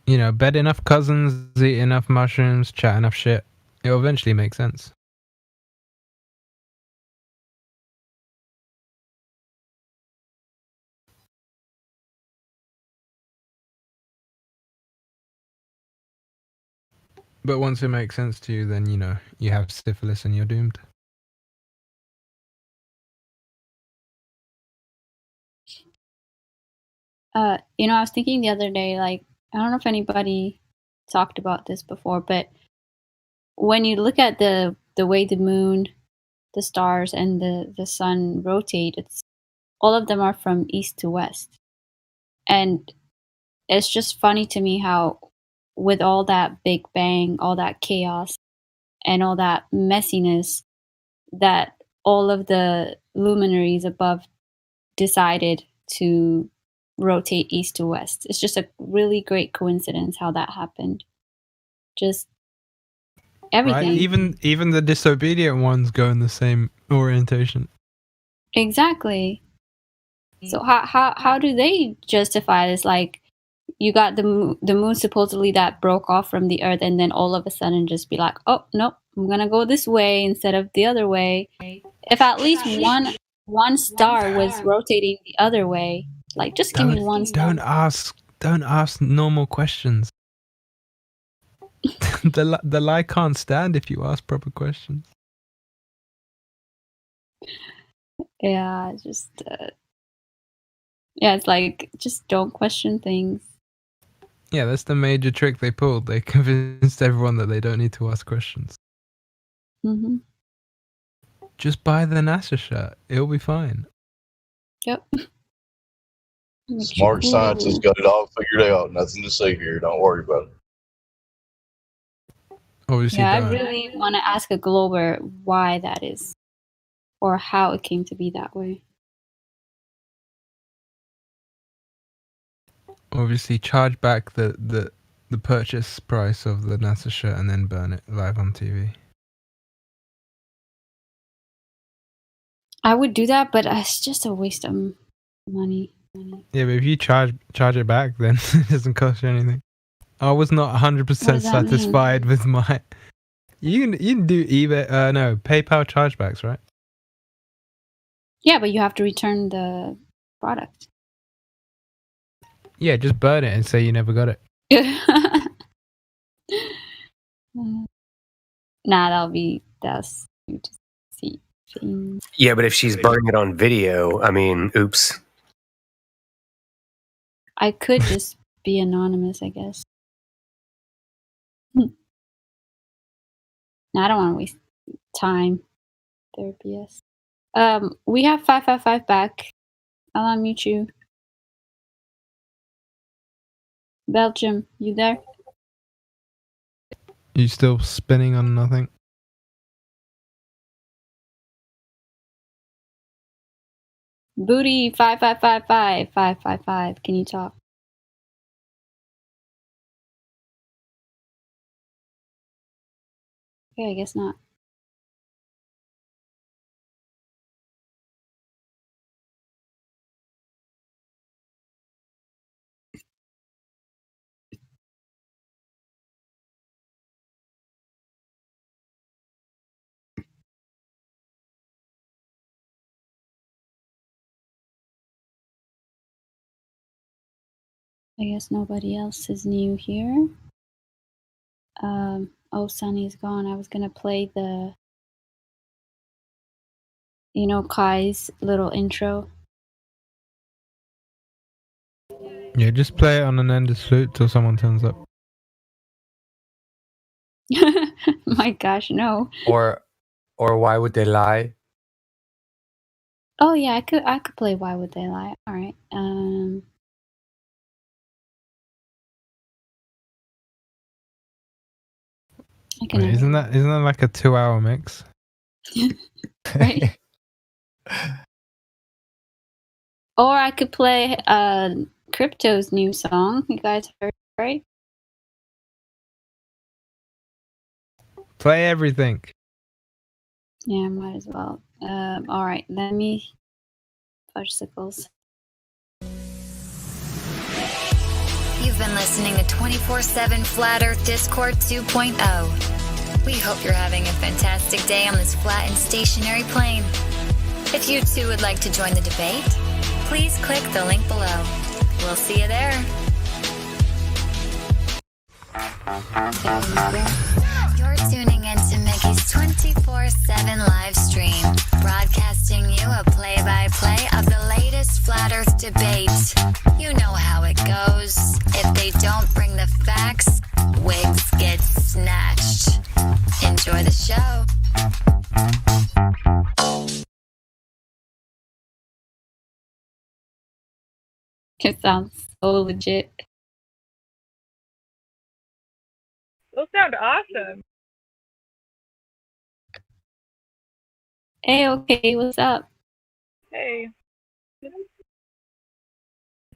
You know, bet enough cousins, eat enough mushrooms, chat enough shit. It'll eventually make sense. But once it makes sense to you, then, you know, you have syphilis and you're doomed. You know, I was thinking the other day, like, I don't know if anybody talked about this before, but when you look at the way the moon, the stars, and the sun rotate, it's all of them are from east to west. And it's just funny to me how, with all that Big Bang, all that chaos, and all that messiness, that all of the luminaries above decided to rotate east to west. It's just a really great coincidence how that happened. Just everything. Right? Even the disobedient ones go in the same orientation. Exactly. So how do they justify this? Like, you got the moon supposedly that broke off from the earth, and then all of a sudden just be like, oh nope, I'm gonna go this way instead of the other way. If at least one star was rotating the other way, like, just give me one star. Don't ask normal questions. the lie can't stand if you ask proper questions. Yeah, just yeah, it's like, just don't question things. Yeah, that's the major trick they pulled. They convinced everyone that they don't need to ask questions. Mm-hmm. Just buy the NASA shirt. It'll be fine. Yep. Smart scientists got it all figured out. Nothing to say here. Don't worry about it. Obviously, yeah, I really want to ask a Glober why that is, or how it came to be that way. Obviously, charge back the purchase price of the NASA shirt and then burn it live on TV. I would do that, but it's just a waste of money. Yeah, but if you charge it back, then it doesn't cost you anything. I was not 100% satisfied with my. You can do eBay. No, PayPal chargebacks, right? Yeah, but you have to return the product. Yeah, just burn it and say you never got it. Nah, that's you to see. Yeah, but if she's burning it on video, I mean, oops. I could just be anonymous, I guess. Nah, I don't want to waste time. There, BS. We have 555 back. I'll unmute you. Belgium, you there? You still spinning on nothing? Booty 555. Can you talk? Okay, I guess not. I guess nobody else is new here. Oh, Sunny's gone. I was gonna play the, Kai's little intro. Yeah, just play it on an endless flute till someone turns up. My gosh, no. Or why would they lie? Oh yeah, I could play Why Would They Lie. All right. Wait, isn't that like a 2-hour mix? Right. Or I could play Crypto's new song. You guys heard? right? Play everything. Yeah, might as well. All right, let me fudgesicles. You've been listening to 24/7 Flat Earth Discord 2.0. We hope you're having a fantastic day on this flat and stationary plane. If you too would like to join the debate, please click the link below. We'll see you there. You're tuning into Mickey's 24/7 live stream, broadcasting you a play-by-play of the latest Flat Earth debate. You know how it goes. If they don't bring the facts, wigs get snatched. Enjoy the show. It sounds so legit. Those sound awesome. Hey, okay, what's up? Hey.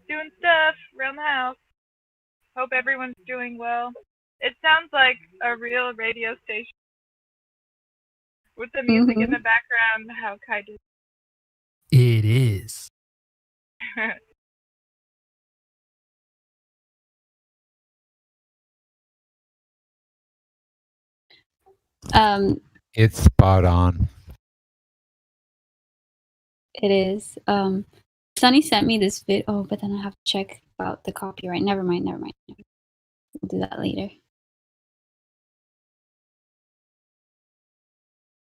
Doing stuff around the house. Hope everyone's doing well. It sounds like a real radio station. With the music in the background, how kind of. It is. It's spot on. It is. Sunny sent me this vid. Oh, but then I have to check about the copyright. Never mind. We'll do that later.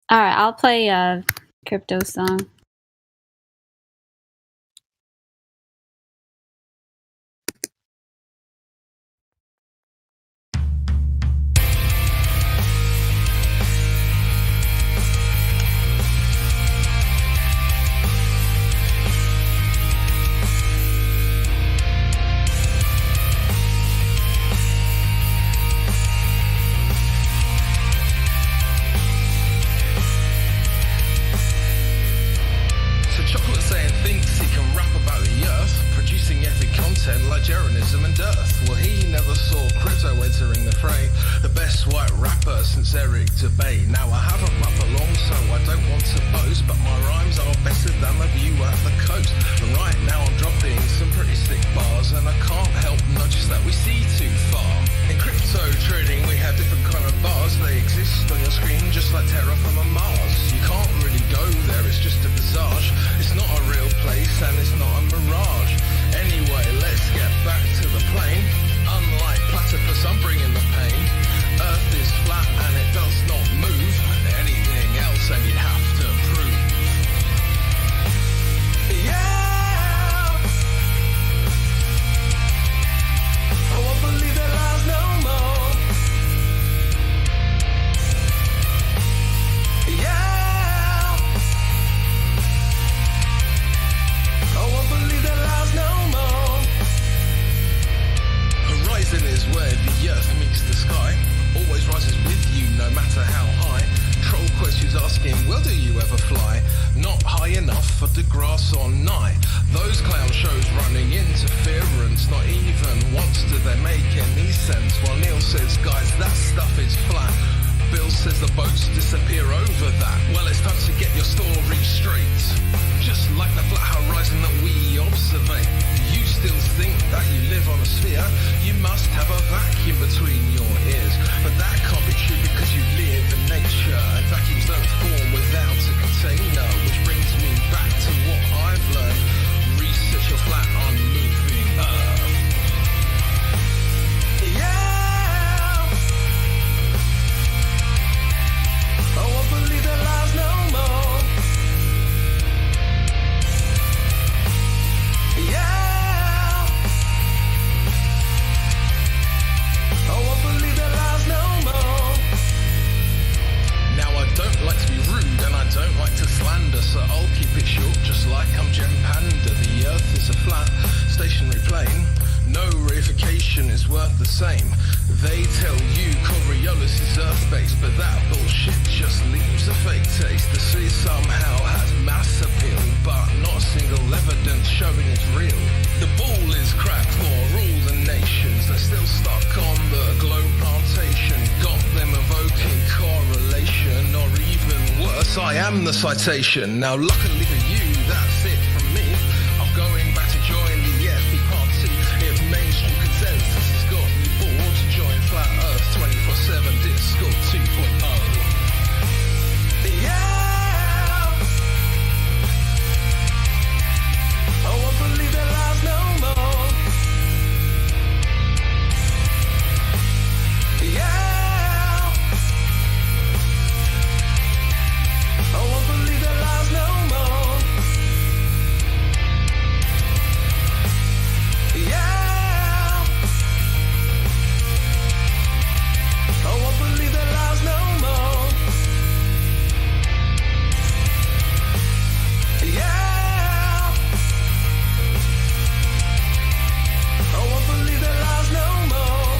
All right, I'll play a crypto song. Ligerianism and dearth. Well, he never saw crypto entering the fray. The best white rapper since Eric Debay. Now I haven't rapped for long, so I don't want to boast, but my rhymes are better than the view at the coast. And right now I'm dropping some pretty sick bars, and I can't help notice that we see too far. In crypto trading, we have different kind of bars. They exist on your screen just like terraform on Mars. You can't really go there, it's just a visage. It's not a real place and it's not a mirage. Anyway, let's get back to the plane. Unlike platypus, I'm bringing the pain. Earth is flat and it does not move. Anything else and you'd have to prove. Yeah! I won't believe that lies no more. Yeah! I won't believe that lies no more. Horizon is where the earth meets the sky. Always rises with you no matter how high. Troll questions asking, well, do you ever fly? Not high enough for the grass or night. Those clown shows running interference. Not even once do they make any sense. While Neil says, guys, that stuff is flat. Bill says the boats disappear over that. Well, it's time to get your story straight. Just like the flat horizon that we observe. You still think that you live on a sphere? You must have a vacuum between your ears. But that can't be true because you live in nature. And vacuums don't form without a container. Which brings me back to what I've learned. Research your flat unmoving earth. Yeah! I won't believe that lies no more. Yeah. Earth the same. They tell you Coriolis is Earth-based, but that bullshit just leaves a fake taste. The sea somehow has mass appeal, but not a single evidence showing it's real. The ball is cracked for all the nations. They're still stuck on the globe plantation. Got them evoking correlation, or even worse, I am the citation. Now luckily for you, that's it from me. I'm going back to join the EFP party. If mainstream consensus has got you bored, to join Flat Earth 24/7 Discord 2.0. Yeah! I won't believe their lies no more. Yeah! I won't believe their lies no more. Yeah! I won't believe their lies no more. Yeah! I won't believe their lies no more.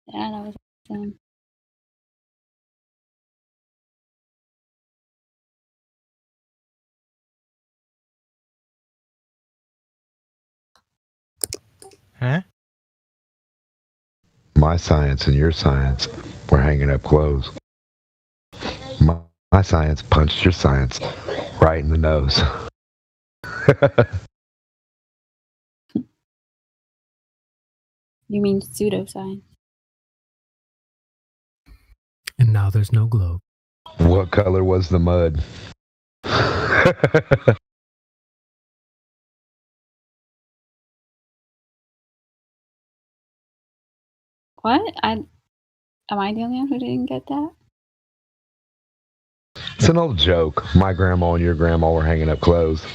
Yeah, that was awesome. Huh? My science and your science were hanging up clothes. My science punched your science right in the nose. You mean pseudoscience? And now there's no globe. What color was the mud? What? Am I the only one who didn't get that? It's an old joke. My grandma and your grandma were hanging up clothes.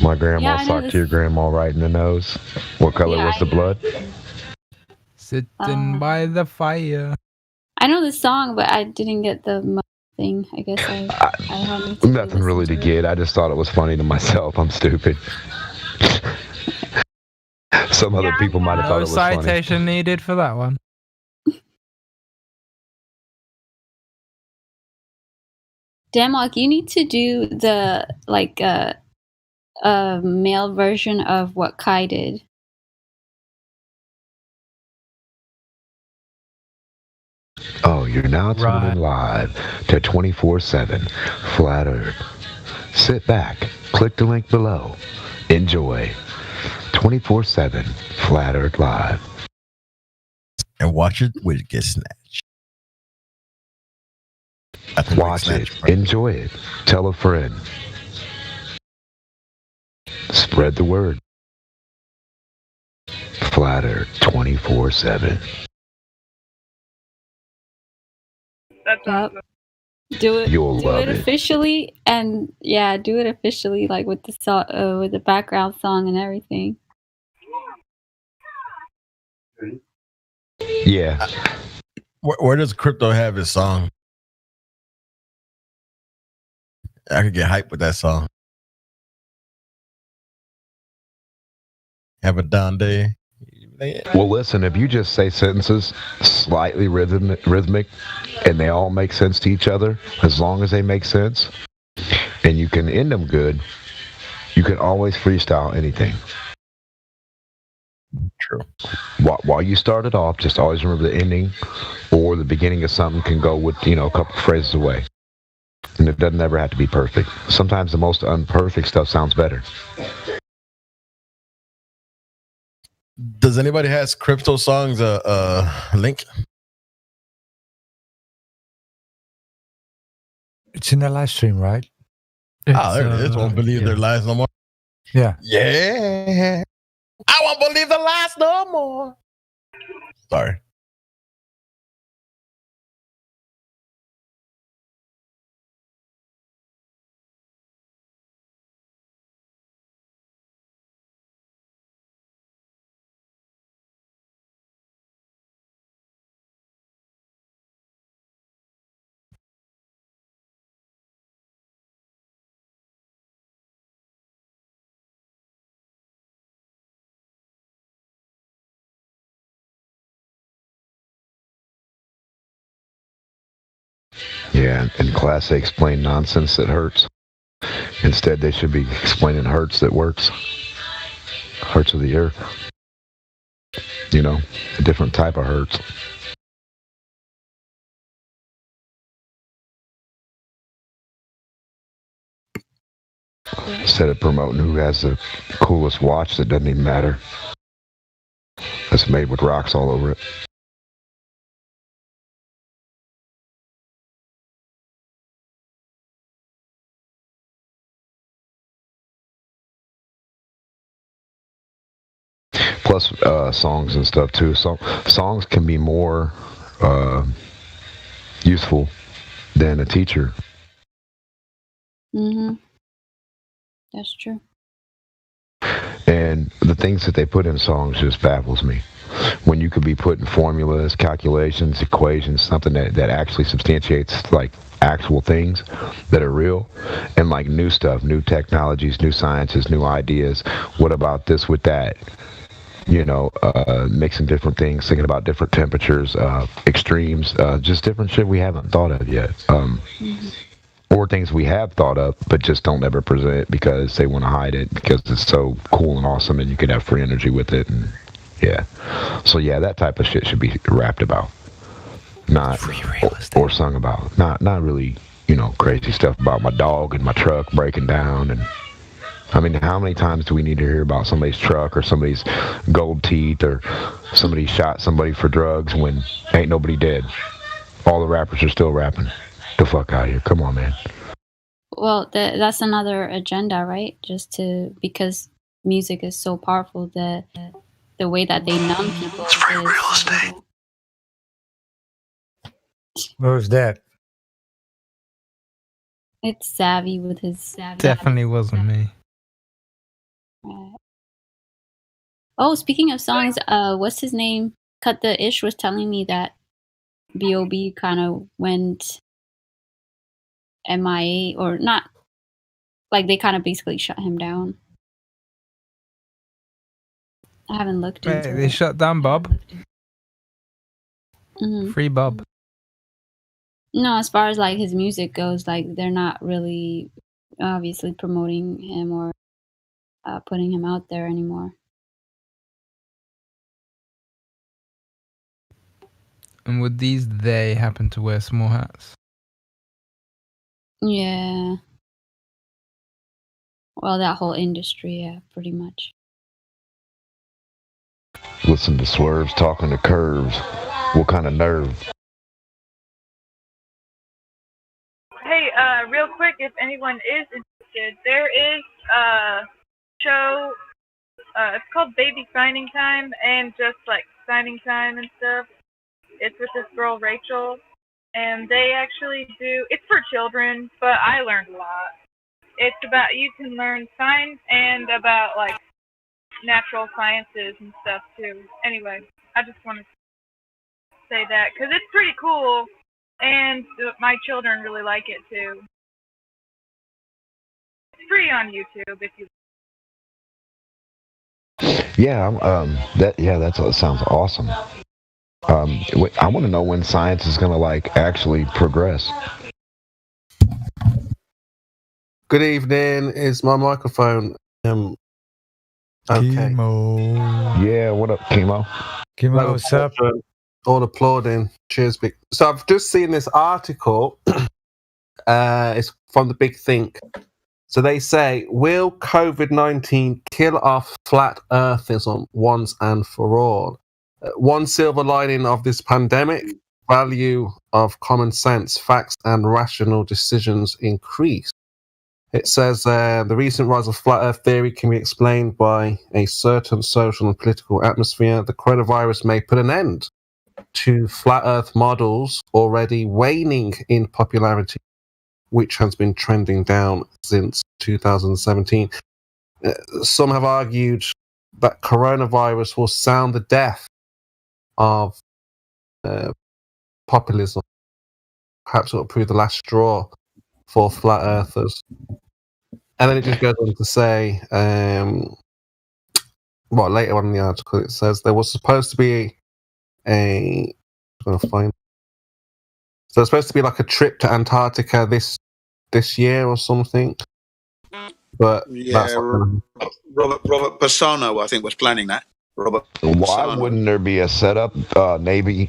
My grandma Yeah, I know socked this- your grandma right in the nose. What color Yeah, was the blood? Sitting by the fire. I know the song, but I didn't get the thing. I guess I haven't. Nothing really to get. I just thought it was funny to myself. I'm stupid. Some other people might have thought No it was funny. citation needed for that one. Demok, you need to do the male version of what Kai did. Oh, you're now tuning live to 24/7 Flat Earth. Sit back, click the link below, enjoy 24/7 Flat Earth Live. And watch your wig get snatched. Watch it, enjoy it, tell a friend. Spread the word. Flat Earth 24/7. That's awesome. Do it. You'll do love it it. officially, and yeah, do it officially, like with the background song and everything. Yeah. Where does Crypto have his song? I could get hyped with that song. Have a down day. Well, listen, if you just say sentences slightly rhythmic, and they all make sense to each other, as long as they make sense, and you can end them good, you can always freestyle anything. True. While you start it off, just always remember the ending or the beginning of something can go with, a couple phrases away. And it doesn't ever have to be perfect. Sometimes the most unperfect stuff sounds better. Does anybody has Crypto songs link? It's in the live stream, right? Oh, there it is. Won't believe their lies no more. Yeah. Yeah. I won't believe the lies no more. Sorry. Yeah, in class they explain nonsense that hurts. Instead, they should be explaining hurts that works. Hurts of the earth. You know, a different type of hurts. Instead of promoting who has the coolest watch that doesn't even matter. That's made with rocks all over it. Plus songs and stuff too. Songs can be more useful than a teacher. Mm-hmm. That's true. And the things that they put in songs just baffles me. When you could be putting formulas, calculations, equations, something that actually substantiates like actual things that are real, and like new stuff, new technologies, new sciences, new ideas. What about this with that? You know, mixing different things, thinking about different temperatures, extremes, just different shit we haven't thought of yet. Or things we have thought of, but just don't ever present because they want to hide it because it's so cool and awesome and you can have free energy with it. And yeah. So yeah, that type of shit should be rapped about. Not or sung about. Not really, you know, crazy stuff about my dog and my truck breaking down. And I mean, how many times do we need to hear about somebody's truck or somebody's gold teeth or somebody shot somebody for drugs when ain't nobody dead? All the rappers are still rapping. The fuck out of here. Come on, man. Well, that's another agenda, right? Because music is so powerful, the way that they numb people. It's free real estate. What was that? It's Savvy with his Savvy. Definitely wasn't me. Oh, speaking of songs, what's his name? Cut the Ish was telling me that B.O.B. kind of went MIA, or not, like they kind of basically shut him down. I haven't looked into They it. shut down Bob. Mhm. Free Bob. No, as far as like his music goes, like they're not really obviously promoting him or putting him out there anymore. And with these, they happen to wear small hats. Yeah. Well, that whole industry, yeah, pretty much. Listen to Swerves talking to Curves. What kind of nerve? Hey, real quick, if anyone is interested, there is a show. It's called Baby Signing Time, and just like signing time and stuff. It's with this girl Rachel, and they actually do. It's for children, but I learned a lot. It's about, you can learn science and about like natural sciences and stuff too. Anyway, I just wanted to say that because it's pretty cool, and my children really like it too. It's free on YouTube if you. Yeah, that sounds awesome. I want to know when science is gonna like actually progress. Good evening. Is my microphone okay? Chemo. Yeah, what up, Chemo? Chemo, what's up? All applauding. Cheers, big. So I've just seen this article. It's from the Big Think. So they say, will COVID-19 kill off flat earthism once and for all? One silver lining of this pandemic, value of common sense, facts, and rational decisions increase. It says the recent rise of flat Earth theory can be explained by a certain social and political atmosphere. The coronavirus may put an end to flat Earth models already waning in popularity, which has been trending down since 2017. Some have argued that coronavirus will sound the death of populism. Perhaps it will prove the last straw for flat earthers. And then it just goes on to say, later on in the article, it says there was supposed to be I'm going to find. So there's supposed to be like a trip to Antarctica this year or something. But that's Robert Bassano, I think, was planning that. Why wouldn't there be a setup Navy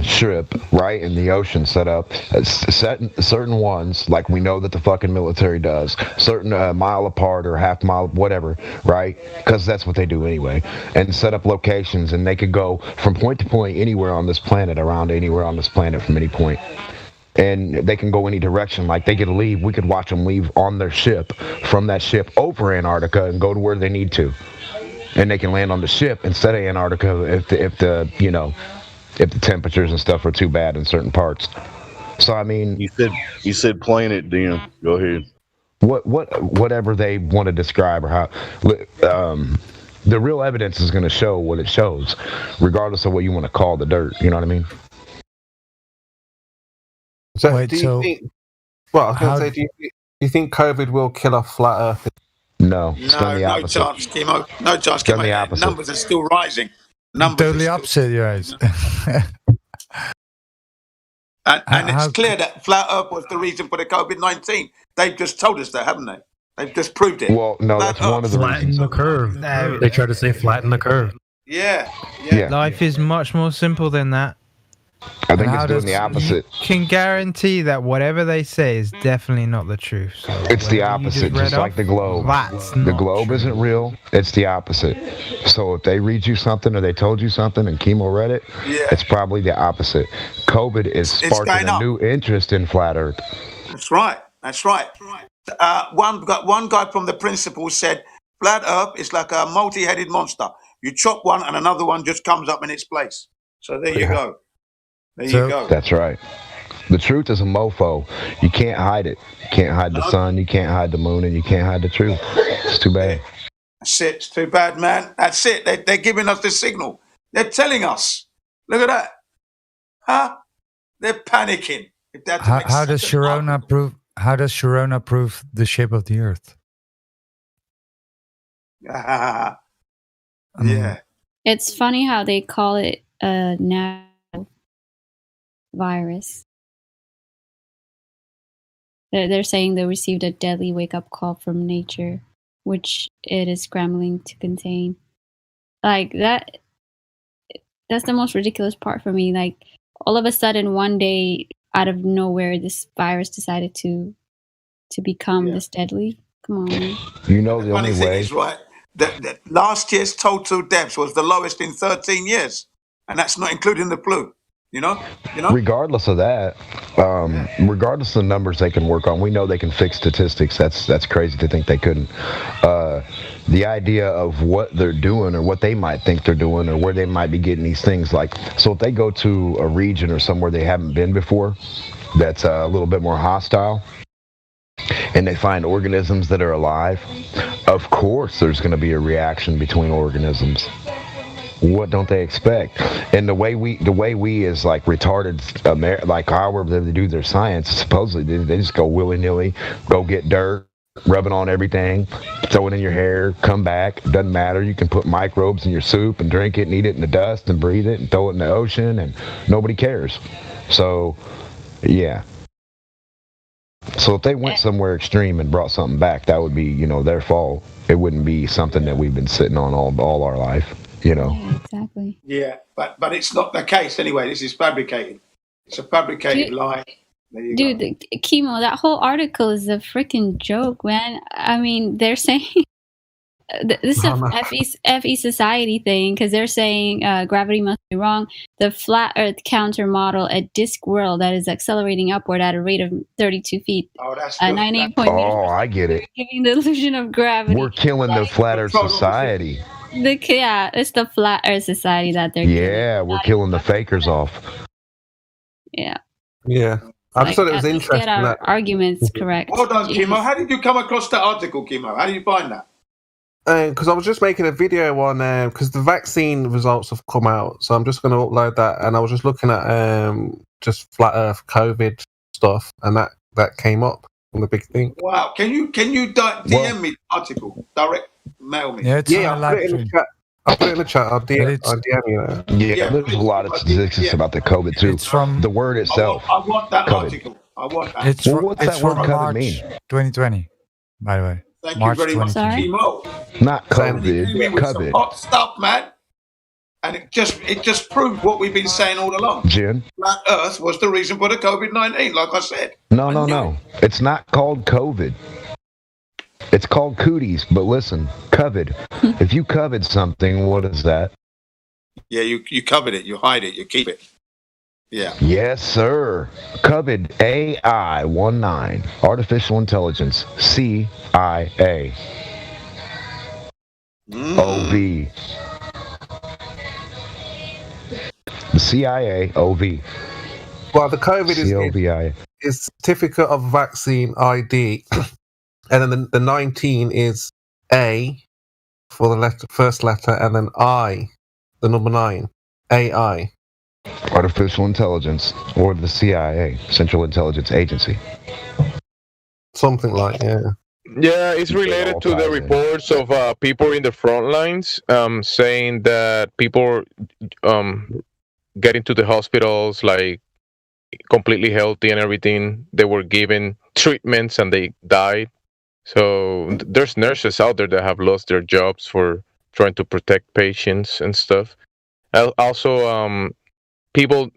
ship right in the ocean set up certain ones like we know that the fucking military does, certain mile apart or half mile, whatever, right? Because that's what they do anyway, and set up locations, and they could go from point to point anywhere on this planet, around anywhere on this planet from any point. And they can go any direction. Like they could leave, we could watch them leave on their ship from that ship over Antarctica and go to where they need to. And they can land on the ship instead of Antarctica if the temperatures and stuff are too bad in certain parts. So I mean, you said planet, Dan. Go ahead. Whatever they want to describe or how. The real evidence is going to show what it shows, regardless of what you want to call the dirt. You know what I mean? So do you think COVID will kill off flat Earth? No, no chance, Kimo. No chance, Kimo. Numbers are still rising. Totally opposite, you guys. and it's clear that flat Earth was the reason for the COVID-19. They've just told us that, haven't they? They've just proved it. Well, no, that's one of the reasons. Flatten the curve. They try to say flatten the curve. Yeah. Life is much more simple than that. I think it's doing the opposite. You can guarantee that whatever they say is definitely not the truth. So it's the opposite, just like the globe. The globe isn't real. It's the opposite. So if they read you something or they told you something and Kimo read it, it's probably the opposite. COVID is sparking a new interest in flat Earth. That's right. One guy from the principal said, flat Earth is like a multi-headed monster. You chop one and another one just comes up in its place. So there you go. There you go. That's right. The truth is a mofo. You can't hide it. You can't hide the sun. You can't hide the moon, and you can't hide the truth. It's too bad. That's it. It's too bad, man. That's it. They're giving us the signal. They're telling us. Look at that. Huh? They're panicking. How does Sharona prove? How does Sharona prove the shape of the Earth? Yeah. It's funny how they call it a now virus. They're saying they received a deadly wake-up call from nature, which it is scrambling to contain. Like that's the most ridiculous part for me. Like all of a sudden, one day, out of nowhere, this virus decided to become this deadly. Come on, man. You know the only way is right. The last year's total deaths was the lowest in 13 years, and that's not including the flu. You know. Regardless of that, regardless of the numbers they can work on, we know they can fix statistics. That's crazy to think they couldn't. The idea of what they're doing or what they might think they're doing or where they might be getting these things, like, so if they go to a region or somewhere they haven't been before, that's a little bit more hostile, and they find organisms that are alive, of course there's going to be a reaction between organisms. What don't they expect? And the way we as like retarded, like however they do their science, supposedly they just go willy-nilly, go get dirt, rub it on everything, throw it in your hair, come back, doesn't matter. You can put microbes in your soup and drink it and eat it in the dust and breathe it and throw it in the ocean and nobody cares. So, yeah. So if they went somewhere extreme and brought something back, that would be, their fault. It wouldn't be something that we've been sitting on all our life. Yeah, exactly. Yeah, but it's not the case anyway. This is fabricated. It's a fabricated lie. Dude, Kimo, that whole article is a freaking joke, man. I mean, they're saying this is a FE Society thing because they're saying gravity must be wrong. The flat Earth counter model at Discworld that is accelerating upward at a rate of 32 feet. Oh, that's 98.8. Oh, I get it. Giving the illusion of gravity. We're killing the Flat Earth Society. It's the Flat Earth Society that they're Yeah, we're killing the fakers off. Yeah. Yeah. I just thought it was Let's interesting. get our that arguments correct. Hold on, Jeez. Kimo. How did you come across that article, Kimo? How did you find that? Because I was just making a video on because the vaccine results have come out, so I'm just going to upload that. And I was just looking at just flat Earth COVID stuff, and that came up on the big thing. Wow. Can you DM me the article? Direct mail me. I'll put it in the chat. I'll put it in the chat. I'll DM you that. Yeah, there's a lot of statistics about the COVID too. It's from the word itself. I want that COVID. article. I want that. It's Well, what's that word from COVID March mean? 2020, by the way. Thank March you very much, 2020. Kimo. Not COVID. You with some COVID. hot stuff, man. And it just proved what we've been saying all along. Jen? Flat Earth was the reason for the COVID-19, like I said. No. It's not called COVID. It's called cooties. But listen, COVID. If you covered something, what is that? Yeah, you covered it, you hide it, you keep it. Yeah. Yes, sir. COVID AI-19. Artificial Intelligence. CIA. OV. The CIA. OV. Well, the COVID COVID is certificate of vaccine ID, and then the 19 is A for the first letter, and then I, the number 9, AI. Artificial Intelligence, or the CIA, Central Intelligence Agency. Something like, yeah. Yeah, it's related to the reports of people in the front lines saying that people get into the hospitals like completely healthy and everything. They were given treatments and they died. So there's nurses out there that have lost their jobs for trying to protect patients and stuff. Also, people,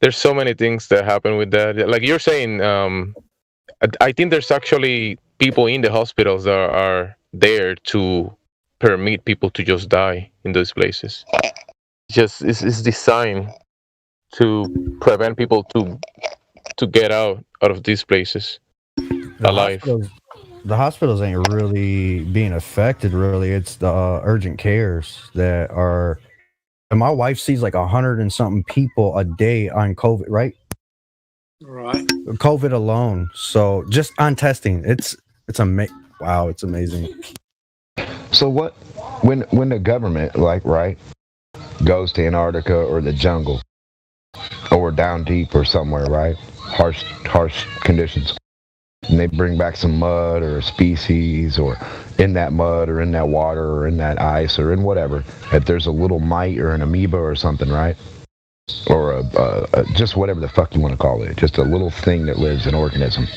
there's so many things that happen with that. Like you're saying, I think there's actually people in the hospitals that are there to permit people to just die in those places. It's designed to prevent people to get out of these places alive. The hospitals ain't really being affected, really. It's the urgent cares that are. And my wife sees like 100 and something people a day on COVID, right? Right. COVID alone. So just on testing, it's amazing. Wow, it's amazing. So what? When the government, like, right, goes to Antarctica or the jungle or down deep or somewhere, right? Harsh conditions. And they bring back some mud or a species, or in that mud or in that water or in that ice or in whatever, if there's a little mite or an amoeba or something, right? Or a just whatever the fuck you want to call it, just a little thing that lives, an organism.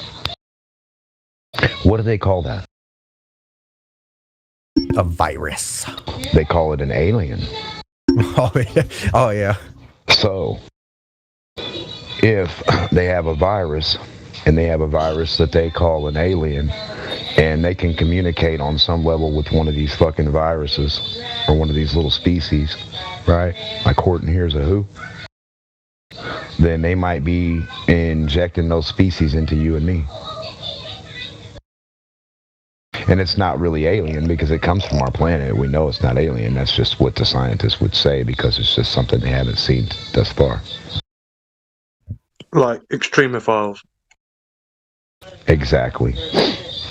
What do they call that? A virus. They call it an alien. Oh yeah. So if they have a virus, and they have a virus that they call an alien, and they can communicate on some level with one of these fucking viruses or one of these little species, right? Like Horton here's a who? Then they might be injecting those species into you and me. And it's not really alien because it comes from our planet. We know it's not alien. That's just what the scientists would say because it's just something they haven't seen thus far. Like extremophiles. Exactly.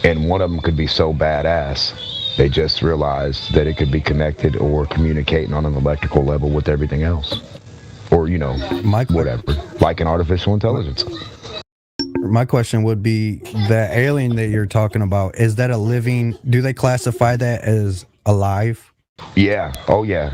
And one of them could be so badass, they just realized that it could be connected or communicating on an electrical level with everything else. Or, whatever. Like an artificial intelligence. My question would be, the alien that you're talking about, is that a living, do they classify that as alive? Yeah. Oh, yeah.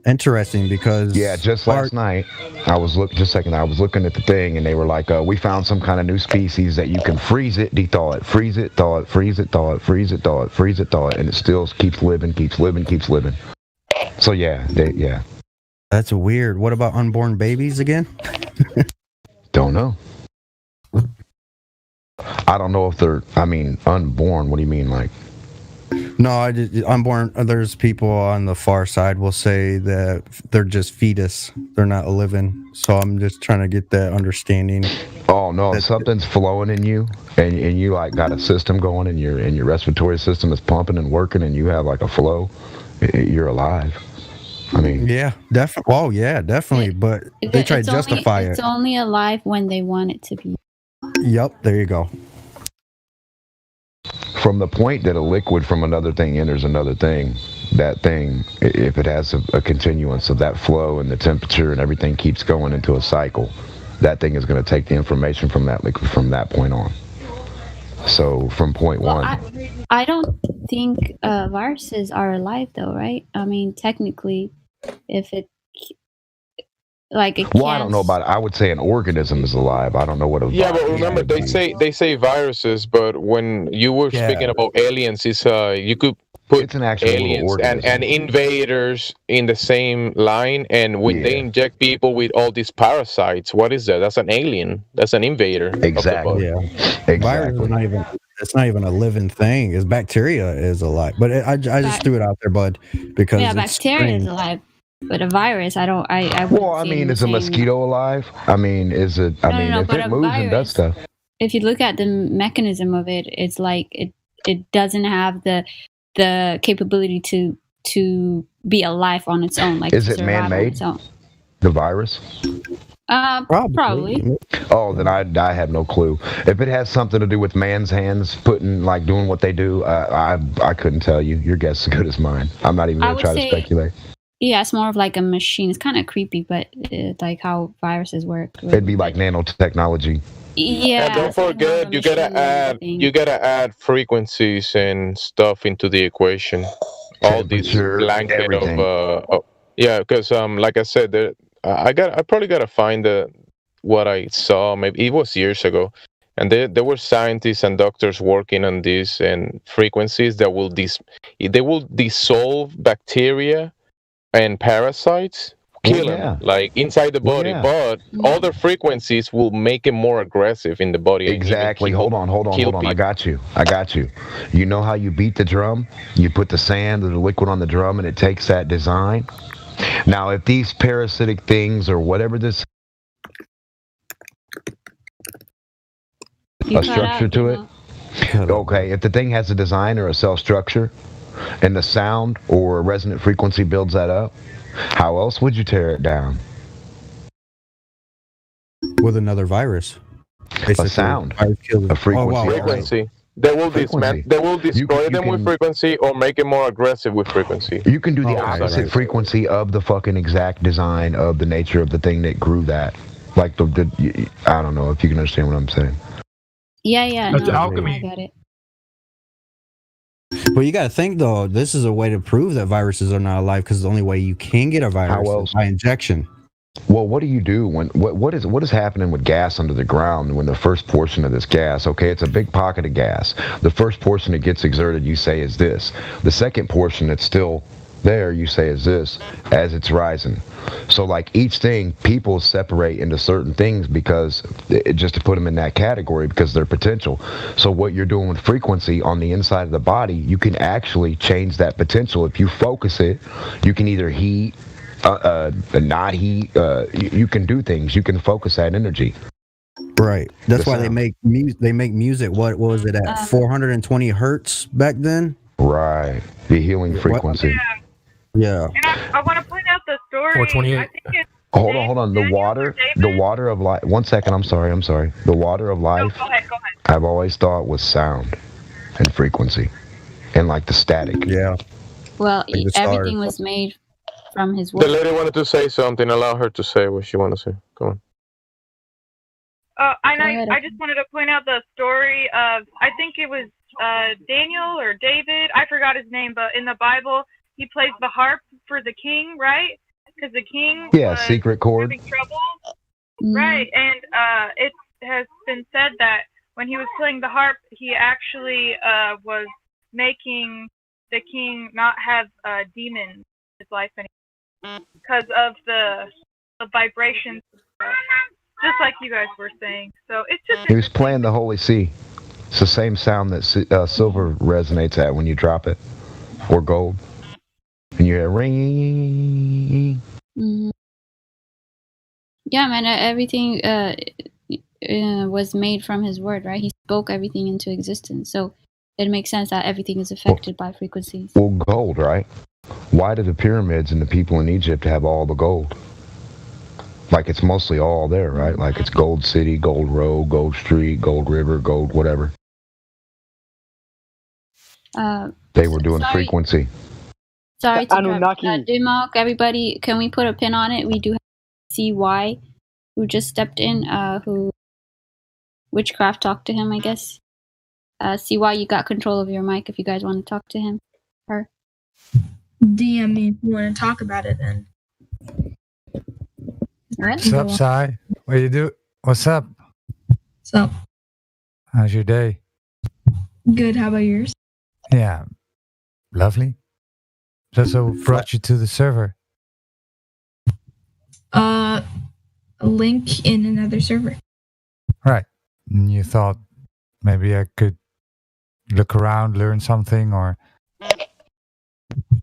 Interesting, because just last night I was looking at the thing, and they were like, we found some kind of new species that you can freeze it, thaw it, freeze it, thaw it, freeze it, thaw it, freeze it, thaw it, freeze it, thaw it, and it still keeps living. So yeah. That's weird. What about unborn babies again? Don't know. I don't know if they're unborn. What do you mean, like? No, I'm born. There's people on the far side will say that they're just fetus. They're not living. So I'm just trying to get that understanding. Oh no, something's flowing in you, and you like got a system going, and your respiratory system is pumping and working, and you have like a flow. You're alive. I mean, yeah, definitely. Oh yeah, definitely. But they try to justify It's only alive when they want it to be. Yep, there you go. From the point that a liquid from another thing enters another thing, that thing, if it has a continuance of that flow and the temperature and everything keeps going into a cycle, that thing is going to take the information from that liquid from that point on. So from point one. I don't think viruses are alive though, right? I mean, technically, if it like it well, I don't know about it. I would say an organism is alive. I don't know what a Yeah, but remember they say viruses, but when you were speaking about aliens, it's you could put an actual aliens and invaders in the same line, and when they inject people with all these parasites, what is that? That's an alien. That's an invader. Exactly. Yeah. Virus is not even. It's not even a living thing. It's bacteria is alive, but I just threw it out there, bud, because bacteria is alive. But a virus, I don't. Well, I mean, is a mosquito alive? I mean, is it? I mean, if it moves and does stuff. If you look at the mechanism of it, it's like it doesn't have the capability to be alive on its own. Like, is it man-made? The virus? Probably. Oh, then I have no clue. If it has something to do with man's hands doing what they do, I couldn't tell you. Your guess is as good as mine. I'm not even going to try to speculate. Yeah, it's more of like a machine. It's kind of creepy, but like how viruses work. It'd be like nanotechnology. Yeah. And don't forget, you gotta add frequencies and stuff into the equation. All these blanket of because like I said, I probably gotta find what I saw. Maybe it was years ago, and there were scientists and doctors working on this and frequencies that will dissolve bacteria and parasites, kill them like inside the body, but other frequencies will make it more aggressive in the body. Exactly. Hold on. I got you. You know how you beat the drum? You put the sand or the liquid on the drum, and it takes that design. Now, if these parasitic things or whatever this a structure to it, okay. If the thing has a design or a cell structure, and the sound or a resonant frequency builds that up, how else would you tear it down? With another virus. A sound. A frequency. They will destroy them with frequency or make it more aggressive with frequency. You can do the opposite frequency of the fucking exact design of the nature of the thing that grew that. Like I don't know if you can understand what I'm saying. Yeah. That's alchemy. I got it. Well, you got to think though. This is a way to prove that viruses are not alive, because the only way you can get a virus is by injection. Well, what do you do when what is happening with gas under the ground when the first portion of this gas? Okay, it's a big pocket of gas. The first portion that gets exerted, you say, is this. The second portion that's still there, you say, is this as it's rising. So like each thing, people separate into certain things because just to put them in that category because they're potential. So what you're doing with frequency on the inside of the body, you can actually change that potential. If you focus it, you can either heat, not heat. You can do things. You can focus that energy. Right. That's why they make music. They make music. What was it at? 420 hertz back then. Right. The healing frequency. Yeah. And I want to point out the story. 428. I think it's Hold on. The water of life. 1 second. I'm sorry. The water of life. go ahead. I've always thought was sound and frequency, and like the static. Yeah. Well, everything was made from his work. The lady wanted to say something. Allow her to say what she wanted to say. Go on. I just wanted to point out the story of, I think it was Daniel or David. I forgot his name, but in the Bible, he plays the harp for the king, right? Because the king was secret chord. having trouble. Right, and it has been said that when he was playing the harp, he actually was making the king not have demons in his life anymore because of the vibrations, just like you guys were saying. So it's just... He was playing the Holy See. It's the same sound that silver resonates at when you drop it. or gold, and you hear ring. Mhm. Yeah, man. Everything was made from his word, right? He spoke everything into existence. So it makes sense that everything is affected by frequencies. Well, gold, right? Why do the pyramids and the people in Egypt have all the gold? Like it's mostly all there, right? Like it's Gold City, Gold Road, Gold Street, Gold River, Gold whatever. They were doing frequency. Sorry to interrupt. Dimok, everybody, can we put a pin on it? We do have CY, who just stepped in, who Witchcraft talked to him, I guess. CY, you got control of your mic if you guys want to talk to him. Her. DM me if you want to talk about it then. What's up, Sai? What you do? What's up? What's up? How's your day? Good. How about yours? Yeah, lovely. So brought you to the server. A link in another server. Right. And you thought maybe I could look around, learn something, or...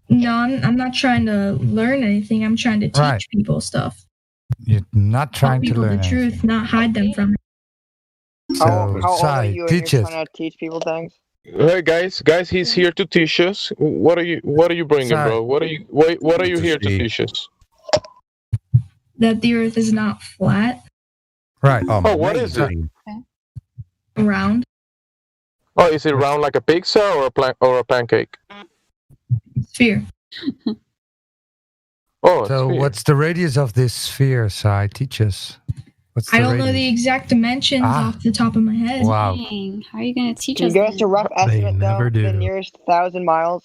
No, I'm not trying to learn anything. I'm trying to teach people stuff. You're not trying to people learn the truth, not hide them from it. So, How old are Sai, you and teach you're us. trying to teach people things? Hey guys, he's here to teach us. What are you bringing, Sorry. bro? What are you here to teach us? That the earth is not flat, Right. Oh, what is it? round. Oh, is it round like a pizza or a pancake? Sphere. Oh, so sphere. what's the radius of this sphere, Sai? Teach us. What's I the don't know radius? the exact dimensions off the top of my head. Wow. Dang, how are you going to teach Can you us? give us a rough estimate, though? never do. The nearest 1,000 miles?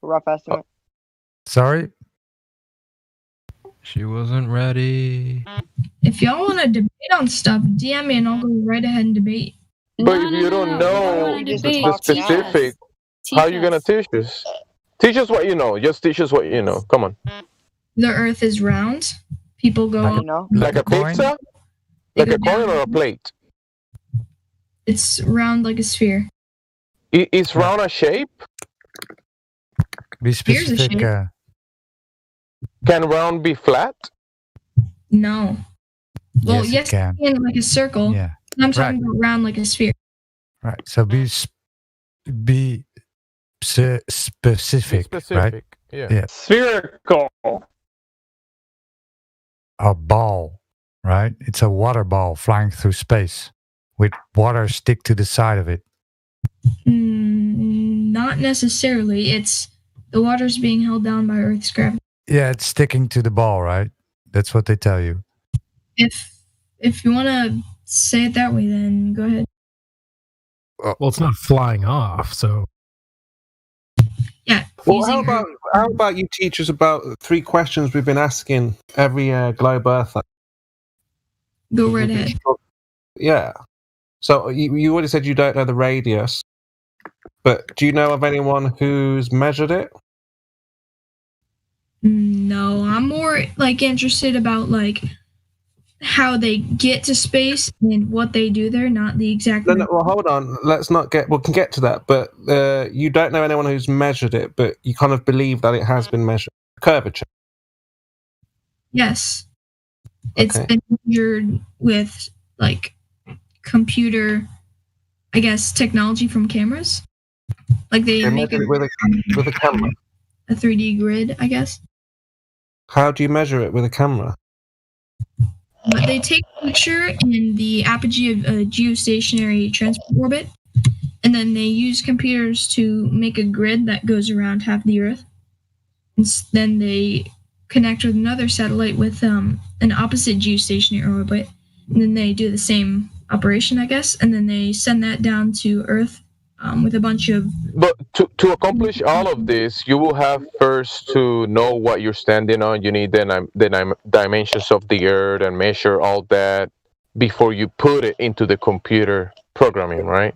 A rough estimate? Sorry? She wasn't ready. If y'all want to debate on stuff, DM me and I'll go right ahead and debate. But if you don't know the specific, how are you gonna teach us? Teach us what you know. Just teach us what you know. Come on. The earth is round. People go up. Like a pizza? Like a coin or a plate? It's round like a sphere. Is round a shape? Be Here's a specific. shape. Can round be flat? No. Well, Yes, it yes, can. like a circle. Yeah. I'm talking about round like a sphere. Right. So be specific, right? Yeah. Spherical. A ball, right? It's a water ball flying through space with water stick to the side of it. Not necessarily. It's the water's being held down by Earth's gravity. Yeah, it's sticking to the ball, right? That's what they tell you. If you want to say it that way, then go ahead. Well, it's not flying off, so. Yeah. Well, how about you teach us about 3 questions we've been asking every Globe Earth? Go right ahead. Yeah. So you already said you don't know the radius, but do you know of anyone who's measured it? No, I'm more like interested about like how they get to space and what they do there, not the exact. No, well, hold on. Let's not get. We can get to that, but you don't know anyone who's measured it, but you kind of believe that it has been measured. Curvature. Yes, it's been measured with like computer, I guess, technology from cameras. Like they make measure it with a camera. A 3D grid, I guess. How do you measure it with a camera? But they take a picture in the apogee of a geostationary transport orbit, and then they use computers to make a grid that goes around half the Earth. And then they connect with another satellite with an opposite geostationary orbit, and then they do the same operation, I guess, and then they send that down to Earth with a bunch of... But to accomplish all of this, you will have first to know what you're standing on. You need the dimensions of the Earth and measure all that before you put it into the computer programming, right?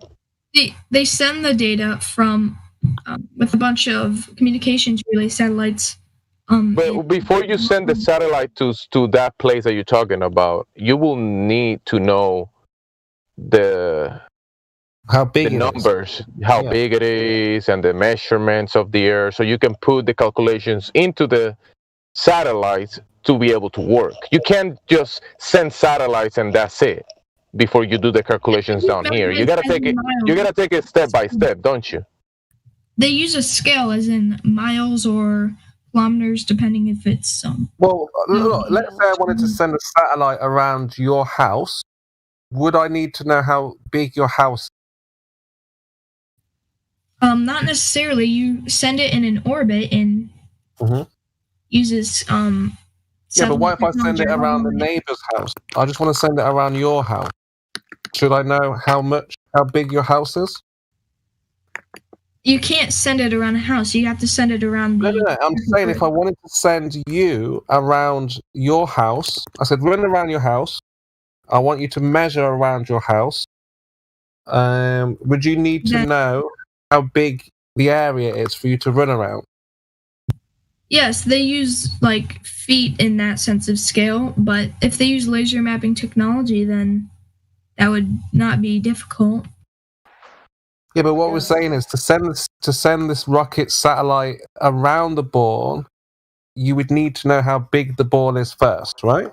They send the data from with a bunch of communications relay satellites. But before you send the satellite to that place that you're talking about, you will need to know the How big the numbers, how big it is, and the measurements of the Earth, so you can put the calculations into the satellites to be able to work. You can't just send satellites and that's it before you do the calculations down here. You gotta take it. You gotta take it step by step, don't you? They use a scale, as in miles or kilometers, depending if it's Well, look, let's say I wanted to send a satellite around your house. Would I need to know how big your house is? Not necessarily. You send it in an orbit and uses Yeah, but what if I send it around the neighbor's house? I just want to send it around your house. Should I know how big your house is? You can't send it around a house. You have to send it around. No. I'm saying if I wanted to send you around your house, I said run around your house. I want you to measure around your house. Would you need to know how big the area is for you to run around? Yes, they use like feet in that sense of scale, but if they use laser mapping technology, then that would not be difficult. Yeah, but what we're saying is to send this rocket satellite around the ball, you would need to know how big the ball is first, right?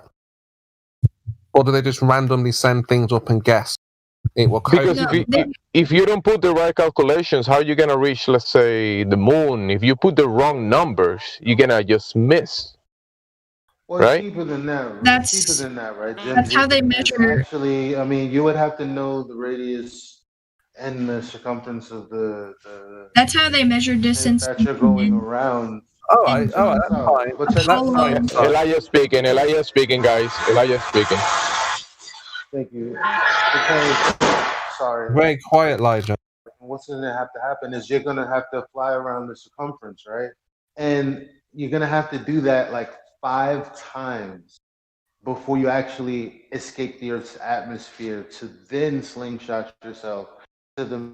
Or do they just randomly send things up and guess? It will because if you don't put the right calculations, how are you gonna reach, let's say, the moon? If you put the wrong numbers, you're gonna just miss. Well, right? It's cheaper than that. That's cheaper than that, right? That's how they measure. Actually, I mean, you would have to know the radius and the circumference of the That's how they measure distance that you're going around. Oh, that's fine. But that's fine. Elijah speaking, guys. Elijah speaking. Thank you. Because, sorry. Very quiet, Elijah. What's going to have to happen is you're going to have to fly around the circumference, right? And you're going to have to do that like 5 times before you actually escape the Earth's atmosphere to then slingshot yourself to the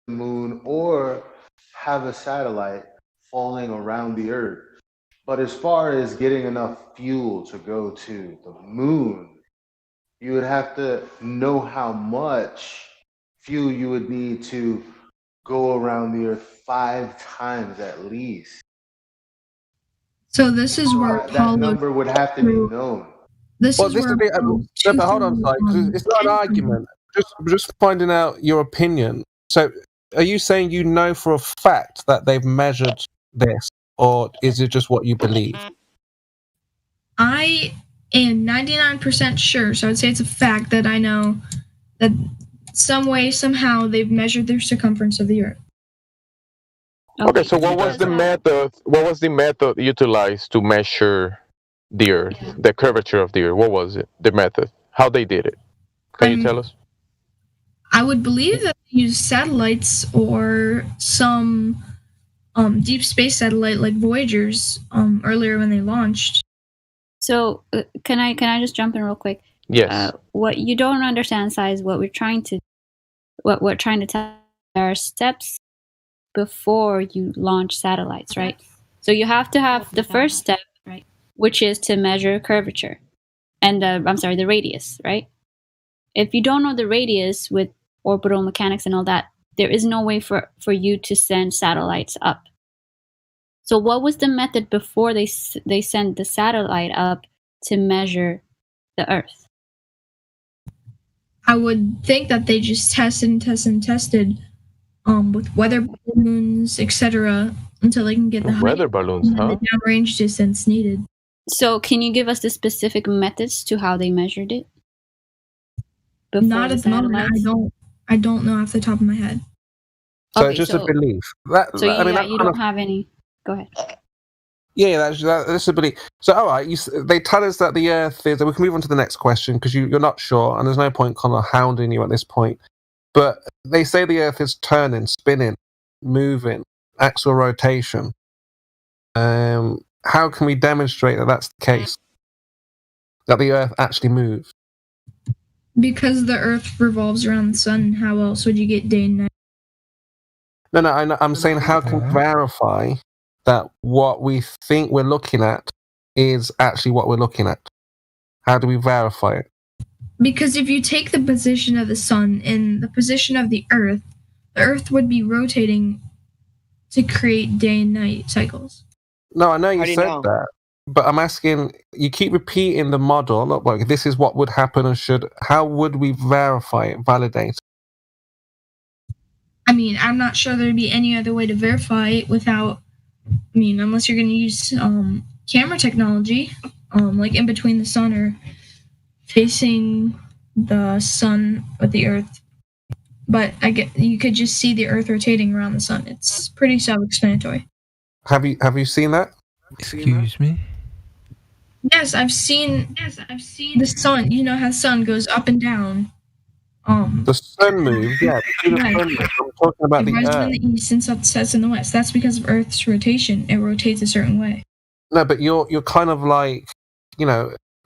moon or have a satellite falling around the Earth. But as far as getting enough fuel to go to the moon, you would have to know how much fuel you would need to go around the Earth 5 times at least. So this is where that number would have to be known. This is where but hold on, sorry, it's not an argument. Just finding out your opinion. So, are you saying you know for a fact that they've measured this, or is it just what you believe? I am 99% sure, so I would say it's a fact that I know that some way, somehow, they've measured the circumference of the Earth. Okay, so what was the method? What was the method utilized to measure the Earth, the curvature of the Earth? What was it? The method? How they did it? Can you tell us? I would believe that they use satellites or some deep space satellite like Voyager's earlier when they launched. So can I just jump in real quick? Yes. What you don't understand, Sai, is what we're trying to tell. There are steps before you launch satellites, right? So you have to have the first step, right, which is to measure curvature and the radius, right? If you don't know the radius with orbital mechanics and all that, there is no way for you to send satellites up. So what was the method before they sent the satellite up to measure the Earth? I would think that they just tested with weather balloons, etc., until they can get the weather balloons, the downrange distance needed. So can you give us the specific methods to how they measured it? Not at the moment. I don't know off the top of my head. So it's just a belief. You don't have any. Go ahead. Yeah, that's a belief. So, all right, they tell us that the Earth is. We can move on to the next question because you're not sure, and there's no point kind of hounding you at this point. But they say the Earth is turning, spinning, moving, axial rotation. How can we demonstrate that that's the case? That the Earth actually moves? Because the Earth revolves around the sun. How else would you get day and night? No, I'm saying how can we verify that what we think we're looking at is actually what we're looking at? How do we verify it? Because if you take the position of the sun and the position of the Earth would be rotating to create day and night cycles. No, I know How you do you said know? that, but I'm asking. You keep repeating the model. Look, like, this is what would happen and should. How would we verify it, validate? I mean, I'm not sure there'd be any other way to verify it without. I mean, unless you're going to use camera technology, like in between the sun or facing the sun with the Earth. But you could just see the Earth rotating around the sun. It's pretty self-explanatory. Have you seen that? Excuse me? Yes, I've seen the sun. You know how the sun goes up and down. The sun moves. Yeah, the Right. sun moves. I'm talking about It the rises Earth. in the east and sets in the west. That's because of Earth's rotation. It rotates a certain way. No, but you're kind of like,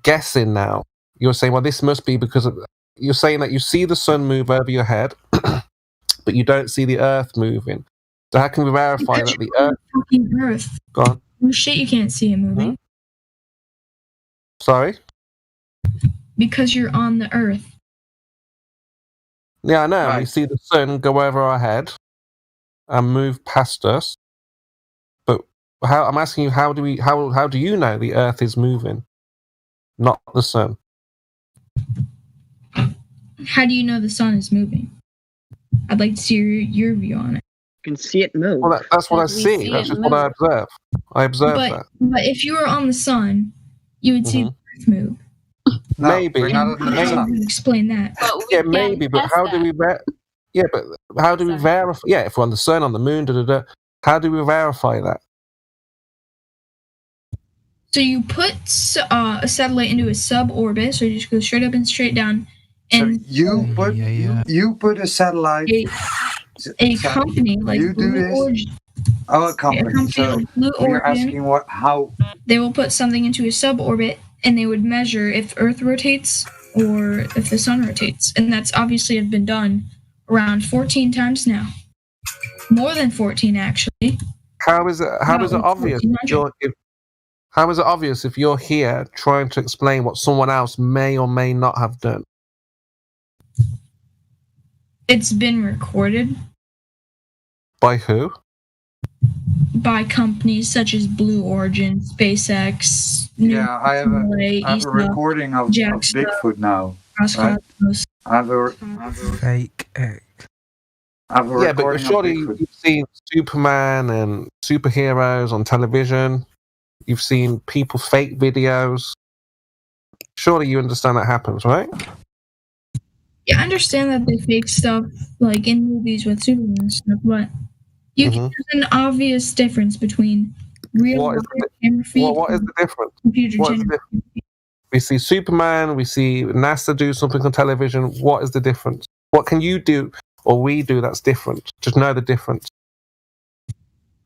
guessing now. You're saying, well, this must be because of. You're saying that you see the sun move over your head, but you don't see the Earth moving. So how can we verify that the Earth? Fucking Earth. Go on. Oh shit! You can't see it moving Sorry. because you're on the Earth. Yeah, I know. We see the sun go over our head and move past us. But I'm asking you, how do you know the Earth is moving, not the sun? How do you know the sun is moving? I'd like to see your view on it. You can see it move. Well, that's what I see. That's just what I observe. I observe But that. if you were on the sun, you would see the Earth move. Maybe. How do you explain that? Yeah, maybe. But how do we? Yeah, but how do we verify? Yeah, if we're on the sun, on the moon, how do we verify that? So you put a satellite into a suborbit, so you just go straight up and straight down. And you put a satellite. A company like you do Blue this. Origin. Oh, a company. So like Blue you're Origin, asking how? They will put something into a suborbit, and they would measure if Earth rotates or if the sun rotates, and that's obviously have been done around 14 times now. More than 14, actually. How is it obvious? How is it obvious if you're here trying to explain what someone else may or may not have done? It's been recorded By who? by companies such as Blue Origin, SpaceX. Yeah, I have a ESA, recording of JAXA, Bigfoot now. Roscosmos. I have a Fake X. I have a Yeah, but recording of surely Bigfoot. you've seen Superman and superheroes on television. You've seen people fake videos. Surely you understand that happens, right? Yeah, I understand that they fake stuff like in movies with Superman and stuff, but there's an obvious difference between real What is live camera feed what is and the difference? computer What is the generated. difference? We see Superman, we see NASA do something on television. What is the difference? What can you do or we do that's different? Just know the difference.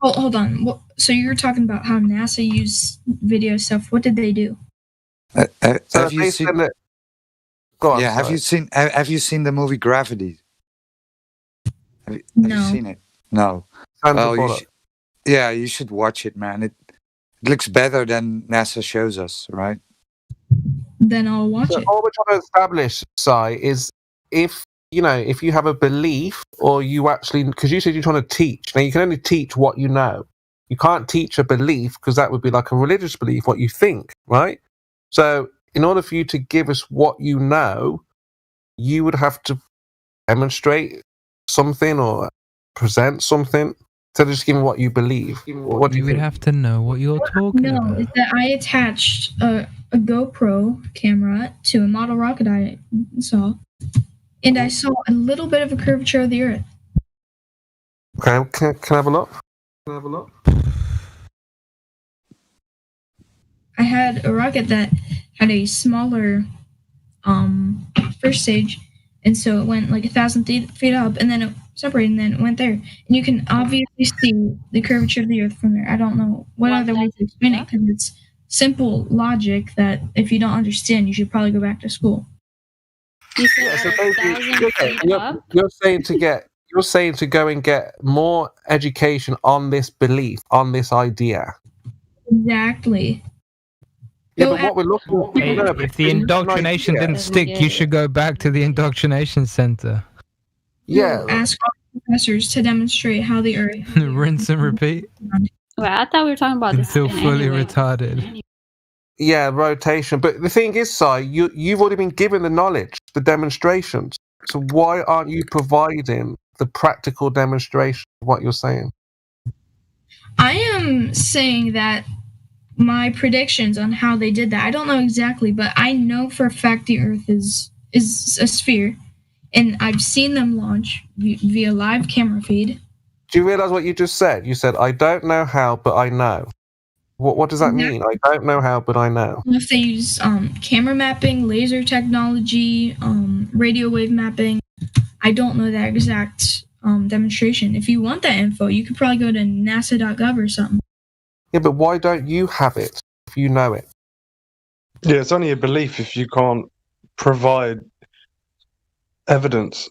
Oh, hold on. So you're talking about how NASA used video stuff. What did they do? Have you seen? Go on, yeah, have sorry. you seen? Have you seen the movie Gravity? Have you No. seen it? No. Sounds Well, about it. yeah, you should watch it, man. It looks better than NASA shows us, right? Then I'll watch So it. all we're trying to establish, Sai, is if you have a belief or you actually, because you said you're trying to teach. Now you can only teach what you know. You can't teach a belief because that would be like a religious belief, what you think, right? So in order for you to give us what you know, you would have to demonstrate something or present something instead of just giving what you believe. What do you would think? have to know what you're talking No, about. it's that I attached a GoPro camera to a model rocket I saw, and I saw a little bit of a curvature of the Earth. Okay, can I have a look? I had a rocket that had a smaller first stage, and so it went like 1,000 feet up, and then it separated, and then it went there. And you can obviously see the curvature of the Earth from there. I don't know what other way to explain it, because it's simple logic that if you don't understand, you should probably go back to school. You said Yeah, so at basically, 1,000 feet up? you're saying to go and get more education on this belief, on this idea. Exactly. Yeah, but what we're looking Hey, no, but if the indoctrination idea. didn't stick, you should go back to the indoctrination center. Yeah. Ask all professors to demonstrate how the Earth. Rinse and repeat Well, I thought we were talking about this until fully retarded. Yeah, rotation. But the thing is, Si, you've already been given the knowledge, the demonstrations. So why aren't you providing the practical demonstration of what you're saying? I am saying that my predictions on how they did that, I don't know exactly, but I know for a fact the Earth is a sphere, and I've seen them launch via live camera feed. Do you realize what you just said? You said, I don't know how, but I know. What does that mean? I don't know how, but I know. If they use camera mapping, laser technology, radio wave mapping, I don't know that exact demonstration. If you want that info, you could probably go to nasa.gov or something. Yeah, but why don't you have it if you know it? Yeah, it's only a belief if you can't provide evidence.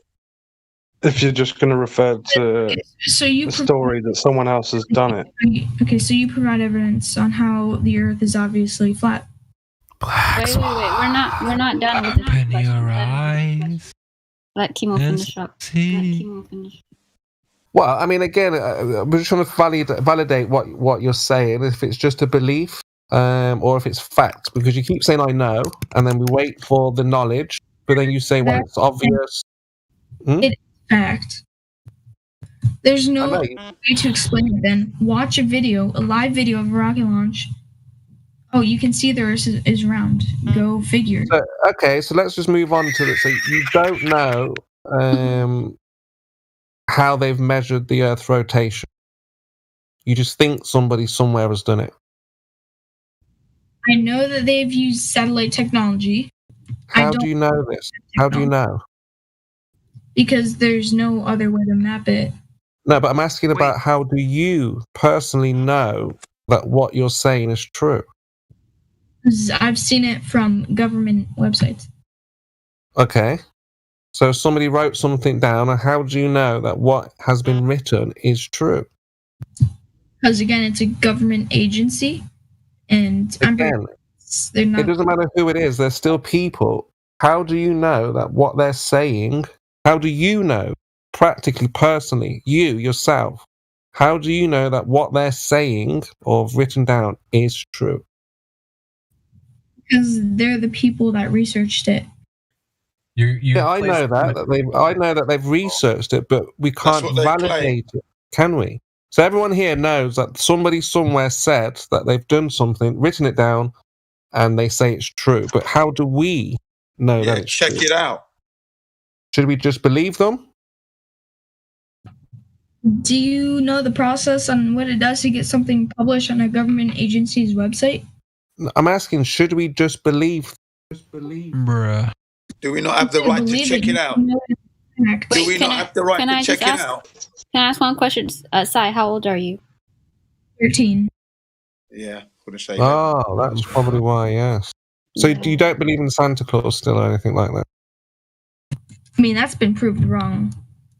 If you're just going to refer to So you a story that someone else has done it. Okay, so you provide evidence on how the Earth is obviously flat. Wait. We're not done with this. Open your eyes. Let Kimo finish up. Well, I mean, again, we're just trying to validate what you're saying. If it's just a belief, or if it's fact, because you keep saying "I know," and then we wait for the knowledge, but then you say, "Well, it's obvious." It's fact. There's no way to explain it. Then watch a live video of a rocket launch. Oh, you can see the Earth is round. Go figure. So, okay, so let's just move on to this. So you don't know how they've measured the Earth's rotation. You just think somebody somewhere has done it. I know that they've used satellite technology. How do you know this? How do you know? Because there's no other way to map it. No, but I'm asking about how do you personally know that what you're saying is true? 'Cause I've seen it from government websites. Okay. So somebody wrote something down, and how do you know that what has been written is true? Because again, it's a government agency, and Again, they're not. it doesn't matter who it is, they're still people. How do you know that what they're saying, how do you know, practically, personally, you, yourself, how do you know that what they're saying or written down is true? Because they're the people that researched it. Yeah, I know that they've researched it, but we can't what they validate it, can we? So everyone here knows that somebody somewhere said that they've done something, written it down, and they say it's true. But how do we know that it's check true? it out. Should we just believe them? Do you know the process on what it does to get something published on a government agency's website? I'm asking, should we just believe? Bruh. Do we not have the right to check it out? Do we not have the right to check it out? Can I ask one question? Sai, how old are you? 13. Yeah, couldn't say Oh, that's probably why, yes. So you don't believe in Santa Claus still or anything like that? I mean, that's been proved wrong.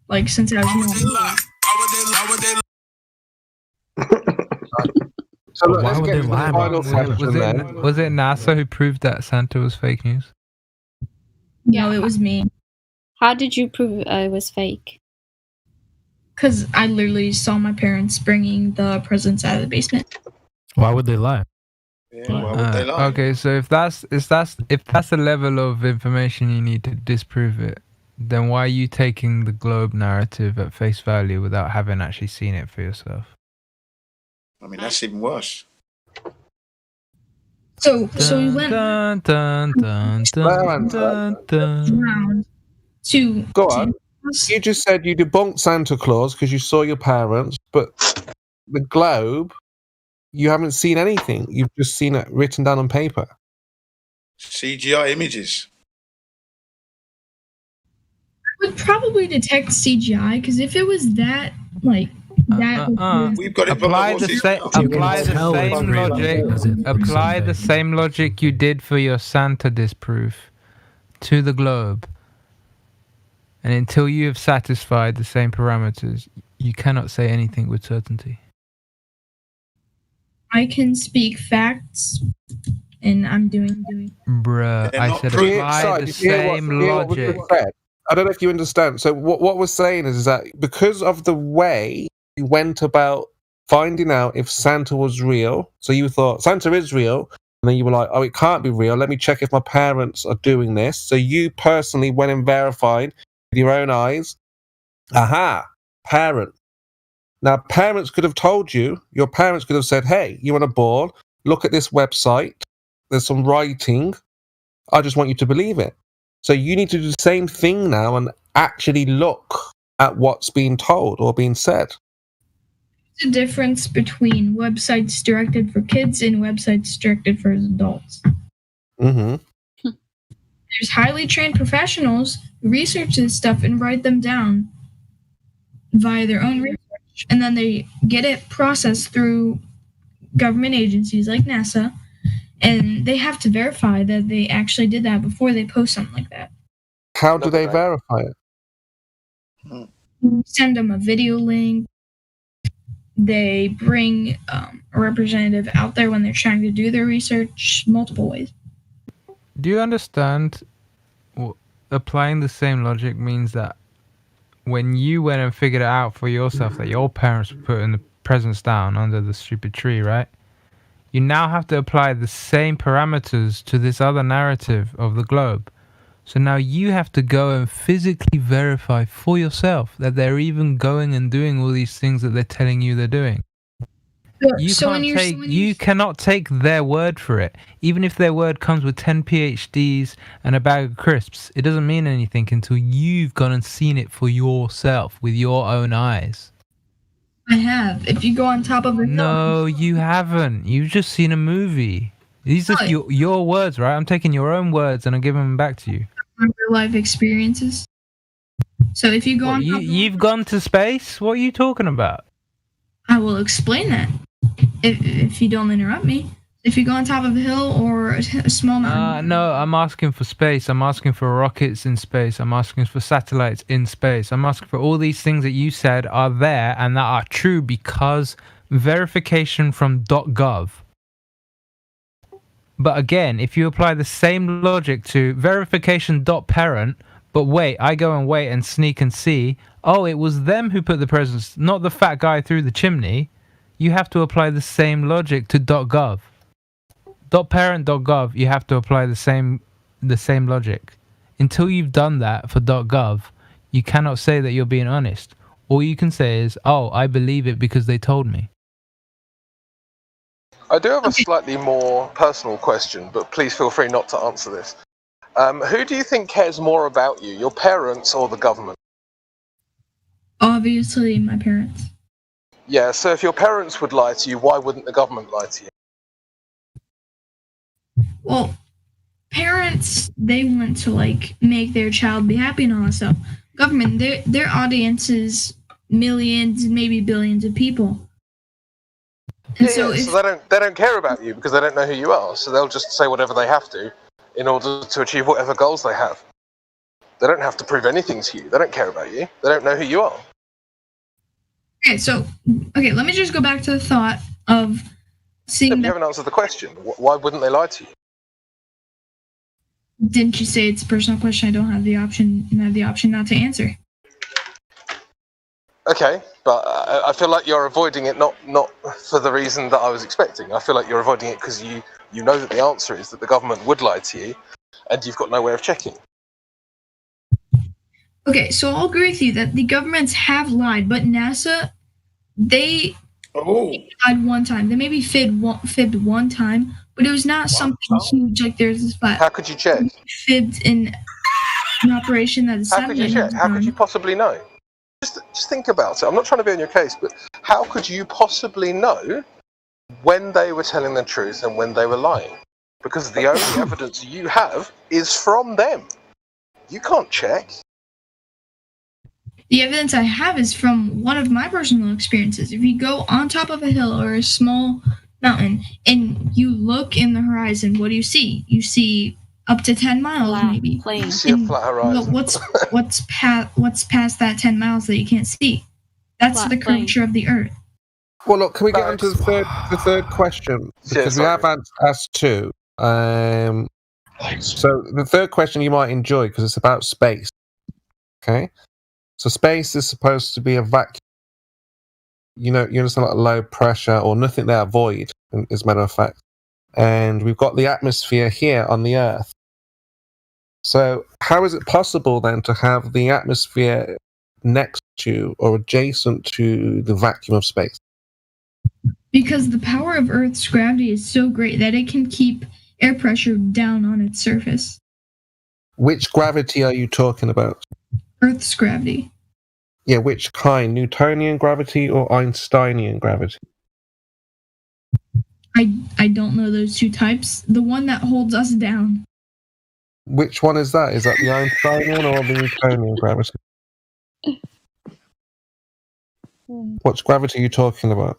Like, since I was young. So look, Why let's would get they to the lie final about it? question then. Was it NASA who proved that Santa was fake news? No, it was me. How did you prove it was fake? Because I literally saw my parents bringing the presents out of the basement. Why would they lie? Why would they lie? Okay, so if that's the level of information you need to disprove it, then why are you taking the globe narrative at face value without having actually seen it for yourself? I mean, that's even worse. So we went Dun, dun, dun, dun, dun, dun. around to Go on. You just said you debunked Santa Claus because you saw your parents, but the globe, you haven't seen anything. You've just seen it written down on paper. CGI images. I would probably detect CGI because if it was that, like, that. We've got it Apply the same logic you did for your Santa disproof to the globe. And until you have satisfied the same parameters, you cannot say anything with certainty. I can speak facts and I'm doing. Bruh, They're I not said proven. apply the same logic. I don't know if you understand. So what we're saying is that because of the way you went about finding out if Santa was real, so you thought Santa is real, and then you were like, oh, it can't be real. Let me check if my parents are doing this. So you personally went and verified with your own eyes. Aha, parent. Now, parents could have told you, your parents could have said, hey, you want a ball? Look at this website. There's some writing. I just want you to believe it. So you need to do the same thing now and actually look at what's being told or being said. There's a difference between websites directed for kids and websites directed for adults. Mm-hmm. There's highly trained professionals who research this stuff and write them down via their own research, and then they get it processed through government agencies like NASA, and they have to verify that they actually did that before they post something like that. How do they verify it? Send them a video link. They bring a representative out there when they're trying to do their research multiple ways. Do you understand? Applying the same logic means that when you went and figured it out for yourself that your parents were putting the presents down under the stupid tree, right? You now have to apply the same parameters to this other narrative of the globe. So now you have to go and physically verify for yourself that they're even going and doing all these things that they're telling you they're doing. You cannot take their word for it. Even if their word comes with 10 PhDs and a bag of crisps, it doesn't mean anything until you've gone and seen it for yourself with your own eyes. I have. If you go on top of a hill... No, you haven't. You've just seen a movie. These are your words, right? I'm taking your own words and I'm giving them back to you. Real life experiences. So if you go on top you've gone to space? What are you talking about? I will explain that. If you don't interrupt me. If you go on top of a hill or a small mountain. No, I'm asking for space. I'm asking for rockets in space. I'm asking for satellites in space. I'm asking for all these things that you said are there and that are true because verification from .gov. But again, if you apply the same logic to verification.parent, but wait, I go and wait and sneak and see, oh, it was them who put the presents, not the fat guy through the chimney. You have to apply the same logic to .gov. .parent.gov, you have to apply the same logic. Until you've done that for .gov, you cannot say that you're being honest. All you can say is, oh, I believe it because they told me. I do have a slightly more personal question, but please feel free not to answer this. Who do you think cares more about you, your parents or the government? Obviously, my parents. Yeah, so if your parents would lie to you, why wouldn't the government lie to you? Well, parents, they want to make their child be happy and all that stuff. Government, their audience is millions, maybe billions of people. And so they don't care about you because they don't know who you are. So they'll just say whatever they have to in order to achieve whatever goals they have. They don't have to prove anything to you. They don't care about you. They don't know who you are. Okay, let me just go back to the thought of seeing. You haven't answered the question. Why wouldn't they lie to you? Didn't you say it's a personal question? I don't have the option. I have the option not to answer. Okay, but I feel like you're avoiding it not for the reason that I was expecting. I feel like you're avoiding it because you know that the answer is that the government would lie to you, and you've got no way of checking. Okay, so I'll agree with you that the governments have lied, but NASA, they lied one time. They maybe fibbed one time, but it was not something huge like there's this flat. How could you check? Fibbed in an operation that is. How could you check? How could you possibly know? Just think about it. I'm not trying to be on your case, but how could you possibly know when they were telling the truth and when they were lying? Because the only evidence you have is from them. You can't check. The evidence I have is from one of my personal experiences. If you go on top of a hill or a small mountain and you look in the horizon, what do you see? You see up to 10 miles, maybe. You see a flat horizon. What's past that 10 miles that you can't see? That's the curvature of the Earth. Well, look, can we get on to the third question? Because we have asked two. So the third question you might enjoy because it's about space. Okay, so space is supposed to be a vacuum. You understand, like low pressure or nothing there, void, as a matter of fact. And we've got the atmosphere here on the Earth. So how is it possible then to have the atmosphere next to or adjacent to the vacuum of space? Because the power of Earth's gravity is so great that it can keep air pressure down on its surface. Which gravity are you talking about? Earth's gravity. Yeah, which kind? Newtonian gravity or Einsteinian gravity? I don't know those two types. The one that holds us down. Which one is that? Is that the Einsteinian or the Newtonian gravity? What gravity are you talking about?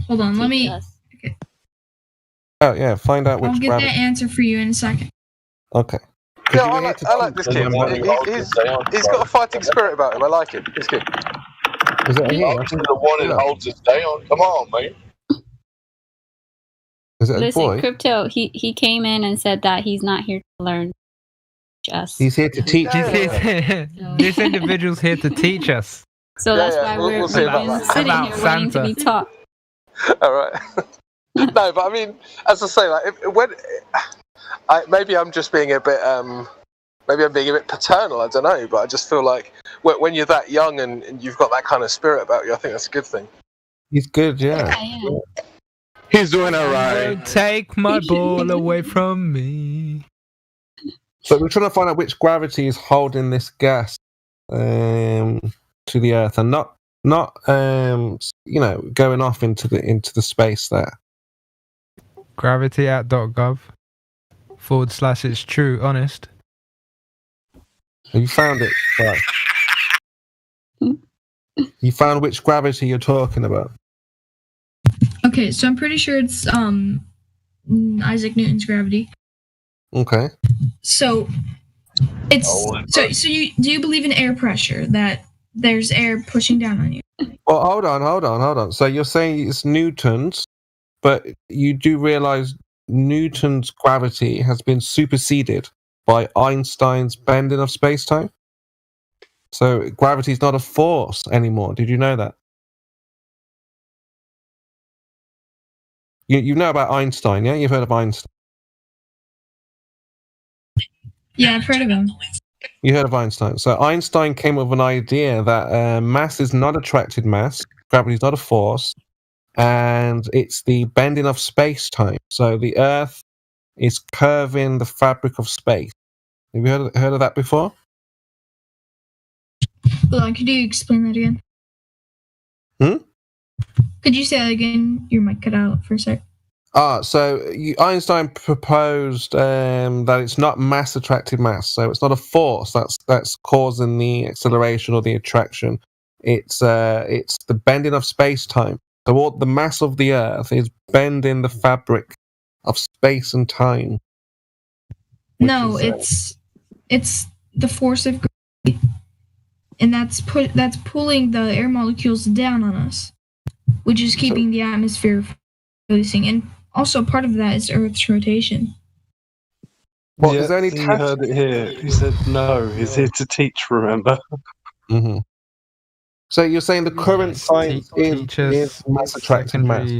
Hold on, let me. Okay. Oh yeah, find out which I'll get gravity. that answer for you in a second. Okay. Yeah, I like this kid. He's got a fighting spirit about him. I like it. This kid. Is it a he? The one that holds us down. Come on, man. Is it a Listen, boy? Crypto, he came in and said that he's not here to learn. Us. He's here to teach. This individual's here to teach us. So that's why we'll see about been that. sitting here waiting to be taught. All right. No, but I mean, as I say, like maybe I'm just being a bit, maybe I'm being a bit paternal. I don't know, but I just feel like when you're that young and you've got that kind of spirit about you, I think that's a good thing. He's good, yeah. He's doing all right. Don't take my ball away from me. So we're trying to find out which gravity is holding this gas to the Earth, and not going off into the space there. Gravity@.gov/it's true, honest. Have you found it? Right. You found which gravity you're talking about? Okay, so I'm pretty sure it's Isaac Newton's gravity. Okay. So it's so do you believe in air pressure, that there's air pushing down on you? Well, hold on. So you're saying it's Newton's, but you do realize Newton's gravity has been superseded by Einstein's bending of space-time? So gravity is not a force anymore. Did you know that? You know about Einstein, yeah? You've heard of Einstein. Yeah, I've heard of him. You heard of Einstein. So Einstein came up with an idea that mass is not attracted mass, gravity is not a force, and it's the bending of space-time. So the Earth is curving the fabric of space. Have you heard of that before? Hold on, could you explain that again? Could you say that again? Your mic cut out for a sec. So Einstein proposed that it's not mass attracted mass, so it's not a force that's causing the acceleration or the attraction. It's the bending of space-time. So all the mass of the Earth is bending the fabric of space and time. No, it's the force of gravity, and that's pulling the air molecules down on us, which is keeping the atmosphere from releasing. And also part of that is Earth's rotation. Well, yeah, you heard it here. He said no. He's here to teach. Remember? Mm-hmm. So you're saying the current science is mass attracted mass?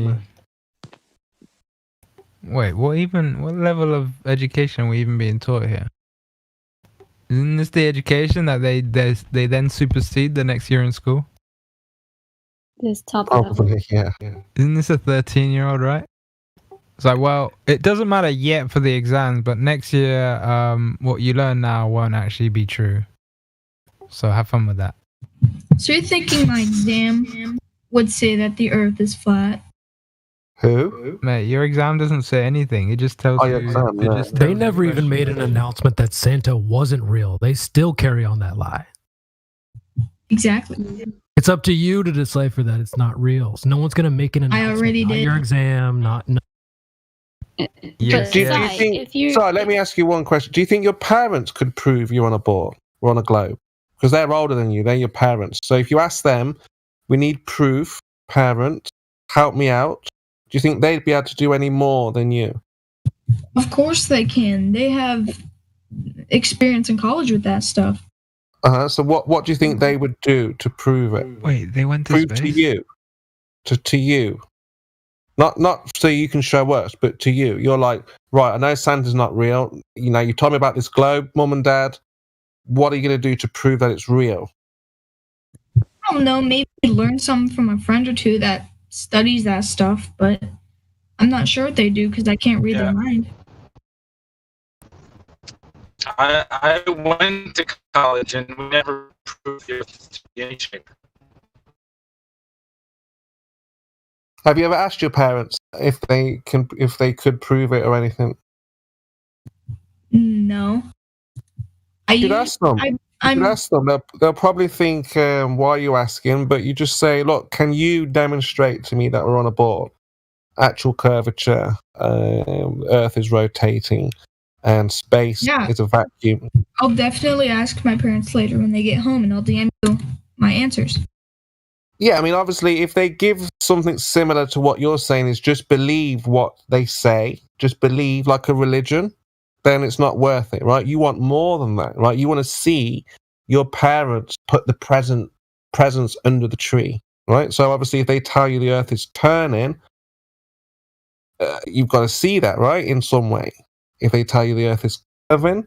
Wait, what level of education are we even being taught here? Isn't this the education that they then supersede the next year in school? This top Probably, yeah. Isn't this a 13-year-old, right? It's like, well, it doesn't matter yet for the exams, but next year, what you learn now won't actually be true. So have fun with that. So you're thinking my exam would say that the Earth is flat? Who? Mate, your exam doesn't say anything. It just tells you. They never even made an announcement that Santa wasn't real. They still carry on that lie. Exactly. It's up to you to decipher that it's not real. So no one's going to make an announcement. I already not did. Your exam, not. No. Do you think? Sorry, let me ask you one question. Do you think your parents could prove you're on a ball or on a globe? Because they're older than you. They're your parents. So if you ask them, we need proof. Parent, help me out. Do you think they'd be able to do any more than you? Of course they can. They have experience in college with that stuff. So what do you think they would do to prove it? Wait, they went to prove space? to you, to you, not so you can show us, but to you. You're like, right, I know Santa's not real. You know, you told me about this globe, Mum and Dad. What are you going to do to prove that it's real? I don't know. Maybe learn something from a friend or two that studies that stuff, but I'm not sure what they do because I can't read their mind. I went to college and we never proved the Earth to be ancient. Have you ever asked your parents if they could prove it or anything? No. You could ask them. You could ask them. They'll probably think, why are you asking? But you just say, look, can you demonstrate to me that we're on a board? Actual curvature, Earth is rotating, and space is a vacuum. I'll definitely ask my parents later when they get home, and I'll DM you my answers. Yeah, I mean, obviously, if they give something similar to what you're saying, is just believe what they say, just believe like a religion, then it's not worth it, right? You want more than that, right? You want to see your parents put the presents under the tree, right? So obviously, if they tell you the Earth is turning, you've got to see that, right, in some way. If they tell you the Earth is curving,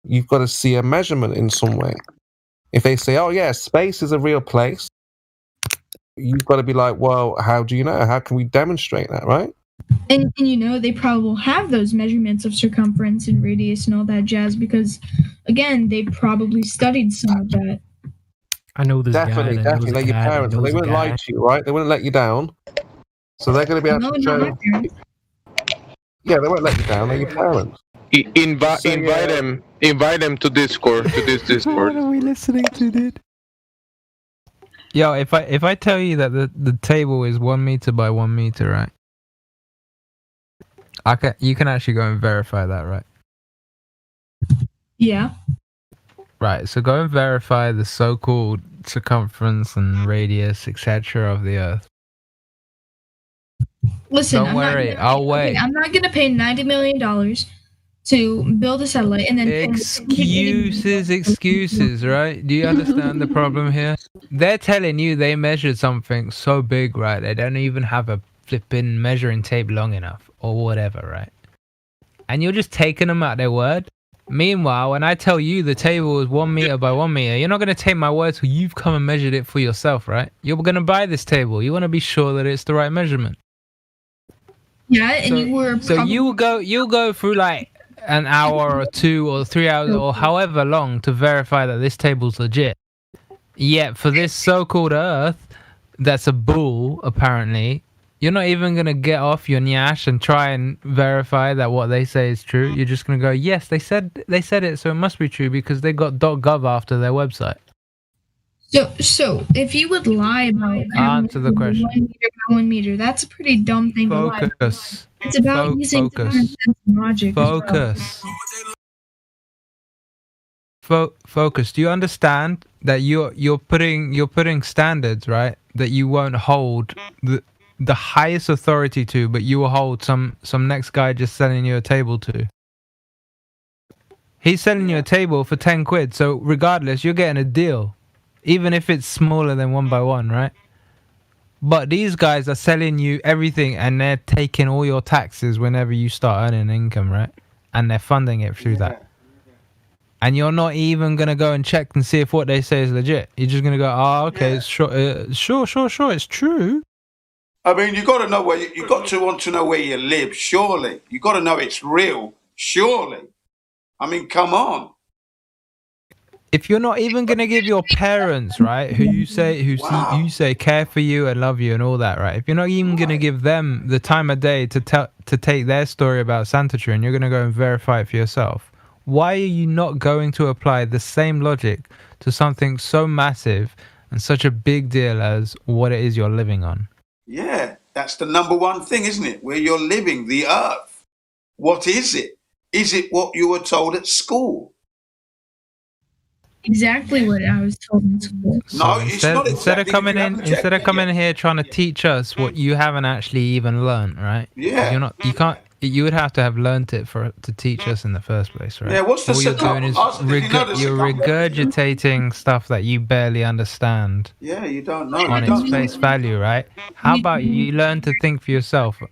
you've got to see a measurement in some way. If they say, oh, yeah, space is a real place, you've got to be like, well, how do you know? How can we demonstrate that, right? And you know, they probably will have those measurements of circumference and radius and all that jazz because, again, they probably studied some of that. I know this definitely, guy. Definitely, they're your parents. They wouldn't lie to you, right? They wouldn't let you down. So they're going to be able to show... Yeah, they won't let you down. They're your parents. Invite them to Discord, to this Discord. What are we listening to, dude? Yo, if I tell you that the table is 1 meter by 1 meter, right? You can actually go and verify that, right? Yeah. Right. So go and verify the so-called circumference and radius, etc., of the Earth. Listen, Don't worry, I'll wait. I'm not gonna pay $90 million to build a satellite and then excuses, right? Do you understand the problem here? They're telling you they measured something so big, right? They don't even have a flipping measuring tape long enough or whatever, right? And you're just taking them at their word. Meanwhile, when I tell you the table is 1 meter by 1 meter, you're not going to take my word till you've come and measured it for yourself, right? You're going to buy this table. You want to be sure that it's the right measurement. Yeah, and you were. So you'll go through like an hour or 2 or 3 hours or however long to verify that this table's legit. Yet for this so-called Earth, that's a bull apparently. You're not even gonna get off your nyash and try and verify that what they say is true. You're just gonna go, yes, they said it, so it must be true because they got .gov after their website. So if you would lie about answer the question. 1 meter by 1 meter, that's a pretty dumb thing to lie. Focus. It's about using common sense and logic. Focus. Focus. Do you understand that you're putting standards, right? That you won't hold the highest authority to, but you will hold some next guy just selling you a table to. He's selling you a table for 10 quid, so regardless, you're getting a deal. Even if it's smaller than 1 by 1, right? But these guys are selling you everything and they're taking all your taxes whenever you start earning income, right? And they're funding it through that. And you're not even going to go and check and see if what they say is legit. You're just going to go, oh, okay, sure, it's true. I mean, you got to know where you got to want to know where you live, surely. You got to know it's real, surely. I mean, come on. If you're not even gonna give your parents, right, who you say care for you and love you and all that, right? If you're not even gonna give them the time of day to take their story about Santa Tree and you're gonna go and verify it for yourself, why are you not going to apply the same logic to something so massive and such a big deal as what it is you're living on? Yeah, that's the number one thing, isn't it? Where you're living, the Earth. What is it? Is it what you were told at school? exactly what I was told in school. No, it's not instead of exactly coming what you in, haven't instead of checked coming in here trying to teach us what you haven't actually even learned, right? 'Cause Yeah. you're not. You can't. You would have to have learnt it to teach us in the first place, right? Yeah, what's the All you're setup? doing is Ask- did you know the you're setup? regurgitating stuff that you barely understand Yeah, you don't know. on You its don't face know. value, right? How about you learn to think for yourself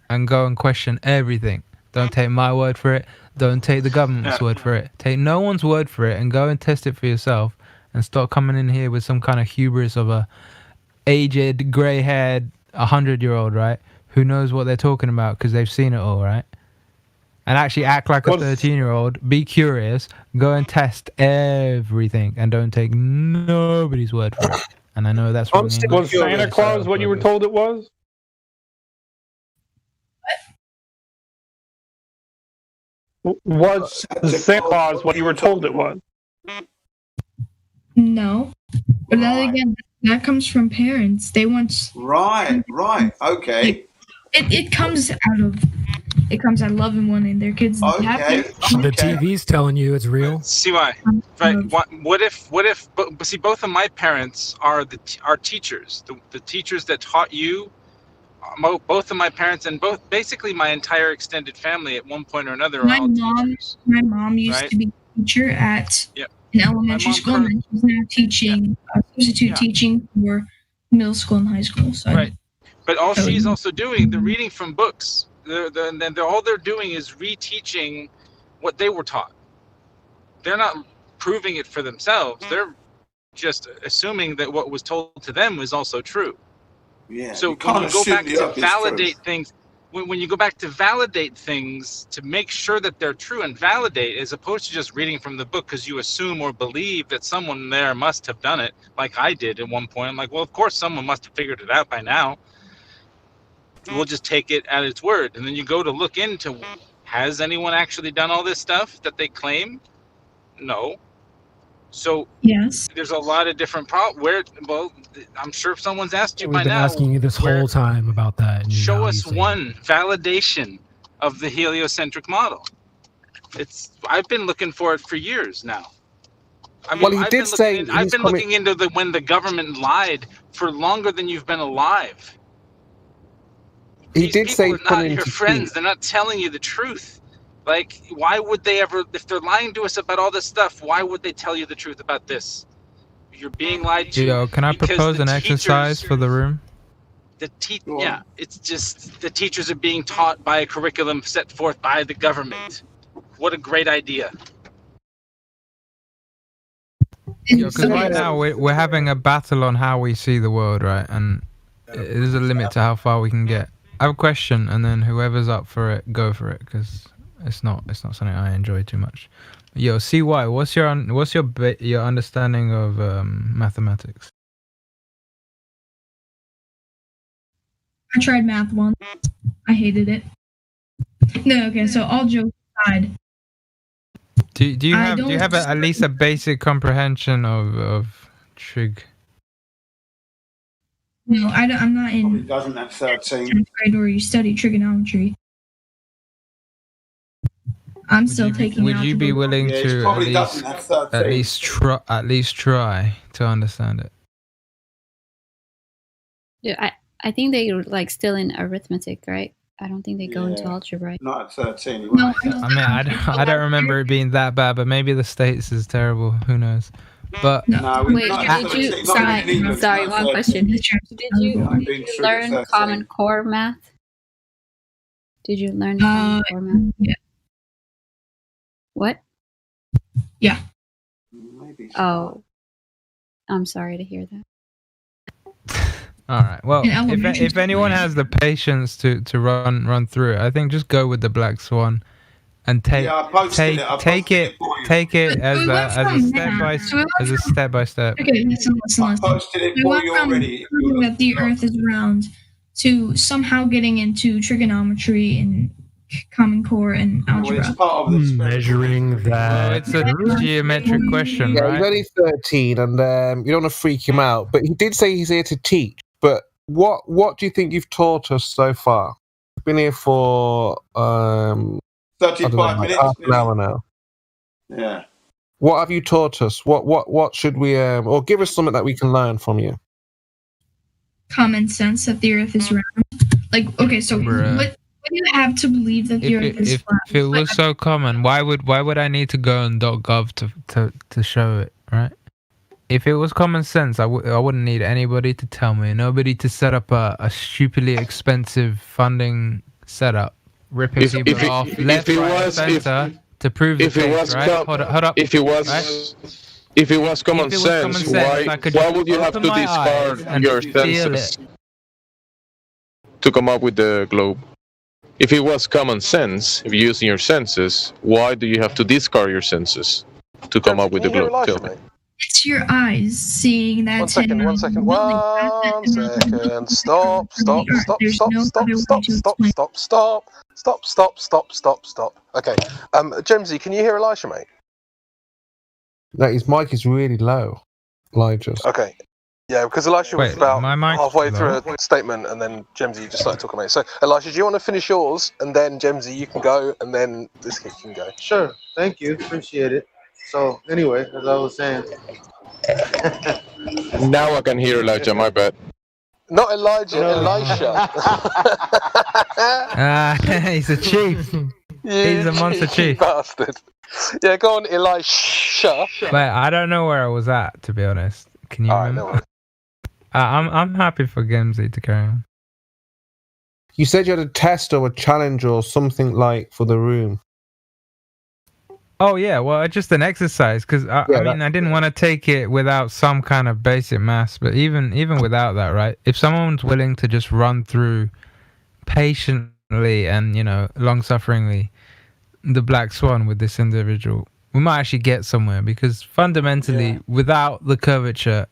and go and question everything? Don't take my word for it. Don't take the government's word for it. Take no one's word for it and go and test it for yourself. And stop coming in here with some kind of hubris of a aged, grey-haired, 100-year-old, right? Who knows what they're talking about because they've seen it all, right? And actually act like a 13-year-old. Be curious. Go and test everything, and don't take nobody's word for it. And I know that's wrong. Was Santa Claus what you were told it was? Was Santa Claus what you were told it was? No, but then again, that comes from parents. They want. Right. Okay. It comes out of love and wanting their kids happy. The TV's telling you it's real. See why? Right. What if? But see, both of my parents are teachers. The teachers that taught you. Both of my parents and basically my entire extended family at one point or another are all teachers. My mom used to be a teacher at an elementary school, and she's now teaching substitute teaching for middle school and high school. So right. But all she's also doing, they're reading from books. All they're doing is reteaching what they were taught. They're not proving it for themselves. They're just assuming that what was told to them was also true. Yeah. So when you go back to validate things, when you go back to validate things to make sure that they're true and validate, as opposed to just reading from the book because you assume or believe that someone there must have done it, like I did at one point. I'm like, well, of course someone must have figured it out by now. We'll just take it at its word. And then you go to look into, has anyone actually done all this stuff that they claim? No. So yes, there's a lot of different problems. Well, I'm sure if someone's asked you We've by been now, asking you this whole time about that. And show now us you say one validation of the heliocentric model. I've been looking for it for years now. I mean, Well, he did say I've he's been coming- looking into when the government lied for longer than you've been alive. He did say People he's are not coming your to friends. teach. They're not telling you the truth. Like, why would they ever? If they're lying to us about all this stuff, why would they tell you the truth about this? You're being lied to. Yo, can I because propose the an exercise for the room? Yeah, it's just the teachers are being taught by a curriculum set forth by the government. What a great idea. Because right now we're having a battle on how we see the world, right? And there's a limit to how far we can get. I have a question, and then whoever's up for it, go for it, because it's not something I enjoy too much. Yo, CY, what's your understanding of mathematics? I tried math once. I hated it. No, okay. So all jokes aside, Do you have at least a basic comprehension of trig? no, I'm not in Doesn't at 13. 10th grade where you study trigonometry. I'm still taking. Would you be willing Yeah, to it probably doesn't at 13. at least try to understand it? Yeah, I think they like still in arithmetic, right? I don't think they go into Yeah. algebra. Not at 13. You No, won't. I mean, I don't remember it being that bad, but maybe the States is terrible. Who knows? But No, we- Wait, not at did you? 13, not in England, Sorry, not one 13. question. Did you I've been through learn 13. Common Core math? Did you learn Common Core math? Yeah. What? Yeah. Maybe. Oh, I'm sorry to hear that. all right. Well, In elementary if anyone has the patience to run through it, I think just go with the Black Swan and take Yeah, I posted it. I take posted it for you. take it But as we a went from step by step. Okay, listen. I posted it We for went you from already. proving that the Earth is round to somehow getting into trigonometry and Common Core and Well, algebra. it's part of the measuring Well, that. it's a geometric question, Yeah, right? he's only 13, and you don't want to freak him out. But he did say he's here to teach. But what do you think you've taught us so far? We've been here for 35 minutes. half an hour now. Yeah. What have you taught us? What should we or give us something that we can learn from you? Common sense that the Earth is round. Like, okay, so what do you have to believe that the Earth is flat? If it was so common, why would I need to go on .gov to show it, right? If it was common sense, I wouldn't need anybody to tell me. Nobody to set up a stupidly expensive funding setup, ripping people off left, right, center to prove the case, right? Hold up. If it was common sense, why would you have to discard your senses to come up with the globe? If it was common sense, if you're using your senses, why do you have to discard your senses to come up with the globe? Tell me. It's your eyes seeing that. One second. Stop. Okay. Jemsy, can you hear Elisha, mate? No, his mic is really low. Elijah's. Okay. Yeah, because Elisha was about halfway through a statement, and then Jemsy just started talking, mate. So, Elisha, do you want to finish yours, and then Jemsy, you can go, and then this kid can go. Sure. Thank you. Appreciate it. So, anyway, as I was saying. Now I can hear Elijah, my bad. Not Elijah, Elisha. He's a chief. He's a monster chief. Bastard. Yeah, go on, Elisha. But I don't know where I was at, to be honest. Can you remember? I'm happy for Gemsy to carry on. You said you had a test or a challenge or something like for the room. Oh yeah, well, just an exercise because I didn't want to take it without some kind of basic maths. But even without that, right? If someone's willing to just run through patiently and long-sufferingly the Black Swan with this individual, we might actually get somewhere. Because fundamentally, without the curvature,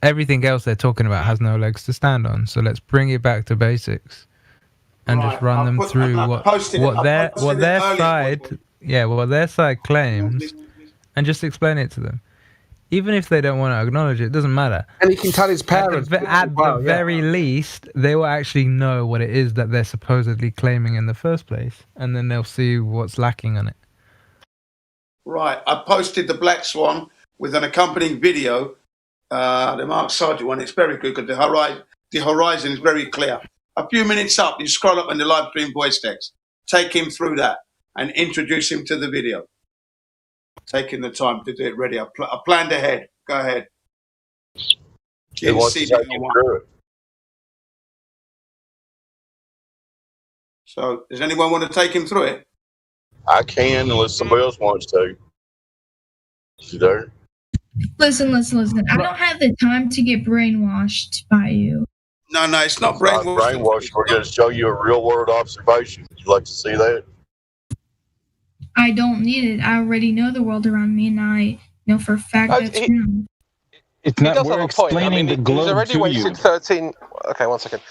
everything else they're talking about has no legs to stand on. So let's bring it back to basics and just run them through what their side. Yeah, well, their side claims, and just explain it to them. Even if they don't want to acknowledge it doesn't matter. And he can tell his parents. At the very least, they will actually know what it is that they're supposedly claiming in the first place, and then they'll see what's lacking on it. Right, I posted the Black Swan with an accompanying video. The Mark Sargent one, it's very good because the horizon is very clear. A few minutes up, you scroll up in the live stream voice text. Take him through that and introduce him to the video. Taking the time to do it ready. I planned ahead. Go ahead. So, does anyone want to take him through it? I can, unless somebody else wants to. You there? Listen. I don't have the time to get brainwashed by you. No, it's not brainwashed. We're going to show you a real world observation. Would you like to see that? I don't need it. I already know the world around me, and I know for a fact that's true. It's not. We're explaining the globe he's already wasted 13. Okay, 1 second.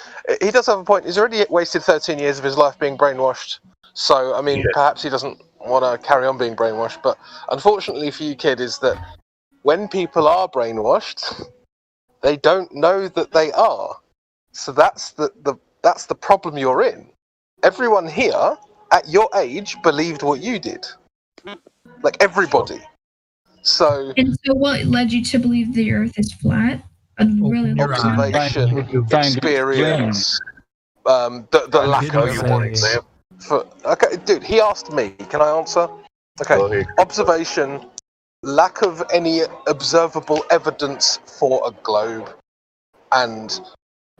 He does have a point. He's already wasted 13 years of his life being brainwashed. So, perhaps he doesn't want to carry on being brainwashed. But unfortunately for you, kid, is that when people are brainwashed, they don't know that they are. So that's the problem you're in. Everyone here at your age believed what you did. Like everybody. So what led you to believe the Earth is flat? Observation, experience, the lack of. Okay, dude, he asked me. Can I answer? Okay. Observation, lack of any observable evidence for a globe, and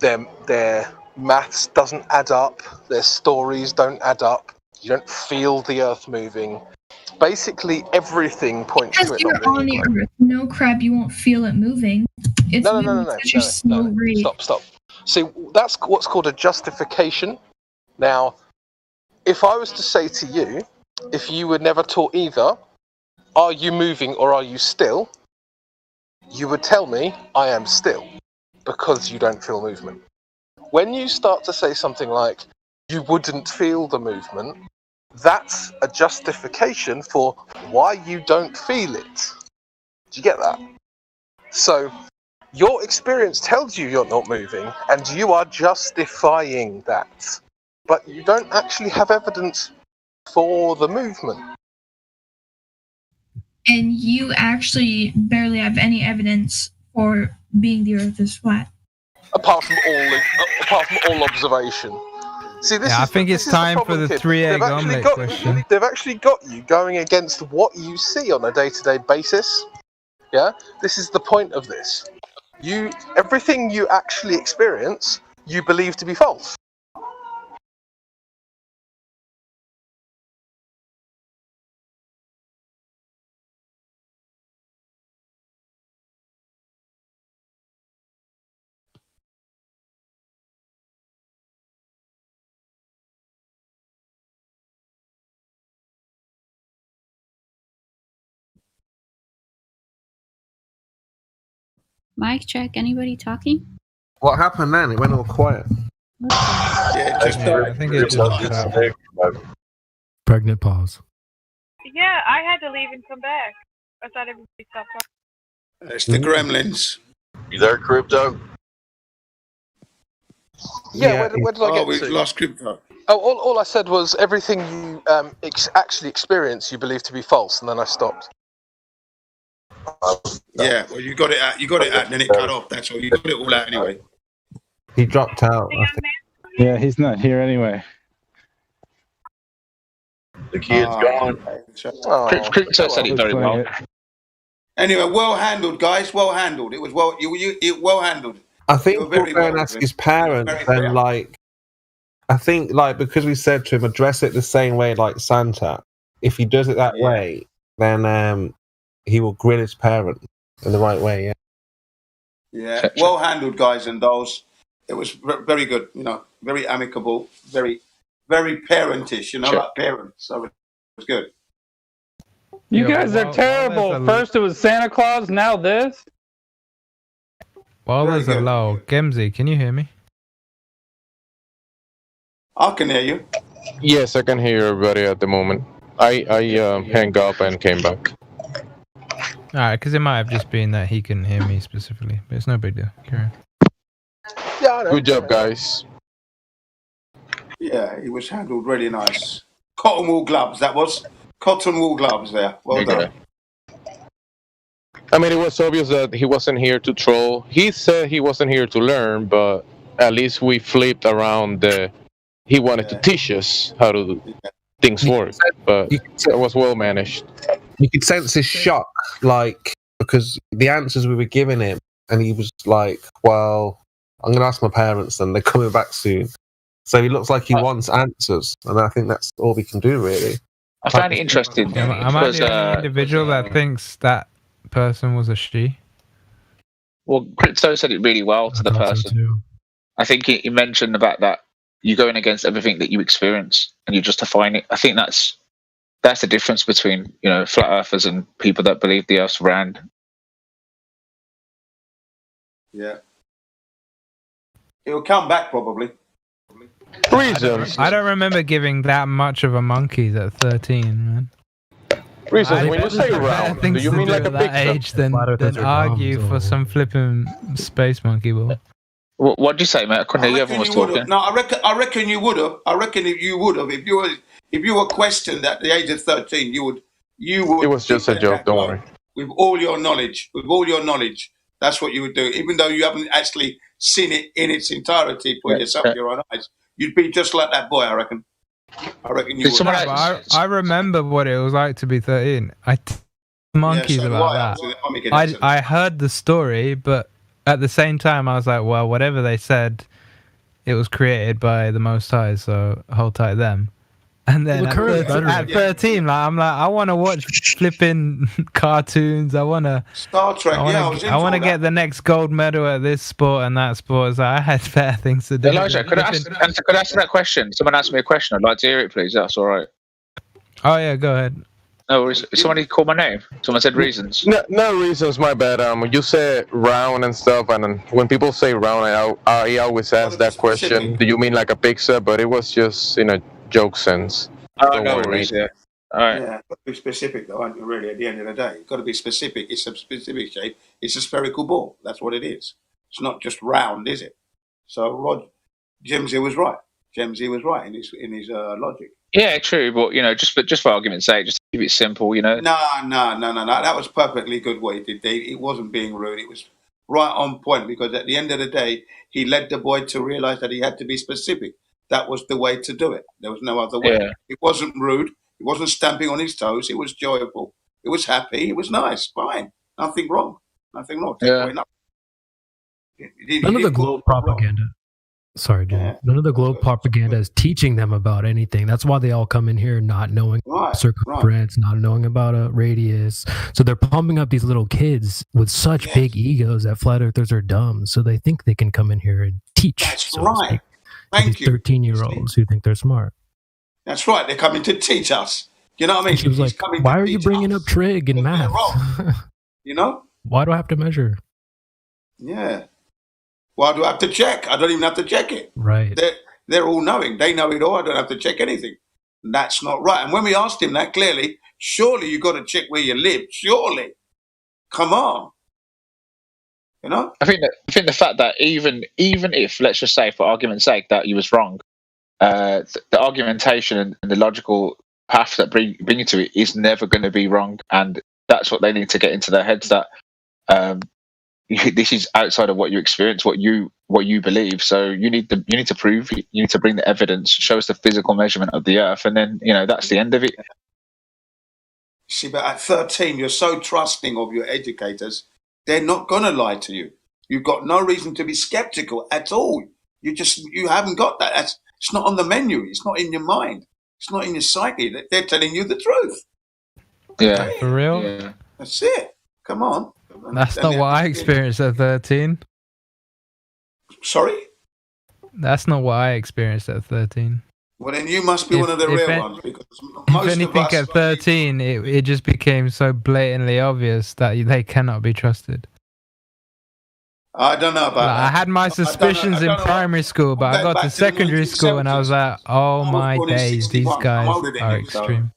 their maths doesn't add up. Their stories don't add up. You don't feel the Earth moving. Basically, everything points to it. You're on the Earth. No crap, you won't feel it moving. It's No. Stop. See, that's what's called a justification. Now, if I was to say to you, if you were never taught either, are you moving or are you still? You would tell me, I am still, because you don't feel movement. When you start to say something like, you wouldn't feel the movement, that's a justification for why you don't feel it. Do you get that? So, your experience tells you you're not moving, and you are justifying that. But you don't actually have evidence for the movement. and you actually barely have any evidence for being the Earth is flat. Apart from all observation. See, this Yeah, I is think the, it's this is time the for problem, the kid. 3-egg omelette question. They've actually got you going against what you see on a day-to-day basis. Yeah, this is the point of this. Everything you actually experience, you believe to be false. Mic check. Anybody talking? What happened then? It went all quiet. Yeah, I think it just cut out. Pregnant pause. Yeah, I had to leave and come back. I thought everybody stopped talking. It's the gremlins. You there, Crypto? Yeah, where did I get we to? lost Crypto. Oh, all I said was everything you actually experience, you believe to be false, and then I stopped. Yeah, well, you got it out. You got it out, and then it cut off. That's all. You got it all out anyway. He dropped out. I think. Yeah, he's not here anyway. The kid's gone. Crypto said it very well. Anyway, well handled, guys. Well handled. It was well. You well handled. I think You were very we'll go and well, ask his parents very fair. and like. I think like because we said to him address it the same way like Santa. If he does it that way, then he will grill his parent in the right way. Yeah. Yeah, well handled, guys and dolls. It was very good. You know, very amicable, very parentish. You know, like parents. So it was good. You guys are terrible. First it was Santa Claus, now this. While there's a lull, Gemsy, can you hear me? I can hear you. Yes, I can hear everybody at the moment. I hang up and came back. Alright, because it might have just been that he couldn't hear me specifically, but it's no big deal. Kieran. Yeah, I know. Good job, guys. Yeah, it was handled really nice. Cotton wool gloves. That was cotton wool gloves. There. Well done. I mean, it was obvious that he wasn't here to troll. He said he wasn't here to learn, but at least we flipped around the. He wanted to teach us how to do things work, but it was well managed. You could sense his shock, like because the answers we were giving him, and he was like, "Well, I'm going to ask my parents, and they're coming back soon." So he looks like he wants answers, and I think that's all we can do, really. I found it interesting. Am I the only individual that thinks that person was a she? Well, Crypto said it really well to the person. I think he mentioned about that you're going against everything that you experience and you're justifying it. I think that's the difference between flat earthers and people that believe the Earth's round. Yeah, it'll come back probably. Reasons. I don't remember giving that much of a monkeys at 13, man. Reasons. When you say round, do you mean like a that picture? age than argue for some flipping space monkey ball? What did you say, mate? I couldn't hear you. Everyone was talking. No, I reckon you would have. I reckon you would have if you were questioned at the age of 13. You would. It was just a joke. Don't worry. With all your knowledge, that's what you would do. Even though you haven't actually seen it in its entirety for yourself, your own eyes, you'd be just like that boy. I reckon you would. I remember what it was like to be 13. Monkeys about that. I heard the story, but at the same time, I was like, well, whatever they said, it was created by the Most High, so hold tight them. And then at 13, I'm like, I want to watch flipping cartoons. I want to Star Trek. I want to get the next gold medal at this sport and that sport. So I had better things to do. Elijah, could I ask that question? Someone asked me a question. I'd like to hear it, please. That's all right. Oh yeah, go ahead. No, somebody called my name. Someone said reasons. No reasons. My bad. You said round and stuff, and when people say round, I always ask that question. Do you mean like a pizza? But it was just in a joke sense. Oh, no worries. Yeah. All right. Yeah, got to be specific though, aren't you? Really, at the end of the day, you've got to be specific. It's a specific shape. It's a spherical ball. That's what it is. It's not just round, is it? So Jimsy was right. Jimsy was right in his logic. Yeah, true, but just for argument's sake, just keep it simple, No. That was perfectly good what he did. It wasn't being rude. It was right on point because at the end of the day, he led the boy to realize that he had to be specific. That was the way to do it. There was no other way. Yeah. It wasn't rude. It wasn't stamping on his toes. It was joyful. It was happy. It was nice. Fine. Nothing wrong. Nothing wrong. Take away nothing. None of the globe propaganda. Sorry, dude. Yeah. None of the globe propaganda is teaching them about anything. That's why they all come in here not knowing circumference, not knowing about a radius. So they're pumping up these little kids with such big egos that flat earthers are dumb. So they think they can come in here and teach. That's right. Thank you. 13-year-olds who think they're smart. That's right. They're coming to teach us. You know what I mean? And she was like, why are you bringing up trig and math? You know? Why do I have to measure? Yeah. Why do I have to check? I don't even have to check it. Right. They're all knowing. They know it all. I don't have to check anything. And that's not right. And when we asked him that clearly, surely you got to check where you live. Surely. Come on. You know? I think the fact that even if, let's just say for argument's sake, that he was wrong, the argumentation and the logical path that bring you to it is never going to be wrong. And that's what they need to get into their heads, that this is outside of what you experience, what you believe. So you need to prove, you need to bring the evidence, show us the physical measurement of the earth, and then that's the end of it. See, but at 13, you're so trusting of your educators, they're not gonna lie to you. You've got no reason to be skeptical at all. You haven't got that. It's not on the menu. It's not in your mind. It's not in your psyche. They're telling you the truth. Yeah, for real. Yeah. That's it. Come on. That's not what I experienced at 13. Sorry? That's not what I experienced at 13. Well, then you must be one of the real ones. Because if anything, at 13, it just became so blatantly obvious that they cannot be trusted. I don't know about that. I had my suspicions in primary school, but I got to secondary school and I was like, oh my days, these guys are extreme.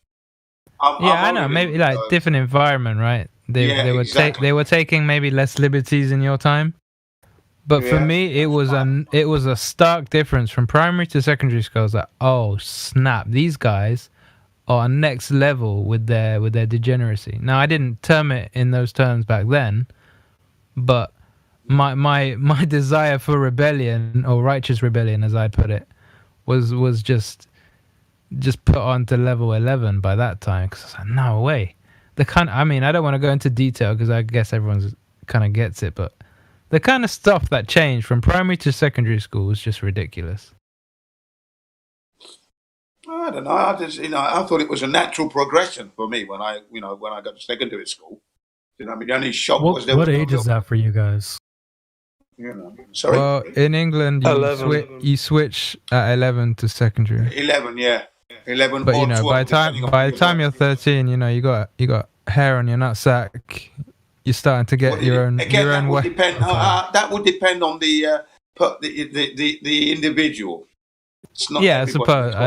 Yeah, I know. Maybe like different environment, right? They were taking maybe less liberties in your time, but for me it was a stark difference from primary to secondary school. I was like, oh snap, these guys are next level with their degeneracy. Now I didn't term it in those terms back then, but my desire for rebellion, or righteous rebellion as I put it, was just put on to level 11 by that time, because I was like, no way. I don't want to go into detail because I guess everyone's kind of gets it, but the kind of stuff that changed from primary to secondary school was just ridiculous. I don't know. I thought it was a natural progression for me when I got to secondary school. The only shock was there. What age is that for you guys? Sorry. Well, in England, you switch at 11 to secondary. 11, yeah. 11, but or 12, by the time you're 13, you got hair on your nutsack. You're starting to get your own way. That would depend on the individual. It's not I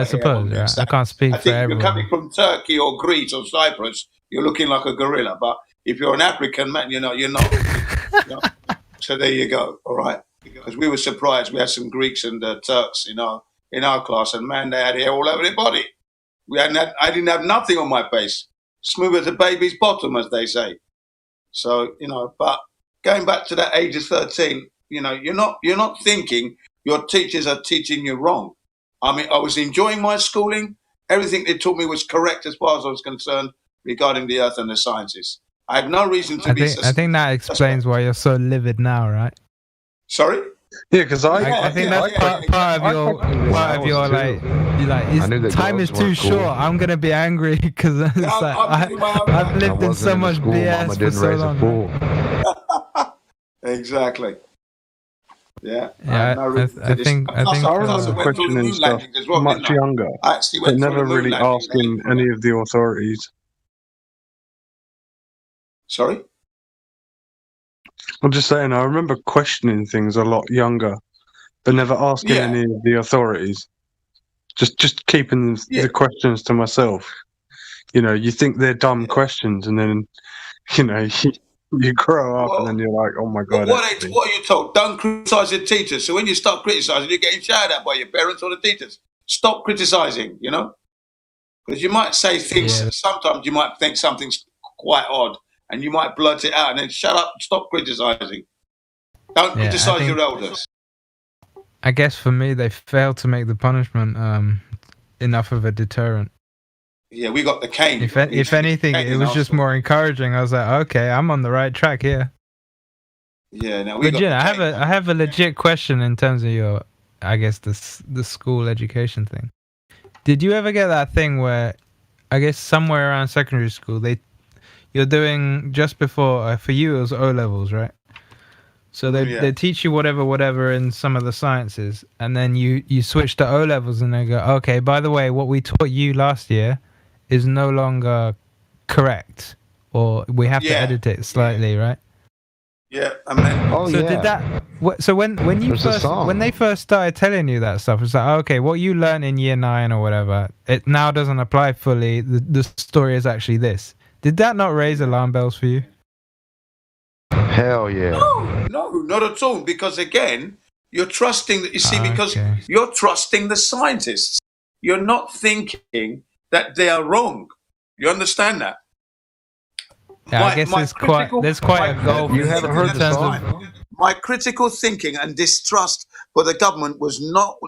suppose. Yeah. I can't speak for everyone. If you're coming from Turkey or Greece or Cyprus, you're looking like a gorilla. But if you're an African man, you're not. So there you go. All right. Because we were surprised. We had some Greeks and Turks in our class, and man, they had hair all over their body. I didn't have nothing on my face. Smooth as a baby's bottom, as they say. So, but going back to that age of 13, you're not thinking your teachers are teaching you wrong. I mean, I was enjoying my schooling. Everything they taught me was correct as far as I was concerned regarding the earth and the sciences. I had no reason to be. I think that explains why you're so livid now, right? Sorry? Yeah, because I think that's part of your time is too short. I'm gonna be angry because I've lived in so much BS for so long. Exactly. Yeah. I think I remember questioning stuff much younger, but never really asking any of the authorities. Sorry? I'm just saying, I remember questioning things a lot younger, but never asking any of the authorities. Just keeping the questions to myself. You think they're dumb questions, and then, you grow up and then you're like, oh my God. What are you told? Don't criticise your teachers. So when you stop criticising, you're getting shouted at by your parents or the teachers. Stop criticising, Because you might say things, sometimes you might think something's quite odd, and you might blurt it out, and then shut up, stop criticising. Don't criticise your elders. I guess for me, they failed to make the punishment enough of a deterrent. Yeah, we got the cane. If anything, it was just more encouraging. I was like, okay, I'm on the right track here. Yeah, now we legit. I have a legit question in terms of your, I guess the school education thing. Did you ever get that thing where, I guess somewhere around secondary school, you're doing just before for you it was O levels, right? So they teach you whatever in some of the sciences, and then you switch to O levels, and they go, okay, by the way, what we taught you last year is no longer correct, or we have to edit it slightly, right? Yeah, I mean, did that? So when they first started telling you that stuff, it's like, okay, what you learned in year 9 or whatever, it now doesn't apply fully. The story is actually this. Did that not raise alarm bells for you? Hell yeah. No, not at all. Because again, you're trusting that. You see, because you're trusting the scientists. You're not thinking that they are wrong. You understand that? Yeah, I guess there's quite a gulf. You haven't heard the song. My critical thinking and distrust for the government was not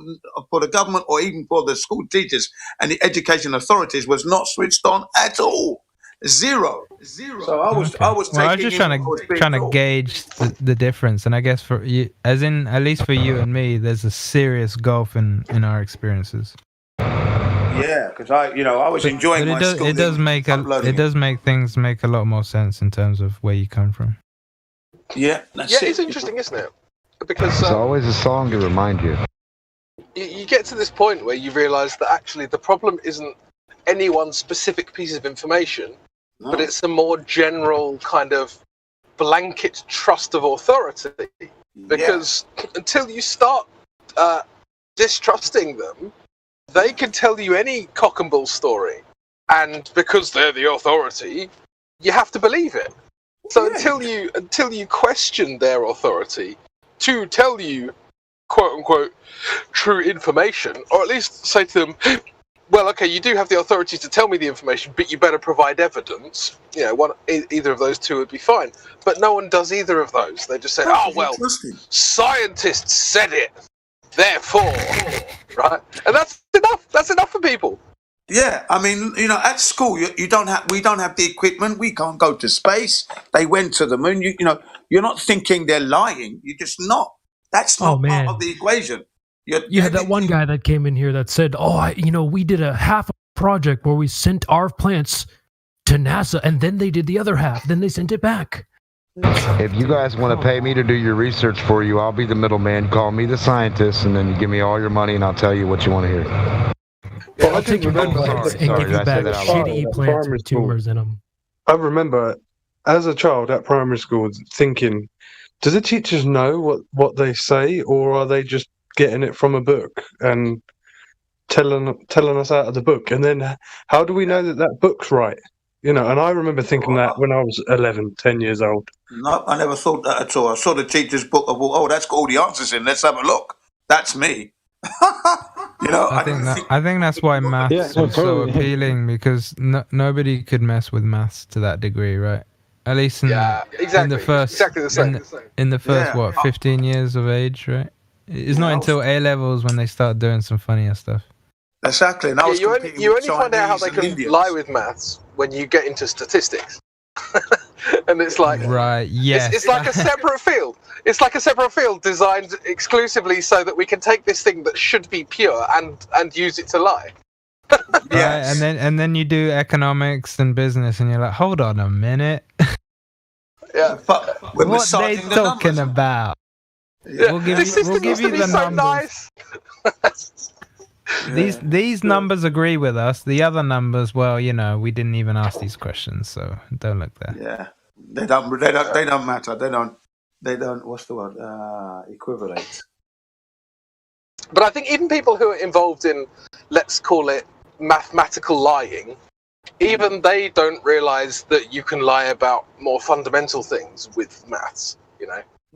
for the government or even for the school teachers and the education authorities was not switched on at all. Zero. So I was just trying to gauge the difference, and I guess for you, as in at least for you and me, there's a serious gulf in our experiences. Yeah, because I was enjoying my school. It does make things make a lot more sense in terms of where you come from. Yeah, it's interesting, isn't it? Because there's always a song to remind you. You get to this point where you realise that actually the problem isn't any one specific piece of information, but it's a more general kind of blanket trust of authority. Because until you start distrusting them, they can tell you any cock and bull story, and because they're the authority, you have to believe it. So until you question their authority to tell you, quote unquote, true information, or at least say to them, well, okay, you do have the authority to tell me the information, but you better provide evidence. Either of those two would be fine. But no one does either of those. They just say, oh, well, scientists said it, therefore, right? And that's enough. That's enough for people. Yeah, I mean, at school, we don't have the equipment. We can't go to space. They went to the moon. You're not thinking they're lying. You're just not. That's not part of the equation. You had that one guy that came in here that said, we did a half a project where we sent our plants to NASA, and then they did the other half. Then they sent it back. If you guys want to pay me to do your research for you, I'll be the middleman. Call me the scientist, and then you give me all your money, and I'll tell you what you want to hear. I'll take your advice and give you back shitty plants with tumors in them. I remember, as a child at primary school, thinking, do the teachers know what they say, or are they just getting it from a book and telling us out of the book? And then how do we know that book's right? And I remember thinking that when I was 11, 10 years old. No, I never thought that at all. I saw the teacher's book of, that's got all the answers in. Let's have a look. That's me. I think that's why maths was so appealing, because nobody could mess with maths to that degree, right? At least in the first 15 years of age, right? It's not until A levels when they start doing some funnier stuff. Exactly. And you only find out how they can lie with maths when you get into statistics. And it's like, right, yes. It's like a separate field. It's like a separate field designed exclusively so that we can take this thing that should be pure and use it to lie. Yes. Right, and then you do economics and business, and you're like, hold on a minute. Yeah, what they talking about? Yeah. We'll give you the numbers. Nice. These numbers agree with us. The other numbers, well, we didn't even ask these questions, so don't look there. Yeah, they don't matter. They don't. What's the word? Equivalate. But I think even people who are involved in, let's call it, mathematical lying, even they don't realise that you can lie about more fundamental things with maths.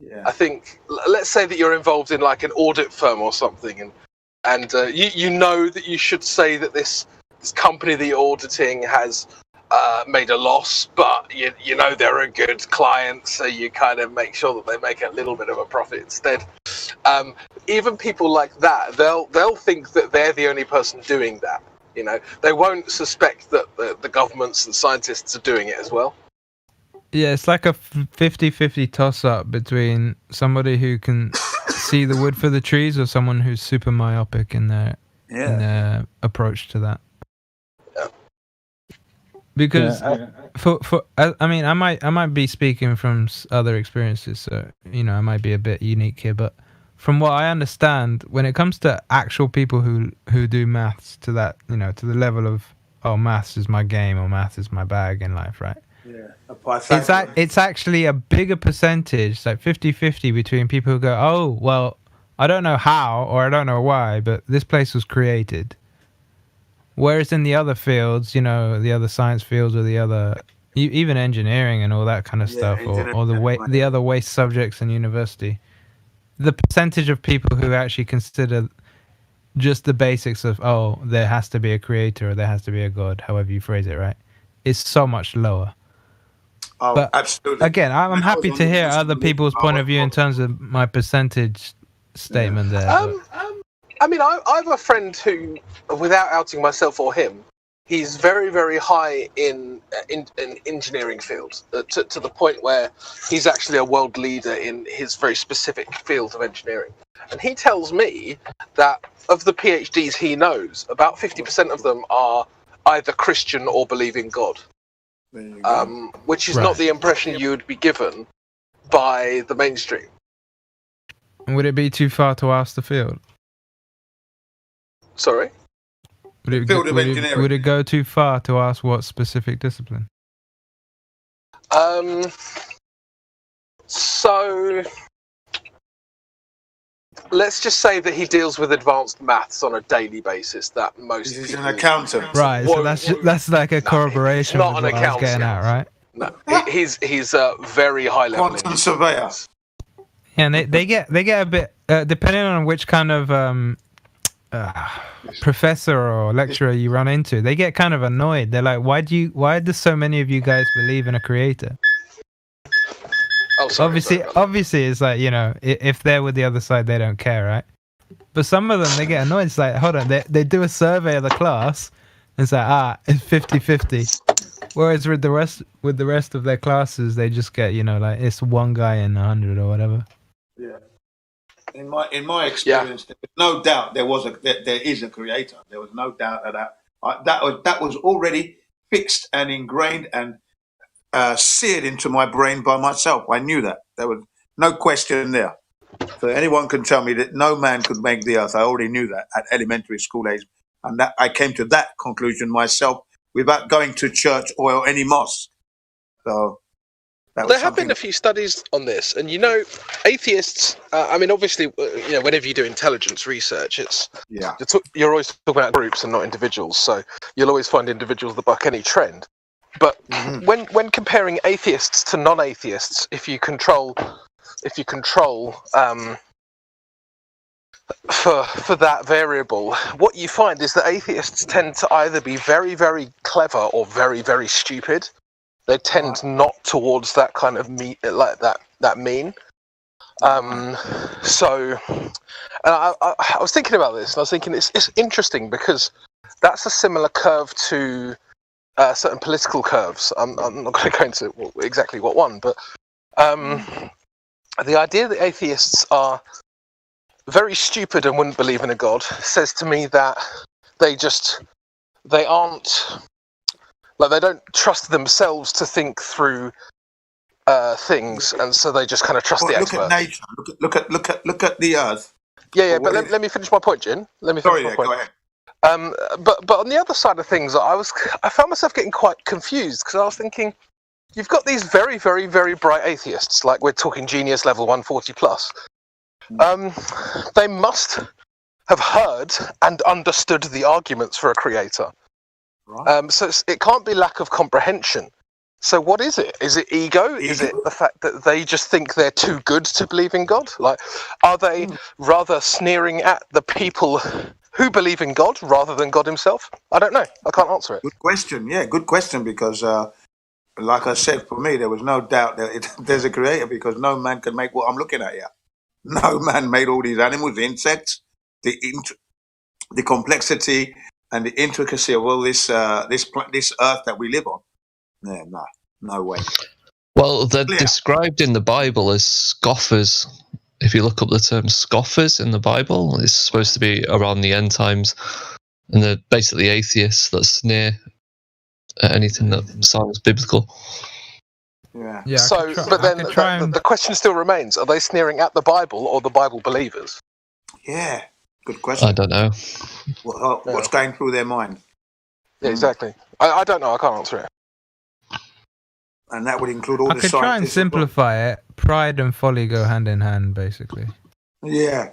Yeah. I think, let's say that you're involved in like an audit firm or something, and you know that you should say that this this company that you're auditing has made a loss, but you know they're a good client, so you kind of make sure that they make a little bit of a profit instead. Even people like that, they'll think that they're the only person doing that. You know, they won't suspect that the governments and scientists are doing it as well. Yeah, it's like a 50-50 toss-up between somebody who can see the wood for the trees or someone who's super myopic in their approach to that. Because I mean, I might be speaking from other experiences, so you know, I might be a bit unique here. But from what I understand, when it comes to actual people who do maths to that, you know, to the level of maths is my game or maths is my bag in life, right? Yeah. It's actually a bigger percentage, like 50-50, between people who go, oh well, I don't know how or I don't know why, but this place was created. Whereas in the other fields, you know, the other science fields or the other, even engineering and all that kind of stuff, or the other waste subjects in university, the percentage of people who actually consider just the basics of, oh, there has to be a creator or there has to be a God, however you phrase it, right, is so much lower. Oh, but absolutely. Again, I'm happy to hear other people's point of view in terms of my percentage statement there. I mean, I have a friend who, without outing myself or him, he's very, very high in engineering fields, to the point where he's actually a world leader in his very specific field of engineering. And he tells me that of the PhDs he knows, about 50% of them are either Christian or believe in God, which is not the impression you would be given by the mainstream. Would it be too far to ask the field? Sorry? Would it go too far to ask what specific discipline? So let's just say that he deals with advanced maths on a daily basis. That most he's an accountant, right? So that's like a corroboration of what I was getting at, right? No, he's a very high level quantum surveyor. Yeah, and they get a bit depending on which kind of professor or lecturer you run into, they get kind of annoyed. They're like, why do so many of you guys believe in a creator? Obviously it's like, you know, if they're with the other side, they don't care, right? But some of them, they get annoyed. It's like, hold on, they do a survey of the class, and it's like, it's 50-50. Whereas with the rest of their classes, they just get, you know, like, it's one guy in 100 or whatever. Yeah. In my experience, there was no doubt there is a creator. There was no doubt of that. That was already fixed and ingrained and seared into my brain by myself. I knew that. There was no question there. So anyone can tell me that no man could make the earth. I already knew that at elementary school age, and that I came to that conclusion myself without going to church or any mosque. So. There have been a few studies on this, and you know, atheists. I mean, obviously, you know, whenever you do intelligence research, you're always talking about groups and not individuals. So you'll always find individuals that buck any trend. But when comparing atheists to non-atheists, if you control for that variable, what you find is that atheists tend to either be very, very clever or very, very stupid. They tend not towards that kind of like that mean. So, and I was thinking about this, and I was thinking it's interesting because that's a similar curve to certain political curves. I'm not going to go into exactly what one, but the idea that atheists are very stupid and wouldn't believe in a god says to me that they aren't. Like, they don't trust themselves to think through things, and so they just kind of trust the expert. Look at nature. Look at the earth. Yeah. But let me finish my point, Jin. Let me finish my point. Go ahead. But on the other side of things, I found myself getting quite confused because I was thinking, you've got these very, very, very bright atheists, like we're talking genius level 140 plus. They must have heard and understood the arguments for a creator. Right. So it can't be lack of comprehension. So what is it? Is it ego? Is it the fact that they just think they're too good to believe in God? Like, are they rather sneering at the people who believe in God rather than God himself? I don't know. I can't answer it. Good question. Yeah, good question, because like I said, for me, there was no doubt that there's a creator, because no man can make what I'm looking at here. No man made all these animals, the insects, the complexity and the intricacy of all this earth that we live on. Yeah, no way. Well, they're described in the Bible as scoffers. If you look up the term scoffers in the Bible, it's supposed to be around the end times, and they're basically atheists that sneer at anything that sounds biblical. Yeah. So, but then the question still remains: are they sneering at the Bible or the Bible believers? Yeah, good question. I don't know. What's going through their mind? Yeah, exactly. I don't know. I can't answer it. And that would include all I the could try and scientists as well. simplify it. Pride and folly go hand in hand, basically. Yeah.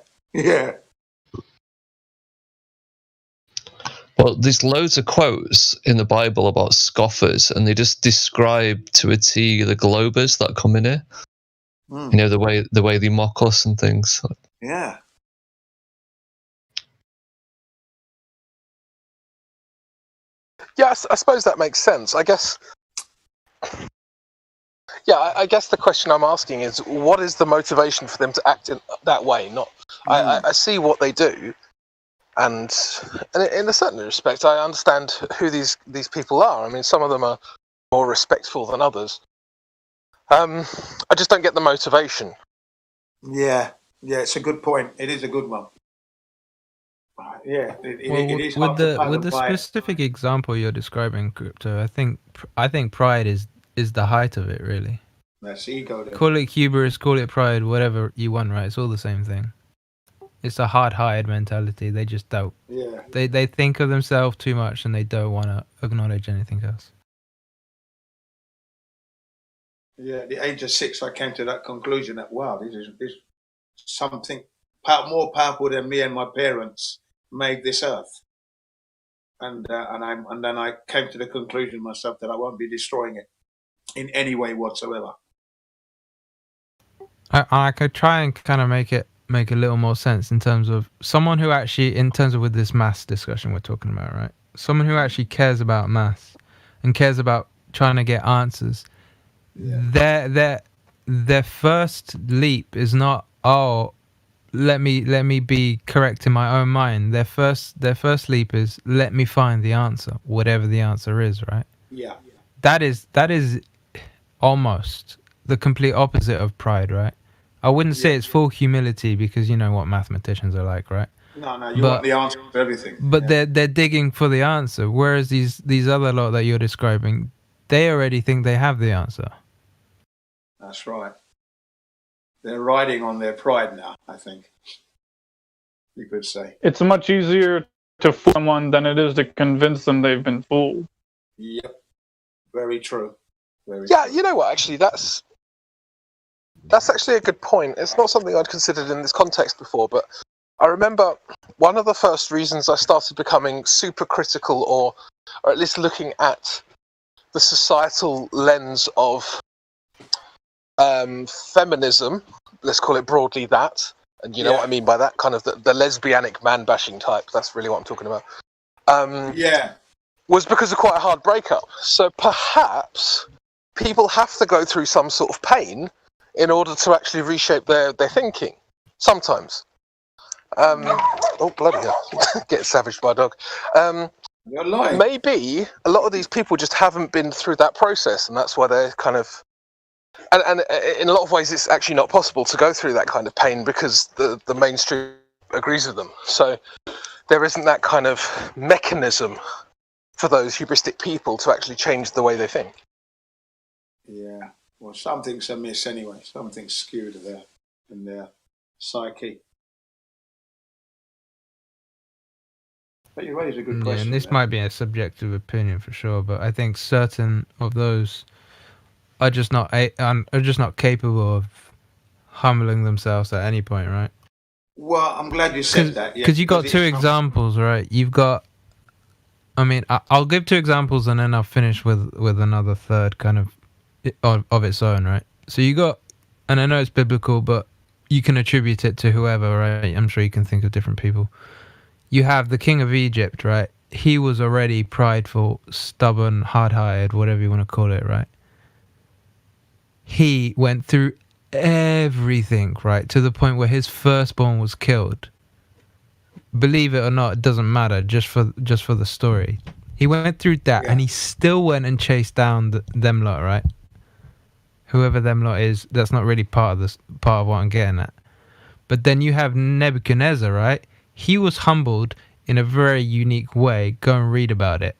Well, there's loads of quotes in the Bible about scoffers, and they just describe to a T the globers that come in here. Mm. You know, the way they mock us and things. Yeah. Yeah, I suppose that makes sense. I guess. Yeah, I guess the question I'm asking is, what is the motivation for them to act in that way? Not, I see what they do, and in a certain respect, I understand who these people are. I mean, some of them are more respectful than others. I just don't get the motivation. Yeah, it's a good point. It is a good one. Yeah, it is with hard to the fathom by it. specific example you're describing, Crypto, I think pride is the height of it, really. That's ego. Then. Call it hubris, call it pride, whatever you want, right? It's all the same thing. It's a hard-hearted mentality. They just don't. Yeah. They think of themselves too much, and they don't want to acknowledge anything else. Yeah, at the age of 6, I came to that conclusion that wow, this is something more powerful than me and my parents made this earth, and then I came to the conclusion myself that I won't be destroying it in any way whatsoever. I could try and kind of make a little more sense in terms of someone who actually, in terms of with this maths discussion we're talking about, right? Someone who actually cares about maths and cares about trying to get answers. Yeah. Their first leap is not, oh, let me be correct in my own mind. Their first leap is, let me find the answer, whatever the answer is, right? Yeah. That is almost the complete opposite of pride, right? I wouldn't say it's full humility, because you know what mathematicians are like, right? No, you want the answer to everything. But they're digging for the answer, whereas these other lot that you're describing, they already think they have the answer. That's right. They're riding on their pride now, I think. You could say. It's much easier to fool someone than it is to convince them they've been fooled. Yep. Very true. Yeah, you know what, actually, that's actually a good point. It's not something I'd considered in this context before, but I remember one of the first reasons I started becoming super critical, or at least looking at the societal lens of feminism, let's call it broadly that, and you know what I mean by that, kind of the lesbianic man-bashing type, that's really what I'm talking about, was because of quite a hard breakup. So perhaps people have to go through some sort of pain in order to actually reshape their thinking, sometimes. Oh, bloody hell. Get savaged by a dog. You're lying. Maybe a lot of these people just haven't been through that process, and that's why they're kind of... And in a lot of ways, it's actually not possible to go through that kind of pain because the mainstream agrees with them. So there isn't that kind of mechanism for those hubristic people to actually change the way they think. Yeah. Well, something's amiss anyway. Something's skewed in their psyche. But you raise a good question. And this might be a subjective opinion for sure, but I think certain of those are just not capable of humbling themselves at any point, right? Well, I'm glad you said that. Because you got two examples, right? You've got, I mean, I'll give two examples and then I'll finish with another third kind of its own, right? So you got, and I know it's biblical, but you can attribute it to whoever, right? I'm sure you can think of different people. you have the king of Egypt, right? He was already prideful, stubborn, hard-hearted, whatever you want to call it, right? He went through everything, right, to the point where his firstborn was killed. Believe it or not, it doesn't matter, just for the story. He went through that, and he still went and chased down them lot, right? Whoever them lot is, that's not really part of what I'm getting at. But then you have Nebuchadnezzar, right? He was humbled in a very unique way. Go and read about it.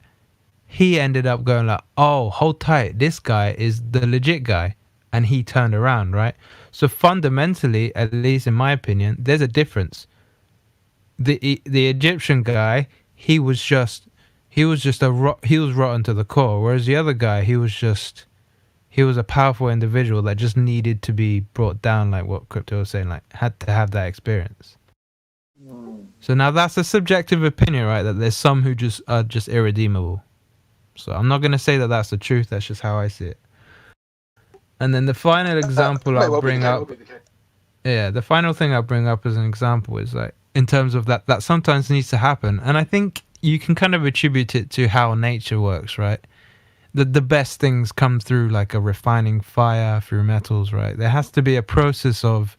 He ended up going like, oh, hold tight, this guy is the legit guy. And he turned around, right? So fundamentally, at least in my opinion, there's a difference. The Egyptian guy, he was rotten to the core, whereas the other guy, he was a powerful individual that just needed to be brought down, like what Crypto was saying, like had to have that experience. So now that's a subjective opinion, right? That there's some who just are just irredeemable. So I'm not going to say that that's the truth. That's just how I see it. And then the final example I'll bring up, the final thing I'll bring up as an example is like in terms of that sometimes needs to happen, and I think you can kind of attribute it to how nature works, right? The best things come through like a refining fire through metals, right? There has to be a process of,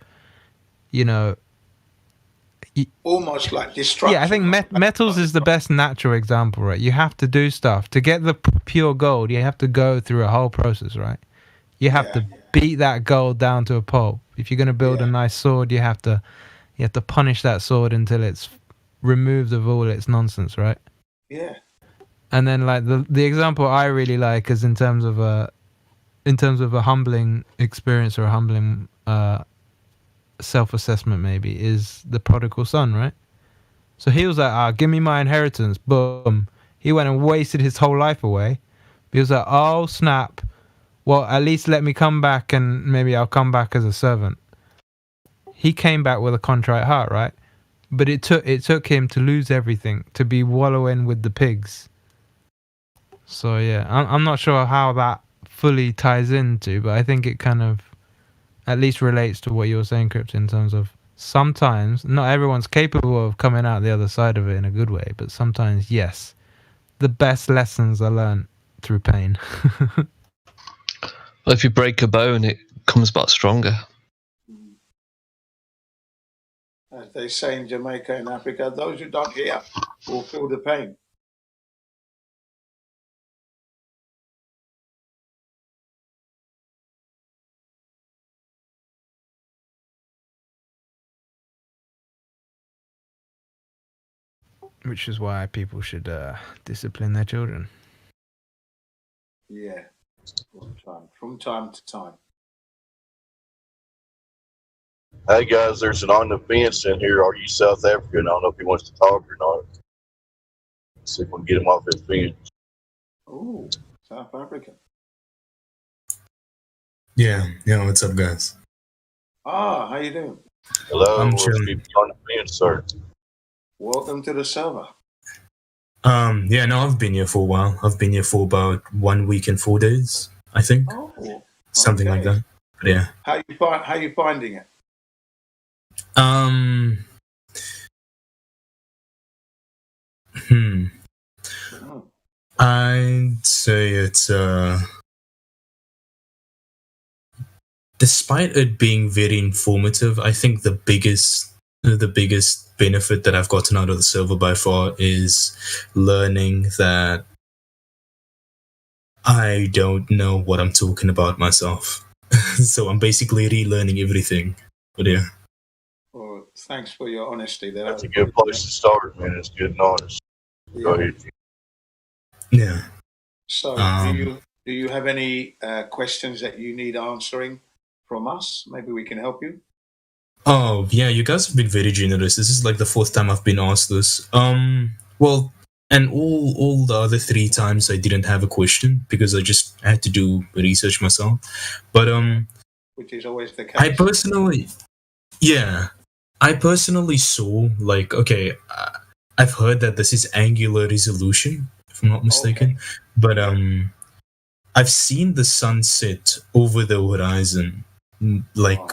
almost like destruction. Yeah, I think metals is the best natural example, right? You have to do stuff to get the pure gold. You have to go through a whole process, right? You have to beat that gold down to a pulp. If you're going to build a nice sword, you have to punish that sword until it's removed of all its nonsense, right? Yeah. And then like the example I really like is in terms of a humbling experience or a humbling self-assessment maybe is the prodigal son, right? So he was like, give me my inheritance. Boom. He went and wasted his whole life away. He was like, oh snap. Well, at least let me come back and maybe I'll come back as a servant. He came back with a contrite heart, right? But it took him to lose everything, to be wallowing with the pigs. So yeah, I'm not sure how that fully ties into, but I think it kind of at least relates to what you were saying, Crypt, in terms of sometimes not everyone's capable of coming out the other side of it in a good way, but sometimes, yes, the best lessons are learned through pain. Well, if you break a bone, it comes back stronger. As they say in Jamaica and Africa, those who don't hear will feel the pain. Which is why people should discipline their children. Yeah, from time to time. Hey guys, there's an on the fence in here. Are you South African? I don't know if he wants to talk or not. Let's see if we can get him off his fence. Oh, South Africa. Yeah, what's up, guys? How you doing? Hello, I'm let's chilling. keep you on the fence, sir. Welcome to the server. I've been here for a while. I've been here for about 1 week and 4 days, I think. Oh, something like that. But yeah. How you finding it? I'd say it's despite it being very informative, I think the biggest benefit that I've gotten out of the server by far is learning that I don't know what I'm talking about myself. So I'm basically relearning everything. But yeah. Well, thanks for your honesty there. That's a good place to start, man. It's good and honest. Go ahead. Yeah. So, do you have any questions that you need answering from us? Maybe we can help you. Oh yeah, you guys have been very generous. This is like the 4th time I've been asked this. Well, and all the other 3 times I didn't have a question because I just had to do research myself. But which is always the case. I personally saw like, okay, I've heard that this is angular resolution, if I'm not mistaken. Okay. But I've seen the sun set over the horizon like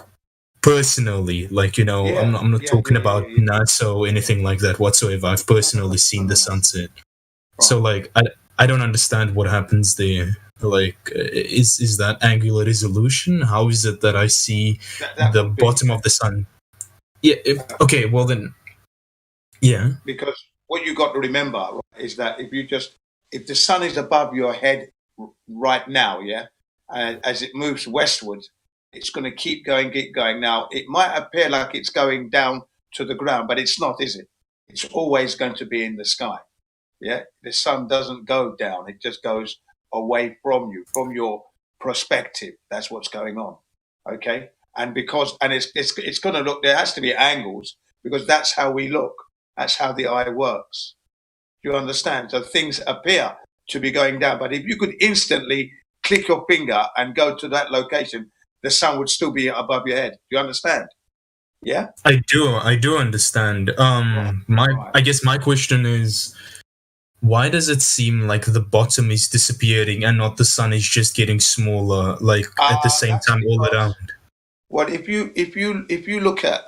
personally, like, you know, I'm not talking about NASA or anything like that whatsoever. I've personally seen the sunset. So like I don't understand what happens there. Like, is that angular resolution? How is it that I see the bottom of the sun? Yeah. Okay. Well then. Yeah. Because what you got to remember, right, is that if the sun is above your head right now, and as it moves westward, it's going to keep going. Now, it might appear like it's going down to the ground, but it's not, is it? It's always going to be in the sky. Yeah, the sun doesn't go down; it just goes away from you, from your perspective. That's what's going on. Okay, and it's going to look. There has to be angles because that's how we look. That's how the eye works. Do you understand? So things appear to be going down, but if you could instantly click your finger and go to that location, the sun would still be above your head. Do you understand? Yeah, I do understand. I guess my question is, why does it seem like the bottom is disappearing and not the sun is just getting smaller, like at the same time all around? Well, if you look at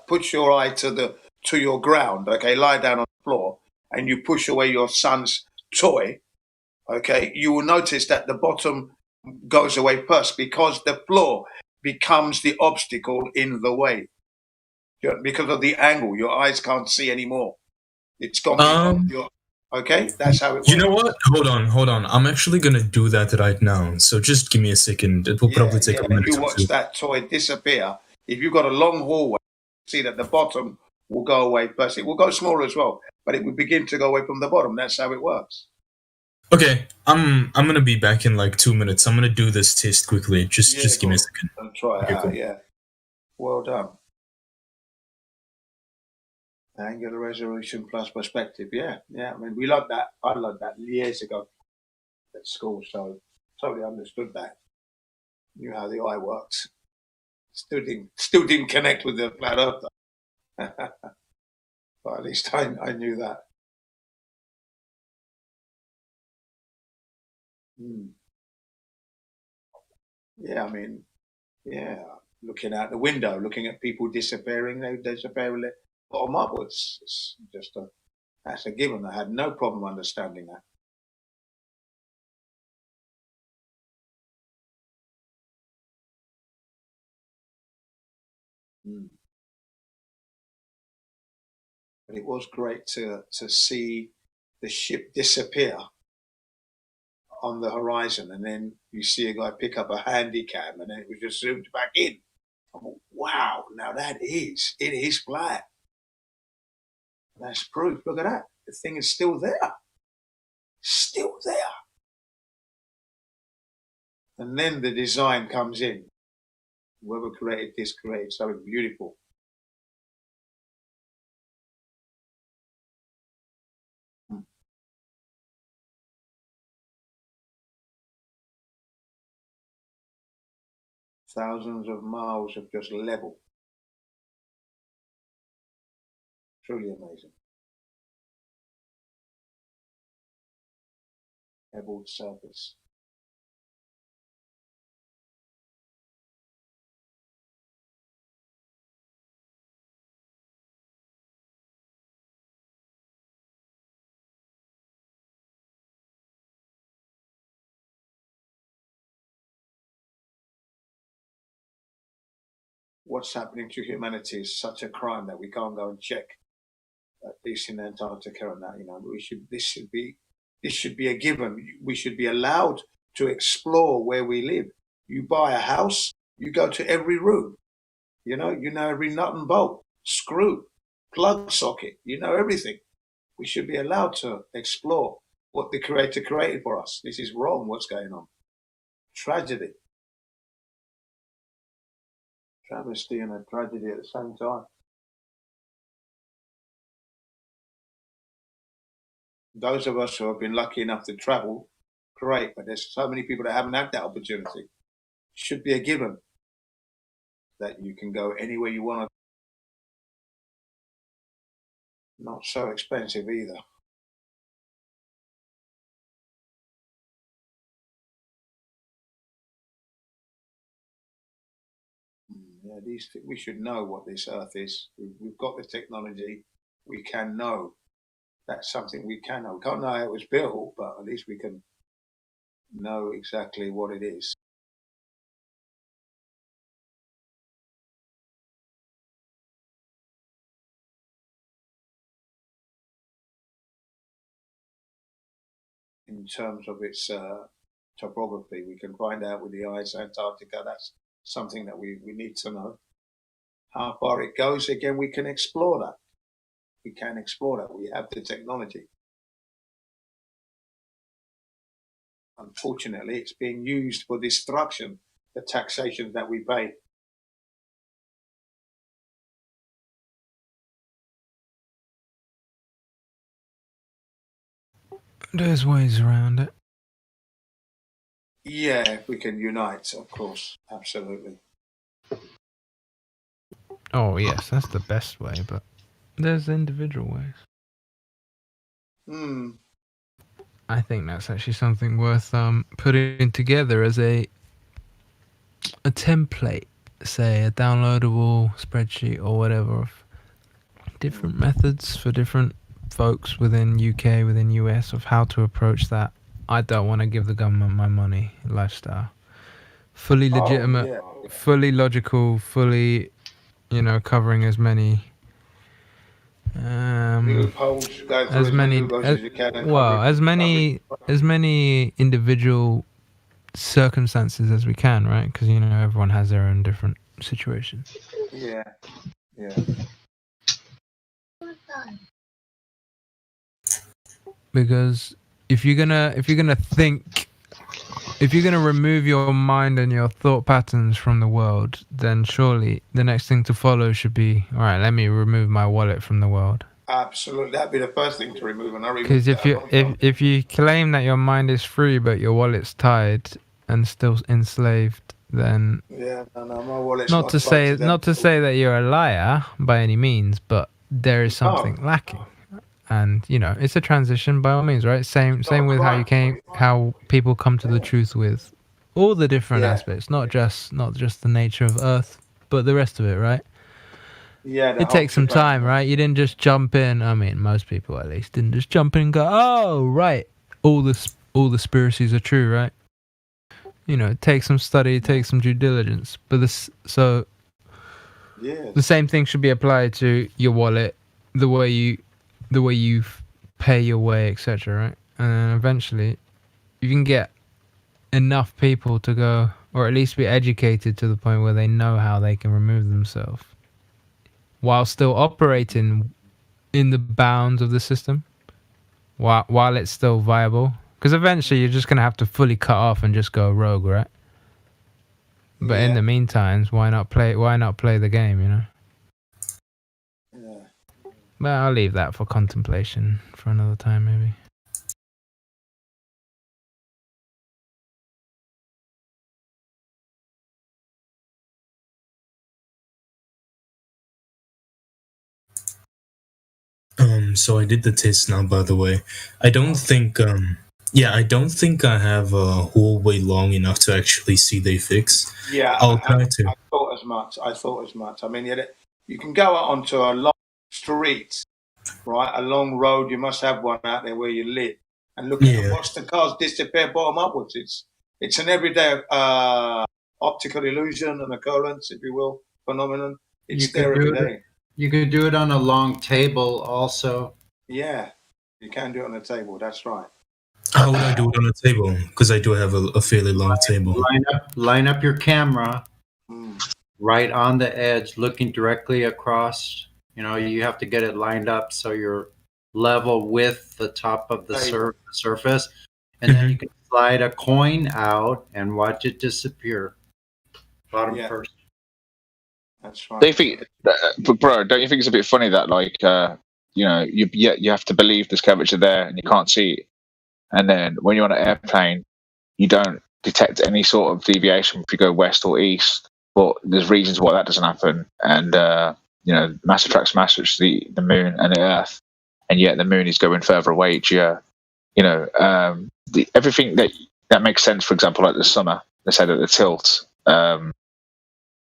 put your eye to your ground, okay, lie down on the floor, and you push away your son's toy, okay, you will notice that the bottom goes away first because the floor becomes the obstacle in the way. Because of the angle, your eyes can't see anymore. It's gone beyond your. Okay, that's how it works. You know what? Hold on. I'm actually gonna do that right now. So just give me a second. It will probably take a minute. If you watch that toy disappear, if you've got a long hallway, see that the bottom will go away first. It will go smaller as well, but it will begin to go away from the bottom. That's how it works. Okay, I'm gonna be back in like 2 minutes. I'm gonna do this test quickly. Just give me a second. And try it out. Cool. Yeah. Well done. Angular resolution plus perspective. Yeah. I mean, we learned that. I learned that years ago at school, so totally understood that. Knew how the eye works. Still didn't connect with the flat earth, but at least I knew that. Yeah, I mean, looking out the window, looking at people disappearing, they disappear bottom upwards. It's just that's a given. I had no problem understanding that. But it was great to see the ship disappear on the horizon, and then you see a guy pick up a handy cam, and then it was just zoomed back in. I'm like, wow, now it is flat. That's proof. Look at that. The thing is still there. Still there. And then the design comes in. Whoever created this created something beautiful. Thousands of miles of just level. Truly amazing. Leveled surface. What's happening to humanity is such a crime that we can't go and check. At least in Antarctica and that, this should be a given. We should be allowed to explore where we live. You buy a house, you go to every room. You know every nut and bolt, screw, plug socket. You know everything. We should be allowed to explore what the Creator created for us. This is wrong. What's going on? Tragedy. Travesty and a tragedy at the same time. Those of us who have been lucky enough to travel, great, but there's so many people that haven't had that opportunity. It should be a given that you can go anywhere you want to. Not so expensive either. Yeah, we should know what this Earth is. We've got the technology. We can know. That's something we can know. We can't know how it was built, but at least we can know exactly what it is. In terms of its topography, we can find out with the ice, Antarctica. That's something that we need to know. How far it goes, again, we can explore that. We can explore that. We have the technology. Unfortunately, it's being used for destruction, the taxation that we pay. There's ways around it. Yeah, if we can unite, of course, absolutely. Oh yes, that's the best way, but there's individual ways. I think that's actually something worth putting together as a template, say a downloadable spreadsheet or whatever of different methods for different folks within UK, within US, of how to approach that. I don't want to give the government my money lifestyle. Fully legitimate, fully logical, fully, covering as many as many individual circumstances as we can, right? Because everyone has their own different situations. Yeah. Because if you're gonna remove your mind and your thought patterns from the world, then surely the next thing to follow should be, all right, let me remove my wallet from the world. Absolutely, that'd be the first thing to remove. Because if you claim that your mind is free but your wallet's tied and still enslaved, then my wallet's not to say that you're a liar by any means, but there is something lacking. And it's a transition by all means, right? Same with how people come to the truth with all the different aspects, not just the nature of Earth, but the rest of it, right? Yeah, it takes some time, right? You didn't just jump in. I mean, most people at least didn't just jump in and go, "Oh, right, all the conspiracies are true," right? It takes some study, it takes some due diligence. But the same thing should be applied to your wallet, the way you pay your way, etc., right? And then eventually you can get enough people to go, or at least be educated to the point where they know how they can remove themselves while still operating in the bounds of the system, while it's still viable. Because eventually you're just going to have to fully cut off and just go rogue, right? But in the meantime, why not play the game, But I'll leave that for contemplation for another time, maybe. So I did the test now, by the way. I don't think I have a whole way long enough to actually see the fix. Yeah, I'll try to. I thought as much. I mean, you can go out onto a long street, right? A long road. You must have one out there where you live, and look at watch the cars disappear bottom upwards. It's an everyday optical illusion, an occurrence, if you will, phenomenon. It's there every day. You could do it on a long table also. Yeah, you can do it on a table. That's right. How would I do it on a table? Because I do have a fairly long table. Line up your camera right on the edge, looking directly across. You have to get it lined up so you're level with the top of the surface. And then you can slide a coin out and watch it disappear. Bottom first. That's right. Don't you think, bro? Don't you think it's a bit funny that you have to believe there's curvature there and you can't see it, and then when you're on an airplane, you don't detect any sort of deviation if you go west or east. But there's reasons why that doesn't happen, and mass attracts mass, which is the moon and the Earth, and yet the moon is going further away each year. Everything that makes sense. For example, like the summer, they say that the tilt.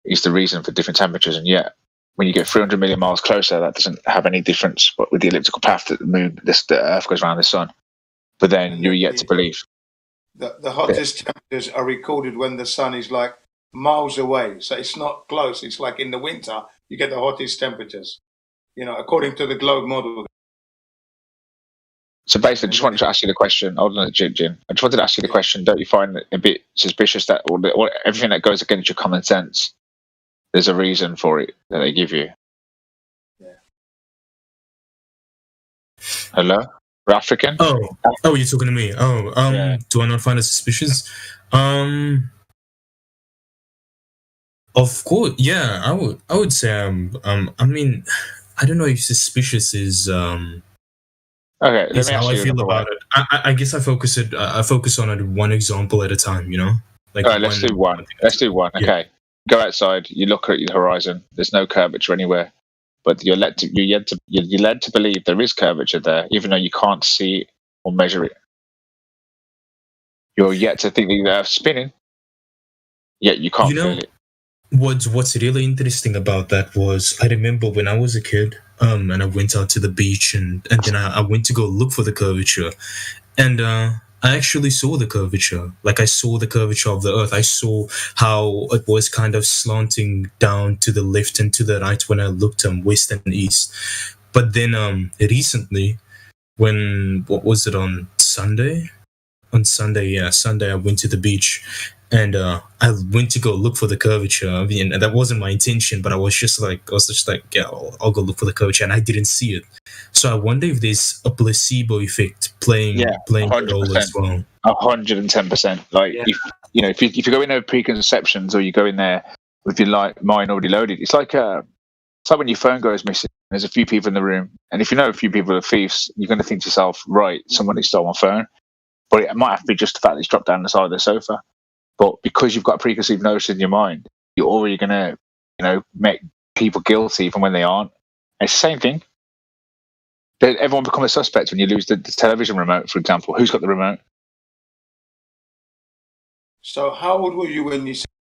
is the reason for different temperatures. And yet, when you get 300 million miles closer, that doesn't have any difference. But with the elliptical path that the Earth goes around the sun, but then you're yet to believe. The hottest temperatures are recorded when the sun is like miles away. So it's not close. It's like in the winter, you get the hottest temperatures, according to the globe model. So basically, I just wanted to ask you the question. Hold on, Jin. I just wanted to ask you the question. Don't you find it a bit suspicious that or everything that goes against your common sense, there's a reason for it that they give you? Yeah. Hello? We're African? Oh, you're talking to me. Do I not find it suspicious? Of course, yeah. I would say I mean, I don't know if suspicious is okay. Let is me how ask I you feel about it. I guess I focus on it one example at a time. Like. All right, let's do one. Let's do one. Yeah. Okay. Go outside. You look at the horizon. There's no curvature anywhere, but you're led to believe there is curvature there, even though you can't see it or measure it. You're yet to think the Earth's spinning, yet you can't feel it. What's really interesting about that was I remember when I was a kid, and I went out to the beach and then I went to go look for the curvature, and I actually saw the curvature. Like I saw the curvature of the Earth. I saw how it was kind of slanting down to the left and to the right when I looked west and east. But then recently, what was it, on Sunday? On Sunday, yeah, Sunday, I went to the beach and I went to go look for the curvature. I mean, that wasn't my intention, but I was just like, yeah, I'll go look for the curvature, and I didn't see it. So I wonder if there's a placebo effect playing a role as well. 110%. Like if you go in there with preconceptions, or you go in there with your mind already loaded, it's like when your phone goes missing. There's a few people in the room, and if you know a few people are thieves, you're going to think to yourself, right, somebody stole my phone. But it might have to be just the fact that it's dropped down the side of the sofa. But because you've got a preconceived notion in your mind, you're already going to, make people guilty even when they aren't. And it's the same thing. Everyone becomes a suspect when you lose the television remote, for example. Who's got the remote? So how old were you when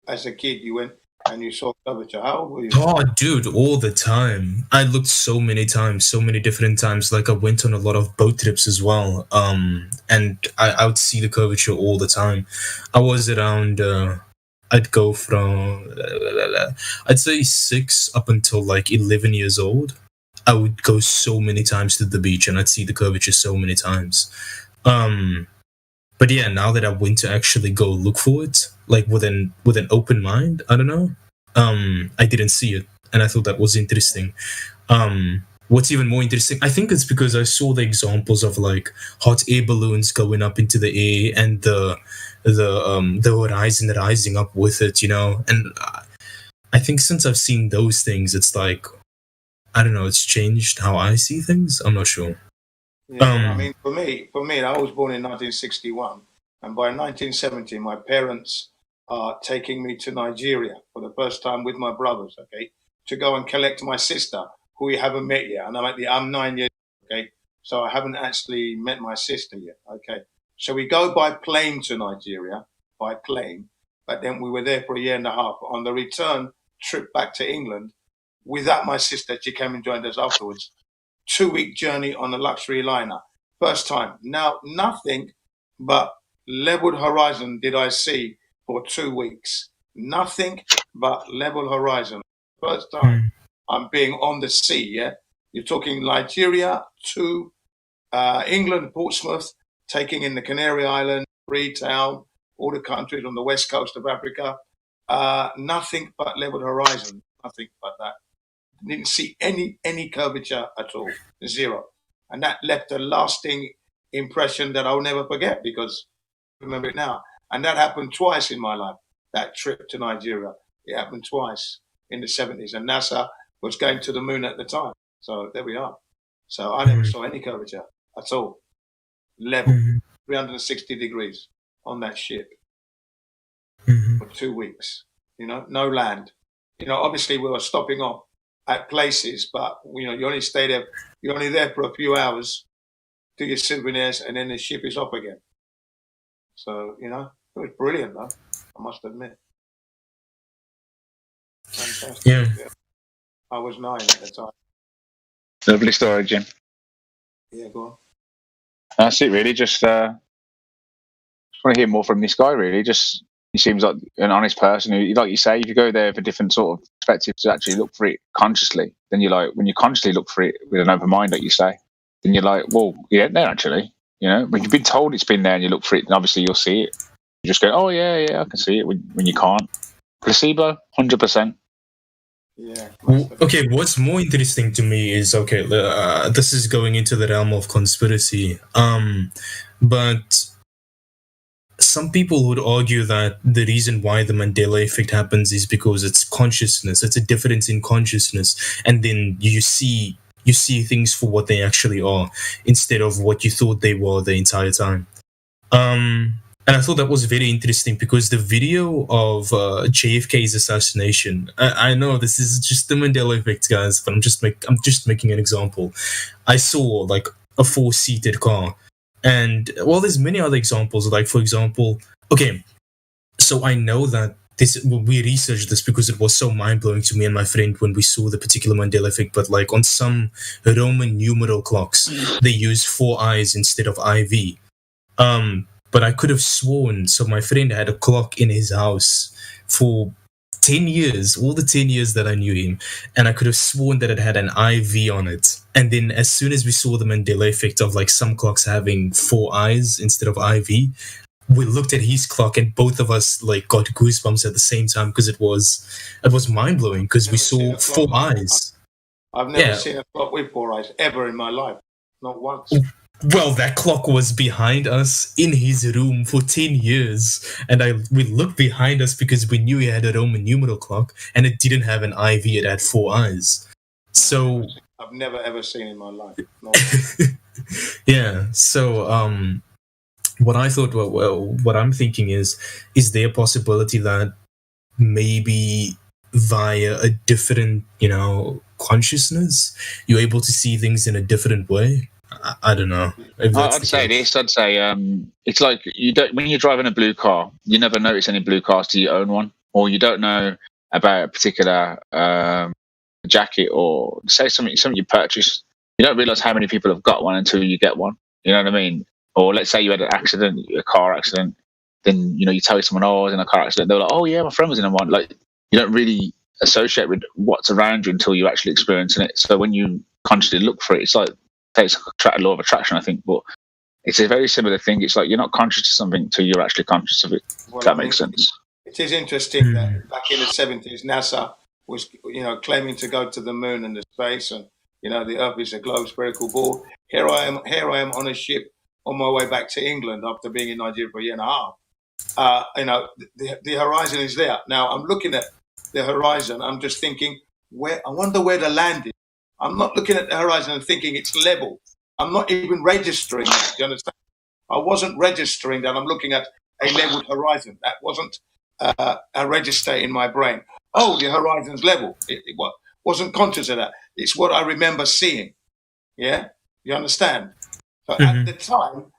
as a kid, you went and you saw curvature? How old were you? Oh, dude, all the time. I looked so many times, so many different times. Like I went on a lot of boat trips as well. And I would see the curvature all the time. I was around. I'd go from I'd say 6 up until like 11 years old. I would go so many times to the beach, and I'd see the curvature so many times. But yeah, now that I went to actually go look for it, like with an open mind, I don't know. I didn't see it, and I thought that was interesting. What's even more interesting, I think it's because I saw the examples of like hot air balloons going up into the air and the horizon rising up with it, And I think since I've seen those things, it's like, I don't know, it's changed how I see things. I'm not sure. Yeah, I mean, for me, I was born in 1961, and by 1970, my parents are taking me to Nigeria for the first time with my brothers, okay, to go and collect my sister, who we haven't met yet. And I'm 9 years old, okay, so I haven't actually met my sister yet, okay. So we go by plane to Nigeria, but then we were there for a year and a half. On the return trip back to England, without my sister, she came and joined us afterwards. 2-week journey on a luxury liner. First time. Now, nothing but leveled horizon did I see for 2 weeks. Nothing but level horizon. First time I'm being on the sea, yeah? You're talking Nigeria to England, Portsmouth, taking in the Canary Islands, Freetown, all the countries on the west coast of Africa. Nothing but leveled horizon. Nothing but that. Didn't see any curvature at all, zero. And that left a lasting impression that I'll never forget, because I remember it now. And that happened twice in my life, that trip to Nigeria. It happened twice in the 70s, and NASA was going to the moon at the time. So there we are. So I never saw any curvature at all. Level, 360 degrees on that ship for 2 weeks. No land. Obviously we were stopping off at places, but you only stay there. You're only there for a few hours, do your souvenirs, and then the ship is off again. So it was brilliant, though, I must admit. Yeah. I was 9 at the time. Lovely story, Jim. Yeah, go on. That's it, really. Just want to hear more from this guy, really. Just he seems like an honest person who, like you say, if you go there with a different sort of perspective to actually look for it consciously, then you're like, when you consciously look for it with an open mind, like you say, then you're like, well, yeah, there actually. You know, when you've been told it's been there and you look for it, then obviously you'll see it. You just go, oh yeah, I can see it. When you can't. Placebo, 100%. Yeah. Okay, what's more interesting to me is, this is going into the realm of conspiracy, but some people would argue that the reason why the Mandela effect happens is because it's consciousness. It's a difference in consciousness, and then you see things for what they actually are instead of what you thought they were the entire time. And I thought that was very interesting because the video of JFK's assassination, I know this is just the Mandela effect, guys, but I'm just making an example. I saw like a 4-seated car, and well, there's many other examples. Like, for example, okay, so I know that we researched this because it was so mind-blowing to me and my friend when we saw the particular Mandela effect, but like on some Roman numeral clocks, they use 4 I's instead of IV. But I could have sworn, so my friend had a clock in his house for 10 years, all the 10 years that I knew him, and I could have sworn that it had an IV on it. And then as soon as we saw the Mandela effect of like some clocks having 4 I's instead of IV, we looked at his clock and both of us like got goosebumps at the same time because it was mind-blowing because we saw 4 I's. I've never seen a clock with 4 eyes ever in my life, not once. Well, that clock was behind us in his room for 10 years, and we looked behind us because we knew he had a Roman numeral clock, and it didn't have an IV, it had 4 eyes. So I've never ever seen in my life. No. Yeah, so what I thought, what I'm thinking is there a possibility that maybe via a different, consciousness, you're able to see things in a different way? I don't know. I'd say it's like you don't, when you're driving a blue car, you never notice any blue cars till you own one, or you don't know about a particular jacket, or say something you purchase. You don't realize how many people have got one until you get one. You know what I mean? Or let's say you had an accident, a car accident, then you tell someone, oh, I was in a car accident. They're like, oh yeah, my friend was in one. Like, you don't really associate with what's around you until you actually experiencing it. So when you consciously look for it, it's like takes a law of attraction, I think, but it's a very similar thing. It's like you're not conscious of something until you're actually conscious of it. If that makes sense. It is interesting that back in the 70s, NASA was, claiming to go to the moon and the space, and the Earth is a globe spherical ball. Here I am on a ship on my way back to England after being in Nigeria for a year and a half. The horizon is there. Now I'm looking at the horizon. I'm just thinking, I wonder where the land is. I'm not looking at the horizon and thinking it's level. I'm not even registering. Do you understand? I wasn't registering that I'm looking at a leveled horizon. That wasn't a register in my brain. Oh, the horizon's level. It wasn't conscious of that. It's what I remember seeing. Yeah, you understand? So at the time,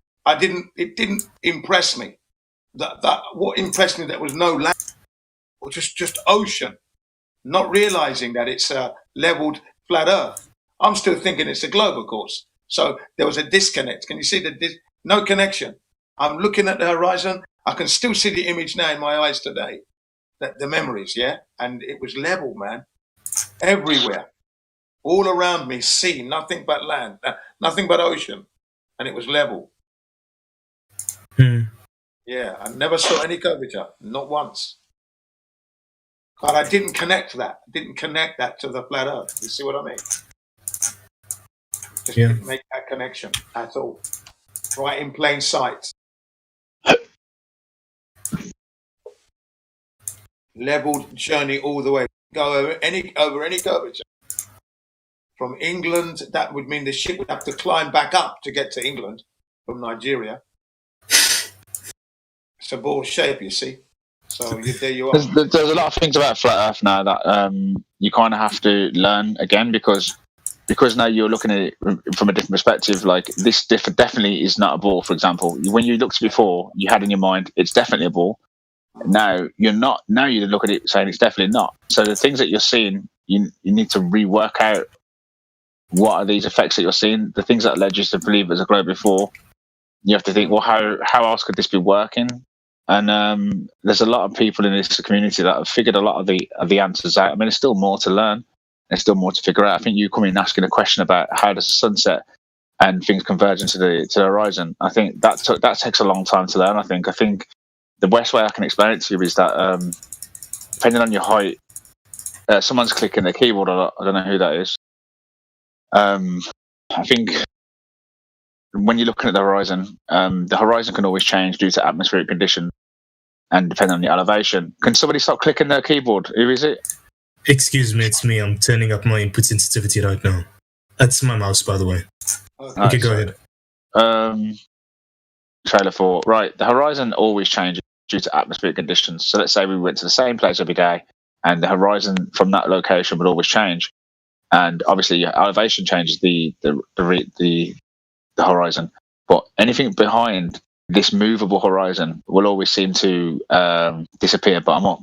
it didn't impress me. That what impressed me, there was no land, or just ocean. Not realizing that it's a leveled flat Earth. I'm still thinking it's a globe, of course. So there was a disconnect. Can you see no connection? I'm looking at the horizon. I can still see the image now in my eyes today. The memories, yeah? And it was level, man. Everywhere. All around me, sea, nothing but land, nothing but ocean. And it was level. Yeah, I never saw any curvature, not once. But I didn't connect that. To the flat Earth. You see what I mean? Just didn't make that connection at all. Right in plain sight. Leveled journey all the way. Go over any curvature. From England, that would mean the ship would have to climb back up to get to England from Nigeria. It's a ball shape, you see. So there you are. There's a lot of things about flat Earth now that you kind of have to learn again because now you're looking at it from a different perspective. Like this definitely is not a ball, for example. When you looked before, you had in your mind it's definitely a ball, Now you're not. Now you look at it saying it's definitely not. So the things that you're seeing, you need to rework out what are these effects that you're seeing. The things that led you to believe there's a globe before. You have to think, well, how else could this be working? And there's a lot of people in this community that have figured a lot of the answers out. I mean, there's still more to learn. There's still more to figure out. I think you come in asking a question about how does the sunset and things converge into the horizon. I think that takes a long time to learn. I think the best way I can explain it to you is that depending on your height, someone's clicking their keyboard a lot. I don't know who that is. I think when you're looking at the horizon can always change due to atmospheric conditions and depending on the elevation. Can somebody stop clicking their keyboard? Who is it? Excuse me, it's me. I'm turning up my input sensitivity right now. That's my mouse, by the way. Okay, go ahead. Trailer 4. Right, the horizon always changes due to atmospheric conditions. So let's say we went to the same place every day and the horizon from that location would always change. And obviously your elevation changes the horizon. But anything behind this movable horizon will always seem to disappear bottom up.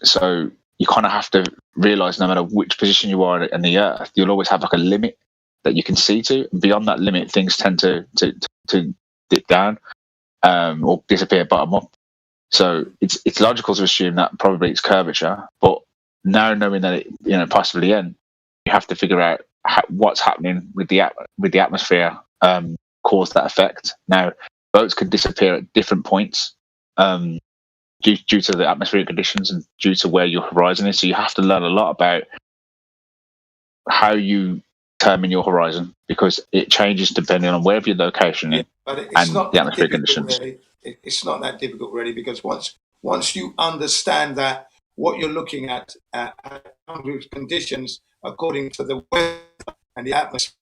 So you kind of have to realize no matter which position you are in the Earth, you'll always have like a limit that you can see to. And beyond that limit, things tend to dip down or disappear bottom up. So it's logical to assume that probably it's curvature. But now knowing that it possibly end, you have to figure out what's happening with the atmosphere caused that effect. Now boats could disappear at different points. Due to the atmospheric conditions and due to where your horizon is. So you have to learn a lot about how you determine your horizon because it changes depending on wherever your location is and the atmospheric conditions. Really. It's not that difficult, really, because once you understand that what you're looking at conditions according to the weather and the atmosphere,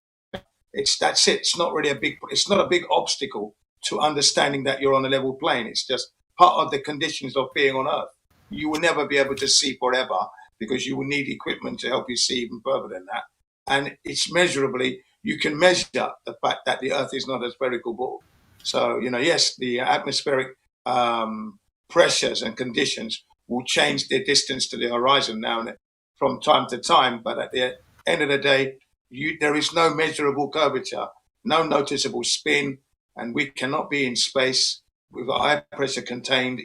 that's it. It's not really it's not a big obstacle to understanding that you're on a level plane. It's just part of the conditions of being on Earth. You will never be able to see forever because you will need equipment to help you see even further than that. And it's measurably, you can measure the fact that the Earth is not a spherical ball. So, yes, the atmospheric pressures and conditions will change their distance to the horizon now and from time to time. But at the end of the day, there is no measurable curvature, no noticeable spin, and we cannot be in space with high pressure contained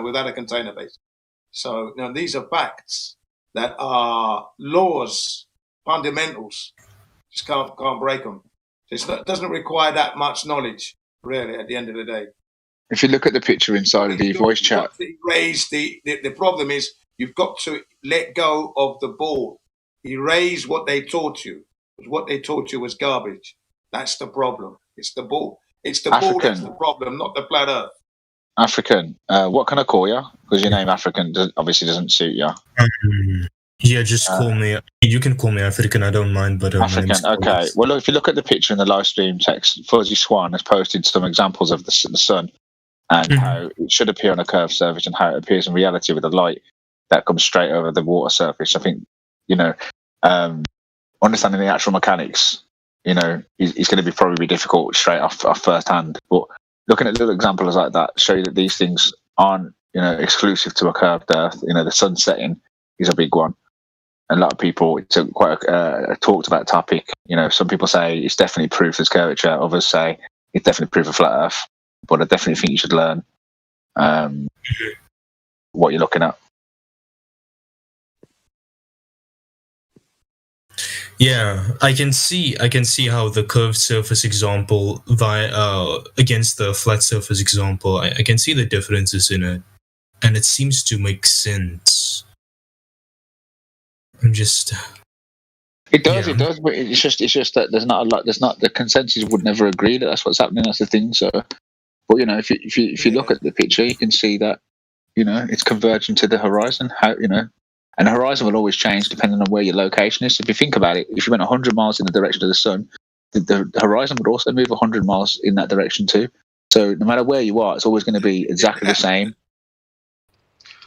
without a container base. So these are facts that are laws, fundamentals. Just can't break them. It doesn't require that much knowledge, really, at the end of the day. If you look at the picture inside of the voice chat, the problem is you've got to let go of the ball. Erase what they taught you. What they taught you was garbage. That's the problem. It's the ball. It's the ball that's the problem, not the flat Earth. African, what can I call you? Because your name African obviously doesn't suit you. Yeah, just call me. You can call me African. I don't mind. But African. Okay. Well, if you look at the picture in the live stream text, Fuzzy Swan has posted some examples of the sun and how it should appear on a curved surface and how it appears in reality with the light that comes straight over the water surface. I think understanding the actual mechanics. It's going to probably be difficult straight off first hand. But looking at little examples like that show you that these things aren't, exclusive to a curved Earth. The sun setting is a big one. And a lot of people, it's quite a talked about topic. Some people say it's definitely proof there's curvature. Others say it's definitely proof of flat Earth. But I definitely think you should learn what you're looking at. Yeah, I can see how the curved surface example against the flat surface example, I can see the differences in it, and it seems to make sense. I'm just. It does, but it's just that there's not a lot. There's not the consensus would never agree that that's what's happening. That's the thing. So, but if you look at the picture, you can see that it's converging to the horizon. And the horizon will always change depending on where your location is. So if you think about it, if you went 100 miles in the direction of the sun, the horizon would also move 100 miles in that direction too. So no matter where you are, it's always going to be exactly the same.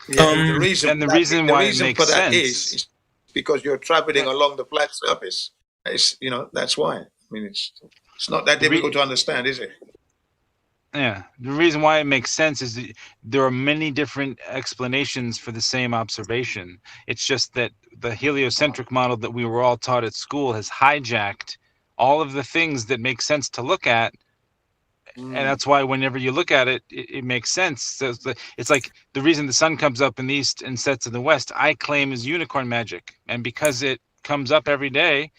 Yeah, the reason why it makes for that sense is because you're traveling along the flat surface. It's that's why. I mean, it's not that difficult to understand, is it? Yeah, the reason why it makes sense is that there are many different explanations for the same observation. It's just that the heliocentric model that we were all taught at school has hijacked all of the things that make sense to look at. And that's why whenever you look at it, it makes sense. So it's like the reason the sun comes up in the east and sets in the west, I claim is unicorn magic. And because it comes up every day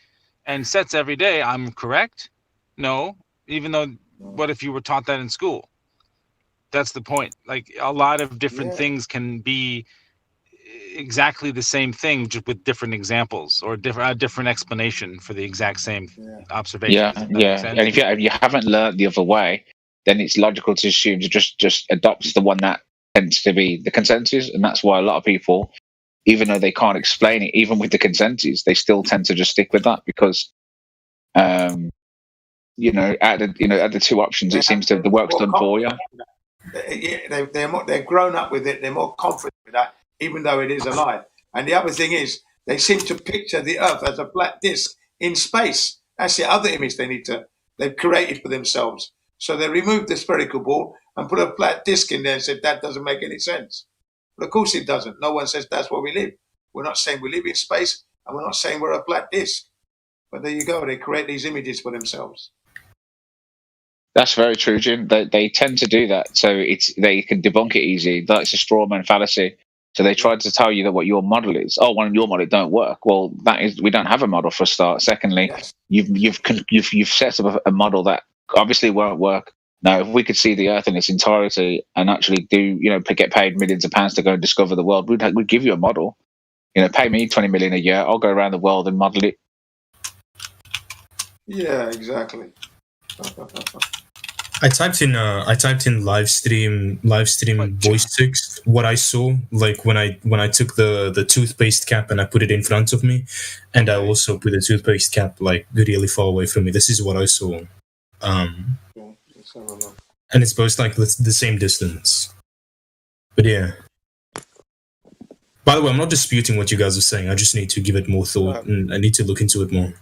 and sets every day, I'm correct? No, even though... What if you were taught that in school? That's the point. Like a lot of different things can be exactly the same thing, just with different examples or a different explanation for the exact same observation. Yeah. And if you haven't learned the other way, then it's logical to assume to just adopt the one that tends to be the consensus, and that's why a lot of people, even though they can't explain it, even with the consensus, they still tend to just stick with that because. At the two options, it seems the work's done for you. Yeah, they're grown up with it. They're more confident with that, even though it is a lie. And the other thing is, they seem to picture the Earth as a flat disc in space. That's the other image they've created for themselves. So they removed the spherical ball and put a flat disc in there and said that doesn't make any sense. But of course it doesn't. No one says that's where we live. We're not saying we live in space, and we're not saying we're a flat disc. But there you go. They create these images for themselves. That's very true, Jim. They tend to do that, so they can debunk it easy. That's a straw man fallacy. So they try to tell you that what your model is. Oh, well, your model don't work. Well, we don't have a model for a start. Secondly, you've set up a model that obviously won't work. Now, if we could see the Earth in its entirety and actually get paid millions of pounds to go and discover the world, we'd give you a model. Pay me 20 million a year. I'll go around the world and model it. Yeah, exactly. I typed in live stream voice text. What I saw, like when I took the toothpaste cap and I put it in front of me, and I also put the toothpaste cap like really far away from me. This is what I saw, and it's both like the same distance. But yeah. By the way, I'm not disputing what you guys are saying. I just need to give it more thought, and I need to look into it more.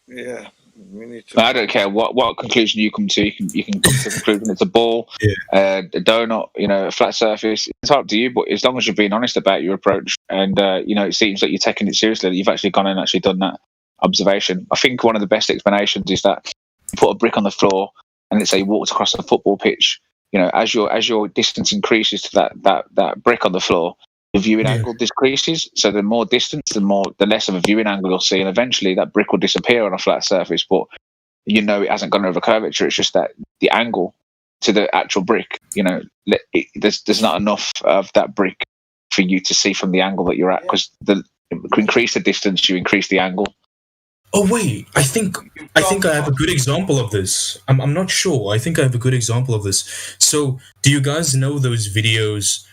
Yeah. I don't care what conclusion you come to. You can come to the conclusion it's a ball, a donut, a flat surface. It's up to you, but as long as you're being honest about your approach, and it seems like you're taking it seriously, that you've actually gone and actually done that observation. I think one of the best explanations is that you put a brick on the floor, and let's say you walked across a football pitch. As your distance increases to that brick on the floor, the viewing angle decreases. So the more distance, the less of a viewing angle you'll see, and eventually that brick will disappear on a flat surface. But it hasn't gone over curvature. It's just that the angle to the actual brick, there's not enough of that brick for you to see from the angle that you're at, because increase the distance, you increase the angle. Oh wait, I think I have a good example of this. I'm not sure. I think I have a good example of this. So, do you guys know those videos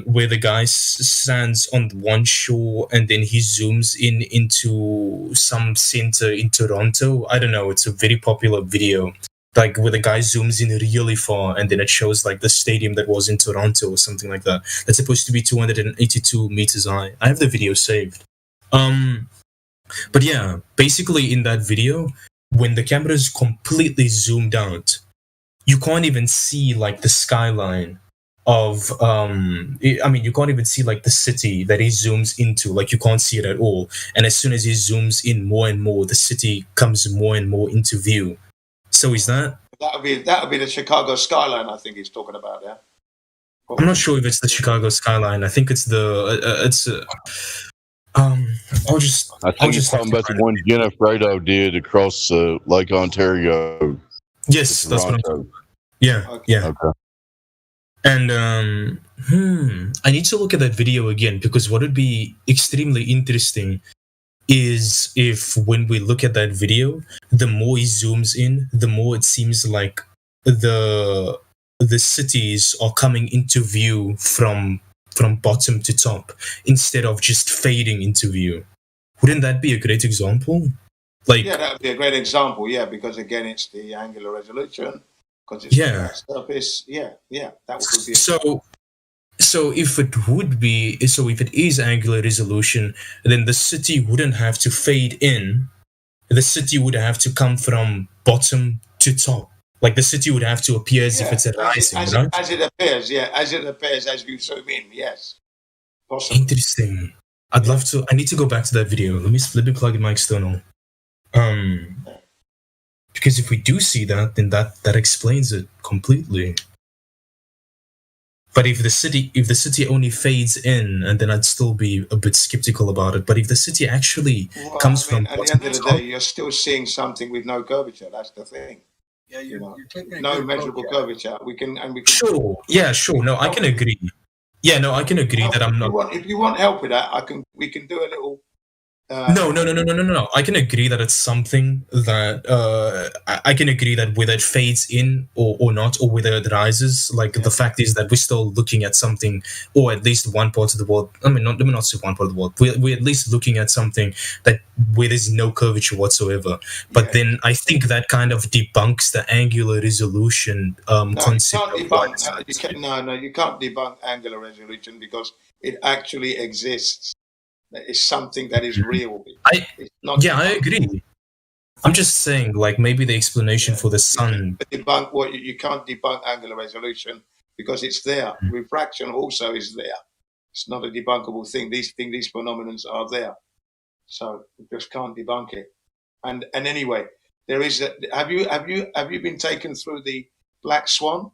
where the guy stands on one shore and then he zooms into some center in Toronto? I don't know. It's a very popular video, like where the guy zooms in really far and then it shows like the stadium that was in Toronto or something like that. That's supposed to be 282 meters high. I have the video saved. But yeah, basically in that video, when the camera is completely zoomed out, you can't even see like the skyline of you can't even see like the city that he zooms into. Like you can't see it at all. And as soon as he zooms in more and more, the city comes more and more into view. So is that would be the Chicago skyline, I think he's talking about, yeah. I'm not sure if it's the Chicago skyline. I think it's the I think he's talking about the one Jennifer Fredo did across Lake Ontario. Yes, that's what I'm talking about. Yeah, yeah. Okay. And I need to look at that video again, because what would be extremely interesting is if when we look at that video, the more he zooms in, the more it seems like the cities are coming into view from bottom to top instead of just fading into view. Wouldn't that be a great example? Yeah, that would be a great example. Yeah, because again, it's the angular resolution. Because it's the surface. Yeah, that would be. So if it is angular resolution, then the city wouldn't have to fade in. The city would have to come from bottom to top Like the city would have to appear as if it's rising, right? As it appears, as you zoom in, yes. Possible. Interesting. I'd love to. I need to go back to that video. Let me plug in my external. Because if we do see that, then that explains it completely. But if the city only fades in, and then I'd still be a bit skeptical about it. But if the city actually comes from at the end of the day, you're still seeing something with no curvature. That's the thing. Yeah, no measurable curvature. We can. Sure. Yeah. Sure. No, I can agree. Yeah. No, I can agree that I'm not. If you want help with that, we can do a little. No. I can agree that it's something that I can agree that whether it fades in or not, or whether it rises. Like the fact is that we're still looking at something, or at least one part of the world. I mean, let me not say one part of the world. We're at least looking at something that where there's no curvature whatsoever. But then I think that kind of debunks the angular resolution concept. You can't debunk angular resolution because it actually exists. It's something that is real. I agree. I'm just saying, like, maybe the explanation for the sun. Debunk what you can't debunk angular resolution because it's there. Refraction also is there. It's not a debunkable thing. These phenomena are there, so you just can't debunk it. And anyway, there is. Have you been taken through the Black Swan?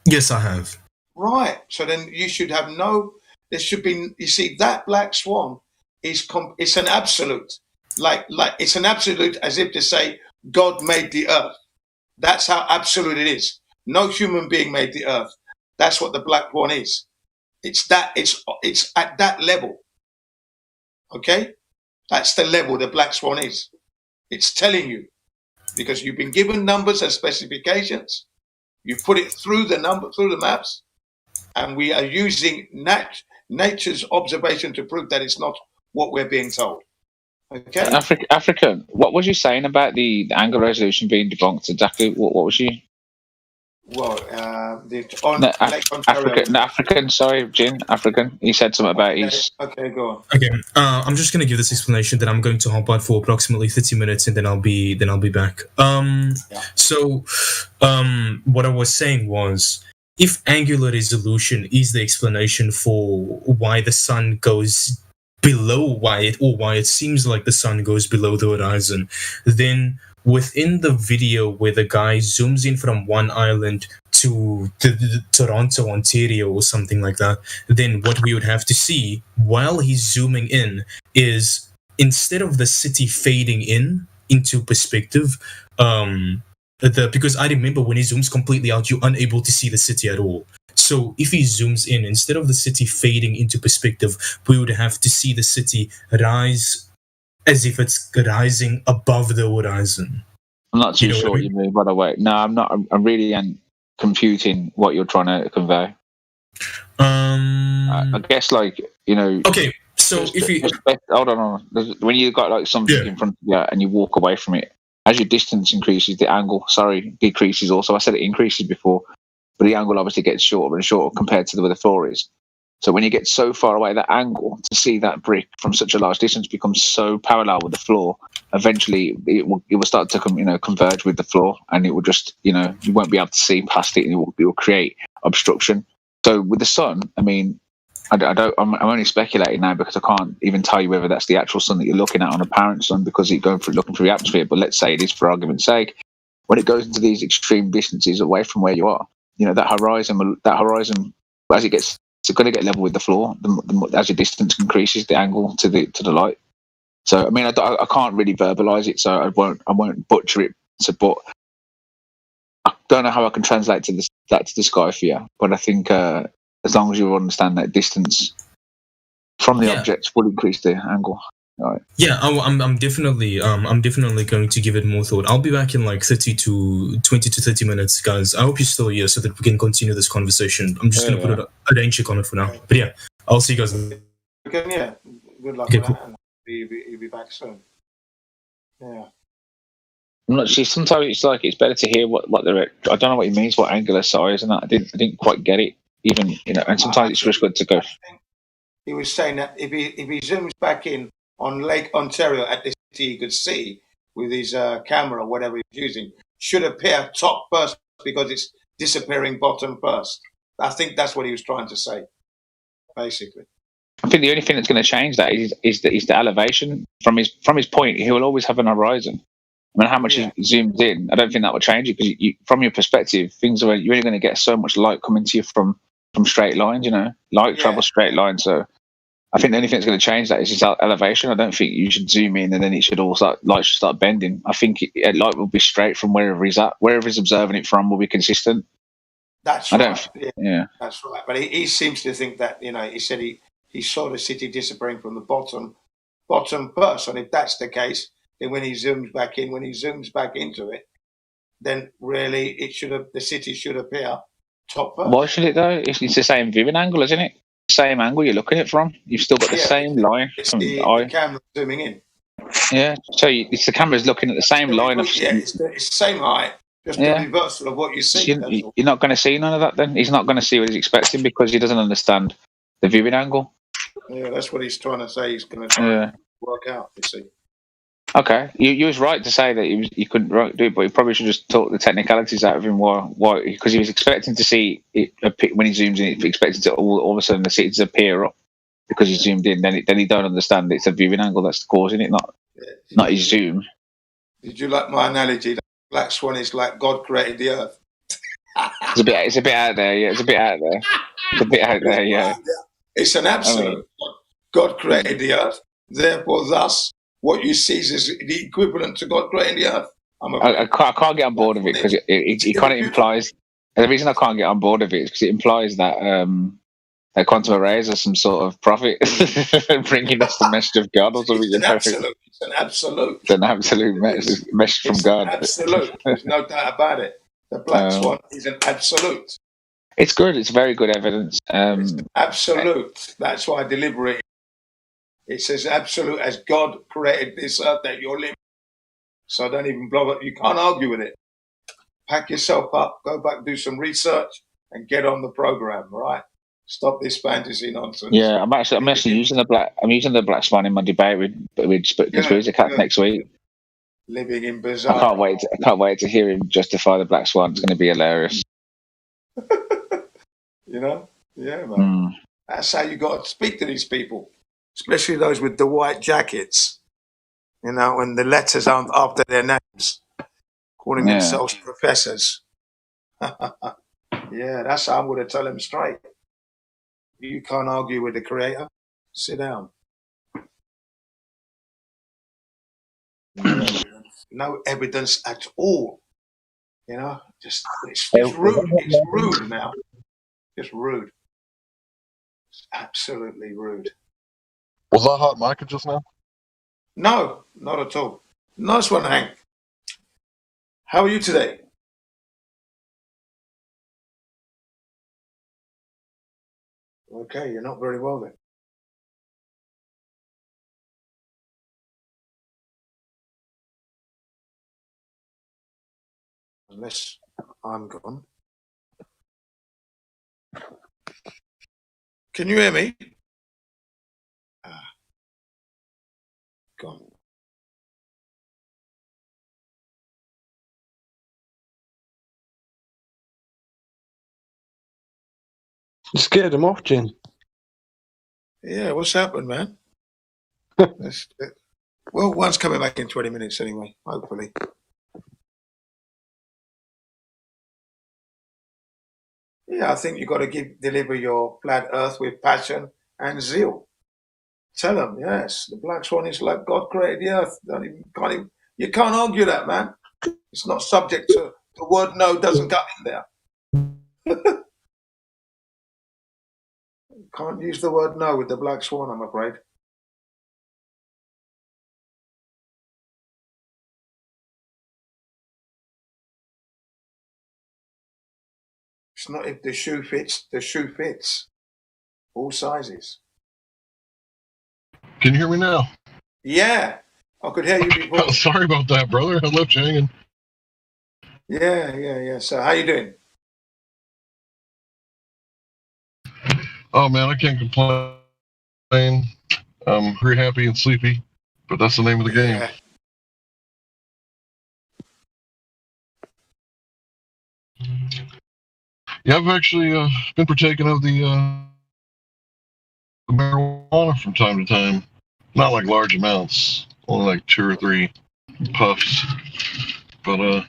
Yes, I have. Right. So then you should have no. There should be. You see, that Black Swan is. It's an absolute. Like it's an absolute, as if to say God made the earth. That's how absolute it is. No human being made the earth. That's what the Black Swan is. It's at that level. Okay, that's the level the Black Swan is. It's telling you because you've been given numbers and specifications. You put it through the maps, and we are using nature's observation to prove that it's not what we're being told. Okay. African, what was you saying about the angular resolution being debunked? Exactly, what was you? Well, African. Sorry, Jin. African. He said something about his. Okay, go on. Okay, I'm just gonna give this explanation. Then I'm going to hop out for approximately 30 minutes, and then I'll be back. So, what I was saying was, if angular resolution is the explanation for why the sun goes below why it seems like the sun goes below the horizon, then within the video where the guy zooms in from one island to Toronto, Ontario, or something like that, then what we would have to see while he's zooming in is, instead of the city fading into perspective, because I remember when he zooms completely out, you're unable to see the city at all. So if he zooms in, instead of the city fading into perspective, we would have to see the city rise as if it's rising above the horizon. I'm not too sure what you mean, by the way. No, I'm not. I'm really computing what you're trying to convey. I guess, Okay, so if you hold on, when you got like something in front of you and you walk away from it, as your distance increases, the angle decreases. Also, I said it increases before, but the angle obviously gets shorter and shorter compared to where the floor is. So when you get so far away, that angle to see that brick from such a large distance becomes so parallel with the floor. Eventually, it will start to converge with the floor, and it will just you won't be able to see past it, and it will create obstruction. So with the sun, I mean, I'm only speculating now because I can't even tell you whether that's the actual sun that you're looking at, an apparent sun, because it's looking through the atmosphere. But let's say it is, for argument's sake. When it goes into these extreme distances away from where you are, that horizon, as it gets, it's going to get level with the floor. As your distance increases, the angle to the light. So I mean, I can't really verbalize it, so I won't butcher it. But I don't know how I can translate that to the sky for you. But I think as long as you understand that distance from the object will increase the angle. Right. Yeah, I'm definitely going to give it more thought. I'll be back in like 20 to 30 minutes, guys. I hope you're still here so that we can continue this conversation. I'm just going to put a rain check on it for now. But yeah, I'll see you guys later. Okay, yeah. Good luck with that. And you'll be back soon. Yeah. Sometimes it's better to hear what they're. I don't know what he means, what angular size, and that I didn't quite get it. Even and sometimes it's just good to go. He was saying that if he zooms back in on Lake Ontario at the city, he could see with his camera or whatever he's using, should appear top first because it's disappearing bottom first. I think that's what he was trying to say, basically. I think the only thing that's going to change that is the elevation from his point. He will always have an horizon. I mean, how much he zoomed in, I don't think that will change it because from your perspective, you're only going to get so much light coming to you from straight lines. Light travels straight lines. So I think the only thing that's going to change that is its elevation. I don't think you should zoom in and then it should all light should start bending. I think light will be straight from wherever he's at. Wherever he's observing it from will be consistent. That's right. Yeah, that's right. But he seems to think that he said he saw the city disappearing from the bottom first, and if that's the case, then when he zooms back into it, then really the city should appear top first. Why should it though? It's the same viewing angle, isn't it? Same angle you're looking at it from. You've still got the same line. It's the camera zooming in. Yeah, so it's the camera's looking at the same line of. Yeah, it's the same height, just the reversal of what you see. You're not going to see none of that then. He's not going to see what he's expecting because he doesn't understand the viewing angle. Yeah, that's what he's trying to say. He's going to try and work out. You see. Okay, you was right to say that he couldn't do it, but he probably should just talk the technicalities out of him. Why? Because he was expecting to see it when he zooms in. He expected to all of a sudden the city to appear up because he zoomed in. Then he don't understand it's a viewing angle that's causing it, not his zoom. Did you like my analogy? That Black Swan is like God created the earth. It's a bit out there. Yeah, it's a bit out there. Yeah. It's an absolute. God created the earth. Therefore, thus, what you see is the equivalent to God creating the earth. I can't get on board with it because it kind of implies. The reason I can't get on board with it is because it implies that that quantum arrays are some sort of prophet bringing us the message of God or something. It's an absolute. It's an absolute message from God. Absolute. There's no doubt about it. The Black Swan is an absolute. It's good. It's very good evidence. It's absolute. That's why I deliberate. It says absolute as God created this earth that you're living. So don't even blow up. You can't argue with it. Pack yourself up, go back, do some research, and get on the program. Right? Stop this fantasy nonsense. Yeah, I'm actually using the Black Swan in my debate with Conspiracy Cat next week. Living in bizarre. I can't wait to hear him justify the Black Swan. It's going to be hilarious. Yeah, man. That's how you got to speak to these people, especially those with the white jackets. And the letters aren't after their names, calling themselves professors. Yeah, that's how I'm going to tell them straight. You can't argue with the creator. Sit down. No evidence at all. Just it's rude. It's rude now. Just rude. It's absolutely rude. Was that hot mic just now? No, not at all. Nice one, Hank. How are you today? Okay, you're not very well then. Unless I'm gone. Can you hear me? Gone. You scared him off, Jin. Yeah, what's happened, man? Well, one's coming back in 20 minutes anyway, hopefully. Yeah, I think you've got to deliver your flat earth with passion and zeal. Tell them, yes, the Black Swan is like God created the earth. You can't argue that, man. It's not subject to the word no doesn't come in there. Can't use the word no with the Black Swan, I'm afraid. It's not if the shoe fits, the shoe fits. All sizes. Can you hear me now? Yeah, I could hear you before. Sorry about that, brother. I left you hanging. Yeah. So how you doing? Oh, man, I can't complain. I'm very happy and sleepy, but that's the name of the game. Yeah, I've actually been partaking of the marijuana from time to time. Not like large amounts, only like 2 or 3 puffs. But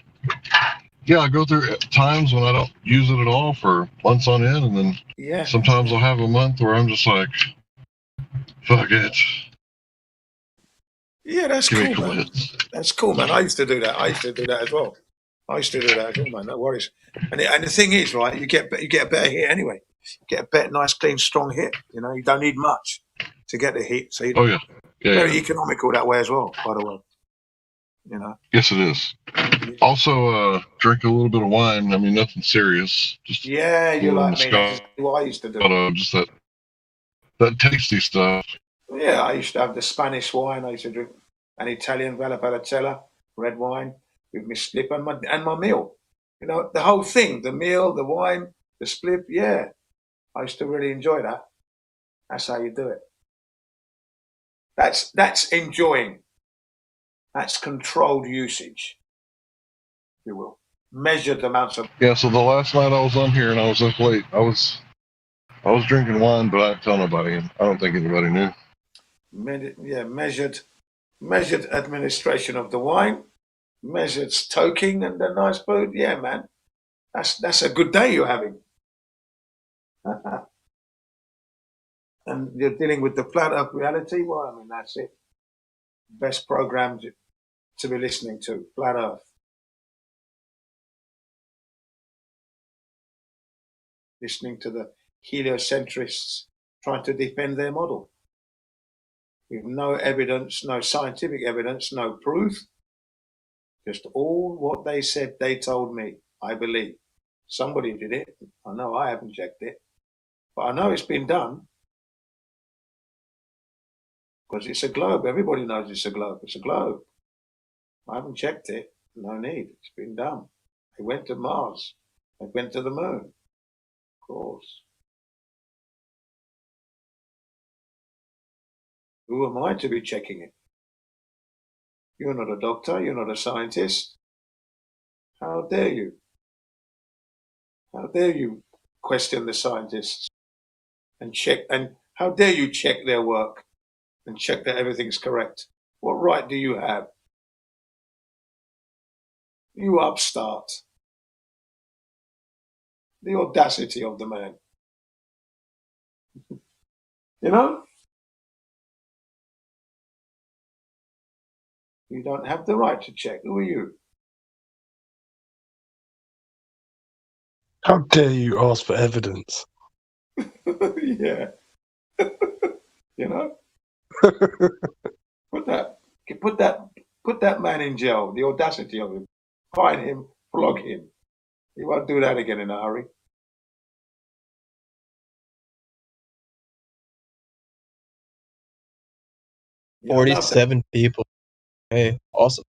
yeah, I go through times when I don't use it at all for months on end, and then sometimes I'll have a month where I'm just like, fuck it. Yeah, that's cool, man. That's cool, man. I used to do that. As well. Man. No worries. And the thing is, right, you get a better hit anyway. You get a better, nice, clean, strong hit. You know, you don't need much to get the hit. So very economical that way as well, by the way. You know. Yes, it is. Also, drink a little bit of wine. I mean, nothing serious. Just you're like me. That's what I used to do. But just that tasty stuff. Yeah, I used to have the Spanish wine. I used to drink an Italian Valpolicella, red wine, with my slip and my meal. You know, the whole thing, the meal, the wine, the split. Yeah, I used to really enjoy that. That's how you do it. That's enjoying. That's controlled usage, if you will. Measured amounts of. Yeah. So the last night I was on here and I was up late. I was drinking wine, but I didn't tell nobody. I don't think anybody knew. Measured administration of the wine, measured stoking and the nice food. Yeah, man, that's a good day you're having. And you're dealing with the flat earth reality. Well, I mean, that's it. Best program to be listening to, flat earth. Listening to the heliocentrists trying to defend their model. With no evidence, no scientific evidence, no proof. Just all what they said, they told me. I believe. Somebody did it. I know I haven't checked it. But I know it's been done. Because it's a globe. Everybody knows it's a globe. It's a globe. I haven't checked it. No need. It's been done. They went to Mars. They went to the moon. Of course. Who am I to be checking it? You're not a doctor. You're not a scientist. How dare you? How dare you question the scientists and check? And how dare you check their work and check that everything's correct? What right do you have? You upstart. The audacity of the man. You know? You don't have the right to check. Who are you? How dare you ask for evidence? Yeah. You know? Put that man in jail. The audacity of him. Find him, flog him. He won't do that again in a hurry. Yeah, 47 people. Hey, awesome.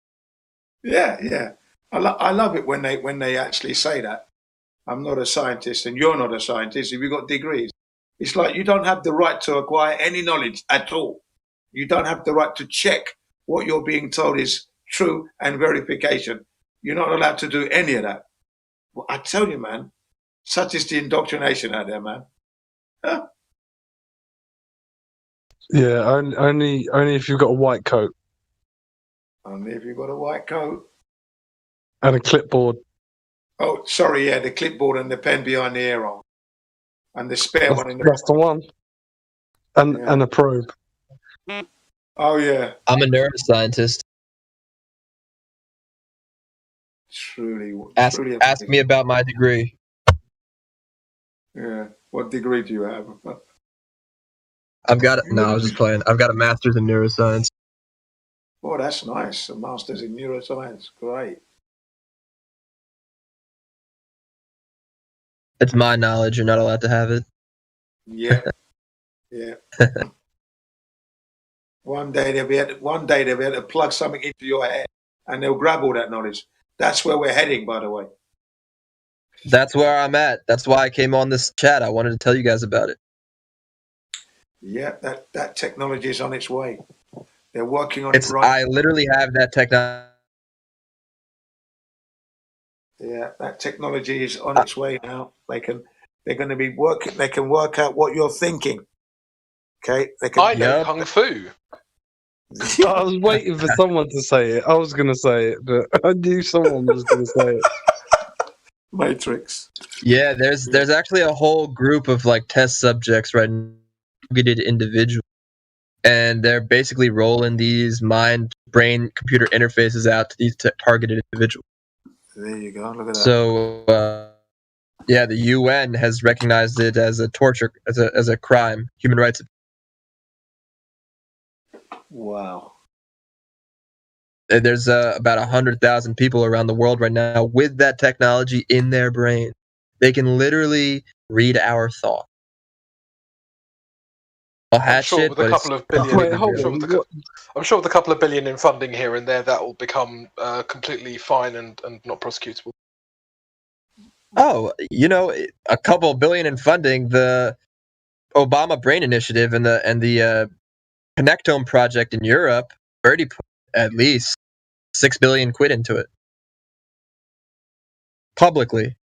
Yeah. I love it when they actually say that. I'm not a scientist and you're not a scientist if you've got degrees. It's like you don't have the right to acquire any knowledge at all. You don't have the right to check what you're being told is true and verification. You're not allowed to do any of that. Well, I tell you, man, such is the indoctrination out there, man. Huh? Yeah, only if you've got a white coat. Only if you've got a white coat. And a clipboard. Oh, sorry, yeah, the clipboard and the pen behind the ear roll. And the spare one in the... That's the one. And a probe. Oh, yeah. I'm a neuroscientist. Truly. Ask me about my degree. Yeah. What degree do you have? I was just playing. I've got a master's in neuroscience. Oh, that's nice. A master's in neuroscience. Great. It's my knowledge. You're not allowed to have it. Yeah. Yeah. One day they'll be able to plug something into your head and they'll grab all that knowledge. That's where we're heading, by the way. That's where I'm at. That's why I came on this chat. I wanted to tell you guys about it. Yeah, that technology is on its way. They're working on it right. I literally have that technology. Yeah, that technology is on its way now. They're going to be working. They can work out what you're thinking. Okay, they can. I know kung fu. I was waiting for someone to say it. I was going to say it, but I knew someone was going to say it. Matrix. Yeah, there's actually a whole group of like test subjects right now, targeted individuals, and they're basically rolling these mind-brain-computer interfaces out to these targeted individuals. There you go. Look at that. So, yeah, the UN has recognized it as a torture, as a crime, human rights. Wow. There's about 100,000 people around the world right now with that technology in their brain. They can literally read our thoughts. I'm sure with a couple of billion. I'm sure with a couple of billion in funding here and there, that will become completely fine and not prosecutable. Oh, a couple billion in funding, the Obama Brain Initiative and the Connectome project in Europe already put at least 6 billion quid into it publicly.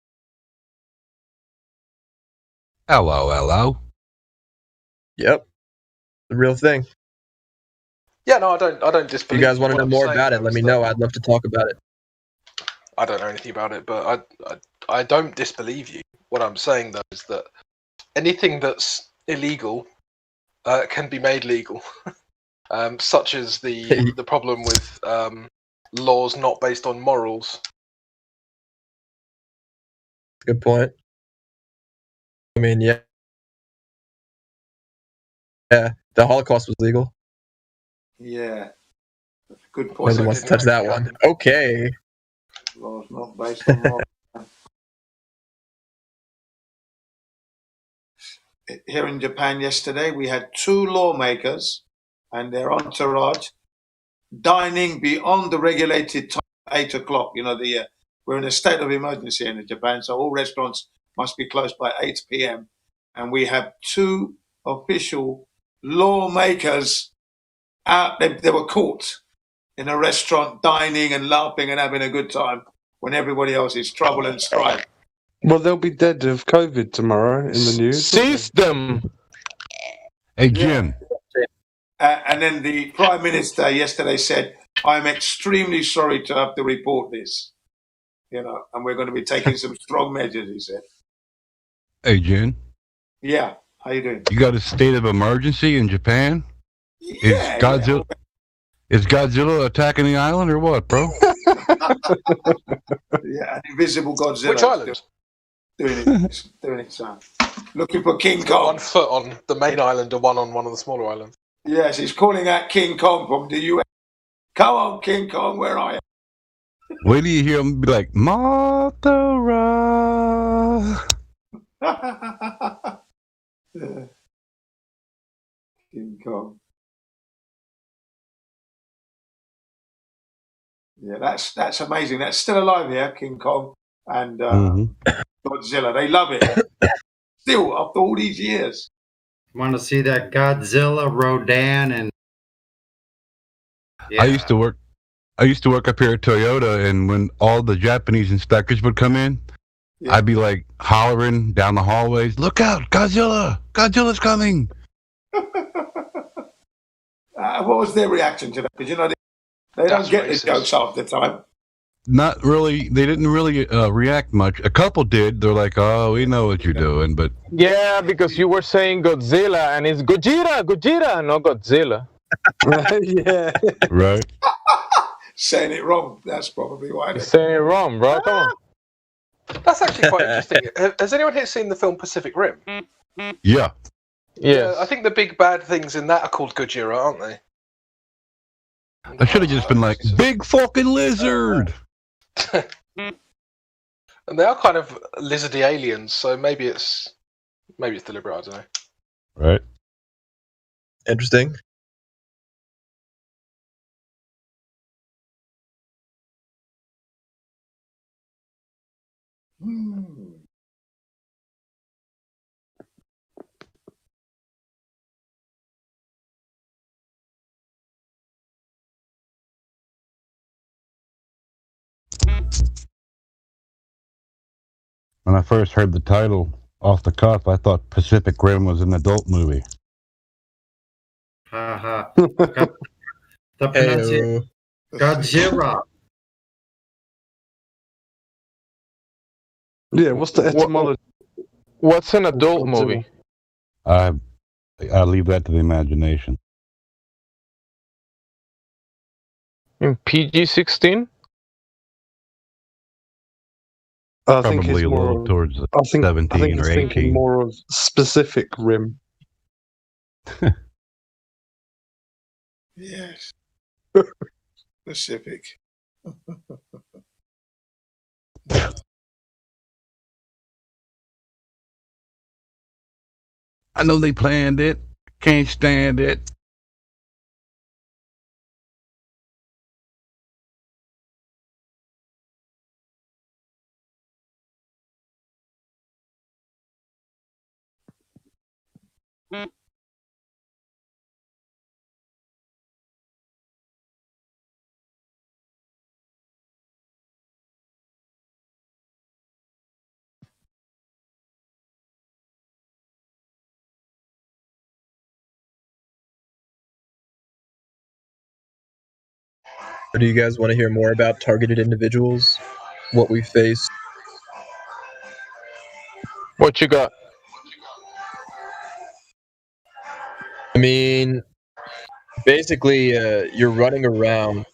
Hello. Yep, the real thing. Yeah, no, I don't If disbelieve. you guys want to know more about it, let me know. I'd love to talk about it. I don't know anything about it, but I don't disbelieve you. What I'm saying though is that anything that's illegal can be made legal, such as the problem with laws not based on morals. Good point. I mean, yeah, the Holocaust was legal. Yeah. That's a good point. Nobody wants to touch that one. Okay. Laws not based on law. Here in Japan yesterday, we had 2 lawmakers and their entourage dining beyond the regulated time, 8 o'clock. We're in a state of emergency in Japan, so all restaurants must be closed by 8 p.m. And we have 2 official lawmakers out. They were caught in a restaurant dining and laughing and having a good time when everybody else is trouble and strife. Well, they'll be dead of COVID tomorrow in the news. Seize them! Hey, Jim. And then the Prime Minister yesterday said, I'm extremely sorry to have to report this. And we're going to be taking some strong measures, he said. Hey, Jim. Yeah, how you doing? You got a state of emergency in Japan? Yeah, Is Godzilla attacking the island or what, bro? Yeah, an invisible Godzilla. Which island? Doing it, son. Looking for King Kong. 1 foot on the main island and 1 on one of the smaller islands. Yes, he's calling out King Kong from the US. Come on, King Kong, where are you? Wait till you hear him be like, Mothra. King Kong. Yeah, that's amazing. That's still alive here, King Kong and Godzilla. They love it. Still, after all these years. Want to see that Godzilla, Rodan, and I used to work up here at Toyota, and when all the Japanese inspectors would come in, I'd be like hollering down the hallways, "Look out, Godzilla! Godzilla's coming!" What was their reaction to that? Because they don't get the jokes half the time. Not really. They didn't really react much. A couple did. They're like, "Oh, we know what you're doing," but yeah, because you were saying Godzilla and it's Gojira, not Godzilla. Yeah. Right. Saying it wrong. That's probably why. You're saying it wrong, bro. Come on. That's actually quite interesting. Has anyone here seen the film Pacific Rim? Yeah. Yeah. I think the big bad things in that are called Gojira, aren't they? I should have just been like, "Big fucking lizard." And they are kind of lizardy aliens, so maybe it's deliberate. I don't know. Right. Interesting. When I first heard the title off the cuff, I thought Pacific Rim was an adult movie. Haha. The pronunciation. Godzilla. Yeah, what's the etymology? What's an adult movie? I'll leave that to the imagination. PG-16? I think Probably he's a little more towards 17 I think or he's thinking 18. more of specific rim. Yes. Specific. I know they planned it. Can't stand it. Do you guys want to hear more about targeted individuals? What we face? What you got? I mean, basically, you're running around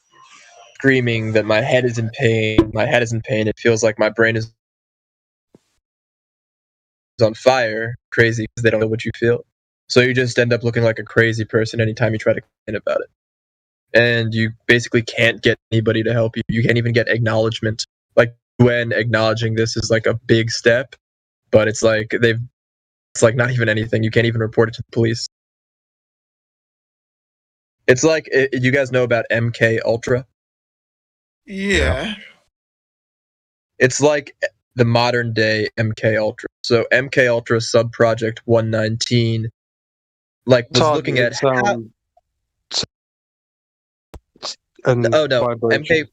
screaming that my head is in pain. My head is in pain. It feels like my brain is on fire. Crazy because they don't know what you feel. So you just end up looking like a crazy person anytime you try to complain about it. And you basically can't get anybody to help you. You can't even get acknowledgement. Like when acknowledging this is like a big step, but it's like it's like not even anything. You can't even report it to the police. It's like you guys know about MK Ultra? Yeah. It's like the modern day MK Ultra. So MK Ultra Subproject 119 like was looking at how MK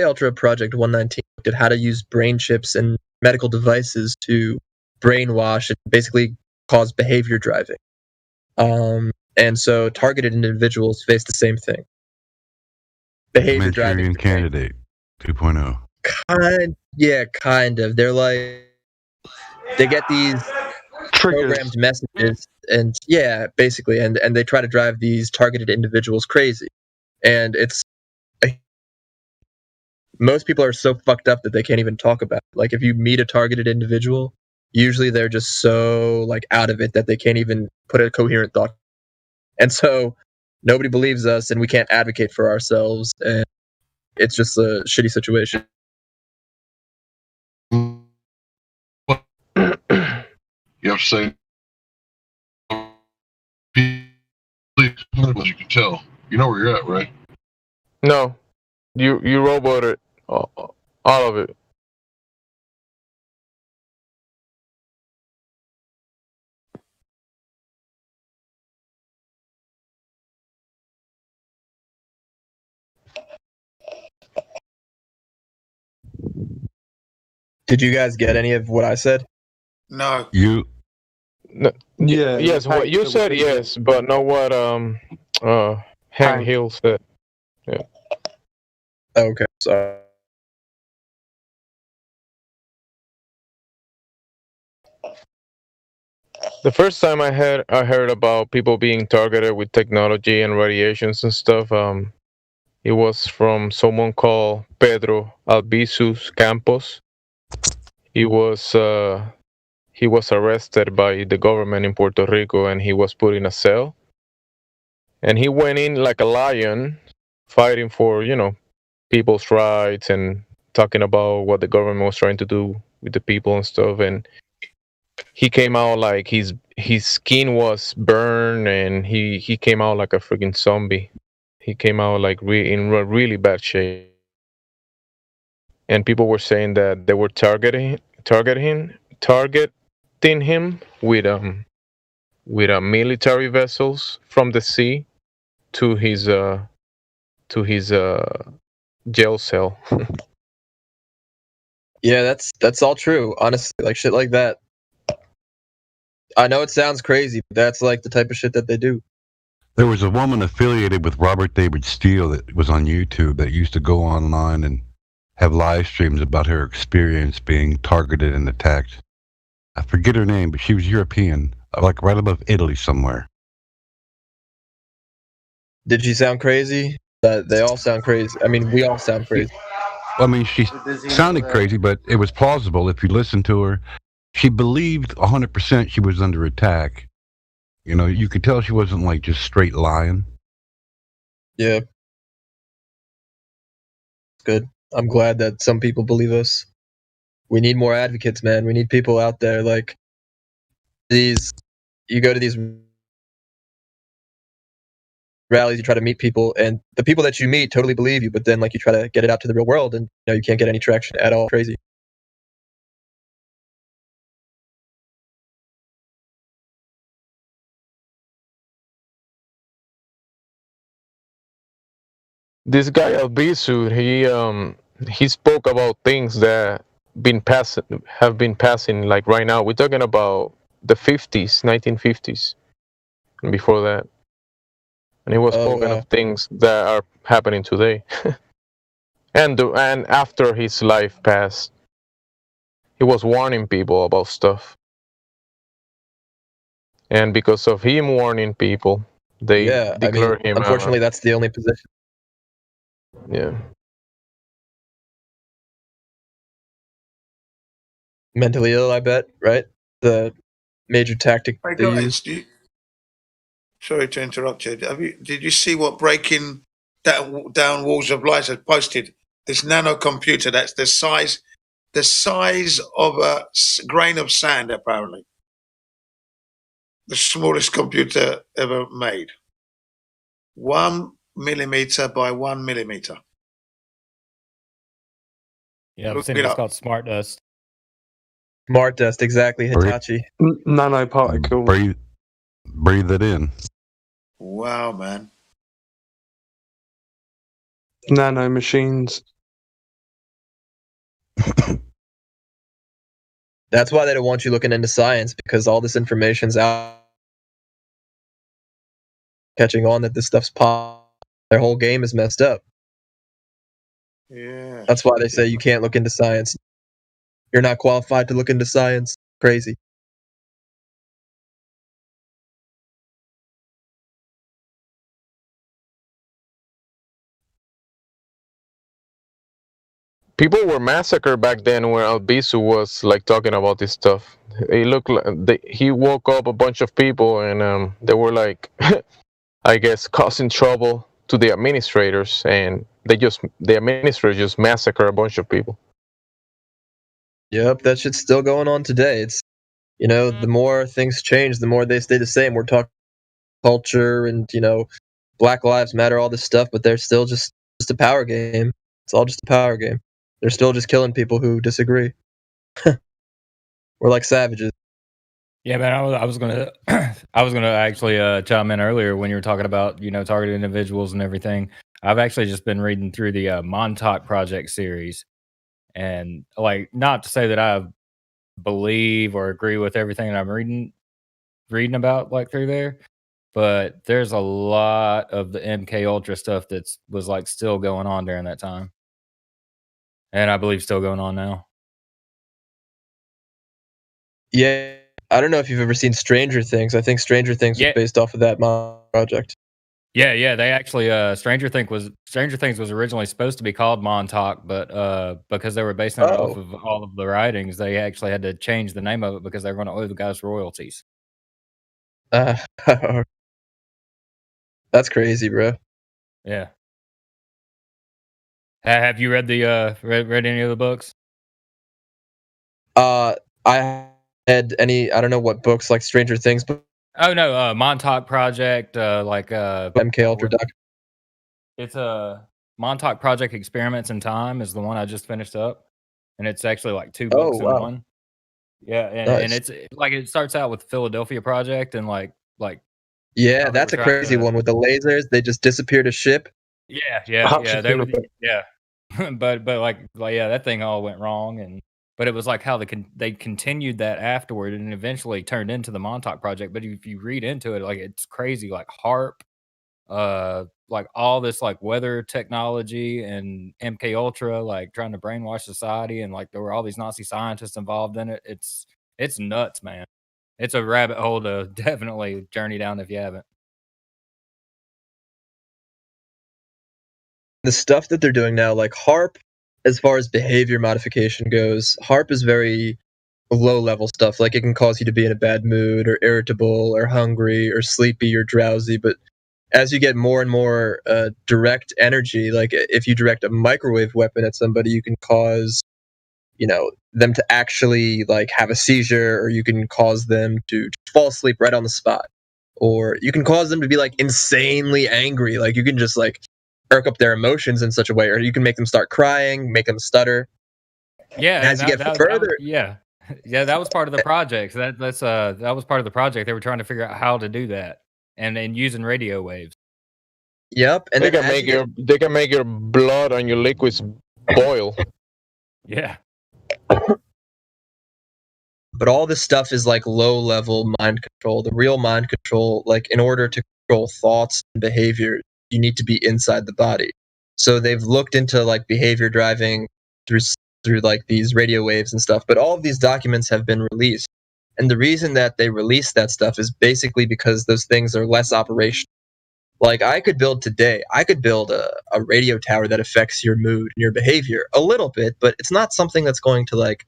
Ultra Project 119 looked at how to use brain chips and medical devices to brainwash and basically cause behavior driving. And so targeted individuals face the same thing. Behavior driving. Manchurian Candidate 2.0. Kind of. They're like, they get these programmed messages, and basically, and they try to drive these targeted individuals crazy. And most people are so fucked up that they can't even talk about it. Like if you meet a targeted individual, usually they're just so like out of it that they can't even put a coherent thought. And so nobody believes us, and we can't advocate for ourselves, and it's just a shitty situation. You have to say, please, as you can tell. You know where you're at, right? No. You roboted all of it. Did you guys get any of what I said? No. No, yes, what you said, yes, but not what Hank Hill said. Yeah. Okay, sorry. The first time I heard about people being targeted with technology and radiations and stuff, it was from someone called Pedro Albizu Campos. He was arrested by the government in Puerto Rico, and he was put in a cell. And he went in like a lion, fighting for, people's rights and talking about what the government was trying to do with the people and stuff. And he came out like his skin was burned, and he came out like a freaking zombie. He came out like in really bad shape. And people were saying that they were targeting him with military vessels from the sea to his jail cell. Yeah, that's all true. Honestly, like shit like that. I know it sounds crazy, but that's like the type of shit that they do. There was a woman affiliated with Robert David Steele that was on YouTube that used to go online and have live streams about her experience being targeted and attacked. I forget her name, but she was European, like right above Italy somewhere. Did she sound crazy? They all sound crazy. I mean, we all sound crazy. I mean, she sounded crazy, but it was plausible if you listened to her. She believed 100% she was under attack. You know, you could tell she wasn't like just straight lying. Yeah. It's good. I'm glad that some people believe us. We need more advocates, man. We need people out there like these. You go to these rallies, you try to meet people, and the people that you meet totally believe you, but then like you try to get it out to the real world, and you can't get any traction at all. Crazy. This guy Albizu, he spoke about things that have been passing like right now. We're talking about the 50s, 1950s, and before that. And he was spoken of things that are happening today. and after his life passed, he was warning people about stuff. And because of him warning people, they declared him. Unfortunately, that's the only position. Yeah. Mentally ill, I bet, right? The major tactic Hey they guys, use. sorry to interrupt you. Did you see what Breaking Down Walls of Lies has posted? This nano computer that's the size of a grain of sand, apparently. The smallest computer ever made. 1 millimeter by 1 millimeter. Yeah, I've seen it. It's called Smart Dust. Smart Dust, exactly, Hitachi. Nanoparticle. Breathe it in. Wow, man. Nano machines. That's why they don't want you looking into science, because all this information's out, catching on that this stuff's pop. Their whole game is messed up. Yeah. That's why they say you can't look into science. You're not qualified to look into science. Crazy. People were massacred back then when Albizu was like talking about this stuff. It looked like he woke up a bunch of people, and they were like, I guess, causing trouble to the administrators, and the administrators just massacre a bunch of people. Yep, that shit's still going on today. It's, the more things change, the more they stay the same. We're talking culture and, Black Lives Matter, all this stuff, but they're still just a power game. It's all just a power game. They're still just killing people who disagree. We're like savages. Yeah, man. I was gonna actually chime in earlier when you were talking about targeted individuals and everything. I've actually just been reading through the Montauk Project series, and like, not to say that I believe or agree with everything that I'm reading about like through there, but there's a lot of the MK Ultra stuff was like still going on during that time. And I believe still going on now. Yeah, I don't know if you've ever seen Stranger Things. I think Stranger Things was based off of that project. Yeah. They actually Stranger Things was originally supposed to be called Montauk, but because they were basing it off of all of the writings, they actually had to change the name of it because they were going to owe the guys royalties. That's crazy, bro. Yeah. Have you read the read any of the books? I had I don't know what books, like Stranger Things, but oh no, Montauk Project, MK Ultra doc. It's a Montauk Project Experiments in Time is the one I just finished up, and it's actually like 2 books in one. Yeah, and it's like, it starts out with the Philadelphia Project and like yeah, that's a crazy one with the lasers. They just disappeared a ship. Yeah. They would, yeah. but yeah, that thing all went wrong, and but it was like how they continued that afterward and eventually turned into the Montauk Project. But if you read into it, like it's crazy, like HARP, like all this like weather technology and MK Ultra, like trying to brainwash society, and like there were all these Nazi scientists involved in it. It's nuts, man. It's a rabbit hole to definitely journey down if you haven't. The stuff that they're doing now, like HARP, as far as behavior modification goes, HARP is very low level stuff. Like it can cause you to be in a bad mood or irritable or hungry or sleepy or drowsy. But as you get more and more direct energy, like if you direct a microwave weapon at somebody, you can cause, them to actually like have a seizure, or you can cause them to fall asleep right on the spot, or you can cause them to be like insanely angry. Like you can just like irk up their emotions in such a way, or you can make them start crying, make them stutter. Yeah, and as you get further, yeah, that was part of the project. That was part of the project. They were trying to figure out how to do that, and using radio waves. Yep, and they can make your blood and your liquids boil. Yeah. But all this stuff is like low level mind control. The real mind control, like in order to control thoughts and behavior, you need to be inside the body. So they've looked into like behavior driving through like these radio waves and stuff, but all of these documents have been released. And the reason that they release that stuff is basically because those things are less operational. Like I could build a radio tower that affects your mood and your behavior a little bit, but it's not something that's going to like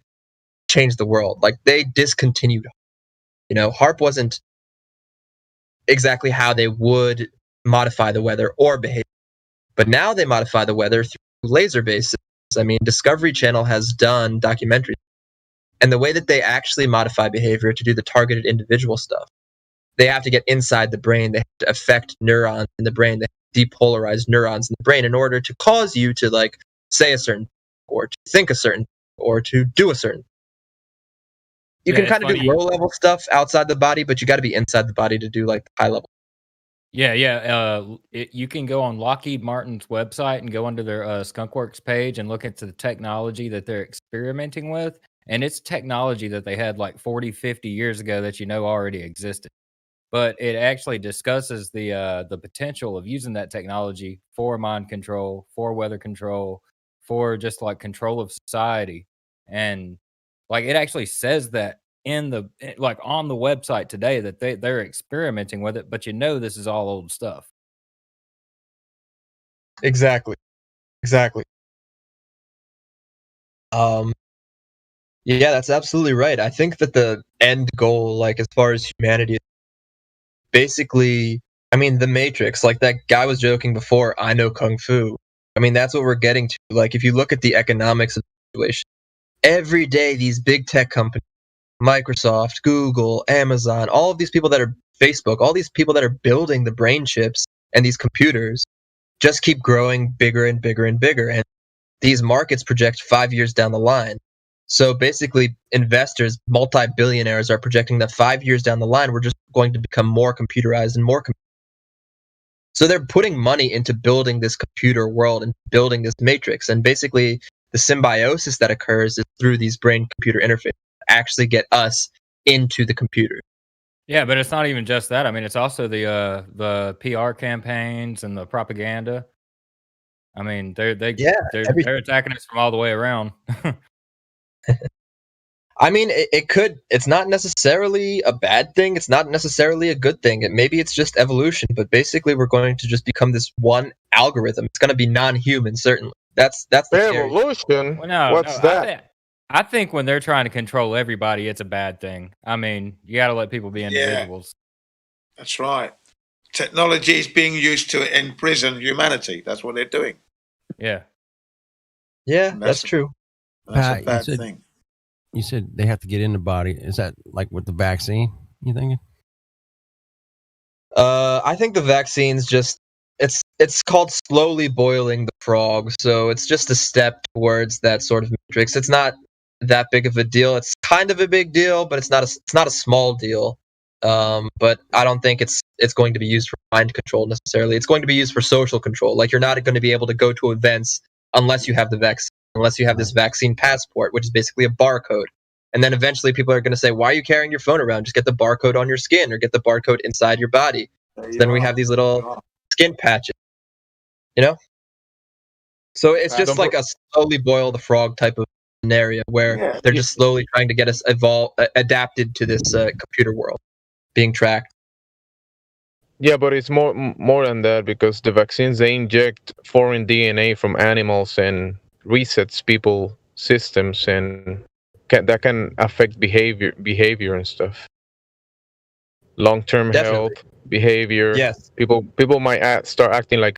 change the world. Like they discontinued, HARP wasn't exactly how they would modify the weather or behavior, but now they modify the weather through laser-based systems. I mean, Discovery Channel has done documentaries, and the way that they actually modify behavior to do the targeted individual stuff, they have to get inside the brain. They have to affect neurons in the brain. They have to depolarize neurons in the brain in order to cause you to like say a certain or to think a certain or to do a certain. You can kind of do low level stuff outside the body, but you got to be inside the body to do like high level. Yeah. You can go on Lockheed Martin's website and go under their Skunkworks page and look into the technology that they're experimenting with. And it's technology that they had like 40, 50 years ago that already existed. But it actually discusses the potential of using that technology for mind control, for weather control, for just like control of society. And like it actually says that on the website today that they're experimenting with it, but this is all old stuff. Exactly. Yeah, that's absolutely right. I think that the end goal, like as far as humanity, basically, I mean, the Matrix, like that guy was joking before, I know Kung Fu. I mean, that's what we're getting to. Like if you look at the economics of the situation, every day these big tech companies, Microsoft, Google, Amazon, all of these people that are Facebook, all these people that are building the brain chips and these computers just keep growing bigger and bigger and bigger. And these markets project 5 years down the line. So basically, investors, multi-billionaires are projecting that 5 years down the line, we're just going to become more computerized and more. So they're putting money into building this computer world and building this matrix. And basically, the symbiosis that occurs is through these brain-computer interfaces actually get us into the computer. Yeah, but it's not even just that. I mean, it's also the PR campaigns and the propaganda. I mean, they're attacking us from all the way around. I mean, it's not necessarily a bad thing. It's not necessarily a good thing. Maybe it's just evolution, but basically we're going to just become this one algorithm. It's going to be non-human, certainly. That's the evolution. Well, What's that? I think when they're trying to control everybody, it's a bad thing. I mean, you got to let people be individuals. Yeah, that's right. Technology is being used to imprison humanity. That's what they're doing. Yeah. Yeah, that's true. That's a bad thing. You said they have to get in the body. Is that like with the vaccine, you thinking? I think the vaccine's just it's called slowly boiling the frog, so it's just a step towards that sort of matrix. It's not that big of a deal. It's kind of a big deal, but it's not a small deal. But I don't think it's going to be used for mind control necessarily. It's going to be used for social control. Like you're not going to be able to go to events unless you have the vaccine. unless you have this vaccine passport, which is basically a barcode. And then eventually people are going to say, why are you carrying your phone around? Just get the barcode on your skin or get the barcode inside your body. So then we have these little skin patches, you know? So it's just like a slowly boil the frog type of scenario where they're just slowly trying to get us adapted to this computer world, being tracked. Yeah, but it's more than that, because the vaccines, they inject foreign DNA from animals and resets people's systems, and that can affect behavior and stuff. Long-term health, behavior. Yes. People might start acting like